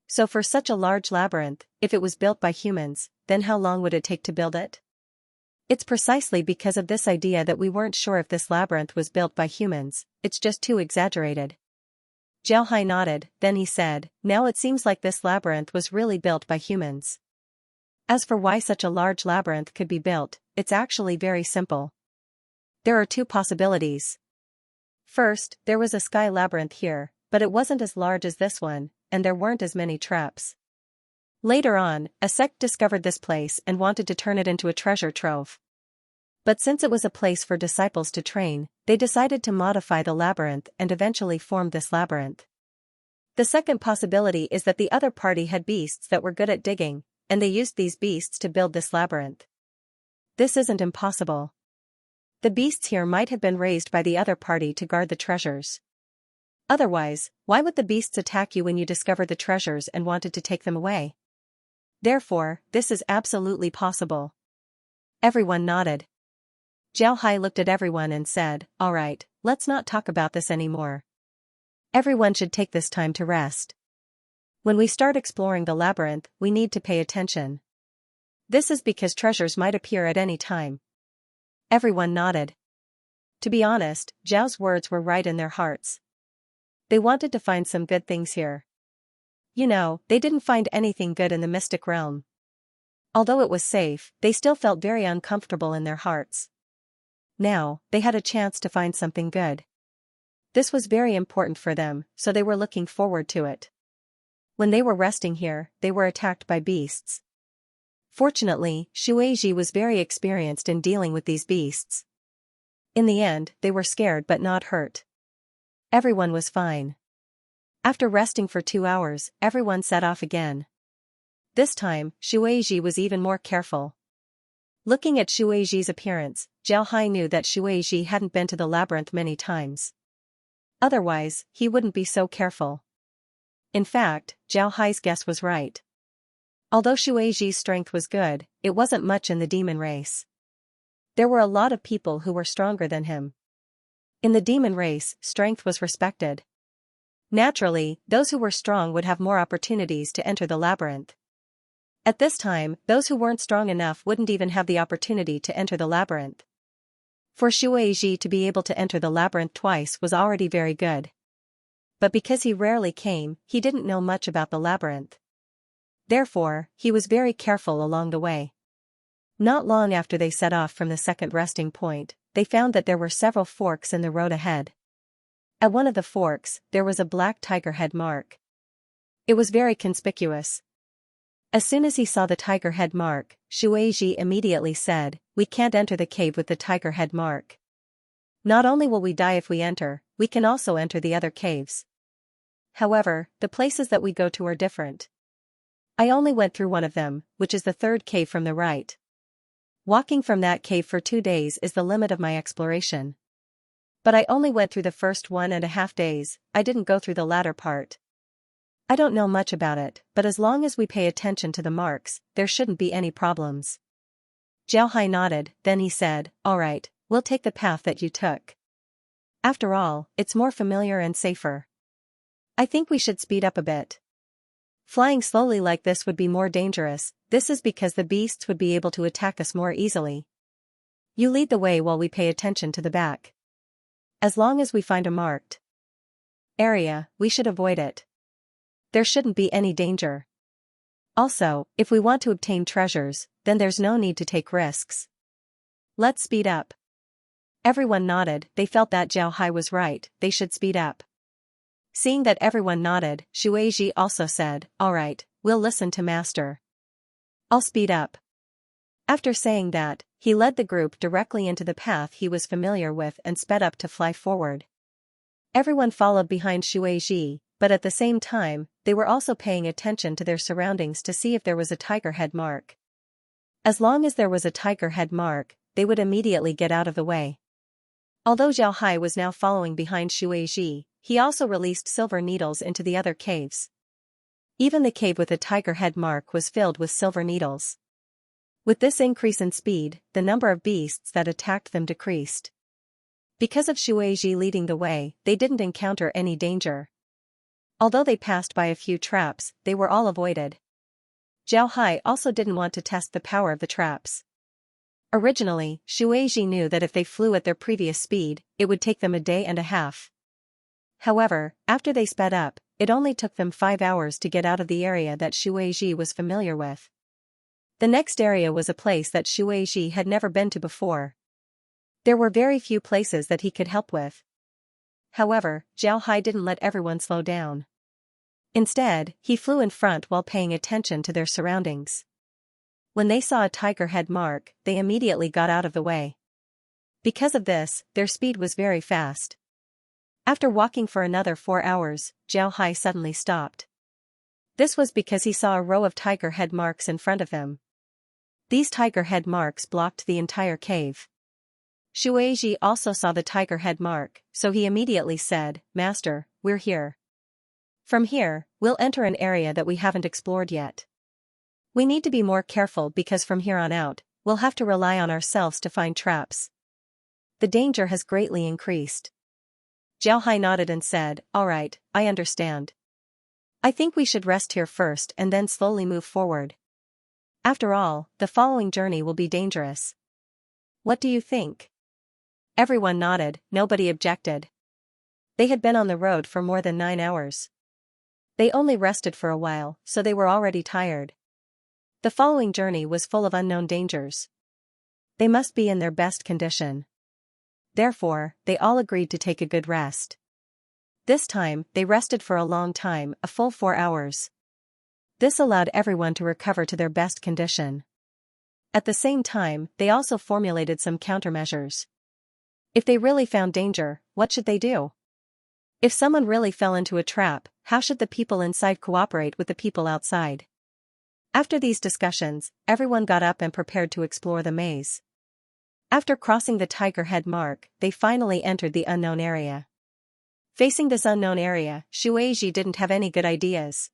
So for such a large labyrinth, if it was built by humans, then how long would it take to build it? It's precisely because of this idea that we weren't sure if this labyrinth was built by humans, it's just too exaggerated. Jiao Hai nodded, then he said, "Now it seems like this labyrinth was really built by humans. As for why such a large labyrinth could be built, it's actually very simple. There are 2 possibilities. First, there was a sky labyrinth here, but it wasn't as large as this one, and there weren't as many traps. Later on, a sect discovered this place and wanted to turn it into a treasure trove. But since it was a place for disciples to train, they decided to modify the labyrinth and eventually formed this labyrinth. The second possibility is that the other party had beasts that were good at digging, and they used these beasts to build this labyrinth. This isn't impossible. The beasts here might have been raised by the other party to guard the treasures. Otherwise, why would the beasts attack you when you discovered the treasures and wanted to take them away? Therefore, this is absolutely possible." Everyone nodded. Jiao Hai looked at everyone and said, "All right, let's not talk about this anymore. Everyone should take this time to rest. When we start exploring the labyrinth, we need to pay attention. This is because treasures might appear at any time." Everyone nodded. To be honest, Zhao's words were right in their hearts. They wanted to find some good things here. You know, they didn't find anything good in the mystic realm. Although it was safe, they still felt very uncomfortable in their hearts. Now, they had a chance to find something good. This was very important for them, so they were looking forward to it. When they were resting here, they were attacked by beasts. Fortunately, Shuiji was very experienced in dealing with these beasts. In the end, they were scared but not hurt. Everyone was fine. After resting for 2 hours, everyone set off again. This time, Shueiji was even more careful. Looking at Shueiji's appearance, Zhao Hai knew that Shueiji hadn't been to the labyrinth many times. Otherwise, he wouldn't be so careful. In fact, Zhao Hai's guess was right. Although Shueiji's strength was good, it wasn't much in the demon race. There were a lot of people who were stronger than him. In the demon race, strength was respected. Naturally, those who were strong would have more opportunities to enter the labyrinth. At this time, those who weren't strong enough wouldn't even have the opportunity to enter the labyrinth. For Shueiji to be able to enter the labyrinth twice was already very good. But because he rarely came, he didn't know much about the labyrinth. Therefore, he was very careful along the way. Not long after they set off from the second resting point, they found that there were several forks in the road ahead. At one of the forks, there was a black tiger head mark. It was very conspicuous. As soon as he saw the tiger head mark, Shueiji immediately said, "We can't enter the cave with the tiger head mark. Not only will we die if we enter, we can also enter the other caves. However, the places that we go to are different. I only went through one of them, which is the third cave from the right. Walking from that cave for 2 days is the limit of my exploration. But I only went through the first 1.5 days, I didn't go through the latter part. I don't know much about it, but as long as we pay attention to the marks, there shouldn't be any problems." Zhao Hai nodded, then he said, "All right, we'll take the path that you took. After all, it's more familiar and safer. I think we should speed up a bit. Flying slowly like this would be more dangerous, this is because the beasts would be able to attack us more easily. You lead the way while we pay attention to the back. As long as we find a marked area, we should avoid it. There shouldn't be any danger. Also, if we want to obtain treasures, then there's no need to take risks. Let's speed up." Everyone nodded, they felt that Zhao Hai was right, they should speed up. Seeing that everyone nodded, Shueiji also said, "All right, we'll listen to Master. I'll speed up." After saying that, he led the group directly into the path he was familiar with and sped up to fly forward. Everyone followed behind Shueiji, but at the same time, they were also paying attention to their surroundings to see if there was a tiger head mark. As long as there was a tiger head mark, they would immediately get out of the way. Although Zhao Hai was now following behind Shueiji, he also released silver needles into the other caves. Even the cave with a tiger head mark was filled with silver needles. With this increase in speed, the number of beasts that attacked them decreased. Because of Shueiji leading the way, they didn't encounter any danger. Although they passed by a few traps, they were all avoided. Zhao Hai also didn't want to test the power of the traps. Originally, Shueiji knew that if they flew at their previous speed, it would take them a day and a half. However, after they sped up, it only took them 5 hours to get out of the area that Shueiji was familiar with. The next area was a place that Shueiji had never been to before. There were very few places that he could help with. However, Zhao Hai didn't let everyone slow down. Instead, he flew in front while paying attention to their surroundings. When they saw a tiger head mark, they immediately got out of the way. Because of this, their speed was very fast. After walking for another 4 hours, Zhao Hai suddenly stopped. This was because he saw a row of tiger head marks in front of him. These tiger head marks blocked the entire cave. Shueiji also saw the tiger head mark, so he immediately said, "Master, we're here. From here, we'll enter an area that we haven't explored yet. We need to be more careful because from here on out, we'll have to rely on ourselves to find traps. The danger has greatly increased." Zhao Hai nodded and said, "All right, I understand. I think we should rest here first and then slowly move forward. After all, the following journey will be dangerous. What do you think?" Everyone nodded, nobody objected. They had been on the road for more than 9 hours. They only rested for a while, so they were already tired. The following journey was full of unknown dangers. They must be in their best condition. Therefore, they all agreed to take a good rest. This time, they rested for a long time, a full 4 hours. This allowed everyone to recover to their best condition. At the same time, they also formulated some countermeasures. If they really found danger, what should they do? If someone really fell into a trap, how should the people inside cooperate with the people outside? After these discussions, everyone got up and prepared to explore the maze. After crossing the tiger head mark, they finally entered the unknown area. Facing this unknown area, Xianxia didn't have any good ideas.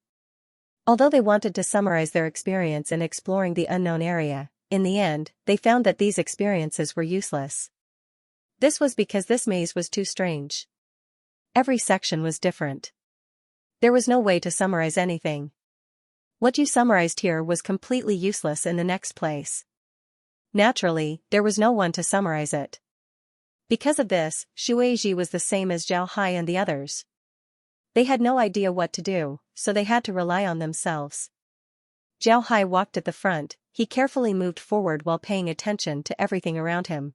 Although they wanted to summarize their experience in exploring the unknown area, in the end, they found that these experiences were useless. This was because this maze was too strange. Every section was different. There was no way to summarize anything. What you summarized here was completely useless in the next place. Naturally, there was no one to summarize it. Because of this, Xianxia was the same as Zhao Hai and the others. They had no idea what to do, so they had to rely on themselves. Zhao Hai walked at the front. He carefully moved forward while paying attention to everything around him.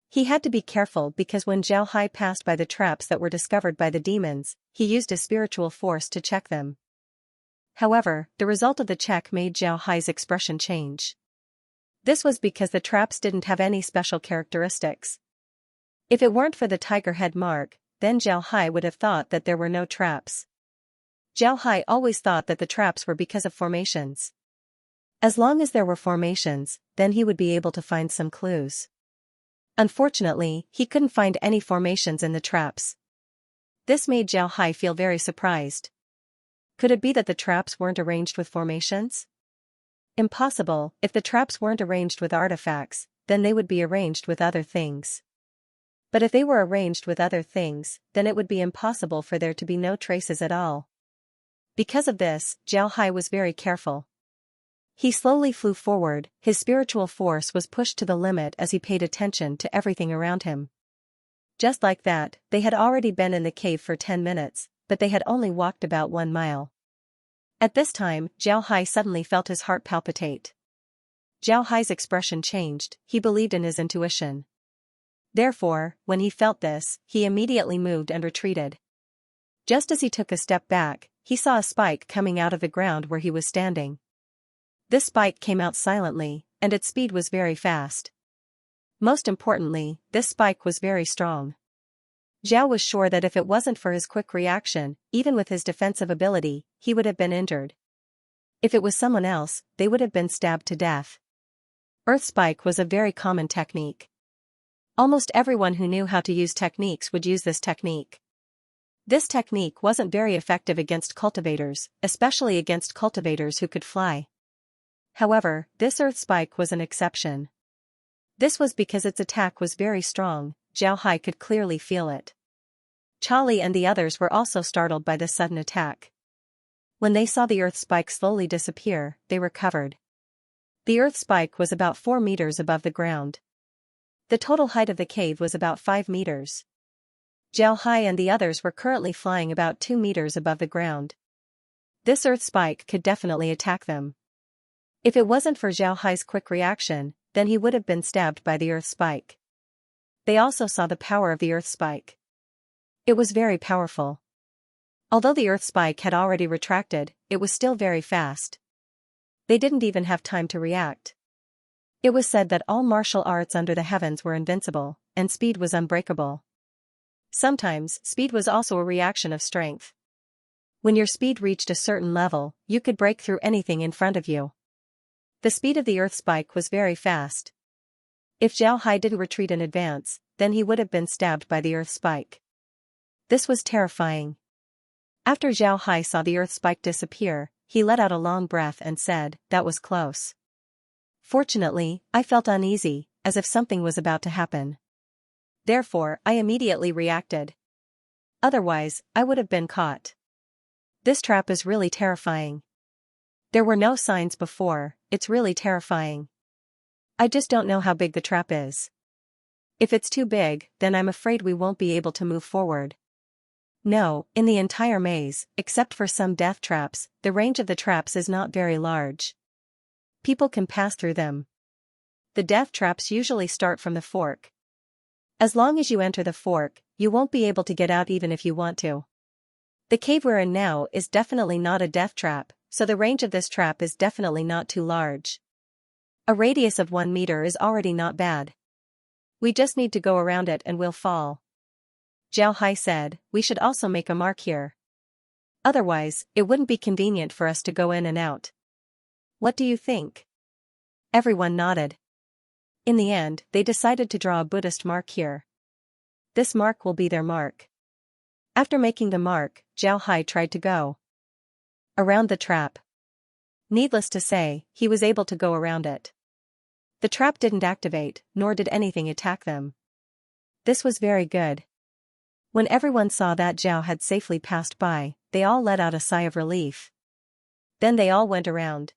He had to be careful because when Zhao Hai passed by the traps that were discovered by the demons, he used a spiritual force to check them. However, the result of the check made Zhao Hai's expression change. This was because the traps didn't have any special characteristics. If it weren't for the tiger head mark, then Zhao Hai would have thought that there were no traps. Zhao Hai always thought that the traps were because of formations. As long as there were formations, then he would be able to find some clues. Unfortunately, he couldn't find any formations in the traps. This made Zhao Hai feel very surprised. Could it be that the traps weren't arranged with formations? Impossible. If the traps weren't arranged with artifacts, then they would be arranged with other things. But if they were arranged with other things, then it would be impossible for there to be no traces at all. Because of this, Zhao Hai was very careful. He slowly flew forward. His spiritual force was pushed to the limit as he paid attention to everything around him. Just like that, they had already been in the cave for 10 minutes, but they had only walked about 1 mile. At this time, Zhao Hai suddenly felt his heart palpitate. Zhao Hai's expression changed. He believed in his intuition. Therefore, when he felt this, he immediately moved and retreated. Just as he took a step back, he saw a spike coming out of the ground where he was standing. This spike came out silently, and its speed was very fast. Most importantly, this spike was very strong. Zhao was sure that if it wasn't for his quick reaction, even with his defensive ability, he would have been injured. If it was someone else, they would have been stabbed to death. Earth spike was a very common technique. Almost everyone who knew how to use techniques would use this technique. This technique wasn't very effective against cultivators, especially against cultivators who could fly. However, this earth spike was an exception. This was because its attack was very strong. Zhao Hai could clearly feel it. Charlie and the others were also startled by this sudden attack. When they saw the earth spike slowly disappear, they recovered. The earth spike was about 4 meters above the ground. The total height of the cave was about 5 meters. Zhao Hai and the others were currently flying about 2 meters above the ground. This earth spike could definitely attack them. If it wasn't for Zhao Hai's quick reaction, then he would have been stabbed by the earth spike. They also saw the power of the earth spike. It was very powerful. Although the earth spike had already retracted, it was still very fast. They didn't even have time to react. It was said that all martial arts under the heavens were invincible, and speed was unbreakable. Sometimes, speed was also a reaction of strength. When your speed reached a certain level, you could break through anything in front of you. The speed of the earth spike was very fast. If Zhao Hai didn't retreat in advance, then he would have been stabbed by the earth spike. This was terrifying. After Zhao Hai saw the earth spike disappear, he let out a long breath and said, "That was close." Fortunately, I felt uneasy, as if something was about to happen. Therefore, I immediately reacted. Otherwise, I would have been caught. This trap is really terrifying. There were no signs before. It's really terrifying. I just don't know how big the trap is. If it's too big, then I'm afraid we won't be able to move forward. No, in the entire maze, except for some death traps, the range of the traps is not very large. People can pass through them. The death traps usually start from the fork. As long as you enter the fork, you won't be able to get out even if you want to. The cave we're in now is definitely not a death trap, so the range of this trap is definitely not too large. A radius of 1 meter is already not bad. We just need to go around it and we'll fall. Zhao Hai said, we should also make a mark here. Otherwise, it wouldn't be convenient for us to go in and out. What do you think? Everyone nodded. In the end, they decided to draw a Buddhist mark here. This mark will be their mark. After making the mark, Zhao Hai tried to go around the trap. Needless to say, he was able to go around it. The trap didn't activate, nor did anything attack them. This was very good. When everyone saw that Zhao had safely passed by, they all let out a sigh of relief. Then they all went around.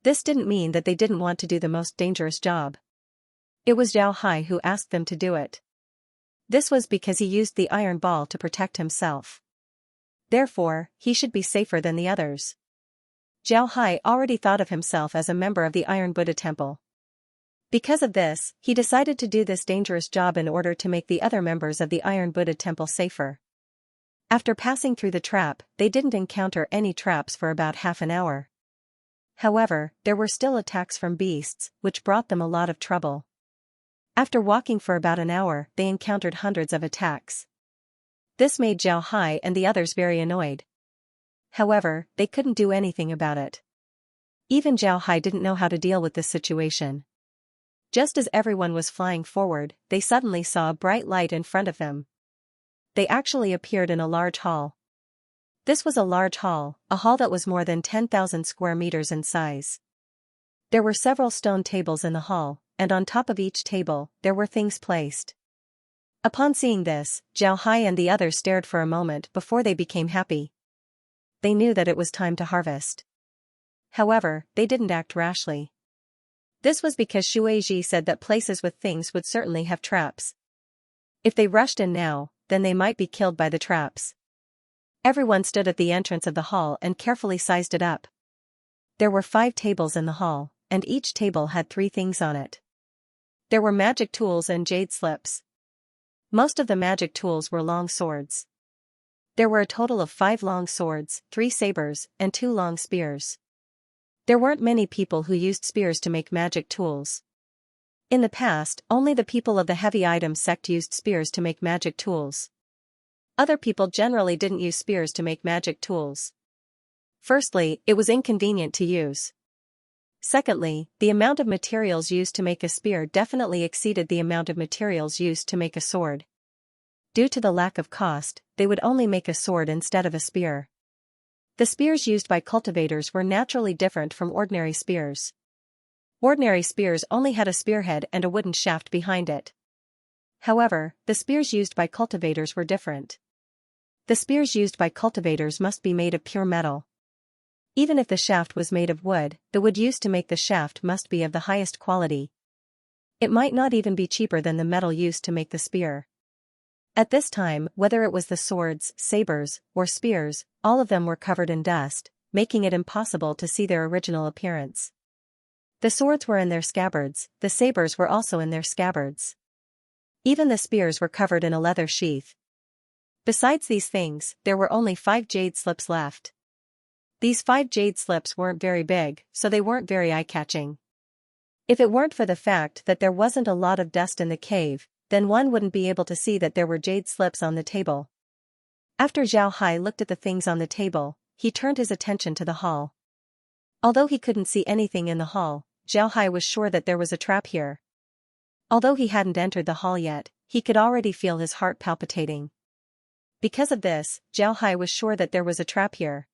This didn't mean that they didn't want to do the most dangerous job. It was Zhao Hai who asked them to do it. This was because he used the iron ball to protect himself. Therefore, he should be safer than the others. Zhao Hai already thought of himself as a member of the Iron Buddha Temple. Because of this, he decided to do this dangerous job in order to make the other members of the Iron Buddha Temple safer. After passing through the trap, they didn't encounter any traps for about half an hour. However, there were still attacks from beasts, which brought them a lot of trouble. After walking for about an hour, they encountered hundreds of attacks. This made Zhao Hai and the others very annoyed. However, they couldn't do anything about it. Even Zhao Hai didn't know how to deal with this situation. Just as everyone was flying forward, they suddenly saw a bright light in front of them. They actually appeared in a large hall. This was a large hall, a hall that was more than 10,000 square meters in size. There were several stone tables in the hall, and on top of each table, there were things placed. Upon seeing this, Zhao Hai and the others stared for a moment before they became happy. They knew that it was time to harvest. However, they didn't act rashly. This was because Shueiji said that places with things would certainly have traps. If they rushed in now, then they might be killed by the traps. Everyone stood at the entrance of the hall and carefully sized it up. There were 5 tables in the hall, and each table had 3 things on it. There were magic tools and jade slips. Most of the magic tools were long swords. There were a total of 5 long swords, 3 sabers, and 2 long spears. There weren't many people who used spears to make magic tools. In the past, only the people of the heavy items sect used spears to make magic tools. Other people generally didn't use spears to make magic tools. Firstly, it was inconvenient to use. Secondly, the amount of materials used to make a spear definitely exceeded the amount of materials used to make a sword. Due to the lack of cost, they would only make a sword instead of a spear. The spears used by cultivators were naturally different from ordinary spears. Ordinary spears only had a spearhead and a wooden shaft behind it. However, the spears used by cultivators were different. The spears used by cultivators must be made of pure metal. Even if the shaft was made of wood, the wood used to make the shaft must be of the highest quality. It might not even be cheaper than the metal used to make the spear. At this time, whether it was the swords, sabers, or spears, all of them were covered in dust, making it impossible to see their original appearance. The swords were in their scabbards, the sabers were also in their scabbards. Even the spears were covered in a leather sheath. Besides these things, there were only 5 jade slips left. These 5 jade slips weren't very big, so they weren't very eye-catching. If it weren't for the fact that there wasn't a lot of dust in the cave, then one wouldn't be able to see that there were jade slips on the table. After Zhao Hai looked at the things on the table, he turned his attention to the hall. Although he couldn't see anything in the hall, Zhao Hai was sure that there was a trap here. Although he hadn't entered the hall yet, he could already feel his heart palpitating. Because of this, Zhao Hai was sure that there was a trap here.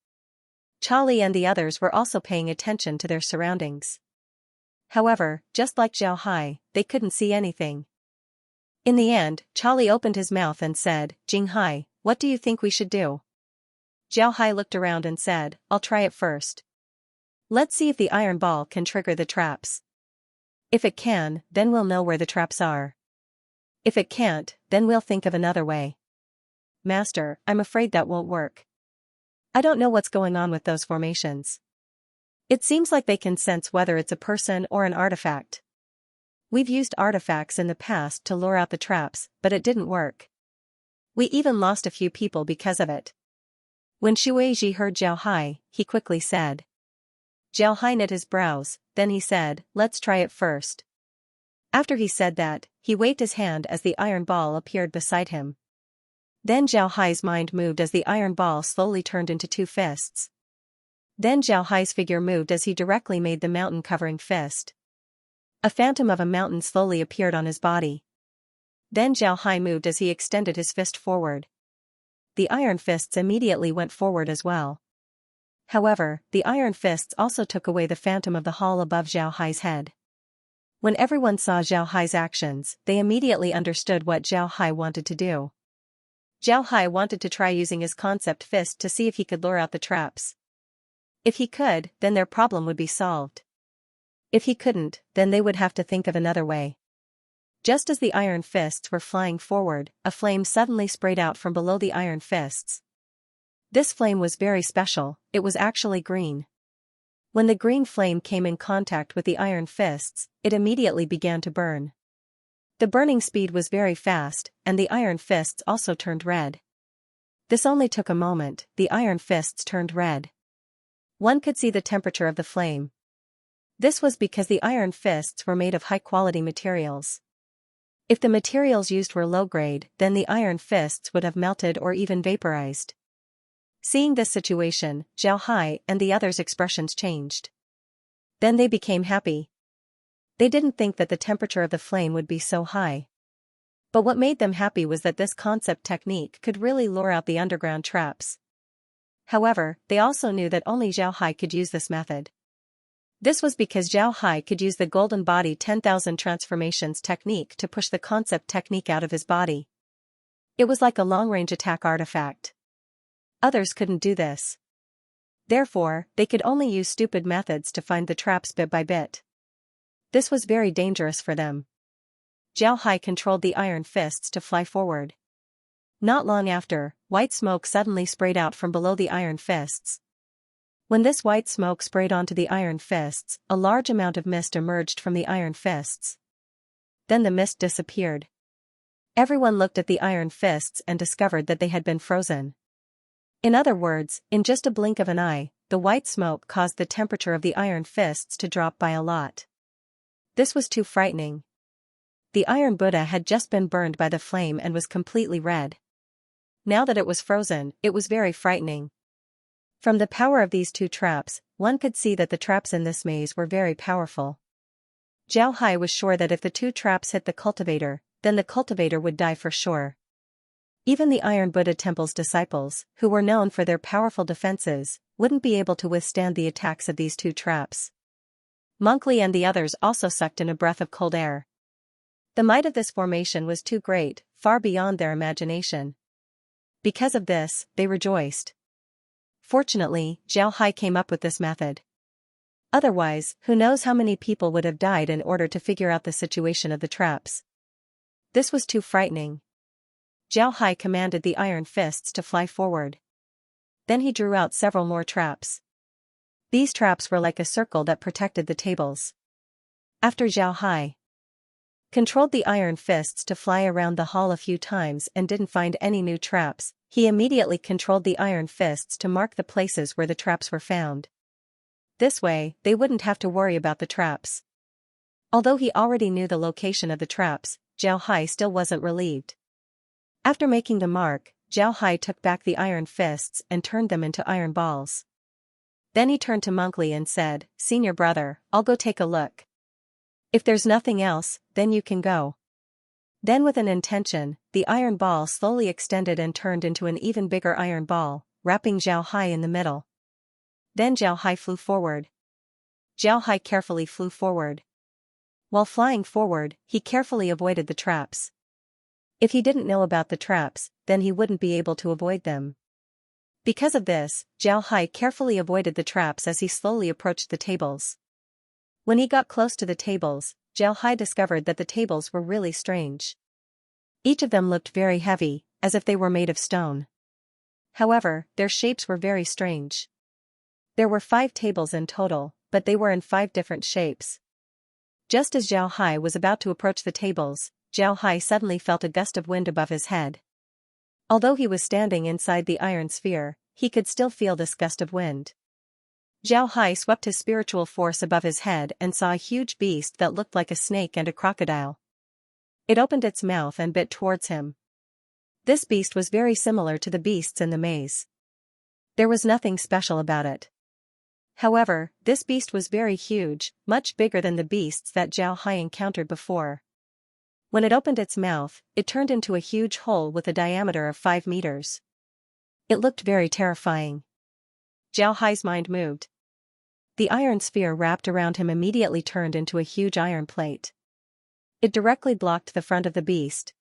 Charlie and the others were also paying attention to their surroundings. However, just like Zhao Hai, they couldn't see anything. In the end, Charlie opened his mouth and said, "Jing Hai, what do you think we should do?" Zhao Hai looked around and said, "I'll try it first. Let's see if the iron ball can trigger the traps. If it can, then we'll know where the traps are. If it can't, then we'll think of another way." "Master, I'm afraid that won't work. I don't know what's going on with those formations. It seems like they can sense whether it's a person or an artifact. We've used artifacts in the past to lure out the traps, but it didn't work. We even lost a few people because of it." When Shueiji heard Zhao Hai, he quickly said. Zhao Hai knit his brows, then he said, "Let's try it first." After he said that, he waved his hand as the iron ball appeared beside him. Then Zhao Hai's mind moved as the iron ball slowly turned into two fists. Then Zhao Hai's figure moved as he directly made the mountain-covering fist. A phantom of a mountain slowly appeared on his body. Then Zhao Hai moved as he extended his fist forward. The iron fists immediately went forward as well. However, the iron fists also took away the phantom of the hall above Zhao Hai's head. When everyone saw Zhao Hai's actions, they immediately understood what Zhao Hai wanted to do. Zhao Hai wanted to try using his concept fist to see if he could lure out the traps. If he could, then their problem would be solved. If he couldn't, then they would have to think of another way. Just as the iron fists were flying forward, a flame suddenly sprayed out from below the iron fists. This flame was very special, it was actually green. When the green flame came in contact with the iron fists, it immediately began to burn. The burning speed was very fast, and the iron fists also turned red. This only took a moment, the iron fists turned red. One could see the temperature of the flame. This was because the iron fists were made of high-quality materials. If the materials used were low-grade, then the iron fists would have melted or even vaporized. Seeing this situation, Zhao Hai and the others' expressions changed. Then they became happy. They didn't think that the temperature of the flame would be so high. But what made them happy was that this concept technique could really lure out the underground traps. However, they also knew that only Zhao Hai could use this method. This was because Zhao Hai could use the Golden Body 10,000 transformations technique to push the concept technique out of his body. It was like a long-range attack artifact. Others couldn't do this. Therefore, they could only use stupid methods to find the traps bit by bit. This was very dangerous for them. Zhao Hai controlled the iron fists to fly forward. Not long after, white smoke suddenly sprayed out from below the iron fists. When this white smoke sprayed onto the iron fists, a large amount of mist emerged from the iron fists. Then the mist disappeared. Everyone looked at the iron fists and discovered that they had been frozen. In other words, in just a blink of an eye, the white smoke caused the temperature of the iron fists to drop by a lot. This was too frightening. The Iron Buddha had just been burned by the flame and was completely red. Now that it was frozen, it was very frightening. From the power of these two traps, one could see that the traps in this maze were very powerful. Zhao Hai was sure that if the two traps hit the cultivator, then the cultivator would die for sure. Even the Iron Buddha Temple's disciples, who were known for their powerful defenses, wouldn't be able to withstand the attacks of these two traps. Monk Li and the others also sucked in a breath of cold air. The might of this formation was too great, far beyond their imagination. Because of this, they rejoiced. Fortunately, Zhao Hai came up with this method. Otherwise, who knows how many people would have died in order to figure out the situation of the traps. This was too frightening. Zhao Hai commanded the iron fists to fly forward. Then he drew out several more traps. These traps were like a circle that protected the tables. After Zhao Hai controlled the iron fists to fly around the hall a few times and didn't find any new traps, he immediately controlled the iron fists to mark the places where the traps were found. This way, they wouldn't have to worry about the traps. Although he already knew the location of the traps, Zhao Hai still wasn't relieved. After making the mark, Zhao Hai took back the iron fists and turned them into iron balls. Then he turned to Monk Li and said, "Senior brother, I'll go take a look. If there's nothing else, then you can go." Then with an intention, the iron ball slowly extended and turned into an even bigger iron ball, wrapping Zhao Hai in the middle. Then Zhao Hai flew forward. Zhao Hai carefully flew forward. While flying forward, he carefully avoided the traps. If he didn't know about the traps, then he wouldn't be able to avoid them. Because of this, Zhao Hai carefully avoided the traps as he slowly approached the tables. When he got close to the tables, Zhao Hai discovered that the tables were really strange. Each of them looked very heavy, as if they were made of stone. However, their shapes were very strange. There were 5 tables in total, but they were in 5 different shapes. Just as Zhao Hai was about to approach the tables, Zhao Hai suddenly felt a gust of wind above his head. Although he was standing inside the iron sphere, he could still feel this gust of wind. Zhao Hai swept his spiritual force above his head and saw a huge beast that looked like a snake and a crocodile. It opened its mouth and bit towards him. This beast was very similar to the beasts in the maze. There was nothing special about it. However, this beast was very huge, much bigger than the beasts that Zhao Hai encountered before. When it opened its mouth, it turned into a huge hole with a diameter of 5 meters. It looked very terrifying. Zhao Hai's mind moved. The iron sphere wrapped around him immediately turned into a huge iron plate. It directly blocked the front of the beast.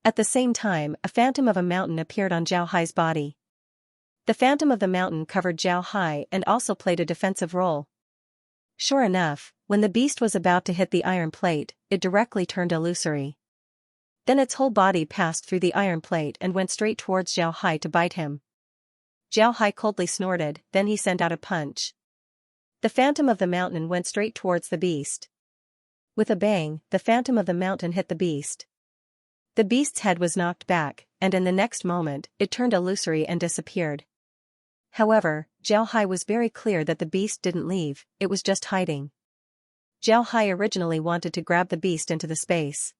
At the same time, a phantom of a mountain appeared on Zhao Hai's body. The phantom of the mountain covered Zhao Hai and also played a defensive role. Sure enough, when the beast was about to hit the iron plate, it directly turned illusory. Then its whole body passed through the iron plate and went straight towards Zhao Hai to bite him. Zhao Hai coldly snorted, then he sent out a punch. The phantom of the mountain went straight towards the beast. With a bang, the phantom of the mountain hit the beast. The beast's head was knocked back, and in the next moment, it turned illusory and disappeared. However, Zhao Hai was very clear that the beast didn't leave, it was just hiding. Zhao Hai originally wanted to grab the beast into the space.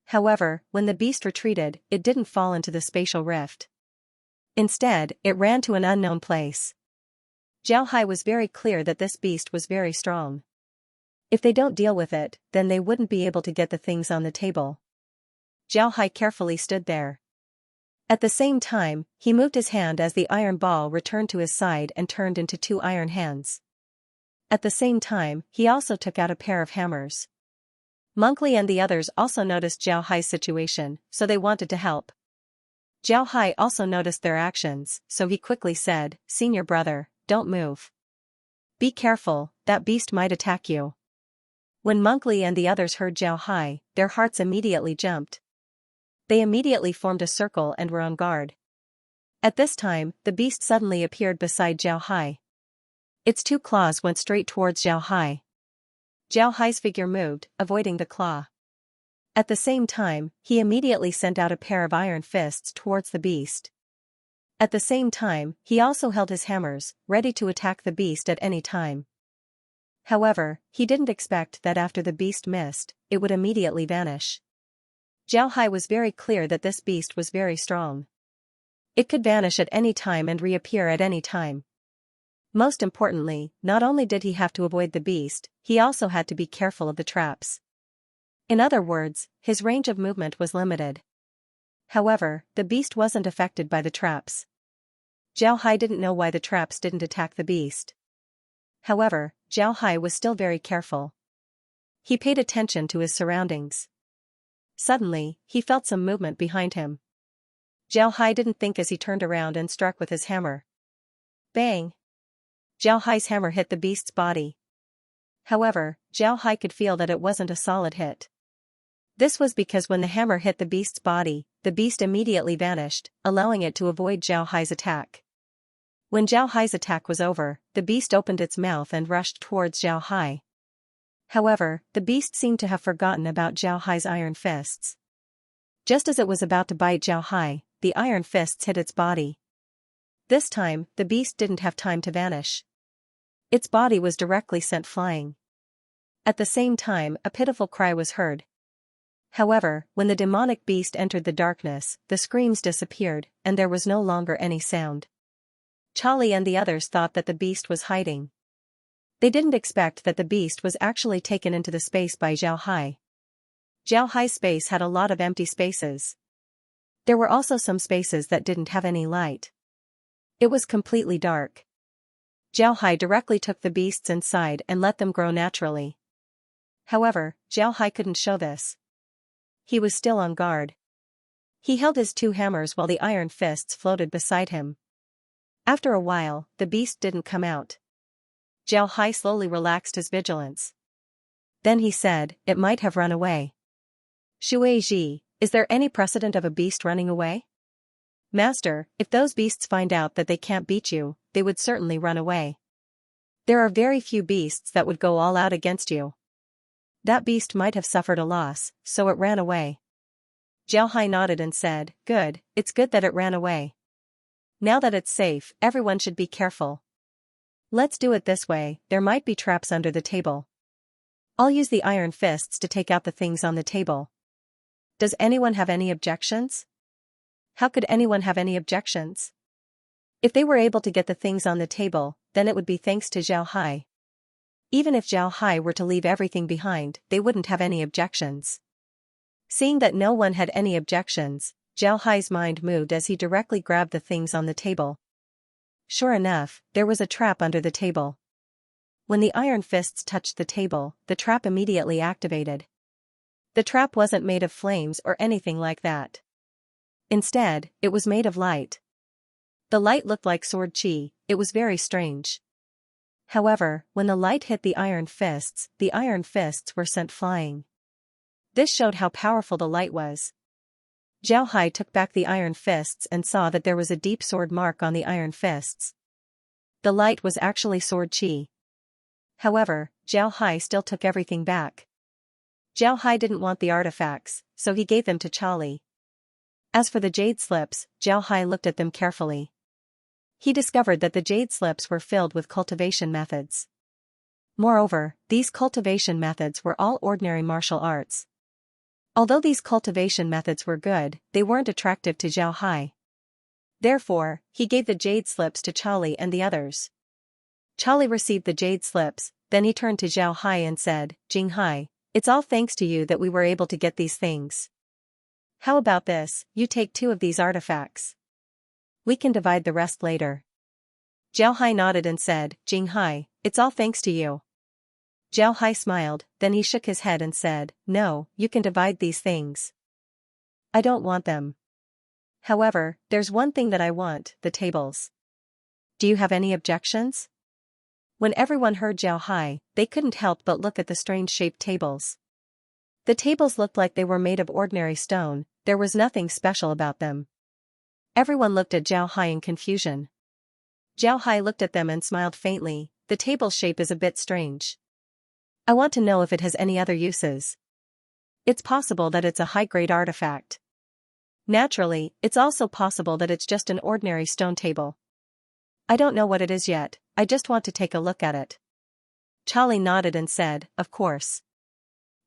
However, when the beast retreated, it didn't fall into the spatial rift. Instead, it ran to an unknown place. Zhao Hai was very clear that this beast was very strong. If they don't deal with it, then they wouldn't be able to get the things on the table. Zhao Hai carefully stood there. At the same time, he moved his hand as the iron ball returned to his side and turned into 2 iron hands. At the same time, he also took out a pair of hammers. Monkey and the others also noticed Zhao Hai's situation, so they wanted to help. Zhao Hai also noticed their actions, so he quickly said, "Senior brother, don't move. Be careful, that beast might attack you." When Monkey and the others heard Zhao Hai, their hearts immediately jumped. They immediately formed a circle and were on guard. At this time, the beast suddenly appeared beside Zhao Hai. Its 2 claws went straight towards Zhao Hai. Zhao Hai's figure moved, avoiding the claw. At the same time, he immediately sent out a pair of iron fists towards the beast. At the same time, he also held his hammers, ready to attack the beast at any time. However, he didn't expect that after the beast missed, it would immediately vanish. Zhao Hai was very clear that this beast was very strong. It could vanish at any time and reappear at any time. Most importantly, not only did he have to avoid the beast, he also had to be careful of the traps. In other words, his range of movement was limited. However, the beast wasn't affected by the traps. Zhao Hai didn't know why the traps didn't attack the beast. However, Zhao Hai was still very careful. He paid attention to his surroundings. Suddenly, he felt some movement behind him. Zhao Hai didn't think as he turned around and struck with his hammer. Bang! Zhao Hai's hammer hit the beast's body. However, Zhao Hai could feel that it wasn't a solid hit. This was because when the hammer hit the beast's body, the beast immediately vanished, allowing it to avoid Zhao Hai's attack. When Zhao Hai's attack was over, the beast opened its mouth and rushed towards Zhao Hai. However, the beast seemed to have forgotten about Zhao Hai's iron fists. Just as it was about to bite Zhao Hai, the iron fists hit its body. This time, the beast didn't have time to vanish. Its body was directly sent flying. At the same time, a pitiful cry was heard. However, when the demonic beast entered the darkness, the screams disappeared, and there was no longer any sound. Charlie and the others thought that the beast was hiding. They didn't expect that the beast was actually taken into the space by Zhao Hai. Zhao Hai's space had a lot of empty spaces. There were also some spaces that didn't have any light. It was completely dark. Zhao Hai directly took the beasts inside and let them grow naturally. However, Zhao Hai couldn't show this. He was still on guard. He held his 2 hammers while the iron fists floated beside him. After a while, the beast didn't come out. Zhao Hai slowly relaxed his vigilance. Then he said, "It might have run away." "Shui Ji, is there any precedent of a beast running away?" "Master, if those beasts find out that they can't beat you, they would certainly run away. There are very few beasts that would go all out against you. That beast might have suffered a loss, so it ran away." Zhao Hai nodded and said, "Good, it's good that it ran away. Now that it's safe, everyone should be careful. Let's do it this way, there might be traps under the table. I'll use the iron fists to take out the things on the table. Does anyone have any objections?" How could anyone have any objections? If they were able to get the things on the table, then it would be thanks to Zhao Hai. Even if Zhao Hai were to leave everything behind, they wouldn't have any objections. Seeing that no one had any objections, Zhao Hai's mind moved as he directly grabbed the things on the table. Sure enough, there was a trap under the table. When the iron fists touched the table, the trap immediately activated. The trap wasn't made of flames or anything like that. Instead, it was made of light. The light looked like sword chi. It was very strange. However, when the light hit the iron fists were sent flying. This showed how powerful the light was. Zhao Hai took back the iron fists and saw that there was a deep sword mark on the iron fists. The light was actually sword chi. However, Zhao Hai still took everything back. Zhao Hai didn't want the artifacts, so he gave them to Charlie. As for the jade slips, Zhao Hai looked at them carefully. He discovered that the jade slips were filled with cultivation methods. Moreover, these cultivation methods were all ordinary martial arts. Although these cultivation methods were good, they weren't attractive to Zhao Hai. Therefore, he gave the jade slips to Charlie and the others. Charlie received the jade slips, then he turned to Zhao Hai and said, "Jing Hai, it's all thanks to you that we were able to get these things. How about this, you take 2 of these artifacts. We can divide the rest later." Zhao Hai nodded and said, "Jing Hai, it's all thanks to you." Zhao Hai smiled, then he shook his head and said, "No, you can divide these things. I don't want them. However, there's one thing that I want, the tables. Do you have any objections?" When everyone heard Zhao Hai, they couldn't help but look at the strange-shaped tables. The tables looked like they were made of ordinary stone, there was nothing special about them. Everyone looked at Zhao Hai in confusion. Zhao Hai looked at them and smiled faintly. "The table shape is a bit strange. I want to know if it has any other uses. It's possible that it's a high-grade artifact. Naturally, it's also possible that it's just an ordinary stone table. I don't know what it is yet, I just want to take a look at it." Charlie nodded and said, "Of course.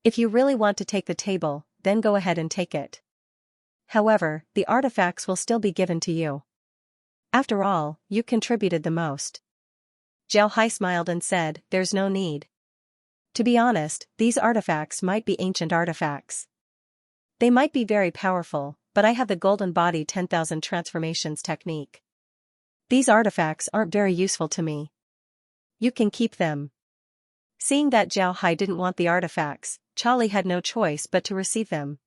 If you really want to take the table, then go ahead and take it. However, the artifacts will still be given to you. After all, you contributed the most." Zhao Hai smiled and said, "There's no need. To be honest, these artifacts might be ancient artifacts. They might be very powerful, but I have the Golden Body 10,000 transformations technique. These artifacts aren't very useful to me. You can keep them." Seeing that Zhao Hai didn't want the artifacts, Charlie had no choice but to receive them.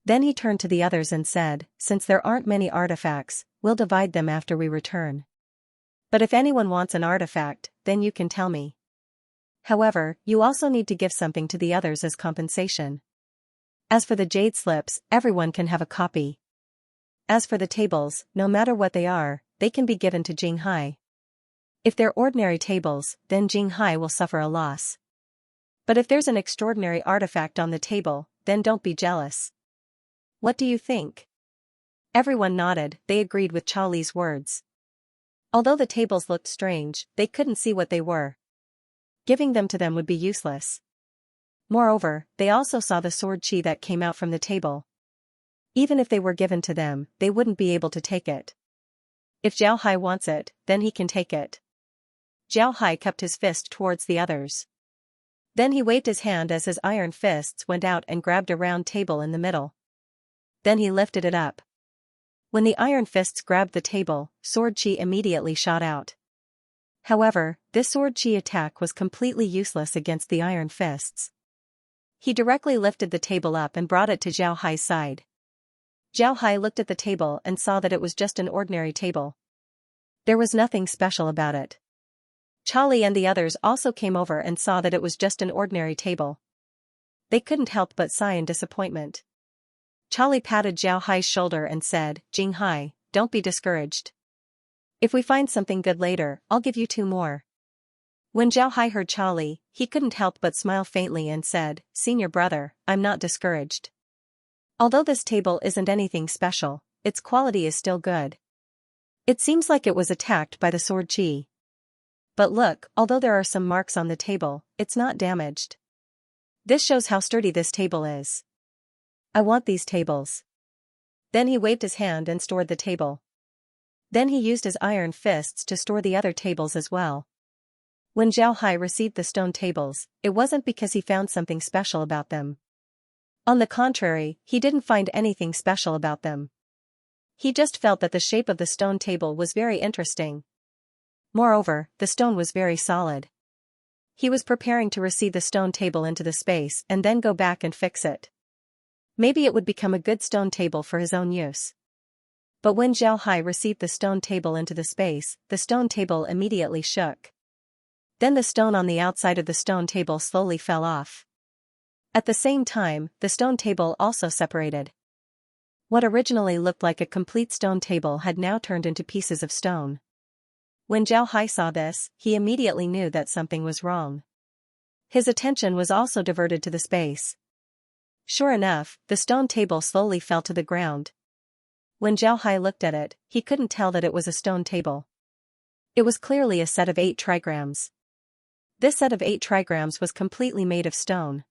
Then he turned to the others and said, "Since there aren't many artifacts, we'll divide them after we return. But if anyone wants an artifact, then you can tell me. However, you also need to give something to the others as compensation. As for the jade slips, everyone can have a copy. As for the tables, no matter what they are, they can be given to Jing Hai. If they're ordinary tables, then Jing Hai will suffer a loss. But if there's an extraordinary artifact on the table, then don't be jealous. What do you think?" Everyone nodded, they agreed with Charlie's words. Although the tables looked strange, they couldn't see what they were. Giving them to them would be useless. Moreover, they also saw the sword chi that came out from the table. Even if they were given to them, they wouldn't be able to take it. If Zhao Hai wants it, then he can take it. Zhao Hai cupped his fist towards the others. Then he waved his hand as his iron fists went out and grabbed a round table in the middle. Then he lifted it up. When the iron fists grabbed the table, sword chi immediately shot out. However, this sword chi attack was completely useless against the iron fists. He directly lifted the table up and brought it to Zhao Hai's side. Zhao Hai looked at the table and saw that it was just an ordinary table. There was nothing special about it. Charlie and the others also came over and saw that it was just an ordinary table. They couldn't help but sigh in disappointment. Charlie patted Zhao Hai's shoulder and said, "Jing Hai, don't be discouraged. If we find something good later, I'll give you 2 more. When Zhao Hai heard Charlie, he couldn't help but smile faintly and said, "Senior brother, I'm not discouraged. Although this table isn't anything special, its quality is still good. It seems like it was attacked by the sword chi. But look, although there are some marks on the table, it's not damaged. This shows how sturdy this table is. I want these tables." Then he waved his hand and stored the table. Then he used his iron fists to store the other tables as well. When Zhao Hai received the stone tables, it wasn't because he found something special about them. On the contrary, he didn't find anything special about them. He just felt that the shape of the stone table was very interesting. Moreover, the stone was very solid. He was preparing to receive the stone table into the space and then go back and fix it. Maybe it would become a good stone table for his own use. But when Zhao Hai received the stone table into the space, the stone table immediately shook. Then the stone on the outside of the stone table slowly fell off. At the same time, the stone table also separated. What originally looked like a complete stone table had now turned into pieces of stone. When Zhao Hai saw this, he immediately knew that something was wrong. His attention was also diverted to the space. Sure enough, the stone table slowly fell to the ground. When Zhao Hai looked at it, he couldn't tell that it was a stone table. It was clearly a set of 8 trigrams. This set of 8 trigrams was completely made of stone.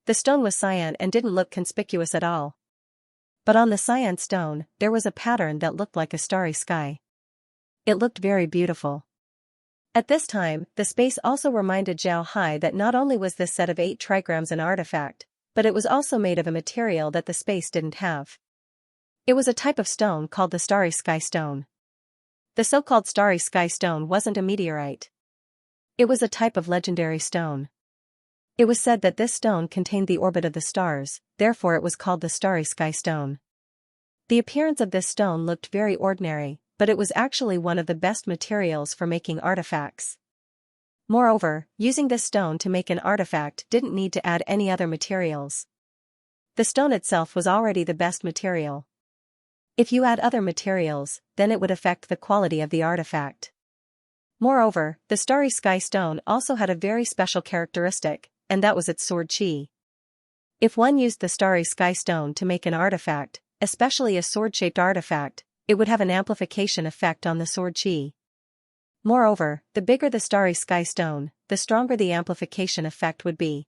The stone was cyan and didn't look conspicuous at all. But on the cyan stone, there was a pattern that looked like a starry sky. It looked very beautiful. At this time, the space also reminded Zhao Hai that not only was this set of 8 trigrams an artifact, but it was also made of a material that the space didn't have. It was a type of stone called the starry sky stone. The so-called starry sky stone wasn't a meteorite. It was a type of legendary stone. It was said that this stone contained the orbit of the stars, therefore it was called the starry sky stone. The appearance of this stone looked very ordinary, but it was actually one of the best materials for making artifacts. Moreover, using this stone to make an artifact didn't need to add any other materials. The stone itself was already the best material. If you add other materials, then it would affect the quality of the artifact. Moreover, the starry sky stone also had a very special characteristic, and that was its sword chi. If one used the starry sky stone to make an artifact, especially a sword-shaped artifact, it would have an amplification effect on the sword chi. Moreover, the bigger the starry sky stone, the stronger the amplification effect would be.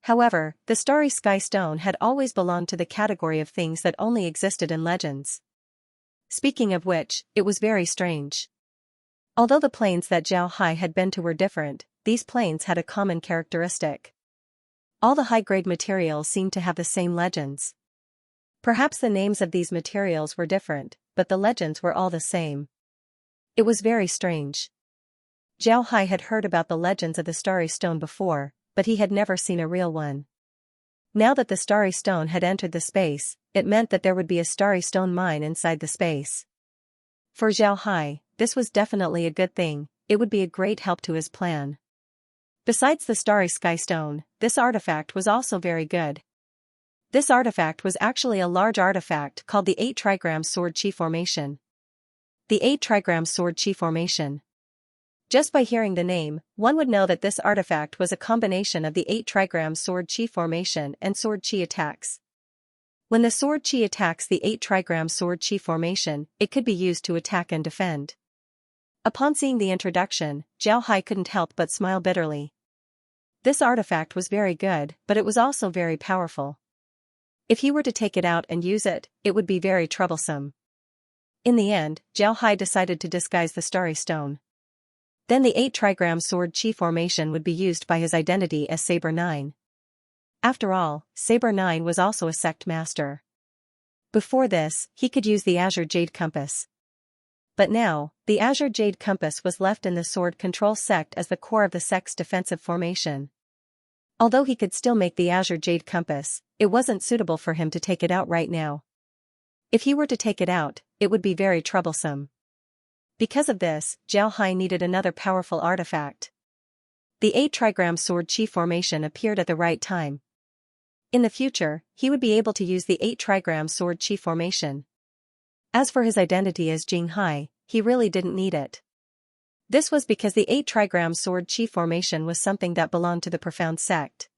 However, the starry sky stone had always belonged to the category of things that only existed in legends. Speaking of which, it was very strange. Although the planes that Zhao Hai had been to were different, these planes had a common characteristic. All the high-grade materials seemed to have the same legends. Perhaps the names of these materials were different, but the legends were all the same. It was very strange. Zhao Hai had heard about the legends of the starry stone before, but he had never seen a real one. Now that the starry stone had entered the space, it meant that there would be a starry stone mine inside the space. For Zhao Hai, this was definitely a good thing, it would be a great help to his plan. Besides the starry sky stone, this artifact was also very good. This artifact was actually a large artifact called the 8 trigram sword chi formation. The 8 trigram sword chi formation. Just by hearing the name, one would know that this artifact was a combination of the 8 trigram sword chi formation and sword chi attacks. When the sword chi attacks the 8 trigram sword chi formation, it could be used to attack and defend. Upon seeing the introduction, Zhao Hai couldn't help but smile bitterly. This artifact was very good, but it was also very powerful. If he were to take it out and use it, it would be very troublesome. In the end, Zhao Hai decided to disguise the starry stone. Then the 8 trigram sword chi formation would be used by his identity as Saber 9. After all, Saber 9 was also a sect master. Before this, he could use the Azure Jade Compass. But now, the Azure Jade Compass was left in the Sword Control sect as the core of the sect's defensive formation. Although he could still make the Azure Jade Compass, it wasn't suitable for him to take it out right now. If he were to take it out, it would be very troublesome. Because of this, Zhao Hai needed another powerful artifact. The 8 trigram sword chi formation appeared at the right time. In the future, he would be able to use the 8 trigram sword chi formation. As for his identity as Jing Hai, he really didn't need it. This was because the 8 trigram sword chi formation was something that belonged to the profound sect.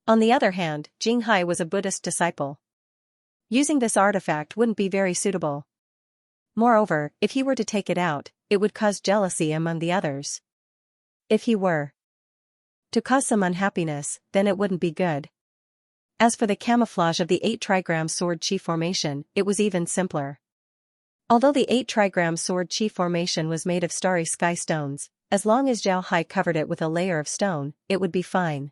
On the other hand, Jing Hai was a Buddhist disciple. Using this artifact wouldn't be very suitable. Moreover, if he were to take it out, it would cause jealousy among the others. If he were to cause some unhappiness, then it wouldn't be good. As for the camouflage of the 8 trigram sword chi formation, it was even simpler. Although the 8 trigram sword chi formation was made of starry sky stones, as long as Zhao Hai covered it with a layer of stone, it would be fine.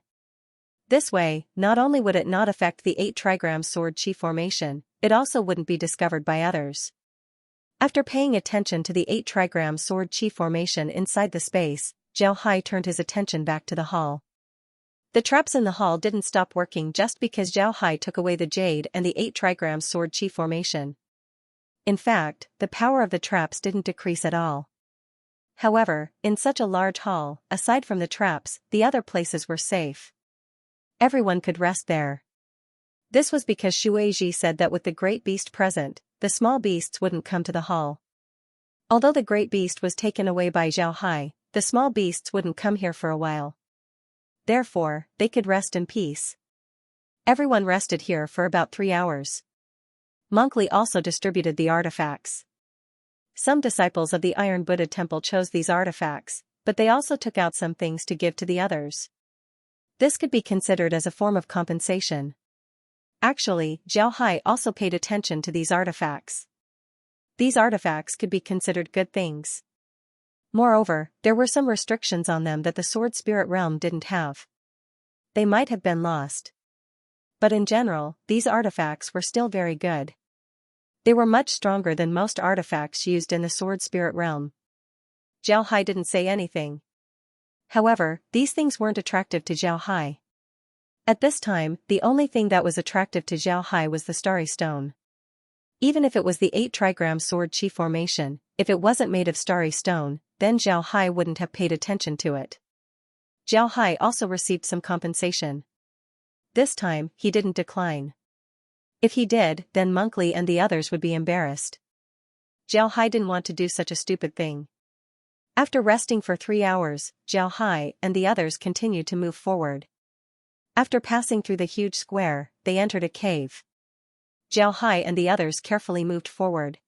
This way, not only would it not affect the 8 trigram sword chi formation, it also wouldn't be discovered by others. After paying attention to the 8 trigram sword chi formation inside the space, Zhao Hai turned his attention back to the hall. The traps in the hall didn't stop working just because Zhao Hai took away the jade and the 8 trigram sword chi formation. In fact, the power of the traps didn't decrease at all. However, in such a large hall, aside from the traps, the other places were safe. Everyone could rest there. This was because Shueiji said that with the great beast present, the small beasts wouldn't come to the hall. Although the great beast was taken away by Zhao Hai, the small beasts wouldn't come here for a while. Therefore, they could rest in peace. Everyone rested here for about 3 hours. Monk Li also distributed the artifacts. Some disciples of the Iron Buddha Temple chose these artifacts, but they also took out some things to give to the others. This could be considered as a form of compensation. Actually, Zhao Hai also paid attention to these artifacts. These artifacts could be considered good things. Moreover, there were some restrictions on them that the Sword Spirit Realm didn't have. They might have been lost. But in general, these artifacts were still very good. They were much stronger than most artifacts used in the Sword Spirit Realm. Zhao Hai didn't say anything. However, these things weren't attractive to Zhao Hai. At this time, the only thing that was attractive to Zhao Hai was the starry stone. Even if it was the 8 trigram sword chi formation, if it wasn't made of starry stone, then Zhao Hai wouldn't have paid attention to it. Zhao Hai also received some compensation. This time, he didn't decline. If he did, then Monk Li and the others would be embarrassed. Zhao Hai didn't want to do such a stupid thing. After resting for 3 hours, Zhao Hai and the others continued to move forward. After passing through the huge square, they entered a cave. Zhao Hai and the others carefully moved forward.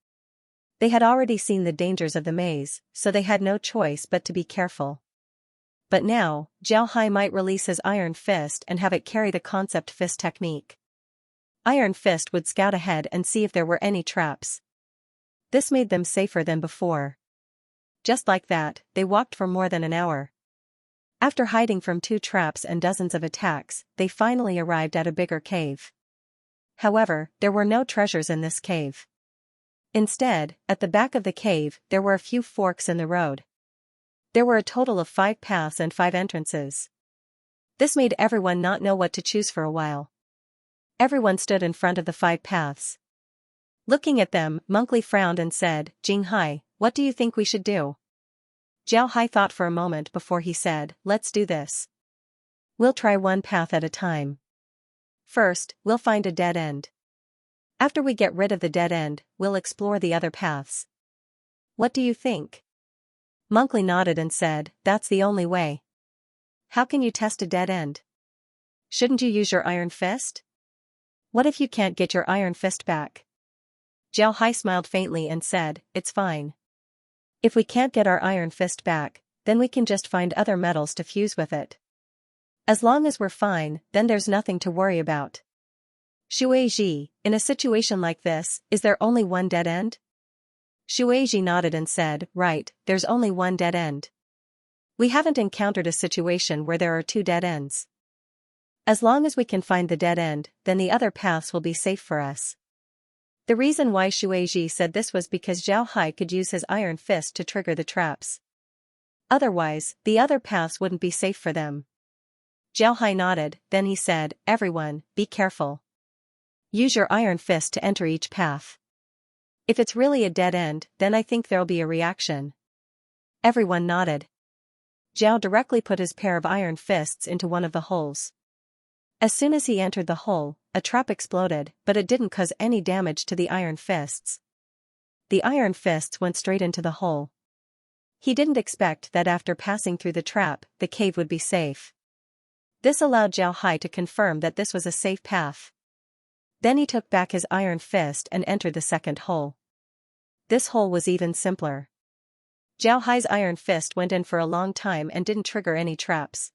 They had already seen the dangers of the maze, so they had no choice but to be careful. But now, Zhao Hai might release his Iron Fist and have it carry the concept fist technique. Iron Fist would scout ahead and see if there were any traps. This made them safer than before. Just like that, they walked for more than an hour. After hiding from 2 traps and dozens of attacks, they finally arrived at a bigger cave. However, there were no treasures in this cave. Instead, at the back of the cave, there were a few forks in the road. There were a total of 5 paths and 5 entrances. This made everyone not know what to choose for a while. Everyone stood in front of the 5 paths. Looking at them, Monk Li frowned and said, "Jing Hai, what do you think we should do?" Zhao Hai thought for a moment before he said, "Let's do this. We'll try one path at a time. First, we'll find a dead end. After we get rid of the dead end, we'll explore the other paths. What do you think?" Monk Li nodded and said, "That's the only way." "How can you test a dead end? Shouldn't you use your Iron Fist? What if you can't get your Iron Fist back?" Zhao Hai smiled faintly and said, "It's fine. If we can't get our Iron Fist back, then we can just find other metals to fuse with it. As long as we're fine, then there's nothing to worry about." Shueiji, in a situation like this, is there only one dead end? Shueiji nodded and said, "Right, there's only one dead end. We haven't encountered a situation where there are 2 dead ends. As long as we can find the dead end, then the other paths will be safe for us." The reason why Shueiji said this was because Zhao Hai could use his Iron Fist to trigger the traps. Otherwise, the other paths wouldn't be safe for them. Zhao Hai nodded, then he said, "Everyone, be careful. Use your Iron Fist to enter each path. If it's really a dead end, then I think there'll be a reaction." Everyone nodded. Zhao directly put his pair of Iron Fists into one of the holes. As soon as he entered the hole, a trap exploded, but it didn't cause any damage to the Iron Fists. The Iron Fists went straight into the hole. He didn't expect that after passing through the trap, the cave would be safe. This allowed Zhao Hai to confirm that this was a safe path. Then he took back his Iron Fist and entered the second hole. This hole was even simpler. Zhao Hai's Iron Fist went in for a long time and didn't trigger any traps.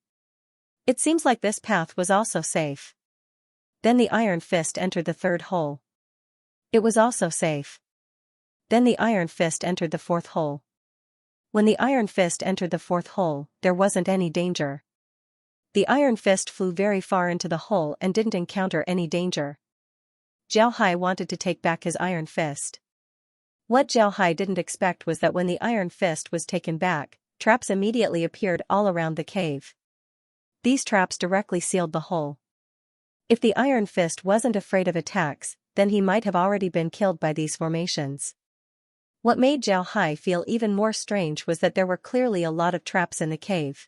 It seems like this path was also safe. Then the iron fist entered the third hole. It was also safe. Then the iron fist entered the fourth hole. When the iron fist entered the fourth hole, there wasn't any danger. The iron fist flew very far into the hole and didn't encounter any danger. Zhao Hai wanted to take back his iron fist. What Zhao Hai didn't expect was that when the iron fist was taken back, traps immediately appeared all around the cave. These traps directly sealed the hole. If the iron fist wasn't afraid of attacks, then he might have already been killed by these formations. What made Zhao Hai feel even more strange was that there were clearly a lot of traps in the cave.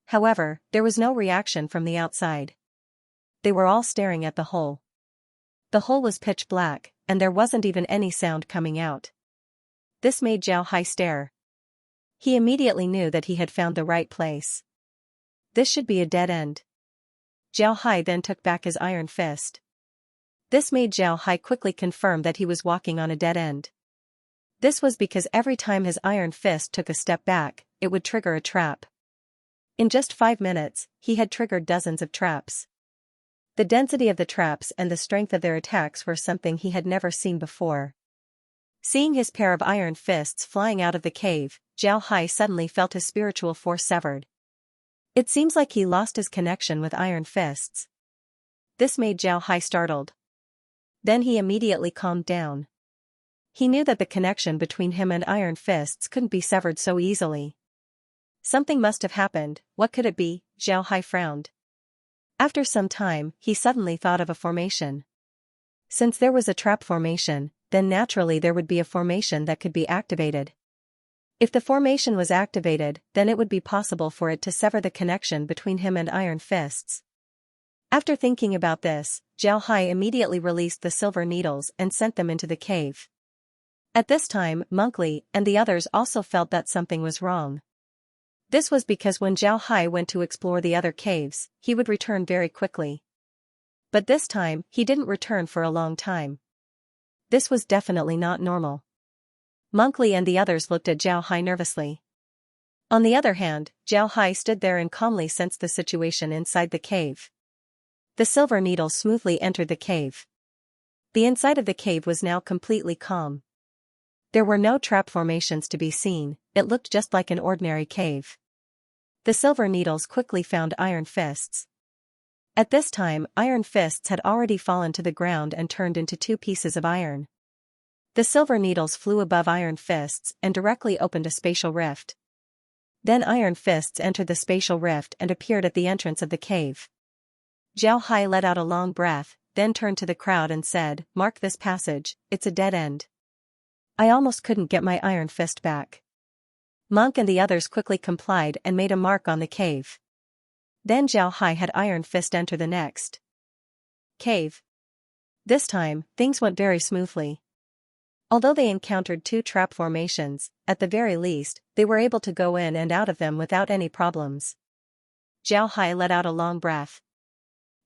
However, there was no reaction from the outside. They were all staring at the hole. The hole was pitch black, and there wasn't even any sound coming out. This made Zhao Hai stare. He immediately knew that he had found the right place. This should be a dead end. Zhao Hai then took back his iron fist. This made Zhao Hai quickly confirm that he was walking on a dead end. This was because every time his iron fist took a step back, it would trigger a trap. In just 5 minutes, he had triggered dozens of traps. The density of the traps and the strength of their attacks were something he had never seen before. Seeing his pair of iron fists flying out of the cave, Zhao Hai suddenly felt his spiritual force severed. It seems like he lost his connection with iron fists. This made Zhao Hai startled. Then he immediately calmed down. He knew that the connection between him and iron fists couldn't be severed so easily. Something must have happened. What could it be? Zhao Hai frowned. After some time, he suddenly thought of a formation. Since there was a trap formation, then naturally there would be a formation that could be activated. If the formation was activated, then it would be possible for it to sever the connection between him and iron fists. After thinking about this, Zhao Hai immediately released the silver needles and sent them into the cave. At this time, Monkey and the others also felt that something was wrong. This was because when Zhao Hai went to explore the other caves, he would return very quickly. But this time, he didn't return for a long time. This was definitely not normal. Monkey and the others looked at Zhao Hai nervously. On the other hand, Zhao Hai stood there and calmly sensed the situation inside the cave. The silver needles smoothly entered the cave. The inside of the cave was now completely calm. There were no trap formations to be seen, it looked just like an ordinary cave. The silver needles quickly found iron fists. At this time, iron fists had already fallen to the ground and turned into 2 pieces of iron. The silver needles flew above iron fists and directly opened a spatial rift. Then iron fists entered the spatial rift and appeared at the entrance of the cave. Zhao Hai let out a long breath, then turned to the crowd and said, "Mark this passage, it's a dead end." I almost couldn't get my iron fist back. Monk and the others quickly complied and made a mark on the cave. Then Zhao Hai had iron fist enter the next cave. This time, things went very smoothly. Although they encountered 2 trap formations, at the very least, they were able to go in and out of them without any problems. Zhao Hai let out a long breath.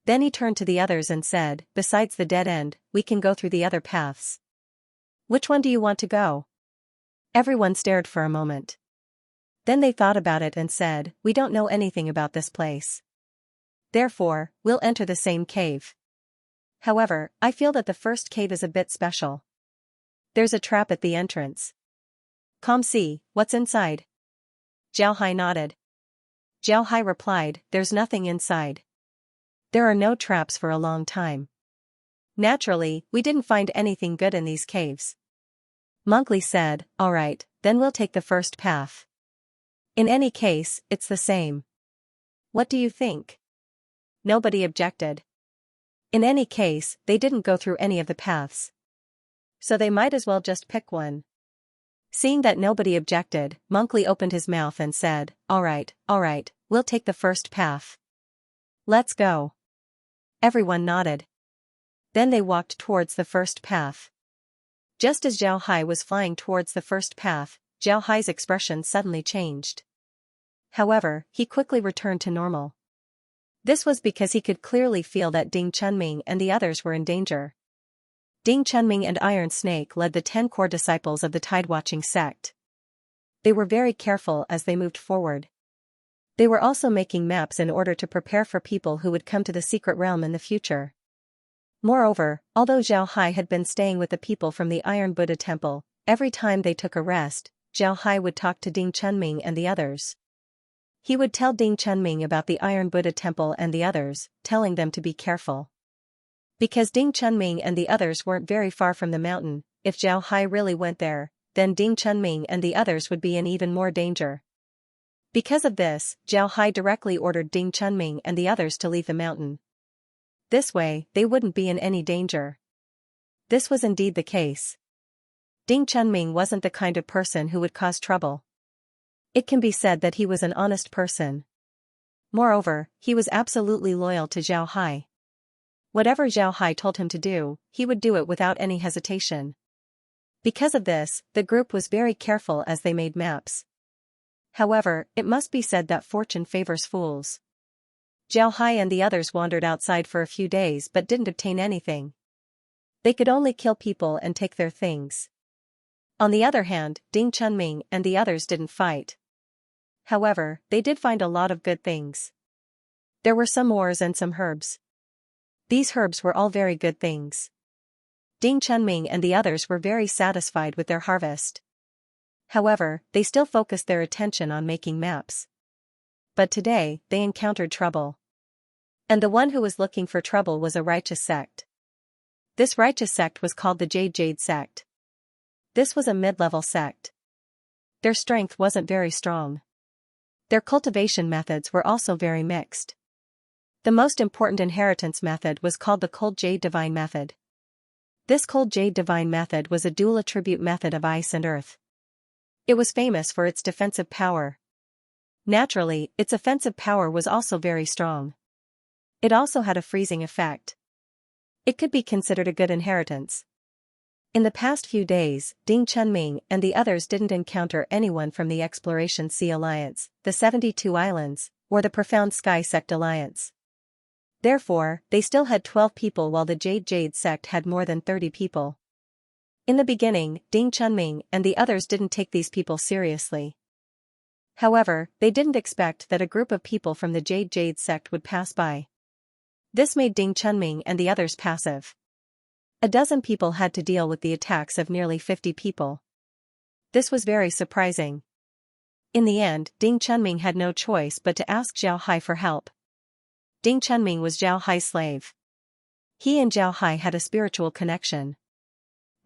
Then he turned to the others and said, "Besides the dead end, we can go through the other paths. Which one do you want to go?" Everyone stared for a moment. Then they thought about it and said, "We don't know anything about this place. Therefore, we'll enter the same cave. However, I feel that the first cave is a bit special. There's a trap at the entrance. Come see, what's inside?" Zhao Hai nodded. Zhao Hai replied, "There's nothing inside. There are no traps for a long time. Naturally, we didn't find anything good in these caves." Monkey said, "All right, then we'll take the first path. In any case, it's the same. What do you think?" Nobody objected. In any case, they didn't go through any of the paths. So they might as well just pick one. Seeing that nobody objected, Monkey opened his mouth and said, all right, we'll take the first path. Let's go." Everyone nodded. Then they walked towards the first path. Just as Zhao Hai was flying towards the first path, Zhao Hai's expression suddenly changed. However, he quickly returned to normal. This was because he could clearly feel that Ding Chunming and the others were in danger. Ding Chunming and Iron Snake led the 10 core disciples of the Tide-Watching sect. They were very careful as they moved forward. They were also making maps in order to prepare for people who would come to the secret realm in the future. Moreover, although Zhao Hai had been staying with the people from the Iron Buddha Temple, every time they took a rest, Zhao Hai would talk to Ding Chunming and the others. He would tell Ding Chunming about the Iron Buddha Temple and the others, telling them to be careful. Because Ding Chunming and the others weren't very far from the mountain, if Zhao Hai really went there, then Ding Chunming and the others would be in even more danger. Because of this, Zhao Hai directly ordered Ding Chunming and the others to leave the mountain. This way, they wouldn't be in any danger. This was indeed the case. Ding Chunming wasn't the kind of person who would cause trouble. It can be said that he was an honest person. Moreover, he was absolutely loyal to Zhao Hai. Whatever Zhao Hai told him to do, he would do it without any hesitation. Because of this, the group was very careful as they made maps. However, it must be said that fortune favors fools. Zhao Hai and the others wandered outside for a few days but didn't obtain anything. They could only kill people and take their things. On the other hand, Ding Chunming and the others didn't fight. However, they did find a lot of good things. There were some ores and some herbs. These herbs were all very good things. Ding Chunming and the others were very satisfied with their harvest. However, they still focused their attention on making maps. But today, they encountered trouble. And the one who was looking for trouble was a righteous sect. This righteous sect was called the Jade sect. This was a mid-level sect. Their strength wasn't very strong. Their cultivation methods were also very mixed. The most important inheritance method was called the Cold Jade Divine method. This Cold Jade Divine method was a dual attribute method of ice and earth. It was famous for its defensive power. Naturally, its offensive power was also very strong. It also had a freezing effect. It could be considered a good inheritance. In the past few days, Ding Chunming and the others didn't encounter anyone from the Exploration Sea Alliance, the 72 Islands, or the Profound Sky Sect Alliance. Therefore, they still had 12 people while the Jade sect had more than 30 people. In the beginning, Ding Chunming and the others didn't take these people seriously. However, they didn't expect that a group of people from the Jade sect would pass by. This made Ding Chunming and the others passive. A dozen people had to deal with the attacks of nearly 50 people. This was very surprising. In the end, Ding Chunming had no choice but to ask Zhao Hai for help. Ding Chunming was Zhao Hai's slave. He and Zhao Hai had a spiritual connection.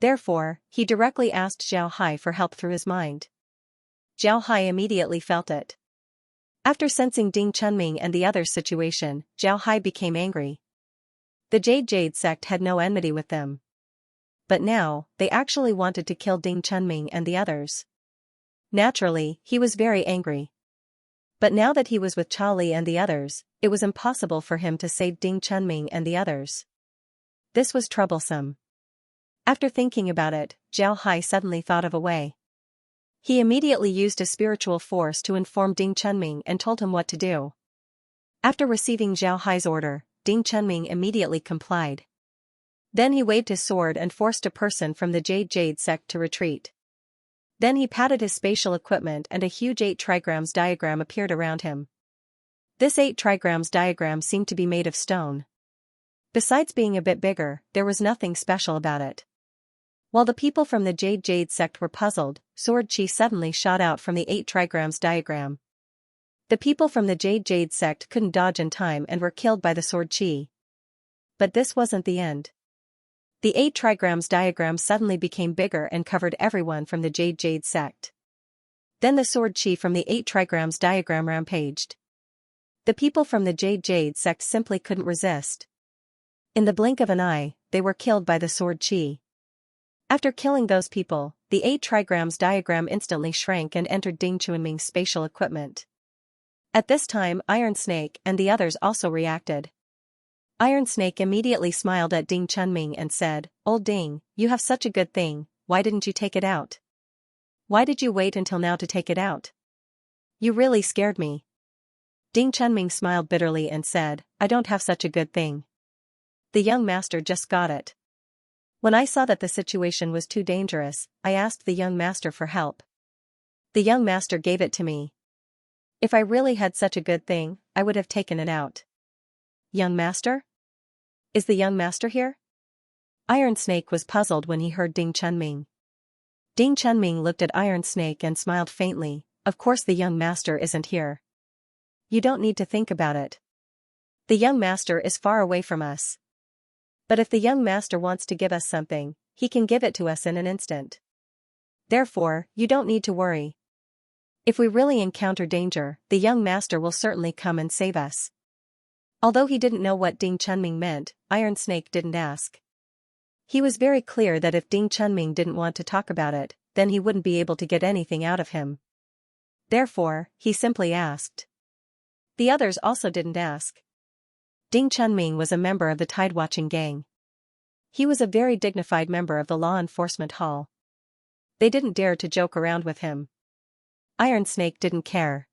Therefore, he directly asked Zhao Hai for help through his mind. Zhao Hai immediately felt it. After sensing Ding Chunming and the others' situation, Zhao Hai became angry. The Jade sect had no enmity with them. But now, they actually wanted to kill Ding Chunming and the others. Naturally, he was very angry. But now that he was with Charlie and the others, it was impossible for him to save Ding Chunming and the others. This was troublesome. After thinking about it, Zhao Hai suddenly thought of a way. He immediately used a spiritual force to inform Ding Chunming and told him what to do. After receiving Zhao Hai's order, Ding Chunming immediately complied. Then he waved his sword and forced a person from the Jade sect to retreat. Then he patted his spatial equipment and a huge 8 trigrams diagram appeared around him. This 8 trigrams diagram seemed to be made of stone. Besides being a bit bigger, there was nothing special about it. While the people from the Jade sect were puzzled, sword chi suddenly shot out from the 8 trigrams diagram. The people from the Jade sect couldn't dodge in time and were killed by the sword chi. But this wasn't the end. The 8 trigrams diagram suddenly became bigger and covered everyone from the Jade sect. Then the sword chi from the 8 trigrams diagram rampaged. The people from the Jade sect simply couldn't resist. In the blink of an eye, they were killed by the sword chi. After killing those people, the 8 trigrams diagram instantly shrank and entered Ding Chunming's spatial equipment. At this time, Iron Snake and the others also reacted. Iron Snake immediately smiled at Ding Chunming and said, "Old Ding, you have such a good thing, why didn't you take it out? Why did you wait until now to take it out? You really scared me." Ding Chunming smiled bitterly and said, "I don't have such a good thing. The young master just got it. When I saw that the situation was too dangerous, I asked the young master for help. The young master gave it to me. If I really had such a good thing, I would have taken it out." Young master? Is the young master here? Iron Snake was puzzled when he heard Ding Chunming. Ding Chunming looked at Iron Snake and smiled faintly. Of course the young master isn't here. You don't need to think about it. The young master is far away from us. But if the young master wants to give us something, he can give it to us in an instant. Therefore, you don't need to worry. If we really encounter danger, the young master will certainly come and save us. Although he didn't know what Ding Chunming meant, Iron Snake didn't ask. He was very clear that if Ding Chunming didn't want to talk about it, then he wouldn't be able to get anything out of him. Therefore, he simply asked. The others also didn't ask. Ding Chunming was a member of the tide-watching gang. He was a very dignified member of the law enforcement hall. They didn't dare to joke around with him. Iron Snake didn't care.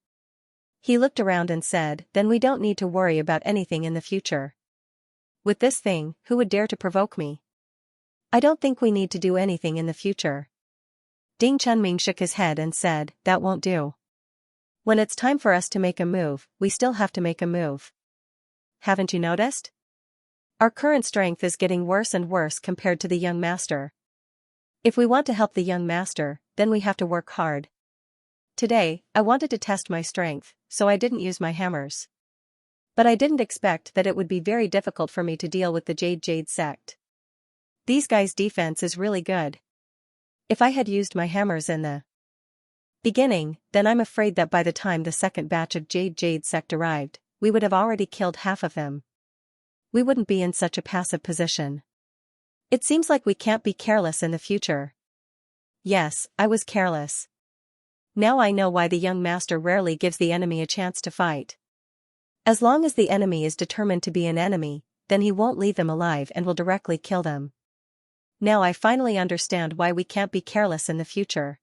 He looked around and said, then we don't need to worry about anything in the future. With this thing, who would dare to provoke me? I don't think we need to do anything in the future. Ding Chunming shook his head and said, that won't do. When it's time for us to make a move, we still have to make a move. Haven't you noticed? Our current strength is getting worse and worse compared to the young master. If we want to help the young master, then we have to work hard. Today, I wanted to test my strength, so I didn't use my hammers. But I didn't expect that it would be very difficult for me to deal with the Jade sect. These guys' defense is really good. If I had used my hammers in the beginning, then I'm afraid that by the time the second batch of Jade sect arrived, we would have already killed half of them. We wouldn't be in such a passive position. It seems like we can't be careless in the future. Yes, I was careless. Now I know why the young master rarely gives the enemy a chance to fight. As long as the enemy is determined to be an enemy, then he won't leave them alive and will directly kill them. Now I finally understand why we can't be careless in the future.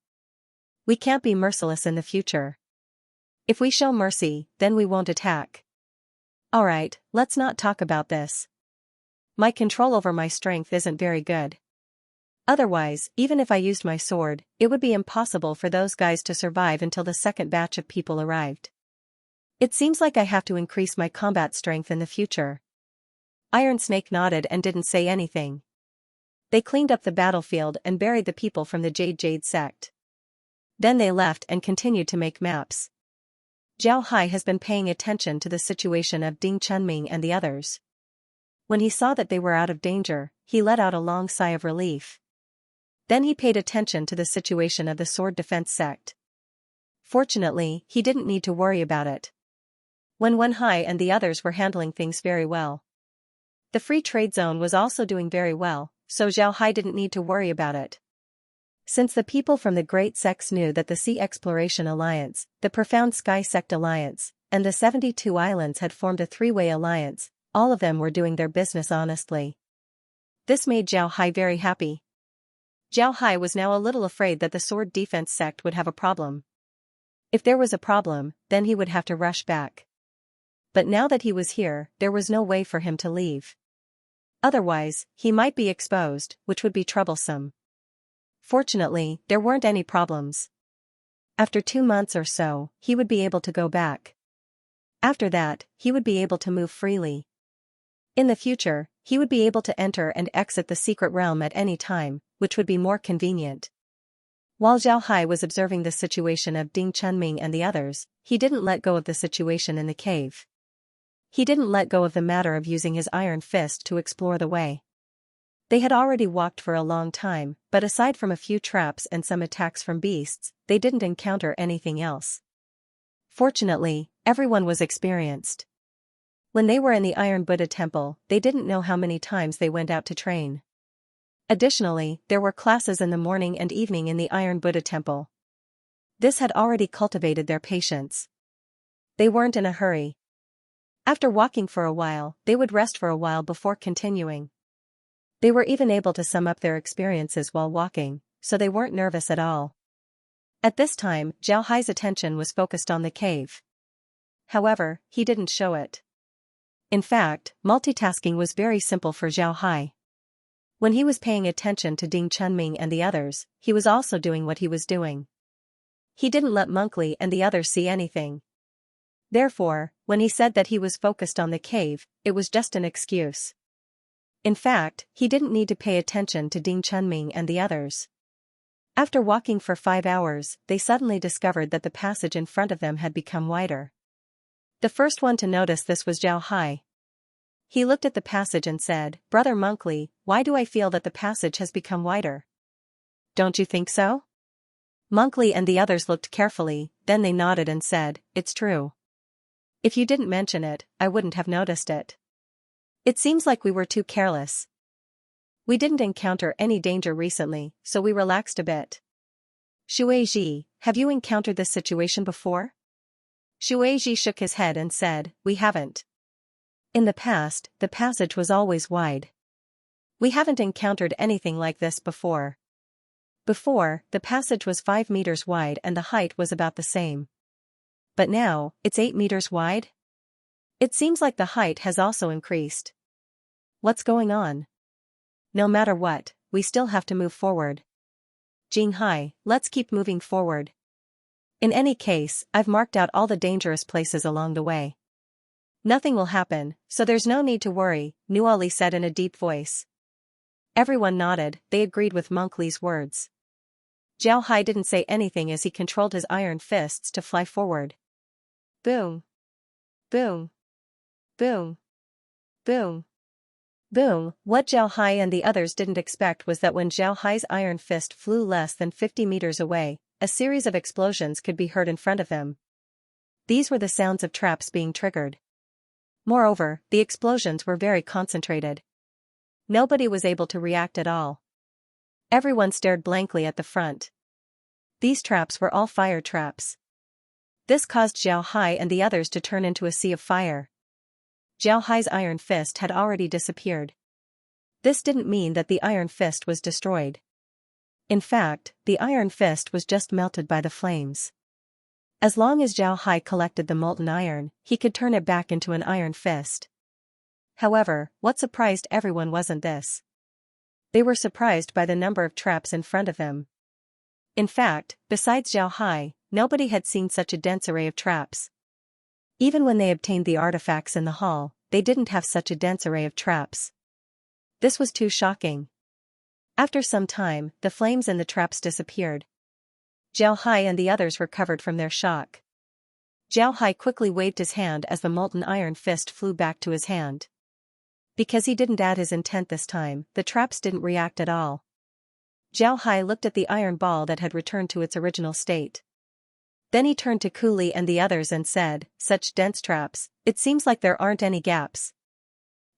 We can't be merciless in the future. If we show mercy, then we won't attack. Alright, let's not talk about this. My control over my strength isn't very good. Otherwise, even if I used my sword, it would be impossible for those guys to survive until the second batch of people arrived. It seems like I have to increase my combat strength in the future. Iron Snake nodded and didn't say anything. They cleaned up the battlefield and buried the people from the Jade sect. Then they left and continued to make maps. Zhao Hai has been paying attention to the situation of Ding Chunming and the others. When he saw that they were out of danger, he let out a long sigh of relief. Then he paid attention to the situation of the sword defense sect. Fortunately, he didn't need to worry about it. Wen Hai and the others were handling things very well. The free trade zone was also doing very well, so Zhao Hai didn't need to worry about it. Since the people from the Great Sects knew that the Sea Exploration Alliance, the Profound Sky Sect Alliance, and the 72 Islands had formed a three-way alliance, all of them were doing their business honestly. This made Zhao Hai very happy. Zhao Hai was now a little afraid that the sword defense sect would have a problem. If there was a problem, then he would have to rush back. But now that he was here, there was no way for him to leave. Otherwise, he might be exposed, which would be troublesome. Fortunately, there weren't any problems. After 2 months or so, he would be able to go back. After that, he would be able to move freely. In the future, he would be able to enter and exit the secret realm at any time, which would be more convenient. While Zhao Hai was observing the situation of Ding Chunming and the others, he didn't let go of the situation in the cave. He didn't let go of the matter of using his iron fist to explore the way. They had already walked for a long time, but aside from a few traps and some attacks from beasts, they didn't encounter anything else. Fortunately, everyone was experienced. When they were in the Iron Buddha Temple, they didn't know how many times they went out to train. Additionally, there were classes in the morning and evening in the Iron Buddha Temple. This had already cultivated their patience. They weren't in a hurry. After walking for a while, they would rest for a while before continuing. They were even able to sum up their experiences while walking, so they weren't nervous at all. At this time, Zhao Hai's attention was focused on the cave. However, he didn't show it. In fact, multitasking was very simple for Zhao Hai. When he was paying attention to Ding Chunming and the others, he was also doing what he was doing. He didn't let Monkey and the others see anything. Therefore, when he said that he was focused on the cave, it was just an excuse. In fact, he didn't need to pay attention to Ding Chunming and the others. After walking for 5 hours, they suddenly discovered that the passage in front of them had become wider. The first one to notice this was Zhao Hai. He looked at the passage and said, "Brother Monkli, why do I feel that the passage has become wider? Don't you think so?" Monkli and the others looked carefully, then they nodded and said, "It's true. If you didn't mention it, I wouldn't have noticed it. It seems like we were too careless. We didn't encounter any danger recently, so we relaxed a bit." "Shueiji, have you encountered this situation before?" Shueiji shook his head and said, "We haven't. In the past, the passage was always wide. We haven't encountered anything like this before. Before, the passage was 5 meters wide and the height was about the same. But now, it's 8 meters wide? It seems like the height has also increased. What's going on? No matter what, we still have to move forward. Jinghai, let's keep moving forward. In any case, I've marked out all the dangerous places along the way. Nothing will happen, so there's no need to worry," Nuali said in a deep voice. Everyone nodded, they agreed with Monkli's words. Zhao Hai didn't say anything as he controlled his iron fists to fly forward. Boom. Boom. Boom. Boom. Boom. What Zhao Hai and the others didn't expect was that when Zhao Hai's iron fist flew less than 50 meters away, a series of explosions could be heard in front of them. These were the sounds of traps being triggered. Moreover, the explosions were very concentrated. Nobody was able to react at all. Everyone stared blankly at the front. These traps were all fire traps. This caused Zhao Hai and the others to turn into a sea of fire. Zhao Hai's iron fist had already disappeared. This didn't mean that the iron fist was destroyed. In fact, the iron fist was just melted by the flames. As long as Zhao Hai collected the molten iron, he could turn it back into an iron fist. However, what surprised everyone wasn't this. They were surprised by the number of traps in front of them. In fact, besides Zhao Hai, nobody had seen such a dense array of traps. Even when they obtained the artifacts in the hall, they didn't have such a dense array of traps. This was too shocking. After some time, the flames and the traps disappeared. Zhao Hai and the others recovered from their shock. Zhao Hai quickly waved his hand as the molten iron fist flew back to his hand. Because he didn't add his intent this time, the traps didn't react at all. Zhao Hai looked at the iron ball that had returned to its original state. Then he turned to Kuli and the others and said, "Such dense traps, it seems like there aren't any gaps.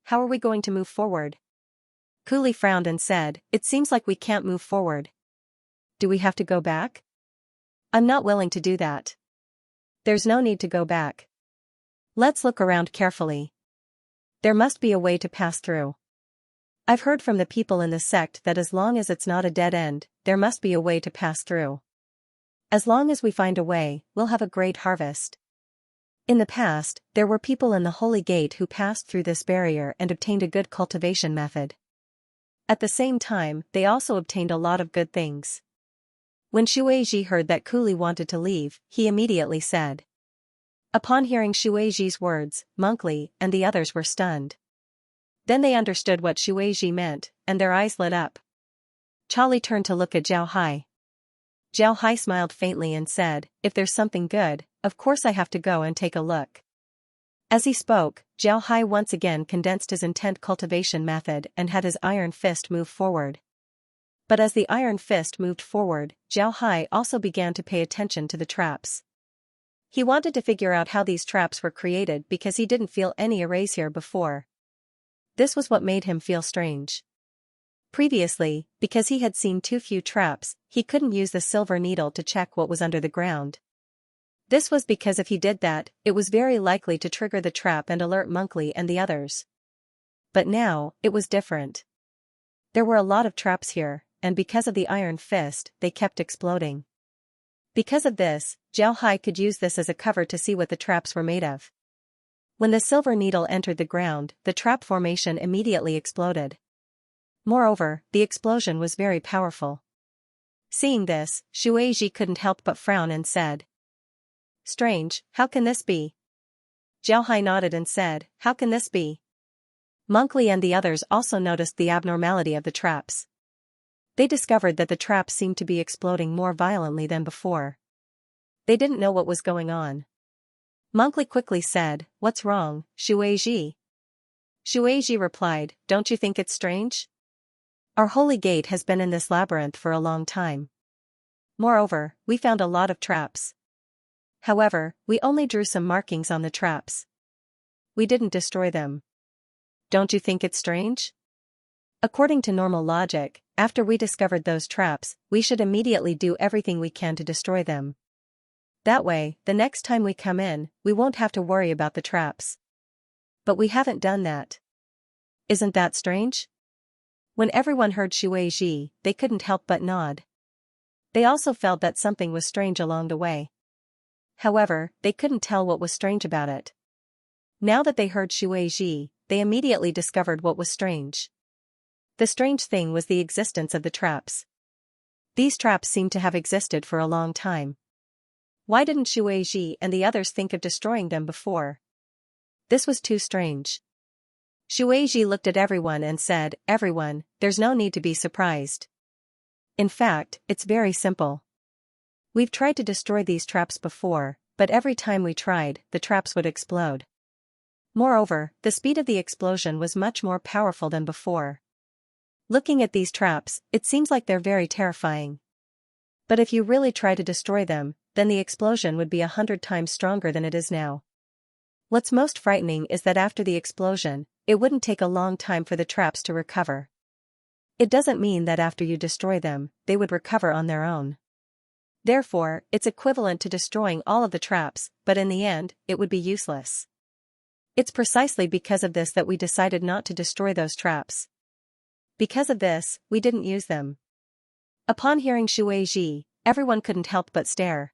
How are we going to move forward?" Kuli frowned and said, "It seems like we can't move forward. Do we have to go back?" "I'm not willing to do that. There's no need to go back. Let's look around carefully. There must be a way to pass through. I've heard from the people in the sect that as long as it's not a dead end, there must be a way to pass through. As long as we find a way, we'll have a great harvest." In the past, there were people in the Holy Gate who passed through this barrier and obtained a good cultivation method. At the same time, they also obtained a lot of good things. When Shueiji heard that Kuli wanted to leave, he immediately said. Upon hearing Shueiji's words, Monkli and the others were stunned. Then they understood what Shueiji meant, and their eyes lit up. Charlie turned to look at Zhao Hai. Zhao Hai smiled faintly and said, "If there's something good, of course I have to go and take a look." As he spoke, Zhao Hai once again condensed his intent cultivation method and had his iron fist move forward. But as the iron fist moved forward, Zhao Hai also began to pay attention to the traps. He wanted to figure out how these traps were created because he didn't feel any arrays here before. This was what made him feel strange. Previously, because he had seen too few traps, he couldn't use the silver needle to check what was under the ground. This was because if he did that, it was very likely to trigger the trap and alert Monkli and the others. But now, it was different. There were a lot of traps here, and because of the iron fist, they kept exploding. Because of this, Zhao Hai could use this as a cover to see what the traps were made of. When the silver needle entered the ground, the trap formation immediately exploded. Moreover, the explosion was very powerful. Seeing this, Shueiji couldn't help but frown and said, "Strange, how can this be?" Zhao Hai nodded and said, "How can this be?" Monkey and the others also noticed the abnormality of the traps. They discovered that the traps seemed to be exploding more violently than before. They didn't know what was going on. Monkey quickly said, "What's wrong, Xueji?" Xueji replied, "Don't you think it's strange? Our holy gate has been in this labyrinth for a long time. Moreover, we found a lot of traps. However, we only drew some markings on the traps. We didn't destroy them. Don't you think it's strange? According to normal logic, after we discovered those traps, we should immediately do everything we can to destroy them. That way, the next time we come in, we won't have to worry about the traps. But we haven't done that. Isn't that strange?" When everyone heard Xueji, they couldn't help but nod. They also felt that something was strange along the way. However, they couldn't tell what was strange about it. Now that they heard Xueji, they immediately discovered what was strange. The strange thing was the existence of the traps. These traps seemed to have existed for a long time. Why didn't Xueji and the others think of destroying them before? This was too strange. Xueji looked at everyone and said, "Everyone, there's no need to be surprised. In fact, it's very simple. We've tried to destroy these traps before, but every time we tried, the traps would explode. Moreover, the speed of the explosion was much more powerful than before. Looking at these traps, it seems like they're very terrifying. But if you really try to destroy them, then the explosion would be 100 times stronger than it is now. What's most frightening is that after the explosion, it wouldn't take a long time for the traps to recover. It doesn't mean that after you destroy them, they would recover on their own. Therefore, it's equivalent to destroying all of the traps, but in the end, it would be useless. It's precisely because of this that we decided not to destroy those traps. Because of this, we didn't use them." Upon hearing Xueji, everyone couldn't help but stare.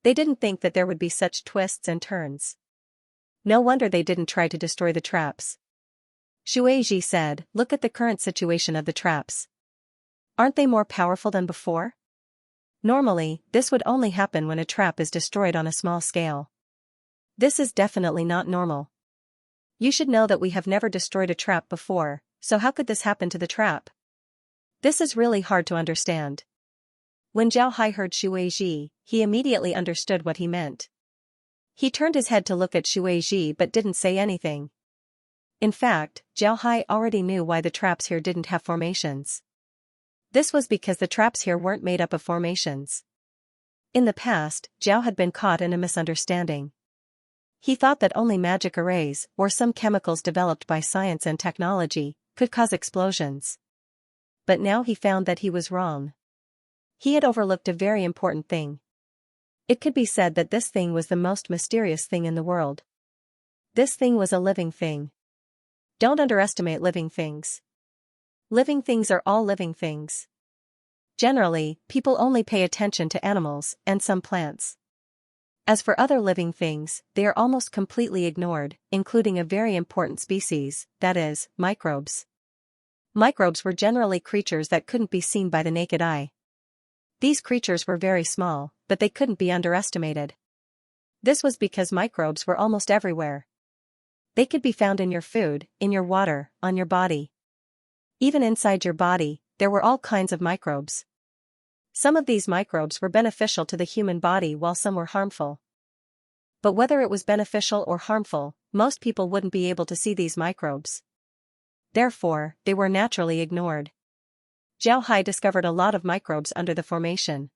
They didn't think that there would be such twists and turns. No wonder they didn't try to destroy the traps. Xueji said, "Look at the current situation of the traps. Aren't they more powerful than before? Normally, this would only happen when a trap is destroyed on a small scale. This is definitely not normal. You should know that we have never destroyed a trap before, so how could this happen to the trap? This is really hard to understand." When Zhao Hai heard Xueji, he immediately understood what he meant. He turned his head to look at Xueji but didn't say anything. In fact, Zhao Hai already knew why the traps here didn't have formations. This was because the traps here weren't made up of formations. In the past, Zhao had been caught in a misunderstanding. He thought that only magic arrays, or some chemicals developed by science and technology, could cause explosions. But now he found that he was wrong. He had overlooked a very important thing. It could be said that this thing was the most mysterious thing in the world. This thing was a living thing. Don't underestimate living things. Living things are all living things. Generally, people only pay attention to animals and some plants. As for other living things, they are almost completely ignored, including a very important species, that is, microbes. Microbes were generally creatures that couldn't be seen by the naked eye. These creatures were very small, but they couldn't be underestimated. This was because microbes were almost everywhere. They could be found in your food, in your water, on your body. Even inside your body, there were all kinds of microbes. Some of these microbes were beneficial to the human body while some were harmful. But whether it was beneficial or harmful, most people wouldn't be able to see these microbes. Therefore, they were naturally ignored. Zhao Hai discovered a lot of microbes under the formation.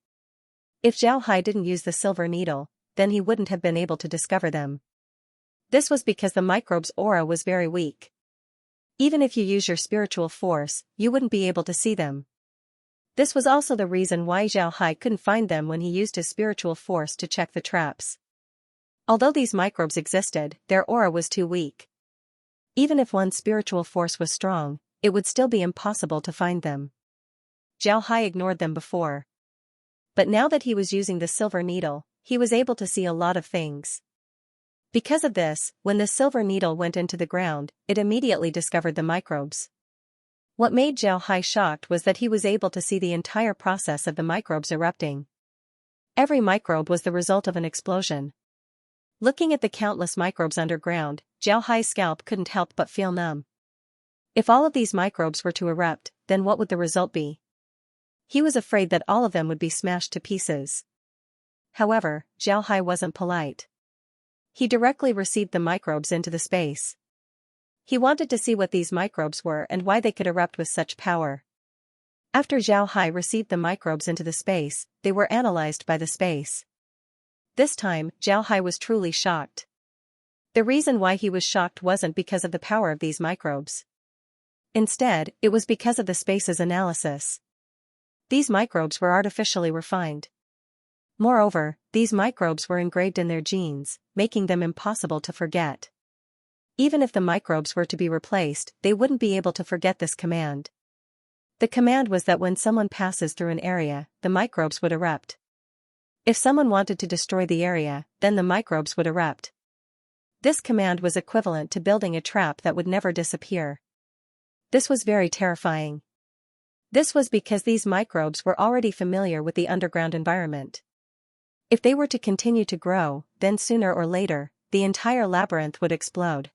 If Zhao Hai didn't use the silver needle, then he wouldn't have been able to discover them. This was because the microbe's aura was very weak. Even if you use your spiritual force, you wouldn't be able to see them. This was also the reason why Zhao Hai couldn't find them when he used his spiritual force to check the traps. Although these microbes existed, their aura was too weak. Even if one's spiritual force was strong, it would still be impossible to find them. Zhao Hai ignored them before. But now that he was using the silver needle, he was able to see a lot of things. Because of this, when the silver needle went into the ground, it immediately discovered the microbes. What made Zhao Hai shocked was that he was able to see the entire process of the microbes erupting. Every microbe was the result of an explosion. Looking at the countless microbes underground, Zhao Hai's scalp couldn't help but feel numb. If all of these microbes were to erupt, then what would the result be? He was afraid that all of them would be smashed to pieces. However, Zhao Hai wasn't polite. He directly received the microbes into the space. He wanted to see what these microbes were and why they could erupt with such power. After Zhao Hai received the microbes into the space, they were analyzed by the space. This time, Zhao Hai was truly shocked. The reason why he was shocked wasn't because of the power of these microbes. Instead, it was because of the space's analysis. These microbes were artificially refined. Moreover, these microbes were engraved in their genes, making them impossible to forget. Even if the microbes were to be replaced, they wouldn't be able to forget this command. The command was that when someone passes through an area, the microbes would erupt. If someone wanted to destroy the area, then the microbes would erupt. This command was equivalent to building a trap that would never disappear. This was very terrifying. This was because these microbes were already familiar with the underground environment. If they were to continue to grow, then sooner or later, the entire labyrinth would explode.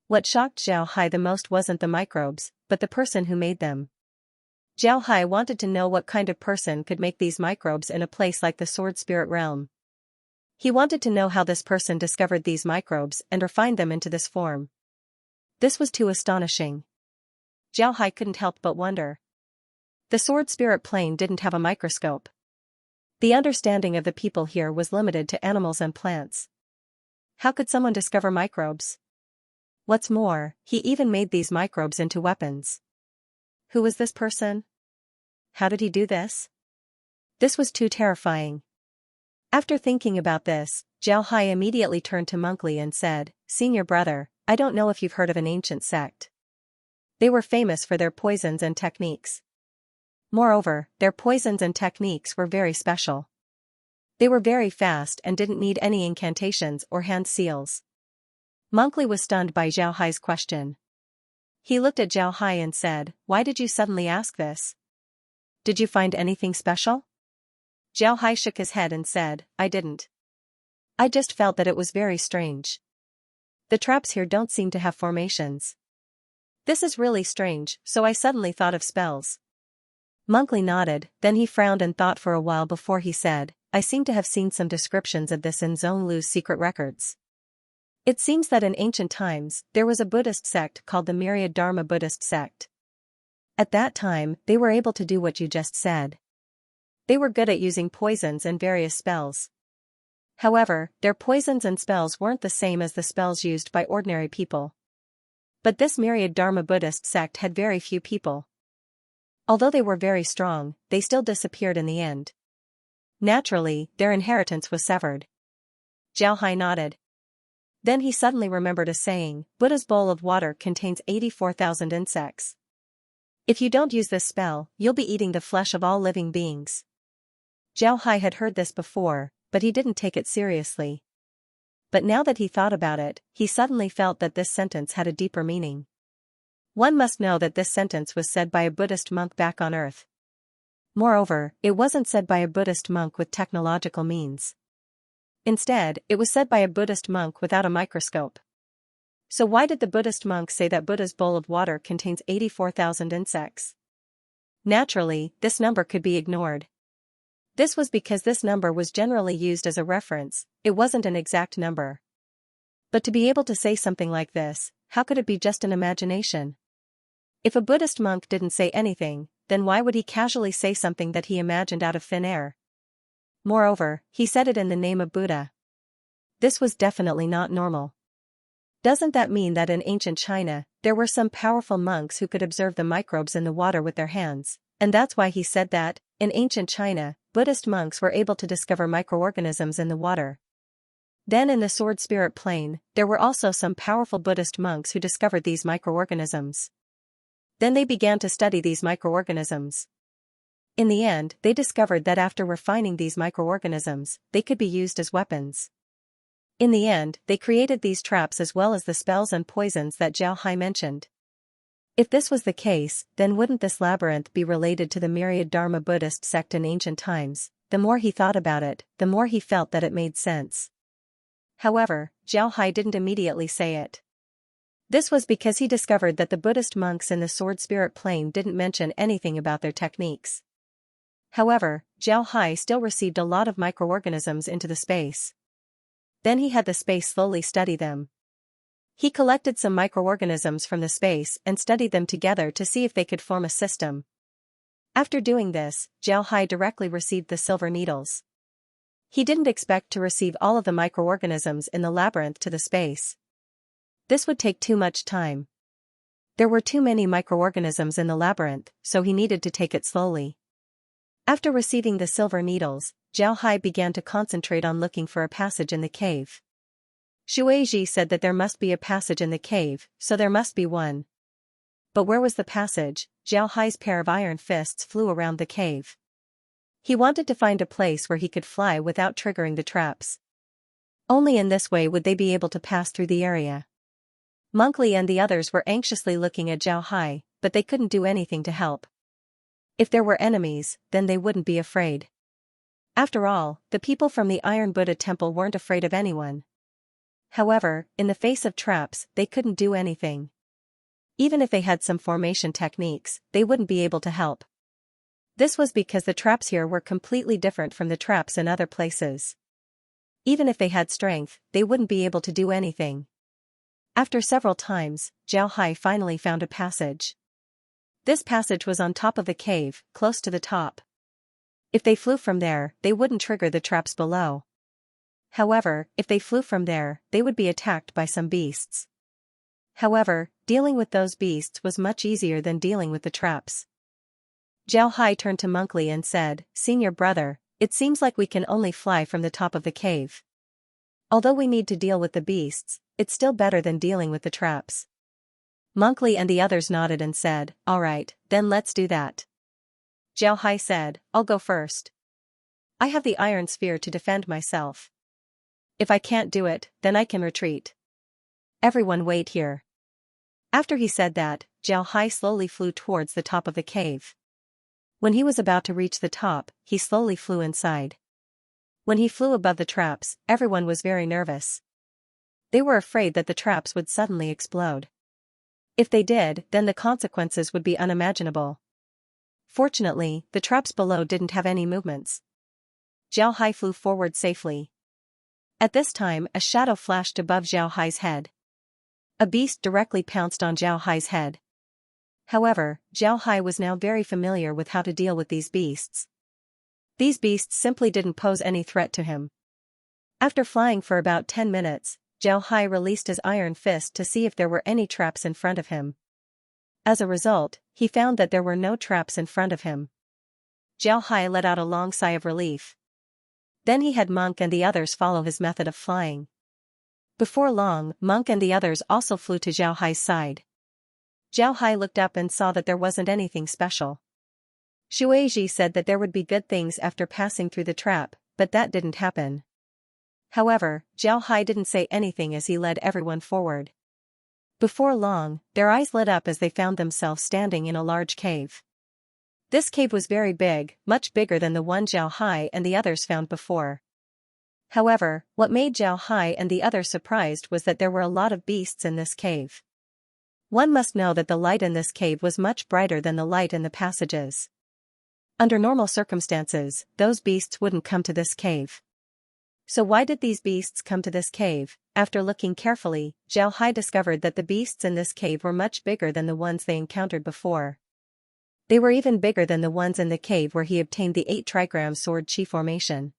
What shocked Zhao Hai the most wasn't the microbes, but the person who made them. Zhao Hai wanted to know what kind of person could make these microbes in a place like the Sword Spirit Realm. He wanted to know how this person discovered these microbes and refined them into this form. This was too astonishing. Zhao Hai couldn't help but wonder. The Sword Spirit Plane didn't have a microscope. The understanding of the people here was limited to animals and plants. How could someone discover microbes? What's more, he even made these microbes into weapons. Who was this person? How did he do this? This was too terrifying. After thinking about this, Zhao Hai immediately turned to Monk Li and said, "Senior brother, I don't know if you've heard of an ancient sect. They were famous for their poisons and techniques. Moreover, their poisons and techniques were very special. They were very fast and didn't need any incantations or hand seals." Monk Li was stunned by Zhao Hai's question. He looked at Zhao Hai and said, "Why did you suddenly ask this? Did you find anything special?" Zhao Hai shook his head and said, "I didn't. I just felt that it was very strange. The traps here don't seem to have formations. This is really strange, so I suddenly thought of spells." Monk Li nodded, then he frowned and thought for a while before he said, "I seem to have seen some descriptions of this in Zhong Lu's secret records. It seems that in ancient times, there was a Buddhist sect called the Myriad Dharma Buddhist sect. At that time, they were able to do what you just said. They were good at using poisons and various spells. However, their poisons and spells weren't the same as the spells used by ordinary people. But this Myriad Dharma Buddhist sect had very few people. Although they were very strong, they still disappeared in the end. Naturally, their inheritance was severed." Zhao Hai nodded. Then he suddenly remembered a saying, "Buddha's bowl of water contains 84,000 insects. If you don't use this spell, you'll be eating the flesh of all living beings." Zhao Hai had heard this before, but he didn't take it seriously. But now that he thought about it, he suddenly felt that this sentence had a deeper meaning. One must know that this sentence was said by a Buddhist monk back on Earth. Moreover, it wasn't said by a Buddhist monk with technological means. Instead, it was said by a Buddhist monk without a microscope. So why did the Buddhist monk say that Buddha's bowl of water contains 84,000 insects? Naturally, this number could be ignored. This was because this number was generally used as a reference, it wasn't an exact number. But to be able to say something like this, how could it be just an imagination? If a Buddhist monk didn't say anything, then why would he casually say something that he imagined out of thin air? Moreover, he said it in the name of Buddha. This was definitely not normal. Doesn't that mean that in ancient China, there were some powerful monks who could observe the microbes in the water with their hands, and that's why he said that, in ancient China, Buddhist monks were able to discover microorganisms in the water. Then in the Sword Spirit Plane, there were also some powerful Buddhist monks who discovered these microorganisms. Then they began to study these microorganisms. In the end, they discovered that after refining these microorganisms, they could be used as weapons. In the end, they created these traps as well as the spells and poisons that Zhao Hai mentioned. If this was the case, then wouldn't this labyrinth be related to the Myriad Dharma Buddhist sect in ancient times? The more he thought about it, the more he felt that it made sense. However, Zhao Hai didn't immediately say it. This was because he discovered that the Buddhist monks in the sword spirit plane didn't mention anything about their techniques. However, Zhao Hai still received a lot of microorganisms into the space. Then he had the space slowly study them. He collected some microorganisms from the space and studied them together to see if they could form a system. After doing this, Zhao Hai directly received the silver needles. He didn't expect to receive all of the microorganisms in the labyrinth to the space. This would take too much time. There were too many microorganisms in the labyrinth, so he needed to take it slowly. After receiving the silver needles, Zhao Hai began to concentrate on looking for a passage in the cave. Shueiji said that there must be a passage in the cave, so there must be one. But where was the passage? Zhao Hai's pair of iron fists flew around the cave. He wanted to find a place where he could fly without triggering the traps. Only in this way would they be able to pass through the area. Monkey and the others were anxiously looking at Zhao Hai, but they couldn't do anything to help. If there were enemies, then they wouldn't be afraid. After all, the people from the Iron Buddha Temple weren't afraid of anyone. However, in the face of traps, they couldn't do anything. Even if they had some formation techniques, they wouldn't be able to help. This was because the traps here were completely different from the traps in other places. Even if they had strength, they wouldn't be able to do anything. After several times, Zhao Hai finally found a passage. This passage was on top of the cave, close to the top. If they flew from there, they wouldn't trigger the traps below. However, if they flew from there, they would be attacked by some beasts. However, dealing with those beasts was much easier than dealing with the traps. Zhao Hai turned to Monkey and said, "Senior brother, it seems like we can only fly from the top of the cave. Although we need to deal with the beasts, it's still better than dealing with the traps." Monkey and the others nodded and said, "Alright, then let's do that." Zhao Hai said, "I'll go first. I have the iron sphere to defend myself. If I can't do it, then I can retreat. Everyone wait here." After he said that, Zhao Hai slowly flew towards the top of the cave. When he was about to reach the top, he slowly flew inside. When he flew above the traps, everyone was very nervous. They were afraid that the traps would suddenly explode. If they did, then the consequences would be unimaginable. Fortunately, the traps below didn't have any movements. Zhao Hai flew forward safely. At this time, a shadow flashed above Zhao Hai's head. A beast directly pounced on Zhao Hai's head. However, Zhao Hai was now very familiar with how to deal with these beasts. These beasts simply didn't pose any threat to him. After flying for about 10 minutes, Zhao Hai released his iron fist to see if there were any traps in front of him. As a result, he found that there were no traps in front of him. Zhao Hai let out a long sigh of relief. Then he had Monk and the others follow his method of flying. Before long, Monk and the others also flew to Zhao Hai's side. Zhao Hai looked up and saw that there wasn't anything special. Shueiji said that there would be good things after passing through the trap, but that didn't happen. However, Zhao Hai didn't say anything as he led everyone forward. Before long, their eyes lit up as they found themselves standing in a large cave. This cave was very big, much bigger than the one Zhao Hai and the others found before. However, what made Zhao Hai and the others surprised was that there were a lot of beasts in this cave. One must know that the light in this cave was much brighter than the light in the passages. Under normal circumstances, those beasts wouldn't come to this cave. So why did these beasts come to this cave? After looking carefully, Zhao Hai discovered that the beasts in this cave were much bigger than the ones they encountered before. They were even bigger than the ones in the cave where he obtained the 8 trigram sword chi formation.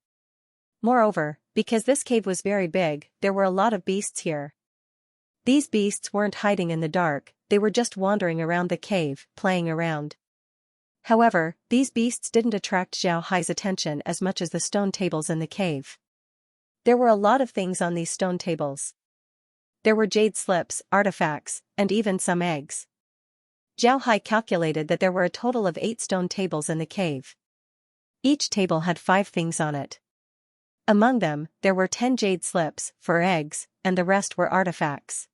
Moreover, because this cave was very big, there were a lot of beasts here. These beasts weren't hiding in the dark, they were just wandering around the cave, playing around. However, these beasts didn't attract Zhao Hai's attention as much as the stone tables in the cave. There were a lot of things on these stone tables. There were jade slips, artifacts, and even some eggs. Zhao Hai calculated that there were a total of 8 stone tables in the cave. Each table had 5 things on it. Among them, there were 10 jade slips, for eggs, and the rest were artifacts.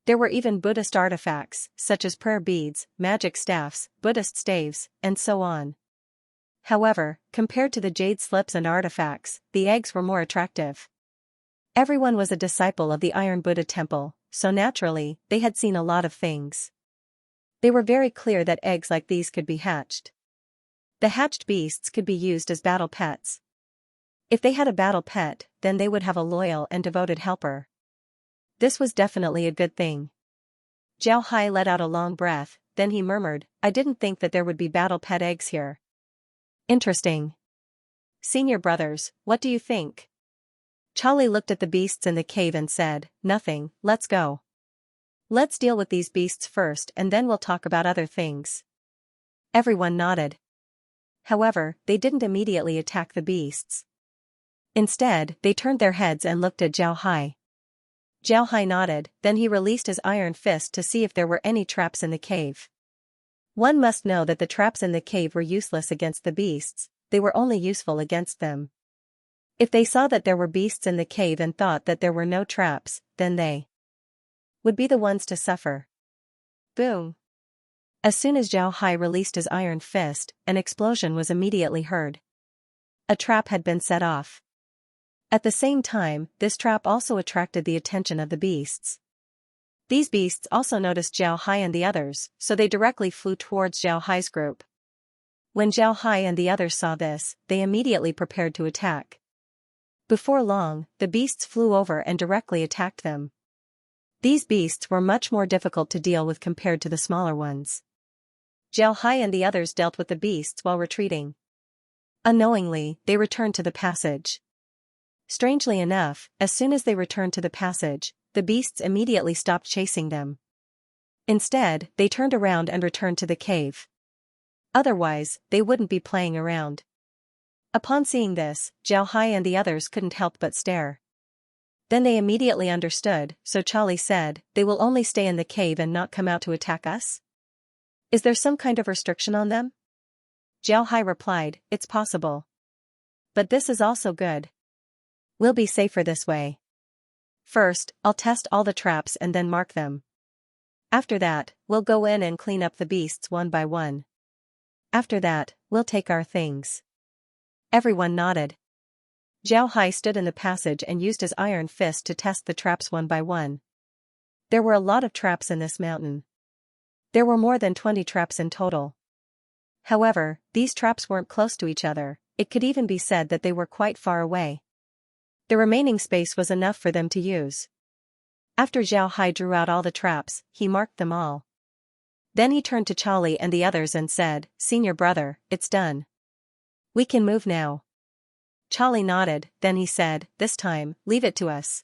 There were even Buddhist artifacts, such as prayer beads, magic staffs, Buddhist staves, and so on. However, compared to the jade slips and artifacts, the eggs were more attractive. Everyone was a disciple of the Iron Buddha Temple, so naturally, they had seen a lot of things. They were very clear that eggs like these could be hatched. The hatched beasts could be used as battle pets. If they had a battle pet, then they would have a loyal and devoted helper. This was definitely a good thing. Zhao Hai let out a long breath, then he murmured, I didn't think that there would be battle pet eggs here. Interesting. Senior brothers, what do you think? Charlie looked at the beasts in the cave and said, Nothing, let's go. Let's deal with these beasts first and then we'll talk about other things. Everyone nodded. However, they didn't immediately attack the beasts. Instead, they turned their heads and looked at Zhao Hai. Zhao Hai nodded, then he released his iron fist to see if there were any traps in the cave. One must know that the traps in the cave were useless against the beasts, they were only useful against them. If they saw that there were beasts in the cave and thought that there were no traps, then they would be the ones to suffer. Boom! As soon as Zhao Hai released his iron fist, an explosion was immediately heard. A trap had been set off. At the same time, this trap also attracted the attention of the beasts. These beasts also noticed Zhao Hai and the others, so they directly flew towards Zhao Hai's group. When Zhao Hai and the others saw this, they immediately prepared to attack. Before long, the beasts flew over and directly attacked them. These beasts were much more difficult to deal with compared to the smaller ones. Zhao Hai and the others dealt with the beasts while retreating. Unknowingly, they returned to the passage. Strangely enough, as soon as they returned to the passage, the beasts immediately stopped chasing them. Instead, they turned around and returned to the cave. Otherwise, they wouldn't be playing around. Upon seeing this, Zhao Hai and the others couldn't help but stare. Then they immediately understood, so Charlie said, they will only stay in the cave and not come out to attack us? Is there some kind of restriction on them? Zhao Hai replied, it's possible. But this is also good. We'll be safer this way. First, I'll test all the traps and then mark them. After that, we'll go in and clean up the beasts one by one. After that, we'll take our things. Everyone nodded. Zhao Hai stood in the passage and used his iron fist to test the traps one by one. There were a lot of traps in this mountain. There were more than 20 traps in total. However, these traps weren't close to each other, it could even be said that they were quite far away. The remaining space was enough for them to use. After Zhao Hai drew out all the traps, he marked them all. Then he turned to Charlie and the others and said, Senior brother, it's done. We can move now. Charlie nodded, then he said, this time, leave it to us.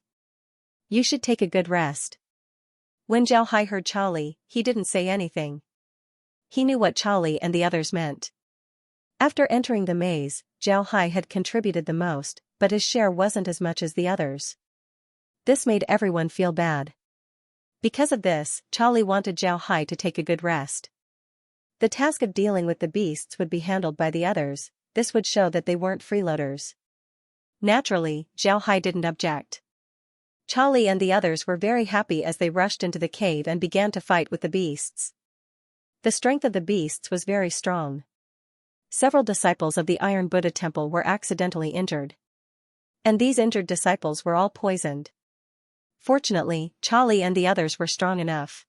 You should take a good rest. When Zhao Hai heard Charlie, he didn't say anything. He knew what Charlie and the others meant. After entering the maze, Zhao Hai had contributed the most, but his share wasn't as much as the others. This made everyone feel bad. Because of this, Charlie wanted Zhao Hai to take a good rest. The task of dealing with the beasts would be handled by the others, this would show that they weren't freeloaders. Naturally, Zhao Hai didn't object. Charlie and the others were very happy as they rushed into the cave and began to fight with the beasts. The strength of the beasts was very strong. Several disciples of the Iron Buddha Temple were accidentally injured. And these injured disciples were all poisoned. Fortunately, Charlie and the others were strong enough.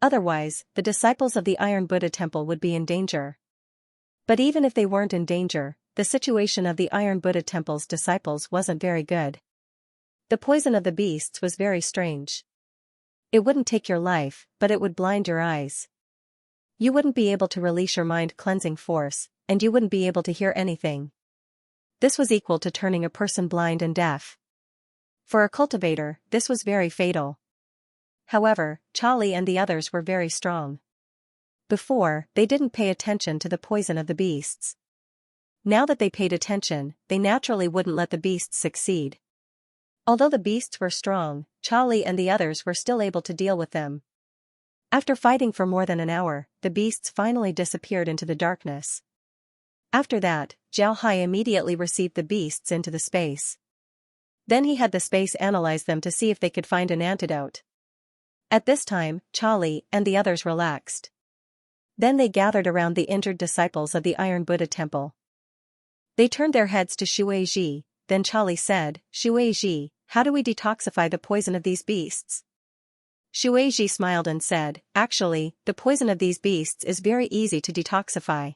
Otherwise, the disciples of the Iron Buddha Temple would be in danger. But even if they weren't in danger, the situation of the Iron Buddha Temple's disciples wasn't very good. The poison of the beasts was very strange. It wouldn't take your life, but it would blind your eyes. You wouldn't be able to release your mind-cleansing force, and you wouldn't be able to hear anything. This was equal to turning a person blind and deaf. For a cultivator, this was very fatal. However, Charlie and the others were very strong. Before, they didn't pay attention to the poison of the beasts. Now that they paid attention, they naturally wouldn't let the beasts succeed. Although the beasts were strong, Charlie and the others were still able to deal with them. After fighting for more than an hour, the beasts finally disappeared into the darkness. After that, Zhao Hai immediately received the beasts into the space. Then he had the space analyze them to see if they could find an antidote. At this time, Charlie and the others relaxed. Then they gathered around the injured disciples of the Iron Buddha Temple. They turned their heads to Shueiji, then Charlie said, Shueiji, how do we detoxify the poison of these beasts? Shueiji smiled and said, actually, the poison of these beasts is very easy to detoxify.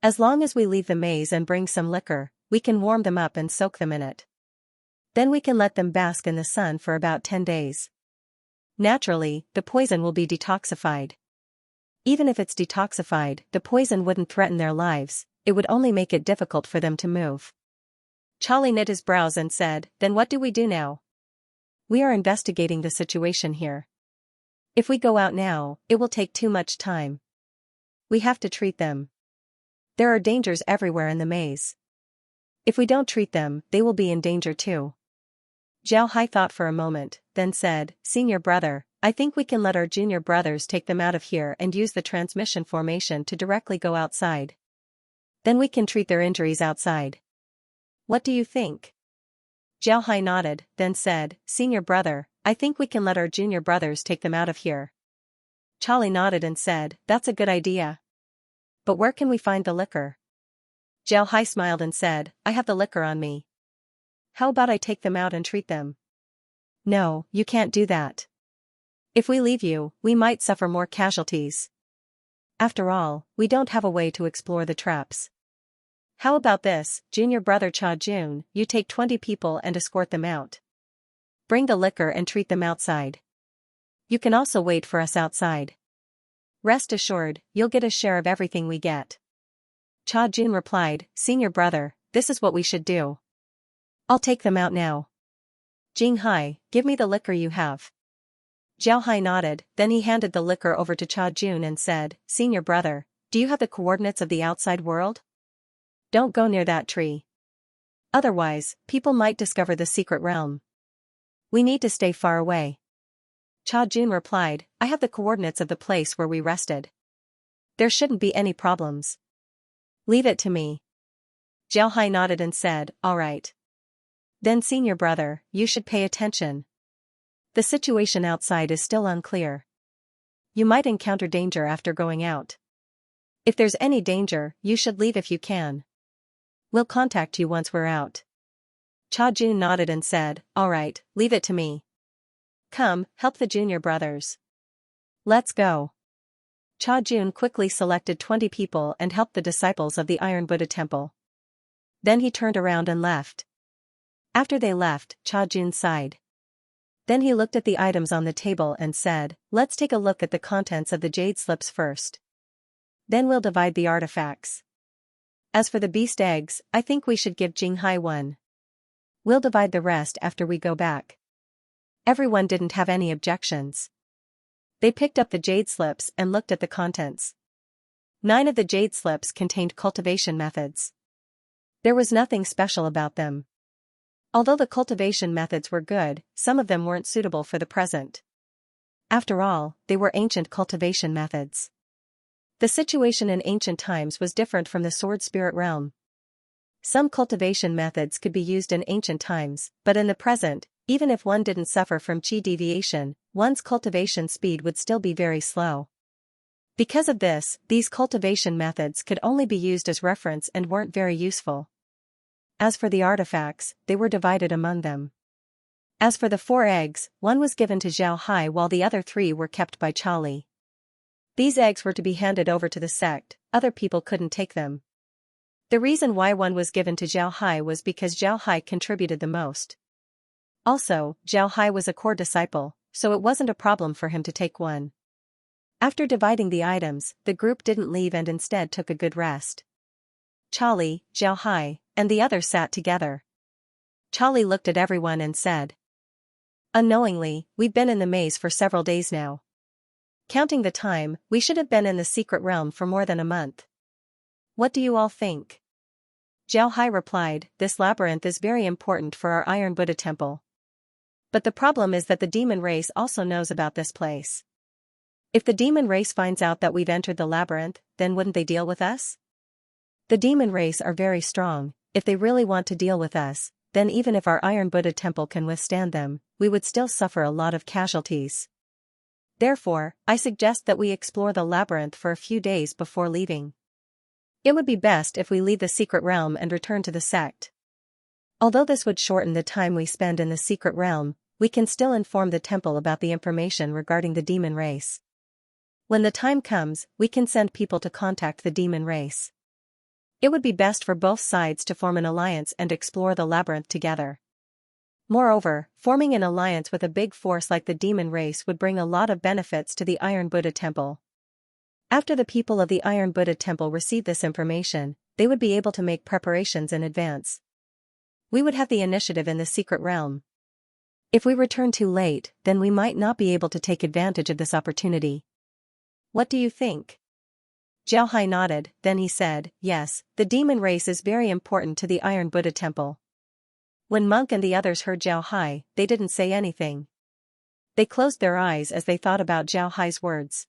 As long as we leave the maze and bring some liquor, we can warm them up and soak them in it. Then we can let them bask in the sun for about 10 days. Naturally, the poison will be detoxified. Even if it's detoxified, the poison wouldn't threaten their lives, it would only make it difficult for them to move. Charlie knit his brows and said, then what do we do now? We are investigating the situation here. If we go out now, it will take too much time. We have to treat them. There are dangers everywhere in the maze. If we don't treat them, they will be in danger too. Zhao Hai thought for a moment, then said, Senior brother, I think we can let our junior brothers take them out of here and use the transmission formation to directly go outside. Then we can treat their injuries outside. What do you think? Zhao Hai nodded, then said, Senior brother, I think we can let our junior brothers take them out of here. Charlie nodded and said, that's a good idea. But where can we find the liquor? Zhao Hai smiled and said, I have the liquor on me. How about I take them out and treat them? No, you can't do that. If we leave you, we might suffer more casualties. After all, we don't have a way to explore the traps. How about this, junior brother Cha Jun, you take 20 people and escort them out. Bring the liquor and treat them outside. You can also wait for us outside. Rest assured, you'll get a share of everything we get. Cha Jun replied, Senior brother, this is what we should do. I'll take them out now. Jing Hai, give me the liquor you have. Zhao Hai nodded, then he handed the liquor over to Cha Jun and said, Senior brother, do you have the coordinates of the outside world? Don't go near that tree. Otherwise, people might discover the secret realm. We need to stay far away. Cha Jun replied, I have the coordinates of the place where we rested. There shouldn't be any problems. Leave it to me. Zhao Hai nodded and said, all right. Then senior brother, you should pay attention. The situation outside is still unclear. You might encounter danger after going out. If there's any danger, you should leave if you can. We'll contact you once we're out. Cha Jun nodded and said, all right, leave it to me. Come, help the junior brothers. Let's go. Cha Jun quickly selected 20 people and helped the disciples of the Iron Buddha Temple. Then he turned around and left. After they left, Cha Jun sighed. Then he looked at the items on the table and said, let's take a look at the contents of the jade slips first. Then we'll divide the artifacts. As for the beast eggs, I think we should give Jing Hai one. We'll divide the rest after we go back. Everyone didn't have any objections. They picked up the jade slips and looked at the contents. 9 of the jade slips contained cultivation methods. There was nothing special about them. Although the cultivation methods were good, some of them weren't suitable for the present. After all, they were ancient cultivation methods. The situation in ancient times was different from the sword spirit realm. Some cultivation methods could be used in ancient times, but in the present, even if one didn't suffer from chi deviation, one's cultivation speed would still be very slow. Because of this, these cultivation methods could only be used as reference and weren't very useful. As for the artifacts, they were divided among them. As for the 4 eggs, one was given to Zhao Hai while the other 3 were kept by Charlie. These eggs were to be handed over to the sect, other people couldn't take them. The reason why one was given to Zhao Hai was because Zhao Hai contributed the most. Also, Zhao Hai was a core disciple, so it wasn't a problem for him to take one. After dividing the items, the group didn't leave and instead took a good rest. Charlie, Zhao Hai, and the others sat together. Charlie looked at everyone and said, unknowingly, we've been in the maze for several days now. Counting the time, we should have been in the secret realm for more than a month. What do you all think? Zhao Hai replied, this labyrinth is very important for our Iron Buddha Temple. But the problem is that the demon race also knows about this place. If the demon race finds out that we've entered the labyrinth, then wouldn't they deal with us? The demon race are very strong. If they really want to deal with us, then even if our Iron Buddha Temple can withstand them, we would still suffer a lot of casualties. Therefore, I suggest that we explore the labyrinth for a few days before leaving. It would be best if we leave the secret realm and return to the sect. Although this would shorten the time we spend in the secret realm, we can still inform the temple about the information regarding the demon race. When the time comes, we can send people to contact the demon race. It would be best for both sides to form an alliance and explore the labyrinth together. Moreover, forming an alliance with a big force like the demon race would bring a lot of benefits to the Iron Buddha Temple. After the people of the Iron Buddha Temple receive this information, they would be able to make preparations in advance. We would have the initiative in the secret realm. If we return too late, then we might not be able to take advantage of this opportunity. What do you think? Zhao Hai nodded, then he said, yes, the demon race is very important to the Iron Buddha Temple. When Monk and the others heard Zhao Hai, they didn't say anything. They closed their eyes as they thought about Zhao Hai's words.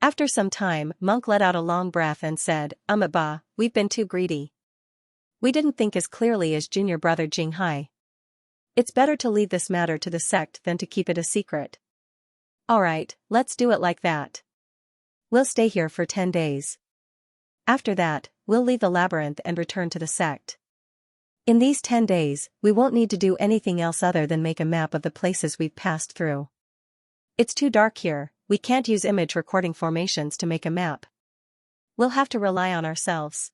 After some time, Monk let out a long breath and said, Ba, we've been too greedy. We didn't think as clearly as junior brother Jing Hai. It's better to leave this matter to the sect than to keep it a secret. Alright, let's do it like that. We'll stay here for 10 days. After that, we'll leave the labyrinth and return to the sect. In these 10 days, we won't need to do anything else other than make a map of the places we've passed through. It's too dark here, we can't use image recording formations to make a map. We'll have to rely on ourselves.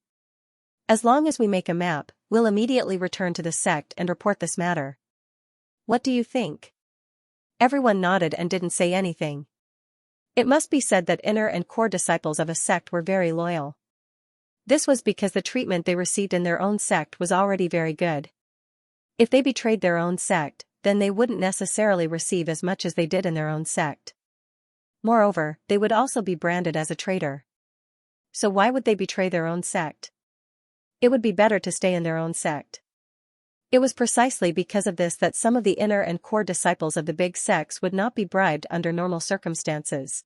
As long as we make a map, we'll immediately return to the sect and report this matter. What do you think? Everyone nodded and didn't say anything. It must be said that inner and core disciples of a sect were very loyal. This was because the treatment they received in their own sect was already very good. If they betrayed their own sect, then they wouldn't necessarily receive as much as they did in their own sect. Moreover, they would also be branded as a traitor. So why would they betray their own sect? It would be better to stay in their own sect. It was precisely because of this that some of the inner and core disciples of the big sects would not be bribed under normal circumstances.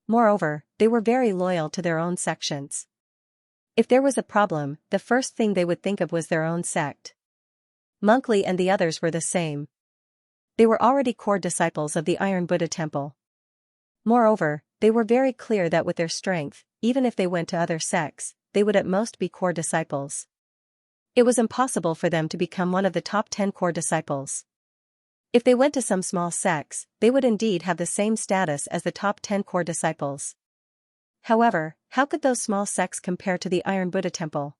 Moreover, they were very loyal to their own sections. If there was a problem, the first thing they would think of was their own sect. Monkly and the others were the same. They were already core disciples of the Iron Buddha Temple. Moreover, they were very clear that with their strength, even if they went to other sects, they would at most be core disciples. It was impossible for them to become one of the top 10 core disciples. If they went to some small sects, they would indeed have the same status as the top 10 core disciples. However, how could those small sects compare to the Iron Buddha Temple?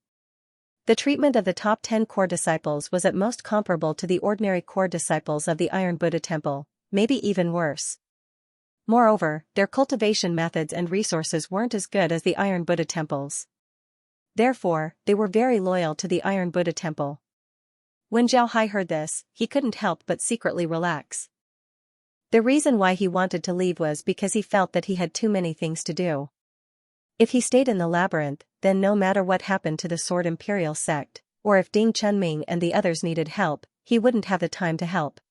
The treatment of the top 10 core disciples was at most comparable to the ordinary core disciples of the Iron Buddha Temple, maybe even worse. Moreover, their cultivation methods and resources weren't as good as the Iron Buddha Temple's. Therefore, they were very loyal to the Iron Buddha Temple. When Zhao Hai heard this, he couldn't help but secretly relax. The reason why he wanted to leave was because he felt that he had too many things to do. If he stayed in the labyrinth, then no matter what happened to the Sword Imperial sect, or if Ding Chunming and the others needed help, he wouldn't have the time to help.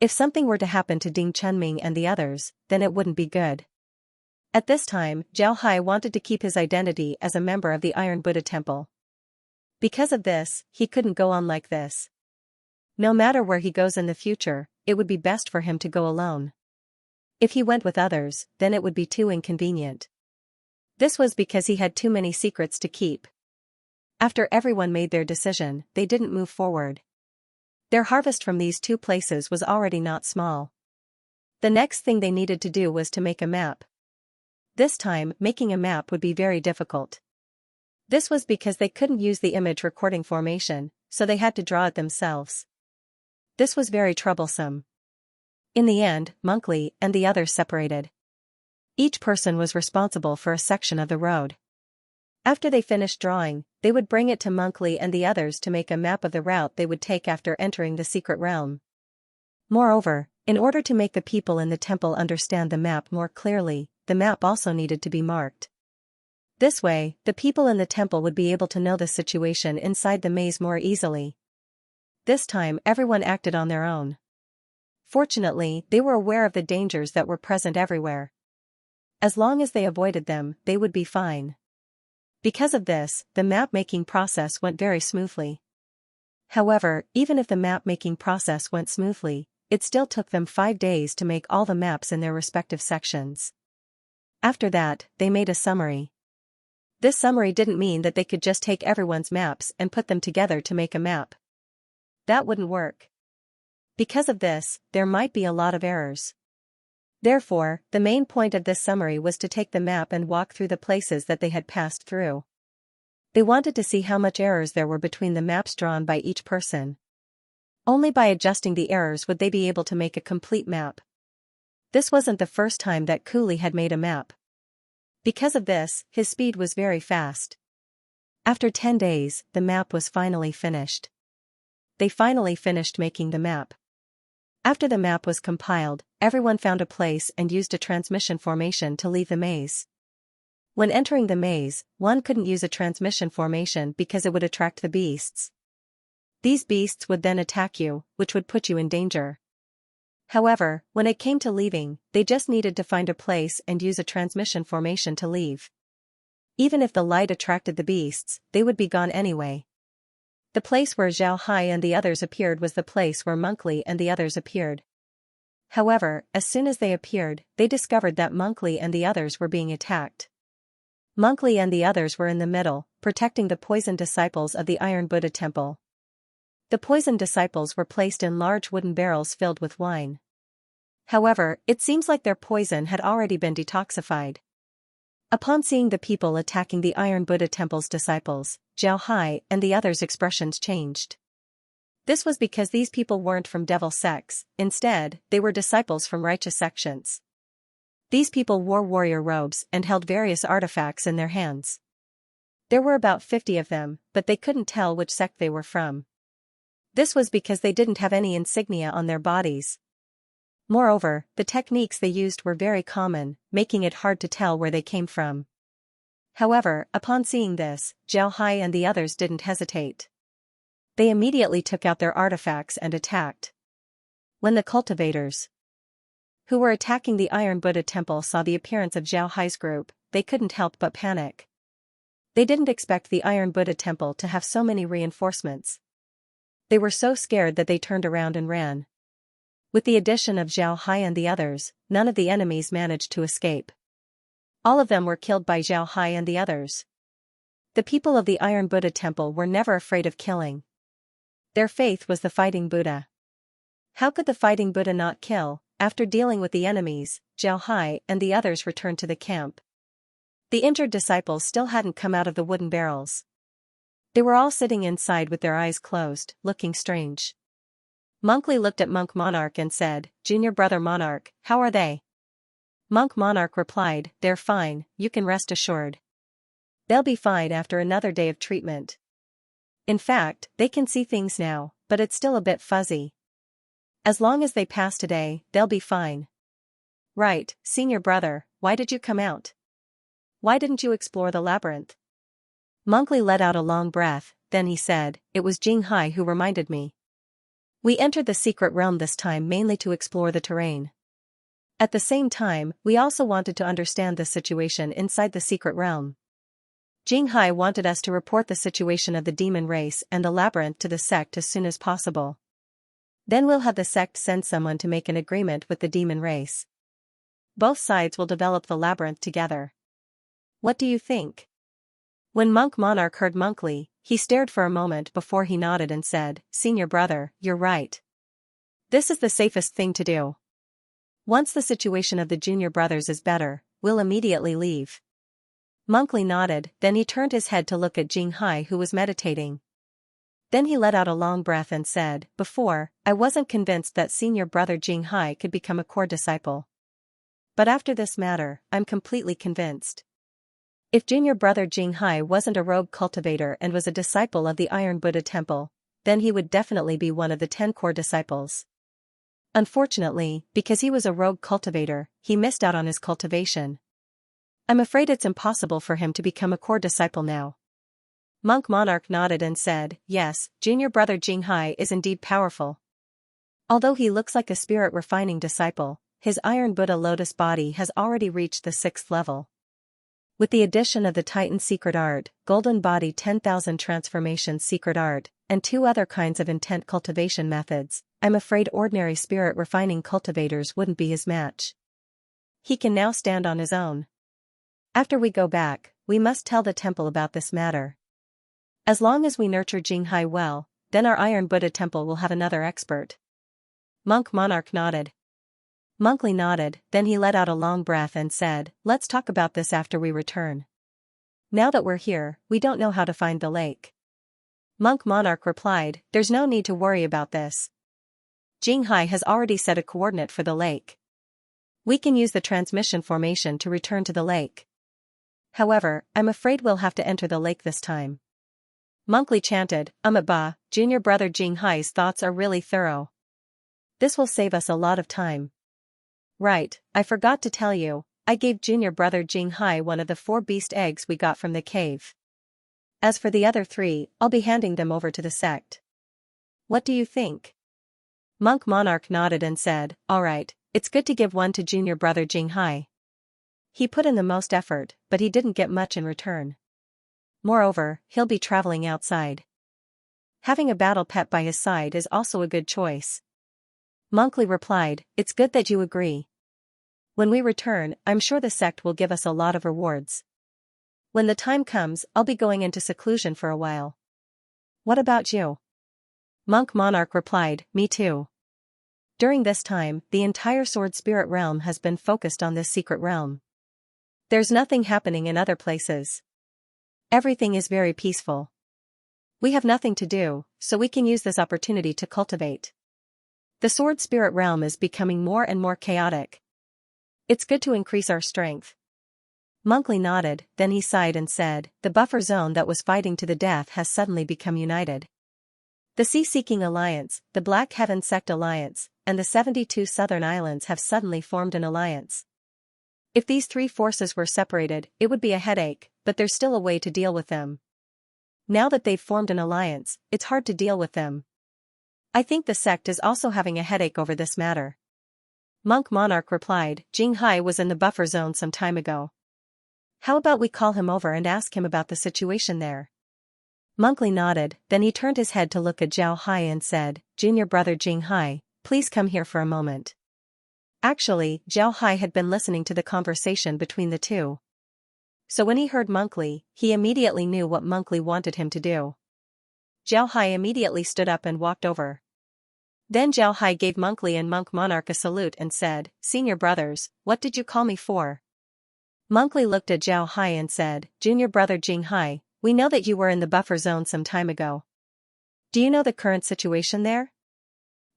If something were to happen to Ding Chunming and the others, then it wouldn't be good. At this time, Zhao Hai wanted to keep his identity as a member of the Iron Buddha Temple. Because of this, he couldn't go on like this. No matter where he goes in the future, it would be best for him to go alone. If he went with others, then it would be too inconvenient. This was because he had too many secrets to keep. After everyone made their decision, they didn't move forward. Their harvest from these two places was already not small. The next thing they needed to do was to make a map. This time, making a map would be very difficult. This was because they couldn't use the image recording formation, so they had to draw it themselves. This was very troublesome. In the end, Monkly and the others separated. Each person was responsible for a section of the road. After they finished drawing, they would bring it to Monkly and the others to make a map of the route they would take after entering the secret realm. Moreover, in order to make the people in the temple understand the map more clearly, the map also needed to be marked. This way, the people in the temple would be able to know the situation inside the maze more easily. This time everyone acted on their own. Fortunately, they were aware of the dangers that were present everywhere. As long as they avoided them, they would be fine. Because of this, the map-making process went very smoothly. However, even if the map-making process went smoothly, it still took them 5 days to make all the maps in their respective sections. After that, they made a summary. This summary didn't mean that they could just take everyone's maps and put them together to make a map. That wouldn't work. Because of this, there might be a lot of errors. Therefore, the main point of this summary was to take the map and walk through the places that they had passed through. They wanted to see how much errors there were between the maps drawn by each person. Only by adjusting the errors would they be able to make a complete map. This wasn't the first time that Cooley had made a map. Because of this, his speed was very fast. After 10 days, the map was finally finished. They finally finished making the map. After the map was compiled, everyone found a place and used a transmission formation to leave the maze. When entering the maze, one couldn't use a transmission formation because it would attract the beasts. These beasts would then attack you, which would put you in danger. However, when it came to leaving, they just needed to find a place and use a transmission formation to leave. Even if the light attracted the beasts, they would be gone anyway. The place where Xianxia and the others appeared was the place where Monkley and the others appeared. However, as soon as they appeared, they discovered that Monkley and the others were being attacked. Monkley and the others were in the middle, protecting the poisoned disciples of the Iron Buddha Temple. The poisoned disciples were placed in large wooden barrels filled with wine. However, it seems like their poison had already been detoxified. Upon seeing the people attacking the Iron Buddha Temple's disciples, Xianxia and the others' expressions changed. This was because these people weren't from devil sects, instead, they were disciples from righteous sections. These people wore warrior robes and held various artifacts in their hands. There were about 50 of them, but they couldn't tell which sect they were from. This was because they didn't have any insignia on their bodies. Moreover, the techniques they used were very common, making it hard to tell where they came from. However, upon seeing this, Xianxia and the others didn't hesitate. They immediately took out their artifacts and attacked. When the cultivators who were attacking the Iron Buddha Temple saw the appearance of Xianxia's group, they couldn't help but panic. They didn't expect the Iron Buddha Temple to have so many reinforcements. They were so scared that they turned around and ran. With the addition of Xianxia and the others, none of the enemies managed to escape. All of them were killed by Xianxia and the others. The people of the Iron Buddha Temple were never afraid of killing. Their faith was the fighting Buddha. How could the fighting Buddha not kill? After dealing with the enemies, Xianxia and the others returned to the camp. The injured disciples still hadn't come out of the wooden barrels. They were all sitting inside with their eyes closed, looking strange. Monkley looked at Monk Monarch and said, "Junior brother Monarch, how are they?" Monk Monarch replied, "They're fine, you can rest assured. They'll be fine after another day of treatment. In fact, they can see things now, but it's still a bit fuzzy. As long as they pass today, they'll be fine." "Right, senior brother, why did you come out? Why didn't you explore the labyrinth?" Monkley let out a long breath, then he said, "It was Xianxia who reminded me. We entered the secret realm this time mainly to explore the terrain. At the same time, we also wanted to understand the situation inside the secret realm. Xianxia wanted us to report the situation of the demon race and the labyrinth to the sect as soon as possible. Then we'll have the sect send someone to make an agreement with the demon race. Both sides will develop the labyrinth together. What do you think?" When Monk Monarch heard Monkley, he stared for a moment before he nodded and said, "Senior brother, you're right. This is the safest thing to do. Once the situation of the junior brothers is better, we'll immediately leave." Monkley nodded, then he turned his head to look at Xianxia who was meditating. Then he let out a long breath and said, "Before, I wasn't convinced that senior brother Xianxia could become a core disciple. But after this matter, I'm completely convinced. If junior brother Xianxia wasn't a rogue cultivator and was a disciple of the Iron Buddha Temple, then he would definitely be one of the 10 core disciples. Unfortunately, because he was a rogue cultivator, he missed out on his cultivation. I'm afraid it's impossible for him to become a core disciple now." Monk Monarch nodded and said, "Yes, junior brother Xianxia is indeed powerful. Although he looks like a spirit refining disciple, his Iron Buddha lotus body has already reached the 6th level. With the addition of the Titan secret art, Golden Body 10,000 transformation secret art, and 2 other kinds of intent cultivation methods, I'm afraid ordinary spirit refining cultivators wouldn't be his match. He can now stand on his own. After we go back, we must tell the temple about this matter. As long as we nurture Xianxia well, then our Iron Buddha Temple will have another expert." Monk Monarch nodded. Monkly nodded, then he let out a long breath and said, let's talk about this after we return. Now that we're here, we don't know how to find the lake. Monk Monarch replied, there's no need to worry about this. Jinghai has already set a coordinate for the lake. We can use the transmission formation to return to the lake. However, I'm afraid we'll have to enter the lake this time. Monkly chanted, Ba, junior brother Jinghai's thoughts are really thorough. This will save us a lot of time. Right, I forgot to tell you, I gave junior brother Jinghai one of the 4 beast eggs we got from the cave. As for the other 3, I'll be handing them over to the sect. What do you think? Monk Monarch nodded and said, alright, it's good to give one to junior brother Jinghai. He put in the most effort, but he didn't get much in return. Moreover, he'll be traveling outside. Having a battle pet by his side is also a good choice. Monkly replied, it's good that you agree. When we return, I'm sure the sect will give us a lot of rewards. When the time comes, I'll be going into seclusion for a while. What about you? Monk Monarch replied, me too. During this time, the entire Sword Spirit realm has been focused on this secret realm. There's nothing happening in other places. Everything is very peaceful. We have nothing to do, so we can use this opportunity to cultivate. The Sword Spirit realm is becoming more and more chaotic. It's good to increase our strength. Monkly nodded, then he sighed and said, the buffer zone that was fighting to the death has suddenly become united. The Sea-Seeking Alliance, the Black Heaven Sect Alliance, and the 72 Southern Islands have suddenly formed an alliance. If these 3 forces were separated, it would be a headache, but there's still a way to deal with them. Now that they've formed an alliance, it's hard to deal with them. I think the sect is also having a headache over this matter. Monk Monarch replied, Jinghai was in the buffer zone some time ago. How about we call him over and ask him about the situation there? Monkly nodded, then he turned his head to look at Zhao Hai and said, junior brother Jinghai, please come here for a moment. Actually, Zhao Hai had been listening to the conversation between the two. So when he heard Monkly, he immediately knew what Monkly wanted him to do. Zhao Hai immediately stood up and walked over. Then Zhao Hai gave Monkly and Monk Monarch a salute and said, senior brothers, what did you call me for? Monkly looked at Zhao Hai and said, junior brother Jinghai, we know that you were in the buffer zone some time ago. Do you know the current situation there?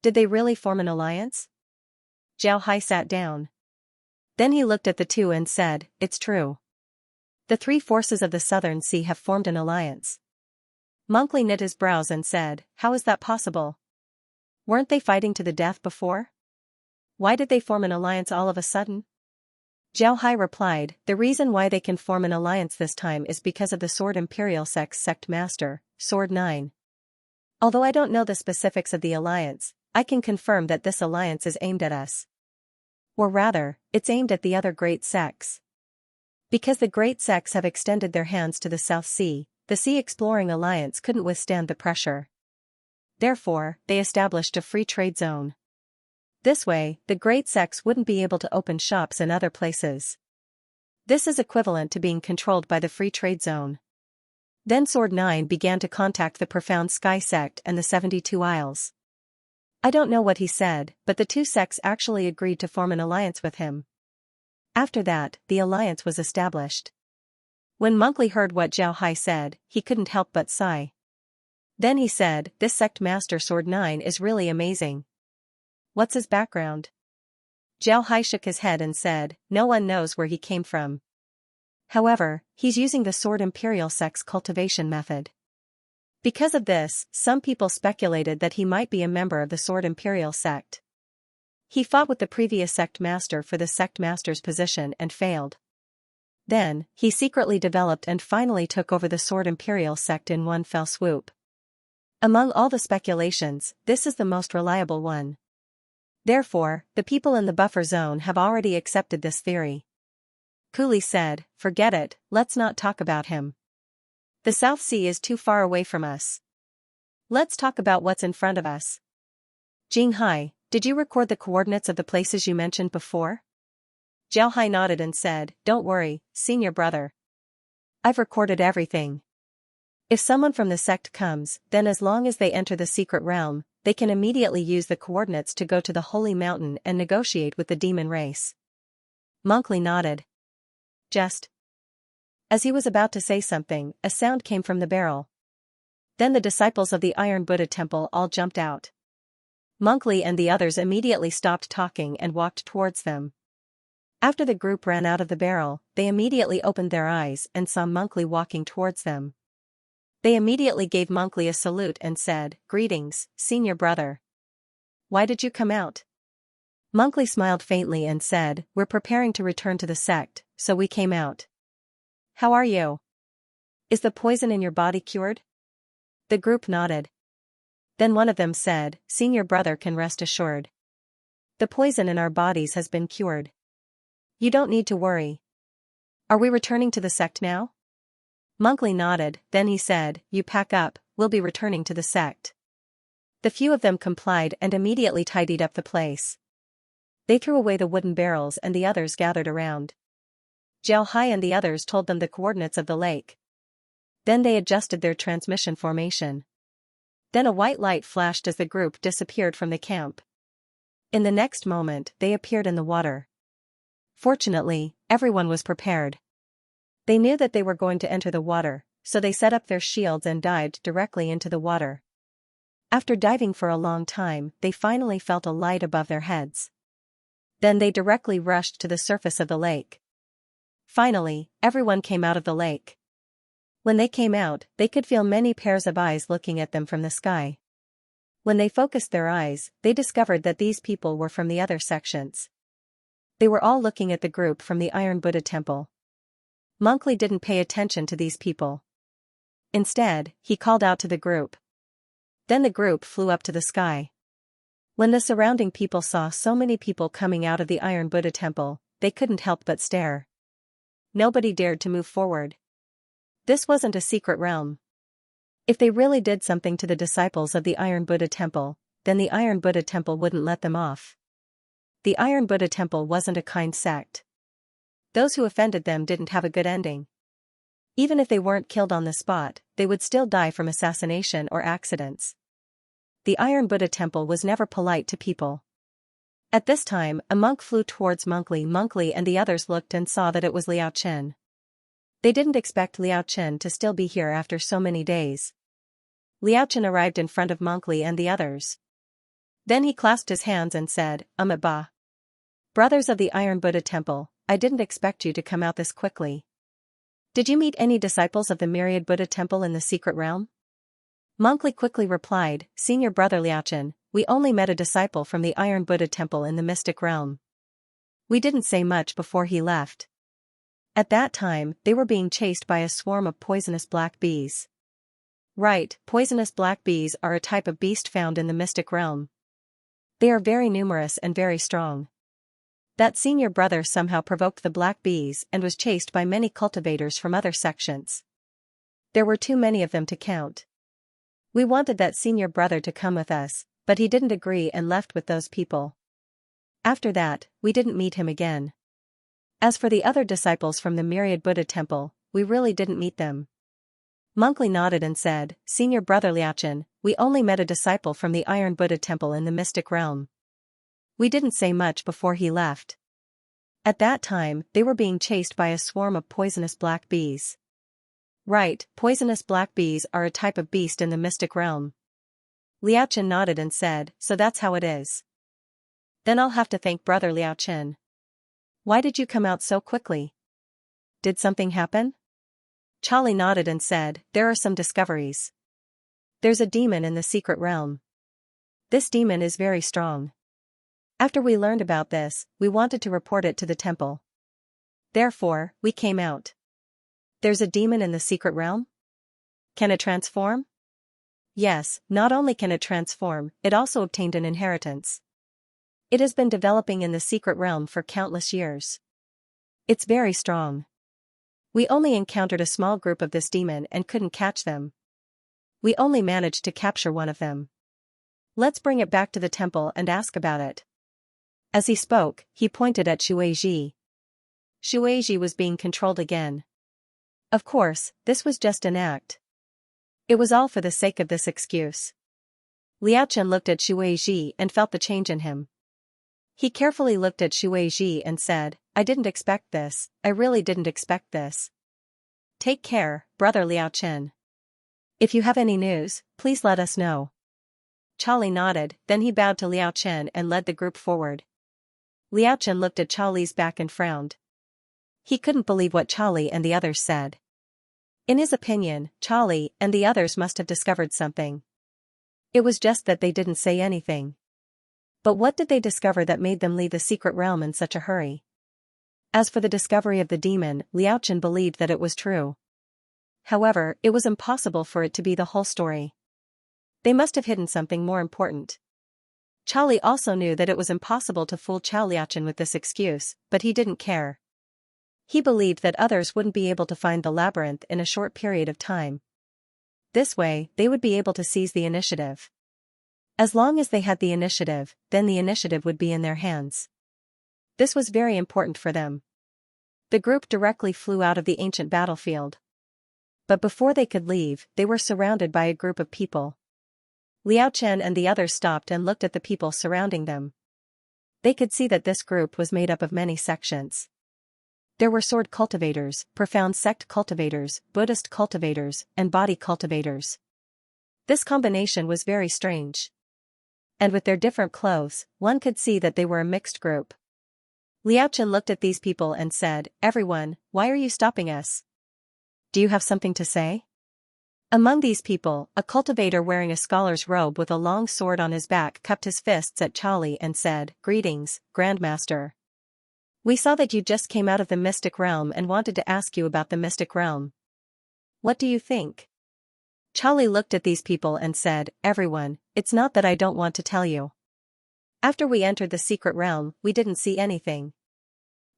Did they really form an alliance? Zhao Hai sat down. Then he looked at the two and said, it's true. The 3 forces of the Southern Sea have formed an alliance. Monkly knit his brows and said, how is that possible? Weren't they fighting to the death before? Why did they form an alliance all of a sudden? Zhao Hai replied, the reason why they can form an alliance this time is because of the Sword Imperial Sect's sect master, Sword 9. Although I don't know the specifics of the alliance, I can confirm that this alliance is aimed at us. Or rather, it's aimed at the other great sects. Because the great sects have extended their hands to the South Sea, the Sea Exploring Alliance couldn't withstand the pressure. Therefore, they established a free trade zone. This way, the great sects wouldn't be able to open shops in other places. This is equivalent to being controlled by the free trade zone. Then Sword 9 began to contact the Profound Sky sect and the 72 Isles. I don't know what he said, but the 2 sects actually agreed to form an alliance with him. After that, the alliance was established. When Monkly heard what Zhao Hai said, he couldn't help but sigh. Then he said, this sect master Sword 9 is really amazing. What's his background? Zhao Hai shook his head and said, no one knows where he came from. However, he's using the Sword Imperial Sect's cultivation method. Because of this, some people speculated that he might be a member of the Sword Imperial Sect. He fought with the previous sect master for the sect master's position and failed. Then, he secretly developed and finally took over the Sword Imperial Sect in one fell swoop. Among all the speculations, this is the most reliable one. Therefore, the people in the buffer zone have already accepted this theory. Cooley said, forget it, let's not talk about him. The South Sea is too far away from us. Let's talk about what's in front of us. Jinghai, did you record the coordinates of the places you mentioned before? Zhao Hai nodded and said, don't worry, senior brother. I've recorded everything. If someone from the sect comes, then as long as they enter the secret realm, they can immediately use the coordinates to go to the Holy Mountain and negotiate with the demon race. Monkey nodded. Just as he was about to say something, a sound came from the barrel. Then the disciples of the Iron Buddha Temple all jumped out. Monkey and the others immediately stopped talking and walked towards them. After the group ran out of the barrel, they immediately opened their eyes and saw Monkey walking towards them. They immediately gave Monkey a salute and said, "Greetings, senior brother. Why did you come out?" Monkey smiled faintly and said, "We're preparing to return to the sect, so we came out." "How are you? Is the poison in your body cured?" The group nodded. Then one of them said, "Senior brother can rest assured. The poison in our bodies has been cured. You don't need to worry. Are we returning to the sect now?" Monkey nodded, then he said, "You pack up, we'll be returning to the sect." The few of them complied and immediately tidied up the place. They threw away the wooden barrels and the others gathered around. Jiao Hai and the others told them the coordinates of the lake. Then they adjusted their transmission formation. Then a white light flashed as the group disappeared from the camp. In the next moment, they appeared in the water. Fortunately, everyone was prepared. They knew that they were going to enter the water, so they set up their shields and dived directly into the water. After diving for a long time, they finally felt a light above their heads. Then they directly rushed to the surface of the lake. Finally, everyone came out of the lake. When they came out, they could feel many pairs of eyes looking at them from the sky. When they focused their eyes, they discovered that these people were from the other sections. They were all looking at the group from the Iron Buddha Temple. Monkey didn't pay attention to these people. Instead, he called out to the group. Then the group flew up to the sky. When the surrounding people saw so many people coming out of the Iron Buddha Temple, they couldn't help but stare. Nobody dared to move forward. This wasn't a secret realm. If they really did something to the disciples of the Iron Buddha Temple, then the Iron Buddha Temple wouldn't let them off. The Iron Buddha Temple wasn't a kind sect. Those who offended them didn't have a good ending. Even if they weren't killed on the spot, they would still die from assassination or accidents. The Iron Buddha Temple was never polite to people. At this time, a monk flew towards Monkey. Monkey and the others looked and saw that it was Liao Chen. They didn't expect Liao Chen to still be here after so many days. Liao Chen arrived in front of Monkey and the others. Then he clasped his hands and said, "Ba. Brothers of the Iron Buddha Temple, I didn't expect you to come out this quickly. Did you meet any disciples of the Myriad Buddha Temple in the secret realm?" Monkey quickly replied, "Senior brother Liao Chen, we only met a disciple from the Iron Buddha Temple in the mystic realm." We didn't say much before he left. At that time, they were being chased by a swarm of poisonous black bees. Right, poisonous black bees are a type of beast found in the mystic realm. They are very numerous and very strong. That senior brother somehow provoked the black bees and was chased by many cultivators from other sections. There were too many of them to count. We wanted that senior brother to come with us, but he didn't agree and left with those people. After that, we didn't meet him again. As for the other disciples from the Myriad Buddha Temple, we really didn't meet them. Monkey nodded and said, "Senior brother Liao Chen, we only met a disciple from the Iron Buddha Temple in the mystic realm." We didn't say much before he left. At that time, they were being chased by a swarm of poisonous black bees. Right, poisonous black bees are a type of beast in the mystic realm. Liao Chen nodded and said, "So that's how it is. Then I'll have to thank brother Liao Chen. Why did you come out so quickly? Did something happen?" Charlie nodded and said, "There are some discoveries. There's a demon in the secret realm. This demon is very strong. After we learned about this, we wanted to report it to the temple. Therefore, we came out." "There's a demon in the secret realm? Can it transform?" "Yes, not only can it transform, it also obtained an inheritance. It has been developing in the secret realm for countless years. It's very strong. We only encountered a small group of this demon and couldn't catch them. We only managed to capture one of them. Let's bring it back to the temple and ask about it." As he spoke, he pointed at Shuiji. Shuiji was being controlled again. Of course, this was just an act. It was all for the sake of this excuse. Liao Chen looked at Shui Ji and felt the change in him. He carefully looked at Shui Ji and said, I didn't expect this, I really didn't expect this. Take care, brother Liao Chen. If you have any news, please let us know. Charlie nodded, then he bowed to Liao Chen and led the group forward. Liao Chen looked at Charlie's back and frowned. He couldn't believe what Charlie and the others said. In his opinion, Charlie and the others must have discovered something. It was just that they didn't say anything. But what did they discover that made them leave the secret realm in such a hurry? As for the discovery of the demon, Liao Chen believed that it was true. However, it was impossible for it to be the whole story. They must have hidden something more important. Charlie also knew that it was impossible to fool Liao Chen with this excuse, but he didn't care. He believed that others wouldn't be able to find the labyrinth in a short period of time. This way, they would be able to seize the initiative. As long as they had the initiative, then the initiative would be in their hands. This was very important for them. The group directly flew out of the ancient battlefield. But before they could leave, they were surrounded by a group of people. Liao Chen and the others stopped and looked at the people surrounding them. They could see that this group was made up of many sections. There were sword cultivators, profound sect cultivators, Buddhist cultivators, and body cultivators. This combination was very strange. And with their different clothes, one could see that they were a mixed group. Liao Chen looked at these people and said, Everyone, why are you stopping us? Do you have something to say? Among these people, a cultivator wearing a scholar's robe with a long sword on his back cupped his fists at Charlie and said, Greetings, Grandmaster. We saw that you just came out of the mystic realm and wanted to ask you about the mystic realm. What do you think? Charlie looked at these people and said, Everyone, it's not that I don't want to tell you. After we entered the secret realm, we didn't see anything.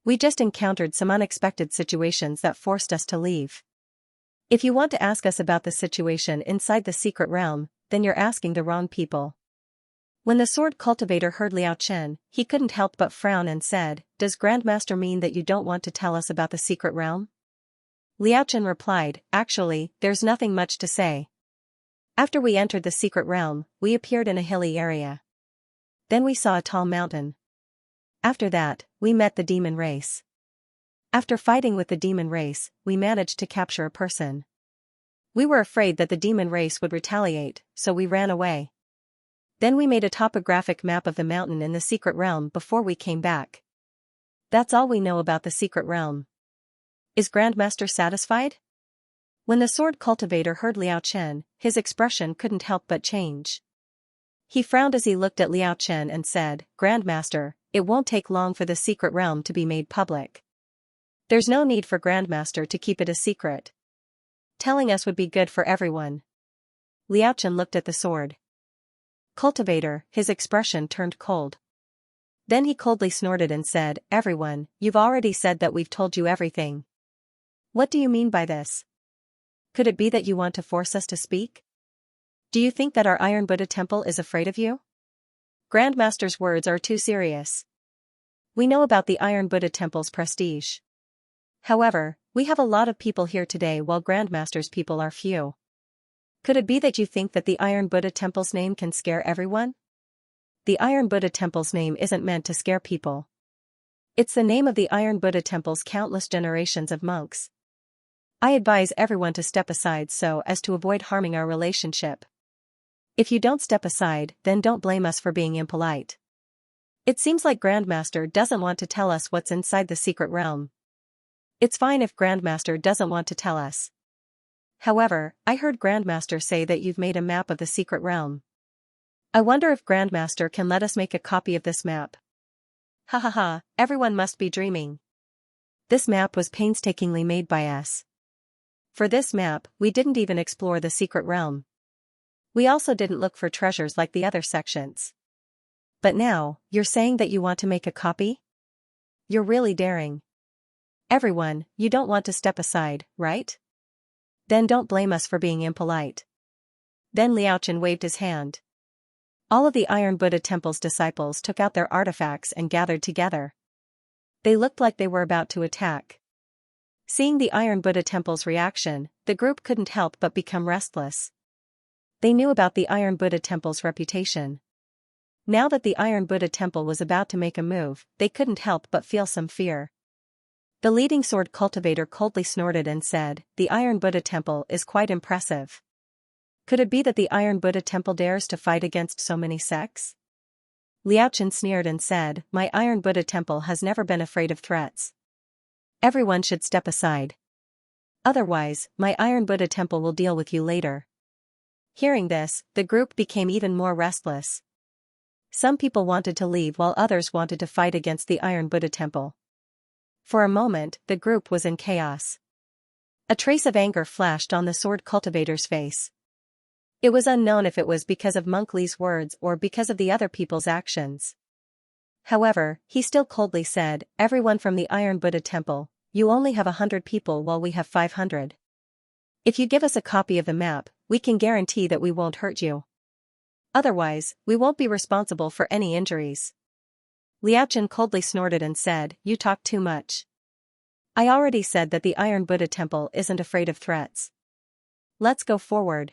We just encountered some unexpected situations that forced us to leave. If you want to ask us about the situation inside the secret realm, then you're asking the wrong people. When the sword cultivator heard Liao Chen, he couldn't help but frown and said, Does Grandmaster mean that you don't want to tell us about the secret realm? Liao Chen replied, Actually, there's nothing much to say. After we entered the secret realm, we appeared in a hilly area. Then we saw a tall mountain. After that, we met the demon race. After fighting with the demon race, we managed to capture a person. We were afraid that the demon race would retaliate, so we ran away. Then we made a topographic map of the mountain in the secret realm before we came back. That's all we know about the secret realm. Is Grandmaster satisfied? When the sword cultivator heard Liao Chen, his expression couldn't help but change. He frowned as he looked at Liao Chen and said, Grandmaster, it won't take long for the secret realm to be made public. There's no need for Grandmaster to keep it a secret. Telling us would be good for everyone. Liao Chen looked at the sword cultivator, his expression turned cold. Then he coldly snorted and said, Everyone, you've already said that we've told you everything. What do you mean by this? Could it be that you want to force us to speak? Do you think that our Iron Buddha temple is afraid of you? Grandmaster's words are too serious. We know about the Iron Buddha temple's prestige. However, we have a lot of people here today while Grandmaster's people are few. Could it be that you think that the Iron Buddha temple's name can scare everyone? The Iron Buddha temple's name isn't meant to scare people. It's the name of the Iron Buddha temple's countless generations of monks. I advise everyone to step aside so as to avoid harming our relationship. If you don't step aside, then don't blame us for being impolite. It seems like Grandmaster doesn't want to tell us what's inside the secret realm. It's fine if Grandmaster doesn't want to tell us. However, I heard Grandmaster say that you've made a map of the secret realm. I wonder if Grandmaster can let us make a copy of this map. Ha ha ha, everyone must be dreaming. This map was painstakingly made by us. For this map, we didn't even explore the secret realm. We also didn't look for treasures like the other sections. But now, you're saying that you want to make a copy? You're really daring. Everyone, you don't want to step aside, right? Then don't blame us for being impolite. Then Liao Chen waved his hand. All of the Iron Buddha temple's disciples took out their artifacts and gathered together. They looked like they were about to attack. Seeing the Iron Buddha temple's reaction, the group couldn't help but become restless. They knew about the Iron Buddha Temple's reputation. Now that the Iron Buddha Temple was about to make a move, they couldn't help but feel some fear. The leading sword cultivator coldly snorted and said, "The Iron Buddha Temple is quite impressive. Could it be that the Iron Buddha Temple dares to fight against so many sects?" Liaochen sneered and said, "My Iron Buddha Temple has never been afraid of threats. Everyone should step aside. Otherwise, my Iron Buddha Temple will deal with you later." Hearing this, the group became even more restless. Some people wanted to leave while others wanted to fight against the Iron Buddha Temple. For a moment, the group was in chaos. A trace of anger flashed on the sword cultivator's face. It was unknown if it was because of Monk Li's words or because of the other people's actions. However, he still coldly said, "Everyone from the Iron Buddha Temple, you only have 100 people while we have 500. If you give us a copy of the map, we can guarantee that we won't hurt you. Otherwise, we won't be responsible for any injuries." Liaochen coldly snorted and said, "You talk too much. I already said that the Iron Buddha Temple isn't afraid of threats. Let's go forward.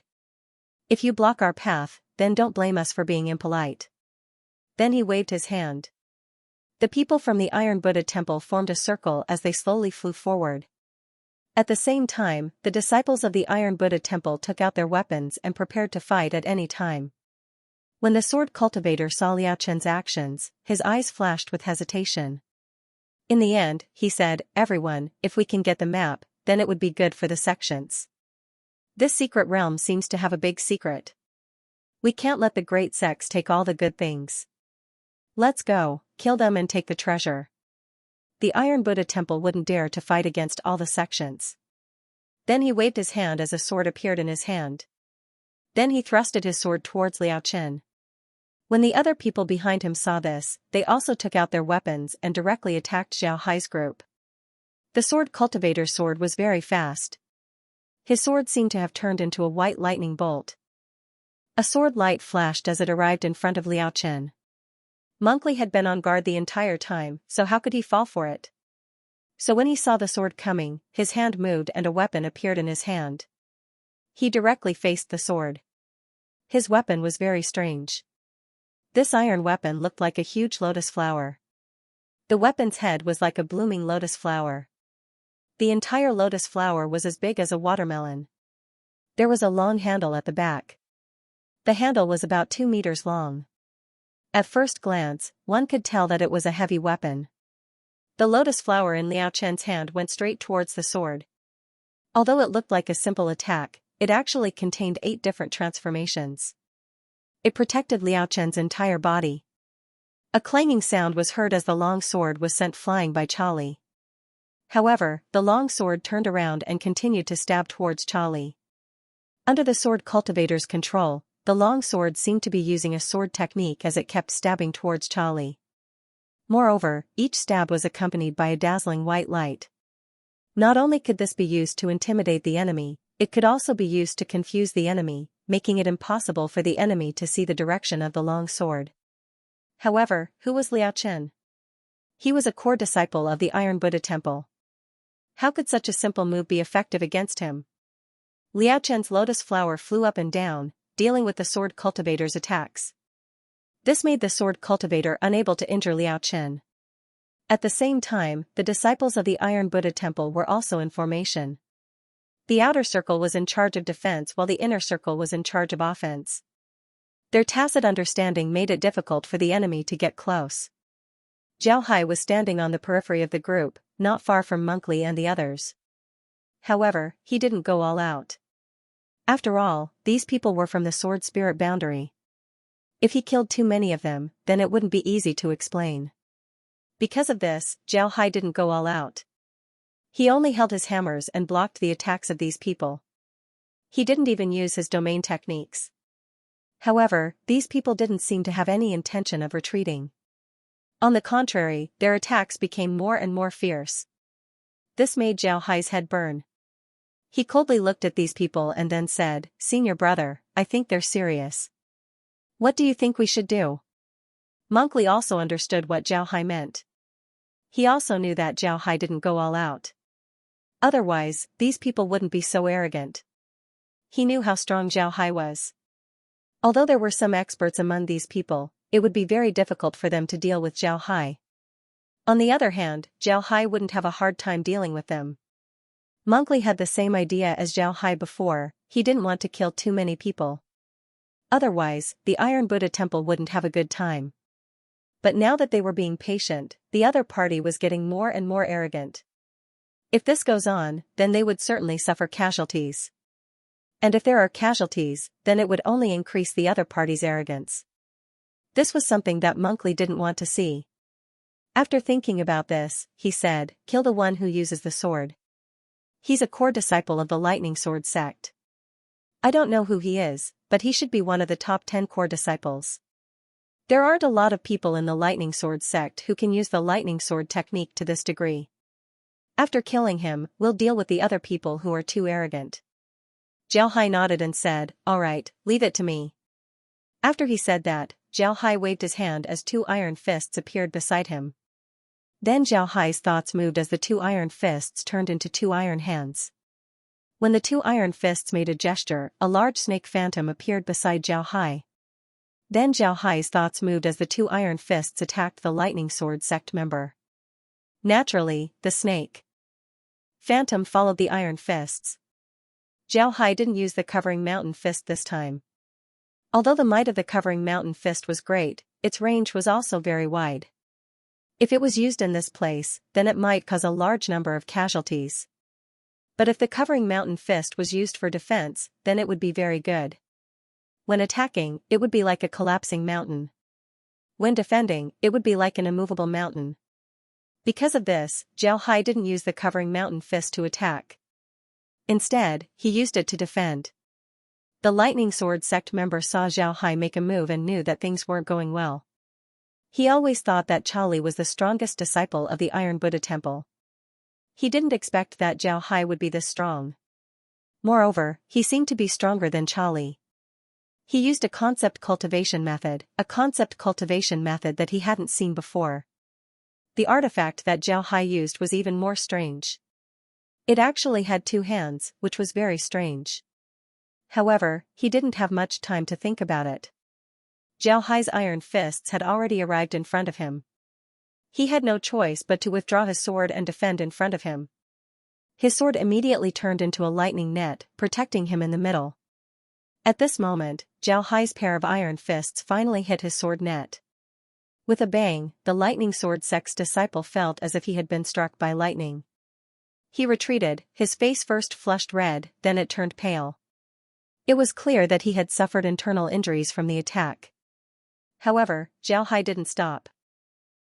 If you block our path, then don't blame us for being impolite." Then he waved his hand. The people from the Iron Buddha Temple formed a circle as they slowly flew forward. At the same time, the disciples of the Iron Buddha Temple took out their weapons and prepared to fight at any time. When the sword cultivator saw Liaochen's actions, his eyes flashed with hesitation. In the end, he said, "Everyone, if we can get the map, then it would be good for the sections. This secret realm seems to have a big secret. We can't let the great sects take all the good things. Let's go, kill them and take the treasure." The Iron Buddha Temple wouldn't dare to fight against all the sections. Then he waved his hand as a sword appeared in his hand. Then he thrusted his sword towards Liaochen. When the other people behind him saw this, they also took out their weapons and directly attacked Zhao Hai's group. The sword cultivator's sword was very fast. His sword seemed to have turned into a white lightning bolt. A sword light flashed as it arrived in front of Liaochen. Monk Li had been on guard the entire time, so how could he fall for it? So when he saw the sword coming, his hand moved and a weapon appeared in his hand. He directly faced the sword. His weapon was very strange. This iron weapon looked like a huge lotus flower. The weapon's head was like a blooming lotus flower. The entire lotus flower was as big as a watermelon. There was a long handle at the back. The handle was about 2 meters long. At first glance, one could tell that it was a heavy weapon. The lotus flower in Liaochen's hand went straight towards the sword. Although it looked like a simple attack, it actually contained 8 different transformations. It protected Liaochen's entire body. A clanging sound was heard as the long sword was sent flying by Charlie. However, the long sword turned around and continued to stab towards Charlie. Under the sword cultivator's control, the long sword seemed to be using a sword technique as it kept stabbing towards Charlie. Moreover, each stab was accompanied by a dazzling white light. Not only could this be used to intimidate the enemy, it could also be used to confuse the enemy, making it impossible for the enemy to see the direction of the long sword. However, who was Liaochen? He was a core disciple of the Iron Buddha Temple. How could such a simple move be effective against him? Liaochen's lotus flower flew up and down, dealing with the sword cultivator's attacks. This made the sword cultivator unable to injure Liaochen. At the same time, the disciples of the Iron Buddha Temple were also in formation. The outer circle was in charge of defense while the inner circle was in charge of offense. Their tacit understanding made it difficult for the enemy to get close. Zhao Hai was standing on the periphery of the group, not far from Monk Li and the others. However, he didn't go all out. After all, these people were from the sword spirit boundary. If he killed too many of them, then it wouldn't be easy to explain. Because of this, Zhao Hai didn't go all out. He only held his hammers and blocked the attacks of these people. He didn't even use his domain techniques. However, these people didn't seem to have any intention of retreating. On the contrary, their attacks became more and more fierce. This made Zhao Hai's head burn. He coldly looked at these people and then said, "Senior brother, I think they're serious. What do you think we should do?" Monk Li also understood what Zhao Hai meant. He also knew that Zhao Hai didn't go all out. Otherwise, these people wouldn't be so arrogant. He knew how strong Zhao Hai was. Although there were some experts among these people, it would be very difficult for them to deal with Zhao Hai. On the other hand, Zhao Hai wouldn't have a hard time dealing with them. Monk Li had the same idea as Zhao Hai before, he didn't want to kill too many people. Otherwise, the Iron Buddha Temple wouldn't have a good time. But now that they were being patient, the other party was getting more and more arrogant. If this goes on, then they would certainly suffer casualties. And if there are casualties, then it would only increase the other party's arrogance. This was something that Monk Li didn't want to see. After thinking about this, he said, "Kill the one who uses the sword. He's a core disciple of the Lightning Sword sect. I don't know who he is, but he should be one of the top 10 core disciples. There aren't a lot of people in the Lightning Sword sect who can use the Lightning Sword technique to this degree. After killing him, we'll deal with the other people who are too arrogant." Zhao Hai nodded and said, "All right, leave it to me." After he said that, Zhao Hai waved his hand as 2 iron fists appeared beside him. Then Zhao Hai's thoughts moved as the 2 iron fists turned into 2 iron hands. When the 2 iron fists made a gesture, a large snake phantom appeared beside Zhao Hai. Then Zhao Hai's thoughts moved as the 2 iron fists attacked the Lightning Sword sect member. Naturally, the snake phantom followed the iron fists. Zhao Hai didn't use the covering mountain fist this time. Although the might of the covering mountain fist was great, its range was also very wide. If it was used in this place, then it might cause a large number of casualties. But if the covering mountain fist was used for defense, then it would be very good. When attacking, it would be like a collapsing mountain. When defending, it would be like an immovable mountain. Because of this, Zhao Hai didn't use the covering mountain fist to attack. Instead, he used it to defend. The Lightning Sword sect member saw Zhao Hai make a move and knew that things weren't going well. He always thought that Chao Li was the strongest disciple of the Iron Buddha Temple. He didn't expect that Zhao Hai would be this strong. Moreover, he seemed to be stronger than Chao Li. He used a concept cultivation method that he hadn't seen before. The artifact that Zhao Hai used was even more strange. It actually had 2 hands, which was very strange. However, he didn't have much time to think about it. Zhao Hai's iron fists had already arrived in front of him. He had no choice but to withdraw his sword and defend in front of him. His sword immediately turned into a lightning net, protecting him in the middle. At this moment, Zhao Hai's pair of iron fists finally hit his sword net. With a bang, the Lightning Sword sect's disciple felt as if he had been struck by lightning. He retreated, his face first flushed red, then it turned pale. It was clear that he had suffered internal injuries from the attack. However, Zhao Hai didn't stop.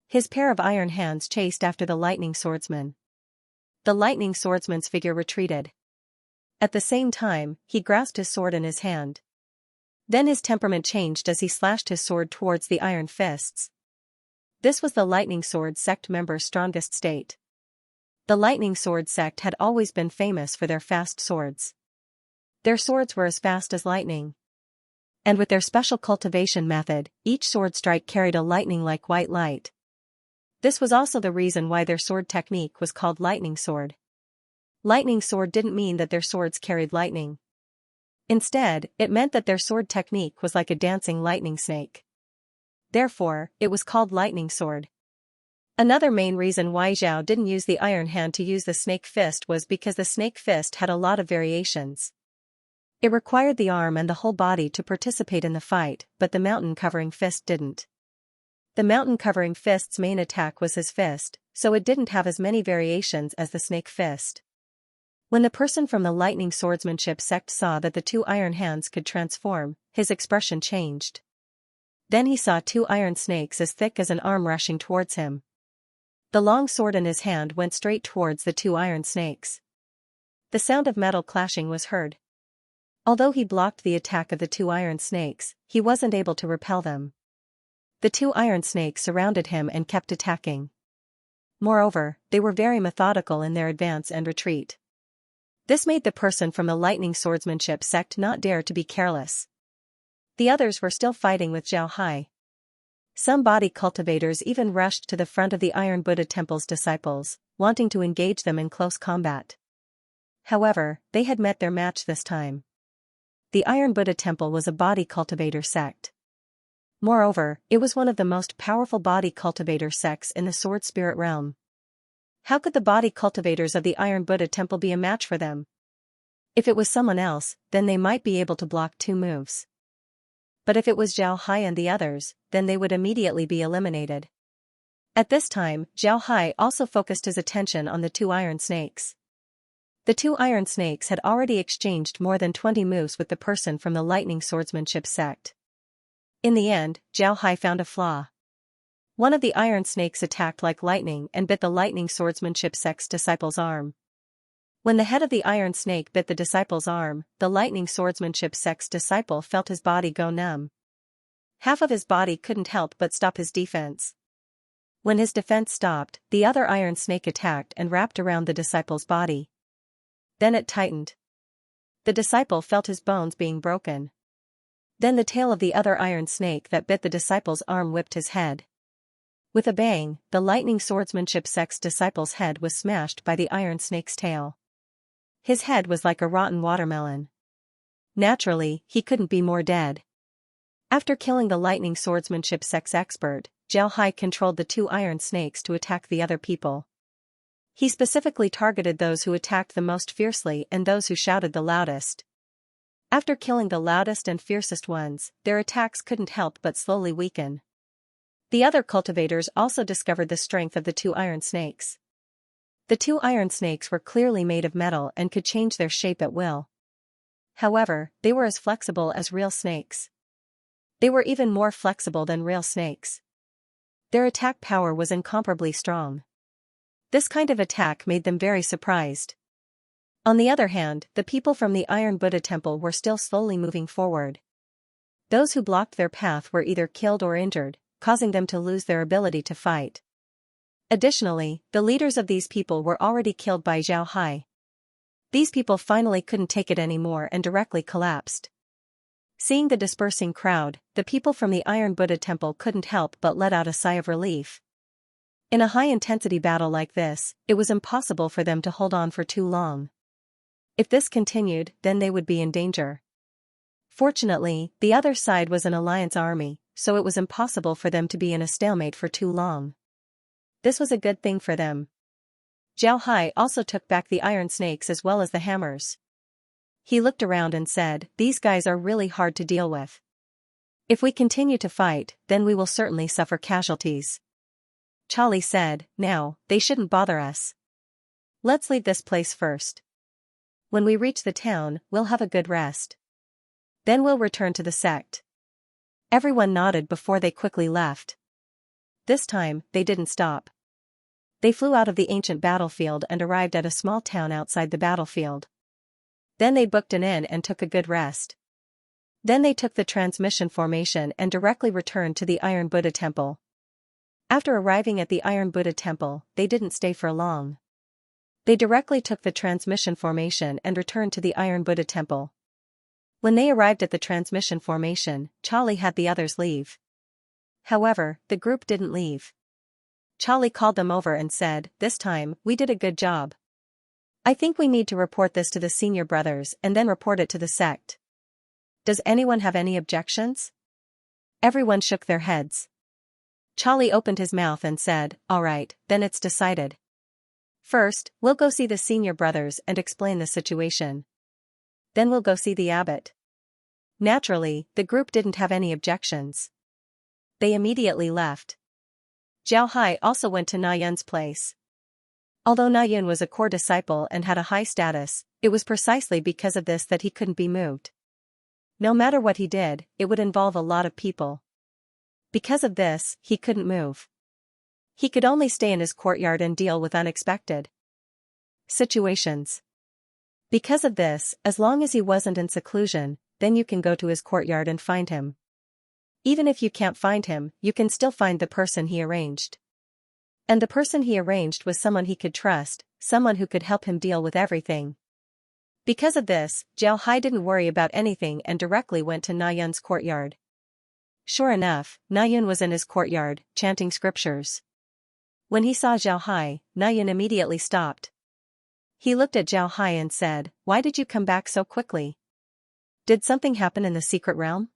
His pair of iron hands chased after the lightning swordsman. The lightning swordsman's figure retreated. At the same time, he grasped his sword in his hand. Then his temperament changed as he slashed his sword towards the iron fists. This was the Lightning Sword sect member's strongest state. The Lightning Sword sect had always been famous for their fast swords. Their swords were as fast as lightning. And with their special cultivation method, each sword strike carried a lightning-like white light. This was also the reason why their sword technique was called Lightning Sword. Lightning Sword didn't mean that their swords carried lightning. Instead, it meant that their sword technique was like a dancing lightning snake. Therefore, it was called Lightning Sword. Another main reason why Zhao didn't use the iron hand to use the snake fist was because the snake fist had a lot of variations. It required the arm and the whole body to participate in the fight, but the mountain covering fist didn't. The mountain covering fist's main attack was his fist, so it didn't have as many variations as the snake fist. When the person from the lightning swordsmanship sect saw that the 2 iron hands could transform, his expression changed. Then he saw 2 iron snakes as thick as an arm rushing towards him. The long sword in his hand went straight towards the 2 iron snakes. The sound of metal clashing was heard. Although he blocked the attack of the 2 iron snakes, he wasn't able to repel them. The 2 iron snakes surrounded him and kept attacking. Moreover, they were very methodical in their advance and retreat. This made the person from the lightning swordsmanship sect not dare to be careless. The others were still fighting with Zhao Hai. Some body cultivators even rushed to the front of the Iron Buddha Temple's disciples, wanting to engage them in close combat. However, they had met their match this time. the Iron Buddha Temple was a body cultivator sect. Moreover, it was one of the most powerful body cultivator sects in the sword spirit realm. How could the body cultivators of the Iron Buddha Temple be a match for them? If it was someone else, then they might be able to block 2 moves. But if it was Zhao Hai and the others, then they would immediately be eliminated. At this time, Zhao Hai also focused his attention on the 2 iron snakes. The 2 iron snakes had already exchanged more than 20 moves with the person from the lightning swordsmanship sect. In the end, Zhao Hai found a flaw. One of the iron snakes attacked like lightning and bit the lightning swordsmanship sect's disciple's arm. When the head of the iron snake bit the disciple's arm, the lightning swordsmanship sect's disciple felt his body go numb. Half of his body couldn't help but stop his defense. When his defense stopped, the other iron snake attacked and wrapped around the disciple's body. Then it tightened. The disciple felt his bones being broken. Then the tail of the other iron snake that bit the disciple's arm whipped his head. With a bang, the lightning swordsmanship sect's disciple's head was smashed by the iron snake's tail. His head was like a rotten watermelon. Naturally, he couldn't be more dead. After killing the lightning swordsmanship sect's expert, Zhao Hai controlled the 2 iron snakes to attack the other people. He specifically targeted those who attacked the most fiercely and those who shouted the loudest. After killing the loudest and fiercest ones, their attacks couldn't help but slowly weaken. The other cultivators also discovered the strength of the 2 iron snakes. The 2 iron snakes were clearly made of metal and could change their shape at will. However, they were as flexible as real snakes. They were even more flexible than real snakes. Their attack power was incomparably strong. This kind of attack made them very surprised. On the other hand, the people from the Iron Buddha Temple were still slowly moving forward. Those who blocked their path were either killed or injured, causing them to lose their ability to fight. Additionally, the leaders of these people were already killed by Zhao Hai. These people finally couldn't take it anymore and directly collapsed. Seeing the dispersing crowd, the people from the Iron Buddha Temple couldn't help but let out a sigh of relief. In a high-intensity battle like this, it was impossible for them to hold on for too long. If this continued, then they would be in danger. Fortunately, the other side was an alliance army, so it was impossible for them to be in a stalemate for too long. This was a good thing for them. Zhao Hai also took back the iron snakes as well as the hammers. He looked around and said, "These guys are really hard to deal with. If we continue to fight, then we will certainly suffer casualties." Charlie said, "Now, they shouldn't bother us. Let's leave this place first. When we reach the town, we'll have a good rest. Then we'll return to the sect." Everyone nodded before they quickly left. This time, they didn't stop. They flew out of the ancient battlefield and arrived at a small town outside the battlefield. Then they booked an inn and took a good rest. Then they took the transmission formation and directly returned to the Iron Buddha Temple. After arriving at the Iron Buddha Temple, they didn't stay for long. They directly took the transmission formation and returned to the Iron Buddha Temple. When they arrived at the transmission formation, Charlie had the others leave. However, the group didn't leave. Charlie called them over and said, "This time, we did a good job. I think we need to report this to the senior brothers and then report it to the sect. Does anyone have any objections?" Everyone shook their heads. Charlie opened his mouth and said, "All right, then it's decided. First, we'll go see the senior brothers and explain the situation. Then we'll go see the abbot." Naturally, the group didn't have any objections. They immediately left. Zhao Hai also went to Na Yun's place. Although Na Yun was a core disciple and had a high status, it was precisely because of this that he couldn't be moved. No matter what he did, it would involve a lot of people. Because of this, he couldn't move. He could only stay in his courtyard and deal with unexpected situations. Because of this, as long as he wasn't in seclusion, then you can go to his courtyard and find him. Even if you can't find him, you can still find the person he arranged. And the person he arranged was someone he could trust, someone who could help him deal with everything. Because of this, Zhao Hai didn't worry about anything and directly went to Na Yun's courtyard. Sure enough, Na Yun was in his courtyard, chanting scriptures. When he saw Zhao Hai, Na Yun immediately stopped. He looked at Zhao Hai and said, "Why did you come back so quickly?" Did something happen in the secret realm?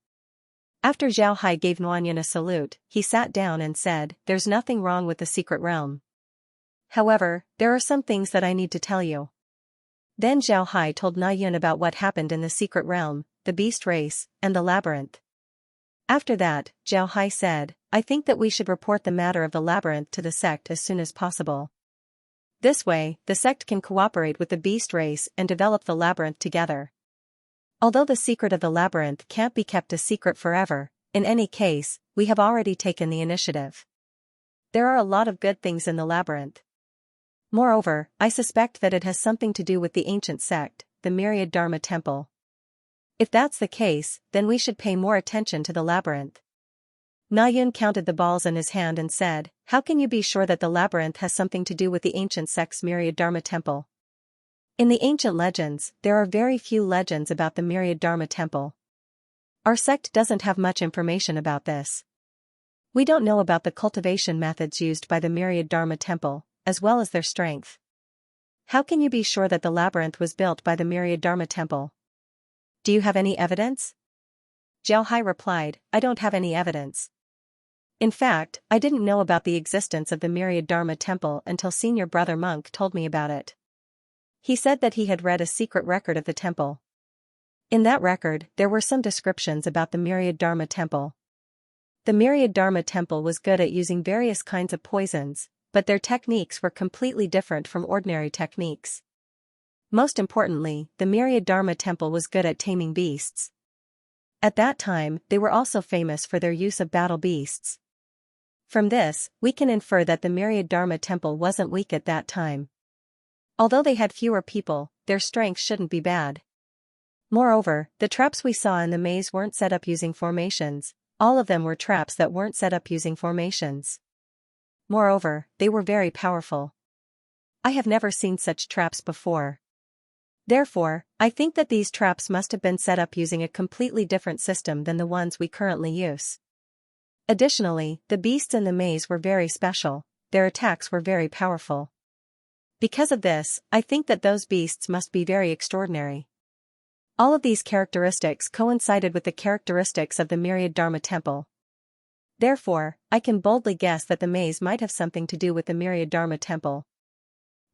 After Zhao Hai gave Nuanyan a salute, he sat down and said, there's nothing wrong with the secret realm. However, there are some things that I need to tell you. Then Zhao Hai told Nuanyan about what happened in the secret realm, the beast race, and the labyrinth. After that, Zhao Hai said, I think that we should report the matter of the labyrinth to the sect as soon as possible. This way, the sect can cooperate with the beast race and develop the labyrinth together. Although the secret of the labyrinth can't be kept a secret forever, in any case, we have already taken the initiative. There are a lot of good things in the labyrinth. Moreover, I suspect that it has something to do with the ancient sect, the Myriad Dharma Temple. If that's the case, then we should pay more attention to the labyrinth. Nuanyan counted the balls in his hand and said, how can you be sure that the labyrinth has something to do with the ancient sect's Myriad Dharma Temple? In the ancient legends, there are very few legends about the Myriad Dharma Temple. Our sect doesn't have much information about this. We don't know about the cultivation methods used by the Myriad Dharma Temple, as well as their strength. How can you be sure that the labyrinth was built by the Myriad Dharma Temple? Do you have any evidence? Zhao Hai replied, I don't have any evidence. In fact, I didn't know about the existence of the Myriad Dharma Temple until senior brother monk told me about it. He said that he had read a secret record of the temple. In that record, there were some descriptions about the Myriad Dharma Temple. The Myriad Dharma Temple was good at using various kinds of poisons, but their techniques were completely different from ordinary techniques. Most importantly, the Myriad Dharma Temple was good at taming beasts. At that time, they were also famous for their use of battle beasts. From this, we can infer that the Myriad Dharma Temple wasn't weak at that time. Although they had fewer people, their strength shouldn't be bad. Moreover, the traps we saw in the maze weren't set up using formations, all of them were traps that weren't set up using formations. Moreover, they were very powerful. I have never seen such traps before. Therefore, I think that these traps must have been set up using a completely different system than the ones we currently use. Additionally, the beasts in the maze were very special, their attacks were very powerful. Because of this, I think that those beasts must be very extraordinary. All of these characteristics coincided with the characteristics of the Myriad Dharma Temple. Therefore, I can boldly guess that the maze might have something to do with the Myriad Dharma Temple.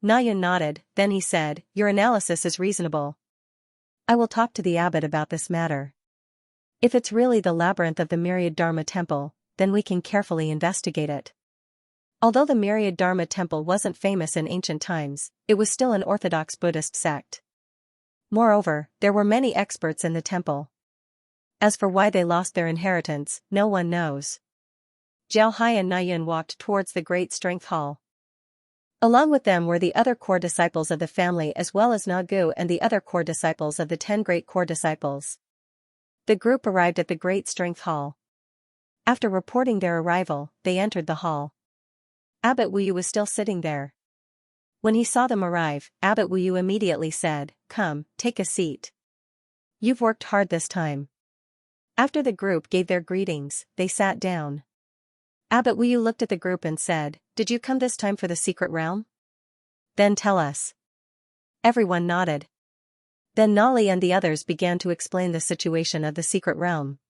Nuanyan nodded, then he said, your analysis is reasonable. I will talk to the abbot about this matter. If it's really the labyrinth of the Myriad Dharma Temple, then we can carefully investigate it. Although the Myriad Dharma Temple wasn't famous in ancient times, it was still an orthodox Buddhist sect. Moreover, there were many experts in the temple. As for why they lost their inheritance, no one knows. Zhao Hai and Nuanyan walked towards the Great Strength Hall. Along with them were the other core disciples of the family as well as Nagu and the other core disciples of the 10 great core disciples. The group arrived at the Great Strength Hall. After reporting their arrival, they entered the hall. Abbot Wuyu was still sitting there. When he saw them arrive, Abbot Wuyu immediately said, come, take a seat. You've worked hard this time. After the group gave their greetings, they sat down. Abbot Wuyu looked at the group and said, did you come this time for the secret realm? Then tell us. Everyone nodded. Then Nali and the others began to explain the situation of the secret realm.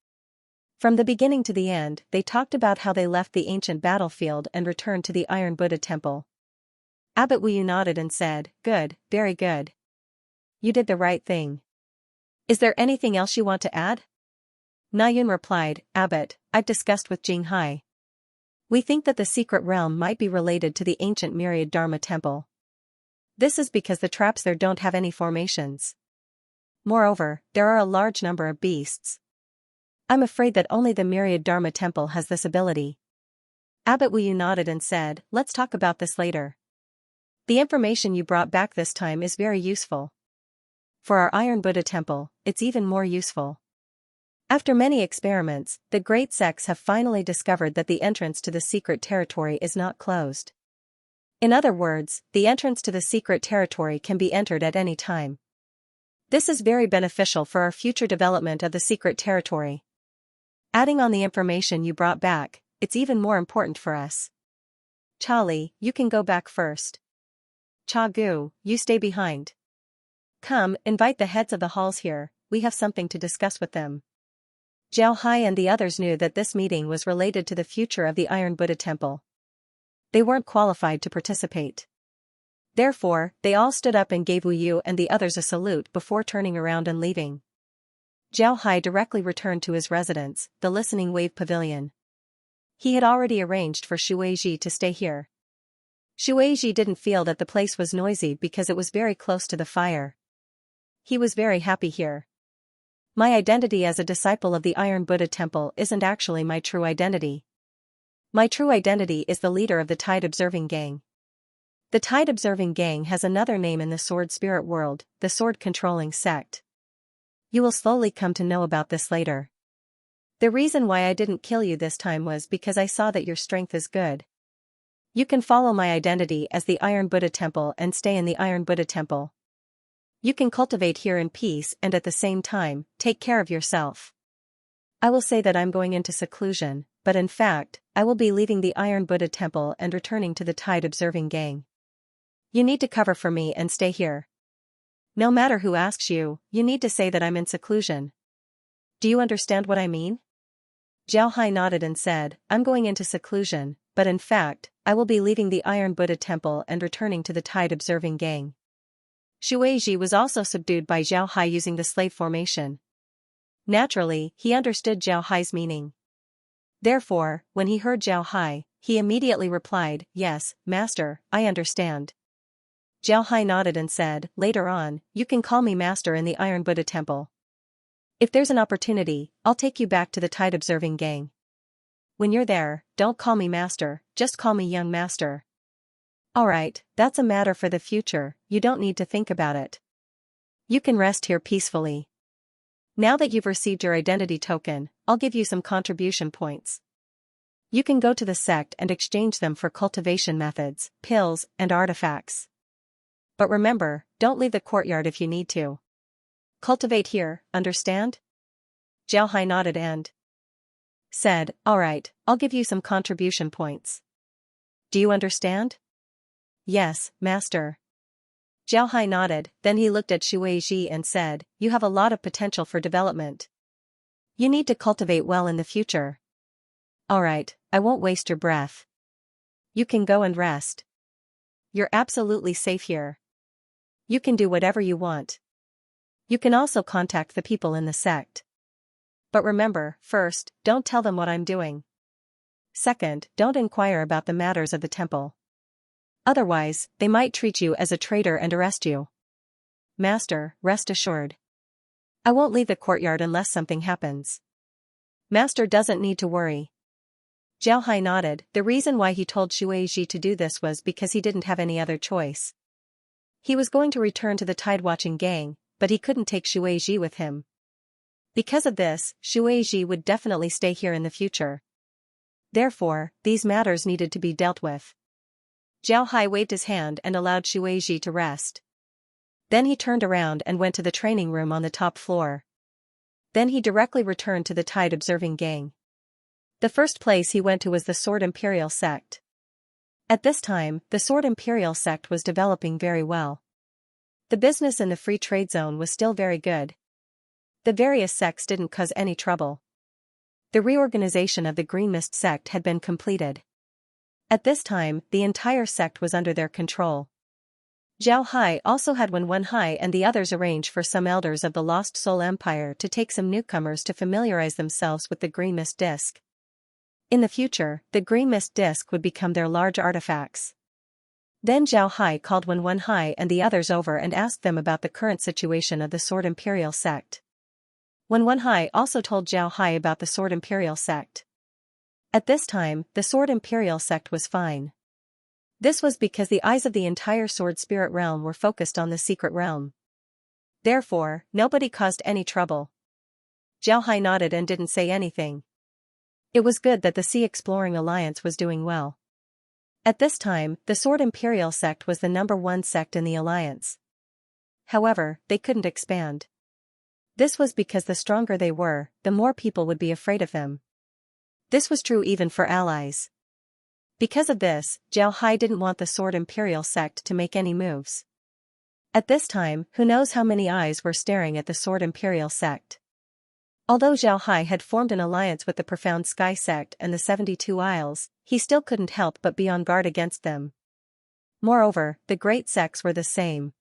From the beginning to the end, they talked about how they left the ancient battlefield and returned to the Iron Buddha Temple. Abbot Wuyu nodded and said, good, very good. You did the right thing. Is there anything else you want to add? Nuanyan replied, Abbot, I've discussed with Jing Hai. We think that the secret realm might be related to the ancient Myriad Dharma Temple. This is because the traps there don't have any formations. Moreover, there are a large number of beasts. I'm afraid that only the Myriad Dharma Temple has this ability. Abbot Wuyu nodded and said, let's talk about this later. The information you brought back this time is very useful. For our Iron Buddha Temple, it's even more useful. After many experiments, the great sects have finally discovered that the entrance to the secret territory is not closed. In other words, the entrance to the secret territory can be entered at any time. This is very beneficial for our future development of the secret territory. Adding on the information you brought back, it's even more important for us. Charlie, you can go back first. Cha Gu, you stay behind. Come, invite the heads of the halls here, we have something to discuss with them. Zhao Hai and the others knew that this meeting was related to the future of the Iron Buddha Temple. They weren't qualified to participate. Therefore, they all stood up and gave Wu Yu and the others a salute before turning around and leaving. Zhao Hai directly returned to his residence, the Listening Wave Pavilion. He had already arranged for Shueiji to stay here. Shueiji didn't feel that the place was noisy because it was very close to the fire. He was very happy here. My identity as a disciple of the Iron Buddha Temple isn't actually my true identity. My true identity is the leader of the Tide Observing Gang. The Tide Observing Gang has another name in the Sword Spirit world, the Sword Controlling Sect. You will slowly come to know about this later. The reason why I didn't kill you this time was because I saw that your strength is good. You can follow my identity as the Iron Buddha Temple and stay in the Iron Buddha Temple. You can cultivate here in peace and at the same time, take care of yourself. I will say that I'm going into seclusion, but in fact, I will be leaving the Iron Buddha Temple and returning to the Tide Observing Gang. You need to cover for me and stay here. No matter who asks you, you need to say that I'm in seclusion. Do you understand what I mean? Zhao Hai nodded and said, I'm going into seclusion, but in fact, I will be leaving the Iron Buddha Temple and returning to the Tide Observing Gang. Shueiji was also subdued by Zhao Hai using the slave formation. Naturally, he understood Zhao Hai's meaning. Therefore, when he heard Zhao Hai, he immediately replied, Yes, Master, I understand. Zhao Hai nodded and said, Later on, you can call me Master in the Iron Buddha Temple. If there's an opportunity, I'll take you back to the Tide Observing Gang. When you're there, don't call me Master, just call me Young Master. Alright, that's a matter for the future, you don't need to think about it. You can rest here peacefully. Now that you've received your identity token, I'll give you some contribution points. You can go to the sect and exchange them for cultivation methods, pills, and artifacts. But remember, don't leave the courtyard if you need to. Cultivate here, understand? Zhao Hai nodded and said, Alright, I'll give you some contribution points. Do you understand? Yes, Master. Zhao Hai nodded, then he looked at Shueiji and said, You have a lot of potential for development. You need to cultivate well in the future. Alright, I won't waste your breath. You can go and rest. You're absolutely safe here. You can do whatever you want. You can also contact the people in the sect. But remember, first, don't tell them what I'm doing. Second, don't inquire about the matters of the temple. Otherwise, they might treat you as a traitor and arrest you. Master, rest assured. I won't leave the courtyard unless something happens. Master doesn't need to worry. Zhao Hai nodded. The reason why he told Shueiji to do this was because he didn't have any other choice. He was going to return to the Tide-watching gang, but he couldn't take Shueiji with him. Because of this, Shueiji would definitely stay here in the future. Therefore, these matters needed to be dealt with. Zhao Hai waved his hand and allowed Shueiji to rest. Then he turned around and went to the training room on the top floor. Then he directly returned to the Tide Observing Gang. The first place he went to was the Sword Imperial Sect. At this time, the Sword Imperial Sect was developing very well. The business in the free trade zone was still very good. The various sects didn't cause any trouble. The reorganization of the Green Mist sect had been completed. At this time, the entire sect was under their control. Zhao Hai also had Wen Hai and the others arrange for some elders of the Lost Soul Empire to take some newcomers to familiarize themselves with the Green Mist disc. In the future, the Green Mist disc would become their large artifacts. Then Zhao Hai called Wen Hai and the others over and asked them about the current situation of the Sword Imperial sect. Wen Hai also told Zhao Hai about the Sword Imperial sect. At this time, the Sword Imperial sect was fine. This was because the eyes of the entire Sword Spirit realm were focused on the secret realm. Therefore, nobody caused any trouble. Zhao Hai nodded and didn't say anything. It was good that the Sea Exploring Alliance was doing well. At this time, the Sword Imperial sect was the #1 sect in the alliance. However, they couldn't expand. This was because the stronger they were, the more people would be afraid of them. This was true even for allies. Because of this, Zhao Hai didn't want the Sword Imperial sect to make any moves. At this time, who knows how many eyes were staring at the Sword Imperial sect. Although Zhao Hai had formed an alliance with the Profound Sky sect and the 72 Isles, he still couldn't help but be on guard against them. Moreover, the great sects were the same.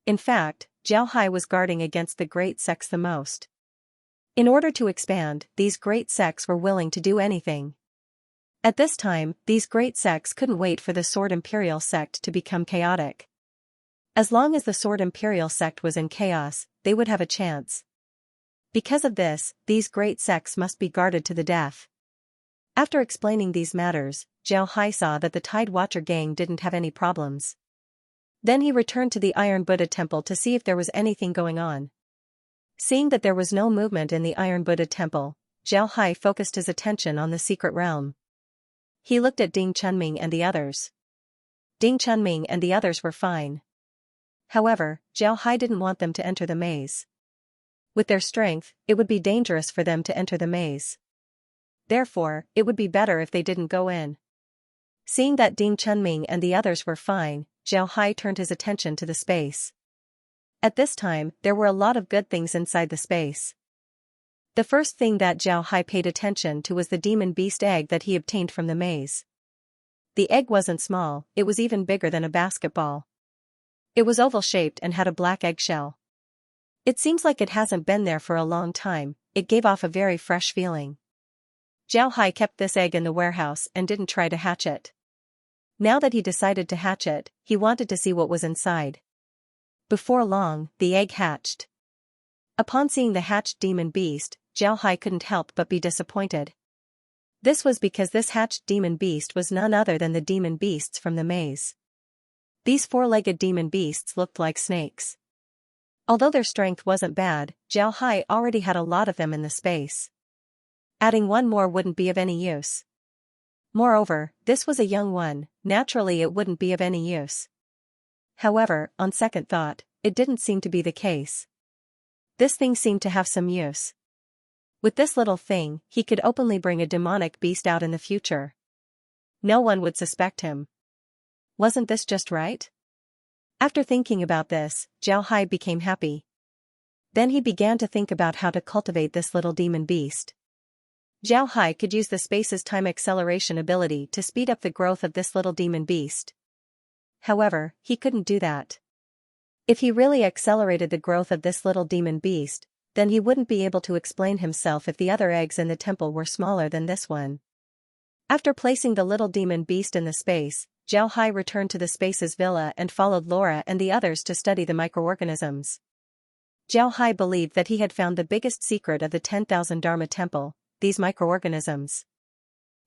In fact, Zhao Hai was guarding against the great sects the most. In order to expand, these great sects were willing to do anything. At this time, these great sects couldn't wait for the Sword Imperial sect to become chaotic. As long as the Sword Imperial sect was in chaos, they would have a chance. Because of this, these great sects must be guarded to the death. After explaining these matters, Zhao Hai saw that the Tide Watcher gang didn't have any problems. Then he returned to the Iron Buddha temple to see if there was anything going on. Seeing that there was no movement in the Iron Buddha temple, Zhao Hai focused his attention on the secret realm. He looked at Ding Chunming and the others. Ding Chunming and the others were fine. However, Zhao Hai didn't want them to enter the maze. With their strength, it would be dangerous for them to enter the maze. Therefore, it would be better if they didn't go in. Seeing that Ding Chunming and the others were fine, Zhao Hai turned his attention to the space. At this time, there were a lot of good things inside the space. The first thing that Zhao Hai paid attention to was the demon beast egg that he obtained from the maze. The egg wasn't small, it was even bigger than a basketball. It was oval-shaped and had a black eggshell. It seems like it hasn't been there for a long time, it gave off a very fresh feeling. Zhao Hai kept this egg in the warehouse and didn't try to hatch it. Now that he decided to hatch it, he wanted to see what was inside. Before long, the egg hatched. Upon seeing the hatched demon beast, Zhao Hai couldn't help but be disappointed. This was because this hatched demon beast was none other than the demon beasts from the maze. These four-legged demon beasts looked like snakes. Although their strength wasn't bad, Zhao Hai already had a lot of them in the space. Adding one more wouldn't be of any use. Moreover, this was a young one, naturally it wouldn't be of any use. However, on second thought, it didn't seem to be the case. This thing seemed to have some use. With this little thing, he could openly bring a demonic beast out in the future. No one would suspect him. Wasn't this just right? After thinking about this, Zhao Hai became happy. Then he began to think about how to cultivate this little demon beast. Zhao Hai could use the space's time acceleration ability to speed up the growth of this little demon beast. However, he couldn't do that. If he really accelerated the growth of this little demon beast, then he wouldn't be able to explain himself if the other eggs in the temple were smaller than this one. After placing the little demon beast in the space, Zhao Hai returned to the space's villa and followed Laura and the others to study the microorganisms. Zhao Hai believed that he had found the biggest secret of the 10,000 Dharma temple, these microorganisms.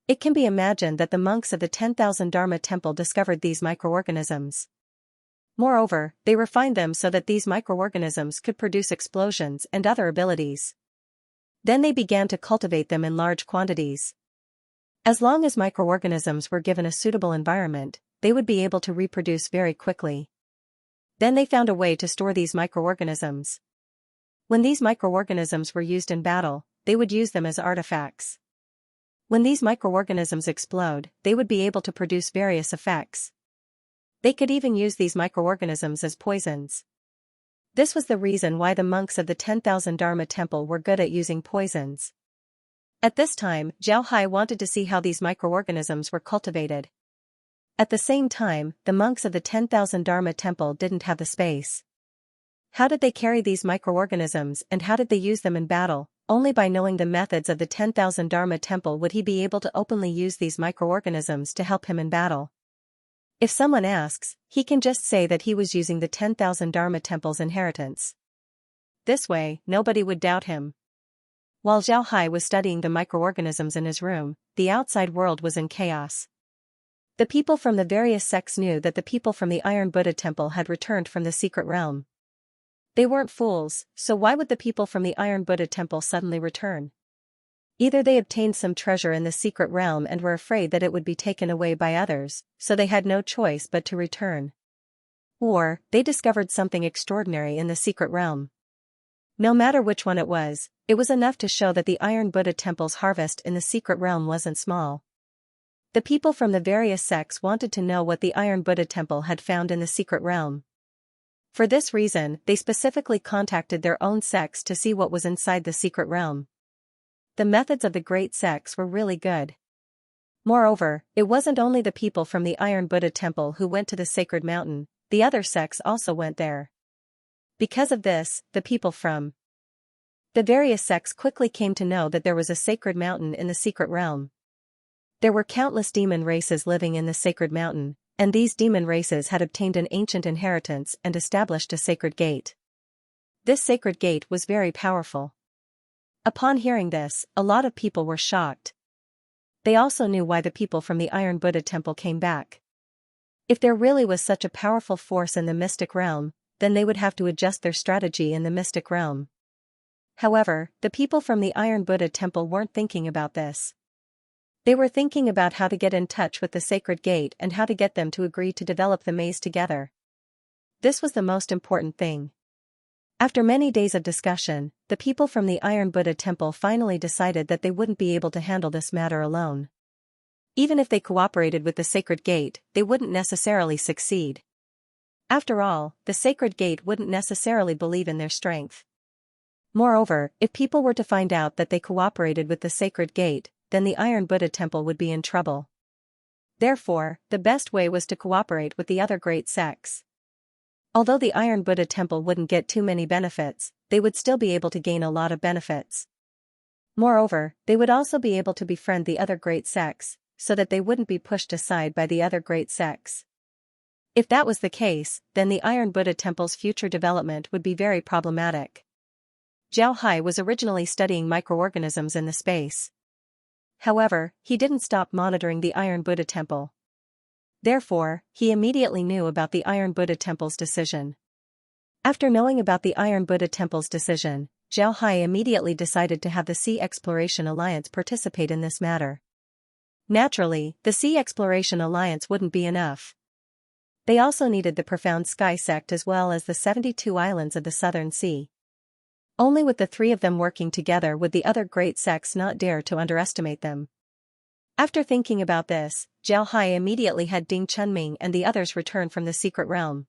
It can be imagined that the monks of the 10,000 Dharma temple discovered these microorganisms. Moreover, they refined them so that these microorganisms could produce explosions and other abilities. Then they began to cultivate them in large quantities. As long as microorganisms were given a suitable environment, they would be able to reproduce very quickly. Then they found a way to store these microorganisms. When these microorganisms were used in battle, they would use them as artifacts. When these microorganisms explode, they would be able to produce various effects. They could even use these microorganisms as poisons. This was the reason why the monks of the 10,000 Dharma temple were good at using poisons. At this time, Zhao Hai wanted to see how these microorganisms were cultivated. At the same time, the monks of the 10,000 Dharma temple didn't have the space. How did they carry these microorganisms and how did they use them in battle? Only by knowing the methods of the 10,000 Dharma temple would he be able to openly use these microorganisms to help him in battle. If someone asks, he can just say that he was using the 10,000 Dharma temple's inheritance. This way, nobody would doubt him. While Zhao Hai was studying the microorganisms in his room, the outside world was in chaos. The people from the various sects knew that the people from the Iron Buddha temple had returned from the secret realm. They weren't fools, so why would the people from the Iron Buddha temple suddenly return? Either they obtained some treasure in the secret realm and were afraid that it would be taken away by others, so they had no choice but to return. Or, they discovered something extraordinary in the secret realm. No matter which one it was enough to show that the Iron Buddha temple's harvest in the secret realm wasn't small. The people from the various sects wanted to know what the Iron Buddha temple had found in the secret realm. For this reason, they specifically contacted their own sects to see what was inside the secret realm. The methods of the great sects were really good. Moreover, it wasn't only the people from the Iron Buddha temple who went to the sacred mountain, the other sects also went there. Because of this, the people from the various sects quickly came to know that there was a sacred mountain in the secret realm. There were countless demon races living in the sacred mountain, and these demon races had obtained an ancient inheritance and established a sacred gate. This sacred gate was very powerful. Upon hearing this, a lot of people were shocked. They also knew why the people from the Iron Buddha temple came back. If there really was such a powerful force in the mystic realm, then they would have to adjust their strategy in the mystic realm. However, the people from the Iron Buddha temple weren't thinking about this. They were thinking about how to get in touch with the sacred gate and how to get them to agree to develop the maze together. This was the most important thing. After many days of discussion, the people from the Iron Buddha temple finally decided that they wouldn't be able to handle this matter alone. Even if they cooperated with the sacred gate, they wouldn't necessarily succeed. After all, the sacred gate wouldn't necessarily believe in their strength. Moreover, if people were to find out that they cooperated with the sacred gate, then the Iron Buddha temple would be in trouble. Therefore, the best way was to cooperate with the other great sects. Although the Iron Buddha temple wouldn't get too many benefits, they would still be able to gain a lot of benefits. Moreover, they would also be able to befriend the other great sects, so that they wouldn't be pushed aside by the other great sects. If that was the case, then the Iron Buddha temple's future development would be very problematic. Zhao Hai was originally studying microorganisms in the space. However, he didn't stop monitoring the Iron Buddha temple. Therefore, he immediately knew about the Iron Buddha temple's decision. After knowing about the Iron Buddha temple's decision, Zhao Hai immediately decided to have the Sea Exploration Alliance participate in this matter. Naturally, the Sea Exploration Alliance wouldn't be enough. They also needed the Profound Sky sect as well as the 72 islands of the Southern Sea. Only with the three of them working together would the other great sects not dare to underestimate them. After thinking about this, Zhao Hai immediately had Ding Chunming and the others return from the secret realm.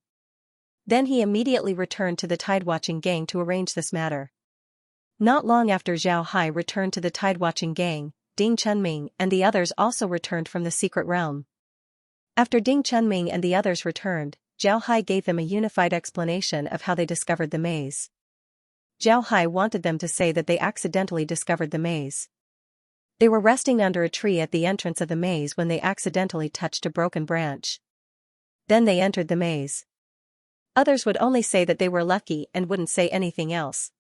Then he immediately returned to the Tidewatching gang to arrange this matter. Not long after Zhao Hai returned to the Tidewatching gang, Ding Chunming and the others also returned from the secret realm. After Ding Chunming and the others returned, Zhao Hai gave them a unified explanation of how they discovered the maze. Zhao Hai wanted them to say that they accidentally discovered the maze. They were resting under a tree at the entrance of the maze when they accidentally touched a broken branch. Then they entered the maze. Others would only say that they were lucky and wouldn't say anything else.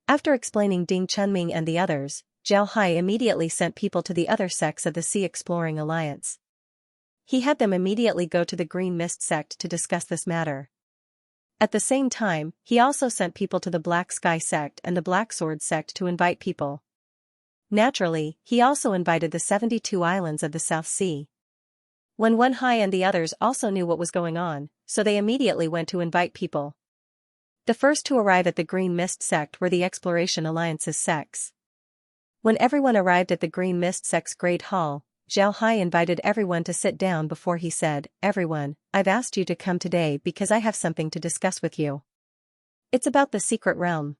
After explaining Ding Chunming and the others, Zhao Hai immediately sent people to the other sects of the Sea Exploring Alliance. He had them immediately go to the Green Mist sect to discuss this matter. At the same time, he also sent people to the Black Sky sect and the Black Sword sect to invite people. Naturally, he also invited the 72 islands of the South Sea. When Wen Hai and the others also knew what was going on, so they immediately went to invite people. The first to arrive at the Green Mist sect were the Exploration Alliance's sects. When everyone arrived at the Green Mist sect's Great Hall, Zhao Hai invited everyone to sit down before he said, "Everyone, I've asked you to come today because I have something to discuss with you. It's about the secret realm.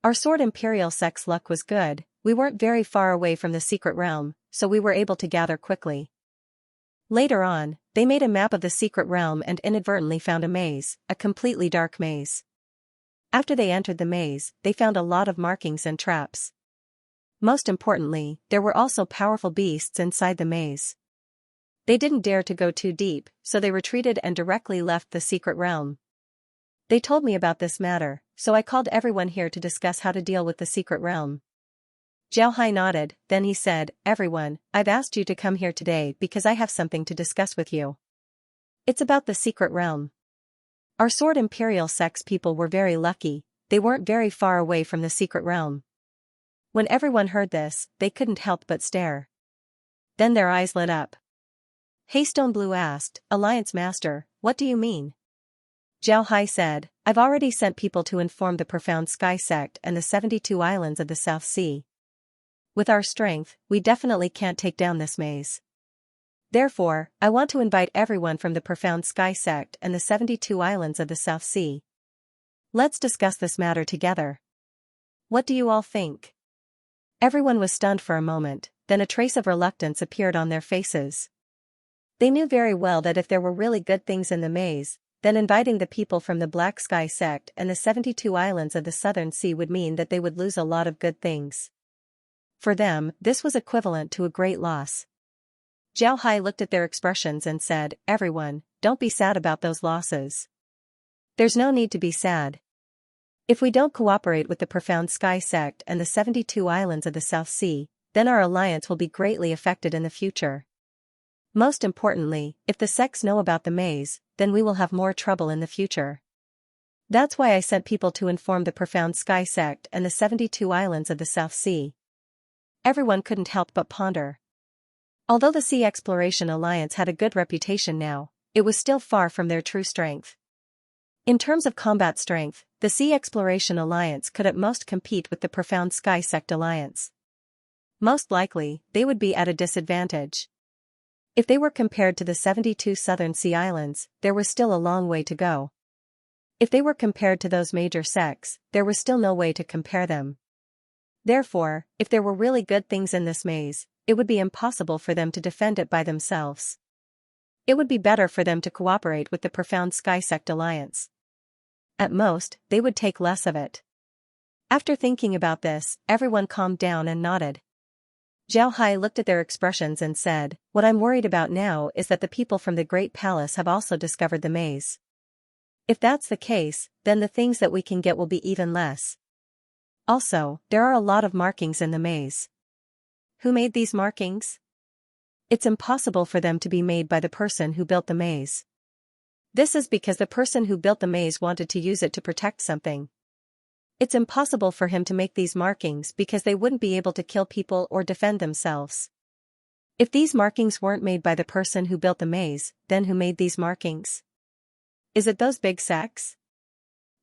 Our Sword Imperial sect's luck was good, we weren't very far away from the secret realm, so we were able to gather quickly." Later on, they made a map of the secret realm and inadvertently found a maze, a completely dark maze. After they entered the maze, they found a lot of markings and traps. Most importantly, there were also powerful beasts inside the maze. They didn't dare to go too deep, so they retreated and directly left the secret realm. They told me about this matter, so I called everyone here to discuss how to deal with the secret realm. Zhao Hai nodded, then he said, "Everyone, I've asked you to come here today because I have something to discuss with you. It's about the secret realm. Our Sword Imperial sect's people were very lucky, they weren't very far away from the secret realm." When everyone heard this, they couldn't help but stare. Then their eyes lit up. Haystone Blue asked, "Alliance Master, what do you mean?" Zhao Hai said, "I've already sent people to inform the Profound Sky sect and the 72 islands of the South Sea. With our strength, we definitely can't take down this maze. Therefore, I want to invite everyone from the Profound Sky sect and the 72 islands of the South Sea. Let's discuss this matter together. What do you all think? Everyone was stunned for a moment, then a trace of reluctance appeared on their faces. They knew very well that if there were really good things in the maze, then inviting the people from the Black Sky sect and the 72 islands of the Southern Sea would mean that they would lose a lot of good things. For them, this was equivalent to a great loss. Zhao Hai looked at their expressions and said, "Everyone, don't be sad about those losses. There's no need to be sad. If we don't cooperate with the Profound Sky sect and the 72 islands of the South Sea, then our alliance will be greatly affected in the future. Most importantly, if the sects know about the maze, then we will have more trouble in the future. That's why I sent people to inform the Profound Sky sect and the 72 islands of the South Sea." Everyone couldn't help but ponder. Although the Sea Exploration Alliance had a good reputation now, it was still far from their true strength. In terms of combat strength, the Sea Exploration Alliance could at most compete with the Profound Sky Sect Alliance. Most likely, they would be at a disadvantage. If they were compared to the 72 Southern Sea Islands, there was still a long way to go. If they were compared to those major sects, there was still no way to compare them. Therefore, if there were really good things in this maze, it would be impossible for them to defend it by themselves. It would be better for them to cooperate with the Profound Sky Sect Alliance. At most, they would take less of it. After thinking about this, everyone calmed down and nodded. Zhao Hai looked at their expressions and said, "What I'm worried about now is that the people from the Great Palace have also discovered the maze. If that's the case, then the things that we can get will be even less. Also, there are a lot of markings in the maze. Who made these markings? It's impossible for them to be made by the person who built the maze. This is because the person who built the maze wanted to use it to protect something. It's impossible for him to make these markings because they wouldn't be able to kill people or defend themselves. If these markings weren't made by the person who built the maze, then who made these markings? Is it those big sects?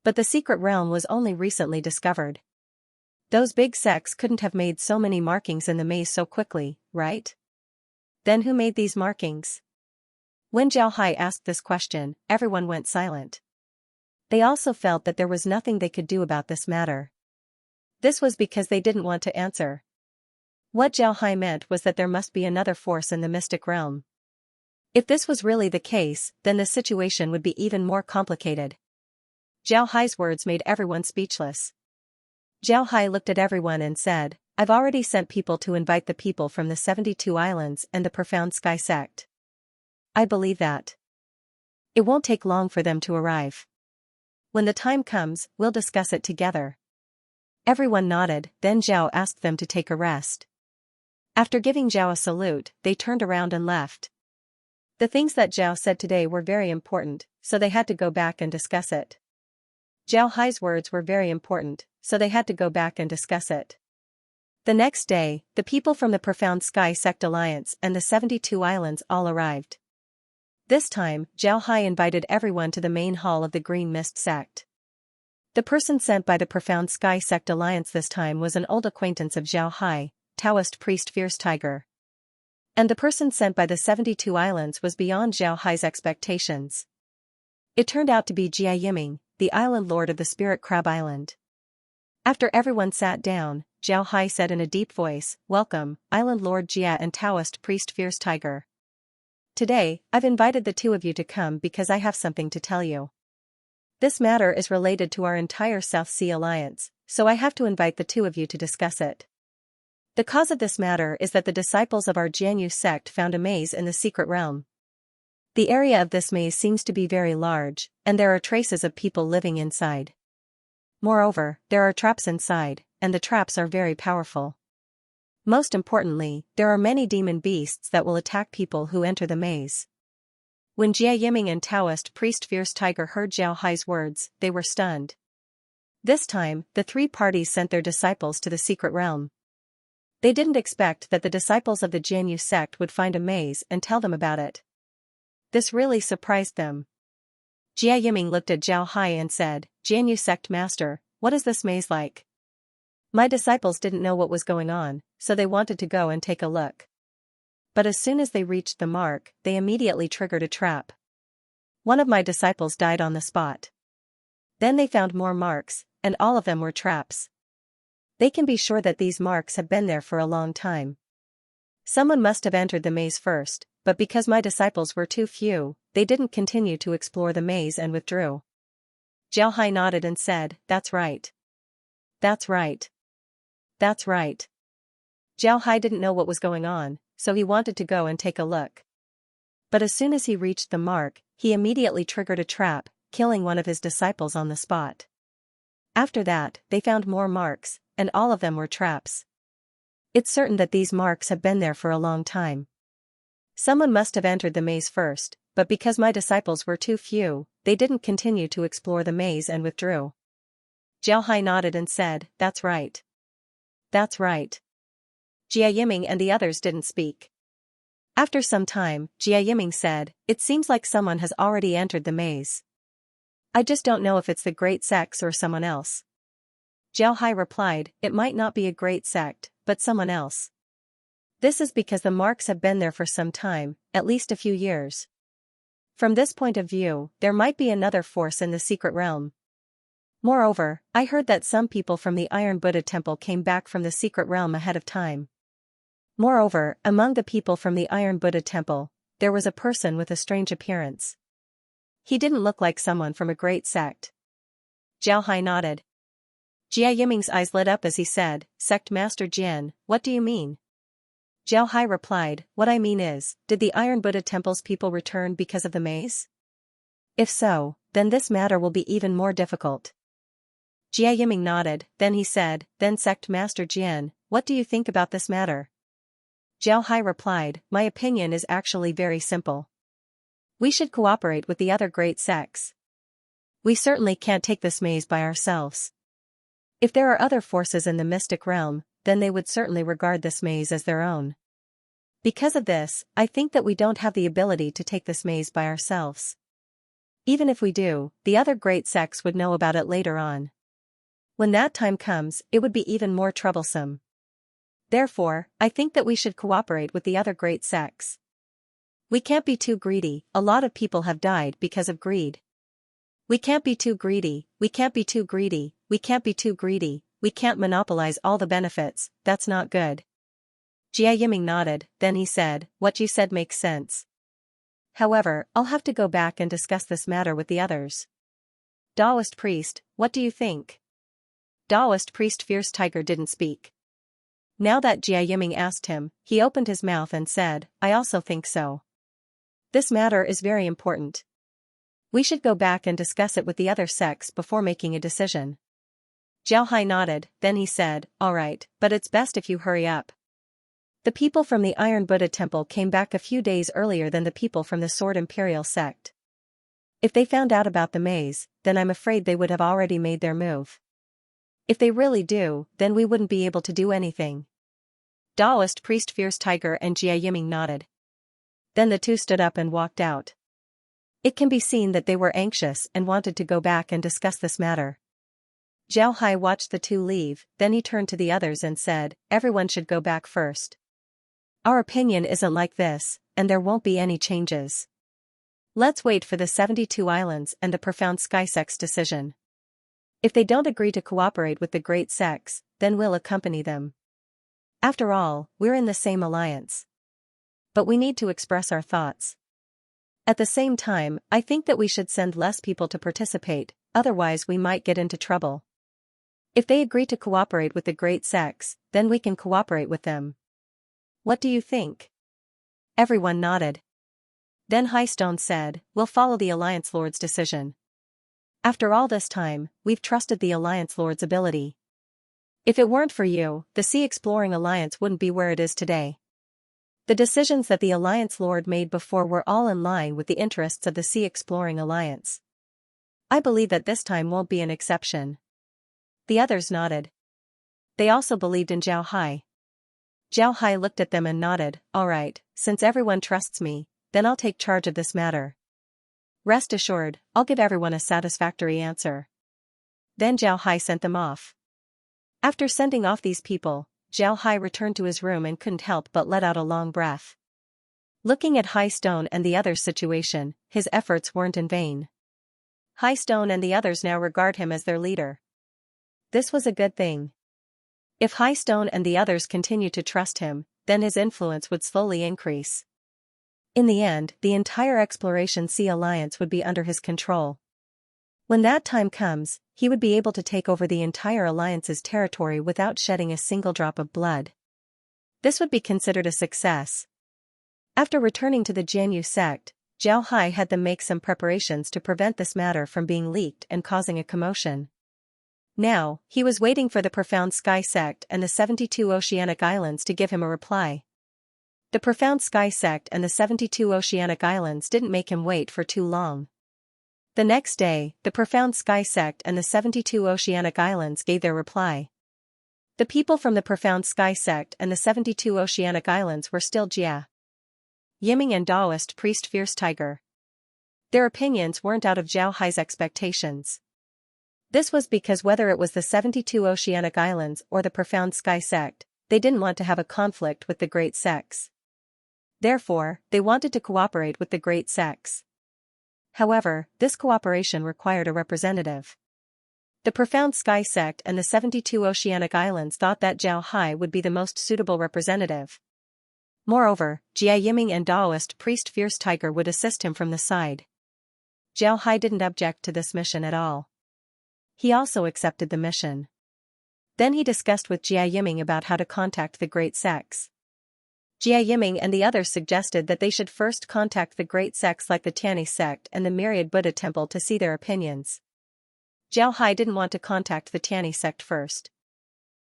But the secret realm was only recently discovered. Those big sects couldn't have made so many markings in the maze so quickly, right? Then who made these markings?" When Zhao Hai asked this question, everyone went silent. They also felt that there was nothing they could do about this matter. This was because they didn't want to answer. What Zhao Hai meant was that there must be another force in the mystic realm. If this was really the case, then the situation would be even more complicated. Zhao Hai's words made everyone speechless. Zhao Hai looked at everyone and said, "I've already sent people to invite the people from the 72 islands and the Profound Sky sect. I believe that it won't take long for them to arrive. When the time comes, we'll discuss it together." Everyone nodded, then Zhao asked them to take a rest. After giving Zhao a salute, they turned around and left. The things that Zhao said today were very important, so they had to go back and discuss it. Zhao Hai's words were very important, so they had to go back and discuss it. The next day, the people from the Profound Sky Sect Alliance and the 72 islands all arrived. This time, Zhao Hai invited everyone to the main hall of the Green Mist sect. The person sent by the Profound Sky Sect Alliance this time was an old acquaintance of Zhao Hai, Taoist priest Fierce Tiger. And the person sent by the 72 islands was beyond Zhao Hai's expectations. It turned out to be Jia Yiming, the island lord of the Spirit Crab Island. After everyone sat down, Zhao Hai said in a deep voice, "Welcome, Island Lord Jia and Taoist priest Fierce Tiger. Today, I've invited the two of you to come because I have something to tell you. This matter is related to our entire South Sea Alliance, so I have to invite the two of you to discuss it. The cause of this matter is that the disciples of our Jianyu sect found a maze in the secret realm. The area of this maze seems to be very large, and there are traces of people living inside. Moreover, there are traps inside, and the traps are very powerful. Most importantly, there are many demon beasts that will attack people who enter the maze." When Jia Yiming and Taoist priest Fierce Tiger heard Zhao Hai's words, they were stunned. This time, the three parties sent their disciples to the secret realm. They didn't expect that the disciples of the Jianyu sect would find a maze and tell them about it. This really surprised them. Jia Yiming looked at Zhao Hai and said, "Jianyu sect master, what is this maze like? My disciples didn't know what was going on, so they wanted to go and take a look." But as soon as they reached the mark, they immediately triggered a trap. One of my disciples died on the spot. Then they found more marks, and all of them were traps. They can be sure that these marks have been there for a long time. Someone must have entered the maze first, but because my disciples were too few, they didn't continue to explore the maze and withdrew. Xianxia nodded and said, "That's right. That's right. That's right." Xianxia didn't know what was going on, so he wanted to go and take a look. But as soon as he reached the mark, he immediately triggered a trap, killing one of his disciples on the spot. After that, they found more marks, and all of them were traps. It's certain that these marks have been there for a long time. Someone must have entered the maze first, but because my disciples were too few, they didn't continue to explore the maze and withdrew. Xianxia nodded and said, "That's right. That's right." Jia Yiming and the others didn't speak. After some time, Jia Yiming said, "It seems like someone has already entered the maze. I just don't know if it's the great sects or someone else." Xianxia replied, "It might not be a great sect, but someone else. This is because the marks have been there for some time, at least a few years. From this point of view, there might be another force in the secret realm. Moreover, I heard that some people from the Iron Buddha Temple came back from the secret realm ahead of time. Moreover, among the people from the Iron Buddha Temple, there was a person with a strange appearance. He didn't look like someone from a great sect." Xianxia nodded. Jia Yiming's eyes lit up as he said, "Sect Master Jian, what do you mean?" Xianxia replied, "What I mean is, did the Iron Buddha Temple's people return because of the maze? If so, then this matter will be even more difficult." Jia Yiming nodded, then he said, "Then Sect Master Jian, what do you think about this matter?" Xianxia replied, "My opinion is actually very simple. We should cooperate with the other great sects. We certainly can't take this maze by ourselves. If there are other forces in the mystic realm, then they would certainly regard this maze as their own. Because of this, I think that we don't have the ability to take this maze by ourselves. Even if we do, the other great sects would know about it later on. When that time comes, it would be even more troublesome. Therefore, I think that we should cooperate with the other great sects. We can't be too greedy, a lot of people have died because of greed. We can't be too greedy, we can't be too greedy, we can't be too greedy, we can't monopolize all the benefits, that's not good." Jia Yiming nodded, then he said, "What you said makes sense. However, I'll have to go back and discuss this matter with the others. Taoist priest, what do you think?" Taoist priest Fierce Tiger didn't speak. Now that Jia Yiming asked him, he opened his mouth and said, "I also think so. This matter is very important. We should go back and discuss it with the other sects before making a decision." Xianxia nodded, then he said, "All right, but it's best if you hurry up. The people from the Iron Buddha Temple came back a few days earlier than the people from the Sword Imperial sect. If they found out about the maze, then I'm afraid they would have already made their move. If they really do, then we wouldn't be able to do anything." Taoist priest Fierce Tiger and Jia Yiming nodded. Then the two stood up and walked out. It can be seen that they were anxious and wanted to go back and discuss this matter. Xianxia watched the two leave, then he turned to the others and said, "Everyone should go back first. Our opinion isn't like this, and there won't be any changes. Let's wait for the 72 Islands and the Profound Sky Sect's decision. If they don't agree to cooperate with the great sects, then we'll accompany them. After all, we're in the same alliance. But we need to express our thoughts. At the same time, I think that we should send less people to participate, otherwise we might get into trouble. If they agree to cooperate with the great sects, then we can cooperate with them. What do you think?" Everyone nodded. Then High Stone said, "We'll follow the Alliance Lord's decision. After all this time, we've trusted the Alliance Lord's ability. If it weren't for you, the Sea Exploring Alliance wouldn't be where it is today. The decisions that the Alliance Lord made before were all in line with the interests of the Sea Exploring Alliance. I believe that this time won't be an exception." The others nodded. They also believed in Xianxia. Xianxia looked at them and nodded, "All right, since everyone trusts me, then I'll take charge of this matter. Rest assured, I'll give everyone a satisfactory answer." Then Xianxia sent them off. After sending off these people, Xianxia returned to his room and couldn't help but let out a long breath. Looking at High Stone and the others' situation, his efforts weren't in vain. High Stone and the others now regard him as their leader. This was a good thing. If High Stone and the others continued to trust him, then his influence would slowly increase. In the end, the entire Exploration Sea Alliance would be under his control. When that time comes, he would be able to take over the entire alliance's territory without shedding a single drop of blood. This would be considered a success. After returning to the Jianyu sect, Zhao Hai had them make some preparations to prevent this matter from being leaked and causing a commotion. Now, he was waiting for the Profound Sky sect and the 72 Oceanic Islands to give him a reply. The Profound Sky sect and the 72 Oceanic Islands didn't make him wait for too long. The next day, the Profound Sky sect and the 72 Oceanic Islands gave their reply. The people from the Profound Sky sect and the 72 Oceanic Islands were still Jia Yiming and Taoist priest Fierce Tiger. Their opinions weren't out of Zhao Hai's expectations. This was because whether it was the 72 Oceanic Islands or the Profound Sky sect, they didn't want to have a conflict with the great sects. Therefore, they wanted to cooperate with the great sects. However, this cooperation required a representative. The Profound Sky sect and the 72 Oceanic Islands thought that Zhao Hai would be the most suitable representative. Moreover, Jia Yiming and Taoist priest Fierce Tiger would assist him from the side. Zhao Hai didn't object to this mission at all. He also accepted the mission. Then he discussed with Jia Yiming about how to contact the great sects. Jia Yiming and the others suggested that they should first contact the great sects like the Tianyi sect and the Myriad Buddha Temple to see their opinions. Zhao Hai didn't want to contact the Tianyi sect first.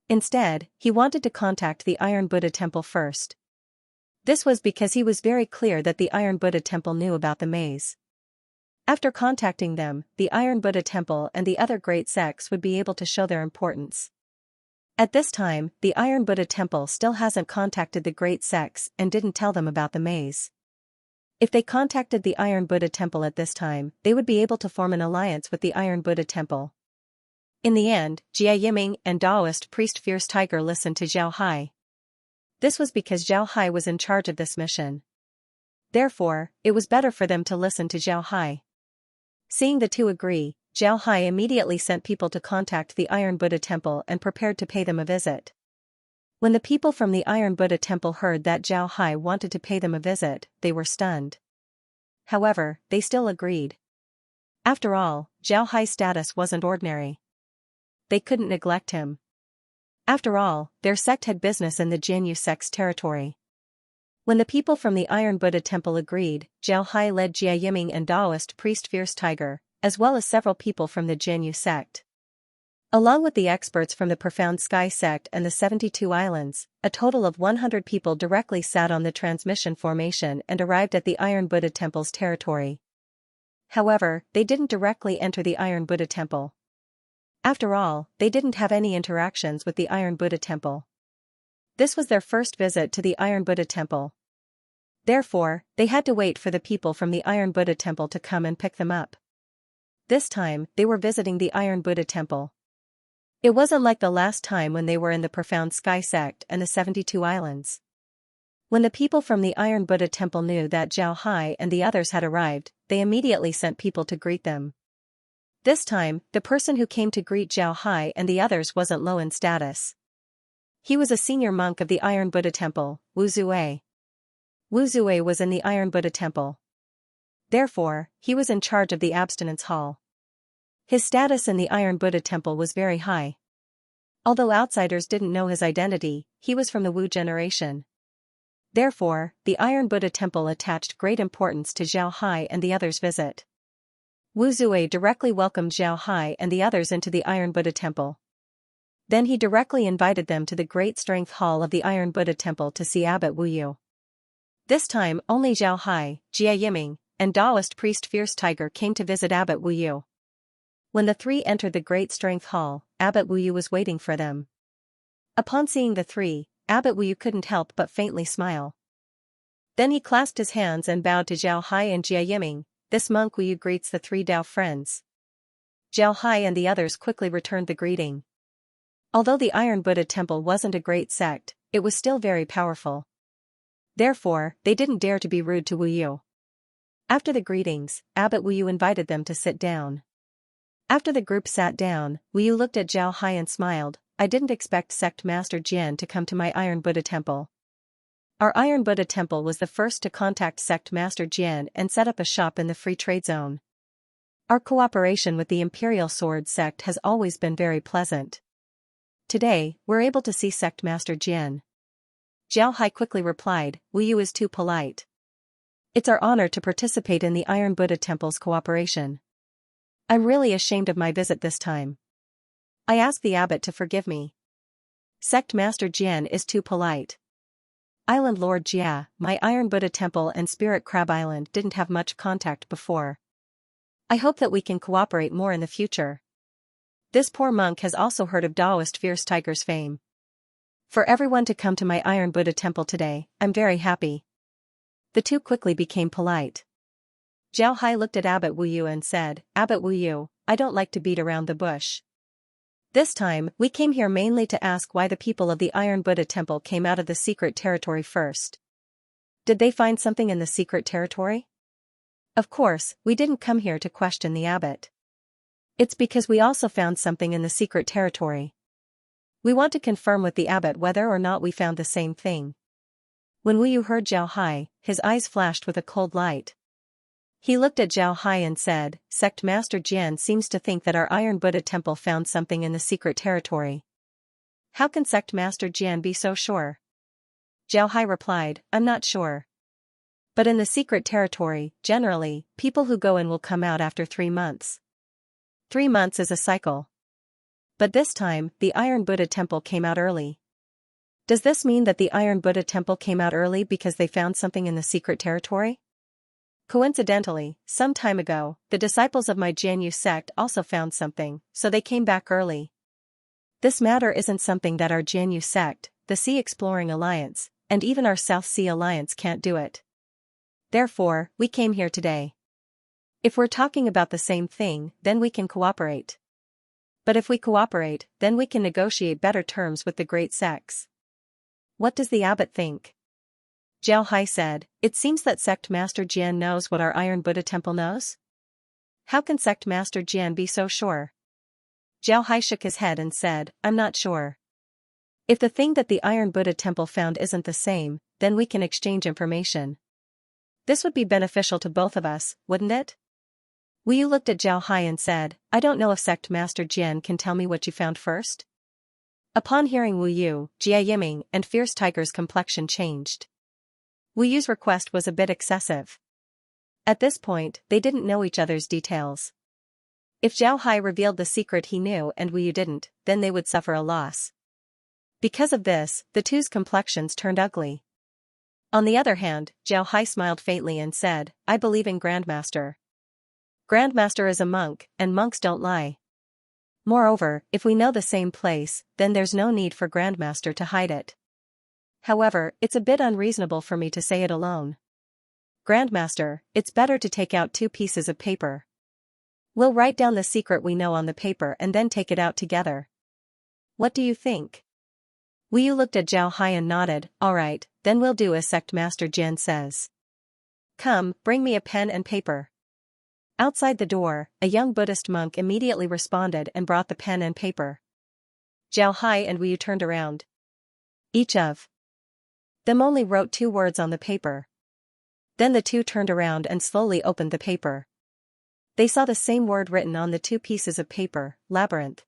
Instead, he wanted to contact the Iron Buddha Temple first. This was because he was very clear that the Iron Buddha Temple knew about the maze. After contacting them, the Iron Buddha Temple and the other great sects would be able to show their importance. At this time, the Iron Buddha Temple still hasn't contacted the great sects and didn't tell them about the maze. If they contacted the Iron Buddha Temple at this time, they would be able to form an alliance with the Iron Buddha Temple. In the end, Jia Yiming and Taoist priest Fierce Tiger listened to Zhao Hai. This was because Zhao Hai was in charge of this mission. Therefore, it was better for them to listen to Zhao Hai. Seeing the two agree, Zhao Hai immediately sent people to contact the Iron Buddha Temple and prepared to pay them a visit. When the people from the Iron Buddha Temple heard that Zhao Hai wanted to pay them a visit, they were stunned. However, they still agreed. After all, Zhao Hai's status wasn't ordinary. They couldn't neglect him. After all, their sect had business in the Jianyu sect's territory. When the people from the Iron Buddha Temple agreed, Zhao Hai led Jia Yiming and Taoist priest Fierce Tiger, as well as several people from the Jianyu sect. Along with the experts from the Profound Sky sect and the 72 Islands, a total of 100 people directly sat on the transmission formation and arrived at the Iron Buddha Temple's territory. However, they didn't directly enter the Iron Buddha Temple. After all, they didn't have any interactions with the Iron Buddha Temple. This was their first visit to the Iron Buddha Temple. Therefore, they had to wait for the people from the Iron Buddha Temple to come and pick them up. This time, they were visiting the Iron Buddha Temple. It wasn't like the last time when they were in the Profound Sky sect and the 72 Islands. When the people from the Iron Buddha Temple knew that Zhao Hai and the others had arrived, they immediately sent people to greet them. This time, the person who came to greet Zhao Hai and the others wasn't low in status. He was a senior monk of the Iron Buddha Temple, Wu Zui. Wu Zui was in the Iron Buddha Temple. Therefore, he was in charge of the abstinence hall. His status in the Iron Buddha Temple was very high. Although outsiders didn't know his identity, he was from the Wu generation. Therefore, the Iron Buddha Temple attached great importance to Zhao Hai and the others' visit. Wu Zui directly welcomed Zhao Hai and the others into the Iron Buddha Temple. Then he directly invited them to the Great Strength Hall of the Iron Buddha Temple to see Abbot Wu Yu. This time only Zhao Hai, Jia Yiming, and Taoist priest Fierce Tiger came to visit Abbot Wu Yu. When the three entered the Great Strength Hall, Abbot Wu Yu was waiting for them. Upon seeing the three, Abbot Wu Yu couldn't help but faintly smile. Then he clasped his hands and bowed to Zhao Hai and Jia Yiming. This monk Wu Yu greets the three Dao friends. Zhao Hai and the others quickly returned the greeting. Although the Iron Buddha Temple wasn't a great sect, it was still very powerful. Therefore, they didn't dare to be rude to Wu Yu. After the greetings, Abbot Wu Yu invited them to sit down. After the group sat down, Wu Yu looked at Zhao Hai and smiled. I didn't expect Sect Master Jian to come to my Iron Buddha Temple. Our Iron Buddha Temple was the first to contact Sect Master Jian and set up a shop in the Free Trade Zone. Our cooperation with the Imperial Sword Sect has always been very pleasant. Today, we're able to see Sect Master Jian. Zhao Hai quickly replied, Wu Yu is too polite. It's our honor to participate in the Iron Buddha Temple's cooperation. I'm really ashamed of my visit this time. I ask the abbot to forgive me. Sect Master Jian is too polite. Island Lord Jia, my Iron Buddha Temple and Spirit Crab Island didn't have much contact before. I hope that we can cooperate more in the future. This poor monk has also heard of Taoist Fierce Tiger's fame. For everyone to come to my Iron Buddha Temple today, I'm very happy. The two quickly became polite. Zhao Hai looked at Abbot Wu Yu and said, Abbot Wu Yu, I don't like to beat around the bush. This time, we came here mainly to ask why the people of the Iron Buddha Temple came out of the secret territory first. Did they find something in the secret territory? Of course, we didn't come here to question the abbot. It's because we also found something in the secret territory. We want to confirm with the abbot whether or not we found the same thing. When Wu Yu heard Zhao Hai, his eyes flashed with a cold light. He looked at Zhao Hai and said, Sect Master Jian seems to think that our Iron Buddha Temple found something in the secret territory. How can Sect Master Jian be so sure? Zhao Hai replied, I'm not sure. But in the secret territory, generally, people who go in will come out after 3 months. 3 months is a cycle. But this time, the Iron Buddha Temple came out early. Does this mean that the Iron Buddha Temple came out early because they found something in the secret territory? Coincidentally, some time ago, the disciples of my Jianyu sect also found something, so they came back early. This matter isn't something that our Jianyu sect, the Sea Exploring Alliance, and even our South Sea Alliance can't do it. Therefore, we came here today. If we're talking about the same thing, then we can cooperate. But if we cooperate, then we can negotiate better terms with the great sects. What does the abbot think? Zhao Hai said, it seems that Sect Master Jian knows what our Iron Buddha Temple knows? How can Sect Master Jian be so sure? Zhao Hai shook his head and said, I'm not sure. If the thing that the Iron Buddha Temple found isn't the same, then we can exchange information. This would be beneficial to both of us, wouldn't it? Wu Yu looked at Zhao Hai and said, I don't know if Sect Master Jian can tell me what you found first. Upon hearing Wu Yu, Jia Yiming and Fierce Tiger's complexion changed. Wu Yu's request was a bit excessive. At this point, they didn't know each other's details. If Zhao Hai revealed the secret he knew and Wu Yu didn't, then they would suffer a loss. Because of this, the two's complexions turned ugly. On the other hand, Zhao Hai smiled faintly and said, I believe in Grandmaster. Grandmaster is a monk, and monks don't lie. Moreover, if we know the same place, then there's no need for Grandmaster to hide it. However, it's a bit unreasonable for me to say it alone. Grandmaster, it's better to take out 2 pieces of paper. We'll write down the secret we know on the paper and then take it out together. What do you think? Wu Yu looked at Zhao Hai and nodded, all right, then we'll do as Sect Master Jian says. Come, bring me a pen and paper. Outside the door, a young Buddhist monk immediately responded and brought the pen and paper. Zhao Hai and Wu Yu turned around. Each of them only wrote 2 words on the paper. Then the two turned around and slowly opened the paper. They saw the same word written on the 2 pieces of paper, labyrinth.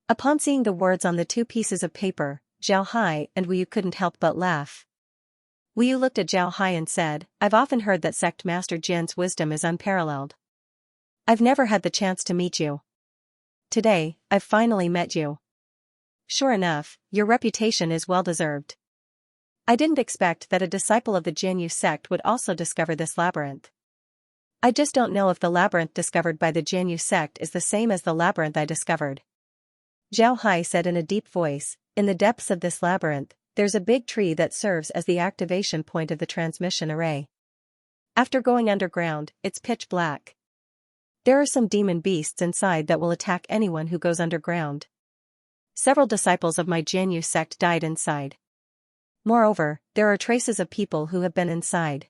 Upon seeing the words on the 2 pieces of paper, Zhao Hai and Wu Yu couldn't help but laugh. Wu Yu looked at Zhao Hai and said, I've often heard that Sect Master Jian's wisdom is unparalleled. I've never had the chance to meet you. Today, I've finally met you. Sure enough, your reputation is well-deserved. I didn't expect that a disciple of the Jianyu sect would also discover this labyrinth. I just don't know if the labyrinth discovered by the Jianyu sect is the same as the labyrinth I discovered. Zhao Hai said in a deep voice, in the depths of this labyrinth, there's a big tree that serves as the activation point of the transmission array. After going underground, it's pitch black. There are some demon beasts inside that will attack anyone who goes underground. Several disciples of my Jianyu sect died inside. Moreover, there are traces of people who have been inside.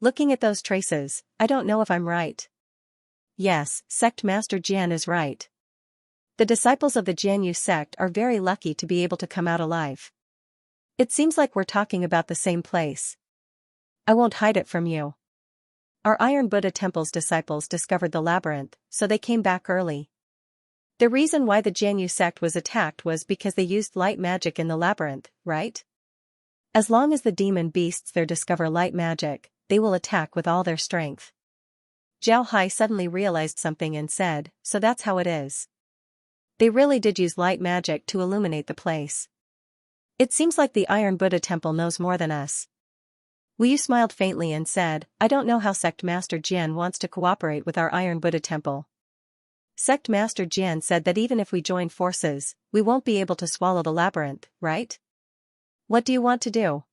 Looking at those traces, I don't know if I'm right. Yes, Sect Master Jian is right. The disciples of the Jianyu sect are very lucky to be able to come out alive. It seems like we're talking about the same place. I won't hide it from you. Our Iron Buddha Temple's disciples discovered the labyrinth, so they came back early. The reason why the Jianyu sect was attacked was because they used light magic in the labyrinth, right? As long as the demon beasts there discover light magic, they will attack with all their strength. Zhao Hai suddenly realized something and said, so that's how it is. They really did use light magic to illuminate the place. It seems like the Iron Buddha Temple knows more than us. Wu Yu smiled faintly and said, I don't know how Sect Master Jian wants to cooperate with our Iron Buddha Temple. Sect Master Jian said that even if we join forces, we won't be able to swallow the labyrinth, right? What do you want to do?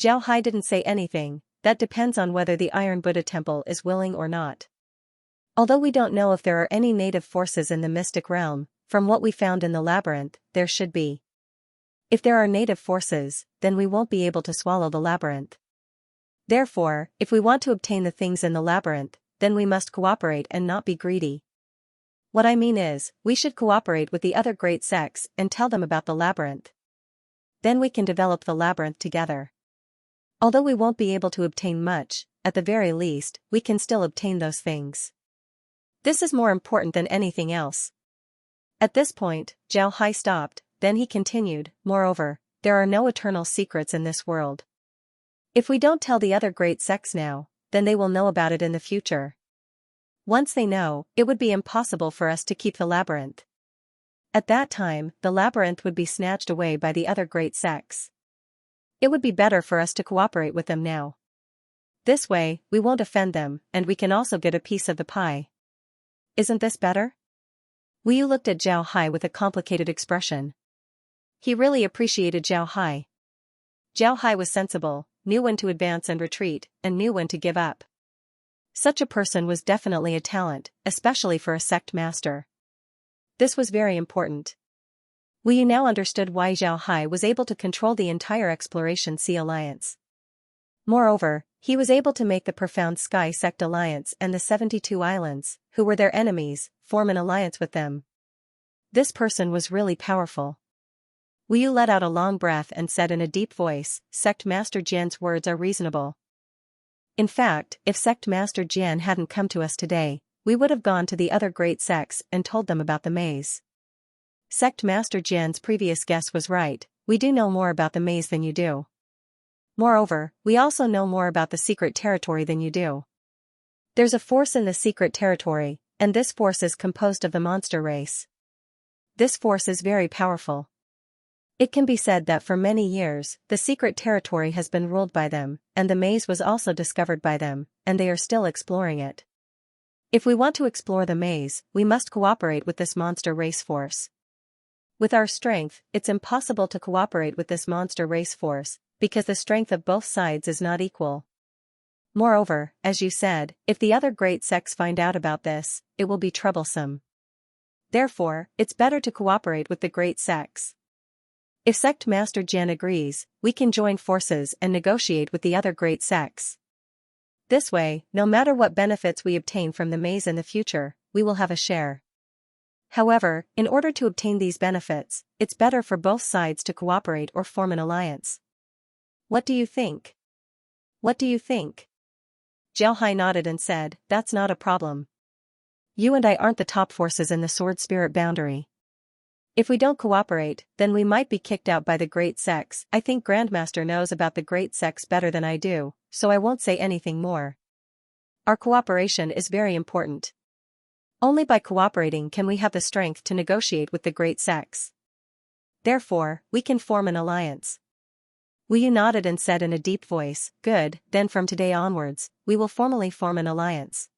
Zhao Hai didn't say anything. That depends on whether the Iron Buddha Temple is willing or not. Although we don't know if there are any native forces in the mystic realm, from what we found in the labyrinth, there should be. If there are native forces, then we won't be able to swallow the labyrinth. Therefore, if we want to obtain the things in the labyrinth, then we must cooperate and not be greedy. What I mean is, we should cooperate with the other great sects and tell them about the labyrinth. Then we can develop the labyrinth together. Although we won't be able to obtain much, at the very least, we can still obtain those things. This is more important than anything else. At this point, Zhao Hai stopped, then he continued, moreover, there are no eternal secrets in this world. If we don't tell the other great sects now, then they will know about it in the future. Once they know, it would be impossible for us to keep the labyrinth. At that time, the labyrinth would be snatched away by the other great sects. It would be better for us to cooperate with them now. This way, we won't offend them, and we can also get a piece of the pie. Isn't this better? Wu Yu looked at Zhao Hai with a complicated expression. He really appreciated Zhao Hai. Zhao Hai was sensible, knew when to advance and retreat, and knew when to give up. Such a person was definitely a talent, especially for a sect master. This was very important. Wu Yu now understood why Zhao Hai was able to control the entire Exploration Sea Alliance. Moreover, he was able to make the Profound Sky Sect Alliance and the 72 Islands, who were their enemies, form an alliance with them. This person was really powerful. Wu Yu let out a long breath and said in a deep voice, Sect Master Jian's words are reasonable. In fact, if Sect Master Jian hadn't come to us today, we would have gone to the other great sects and told them about the maze. Sect Master Jian's previous guess was right, we do know more about the maze than you do. Moreover, we also know more about the secret territory than you do. There's a force in the secret territory, and this force is composed of the monster race. This force is very powerful. It can be said that for many years, the secret territory has been ruled by them, and the maze was also discovered by them, and they are still exploring it. If we want to explore the maze, we must cooperate with this monster race force. With our strength, it's impossible to cooperate with this monster race force, because the strength of both sides is not equal. Moreover, as you said, if the other great sects find out about this, it will be troublesome. Therefore, it's better to cooperate with the great sects. If Sect Master Jian agrees, we can join forces and negotiate with the other great sects. This way, no matter what benefits we obtain from the maze in the future, we will have a share. However, in order to obtain these benefits, it's better for both sides to cooperate or form an alliance. What do you think? What do you think? Zhao Hai nodded and said, that's not a problem. You and I aren't the top forces in the sword spirit boundary. If we don't cooperate, then we might be kicked out by the great sects. I think Grandmaster knows about the great sects better than I do, so I won't say anything more. Our cooperation is very important. Only by cooperating can we have the strength to negotiate with the great sects. Therefore, we can form an alliance. Wu Yu nodded and said in a deep voice, good, then from today onwards, we will formally form an alliance.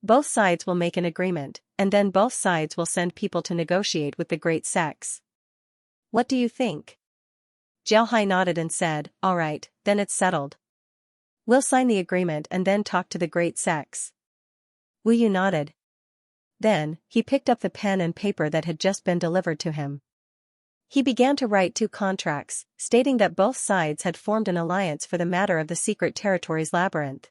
Both sides will make an agreement, and then both sides will send people to negotiate with the great sects. What do you think? Zhao Hai nodded and said, all right, then it's settled. We'll sign the agreement and then talk to the great sects. Wu Yu nodded. Then, he picked up the pen and paper that had just been delivered to him. He began to write 2 contracts, stating that both sides had formed an alliance for the matter of the secret territories labyrinth.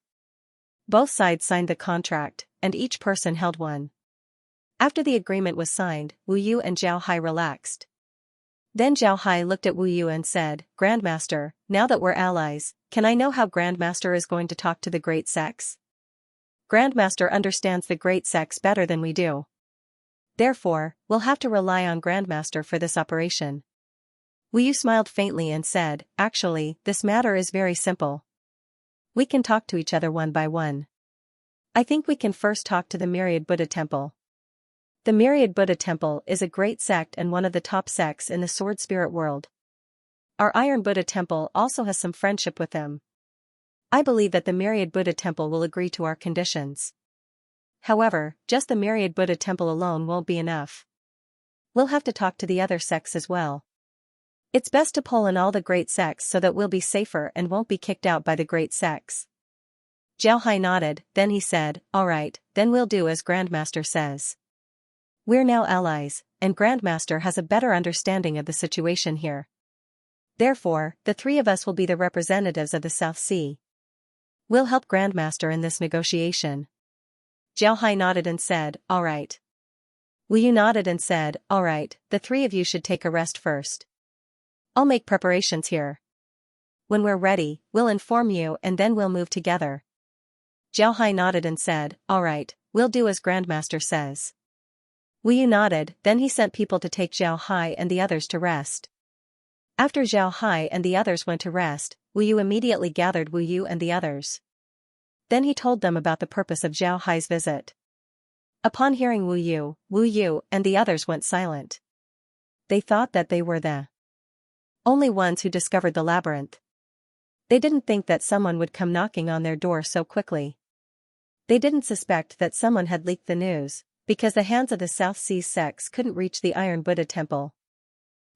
Both sides signed the contract, and each person held one. After the agreement was signed, Wu Yu and Zhao Hai relaxed. Then Zhao Hai looked at Wu Yu and said, "Grandmaster, now that we're allies, can I know how Grandmaster is going to talk to the Great Sex? Grandmaster understands the Great Sex better than we do. Therefore, we'll have to rely on Grandmaster for this operation." Wu Yu smiled faintly and said, "Actually, this matter is very simple. We can talk to each other one by one. I think we can first talk to the Myriad Buddha Temple. The Myriad Buddha Temple is a great sect and one of the top sects in the Sword Spirit world. Our Iron Buddha Temple also has some friendship with them. I believe that the Myriad Buddha Temple will agree to our conditions. However, just the Myriad Buddha Temple alone won't be enough. We'll have to talk to the other sects as well. It's best to pull in all the great sects so that we'll be safer and won't be kicked out by the great sects." Zhao Hai nodded, then he said, "Alright, then we'll do as Grandmaster says. We're now allies, and Grandmaster has a better understanding of the situation here. Therefore, the 3 of us will be the representatives of the South Sea. We'll help Grandmaster in this negotiation." Zhao Hai nodded and said, "Alright." Wu Yu nodded and said, "Alright, the 3 of you should take a rest first. I'll make preparations here. When we're ready, we'll inform you and then we'll move together." Zhao Hai nodded and said, "Alright, we'll do as Grandmaster says." Wu Yu nodded, then he sent people to take Zhao Hai and the others to rest. After Zhao Hai and the others went to rest, Wu Yu immediately gathered Wu Yu and the others. Then he told them about the purpose of Zhao Hai's visit. Upon hearing Wu Yu and the others went silent. They thought that they were the only ones who discovered the labyrinth. They didn't think that someone would come knocking on their door so quickly. They didn't suspect that someone had leaked the news, because the hands of the South Sea sects couldn't reach the Iron Buddha Temple.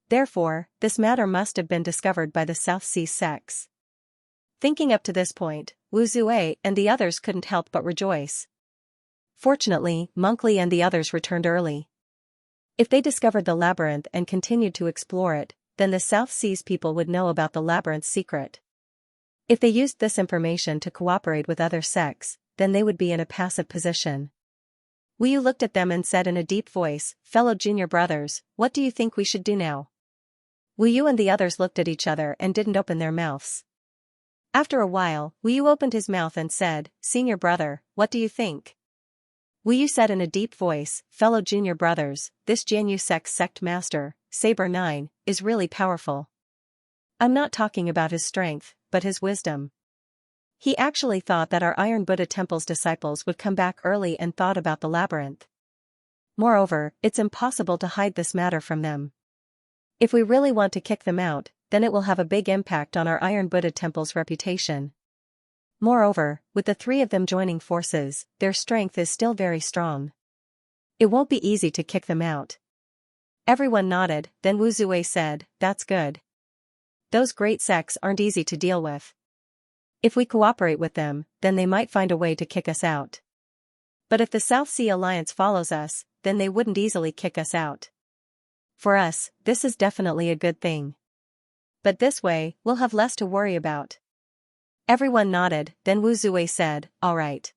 Therefore, this matter must have been discovered by the South Sea sects. Thinking up to this point, Wu Zue and the others couldn't help but rejoice. Fortunately, Monk Li and the others returned early. If they discovered the labyrinth and continued to explore it, then the South Seas people would know about the labyrinth's secret. If they used this information to cooperate with other sects, then they would be in a passive position. Wu Yu looked at them and said in a deep voice, "Fellow junior brothers, what do you think we should do now?" Wu Yu and the others looked at each other and didn't open their mouths. After a while, Wu Yu opened his mouth and said, "Senior brother, what do you think?" Wu Yu said in a deep voice, "Fellow junior brothers, this Jianyu sect master, Saber 9, is really powerful. I'm not talking about his strength, but his wisdom. He actually thought that our Iron Buddha Temple's disciples would come back early and thought about the labyrinth. Moreover, it's impossible to hide this matter from them. If we really want to kick them out, then it will have a big impact on our Iron Buddha Temple's reputation. Moreover, with the 3 of them joining forces, their strength is still very strong. It won't be easy to kick them out." Everyone nodded, then Wu Zue said, "That's good. Those great sects aren't easy to deal with. If we cooperate with them, then they might find a way to kick us out. But if the South Sea Alliance follows us, then they wouldn't easily kick us out. For us, this is definitely a good thing. But this way, we'll have less to worry about." Everyone nodded, then Wu Zue said, "Alright."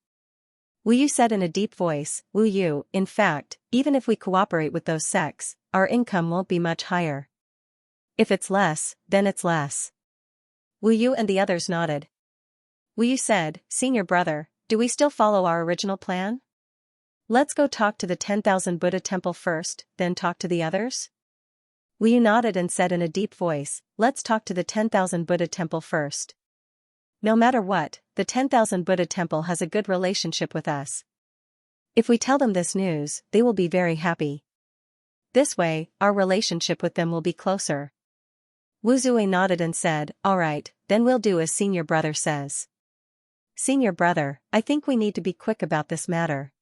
Wu Yu said in a deep voice, "Wu Yu, in fact, even if we cooperate with those sects, our income won't be much higher. If it's less, then it's less." Wu Yu and the others nodded. Wu Yu said, "Senior brother, do we still follow our original plan? Let's go talk to the 10,000 Buddha Temple first, then talk to the others?" Wu Yu nodded and said in a deep voice, "Let's talk to the 10,000 Buddha Temple first. No matter what, the 10,000 Buddha Temple has a good relationship with us. If we tell them this news, they will be very happy. This way, our relationship with them will be closer." Wu Zue nodded and said, "Alright, then we'll do as senior brother says." "Senior brother, I think we need to be quick about this matter.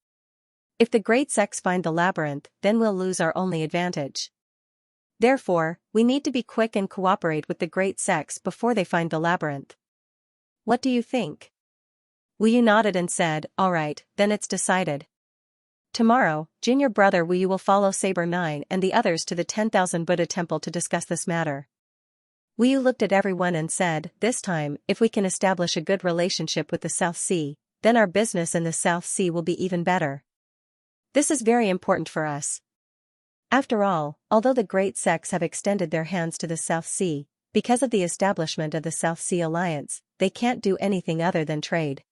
If the great sects find the labyrinth, then we'll lose our only advantage. Therefore, we need to be quick and cooperate with the great sects before they find the labyrinth. What do you think?" Wu Yu nodded and said, "Alright, then it's decided." Tomorrow, junior brother Wu Yu will follow Saber 9 and the others to the 10,000 Buddha temple to discuss this matter. Wu Yu looked at everyone and said, this time, if we can establish a good relationship with the South Sea, then our business in the South Sea will be even better. This is very important for us. After all, although the great sects have extended their hands to the South Sea, because of the establishment of the South Sea Alliance, they can't do anything other than trade.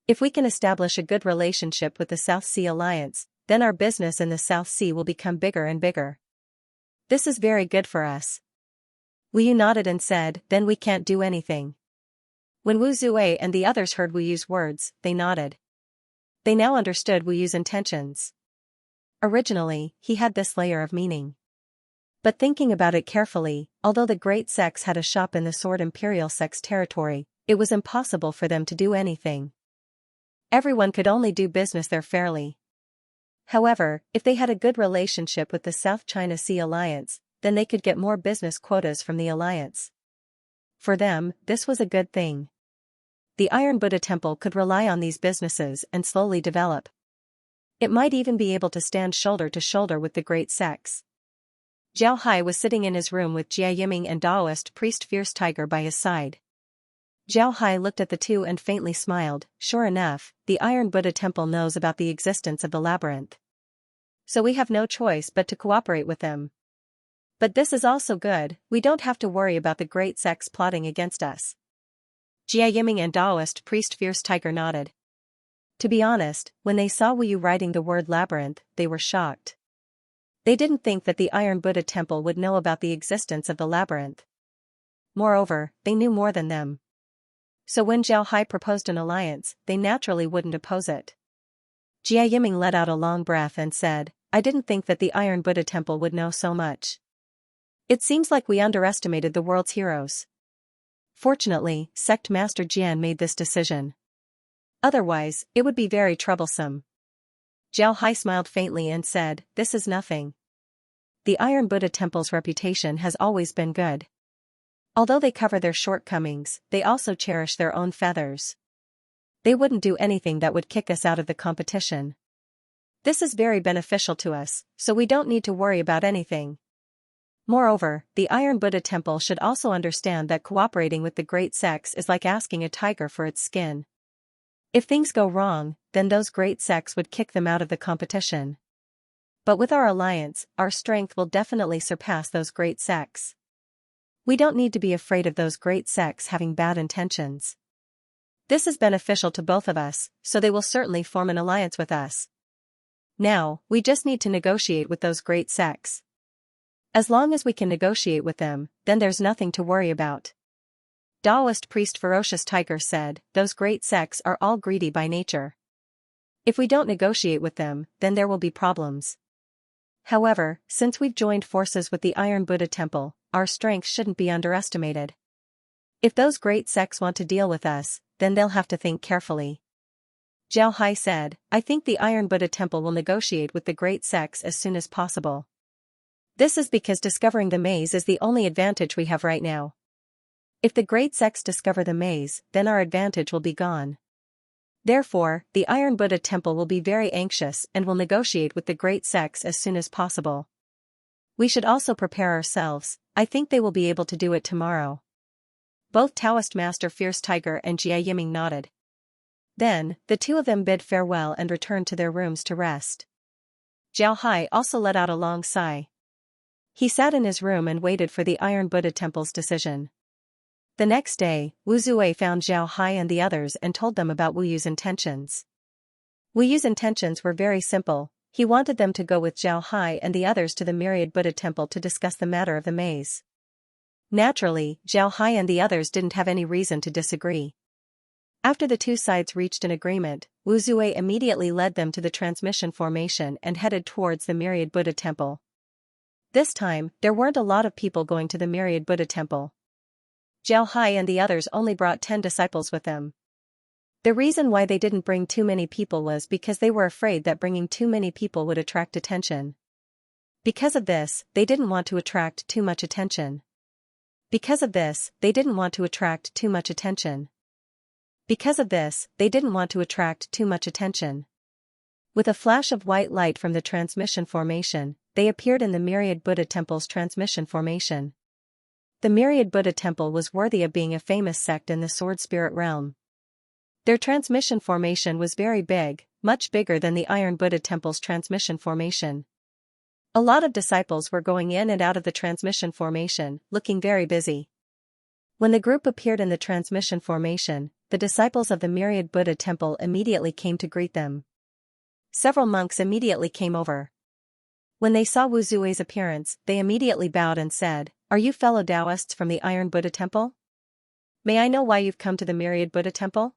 If we can establish a good relationship with the South Sea Alliance, then our business in the South Sea will become bigger and bigger. This is very good for us. Wu Yu nodded and said, then we can't do anything. When Wu Zuei and the others heard Wu Yu's words, they nodded. They now understood Wu Yu's intentions. Originally, he had this layer of meaning. But thinking about it carefully, although the great sects had a shop in the Sword Imperial Sect's territory, it was impossible for them to do anything. Everyone could only do business there fairly. However, if they had a good relationship with the South China Sea Alliance, then they could get more business quotas from the alliance. For them, this was a good thing. The Iron Buddha Temple could rely on these businesses and slowly develop. It might even be able to stand shoulder to shoulder with the great sects. Zhao Hai was sitting in his room with Jia Yiming and Taoist priest Fierce Tiger by his side. Zhao Hai looked at the two and faintly smiled. Sure enough, the Iron Buddha Temple knows about the existence of the labyrinth. So we have no choice but to cooperate with them. But this is also good, we don't have to worry about the great sects plotting against us. Jia Yiming and Taoist priest Fierce Tiger nodded. To be honest, when they saw Wu Yu writing the word labyrinth, they were shocked. They didn't think that the Iron Buddha Temple would know about the existence of the labyrinth. Moreover, they knew more than them. So when Zhao Hai proposed an alliance, they naturally wouldn't oppose it. Jia Yiming let out a long breath and said, I didn't think that the Iron Buddha Temple would know so much. It seems like we underestimated the world's heroes. Fortunately, Sect Master Jian made this decision. Otherwise, it would be very troublesome. Zhao Hai smiled faintly and said, this is nothing. The Iron Buddha Temple's reputation has always been good. Although they cover their shortcomings, they also cherish their own feathers. They wouldn't do anything that would kick us out of the competition. This is very beneficial to us, so we don't need to worry about anything. Moreover, the Iron Buddha Temple should also understand that cooperating with the great sects is like asking a tiger for its skin. If things go wrong, then those great sects would kick them out of the competition. But with our alliance, our strength will definitely surpass those great sects. We don't need to be afraid of those great sects having bad intentions. This is beneficial to both of us, so they will certainly form an alliance with us. Now, we just need to negotiate with those great sects. As long as we can negotiate with them, then there's nothing to worry about. Taoist priest Ferocious Tiger said, those great sects are all greedy by nature. If we don't negotiate with them, then there will be problems. However, since we've joined forces with the Iron Buddha Temple, our strength shouldn't be underestimated. If those great sects want to deal with us, then they'll have to think carefully. Zhao Hai said, I think the Iron Buddha Temple will negotiate with the great sects as soon as possible. This is because discovering the maze is the only advantage we have right now. If the great sects discover the maze, then our advantage will be gone. Therefore, the Iron Buddha Temple will be very anxious and will negotiate with the great sects as soon as possible. We should also prepare ourselves, I think they will be able to do it tomorrow. Both Taoist Master Fierce Tiger and Jia Yiming nodded. Then, the two of them bid farewell and returned to their rooms to rest. Zhao Hai also let out a long sigh. He sat in his room and waited for the Iron Buddha Temple's decision. The next day, Wu Zuei found Zhao Hai and the others and told them about Wu Yu's intentions. Wu Yu's intentions were very simple, he wanted them to go with Zhao Hai and the others to the Myriad Buddha Temple to discuss the matter of the maze. Naturally, Zhao Hai and the others didn't have any reason to disagree. After the two sides reached an agreement, Wu Zuei immediately led them to the transmission formation and headed towards the Myriad Buddha Temple. This time, there weren't a lot of people going to the Myriad Buddha Temple. Zhao Hai and the others only brought 10 disciples with them. The reason why they didn't bring too many people was because they were afraid that bringing too many people would attract attention. Because of this, they didn't want to attract too much attention. Because of this, they didn't want to attract too much attention. Because of this, they didn't want to attract too much attention. With a flash of white light from the transmission formation, they appeared in the myriad Buddha temple's transmission formation. The myriad Buddha temple was worthy of being a famous sect in the sword spirit realm. Their transmission formation was very big, much bigger than the iron Buddha temple's transmission formation. A lot of disciples were going in and out of the transmission formation, looking very busy. When the group appeared in the transmission formation, the disciples of the myriad Buddha temple immediately came to greet them. Several monks immediately came over. When they saw Wu Zui's appearance, they immediately bowed and said, "Are you fellow Taoists from the Iron Buddha Temple? May I know why you've come to the Myriad Buddha Temple?"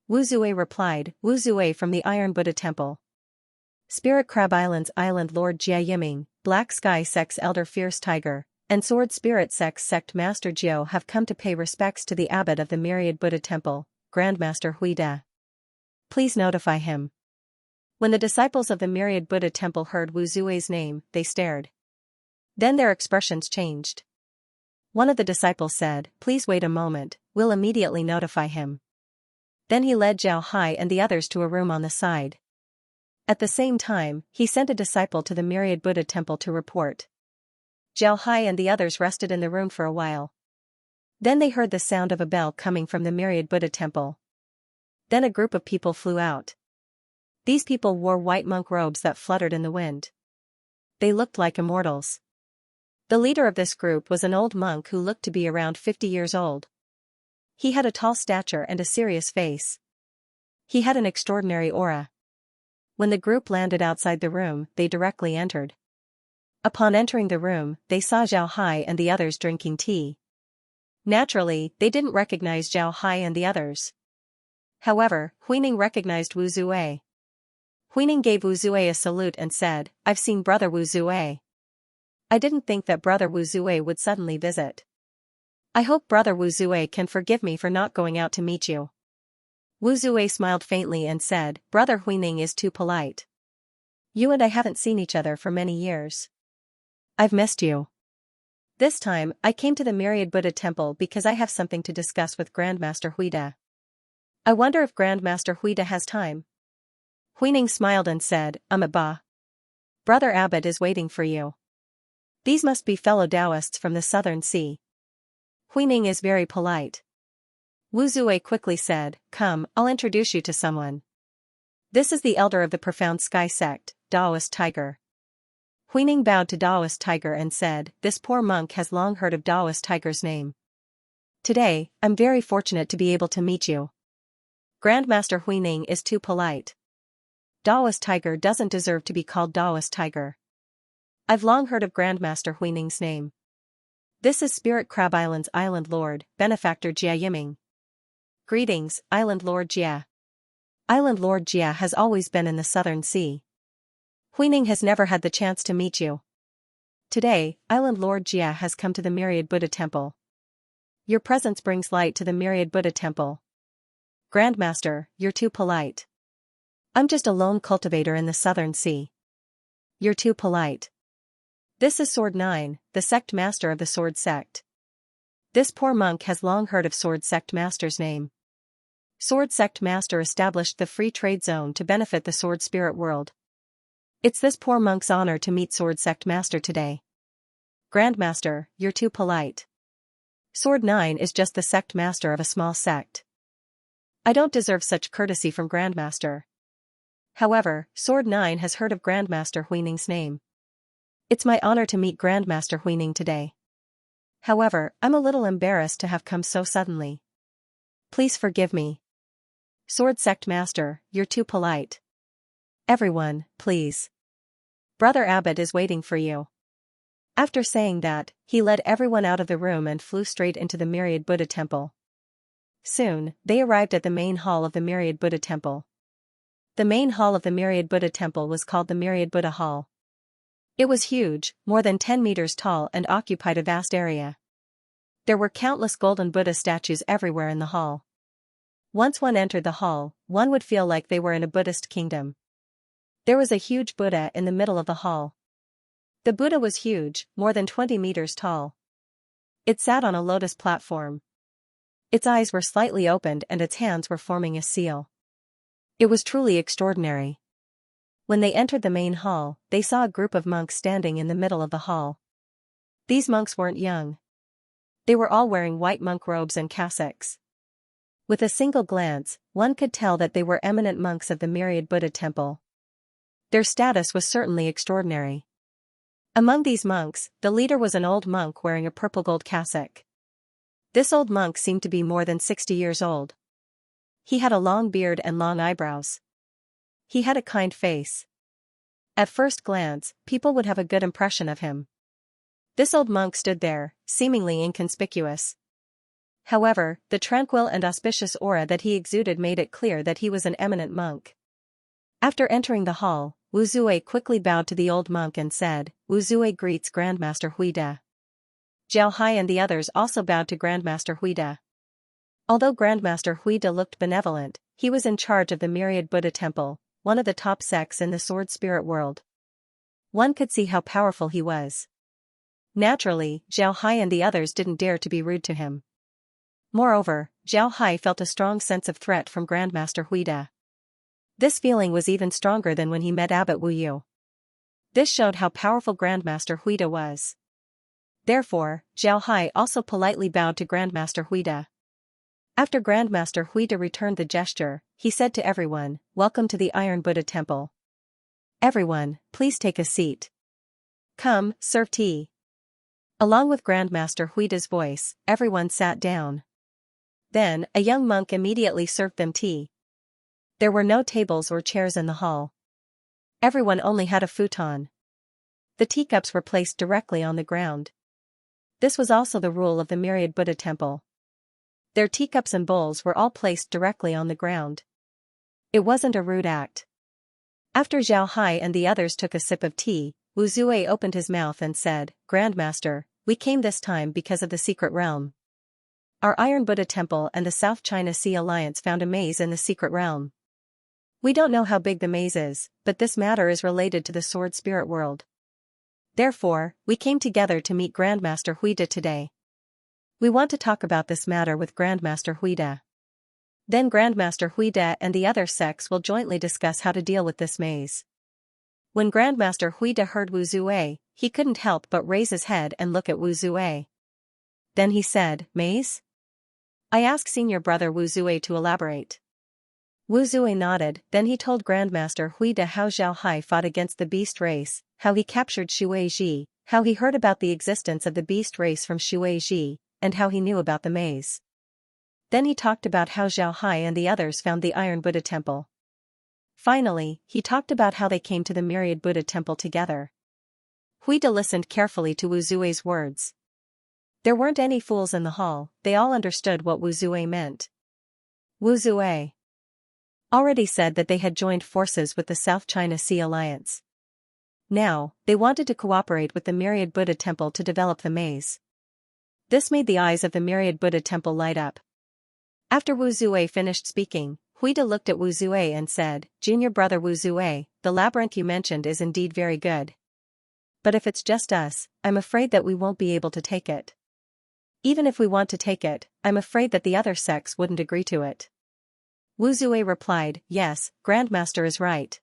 Wu Zui replied, "Wu Zui from the Iron Buddha Temple. Spirit Crab Island's Island Lord Jia Yiming, Black Sky Sect's Elder Fierce Tiger, and Sword Spirit Sect's Sect Master Jiao have come to pay respects to the abbot of the Myriad Buddha Temple, Grandmaster Huida. Please notify him." When the disciples of the Myriad Buddha Temple heard Wu Zui's name, they stared. Then their expressions changed. One of the disciples said, "Please wait a moment, we'll immediately notify him." Then he led Zhao Hai and the others to a room on the side. At the same time, he sent a disciple to the Myriad Buddha Temple to report. Zhao Hai and the others rested in the room for a while. Then they heard the sound of a bell coming from the Myriad Buddha Temple. Then a group of people flew out. These people wore white monk robes that fluttered in the wind. They looked like immortals. The leader of this group was an old monk who looked to be around 50 years old. He had a tall stature and a serious face. He had an extraordinary aura. When the group landed outside the room, they directly entered. Upon entering the room, they saw Zhao Hai and the others drinking tea. Naturally, they didn't recognize Zhao Hai and the others. However, Huining recognized Wu Zui. Huining gave Wu Zui a salute and said, "I've seen Brother Wu Zui. I didn't think that Brother Wu Zui would suddenly visit. I hope Brother Wu Zui can forgive me for not going out to meet you." Wu Zui smiled faintly and said, "Brother Huining is too polite. You and I haven't seen each other for many years. I've missed you. This time, I came to the Myriad Buddha Temple because I have something to discuss with Grandmaster Huida. I wonder if Grandmaster Huida has time." Huining smiled and said, "Ba. Brother Abbot is waiting for you. These must be fellow Taoists from the Southern Sea." Huining is very polite. Wu Zui quickly said, "Come, I'll introduce you to someone. This is the elder of the Profound Sky Sect, Taoist Tiger." Huining bowed to Taoist Tiger and said, "This poor monk has long heard of Taoist Tiger's name. Today, I'm very fortunate to be able to meet you. Grandmaster Huining is too polite. Taoist Tiger doesn't deserve to be called Taoist Tiger. I've long heard of Grandmaster Huining's name. This is Spirit Crab Island's Island Lord, Benefactor Jia Yiming. Greetings, Island Lord Jia. Island Lord Jia has always been in the Southern Sea. Huining has never had the chance to meet you. Today, Island Lord Jia has come to the Myriad Buddha Temple. Your presence brings light to the Myriad Buddha Temple. Grandmaster, you're too polite. I'm just a lone cultivator in the Southern Sea. You're too polite. This is Sword 9, the sect master of the Sword Sect. This poor monk has long heard of Sword Sect Master's name. Sword Sect Master established the free trade zone to benefit the sword spirit world. It's this poor monk's honor to meet Sword Sect Master today. Grandmaster, you're too polite. Sword 9 is just the sect master of a small sect. I don't deserve such courtesy from Grandmaster. However, Sword 9 has heard of Grandmaster Huining's name. It's my honor to meet Grandmaster Huining today. However, I'm a little embarrassed to have come so suddenly. Please forgive me. Sword Sect Master, you're too polite. Everyone, please. Brother Abbot is waiting for you." After saying that, he led everyone out of the room and flew straight into the Myriad Buddha Temple. Soon, they arrived at the main hall of the Myriad Buddha Temple. The main hall of the Myriad Buddha Temple was called the Myriad Buddha Hall. It was huge, more than 10 meters tall, and occupied a vast area. There were countless golden Buddha statues everywhere in the hall. Once one entered the hall, one would feel like they were in a Buddhist kingdom. There was a huge Buddha in the middle of the hall. The Buddha was huge, more than 20 meters tall. It sat on a lotus platform. Its eyes were slightly opened and its hands were forming a seal. It was truly extraordinary. When they entered the main hall, they saw a group of monks standing in the middle of the hall. These monks weren't young. They were all wearing white monk robes and cassocks. With a single glance, one could tell that they were eminent monks of the myriad Buddha temple. Their status was certainly extraordinary. Among these monks, the leader was an old monk wearing a purple gold cassock. This old monk seemed to be more than 60 years old. He had a long beard and long eyebrows. He had a kind face. At first glance, people would have a good impression of him. This old monk stood there, seemingly inconspicuous. However, the tranquil and auspicious aura that he exuded made it clear that he was an eminent monk. After entering the hall, Wu Zui quickly bowed to the old monk and said, "Wu Zui greets Grandmaster Huida." Zhao Hai and the others also bowed to Grandmaster Huida. Although Grandmaster Huida looked benevolent, he was in charge of the myriad Buddha temple, one of the top sects in the sword spirit world. One could see how powerful he was. Naturally, Zhao Hai and the others didn't dare to be rude to him. Moreover, Zhao Hai felt a strong sense of threat from Grandmaster Huida. This feeling was even stronger than when he met Abbot Wu Yu. This showed how powerful Grandmaster Huida was. Therefore, Zhao Hai also politely bowed to Grandmaster Huida. After Grandmaster Huida returned the gesture, he said to everyone, "Welcome to the Iron Buddha Temple. Everyone, please take a seat. Come, serve tea." Along with Grandmaster Huida's voice, everyone sat down. Then, a young monk immediately served them tea. There were no tables or chairs in the hall. Everyone only had a futon. The teacups were placed directly on the ground. This was also the rule of the myriad Buddha temple. Their teacups and bowls were all placed directly on the ground. It wasn't a rude act. After Zhao Hai and the others took a sip of tea, Wu Zui opened his mouth and said, "Grandmaster, we came this time because of the secret realm. Our Iron Buddha Temple and the South China Sea Alliance found a maze in the secret realm. We don't know how big the maze is, but this matter is related to the sword spirit world. Therefore, we came together to meet Grandmaster Huida today. We want to talk about this matter with Grandmaster Huida. Then Grandmaster Huida and the other sects will jointly discuss how to deal with this maze." When Grandmaster Huida heard Wu Zui, he couldn't help but raise his head and look at Wu Zui. Then he said, "Maze?" I asked senior brother Wu Zui to elaborate. Wu Zui nodded, then he told Grandmaster Huida how Zhao Hai fought against the beast race, how he captured Shui Ji, how he heard about the existence of the beast race from Shui Ji, and how he knew about the maze. Then he talked about how Zhao Hai and the others found the Iron Buddha Temple. Finally, he talked about how they came to the myriad Buddha Temple together. Huida listened carefully to Wu Zui's words. There weren't any fools in the hall, they all understood what Wu Zui meant. Wu Zui already said that they had joined forces with the South China Sea Alliance. Now, they wanted to cooperate with the myriad Buddha Temple to develop the maze. This made the eyes of the myriad Buddha Temple light up. After Wu Zui finished speaking, Huida looked at Wu Zui and said, "Junior brother Wu Zui, the labyrinth you mentioned is indeed very good. But if it's just us, I'm afraid that we won't be able to take it. Even if we want to take it, I'm afraid that the other sects wouldn't agree to it." Wu Zui replied, "Yes, Grandmaster is right.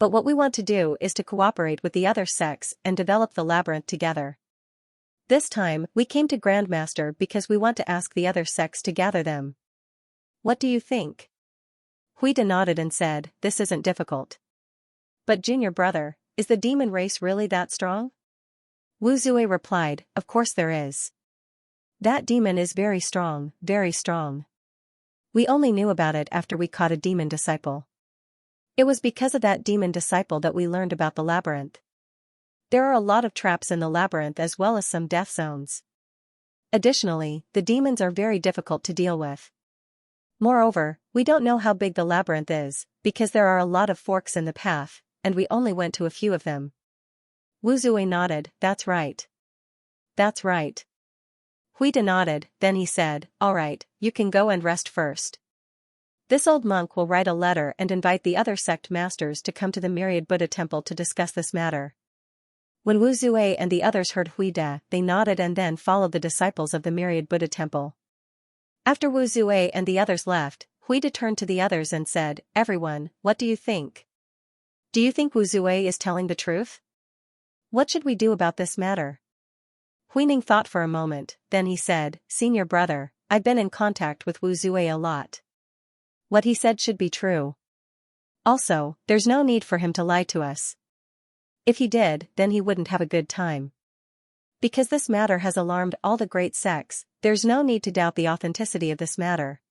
But what we want to do is to cooperate with the other sects and develop the labyrinth together. This time, we came to Grandmaster because we want to ask the other sects to gather them. What do you think?" Huida nodded and said, "This isn't difficult. But junior brother, is the demon race really that strong?" Wu Zui replied, "Of course there is. That demon is very strong, very strong. We only knew about it after we caught a demon disciple. It was because of that demon disciple that we learned about the labyrinth. There are a lot of traps in the labyrinth as well as some death zones. Additionally, the demons are very difficult to deal with. Moreover, we don't know how big the labyrinth is, because there are a lot of forks in the path, and we only went to a few of them." Wu Zui nodded, "That's right. That's right." Huida nodded, then he said, "All right, you can go and rest first. This old monk will write a letter and invite the other sect masters to come to the myriad Buddha Temple to discuss this matter." When Wu Zui and the others heard Huida, they nodded and then followed the disciples of the myriad Buddha Temple. After Wu Zui and the others left, Huida turned to the others and said, "Everyone, what do you think?" Do you think Wu Zue is telling the truth? What should we do about this matter? Huining thought for a moment, then he said, Senior brother, I've been in contact with Wu Zue a lot. What he said should be true. Also, there's no need for him to lie to us. If he did, then he wouldn't have a good time. Because this matter has alarmed all the great sects, there's no need to doubt the authenticity of this matter.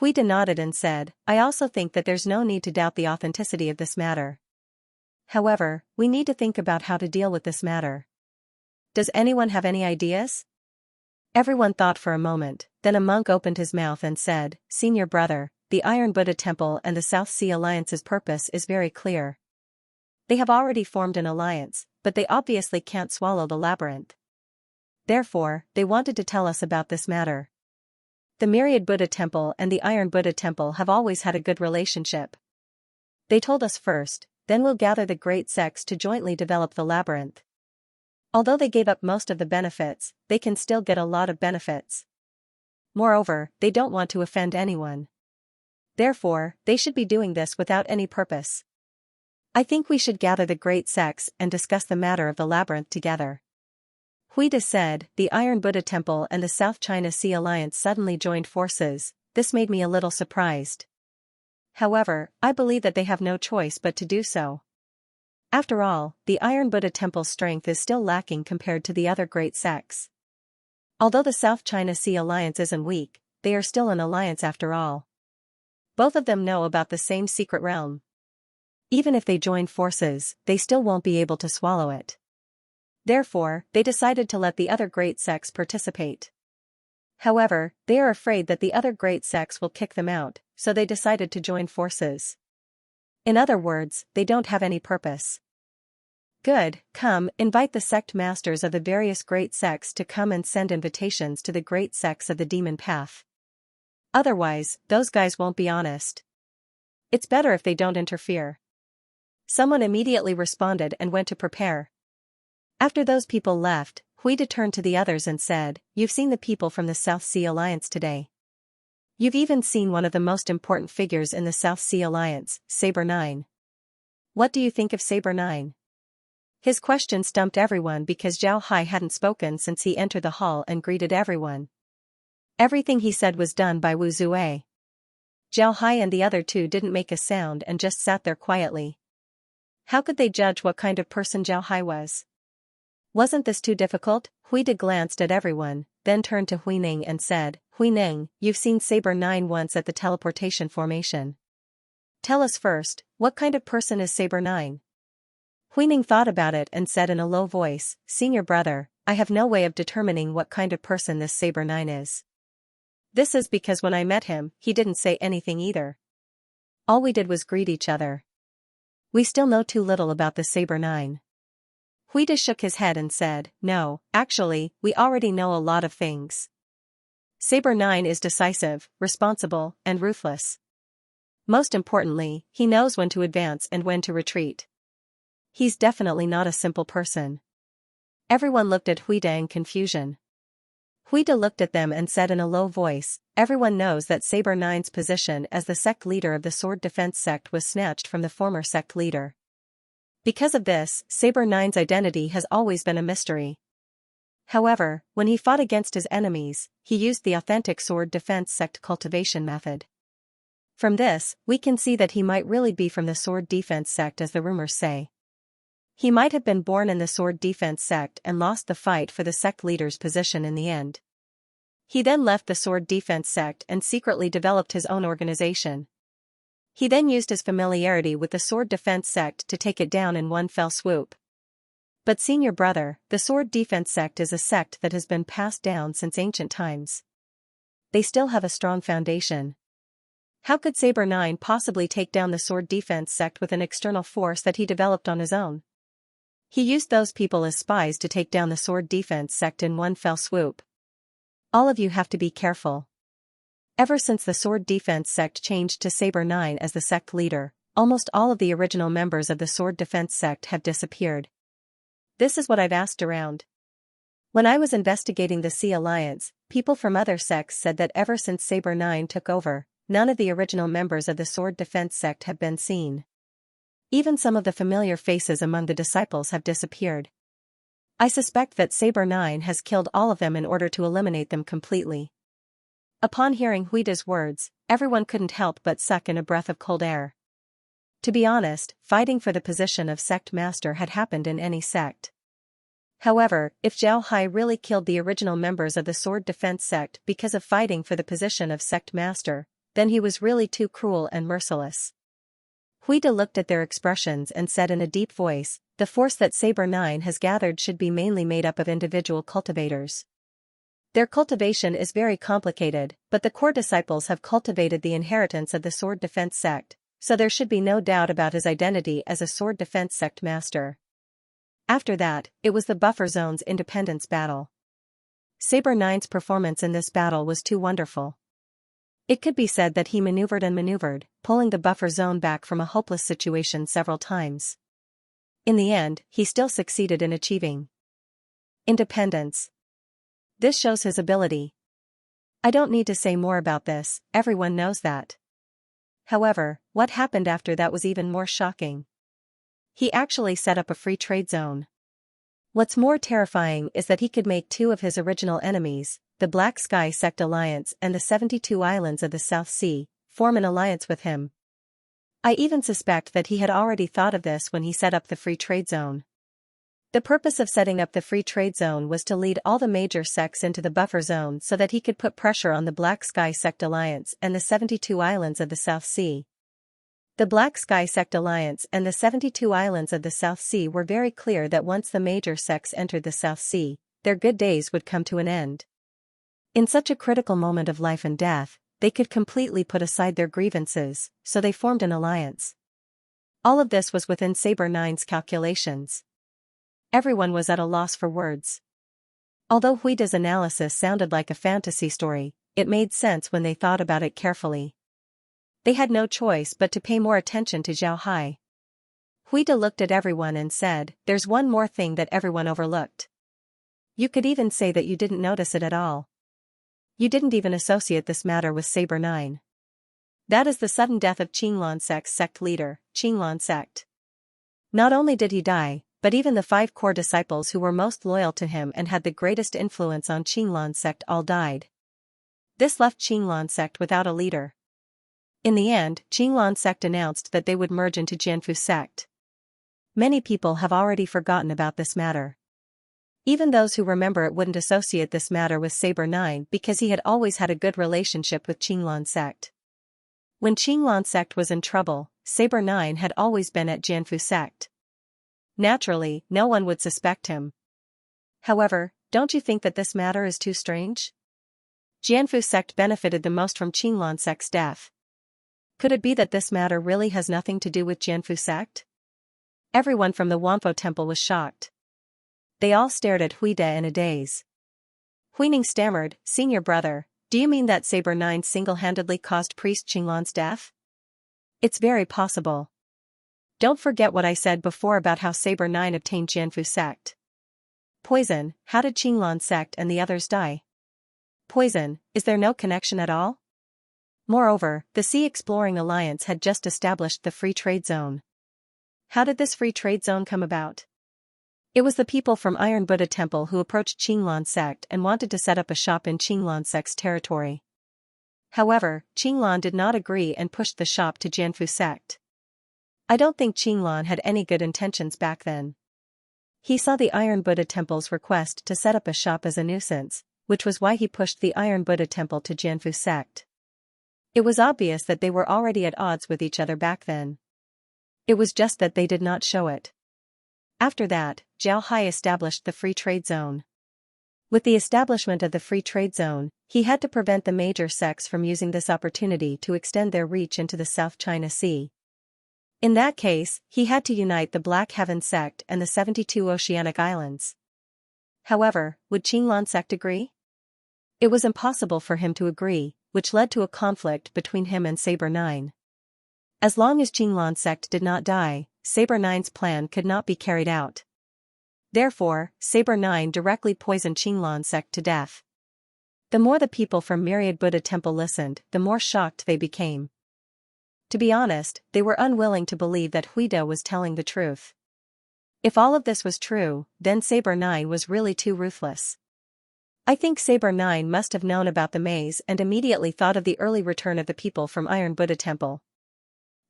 Huida nodded and said, I also think that there's no need to doubt the authenticity of this matter. However, we need to think about how to deal with this matter. Does anyone have any ideas? Everyone thought for a moment, then a monk opened his mouth and said, Senior brother, the Iron Buddha Temple and the South Sea Alliance's purpose is very clear. They have already formed an alliance, but they obviously can't swallow the labyrinth. Therefore, they wanted to tell us about this matter. The Myriad Buddha Temple and the Iron Buddha Temple have always had a good relationship. They told us first, then we'll gather the great sects to jointly develop the labyrinth. Although they gave up most of the benefits, they can still get a lot of benefits. Moreover, they don't want to offend anyone. Therefore, they should be doing this without any purpose. I think we should gather the great sects and discuss the matter of the labyrinth together. Huida said, the Iron Buddha Temple and the South China Sea Alliance suddenly joined forces. This made me a little surprised. However, I believe that they have no choice but to do so. After all, the Iron Buddha Temple's strength is still lacking compared to the other great sects. Although the South China Sea Alliance isn't weak, they are still an alliance after all. Both of them know about the same secret realm. Even if they join forces, they still won't be able to swallow it. Therefore, they decided to let the other great sects participate. However, they are afraid that the other great sects will kick them out, so they decided to join forces. In other words, they don't have any purpose. Good, come, invite the sect masters of the various great sects to come and send invitations to the great sects of the demon path. Otherwise, those guys won't be honest. It's better if they don't interfere. Someone immediately responded and went to prepare. After those people left, Huida turned to the others and said, You've seen the people from the South Sea Alliance today. You've even seen one of the most important figures in the South Sea Alliance, Saber 9. What do you think of Saber 9? His question stumped everyone because Zhao Hai hadn't spoken since he entered the hall and greeted everyone. Everything he said was done by Wu Zue. Zhao Hai and the other two didn't make a sound and just sat there quietly. How could they judge what kind of person Zhao Hai was? Wasn't this too difficult? Huida glanced at everyone, then turned to Huining and said, Huining, you've seen Saber 9 once at the teleportation formation. Tell us first, what kind of person is Saber 9? Huining thought about it and said in a low voice, Senior brother, I have no way of determining what kind of person this Saber 9 is. This is because when I met him, he didn't say anything either. All we did was greet each other. We still know too little about the Saber 9. Huida shook his head and said, No, actually, we already know a lot of things. Saber 9 is decisive, responsible, and ruthless. Most importantly, he knows when to advance and when to retreat. He's definitely not a simple person. Everyone looked at Huida in confusion. Huida looked at them and said in a low voice, Everyone knows that Saber 9's position as the sect leader of the Sword Defense sect was snatched from the former sect leader. Because of this, Saber 9's identity has always been a mystery. However, when he fought against his enemies, he used the authentic Sword Defense sect cultivation method. From this, we can see that he might really be from the Sword Defense sect as the rumors say. He might have been born in the Sword Defense sect and lost the fight for the sect leader's position in the end. He then left the Sword Defense sect and secretly developed his own organization. He then used his familiarity with the Sword Defense sect to take it down in one fell swoop. But senior brother, the Sword Defense sect is a sect that has been passed down since ancient times. They still have a strong foundation. How could Saber 9 possibly take down the Sword Defense sect with an external force that he developed on his own? He used those people as spies to take down the Sword Defense sect in one fell swoop. All of you have to be careful. Ever since the Sword Defense sect changed to Saber 9 as the sect leader, almost all of the original members of the Sword Defense sect have disappeared. This is what I've asked around. When I was investigating the Sea Alliance, people from other sects said that ever since Saber 9 took over, none of the original members of the Sword Defense sect have been seen. Even some of the familiar faces among the disciples have disappeared. I suspect that Saber 9 has killed all of them in order to eliminate them completely. Upon hearing Huida's words, everyone couldn't help but suck in a breath of cold air. To be honest, fighting for the position of sect master had happened in any sect. However, if Zhao Hai really killed the original members of the sword defense sect because of fighting for the position of sect master, then he was really too cruel and merciless. Huida looked at their expressions and said in a deep voice, "The force that Saber 9 has gathered should be mainly made up of individual cultivators. Their cultivation is very complicated, but the core disciples have cultivated the inheritance of the sword defense sect, so there should be no doubt about his identity as a sword defense sect master." After that, it was the buffer zone's independence battle. Saber 9's performance in this battle was too wonderful. It could be said that he maneuvered and maneuvered, pulling the buffer zone back from a hopeless situation several times. In the end, he still succeeded in achieving independence. This shows his ability. I don't need to say more about this, everyone knows that. However, what happened after that was even more shocking. He actually set up a free trade zone. What's more terrifying is that he could make two of his original enemies, the Black Sky Sect Alliance and the 72 Islands of the South Sea, form an alliance with him. I even suspect that he had already thought of this when he set up the free trade zone. The purpose of setting up the free trade zone was to lead all the major sects into the buffer zone so that he could put pressure on the Black Sky Sect Alliance and the 72 Islands of the South Sea. The Black Sky Sect Alliance and the 72 Islands of the South Sea were very clear that once the major sects entered the South Sea, their good days would come to an end. In such a critical moment of life and death, they could completely put aside their grievances, so they formed an alliance. All of this was within Saber 9's calculations. Everyone was at a loss for words. Although Huida's analysis sounded like a fantasy story, it made sense when they thought about it carefully. They had no choice but to pay more attention to Zhao Hai. Huida looked at everyone and said, "There's one more thing that everyone overlooked. You could even say that you didn't notice it at all. You didn't even associate this matter with Saber 9. That is the sudden death of Qinglan Sect's sect leader, Qinglan Sect. Not only did he die, but even the 5 core disciples who were most loyal to him and had the greatest influence on Qinglan Sect all died. This left Qinglan Sect without a leader. In the end, Qinglan Sect announced that they would merge into Jianfu Sect. Many people have already forgotten about this matter. Even those who remember it wouldn't associate this matter with Saber 9 because he had always had a good relationship with Qinglan Sect. When Qinglan Sect was in trouble, Saber 9 had always been at Jianfu Sect. Naturally, no one would suspect him. However, don't you think that this matter is too strange? Jianfu Sect benefited the most from Qinglan Sect's death. Could it be that this matter really has nothing to do with Jianfu Sect? Everyone from the Wanfo Temple was shocked. They all stared at Huida in a daze. Huining stammered, "Senior brother, do you mean that Saber 9 single-handedly caused Priest Qinglan's death?" "It's very possible. Don't forget what I said before about how Saber 9 obtained Jianfu Sect. Poison, how did Qinglan Sect and the others die? Poison, is there no connection at all?" Moreover, the Sea Exploring Alliance had just established the Free Trade Zone. How did this Free Trade Zone come about? It was the people from Iron Buddha Temple who approached Qinglan Sect and wanted to set up a shop in Qinglan Sect's territory. However, Qinglan did not agree and pushed the shop to Jianfu Sect. I don't think Qinglan had any good intentions back then. He saw the Iron Buddha Temple's request to set up a shop as a nuisance, which was why he pushed the Iron Buddha Temple to Jianfu Sect. It was obvious that they were already at odds with each other back then. It was just that they did not show it. After that, Zhao Hai established the Free Trade Zone. With the establishment of the Free Trade Zone, he had to prevent the major sects from using this opportunity to extend their reach into the South China Sea. In that case, he had to unite the Black Heaven Sect and the 72 Oceanic Islands. However, would Qinglan Sect agree? It was impossible for him to agree, which led to a conflict between him and Saber 9. As long as Qinglan Sect did not die, Saber 9's plan could not be carried out. Therefore, Saber 9 directly poisoned Qinglan Sect to death. The more the people from Myriad Buddha Temple listened, the more shocked they became. To be honest, they were unwilling to believe that Huida was telling the truth. If all of this was true, then Saber 9 was really too ruthless. I think Saber 9 must have known about the maze and immediately thought of the early return of the people from Iron Buddha Temple.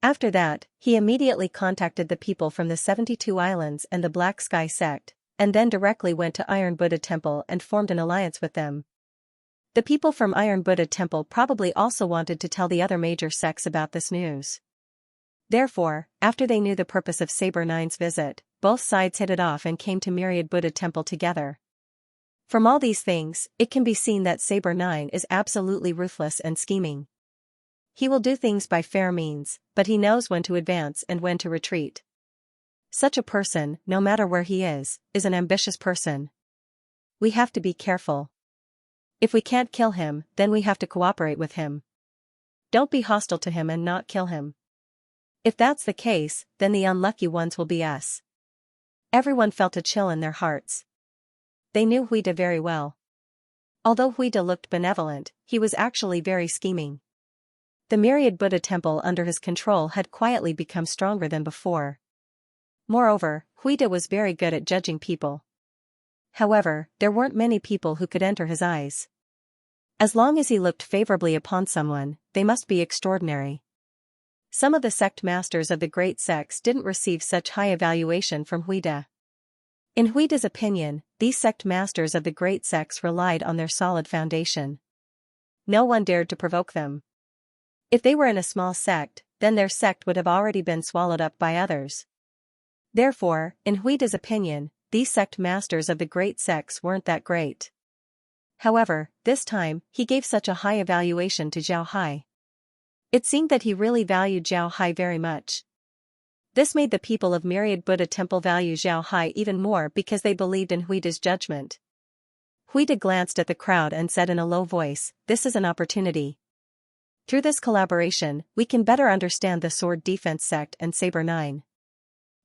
After that, he immediately contacted the people from the 72 Islands and the Black Sky sect, and then directly went to Iron Buddha Temple and formed an alliance with them. The people from Iron Buddha Temple probably also wanted to tell the other major sects about this news. Therefore, after they knew the purpose of Saber 9's visit, both sides hit it off and came to Myriad Buddha Temple together. From all these things, it can be seen that Saber 9 is absolutely ruthless and scheming. He will do things by fair means, but he knows when to advance and when to retreat. Such a person, no matter where he is an ambitious person. We have to be careful. If we can't kill him, then we have to cooperate with him. Don't be hostile to him and not kill him. If that's the case, then the unlucky ones will be us. Everyone felt a chill in their hearts. They knew Huida very well. Although Huida looked benevolent, he was actually very scheming. The Myriad Buddha Temple under his control had quietly become stronger than before. Moreover, Huida was very good at judging people. However, there weren't many people who could enter his eyes. As long as he looked favorably upon someone, they must be extraordinary. Some of the sect masters of the great sects didn't receive such high evaluation from Huida. In Huida's opinion, these sect masters of the great sects relied on their solid foundation. No one dared to provoke them. If they were in a small sect, then their sect would have already been swallowed up by others. Therefore, in Huida's opinion, these sect masters of the great sects weren't that great. However, this time, he gave such a high evaluation to Zhao Hai. It seemed that he really valued Zhao Hai very much. This made the people of Myriad Buddha Temple value Zhao Hai even more because they believed in Huida's judgment. Huida glanced at the crowd and said in a low voice, "This is an opportunity. Through this collaboration, we can better understand the Sword Defense Sect and Saber 9.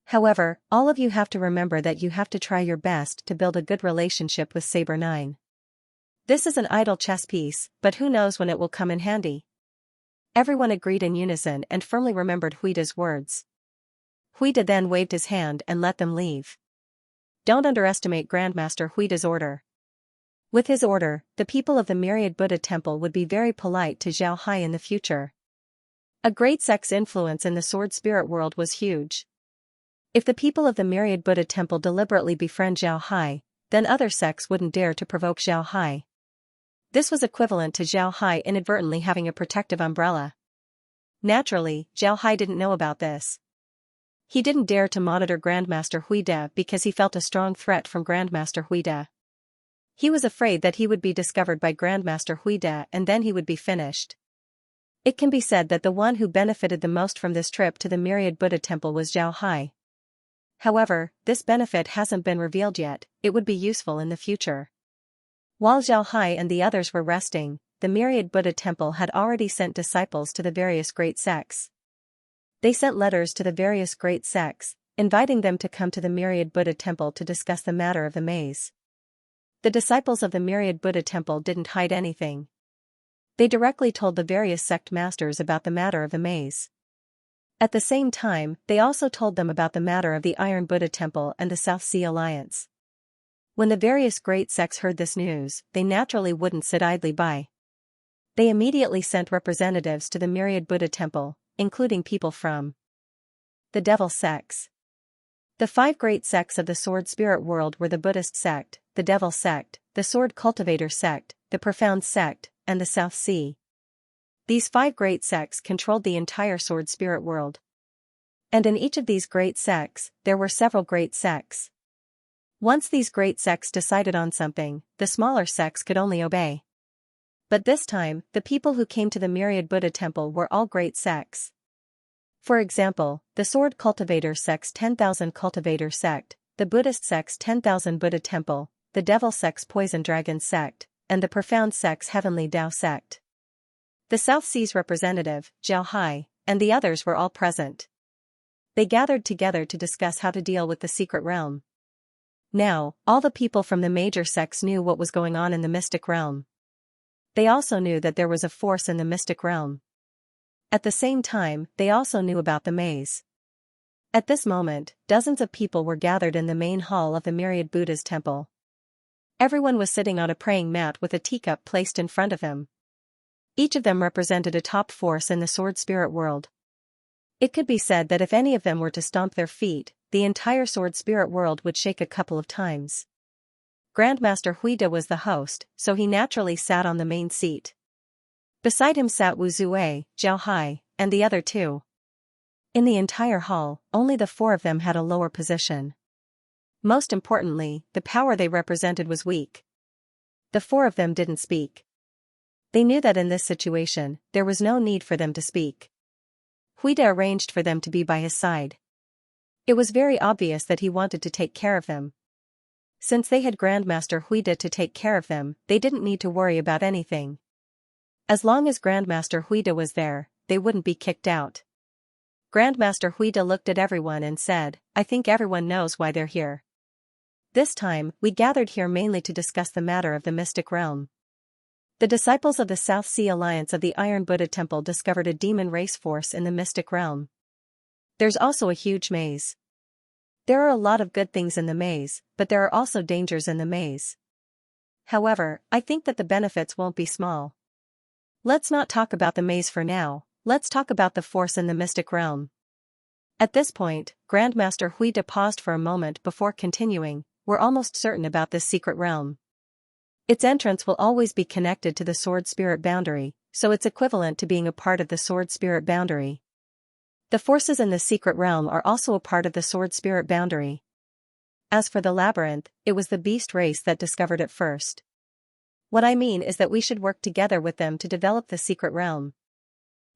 However, all of you have to remember that you have to try your best to build a good relationship with Saber 9. This is an idle chess piece, but who knows when it will come in handy." Everyone agreed in unison and firmly remembered Huida's words. Huida then waved his hand and let them leave. Don't underestimate Grandmaster Huida's order. With his order, the people of the Myriad Buddha Temple would be very polite to Zhao Hai in the future. A great sect's influence in the sword spirit world was huge. If the people of the Myriad Buddha Temple deliberately befriend Zhao Hai, then other sects wouldn't dare to provoke Zhao Hai. This was equivalent to Zhao Hai inadvertently having a protective umbrella. Naturally, Zhao Hai didn't know about this. He didn't dare to monitor Grandmaster Huida because he felt a strong threat from Grandmaster Huida. He was afraid that he would be discovered by Grandmaster Huida and then he would be finished. It can be said that the one who benefited the most from this trip to the Myriad Buddha Temple was Zhao Hai. However, this benefit hasn't been revealed yet. It would be useful in the future. While Zhao Hai and the others were resting, the Myriad Buddha Temple had already sent disciples to the various great sects. They sent letters to the various great sects, inviting them to come to the Myriad Buddha Temple to discuss the matter of the maze. The disciples of the Myriad Buddha Temple didn't hide anything. They directly told the various sect masters about the matter of the maze. At the same time, they also told them about the matter of the Iron Buddha Temple and the South Sea Alliance. When the various great sects heard this news, they naturally wouldn't sit idly by. They immediately sent representatives to the Myriad Buddha Temple, including people from the devil sects. The 5 great sects of the sword spirit world were the Buddhist sect, the devil sect, the sword cultivator sect, the profound sect, and the South Sea. These 5 great sects controlled the entire sword spirit world. And in each of these great sects, there were several great sects. Once these great sects decided on something, the smaller sects could only obey. But this time, the people who came to the Myriad Buddha Temple were all great sects. For example, the Sword Cultivator sect's 10,000 Cultivator sect, the Buddhist sect's 10,000 Buddha Temple, the Devil sect's Poison Dragon sect, and the Profound sect's Heavenly Tao sect. The South Sea's representative, Zhao Hai, and the others were all present. They gathered together to discuss how to deal with the secret realm. Now, all the people from the major sects knew what was going on in the mystic realm. They also knew that there was a force in the mystic realm. At the same time, they also knew about the maze. At this moment, dozens of people were gathered in the main hall of the myriad Buddha's temple. Everyone was sitting on a praying mat with a teacup placed in front of him. Each of them represented a top force in the sword spirit world. It could be said that if any of them were to stomp their feet, the entire sword spirit world would shake a couple of times. Grandmaster Huida was the host, so he naturally sat on the main seat. Beside him sat Wu Zue, Zhao Hai, and the other two. In the entire hall, only the four of them had a lower position. Most importantly, the power they represented was weak. The four of them didn't speak. They knew that in this situation, there was no need for them to speak. Huida arranged for them to be by his side. It was very obvious that he wanted to take care of them. Since they had Grandmaster Huida to take care of them, they didn't need to worry about anything. As long as Grandmaster Huida was there, they wouldn't be kicked out. Grandmaster Huida looked at everyone and said, "I think everyone knows why they're here. This time, we gathered here mainly to discuss the matter of the mystic realm. The disciples of the South Sea Alliance of the Iron Buddha Temple discovered a demon race force in the mystic realm. There's also a huge maze. There are a lot of good things in the maze, but there are also dangers in the maze. However, I think that the benefits won't be small. Let's not talk about the maze for now, let's talk about the force in the mystic realm." At this point, Grandmaster Huida paused for a moment before continuing, "We're almost certain about this secret realm. Its entrance will always be connected to the sword spirit boundary, so it's equivalent to being a part of the sword spirit boundary. The forces in the secret realm are also a part of the sword spirit boundary. As for the labyrinth, it was the beast race that discovered it first. What I mean is that we should work together with them to develop the secret realm.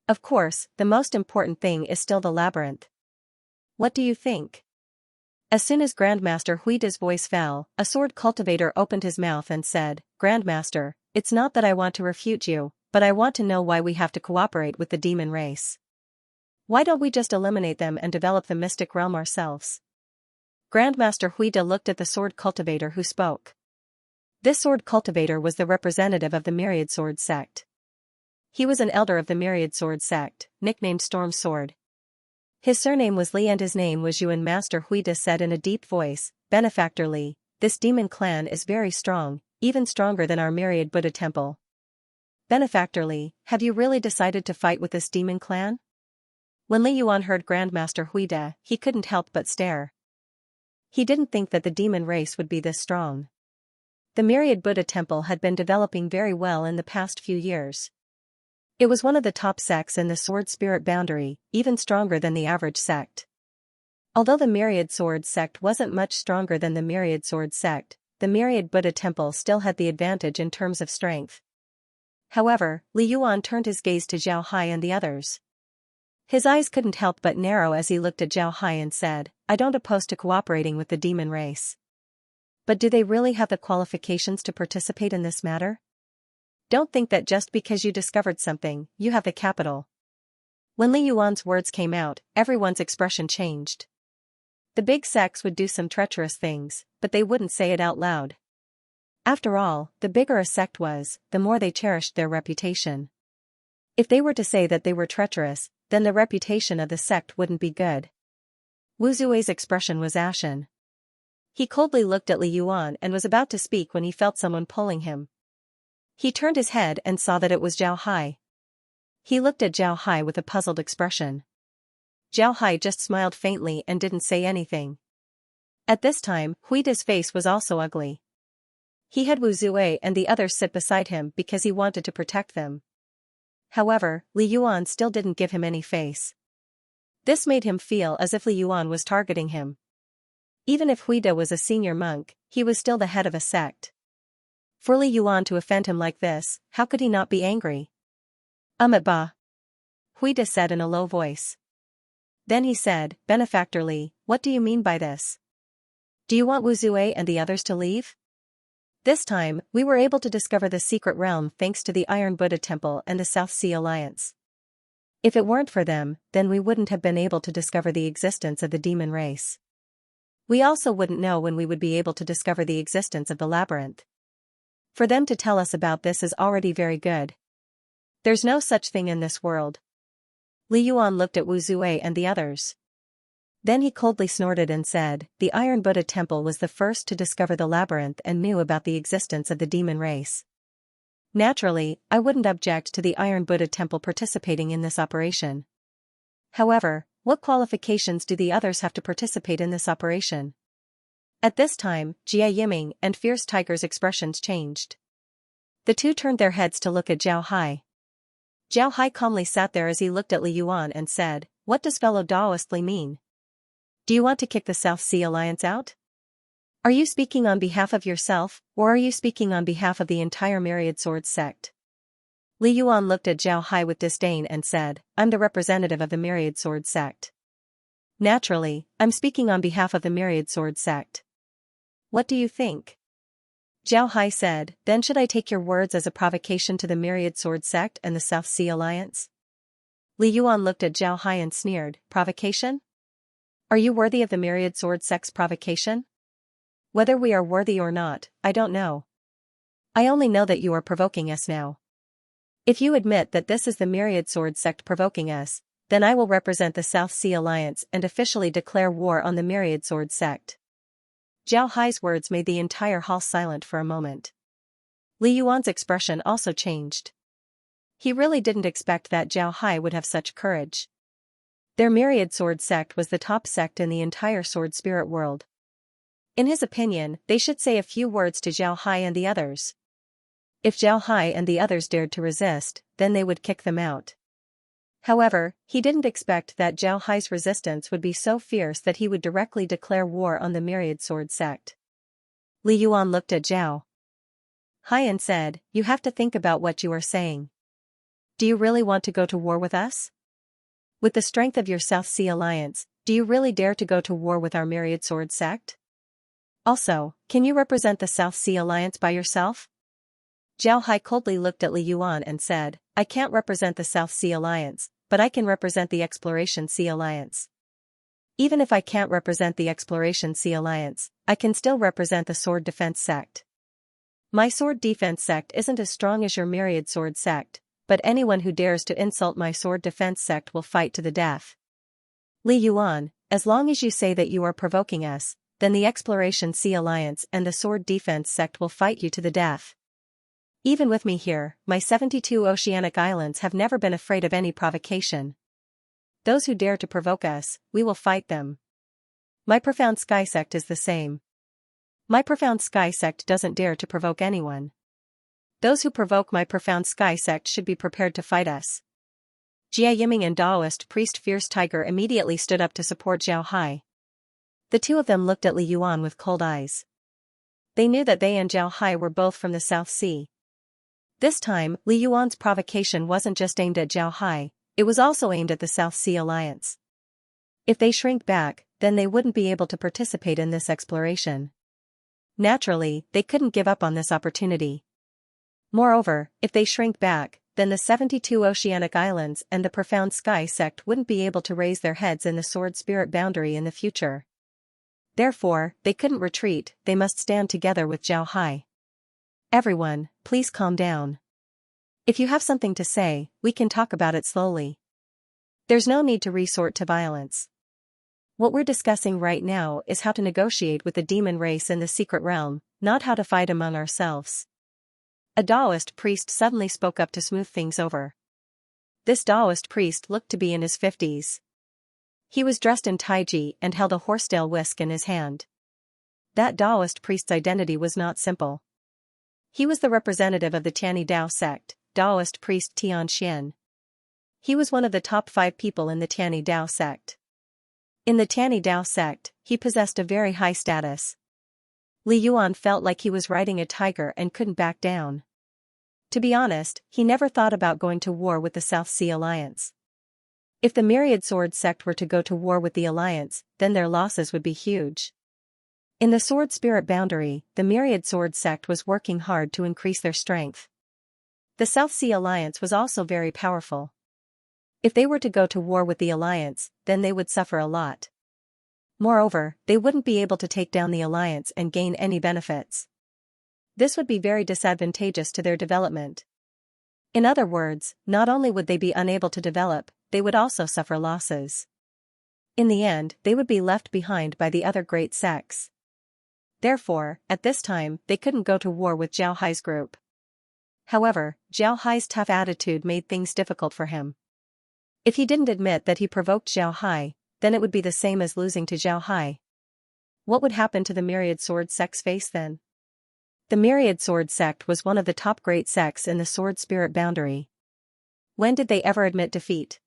Of course, the most important thing is still the labyrinth. What do you think?" As soon as Grandmaster Huida's voice fell, a sword cultivator opened his mouth and said, "Grandmaster, it's not that I want to refute you, but I want to know why we have to cooperate with the demon race. Why don't we just eliminate them and develop the mystic realm ourselves?" Grandmaster Huida looked at the sword cultivator who spoke. This sword cultivator was the representative of the Myriad Sword sect. He was an elder of the Myriad Sword sect, nicknamed Storm Sword. His surname was Li and his name was Yuan. Master Huida said in a deep voice, "Benefactor Li, this demon clan is very strong, even stronger than our Myriad Buddha temple. Benefactor Li, have you really decided to fight with this demon clan?" When Li Yuan heard Grandmaster Huida, he couldn't help but stare. He didn't think that the demon race would be this strong. The Myriad Buddha temple had been developing very well in the past few years. It was one of the top sects in the sword spirit boundary, even stronger than the average sect. Although the Myriad Sword sect wasn't much stronger than the Myriad Sword sect, the Myriad Buddha temple still had the advantage in terms of strength. However, Li Yuan turned his gaze to Zhao Hai and the others. His eyes couldn't help but narrow as he looked at Zhao Hai and said, "I don't oppose to cooperating with the demon race. But do they really have the qualifications to participate in this matter? Don't think that just because you discovered something, you have the capital." When Li Yuan's words came out, everyone's expression changed. The big sects would do some treacherous things, but they wouldn't say it out loud. After all, the bigger a sect was, the more they cherished their reputation. If they were to say that they were treacherous, then the reputation of the sect wouldn't be good. Wu Zue's expression was ashen. He coldly looked at Li Yuan and was about to speak when he felt someone pulling him. He turned his head and saw that it was Zhao Hai. He looked at Zhao Hai with a puzzled expression. Zhao Hai just smiled faintly and didn't say anything. At this time, Huida's face was also ugly. He had Wu Zue and the others sit beside him because he wanted to protect them. However, Li Yuan still didn't give him any face. This made him feel as if Li Yuan was targeting him. Even if Huida was a senior monk, he was still the head of a sect. For Li Yuan to offend him like this, how could he not be angry? Ba. Huida said in a low voice. Then he said, "Benefactor Li, what do you mean by this? Do you want Wu Zue and the others to leave? This time, we were able to discover the secret realm thanks to the Iron Buddha Temple and the South Sea Alliance. If it weren't for them, then we wouldn't have been able to discover the existence of the demon race. We also wouldn't know when we would be able to discover the existence of the labyrinth. For them to tell us about this is already very good. There's no such thing in this world. Li Yuan looked at Wu Zue and the others. Then he coldly snorted and said, the Iron Buddha Temple was the first to discover the labyrinth and knew about the existence of the demon race. Naturally, I wouldn't object to the Iron Buddha Temple participating in this operation. However, what qualifications do the others have to participate in this operation? At this time, Jia Yiming and Fierce Tiger's expressions changed. The two turned their heads to look at Zhao Hai. Zhao Hai calmly sat there as he looked at Li Yuan and said, what does fellow Taoist Li mean? Do you want to kick the South Sea Alliance out? Are you speaking on behalf of yourself, or are you speaking on behalf of the entire Myriad Swords sect? Li Yuan looked at Zhao Hai with disdain and said, I'm the representative of the Myriad Swords sect. Naturally, I'm speaking on behalf of the Myriad Swords sect. What do you think? Zhao Hai said, then should I take your words as a provocation to the Myriad Swords sect and the South Sea Alliance? Li Yuan looked at Zhao Hai and sneered, provocation? Are you worthy of the Myriad Swords sect's provocation? Whether we are worthy or not, I don't know. I only know that you are provoking us now. If you admit that this is the Myriad Swords sect provoking us, then I will represent the South Sea Alliance and officially declare war on the Myriad Swords sect. Zhao Hai's words made the entire hall silent for a moment. Li Yuan's expression also changed. He really didn't expect that Zhao Hai would have such courage. Their Myriad Sword sect was the top sect in the entire sword spirit world. In his opinion, they should say a few words to Zhao Hai and the others. If Zhao Hai and the others dared to resist, then they would kick them out. However, he didn't expect that Zhao Hai's resistance would be so fierce that he would directly declare war on the Myriad Sword sect. Li Yuan looked at Zhao Hai and said, you have to think about what you are saying. Do you really want to go to war with us? With the strength of your South Sea Alliance, do you really dare to go to war with our Myriad Sword sect? Also, can you represent the South Sea Alliance by yourself? Zhao Hai coldly looked at Li Yuan and said, I can't represent the South Sea Alliance, but I can represent the Exploration Sea Alliance. Even if I can't represent the Exploration Sea Alliance, I can still represent the Sword Defense sect. My Sword Defense sect isn't as strong as your Myriad Sword sect, but anyone who dares to insult my Sword Defense sect will fight to the death. Li Yuan, as long as you say that you are provoking us, then the Exploration Sea Alliance and the Sword Defense sect will fight you to the death. Even with me here, my 72 oceanic islands have never been afraid of any provocation. Those who dare to provoke us, we will fight them. My Profound Sky sect is the same. My Profound Sky sect doesn't dare to provoke anyone. Those who provoke my Profound Sky sect should be prepared to fight us. Jia Yiming and Taoist priest Fierce Tiger immediately stood up to support Zhao Hai. The two of them looked at Li Yuan with cold eyes. They knew that they and Zhao Hai were both from the South Sea. This time, Li Yuan's provocation wasn't just aimed at Zhao Hai, it was also aimed at the South Sea Alliance. If they shrink back, then they wouldn't be able to participate in this exploration. Naturally, they couldn't give up on this opportunity. Moreover, if they shrink back, then the 72 oceanic islands and the Profound Sky sect wouldn't be able to raise their heads in the sword spirit boundary in the future. Therefore, they couldn't retreat, they must stand together with Zhao Hai. Everyone, please calm down. If you have something to say, we can talk about it slowly. There's no need to resort to violence. What we're discussing right now is how to negotiate with the demon race in the secret realm, not how to fight among ourselves. A Taoist priest suddenly spoke up to smooth things over. This Taoist priest looked to be in his 50s. He was dressed in taiji and held a horsetail whisk in his hand. That Taoist priest's identity was not simple. He was the representative of the Tianyi Dao sect, Taoist priest Xianxia. He was one of the top 5 people in the Tianyi Dao sect. In the Tianyi Dao sect, he possessed a very high status. Li Yuan felt like he was riding a tiger and couldn't back down. To be honest, he never thought about going to war with the South Sea Alliance. If the Myriad Sword sect were to go to war with the Alliance, then their losses would be huge. In the sword spirit boundary, the Myriad Sword sect was working hard to increase their strength. The South Sea Alliance was also very powerful. If they were to go to war with the Alliance, then they would suffer a lot. Moreover, they wouldn't be able to take down the Alliance and gain any benefits. This would be very disadvantageous to their development. In other words, not only would they be unable to develop, they would also suffer losses. In the end, they would be left behind by the other great sects. Therefore, at this time, they couldn't go to war with Zhao Hai's group. However, Zhao Hai's tough attitude made things difficult for him. If he didn't admit that he provoked Zhao Hai, then it would be the same as losing to Zhao Hai. What would happen to the Myriad Sword sect's face then? The Myriad Sword sect was one of the top great sects in the Sword Spirit boundary. When did they ever admit defeat?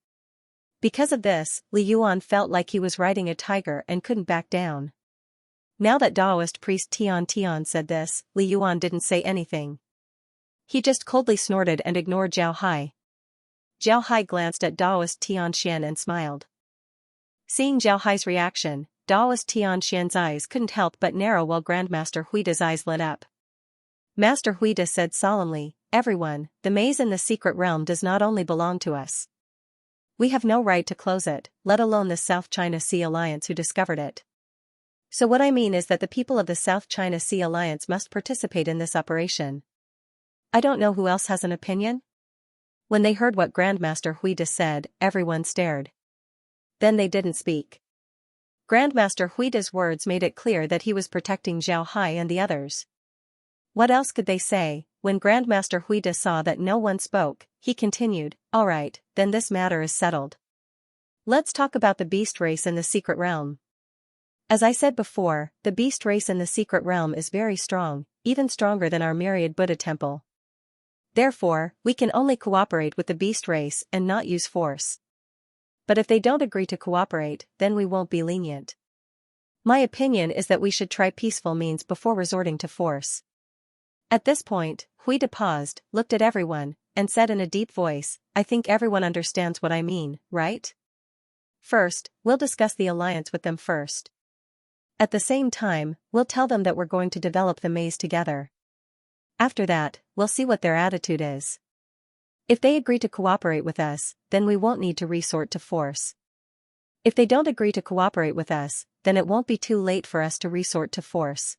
Because of this, Li Yuan felt like he was riding a tiger and couldn't back down. Now that Taoist priest Tian Tian said this, Li Yuan didn't say anything. He just coldly snorted and ignored Zhao Hai. Zhao Hai glanced at Taoist Tian Xian and smiled. Seeing Zhao Hai's reaction, Taoist Tian Xian's eyes couldn't help but narrow while Grandmaster Huida's eyes lit up. Master Huida said solemnly, "Everyone, the maze in the secret realm does not only belong to us. We have no right to close it, let alone the South China Sea Alliance who discovered it. So what I mean is that the people of the South China Sea Alliance must participate in this operation." I don't know who else has an opinion? When they heard what Grandmaster Huida said, everyone stared. Then they didn't speak. Grandmaster Huida's words made it clear that he was protecting Zhao Hai and the others. What else could they say? When Grandmaster Huida saw that no one spoke, he continued, "All right, then this matter is settled. Let's talk about the beast race in the secret realm. As I said before, the beast race in the secret realm is very strong, even stronger than our Myriad Buddha temple. Therefore, we can only cooperate with the beast race and not use force. But if they don't agree to cooperate, then we won't be lenient. My opinion is that we should try peaceful means before resorting to force." At this point, Huida paused, looked at everyone, and said in a deep voice, "I think everyone understands what I mean, right? First, we'll discuss the alliance with them first. At the same time, we'll tell them that we're going to develop the maze together. After that, we'll see what their attitude is. If they agree to cooperate with us, then we won't need to resort to force. If they don't agree to cooperate with us, then it won't be too late for us to resort to force.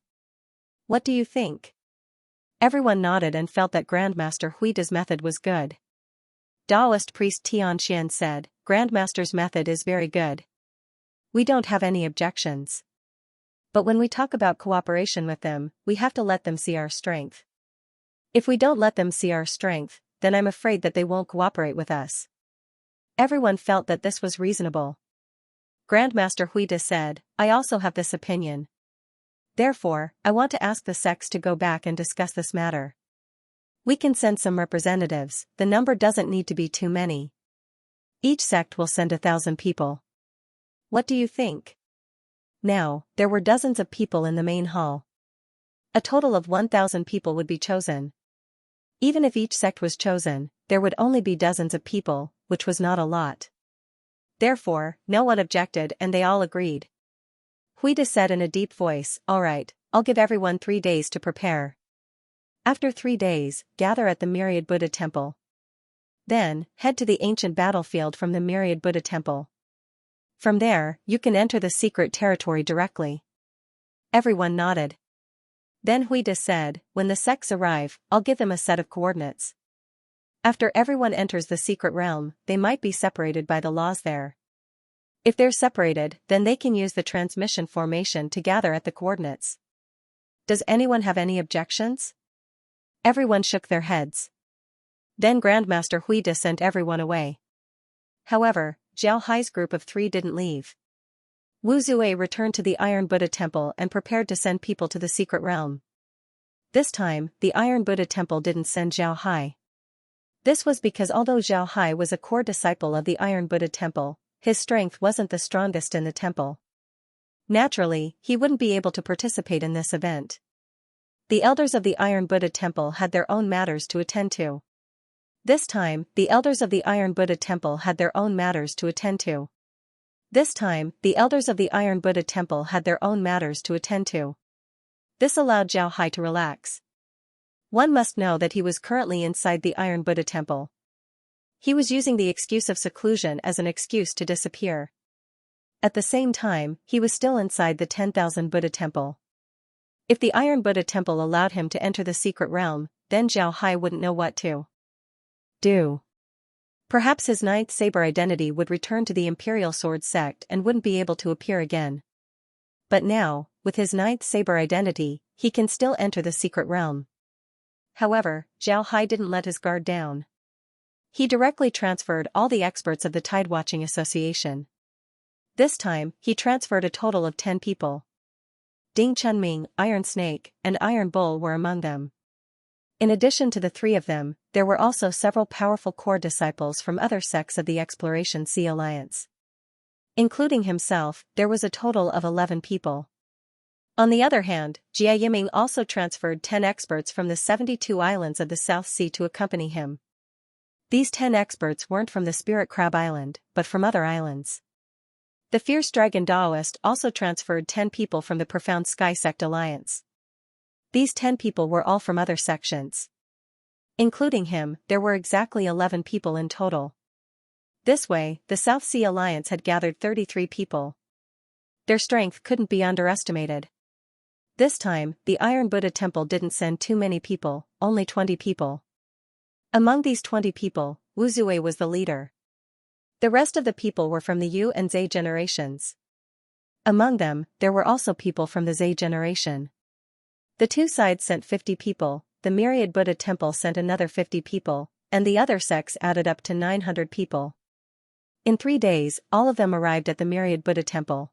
What do you think?" Everyone nodded and felt that Grandmaster Huida's method was good. Taoist priest Tian Xian said, "Grandmaster's method is very good. We don't have any objections. But when we talk about cooperation with them, we have to let them see our strength. If we don't let them see our strength, then I'm afraid that they won't cooperate with us." Everyone felt that this was reasonable. Grandmaster Huida said, "I also have this opinion. Therefore, I want to ask the sects to go back and discuss this matter. We can send some representatives, the number doesn't need to be too many. Each sect will send 1,000 people. What do you think?" Now, there were dozens of people in the main hall. A total of 1,000 people would be chosen. Even if each sect was chosen, there would only be dozens of people, which was not a lot. Therefore, no one objected and they all agreed. Huida said in a deep voice, "All right, I'll give everyone 3 days to prepare. After 3 days, gather at the Myriad Buddha temple. Then, head to the ancient battlefield from the Myriad Buddha temple. From there, you can enter the secret territory directly." Everyone nodded. Then Huida said, "When the sects arrive, I'll give them a set of coordinates. After everyone enters the secret realm, they might be separated by the laws there. If they're separated, then they can use the transmission formation to gather at the coordinates. Does anyone have any objections?" Everyone shook their heads. Then Grandmaster Huida sent everyone away. However, Zhao Hai's group of 3 didn't leave. Wu Zue returned to the Iron Buddha temple and prepared to send people to the secret realm. This time, the Iron Buddha temple didn't send Zhao Hai. This was because although Zhao Hai was a core disciple of the Iron Buddha temple, his strength wasn't the strongest in the temple. Naturally, he wouldn't be able to participate in this event. The elders of the Iron Buddha temple had their own matters to attend to. This time, the elders of the Iron Buddha temple had their own matters to attend to. This time, the elders of the Iron Buddha temple had their own matters to attend to. This allowed Zhao Hai to relax. One must know that he was currently inside the Iron Buddha temple. He was using the excuse of seclusion as an excuse to disappear. At the same time, he was still inside the 10,000 Buddha temple. If the Iron Buddha temple allowed him to enter the secret realm, then Zhao Hai wouldn't know what to do? Perhaps his ninth saber identity would return to the Imperial Sword sect and wouldn't be able to appear again. But now, with his ninth saber identity, he can still enter the secret realm. However, Zhao Hai didn't let his guard down. He directly transferred all the experts of the Tidewatching Association. This time, he transferred a total of 10 people. Ding Chunming, Iron Snake, and Iron Bull were among them. In addition to the 3 of them, there were also several powerful core disciples from other sects of the Exploration Sea Alliance. Including himself, there was a total of 11 people. On the other hand, Jia Yiming also transferred 10 experts from the 72 islands of the South Sea to accompany him. These 10 experts weren't from the Spirit Crab Island, but from other islands. The Fierce Dragon Daoist also transferred 10 people from the Profound Sky Sect Alliance. These 10 people were all from other sections. Including him, there were exactly 11 people in total. This way, the South Sea Alliance had gathered 33 people. Their strength couldn't be underestimated. This time, the Iron Buddha Temple didn't send too many people, only 20 people. Among these 20 people, Wu Zui was the leader. The rest of the people were from the Yu and Zhe generations. Among them, there were also people from the Zhe generation. The two sides sent 50 people, the Myriad Buddha Temple sent another 50 people, and the other sects added up to 900 people. In 3 days, all of them arrived at the Myriad Buddha Temple.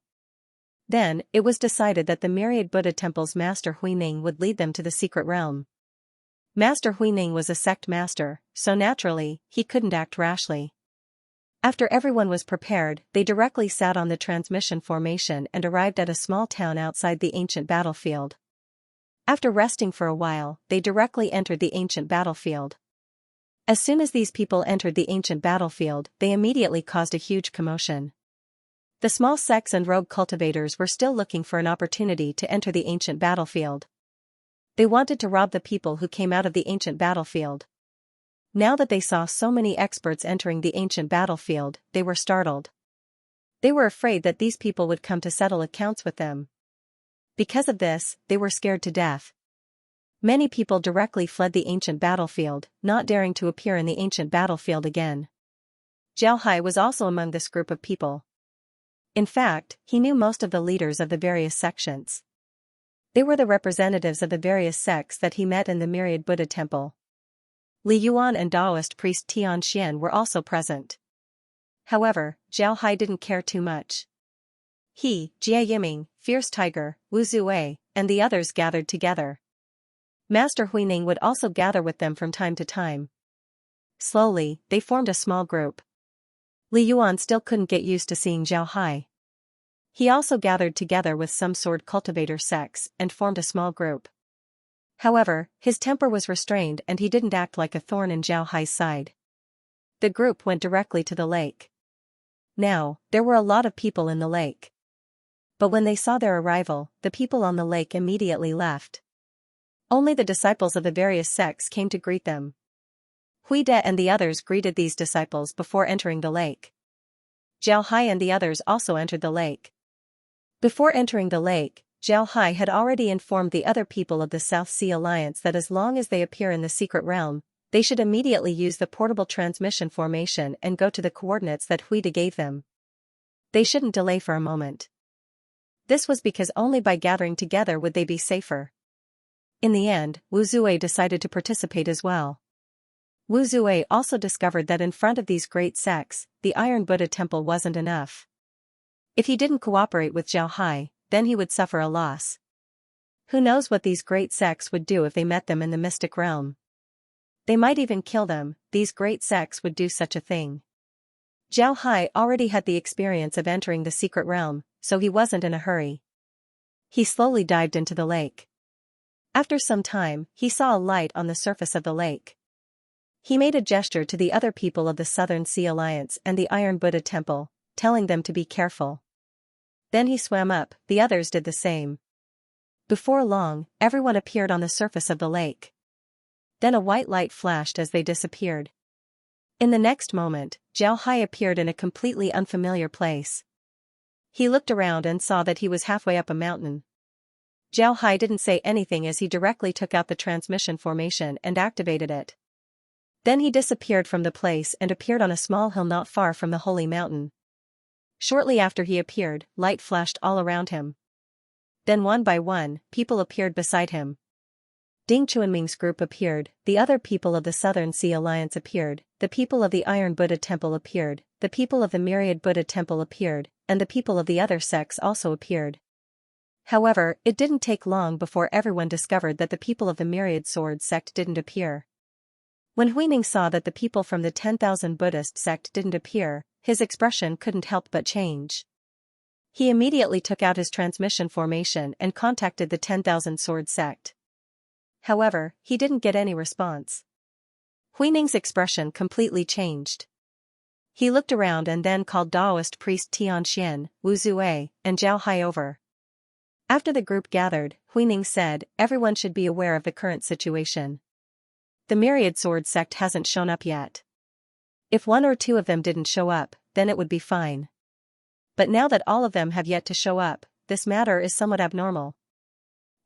Then, it was decided that the Myriad Buddha Temple's Master Huining would lead them to the secret realm. Master Huining was a sect master, so naturally, he couldn't act rashly. After everyone was prepared, they directly sat on the transmission formation and arrived at a small town outside the ancient battlefield. After resting for a while, they directly entered the ancient battlefield. As soon as these people entered the ancient battlefield, they immediately caused a huge commotion. The small sects and rogue cultivators were still looking for an opportunity to enter the ancient battlefield. They wanted to rob the people who came out of the ancient battlefield. Now that they saw so many experts entering the ancient battlefield, they were startled. They were afraid that these people would come to settle accounts with them. Because of this, they were scared to death. Many people directly fled the ancient battlefield, not daring to appear in the ancient battlefield again. Zhao Hai was also among this group of people. In fact, he knew most of the leaders of the various sections. They were the representatives of the various sects that he met in the Myriad Buddha Temple. Li Yuan and Daoist priest Tian Xian were also present. However, Zhao Hai didn't care too much. He, Jia Yiming, Fierce Tiger, Wu Zui, and the others gathered together. Master Huining would also gather with them from time to time. Slowly, they formed a small group. Li Yuan still couldn't get used to seeing Zhao Hai. He also gathered together with some sword cultivator sects and formed a small group. However, his temper was restrained and he didn't act like a thorn in Zhao Hai's side. The group went directly to the lake. Now, there were a lot of people in the lake. But when they saw their arrival, the people on the lake immediately left. Only the disciples of the various sects came to greet them. Hui De and the others greeted these disciples before entering the lake. Zhao Hai and the others also entered the lake. Before entering the lake, Zhao Hai had already informed the other people of the South Sea Alliance that as long as they appear in the secret realm, they should immediately use the portable transmission formation and go to the coordinates that Hui De gave them. They shouldn't delay for a moment. This was because only by gathering together would they be safer. In the end, Wu Zui decided to participate as well. Wu Zui also discovered that in front of these great sects, the Iron Buddha Temple wasn't enough. If he didn't cooperate with Zhao Hai, then he would suffer a loss. Who knows what these great sects would do if they met them in the mystic realm? They might even kill them. These great sects would do such a thing. Zhao Hai already had the experience of entering the secret realm, so he wasn't in a hurry. He slowly dived into the lake. After some time, he saw a light on the surface of the lake. He made a gesture to the other people of the Southern Sea Alliance and the Iron Buddha Temple, telling them to be careful. Then he swam up, the others did the same. Before long, everyone appeared on the surface of the lake. Then a white light flashed as they disappeared. In the next moment, Zhao Hai appeared in a completely unfamiliar place. He looked around and saw that he was halfway up a mountain. Zhao Hai didn't say anything as he directly took out the transmission formation and activated it. Then he disappeared from the place and appeared on a small hill not far from the holy mountain. Shortly after he appeared, light flashed all around him. Then one by one, people appeared beside him. Ding Chuanming's group appeared, the other people of the Southern Sea Alliance appeared, the people of the Iron Buddha Temple appeared, the people of the Myriad Buddha Temple appeared, and the people of the other sects also appeared. However, it didn't take long before everyone discovered that the people of the Myriad Sword sect didn't appear. When Huining saw that the people from the 10,000 Buddhist sect didn't appear, his expression couldn't help but change. He immediately took out his transmission formation and contacted the 10,000 Sword sect. However, he didn't get any response. Huining's expression completely changed. He looked around and then called Taoist priest Xianxia, Wu Zue, and Zhao Hai over. After the group gathered, Huining said, everyone should be aware of the current situation. The Myriad Sword sect hasn't shown up yet. If one or two of them didn't show up, then it would be fine. But now that all of them have yet to show up, this matter is somewhat abnormal.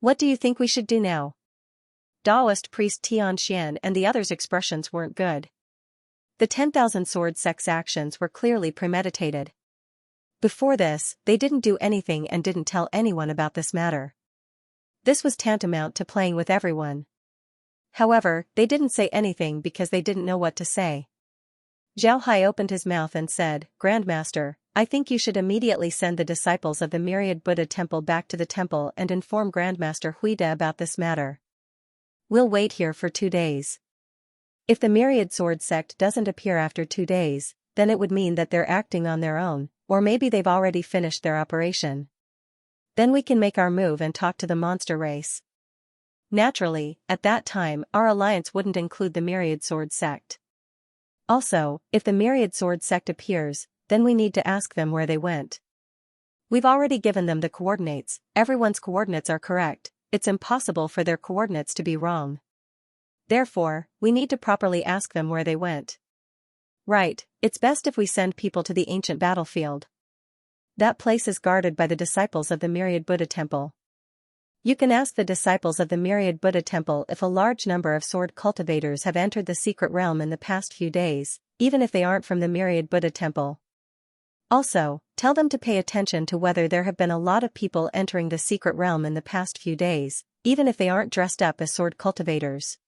What do you think we should do now? Taoist priest Xianxia and the others' expressions weren't good. The 10,000 Sword sect's actions were clearly premeditated. Before this, they didn't do anything and didn't tell anyone about this matter. This was tantamount to playing with everyone. However, they didn't say anything because they didn't know what to say. Zhao Hai opened his mouth and said, Grandmaster, I think you should immediately send the disciples of the Myriad Buddha Temple back to the temple and inform Grandmaster Huida about this matter. We'll wait here for 2 days. If the Myriad Sword sect doesn't appear after 2 days, then it would mean that they're acting on their own, or maybe they've already finished their operation. Then we can make our move and talk to the monster race. Naturally, at that time, our alliance wouldn't include the Myriad Sword sect. Also, if the Myriad Sword sect appears, then we need to ask them where they went. We've already given them the coordinates, everyone's coordinates are correct, it's impossible for their coordinates to be wrong. Therefore, we need to properly ask them where they went. Right, it's best if we send people to the ancient battlefield. That place is guarded by the disciples of the Myriad Buddha Temple. You can ask the disciples of the Myriad Buddha Temple if a large number of sword cultivators have entered the secret realm in the past few days, even if they aren't from the Myriad Buddha Temple. Also, tell them to pay attention to whether there have been a lot of people entering the secret realm in the past few days, even if they aren't dressed up as sword cultivators.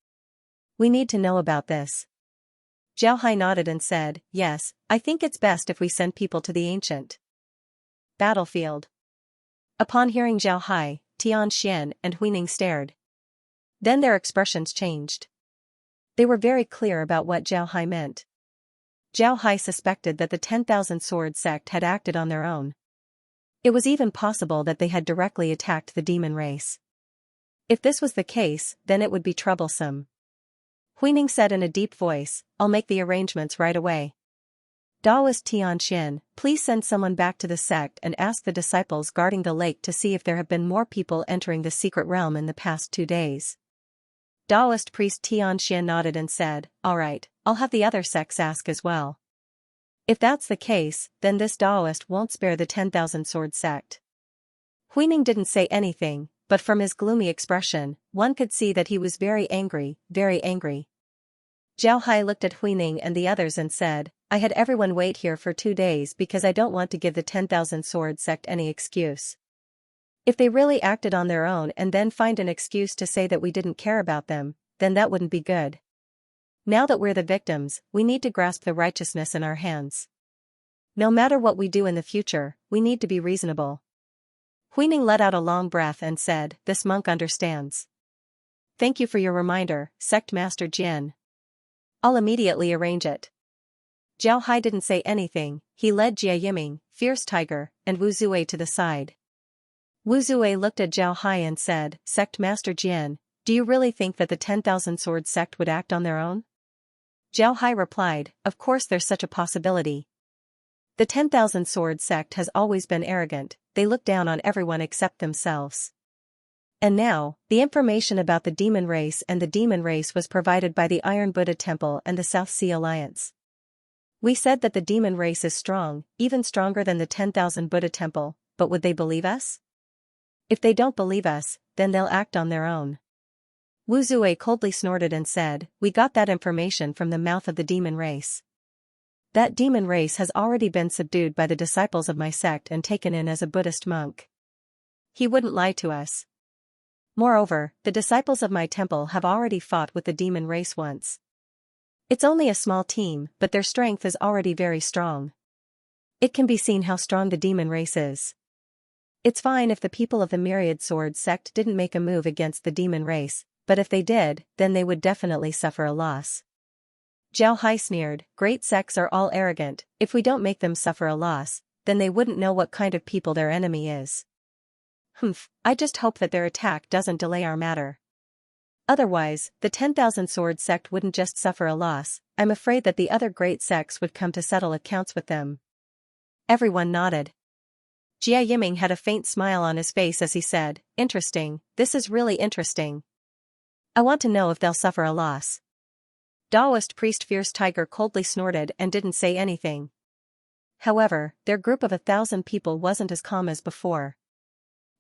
We need to know about this. Zhao Hai nodded and said, yes, I think it's best if we send people to the ancient battlefield. Upon hearing Zhao Hai, Tianxian and Huining stared. Then their expressions changed. They were very clear about what Zhao Hai meant. Zhao Hai suspected that the 10,000 Sword sect had acted on their own. It was even possible that they had directly attacked the demon race. If this was the case, then it would be troublesome. Huining said in a deep voice, I'll make the arrangements right away. Taoist Tianxian, please send someone back to the sect and ask the disciples guarding the lake to see if there have been more people entering the secret realm in the past 2 days. Taoist priest Tianxian nodded and said, all right, I'll have the other sects ask as well. If that's the case, then this Taoist won't spare the 10,000 Sword sect. Huining didn't say anything, but from his gloomy expression, one could see that he was very angry, very angry. Zhao Hai looked at Huining and the others and said, I had everyone wait here for 2 days because I don't want to give the 10,000 Sword sect any excuse. If they really acted on their own and then find an excuse to say that we didn't care about them, then that wouldn't be good. Now that we're the victims, we need to grasp the righteousness in our hands. No matter what we do in the future, we need to be reasonable. Huining let out a long breath and said, this monk understands. Thank you for your reminder, Sect Master Jian. I'll immediately arrange it. Zhao Hai didn't say anything, he led Jia Yiming, Fierce Tiger, and Wu Zue to the side. Wu Zue looked at Zhao Hai and said, Sect Master Jian, do you really think that the 10,000 Sword sect would act on their own? Zhao Hai replied, of course there's such a possibility. The 10,000 Sword sect has always been arrogant, they look down on everyone except themselves. And now, the information about the demon race and the demon race was provided by the Iron Buddha Temple and the South Sea Alliance. We said that the demon race is strong, even stronger than the 10,000 Buddha Temple, but would they believe us? If they don't believe us, then they'll act on their own. Wu Zue coldly snorted and said, "We got that information from the mouth of the demon race. That demon race has already been subdued by the disciples of my sect and taken in as a Buddhist monk. He wouldn't lie to us. Moreover, the disciples of my temple have already fought with the demon race once. It's only a small team, but their strength is already very strong. It can be seen how strong the demon race is. It's fine if the people of the Myriad Sword sect didn't make a move against the demon race, but if they did, then they would definitely suffer a loss." Zhao Hai sneered, "Great sects are all arrogant. If we don't make them suffer a loss, then they wouldn't know what kind of people their enemy is. I just hope that their attack doesn't delay our matter. Otherwise, the 10,000 Sword sect wouldn't just suffer a loss, I'm afraid that the other great sects would come to settle accounts with them." Everyone nodded. Jia Yiming had a faint smile on his face as he said, "Interesting, this is really interesting. I want to know if they'll suffer a loss." Taoist priest Fierce Tiger coldly snorted and didn't say anything. However, their group of 1,000 people wasn't as calm as before.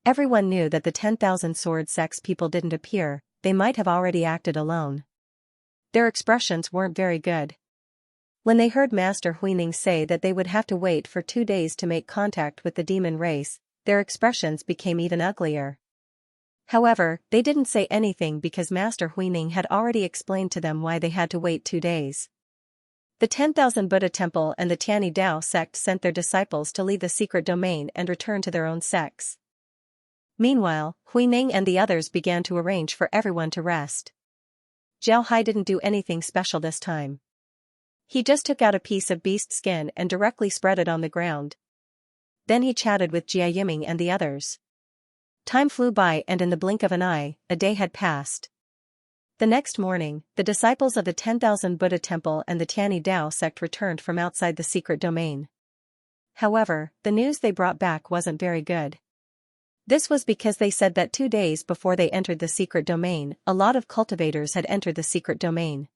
Everyone knew that the 10,000 Sword sect's people didn't appear, they might have already acted alone. Their expressions weren't very good. When they heard Master Huining say that they would have to wait for 2 days to make contact with the demon race, their expressions became even uglier. However, they didn't say anything because Master Huining had already explained to them why they had to wait 2 days. The 10,000 Buddha Temple and the Tiani Dao sect sent their disciples to leave the secret domain and return to their own sects. Meanwhile, Huining and the others began to arrange for everyone to rest. Zhao Hai didn't do anything special this time. He just took out a piece of beast skin and directly spread it on the ground. Then he chatted with Jia Yiming and the others. Time flew by and in the blink of an eye, a day had passed. The next morning, the disciples of the 10,000 Buddha Temple and the Tiani Dao sect returned from outside the secret domain. However, the news they brought back wasn't very good. This was because they said that 2 days before they entered the secret domain, a lot of cultivators had entered the secret domain.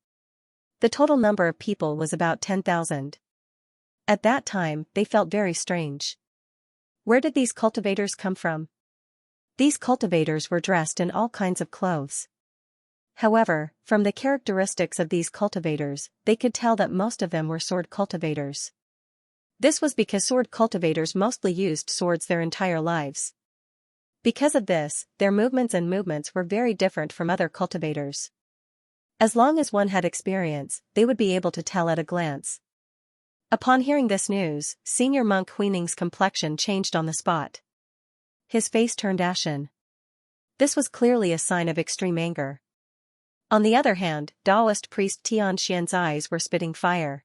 The total number of people was about 10,000. At that time, they felt very strange. Where did these cultivators come from? These cultivators were dressed in all kinds of clothes. However, from the characteristics of these cultivators, they could tell that most of them were sword cultivators. This was because sword cultivators mostly used swords their entire lives. Because of this, their movements were very different from other cultivators. As long as one had experience, they would be able to tell at a glance. Upon hearing this news, Senior Monk Huining's complexion changed on the spot. His face turned ashen. This was clearly a sign of extreme anger. On the other hand, Taoist priest Tianxian's eyes were spitting fire.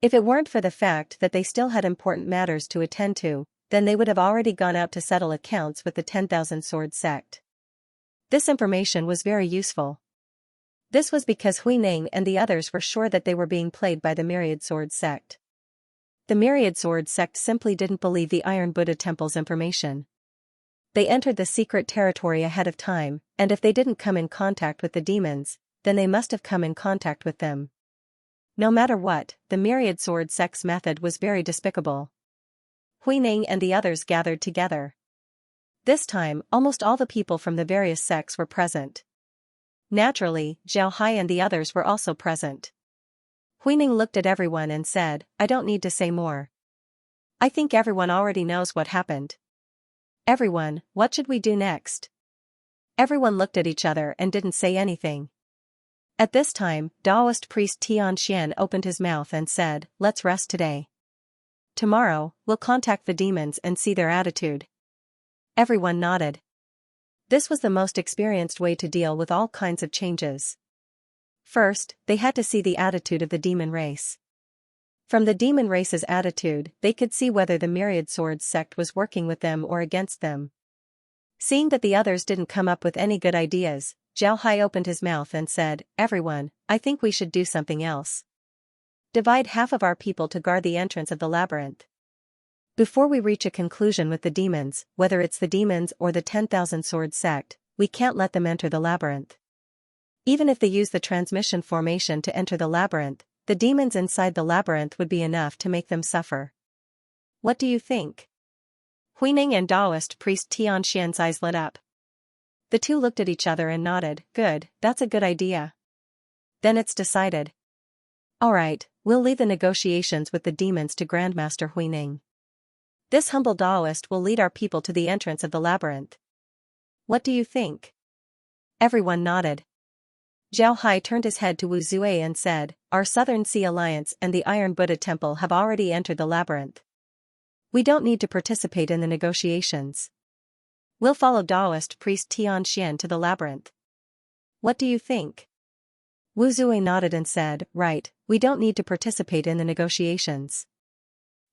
If it weren't for the fact that they still had important matters to attend to, then they would have already gone out to settle accounts with the 10,000 Sword sect. This information was very useful. This was because Huining and the others were sure that they were being played by the Myriad Sword sect. The Myriad Sword sect simply didn't believe the Iron Buddha Temple's information. They entered the secret territory ahead of time, and if they didn't come in contact with the demons, then they must have come in contact with them. No matter what, the Myriad Sword sect's method was very despicable. Huining and the others gathered together. This time, almost all the people from the various sects were present. Naturally, Zhao Hai and the others were also present. Huining looked at everyone and said, "I don't need to say more. I think everyone already knows what happened. Everyone, what should we do next?" Everyone looked at each other and didn't say anything. At this time, Taoist priest Tianxian opened his mouth and said, "Let's rest today. Tomorrow, we'll contact the demons and see their attitude." Everyone nodded. This was the most experienced way to deal with all kinds of changes. First, they had to see the attitude of the demon race. From the demon race's attitude, they could see whether the Myriad Swords sect was working with them or against them. Seeing that the others didn't come up with any good ideas, Zhao Hai opened his mouth and said, "Everyone, I think we should do something else. Divide half of our people to guard the entrance of the labyrinth. Before we reach a conclusion with the demons, whether it's the demons or the 10,000 Sword sect, we can't let them enter the labyrinth. Even if they use the transmission formation to enter the labyrinth, the demons inside the labyrinth would be enough to make them suffer. What do you think?" Huining and Taoist priest Tianxian's eyes lit up. The two looked at each other and nodded. Good, that's a good idea. Then it's decided. Alright, we'll leave the negotiations with the demons to Grandmaster Huining. This humble Taoist will lead our people to the entrance of the labyrinth. What do you think? Everyone nodded. Zhao Hai turned his head to Wu Zue and said, Our Southern Sea Alliance and the Iron Buddha Temple have already entered the labyrinth. We don't need to participate in the negotiations. We'll follow Taoist priest Xianxia to the labyrinth. What do you think? Wu Zue nodded and said, Right, we don't need to participate in the negotiations.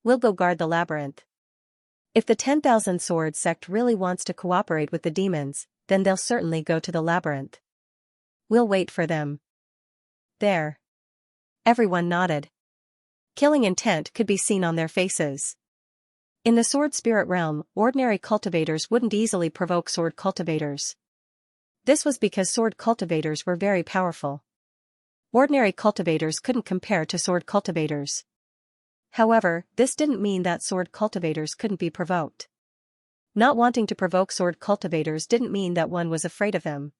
We'll go guard the labyrinth. If the 10,000 Sword sect really wants to cooperate with the demons, then they'll certainly go to the labyrinth. We'll wait for them. There. Everyone nodded. Killing intent could be seen on their faces. In the sword spirit realm, ordinary cultivators wouldn't easily provoke sword cultivators. This was because sword cultivators were very powerful. Ordinary cultivators couldn't compare to sword cultivators. However, this didn't mean that sword cultivators couldn't be provoked. Not wanting to provoke sword cultivators didn't mean that one was afraid of them.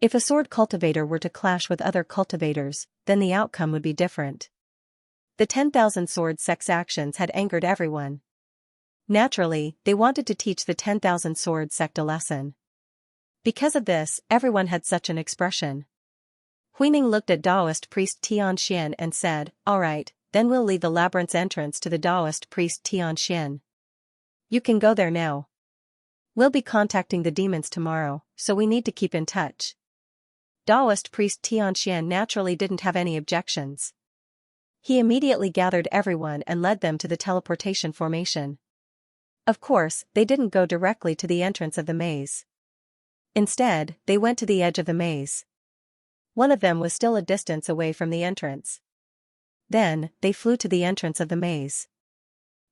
If a sword cultivator were to clash with other cultivators, then the outcome would be different. The 10,000 Sword sect's actions had angered everyone. Naturally, they wanted to teach the 10,000 Sword sect a lesson. Because of this, everyone had such an expression. Huining looked at Taoist priest Tianxian and said, Alright, then we'll leave the labyrinth's entrance to the Taoist priest Tianxian. You can go there now. We'll be contacting the demons tomorrow, so we need to keep in touch. Taoist priest Tianxian naturally didn't have any objections. He immediately gathered everyone and led them to the teleportation formation. Of course, they didn't go directly to the entrance of the maze. Instead, they went to the edge of the maze. One of them was still a distance away from the entrance. Then, they flew to the entrance of the maze.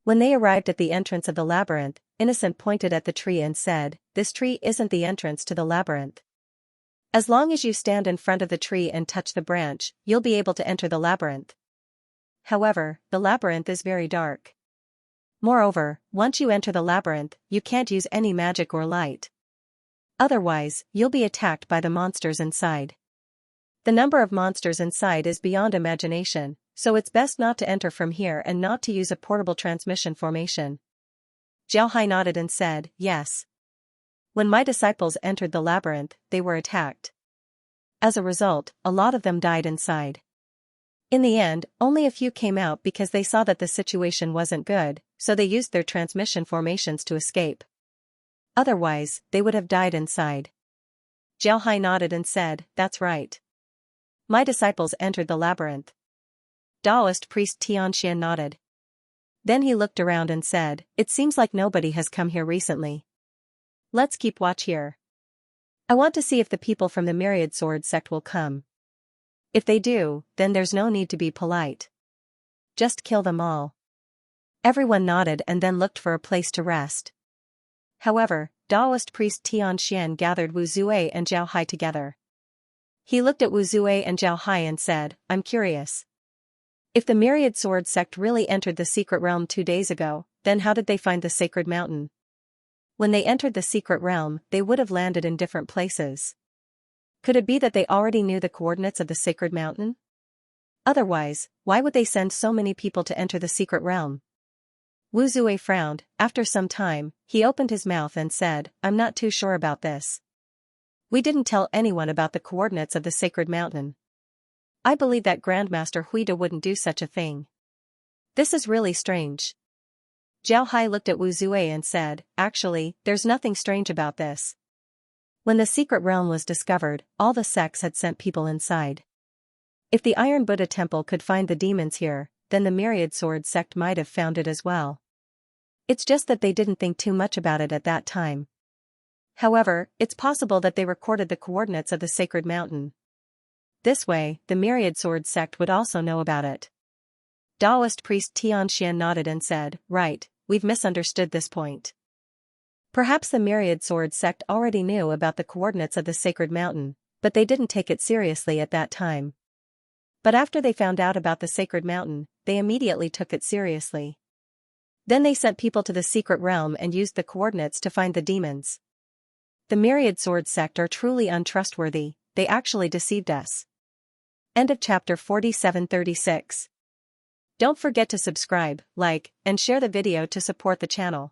When they arrived at the entrance of the labyrinth, Innocent pointed at the tree and said, This tree isn't the entrance to the labyrinth. As long as you stand in front of the tree and touch the branch, you'll be able to enter the labyrinth. However, the labyrinth is very dark. Moreover, once you enter the labyrinth, you can't use any magic or light. Otherwise, you'll be attacked by the monsters inside. The number of monsters inside is beyond imagination, so it's best not to enter from here and not to use a portable transmission formation. Zhao Hai nodded and said, Yes. When my disciples entered the labyrinth, they were attacked. As a result, a lot of them died inside. In the end, only a few came out because they saw that the situation wasn't good, so they used their transmission formations to escape. Otherwise, they would have died inside. Zhao Hai nodded and said, That's right. My disciples entered the labyrinth. Taoist priest Tianxian nodded. Then he looked around and said, It seems like nobody has come here recently. Let's keep watch here. I want to see if the people from the Myriad Sword sect will come. If they do, then there's no need to be polite. Just kill them all. Everyone nodded and then looked for a place to rest. However, Taoist priest Tianxian gathered Wu Zue and Zhao Hai together. He looked at Wu Zue and Zhao Hai and said, I'm curious. If the Myriad Sword sect really entered the secret realm 2 days ago, then how did they find the sacred mountain? When they entered the secret realm, they would have landed in different places. Could it be that they already knew the coordinates of the sacred mountain? Otherwise, why would they send so many people to enter the secret realm? Wu Zue frowned. After some time, he opened his mouth and said, I'm not too sure about this. We didn't tell anyone about the coordinates of the sacred mountain. I believe that Grandmaster Huida wouldn't do such a thing. This is really strange. Zhao Hai looked at Wu Zue and said, Actually, there's nothing strange about this. When the secret realm was discovered, all the sects had sent people inside. If the Iron Buddha Temple could find the demons here, then the Myriad Sword sect might have found it as well. It's just that they didn't think too much about it at that time. However, it's possible that they recorded the coordinates of the sacred mountain. This way, the Myriad Sword sect would also know about it. Taoist priest Tianxian nodded and said, Right, we've misunderstood this point. Perhaps the Myriad Sword sect already knew about the coordinates of the sacred mountain, but they didn't take it seriously at that time. But after they found out about the sacred mountain, they immediately took it seriously. Then they sent people to the secret realm and used the coordinates to find the demons. The Myriad Sword sect are truly untrustworthy, they actually deceived us. End of chapter 47-36. Don't forget to subscribe, like, and share the video to support the channel.